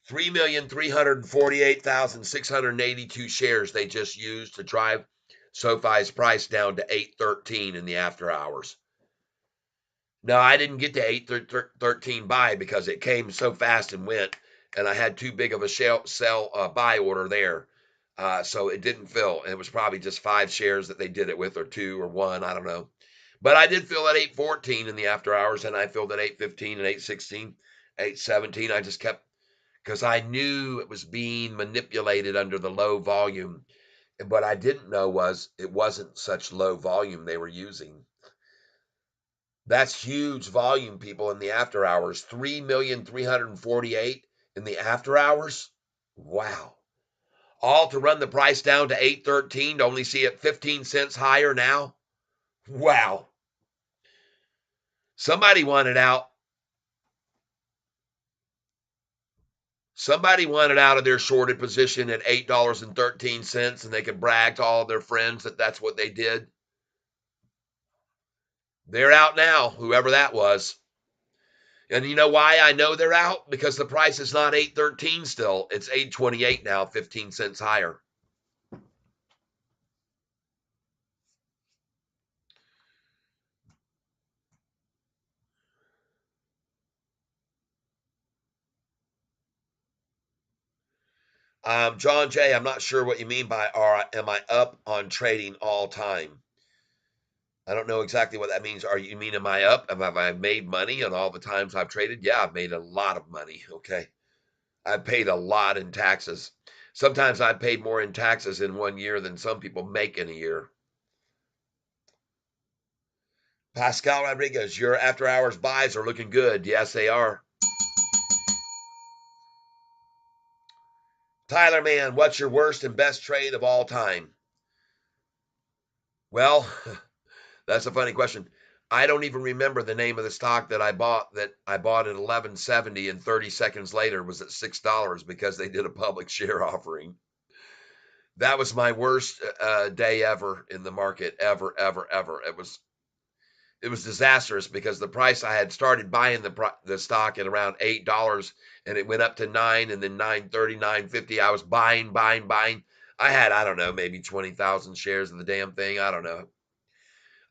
3,348,682 shares they just used to drive SoFi's price down to 813 in the after hours. No, I didn't get to 813 buy because it came so fast and went, and I had too big of a sell buy order there. So it didn't fill. It was probably just 5 shares that they did it with, or 2 or 1, I don't know. But I did fill at 814 in the after hours, and I filled at 815 and 816, 817. I just kept, because I knew it was being manipulated under the low volume. And what I didn't know was it wasn't such low volume they were using. That's huge volume, people, in the after hours. 3,348,000 in the after hours. Wow. All to run the price down to 813 to only see it 15 cents higher now. Wow. Somebody wanted out. Somebody wanted out of their shorted position at $8.13, and they could brag to all of their friends that that's what they did. They're out now, whoever that was. And you know why I know they're out? Because the price is not 813 still. It's 828 now, 15 cents higher. John J., I'm not sure what you mean by am I up on trading all time? I don't know exactly what that means. You mean am I up? Have I made money on all the times I've traded? Yeah, I've made a lot of money. Okay. I've paid a lot in taxes. Sometimes I've paid more in taxes in 1 year than some people make in a year. Pascal Rodriguez, your after hours buys are looking good. Yes, they are. Tyler Man, what's your worst and best trade of all time? Well, that's a funny question. I don't even remember the name of the stock that I bought at 11.70 and 30 seconds later was at $6 because they did a public share offering. That was my worst day ever in the market, ever. It was disastrous because the price I had started buying the stock at around $8 and it went up to 9 and then 9.30, 9.50. I was buying. I had, I don't know, maybe 20,000 shares of the damn thing. I don't know.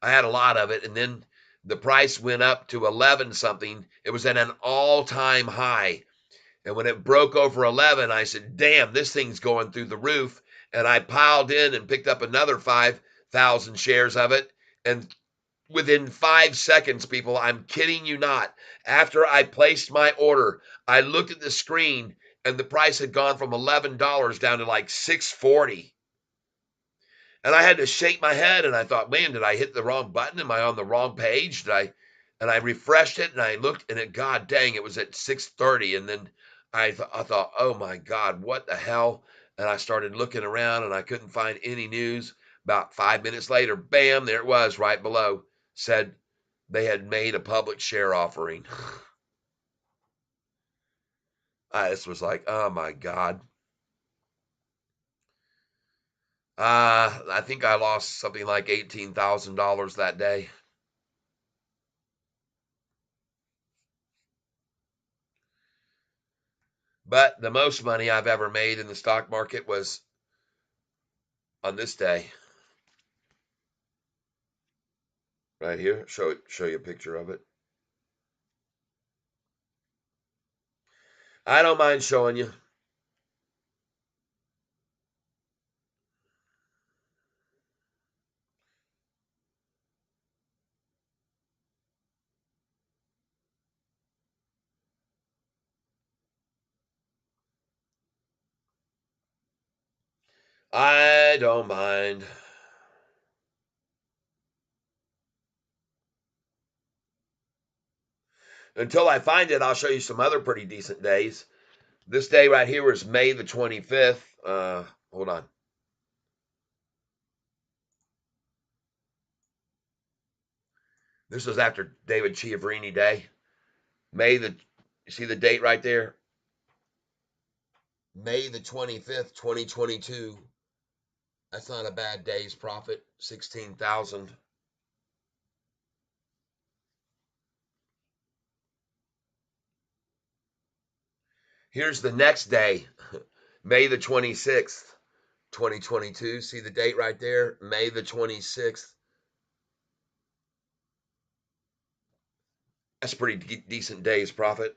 I had a lot of it, and then the price went up to 11 something. It was at an all-time high. And when it broke over 11, I said, damn, this thing's going through the roof. And I piled in and picked up another 5,000 shares of it. And within 5 seconds, people, I'm kidding you not, after I placed my order, I looked at the screen and the price had gone from $11 down to like $6.40. And I had to shake my head and I thought, man, did I hit the wrong button? Am I on the wrong page? And I refreshed it and I looked and it, God dang, it was at 6:30. And then I thought, oh my God, what the hell? And I started looking around and I couldn't find any news. About 5 minutes later, bam, there it was right below. Said they had made a public share offering. I just was like, oh my God. I think I lost something like $18,000 that day. But the most money I've ever made in the stock market was on this day right here. Show you a picture of it. I don't mind showing you. I don't mind. Until I find it, I'll show you some other pretty decent days. This day right here was May the 25th. Hold on. This was after David Chiavrini Day. You see the date right there? May the 25th, 2022. That's not a bad day's profit. 16,000. Here's the next day, May the 26th, 2022. See the date right there? May the 26th. That's a pretty decent day's profit.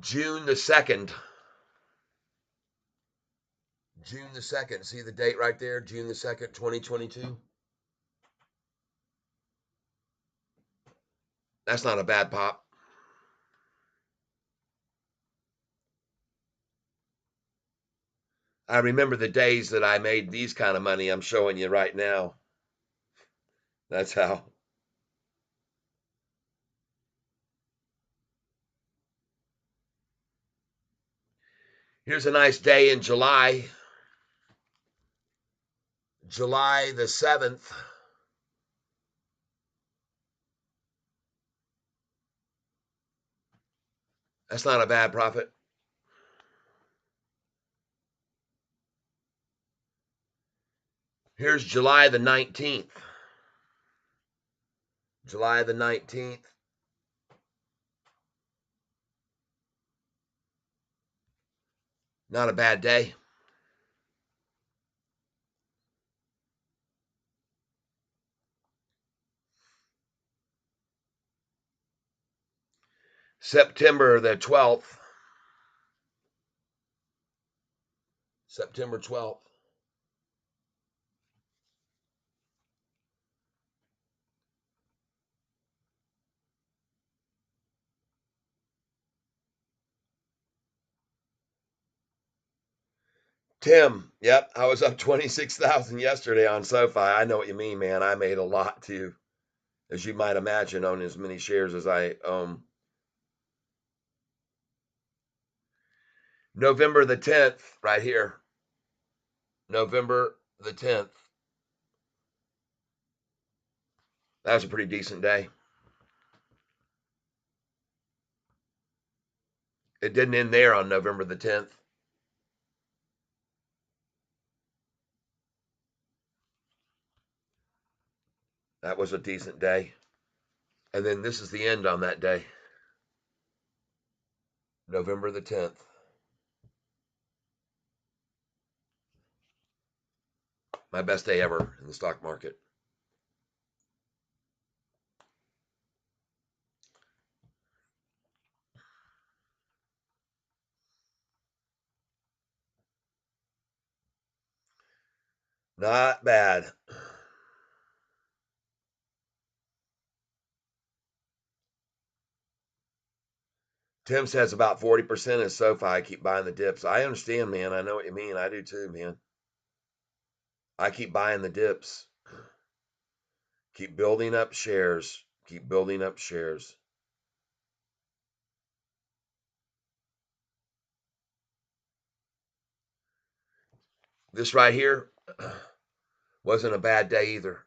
June the 2nd. June the 2nd. See the date right there? June the 2nd, 2022. That's not a bad pop. I remember the days that I made these kind of money I'm showing you right now. That's how. Here's a nice day in July. July the 7th. That's not a bad profit. Here's July the 19th. July the 19th. Not a bad day. September the 12th. September 12th. Tim, yep, I was up 26,000 yesterday on Sofi. I know what you mean, man. I made a lot too, as you might imagine, owning as many shares as I own. November the 10th, right here. November the 10th. That was a pretty decent day. It didn't end there on November the 10th. That was a decent day. And then this is the end on that day. November the 10th. My best day ever in the stock market. Not bad. Tim says about 40% is SoFi. I keep buying the dips. I understand, man. I know what you mean. I do too, man. I keep buying the dips. Keep building up shares. Keep building up shares. This right here wasn't a bad day either.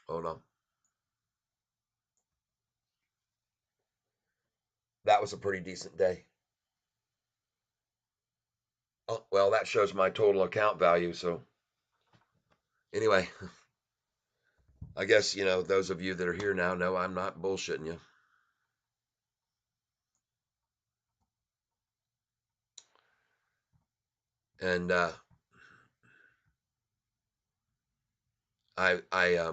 Hold on. That was a pretty decent day. Oh, well, that shows my total account value. So anyway, I guess, those of you that are here now know I'm not bullshitting you. And I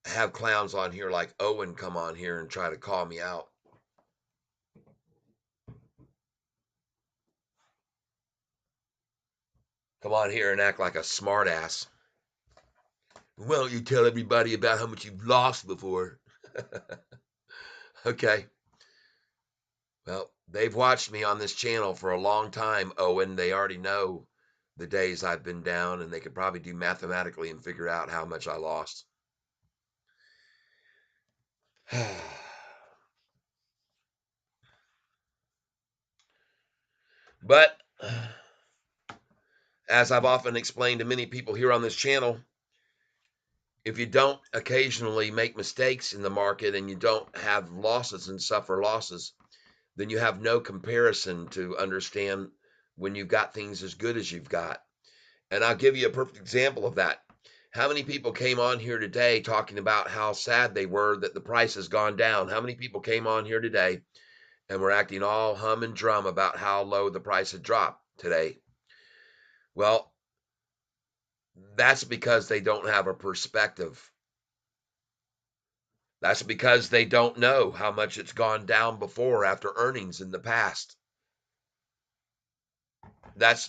have clowns on here like Owen come on here and try to call me out. Come on here and act like a smartass. Why don't you tell everybody about how much you've lost before? Okay. Well, they've watched me on this channel for a long time, Owen. They already know the days I've been down, and they could probably do mathematically and figure out how much I lost. But as I've often explained to many people here on this channel, if you don't occasionally make mistakes in the market and you don't have losses and suffer losses, then you have no comparison to understand when you've got things as good as you've got. And I'll give you a perfect example of that. How many people came on here today talking about how sad they were that the price has gone down? How many people came on here today and were acting all hum and drum about how low the price had dropped today? Well, that's because they don't have a perspective. That's because they don't know how much it's gone down before after earnings in the past. That's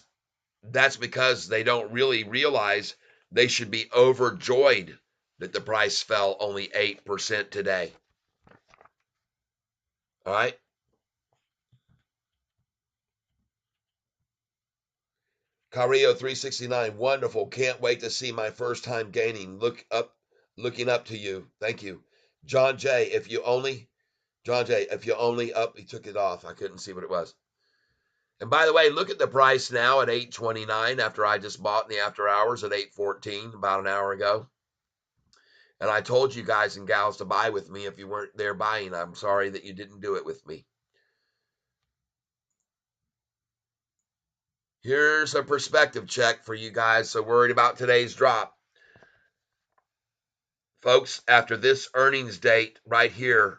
because they don't really realize they should be overjoyed that the price fell only 8% today. All right. Carrillo 369, wonderful. Can't wait to see my first time gaining. Looking up to you. Thank you. John J, if you only up, he took it off. I couldn't see what it was. And by the way, look at the price now at 8.29 after I just bought in the after hours at 8.14 about an hour ago. And I told you guys and gals to buy with me if you weren't there buying. I'm sorry that you didn't do it with me. Here's a perspective check for you guys so worried about today's drop. Folks, after this earnings date right here,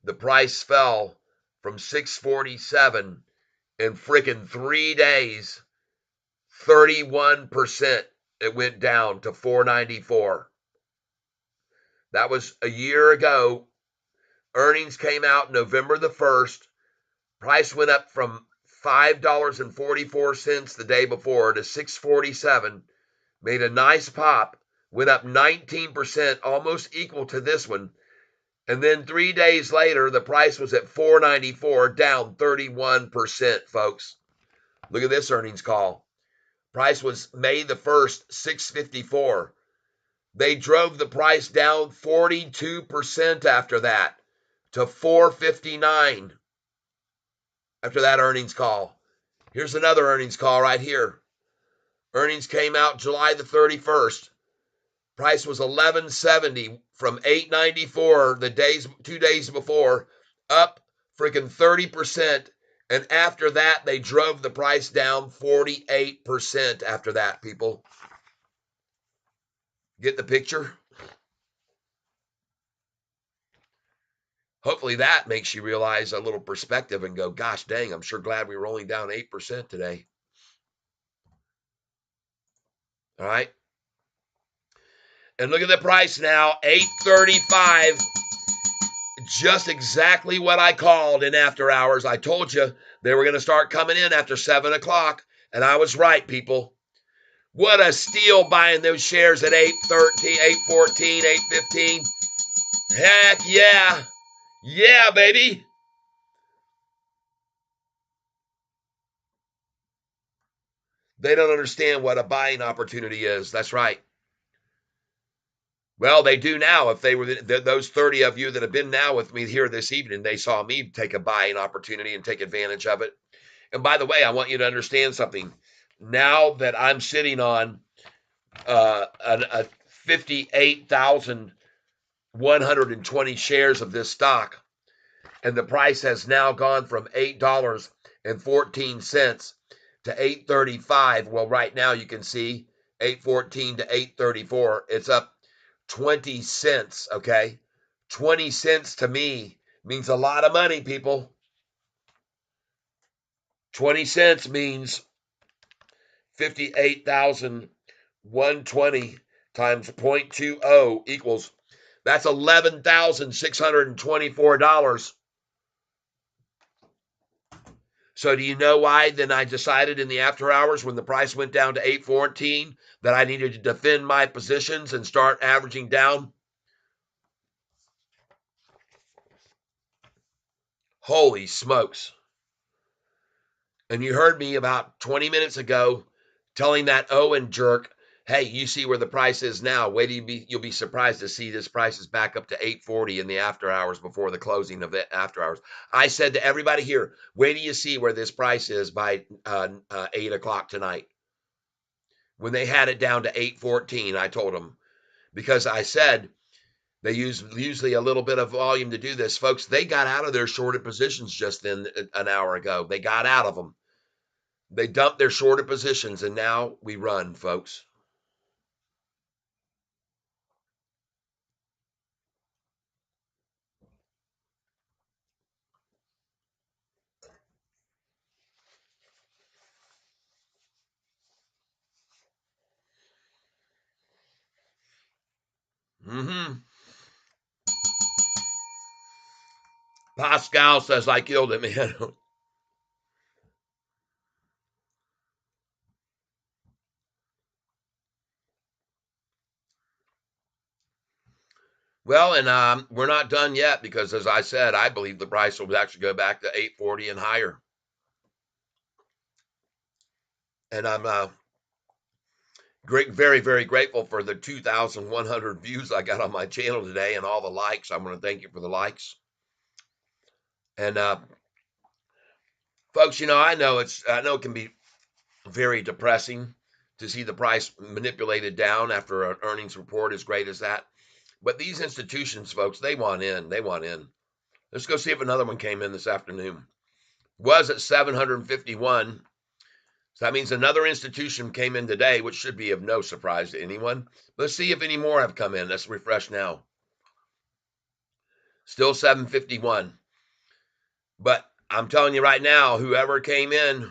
the price fell from 647 in freaking 3 days, 31%. It went down to 494. That was a year ago. Earnings came out November the 1st. Price went up from $5.44 the day before to $6.47. Made a nice pop. Went up 19%, almost equal to this one. And then 3 days later, the price was at $4.94, down 31%, folks. Look at this earnings call. Price was May the 1st, $6.54. They drove the price down 42% after that to $4.59 after that earnings call. Here's another earnings call right here. Earnings came out July the 31st. Price was $11.70 from $8.94 the 2 days before, up freaking 30%. And after that, they drove the price down 48% after that, people. Get the picture? Hopefully that makes you realize a little perspective and go, gosh dang, I'm sure glad we were only down 8% today. All right. And look at the price now, $8.35. Just exactly what I called in after hours. I told you they were going to start coming in after 7 o'clock. And I was right, people. What a steal buying those shares at 8.13, 8.14, 8.15. Heck yeah. Yeah, baby. They don't understand what a buying opportunity is. That's right. Well, they do now. If they were those 30 of you that have been now with me here this evening, they saw me take a buying opportunity and take advantage of it. And by the way, I want you to understand something. Now that I'm sitting on a 58,120 shares of this stock, and the price has now gone from $8.14 to $8.35. Well, right now you can see $8.14 to $8.34. It's up 20 cents, okay? 20 cents to me means a lot of money, people. 20 cents means 58,120 times 0.20 equals, that's $11,624. So do you know why then I decided in the after hours when the price went down to 814 that I needed to defend my positions and start averaging down? Holy smokes. And you heard me about 20 minutes ago telling that Owen jerk, hey, you see where the price is now. Wait till you'll be surprised to see this price is back up to 840 in the after hours before the closing of the after hours. I said to everybody here, wait till you see where this price is by 8 o'clock tonight. When they had it down to 814, I told them, because I said they use usually a little bit of volume to do this. Folks, they got out of their shorted positions just then an hour ago. They got out of them. They dumped their shorted positions, and now we run, folks. Mm-hmm. Pascal says I killed him, man. Well, and we're not done yet because, as I said, I believe the price will actually go back to 840 and higher. And I'm very, very grateful for the 2,100 views I got on my channel today and all the likes. I want to thank you for the likes. And folks, I know it can be very depressing to see the price manipulated down after an earnings report as great as that. But these institutions, folks, they want in. They want in. Let's go see if another one came in this afternoon. Was at 751. So that means another institution came in today, which should be of no surprise to anyone. Let's see if any more have come in. Let's refresh now. Still 751. But I'm telling you right now, whoever came in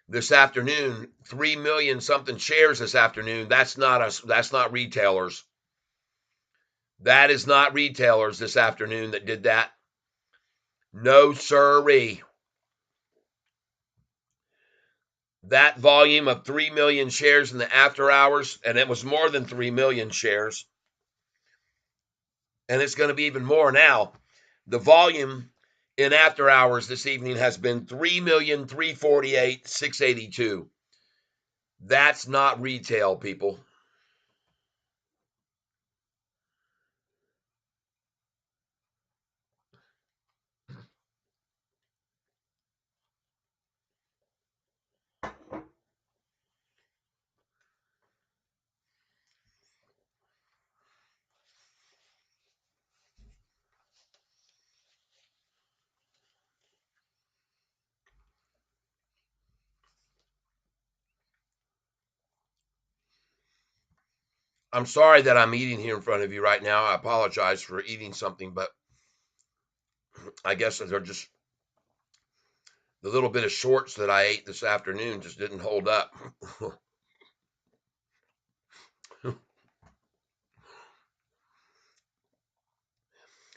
this afternoon, 3 million something shares this afternoon, that's not retailers. That is not retailers this afternoon that did that. No sirree. That volume of 3 million shares in the after hours, and it was more than 3 million shares, and it's going to be even more now. The volume in after hours this evening has been 3,348,682. That's not retail, people. I'm sorry that I'm eating here in front of you right now. I apologize for eating something, but I guess they're just the little bit of shorts that I ate this afternoon just didn't hold up.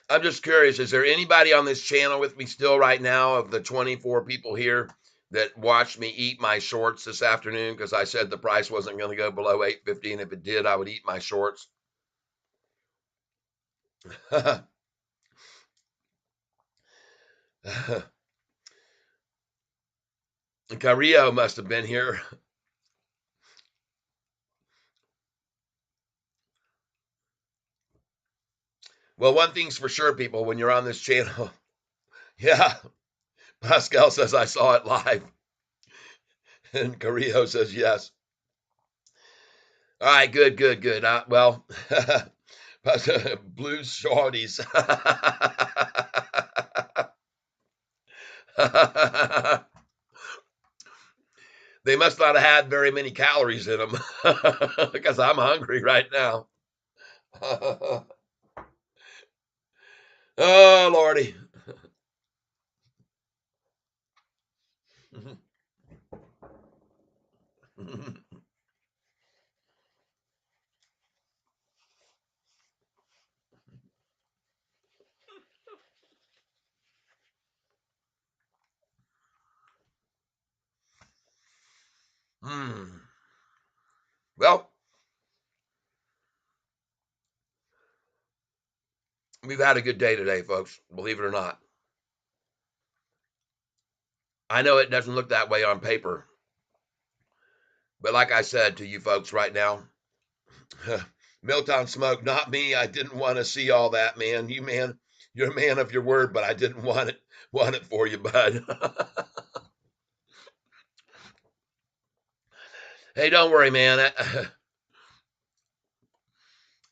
I'm just curious, is there anybody on this channel with me still right now of the 24 people here that watched me eat my shorts this afternoon because I said the price wasn't going to go below 850, and if it did, I would eat my shorts? Carrillo must have been here. Well, one thing's for sure, people, when you're on this channel, yeah, Pascal says I saw it live. And Carrillo says yes. All right, good, good, good. Well, blues shorties. They must not have had very many calories in them because I'm hungry right now. Oh, Lordy. Hmm. Well, we've had a good day today, folks, believe it or not. I know it doesn't look that way on paper, but like I said to you folks right now, Milltown Smoke, not me. I didn't want to see all that, man. You're a man of your word, but I didn't want it for you, bud. Hey, don't worry, man.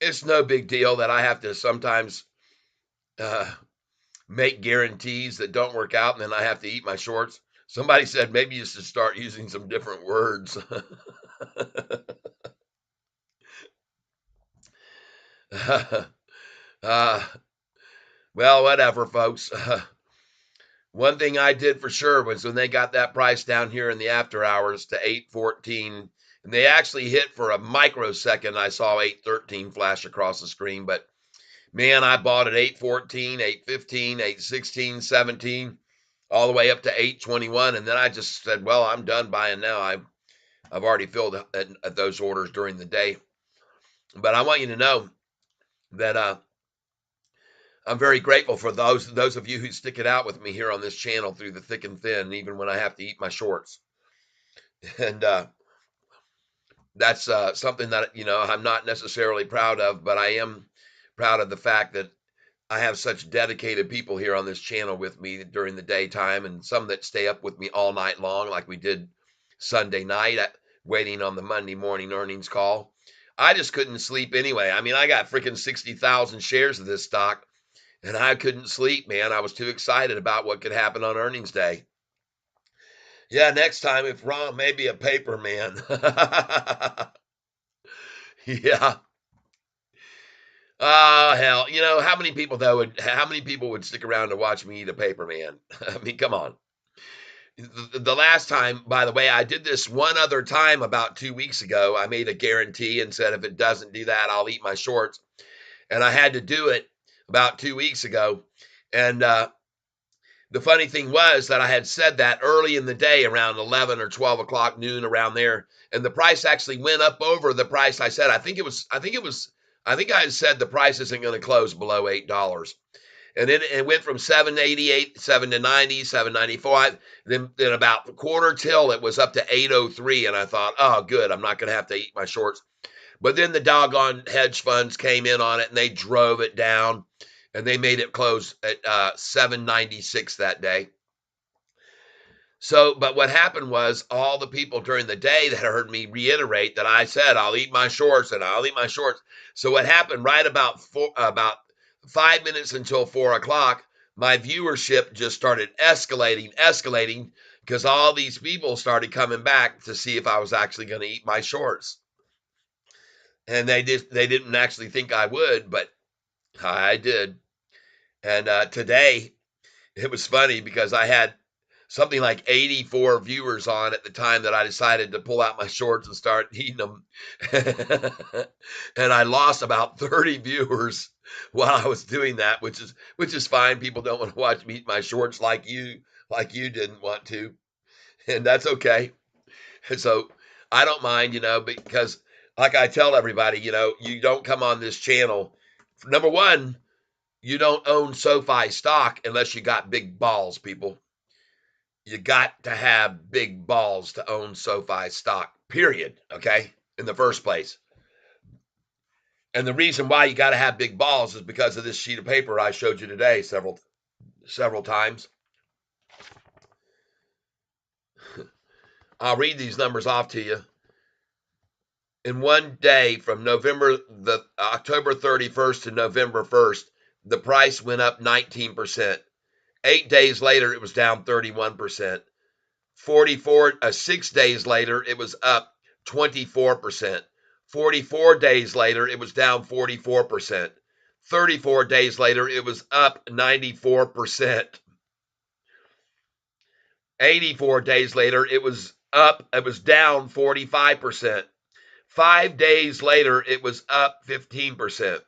It's no big deal that I have to sometimes uh, make guarantees that don't work out, and then I have to eat my shorts. Somebody said maybe you should start using some different words. uh, well, whatever, folks. One thing I did for sure was when they got that price down here in the after hours to 814, and they actually hit for a microsecond. I saw 813 flash across the screen, but man, I bought at 814, 815, 816, 17, all the way up to 821, and then I just said, "Well, I'm done buying now. I've already filled at those orders during the day." But I want you to know that I'm very grateful for those of you who stick it out with me here on this channel through the thick and thin, even when I have to eat my shorts. And that's something that I'm not necessarily proud of, but I am proud of the fact that I have such dedicated people here on this channel with me during the daytime, and some that stay up with me all night long, like we did Sunday night, waiting on the Monday morning earnings call. I just couldn't sleep anyway. I mean, I got freaking 60,000 shares of this stock, and I couldn't sleep, man. I was too excited about what could happen on earnings day. Yeah, next time, if wrong, maybe a paper man. Yeah. Oh hell, how many people would stick around to watch me eat a paper man? I mean, come on. The last time, by the way, I did this one other time about 2 weeks ago. I made a guarantee and said if it doesn't do that, I'll eat my shorts. And I had to do it about 2 weeks ago. And the funny thing was that I had said that early in the day, around 11 or 12 o'clock noon, around there, and the price actually went up over the price I said. I think I had said the price isn't going to close below $8. And then it went from 788, 790, 795. Then about a quarter till it was up to 803. And I thought, oh, good, I'm not going to have to eat my shorts. But then the doggone hedge funds came in on it and they drove it down, and they made it close at 796 that day. So, but what happened was all the people during the day that heard me reiterate that I said I'll eat my shorts and I'll eat my shorts. So what happened right about 5 minutes until 4 o'clock, my viewership just started escalating because all these people started coming back to see if I was actually going to eat my shorts, and they didn't actually think I would, but I did. And today it was funny because I had something like 84 viewers on at the time that I decided to pull out my shorts and start eating them. And I lost about 30 viewers while I was doing that, which is fine. People don't want to watch me eat my shorts like you didn't want to, and that's okay. And so I don't mind, because like I tell everybody, you don't come on this channel. Number one, you don't own SoFi stock unless you got big balls, people. You got to have big balls to own SoFi stock, period. Okay. In the first place. And the reason why you got to have big balls is because of this sheet of paper I showed you today several times. I'll read these numbers off to you. In one day from October 31st to November 1st, the price went up 19%. 8 days later, it was down 31%. 6 days later, it was up 24%. 44 days later, it was down 44%. 34 days later, it was up 94%. 84 days later, it was down 45%. 5 days later, it was up 15%.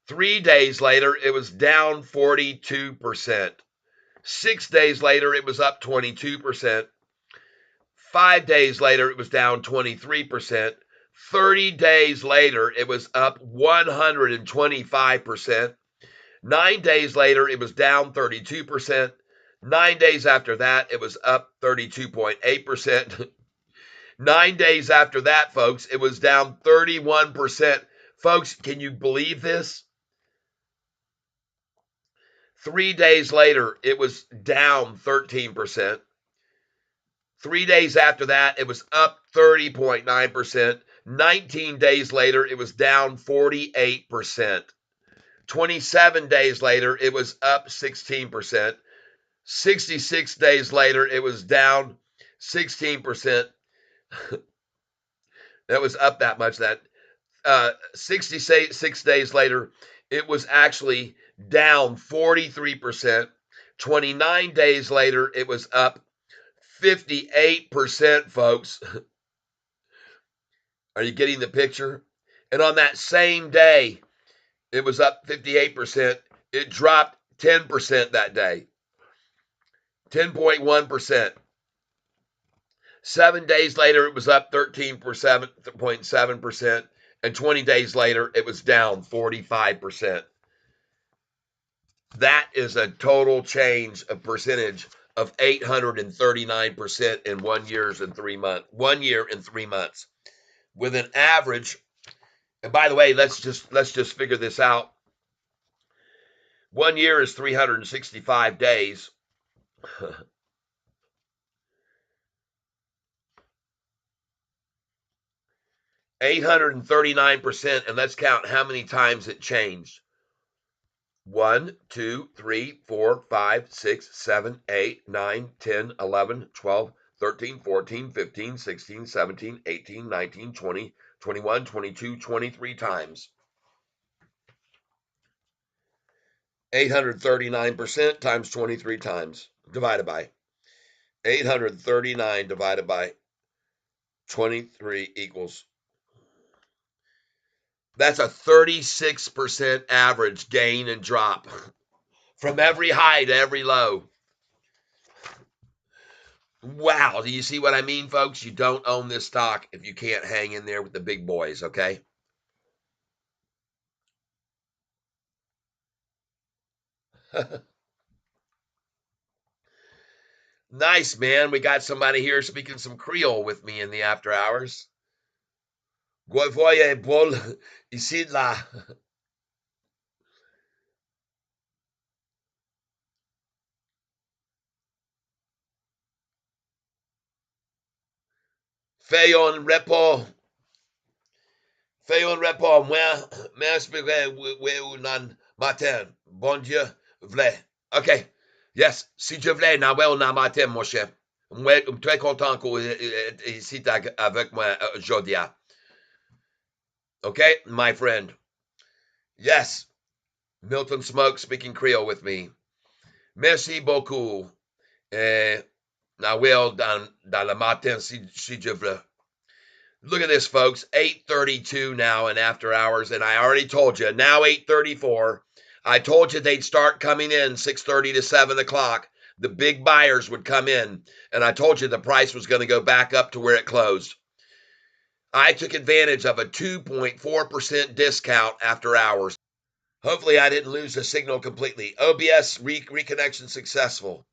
3 days later, it was down 42%. 6 days later, it was up 22%. 5 days later, it was down 23%. 30 days later, it was up 125%. 9 days later, it was down 32%. 9 days after that, it was up 32.8%. 9 days after that, folks, it was down 31%. Folks, can you believe this? 3 days later, it was down 13%. 3 days after that, it was up 30.9%. 19 days later, it was down 48%. 27 days later, it was up 16%. 66 days later, it was down 16%. That was up that much. 66 days later, it was actually down 43%. 29 days later, it was up 58%, folks. Are you getting the picture? And on that same day, it was up 58%. It dropped 10% that day. 10.1%. 7 days later, it was up 13.7%. And 20 days later, it was down 45%. That is a total change of percentage of 839% in 1 year and 3 months. 1 year and 3 months. With an average, and by the way, let's just figure this out. 1 year is 365 days. 839%, and let's count how many times it changed. 1, 2, 3, 4, 5, 6, 7, 8, 9, 10, 11, 12, 13, 14, 15, 16, 17, 18, 19, 20, 21, 22, 23 times. 839% times 23 times divided by 839 divided by 23 equals. That's a 36% average gain and drop from every high to every low. Wow. Do you see what I mean, folks? You don't own this stock if you can't hang in there with the big boys, okay? Nice, man. We got somebody here speaking some Creole with me in the after hours. Voyez, Paul, ici, là. Fais un repos. Fais un repos. Moi, m'expliquer où nan matin. Bon Dieu, v'lait. OK. Yes, si je voulais, Nawel nan matin, mon cher. Moi, je suis très content que vous êtes ici avec moi aujourd'hui. Okay, my friend. Yes, Milton Smoke speaking Creole with me. Merci beaucoup. Nawel dans le matin, si je veux. Look at this, folks. 8:32 now in after hours, and I already told you. Now 8:34. I told you they'd start coming in 6:30 to 7 o'clock. The big buyers would come in, and I told you the price was going to go back up to where it closed. I took advantage of a 2.4% discount after hours. Hopefully, I didn't lose the signal completely. OBS reconnection successful.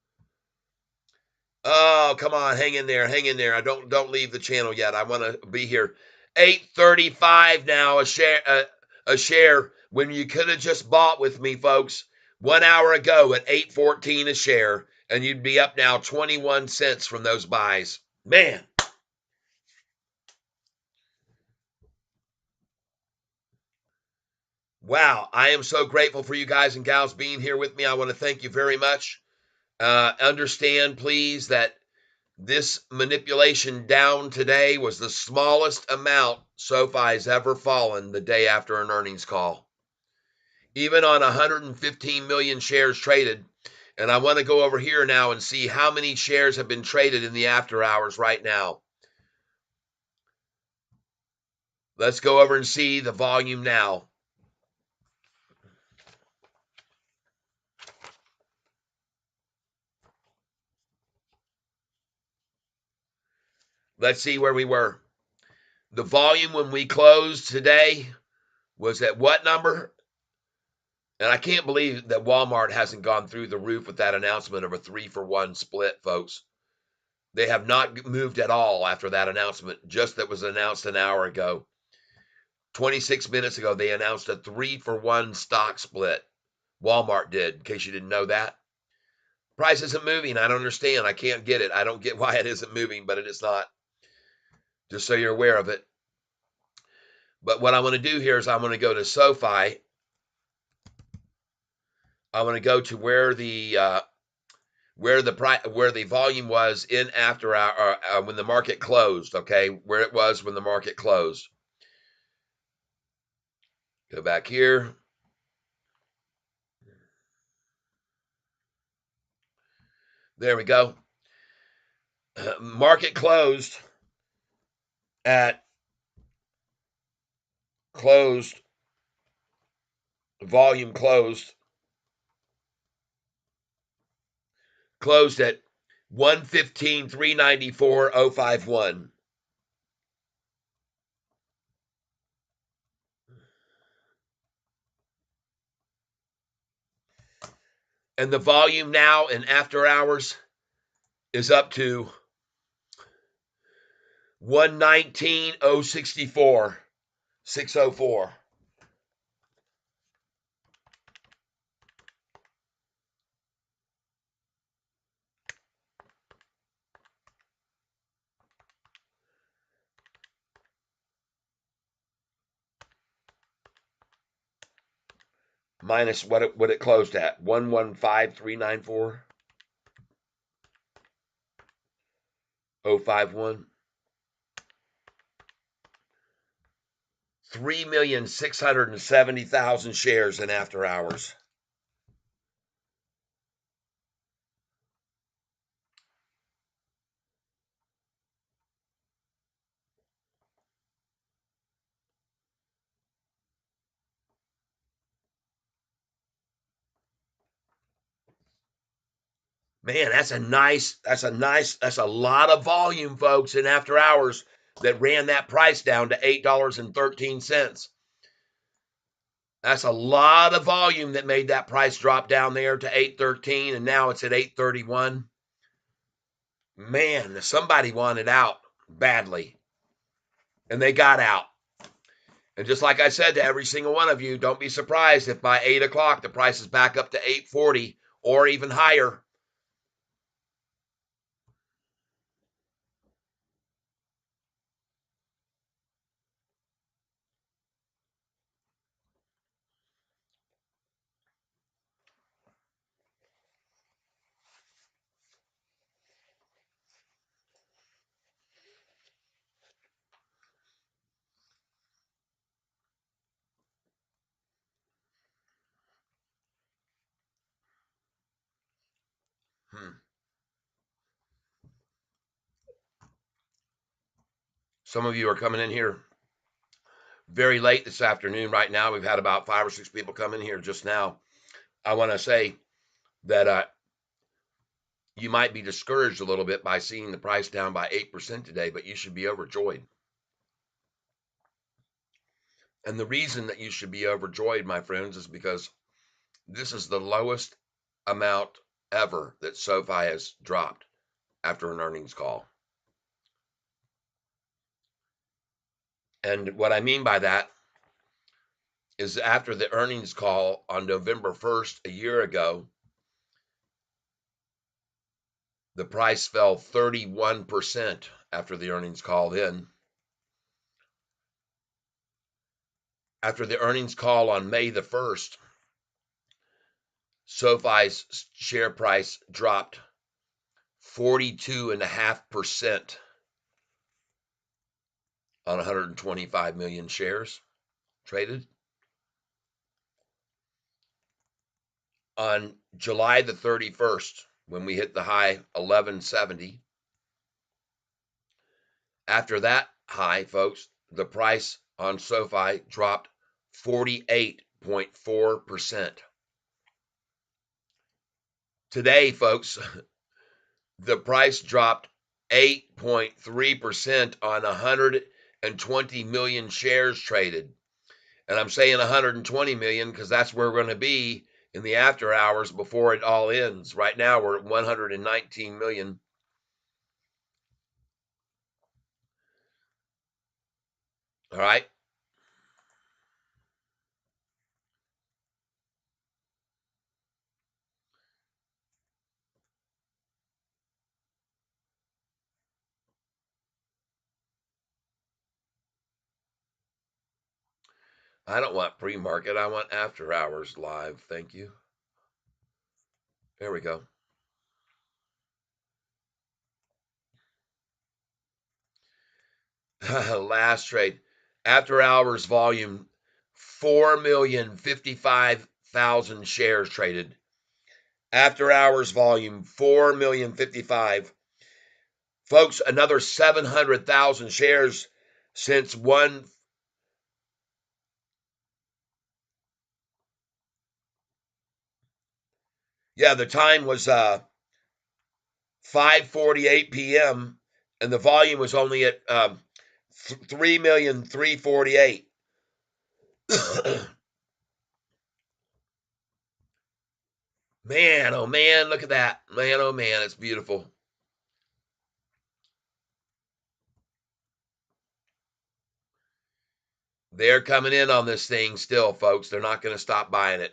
Oh, come on, hang in there, hang in there. I don't leave the channel yet. I want to be here. 8:35 now, a share when you could have just bought with me, folks, 1 hour ago at 8.14 a share, and you'd be up now 21 cents from those buys. Man, Wow, I am so grateful for you guys and gals being here with me. I want to thank you very much. Understand, please, that this manipulation down today was the smallest amount SoFi's ever fallen the day after an earnings call. Even on 115 million shares traded. And I want to go over here now and see how many shares have been traded in the after hours right now. Let's go over and see the volume now. Let's see where we were. The volume when we closed today was at what number? And I can't believe that Walmart hasn't gone through the roof with that announcement of a 3-for-1 split, folks. They have not moved at all after that announcement, just that was announced an hour ago. 26 minutes ago, they announced a 3-for-1 stock split. Walmart did, in case you didn't know that. Price isn't moving. I don't understand. I can't get it. I don't get why it isn't moving, but it is not. Just so you're aware of it. But what I want to do here is I'm going to go to Sofi. I want to go to where the volume was in after hour when the market closed. Okay, where it was when the market closed. Go back here. There we go. Market closed at volume closed at 115,394.051. And the volume now in after hours is up to 119,064, 604. Minus what it closed at, 115,394, 051. 3,670,000 shares in after hours. Man, that's a lot of volume, folks, in after hours that ran that price down to $8.13. That's a lot of volume that made that price drop down there to $8.13, and now it's at $8.31. Man, somebody wanted out badly, and they got out. And just like I said to every single one of you, don't be surprised if by 8 o'clock the price is back up to $8.40 or even higher. Some of you are coming in here very late this afternoon. Right now, we've had about 5 or 6 people come in here just now. I want to say that you might be discouraged a little bit by seeing the price down by 8% today, but you should be overjoyed. And the reason that you should be overjoyed, my friends, is because this is the lowest amount ever that SoFi has dropped after an earnings call. And what I mean by that is after the earnings call on November 1st, a year ago, the price fell 31% after the earnings call then. after the earnings call on May the 1st, SoFi's share price dropped 42.5% on 125 million shares traded. On July the 31st, when we hit the high 1170, after that high, folks, the price on SoFi dropped 48.4%. Today, folks, the price dropped 8.3% on 120 million shares traded. And I'm saying 120 million because that's where we're going to be in the after hours before it all ends. Right now, we're at 119 million. All right. I don't want pre-market. I want after hours live. Thank you. There we go. Last trade. After hours volume, 4,055,000 shares traded. After hours volume, 4,055,000. Folks, another 700,000 shares since one. Yeah, the time was 5:48 p.m. and the volume was only at 3,348,000. Man, oh man, look at that. Man, oh man, it's beautiful. They're coming in on this thing still, folks. They're not going to stop buying it.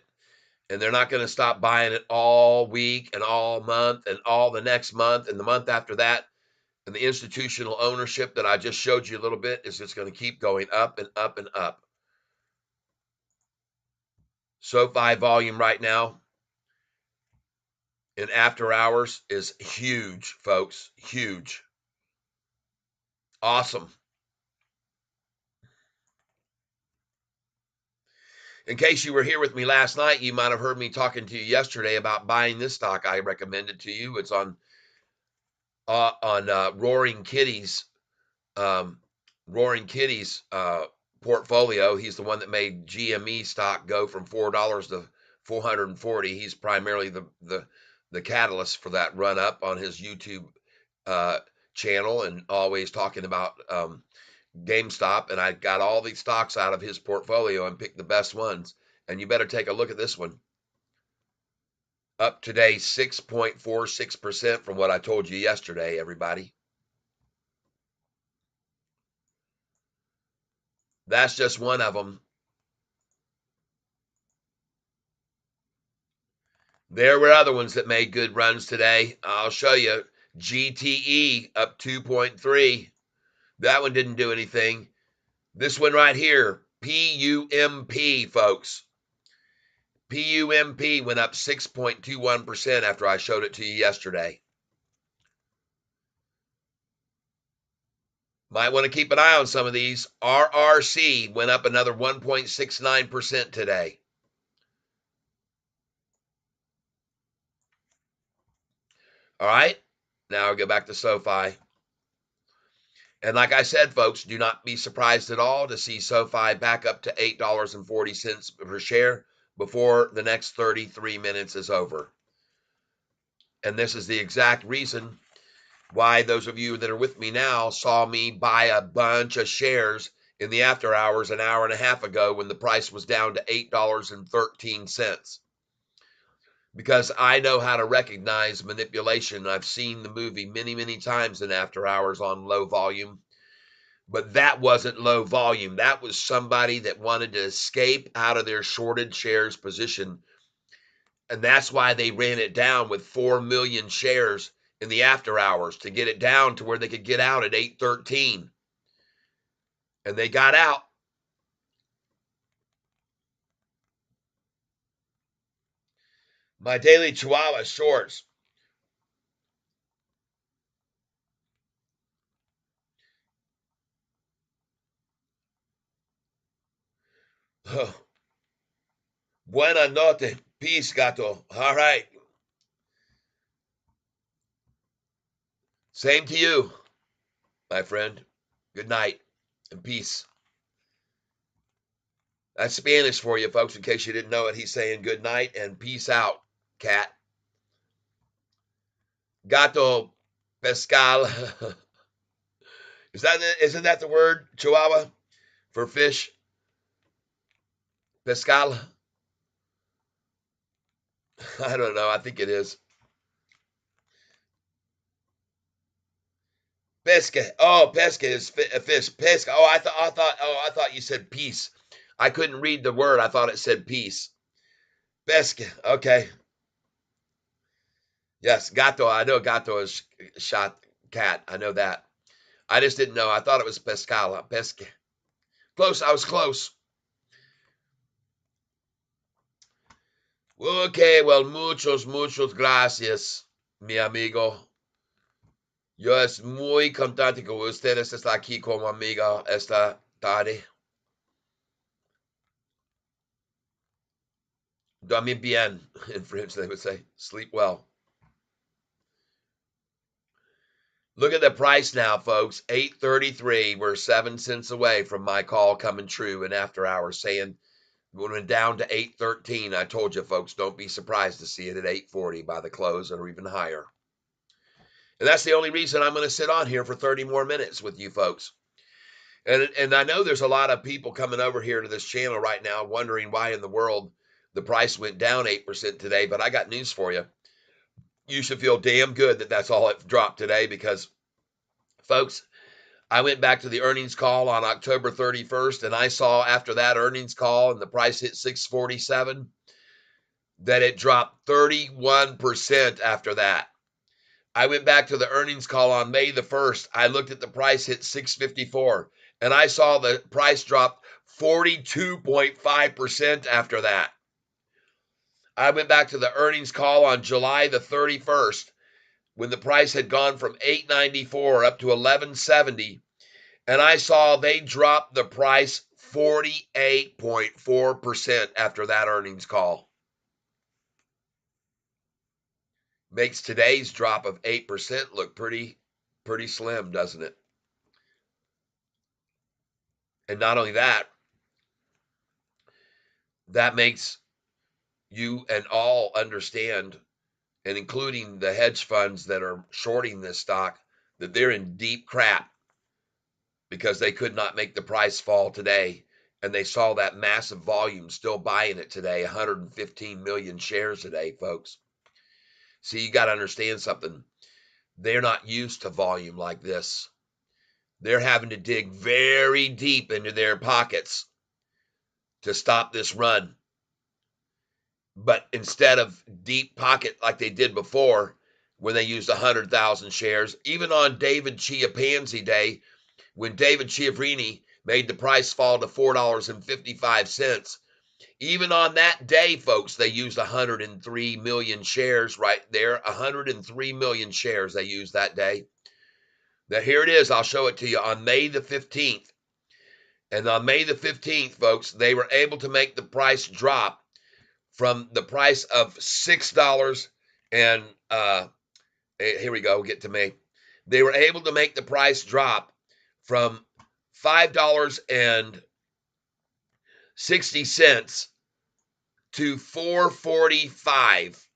And they're not going to stop buying it all week and all month and all the next month and the month after that. And the institutional ownership that I just showed you a little bit is just going to keep going up and up and up. SoFi volume right now in after hours is huge, folks. Huge. Awesome. In case you were here with me last night, you might have heard me talking to you yesterday about buying this stock I recommended to you. It's on Roaring Kitty's portfolio. He's the one that made GME stock go from $4 to 440. He's primarily the catalyst for that run up on his YouTube channel, and always talking about GameStop. And I got all these stocks out of his portfolio and picked the best ones. And you better take a look at this one. Up today 6.46% from what I told you yesterday, everybody. That's just one of them. There were other ones that made good runs today. I'll show you. GTE up 2.3. That one didn't do anything. This one right here, PUMP, folks. PUMP went up 6.21% after I showed it to you yesterday. Might want to keep an eye on some of these. RRC went up another 1.69% today. All right, now I'll go back to SoFi. And like I said, folks, do not be surprised at all to see SoFi back up to $8.40 per share before the next 33 minutes is over. And this is the exact reason why those of you that are with me now saw me buy a bunch of shares in the after hours an hour and a half ago when the price was down to $8.13. Because I know how to recognize manipulation. I've seen the movie many, many times in after hours on low volume. But that wasn't low volume. That was somebody that wanted to escape out of their shorted shares position. And that's why they ran it down with 4 million shares in the after hours to get it down to where they could get out at 813. And they got out. My daily Chihuahua shorts. Buena noche. Peace, gato. All right. Same to you, my friend. Good night and peace. That's Spanish for you, folks, in case you didn't know it. He's saying good night and peace out, cat. Gato pescal. Isn't that the word, Chihuahua, for fish? Pescal? I don't know. I think it is. Pesca. Oh, pesca is a fish. Pesca. Oh, I thought you said peace. I couldn't read the word. I thought it said peace. Pesca. Okay. Yes, gato. I know gato is shot cat. I know that. I just didn't know. I thought it was pescala. Pesca. Close. I was close. Okay. Well, muchos gracias, mi amigo. Yo es muy contento que ustedes están aquí como amiga esta tarde. Dormir bien, in French they would say. Sleep well. Look at the price now, folks. 8.33. We're 7 cents away from my call coming true in after hours saying we went down to 8.13. I told you, folks, don't be surprised to see it at 8.40 by the close or even higher. And that's the only reason I'm going to sit on here for 30 more minutes with you folks. And I know there's a lot of people coming over here to this channel right now wondering why in the world the price went down 8% today, but I got news for you. You should feel damn good that that's all it dropped today because, folks, I went back to the earnings call on October 31st, and I saw after that earnings call and the price hit 647 that it dropped 31% after that. I went back to the earnings call on May the 1st. I looked at the price hit 654, and I saw the price drop 42.5% after that. I went back to the earnings call on July the 31st when the price had gone from 894 up to 1170, and I saw they dropped the price 48.4% after that earnings call. Makes today's drop of 8% look pretty slim, doesn't it? And not only that, that makes you and all understand, and including the hedge funds that are shorting this stock, that they're in deep crap because they could not make the price fall today. And they saw that massive volume still buying it today, 115 million shares today, folks. See, you got to understand something. They're not used to volume like this. They're having to dig very deep into their pockets to stop this run. But instead of deep pocket like they did before, when they used 100,000 shares, even on David Chiapanzi Day, when David Chiavrini made the price fall to $4.55, even on that day, folks, they used 103 million shares right there. 103 million shares they used that day. Now, here it is. I'll show it to you on May the 15th. And on May the 15th, folks, they were able to make the price drop from the price of $6 and here we go, get to May. They were able to make the price drop from $5.60 to $4.45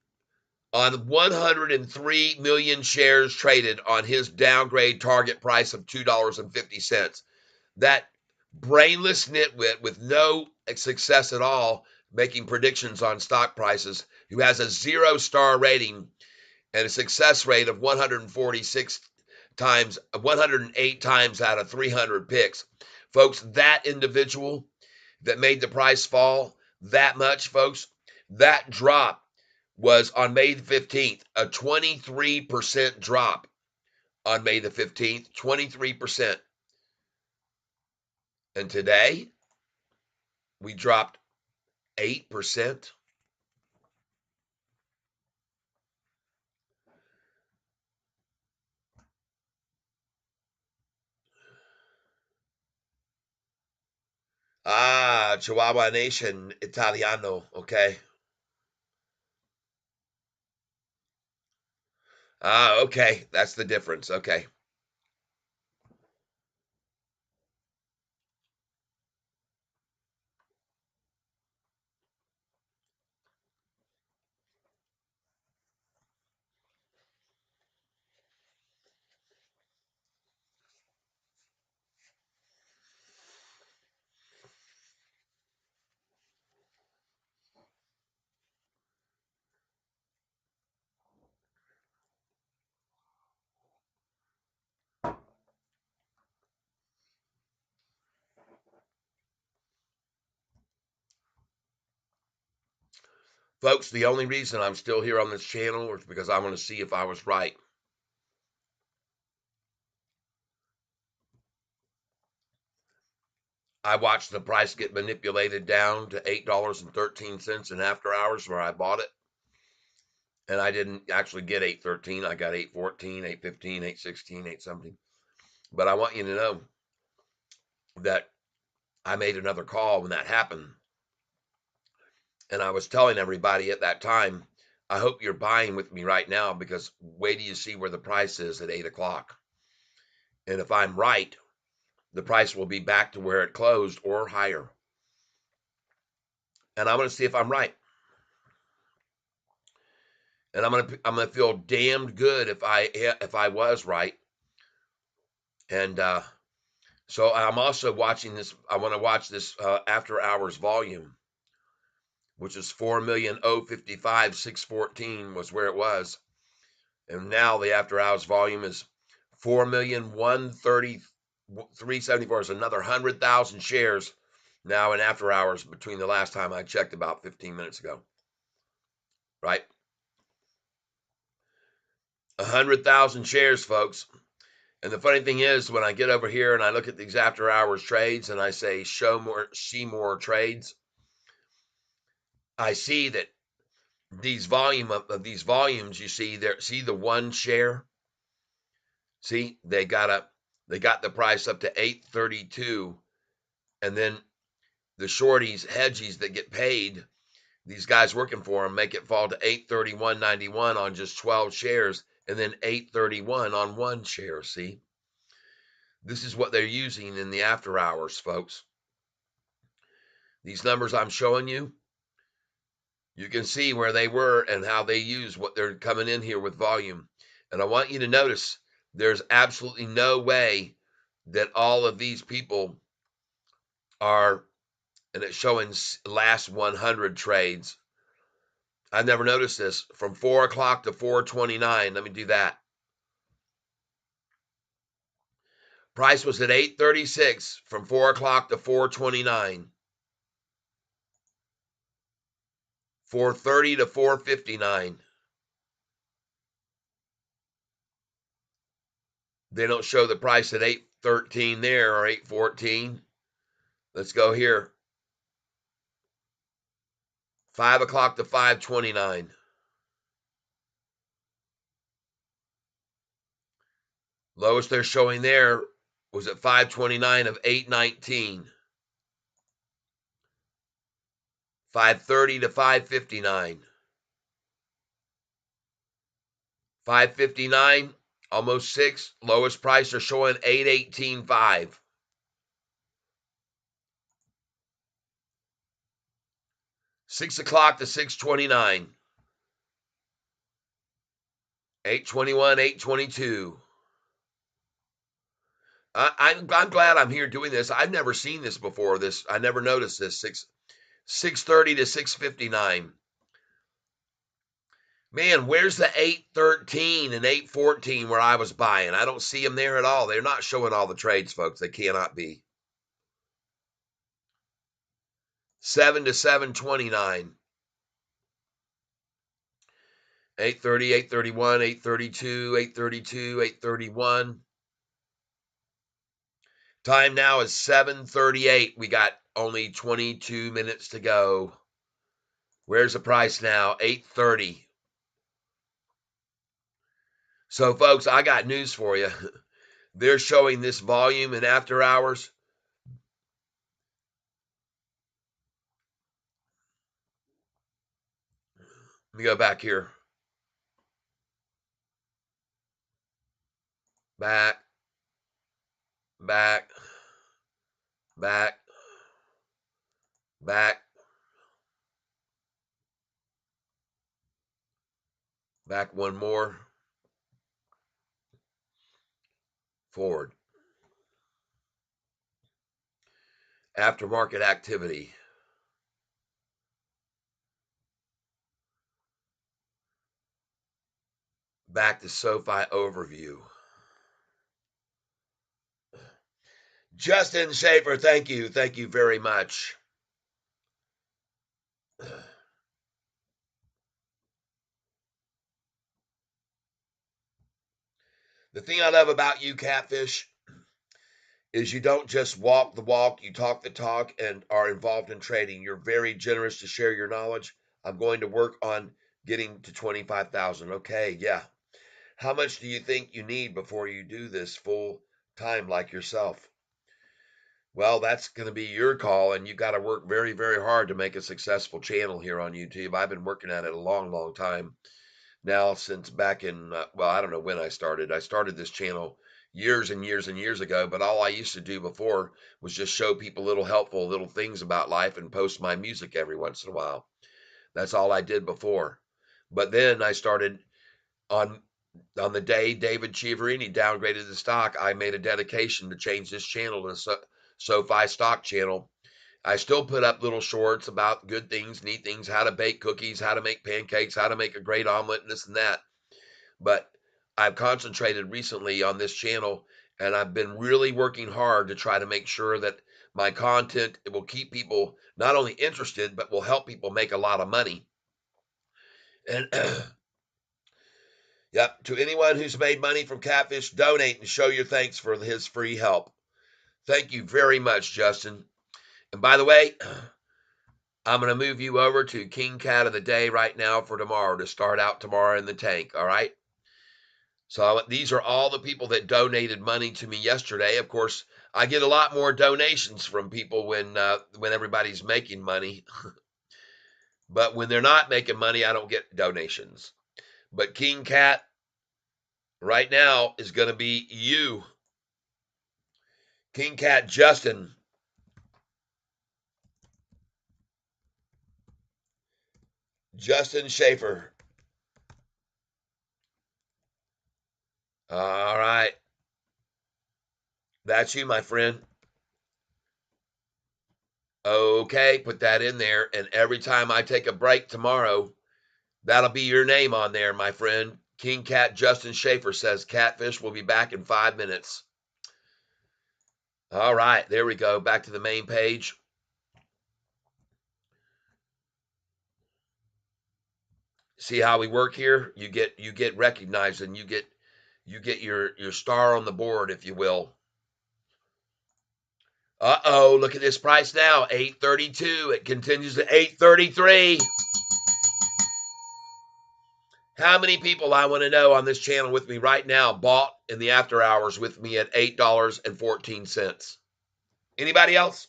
on 103 million shares traded on his downgrade target price of $2.50. That brainless nitwit with no success at all making predictions on stock prices, who has a 0-star rating and a success rate of 146 times, 108 times out of 300 picks. Folks, that individual that made the price fall that much, folks, that drop was on May the 15th, a 23% drop on May the 15th, 23%. And today, we dropped 8%. Chihuahua Nation Italiano, okay? Ah, okay. That's the difference. Okay. Folks, the only reason I'm still here on this channel is because I want to see if I was right. I watched the price get manipulated down to $8.13 in after hours where I bought it. And I didn't actually get 8.13. I got 8.14, 8.15, 8.16, 8.17. But I want you to know that I made another call when that happened. And I was telling everybody at that time, I hope you're buying with me right now because wait till you see where the price is at 8 o'clock. And if I'm right, the price will be back to where it closed or higher. And I'm going to see if I'm right. And I'm gonna feel damned good if I was right. And so I'm also watching this. I want to watch this after hours volume, which is 4,055,614 was where it was, and now the after hours volume is 4,133,74. It's another 100,000 shares now in after hours between the last time I checked about 15 minutes ago. Right, 100,000 shares, folks. And the funny thing is, when I get over here and I look at these after hours trades and I say see more trades, I see that these volumes, you see there, see the one share, see they got the price up to 832, and then the shorties, hedgies that get paid, these guys working for them make it fall to 831.91 on just 12 shares, and then 831 on one share. See, this is what they're using in the after hours, folks. These numbers I'm showing you, you can see where they were and how they use what they're coming in here with volume. And I want you to notice there's absolutely no way that all of these people are, and it's showing last 100 trades. I've never noticed this from 4 o'clock to 4:29. Let me do that. Price was at 836 from 4 o'clock to 4:29. 4:30 to 4:59. They don't show the price at 8:13 there or 8:14. Let's go here. 5 o'clock to 5:29. Lowest they're showing there was at 5:29 of 8:19. 5:30 to 5:59. 5:59, almost 6. Lowest price are showing 8:18.5. 6 o'clock to 6:29. 8:21, 8:22. I'm glad I'm here doing this. I've never seen this before. I never noticed this. 6:30 to 6:59. Man, where's the 813 and 814 where I was buying? I don't see them there at all. They're not showing all the trades, folks. They cannot be. 7 to 729. 830, 831, 832, 832, 831. Time now is 7:38. We got only 22 minutes to go. Where's the price now? 8:30. So, folks, I got news for you. They're showing this volume in after hours. me go back here. Back, back, back, back, back one more. Forward. Aftermarket activity. Back to Sofi overview. Justin Schaefer, thank you. Thank you very much. The thing I love about you, Catfish, is you don't just walk the walk, you talk the talk and are involved in trading. You're very generous to share your knowledge. I'm going to work on getting to 25,000. Okay, yeah. How much do you think you need before you do this full time like yourself? Well, that's going to be your call, and you got to work very, very hard to make a successful channel here on YouTube. I've been working at it a long, long time now, since back in, well, I don't know when I started. I started this channel years and years and years ago, but all I used to do before was just show people little helpful little things about life and post my music every once in a while. That's all I did before. But then I started on the day David Chiaverini downgraded the stock, I made a dedication to change this channel to SoFi stock channel. I still put up little shorts about good things, neat things, how to bake cookies, how to make pancakes, how to make a great omelet, and this and that. But I've concentrated recently on this channel, and I've been really working hard to try to make sure that my content will keep people not only interested, but will help people make a lot of money. And yep, to anyone who's made money from Catfish, donate and show your thanks for his free help. Thank you very much, Justin. And by the way, I'm going to move you over to King Cat of the Day right now for tomorrow to start out tomorrow in the tank. All right. So these are all the people that donated money to me yesterday. Of course, I get a lot more donations from people when everybody's making money. But when they're not making money, I don't get donations. But King Cat right now is going to be you. King Cat Justin. Justin Schaefer. All right. That's you, my friend. Okay, put that in there. And every time I take a break tomorrow, that'll be your name on there, my friend. King Cat Justin Schaefer says Catfish will be back in 5 minutes. All right, there we go. Back to the main page. See how we work here? You get recognized, and you get your star on the board, if you will. Uh-oh, look at this price now, 832. It continues to 833. How many people, I want to know, on this channel with me right now bought in the after hours with me at $8.14? Anybody else?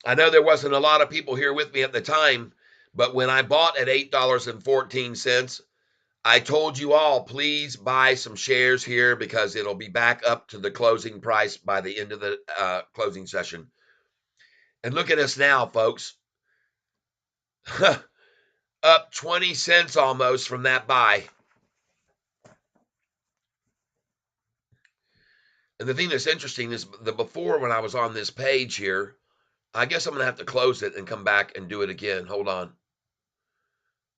I know there wasn't a lot of people here with me at the time, but when I bought at $8.14, I told you all, please buy some shares here because it'll be back up to the closing price by the end of the closing session. And look at us now, folks. Up 20 cents almost from that buy. And the thing that's interesting is the before, when I was on this page here, I guess I'm going to have to close it and come back and do it again. Hold on.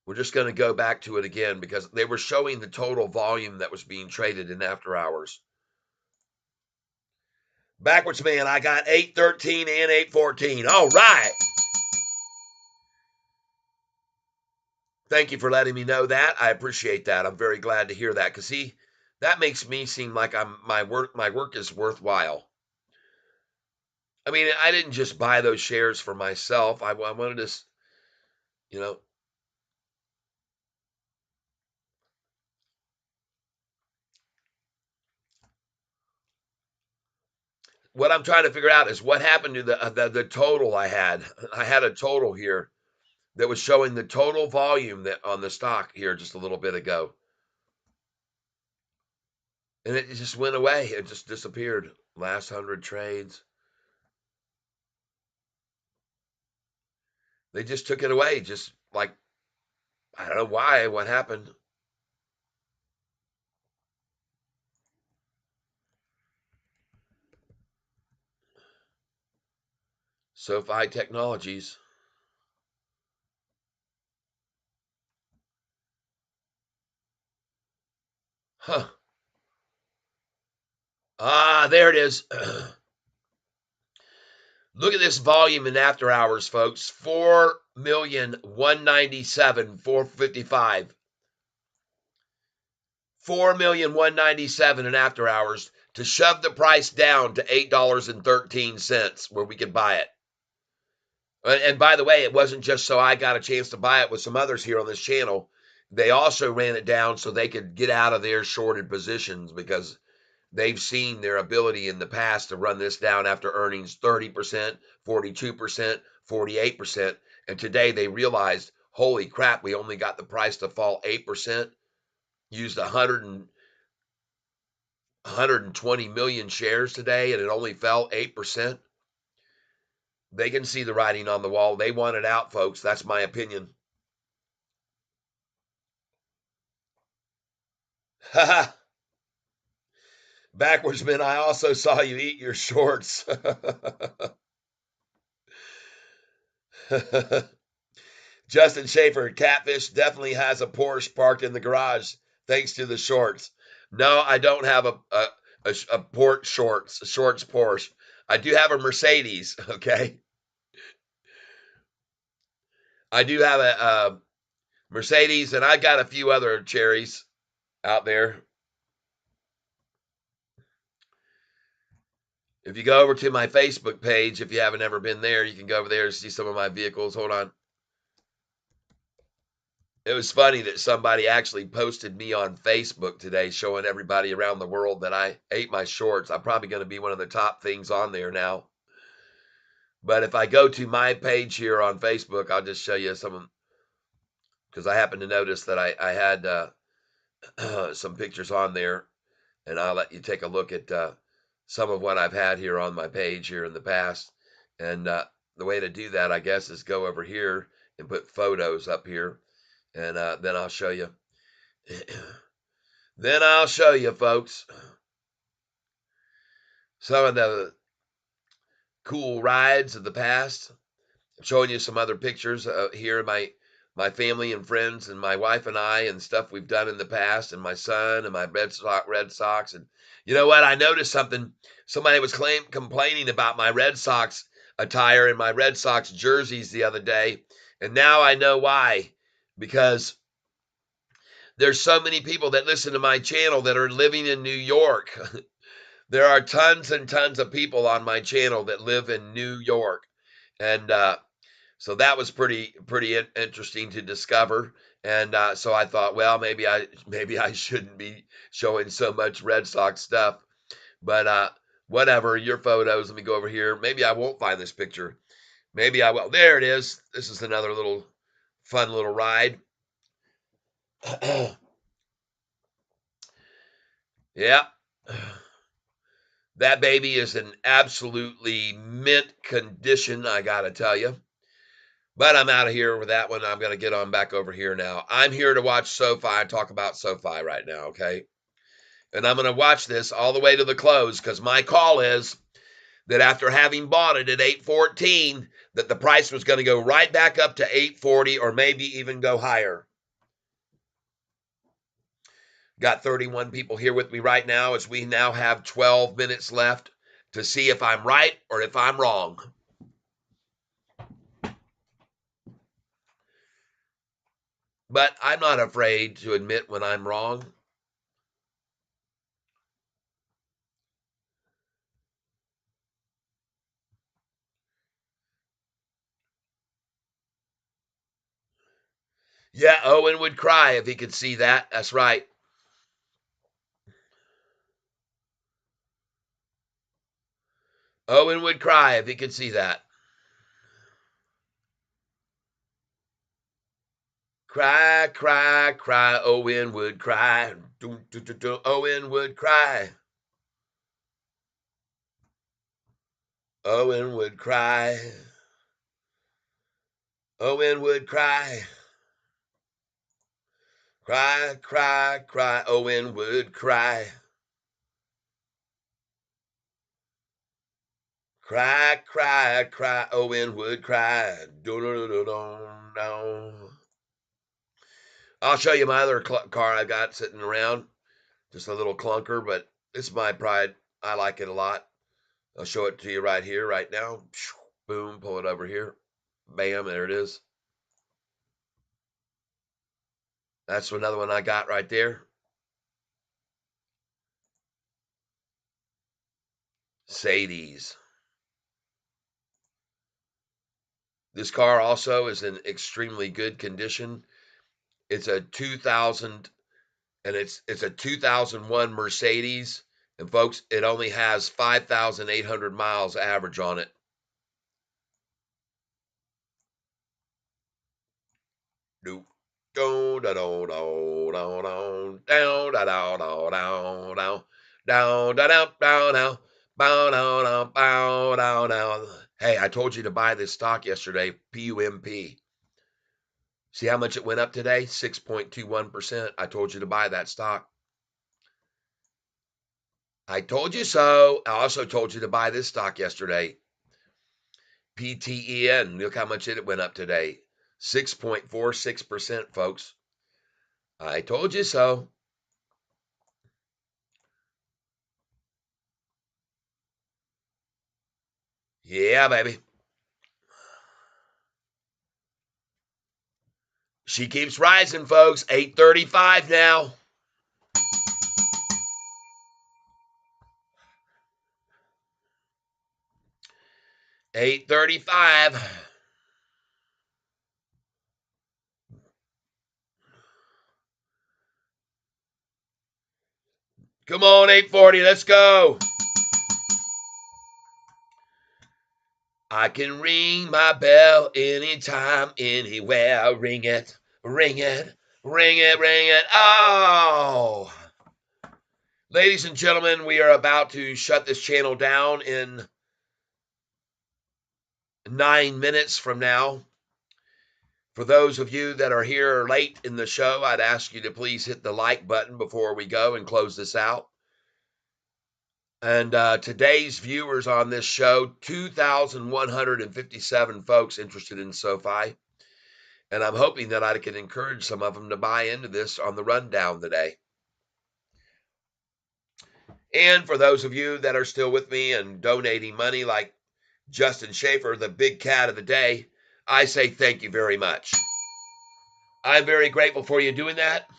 We're just going to go back to it again because they were showing the total volume that was being traded in after hours. Backwards man, I got 813 and 814. All right. Thank you for letting me know that. I appreciate that. I'm very glad to hear that because, see, that makes me seem like my work is worthwhile. I mean, I didn't just buy those shares for myself. I wanted to, you know, what I'm trying to figure out is what happened to the total I had. I had a total here that was showing the total volume that on the stock here just a little bit ago. And it just went away. It just disappeared. Last 100 trades. They just took it away. Just like, I don't know why, what happened. Sofi Technologies. Huh. Ah, there it is. Look at this volume in after hours, folks. 4,197,455. 4,197,000 in after hours to shove the price down to $8.13 where we could buy it. And by the way, it wasn't just so I got a chance to buy it with some others here on this channel. They also ran it down so they could get out of their shorted positions because they've seen their ability in the past to run this down after earnings 30%, 42%, 48%. And today they realized, holy crap, we only got the price to fall 8%, used 120 million shares today, and it only fell 8%. They can see the writing on the wall. They want it out, folks. That's my opinion. Backwardsman, I also saw you eat your shorts. Justin Schaefer, Catfish definitely has a Porsche parked in the garage thanks to the shorts. No, I don't have a port shorts, a shorts Porsche. I do have a Mercedes, okay? I do have a Mercedes, and I got a few other cherries out there. If you go over to my Facebook page, if you haven't ever been there, you can go over there and see some of my vehicles. Hold on. It was funny that somebody actually posted me on Facebook today showing everybody around the world that I ate my shorts. I'm probably going to be one of the top things on there now. But if I go to my page here on Facebook, I'll just show you some, because I happened to notice that I had some pictures on there, and I'll let you take a look at some of what I've had here on my page here in the past. And the way to do that, I guess, is go over here and put photos up here, and then I'll show you. Then I'll show you, folks, some of the cool rides of the past. I'm showing you some other pictures here of my family and friends and my wife and I and stuff we've done in the past, and my son and my Red Sox. And you know what? I noticed something. Somebody was complaining about my Red Sox attire and my Red Sox jerseys the other day, and now I know why. Because there's so many people that listen to my channel that are living in New York. There are tons and tons of people on my channel that live in New York, and so that was pretty interesting to discover. And so I thought, well, maybe I shouldn't be showing so much Red Sox stuff, but whatever. Your photos. Let me go over here. Maybe I won't find this picture. Maybe I will. There it is. This is another little fun little ride. Yeah. That baby is in absolutely mint condition, I gotta tell you. But I'm out of here with that one. I'm going to get on back over here now. I'm here to watch Sofi and talk about Sofi right now, okay? And I'm going to watch this all the way to the close because my call is that after having bought it at 814, that the price was going to go right back up to 840 or maybe even go higher. Got 31 people here with me right now as we now have 12 minutes left to see if I'm right or if I'm wrong. But I'm not afraid to admit when I'm wrong. Yeah, Owen would cry if he could see that. That's right. Owen would cry if he could see that. Cry, cry, cry, Owen would cry. Owen would cry. Owen would cry. Owen would cry. Cry, cry, cry, Owen would cry. Cry, cry, cry, Owen would cry. I'll show you my other car I got sitting around. Just a little clunker, but it's my pride. I like it a lot. I'll show it to you right here, right now. Boom, pull it over here. Bam, there it is. That's another one I got right there. Sadie's. This car also is in extremely good condition. It's a 2000 and it's a 2001 Mercedes, and folks, it only has 5,800 miles average on it. Doop. Down, down, down, down, down, down, down, down, down, down, down, down, down, down, bow, down, down, bow, down, down. Hey, I told you to buy this stock yesterday, PUMP. See how much it went up today? 6.21%. I told you to buy that stock. I told you so. I also told you to buy this stock yesterday. PTEN. Look how much it went up today. 6.46%, folks. I told you so. Yeah, baby. She keeps rising, folks. 835 now. $835. Come on, 840. Let's go. I can ring my bell anytime, anywhere. Ring it, ring it, ring it, ring it. Oh. Ladies and gentlemen, we are about to shut this channel down in 9 minutes from now. For those of you that are here late in the show, I'd ask you to please hit the like button before we go and close this out. And today's viewers on this show, 2,157 folks interested in Sofi. And I'm hoping that I can encourage some of them to buy into this on the rundown today. And for those of you that are still with me and donating money like Justin Schaefer, the big cat of the day, I say thank you very much. I'm very grateful for you doing that.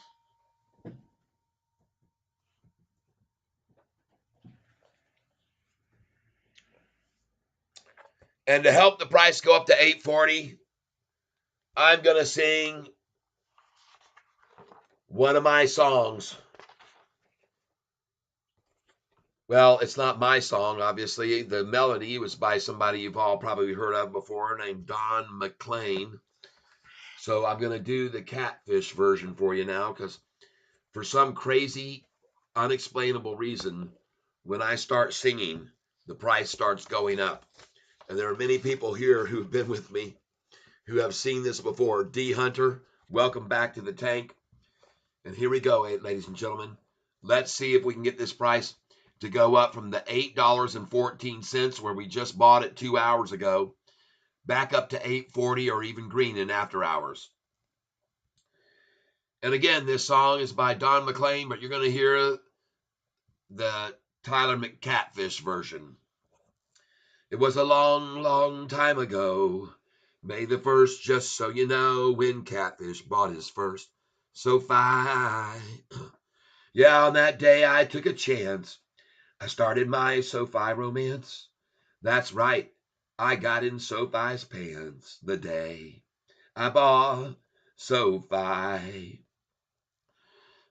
And to help the price go up to 840, I'm going to sing one of my songs. Well, it's not my song, obviously. The melody was by somebody you've all probably heard of before named Don McLean. So I'm going to do the Catfish version for you now because for some crazy, unexplainable reason, when I start singing, the price starts going up. And there are many people here who've been with me who have seen this before. D. Hunter, welcome back to the tank. And here we go, ladies and gentlemen. Let's see if we can get this price to go up from the $8.14 where we just bought it 2 hours ago, back up to $8.40 or even green in after hours. And again, this song is by Don McLean, but you're going to hear the Tyler McCatfish version. It was a long, long time ago, May the 1st, just so you know, when Catfish bought his first Sofi. Yeah, on that day I took a chance. I started my Sofi romance. That's right, I got in Sofi's pants the day I bought Sofi.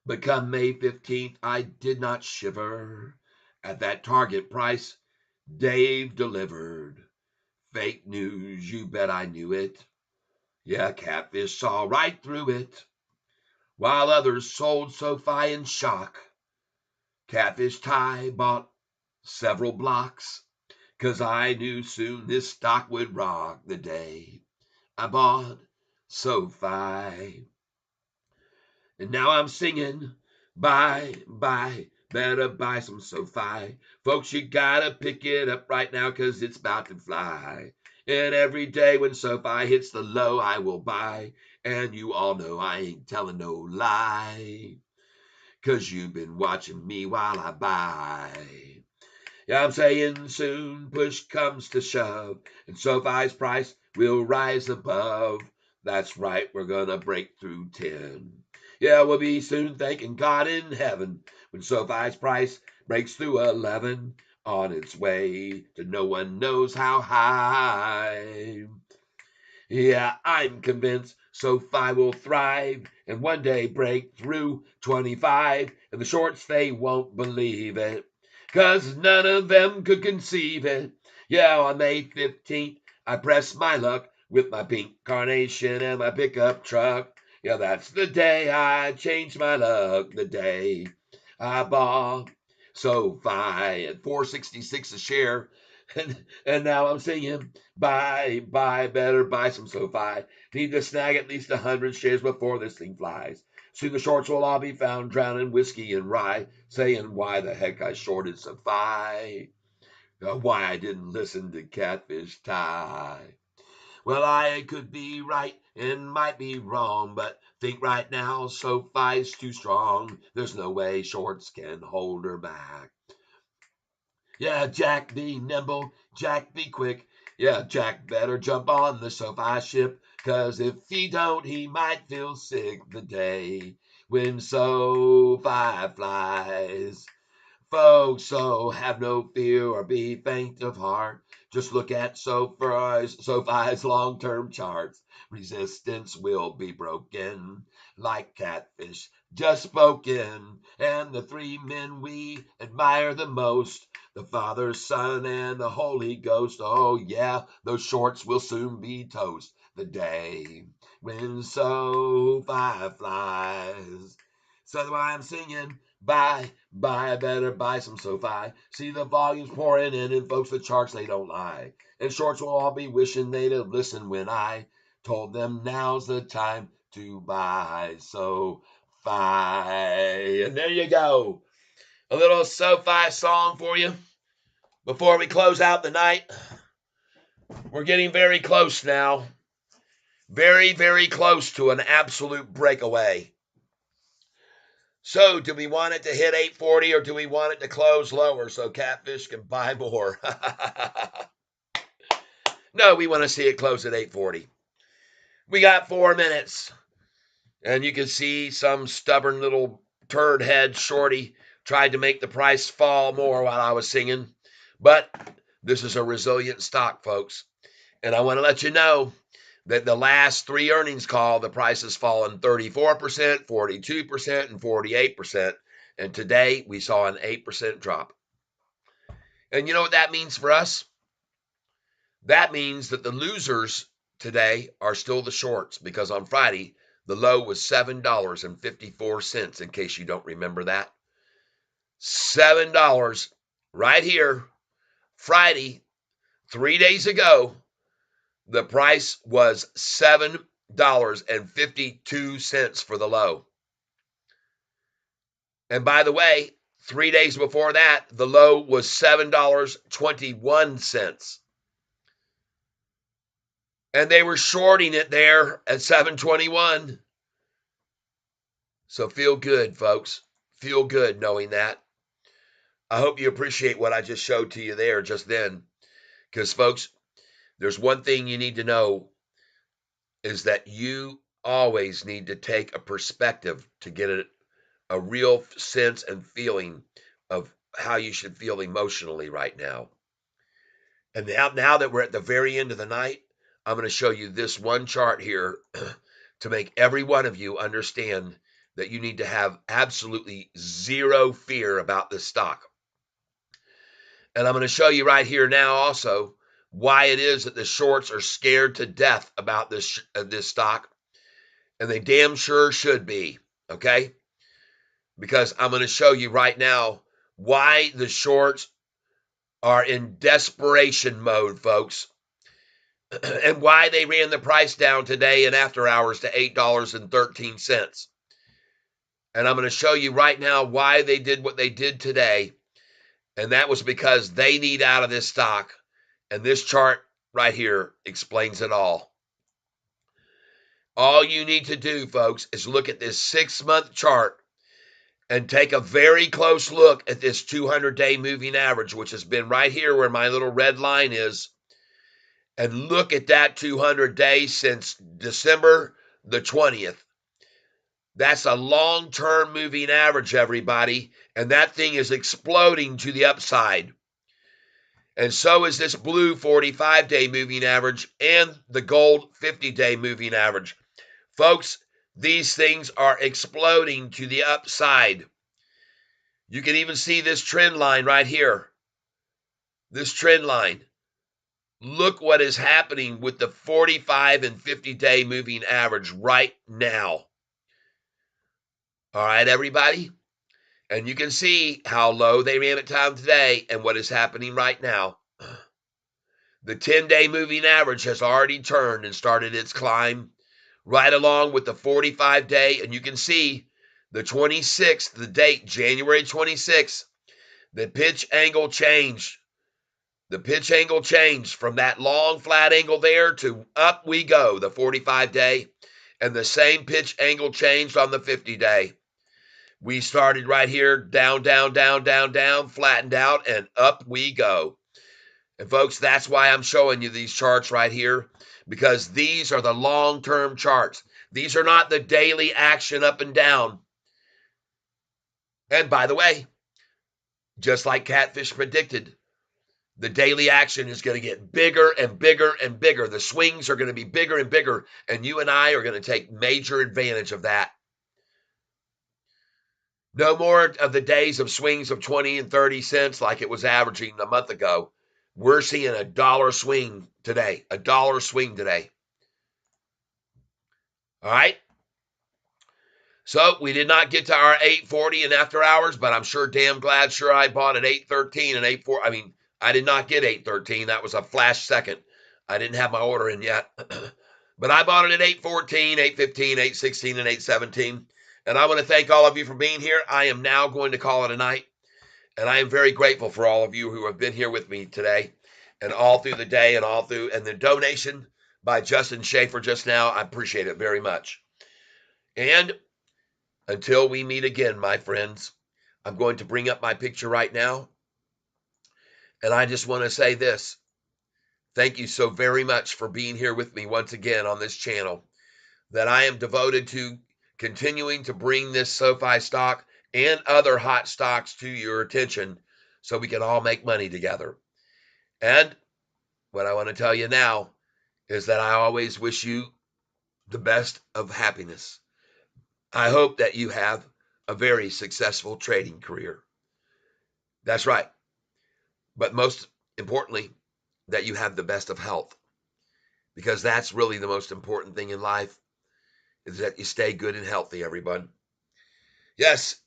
But come May 15th, I did not shiver at that target price. Dave delivered fake news, you bet I knew it. Yeah, Catfish saw right through it. While others sold Sofi in shock, Catfish Ty bought several blocks, 'cause I knew soon this stock would rock the day I bought Sofi. And now I'm singing, bye, bye, better buy some Sofi. Folks, you gotta pick it up right now, 'cause it's about to fly. And every day when Sofi hits the low, I will buy. And you all know I ain't telling no lie, 'cause you've been watching me while I buy. Yeah, I'm saying soon push comes to shove, and Sofi's price will rise above. That's right, we're gonna break through 10. Yeah, we'll be soon thanking God in heaven when Sofi's price breaks through 11, on its way to no one knows how high. Yeah, I'm convinced SoFi will thrive and one day break through 25. And the shorts, they won't believe it, 'cause none of them could conceive it. Yeah, on May 15th, I pressed my luck with my pink carnation and my pickup truck. Yeah, that's the day I changed my luck, the day I bought SoFi at $4.66 a share. And now I'm singing, buy, better buy some SoFi. Need to snag at least 100 shares before this thing flies. Soon the shorts will all be found drowning whiskey and rye, saying why the heck I shorted SoFi. Why I didn't listen to Catfish Ty. Well, I could be right and might be wrong, but think right now SoFi's too strong. There's no way shorts can hold her back. Yeah, Jack, be nimble. Jack, be quick. Yeah, Jack better jump on the SoFi ship, 'cause if he don't, he might feel sick the day when SoFi flies. Folks, so have no fear or be faint of heart. Just look at SoFi's long-term charts. Resistance will be broken like Catfish just spoken. And the three men we admire the most, the Father, Son, and the Holy Ghost. Oh yeah, those shorts will soon be toast the day when SoFi flies. So that's why I'm singing, buy, better buy some SoFi. See the volumes pouring in, and folks, the charts, they don't lie. And shorts will all be wishing they'd have listened when I told them now's the time to buy SoFi. And there you go. A little SoFi song for you before we close out the night. We're getting very close now. Very, very close to an absolute breakaway. So, do we want it to hit 840 or do we want it to close lower so Catfish can buy more? No, we want to see it close at 840. We got 4 minutes. And you can see some stubborn little turd head shorty tried to make the price fall more while I was singing. But this is a resilient stock, folks. And I want to let you know that the last 3 earnings call, the price has fallen 34%, 42%, and 48%. And today we saw an 8% drop. And you know what that means for us? That means that the losers today are still the shorts, because on Friday, the low was $7.54, in case you don't remember that. $7 right here. Friday, 3 days ago, the price was $7.52 for the low. And by the way, 3 days before that, the low was $7.21. And they were shorting it there at $7.21. So feel good, folks. Feel good knowing that. I hope you appreciate what I just showed to you there just then. Because, folks, there's one thing you need to know, is that you always need to take a perspective to get a real sense and feeling of how you should feel emotionally right now. And now that we're at the very end of the night, I'm going to show you this one chart here to make every one of you understand that you need to have absolutely zero fear about this stock. And I'm going to show you right here now also why it is that the shorts are scared to death about this stock. And they damn sure should be, okay? Because I'm going to show you right now why the shorts are in desperation mode, folks, and why they ran the price down today and after hours to $8.13. And I'm going to show you right now why they did what they did today. And that was because they need out of this stock. And this chart right here explains it all. All you need to do, folks, is look at this 6-month chart and take a very close look at this 200-day moving average, which has been right here where my little red line is, and look at that 200 days since December the 20th. That's a long-term moving average, everybody, and that thing is exploding to the upside. And so is this blue 45-day moving average and the gold 50-day moving average. Folks, these things are exploding to the upside. You can even see this trend line right here. This trend line. Look what is happening with the 45 and 50-day moving average right now. All right, everybody? And you can see how low they ran at time today and what is happening right now. The 10-day moving average has already turned and started its climb right along with the 45-day. And you can see the 26th, the date, January 26th, the pitch angle changed. The pitch angle changed from that long flat angle there to up we go, the 45-day. And the same pitch angle changed on the 50-day. We started right here, down, down, down, down, down, flattened out, and up we go. And folks, that's why I'm showing you these charts right here, because these are the long-term charts. These are not the daily action up and down. And by the way, just like Catfish predicted, the daily action is going to get bigger and bigger and bigger. The swings are going to be bigger and bigger, and you and I are going to take major advantage of that. No more of the days of swings of 20 and 30 cents like it was averaging a month ago. We're seeing a dollar swing today, a dollar swing today. All right. So we did not get to our 840 and after hours, but I'm sure damn glad I bought at 813 and 84. I mean, I did not get 813. That was a flash second. I didn't have my order in yet. But I bought it at 814, 815, 816, and 817. And I want to thank all of you for being here. I am now going to call it a night. And I am very grateful for all of you who have been here with me today and all through the day and all through. And the donation by Justin Schaefer just now, I appreciate it very much. And until we meet again, my friends, I'm going to bring up my picture right now. And I just want to say this. Thank you so very much for being here with me once again on this channel, that I am devoted to continuing to bring this SoFi stock and other hot stocks to your attention so we can all make money together. And what I want to tell you now is that I always wish you the best of happiness. I hope that you have a very successful trading career. That's right. But most importantly, that you have the best of health, because that's really the most important thing in life, is that you stay good and healthy, everyone. Yes,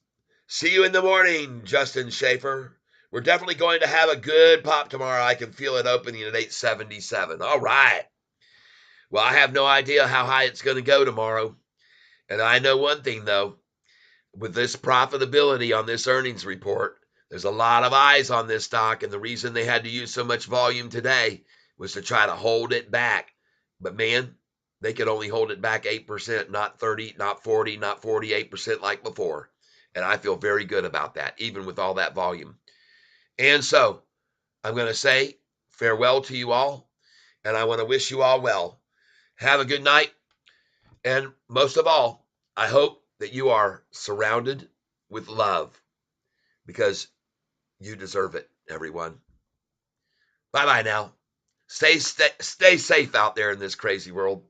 see you in the morning, Justin Schaefer. We're definitely going to have a good pop tomorrow. I can feel it opening at 877. All right. Well, I have no idea how high it's going to go tomorrow. And I know one thing, though. With this profitability on this earnings report, there's a lot of eyes on this stock. And the reason they had to use so much volume today was to try to hold it back. But, man, they could only hold it back 8%, not 30, not 40, not 48% like before. And I feel very good about that, even with all that volume. And so I'm going to say farewell to you all, and I want to wish you all well. Have a good night. And most of all, I hope that you are surrounded with love, because you deserve it, everyone. Bye-bye now. Stay safe out there in this crazy world.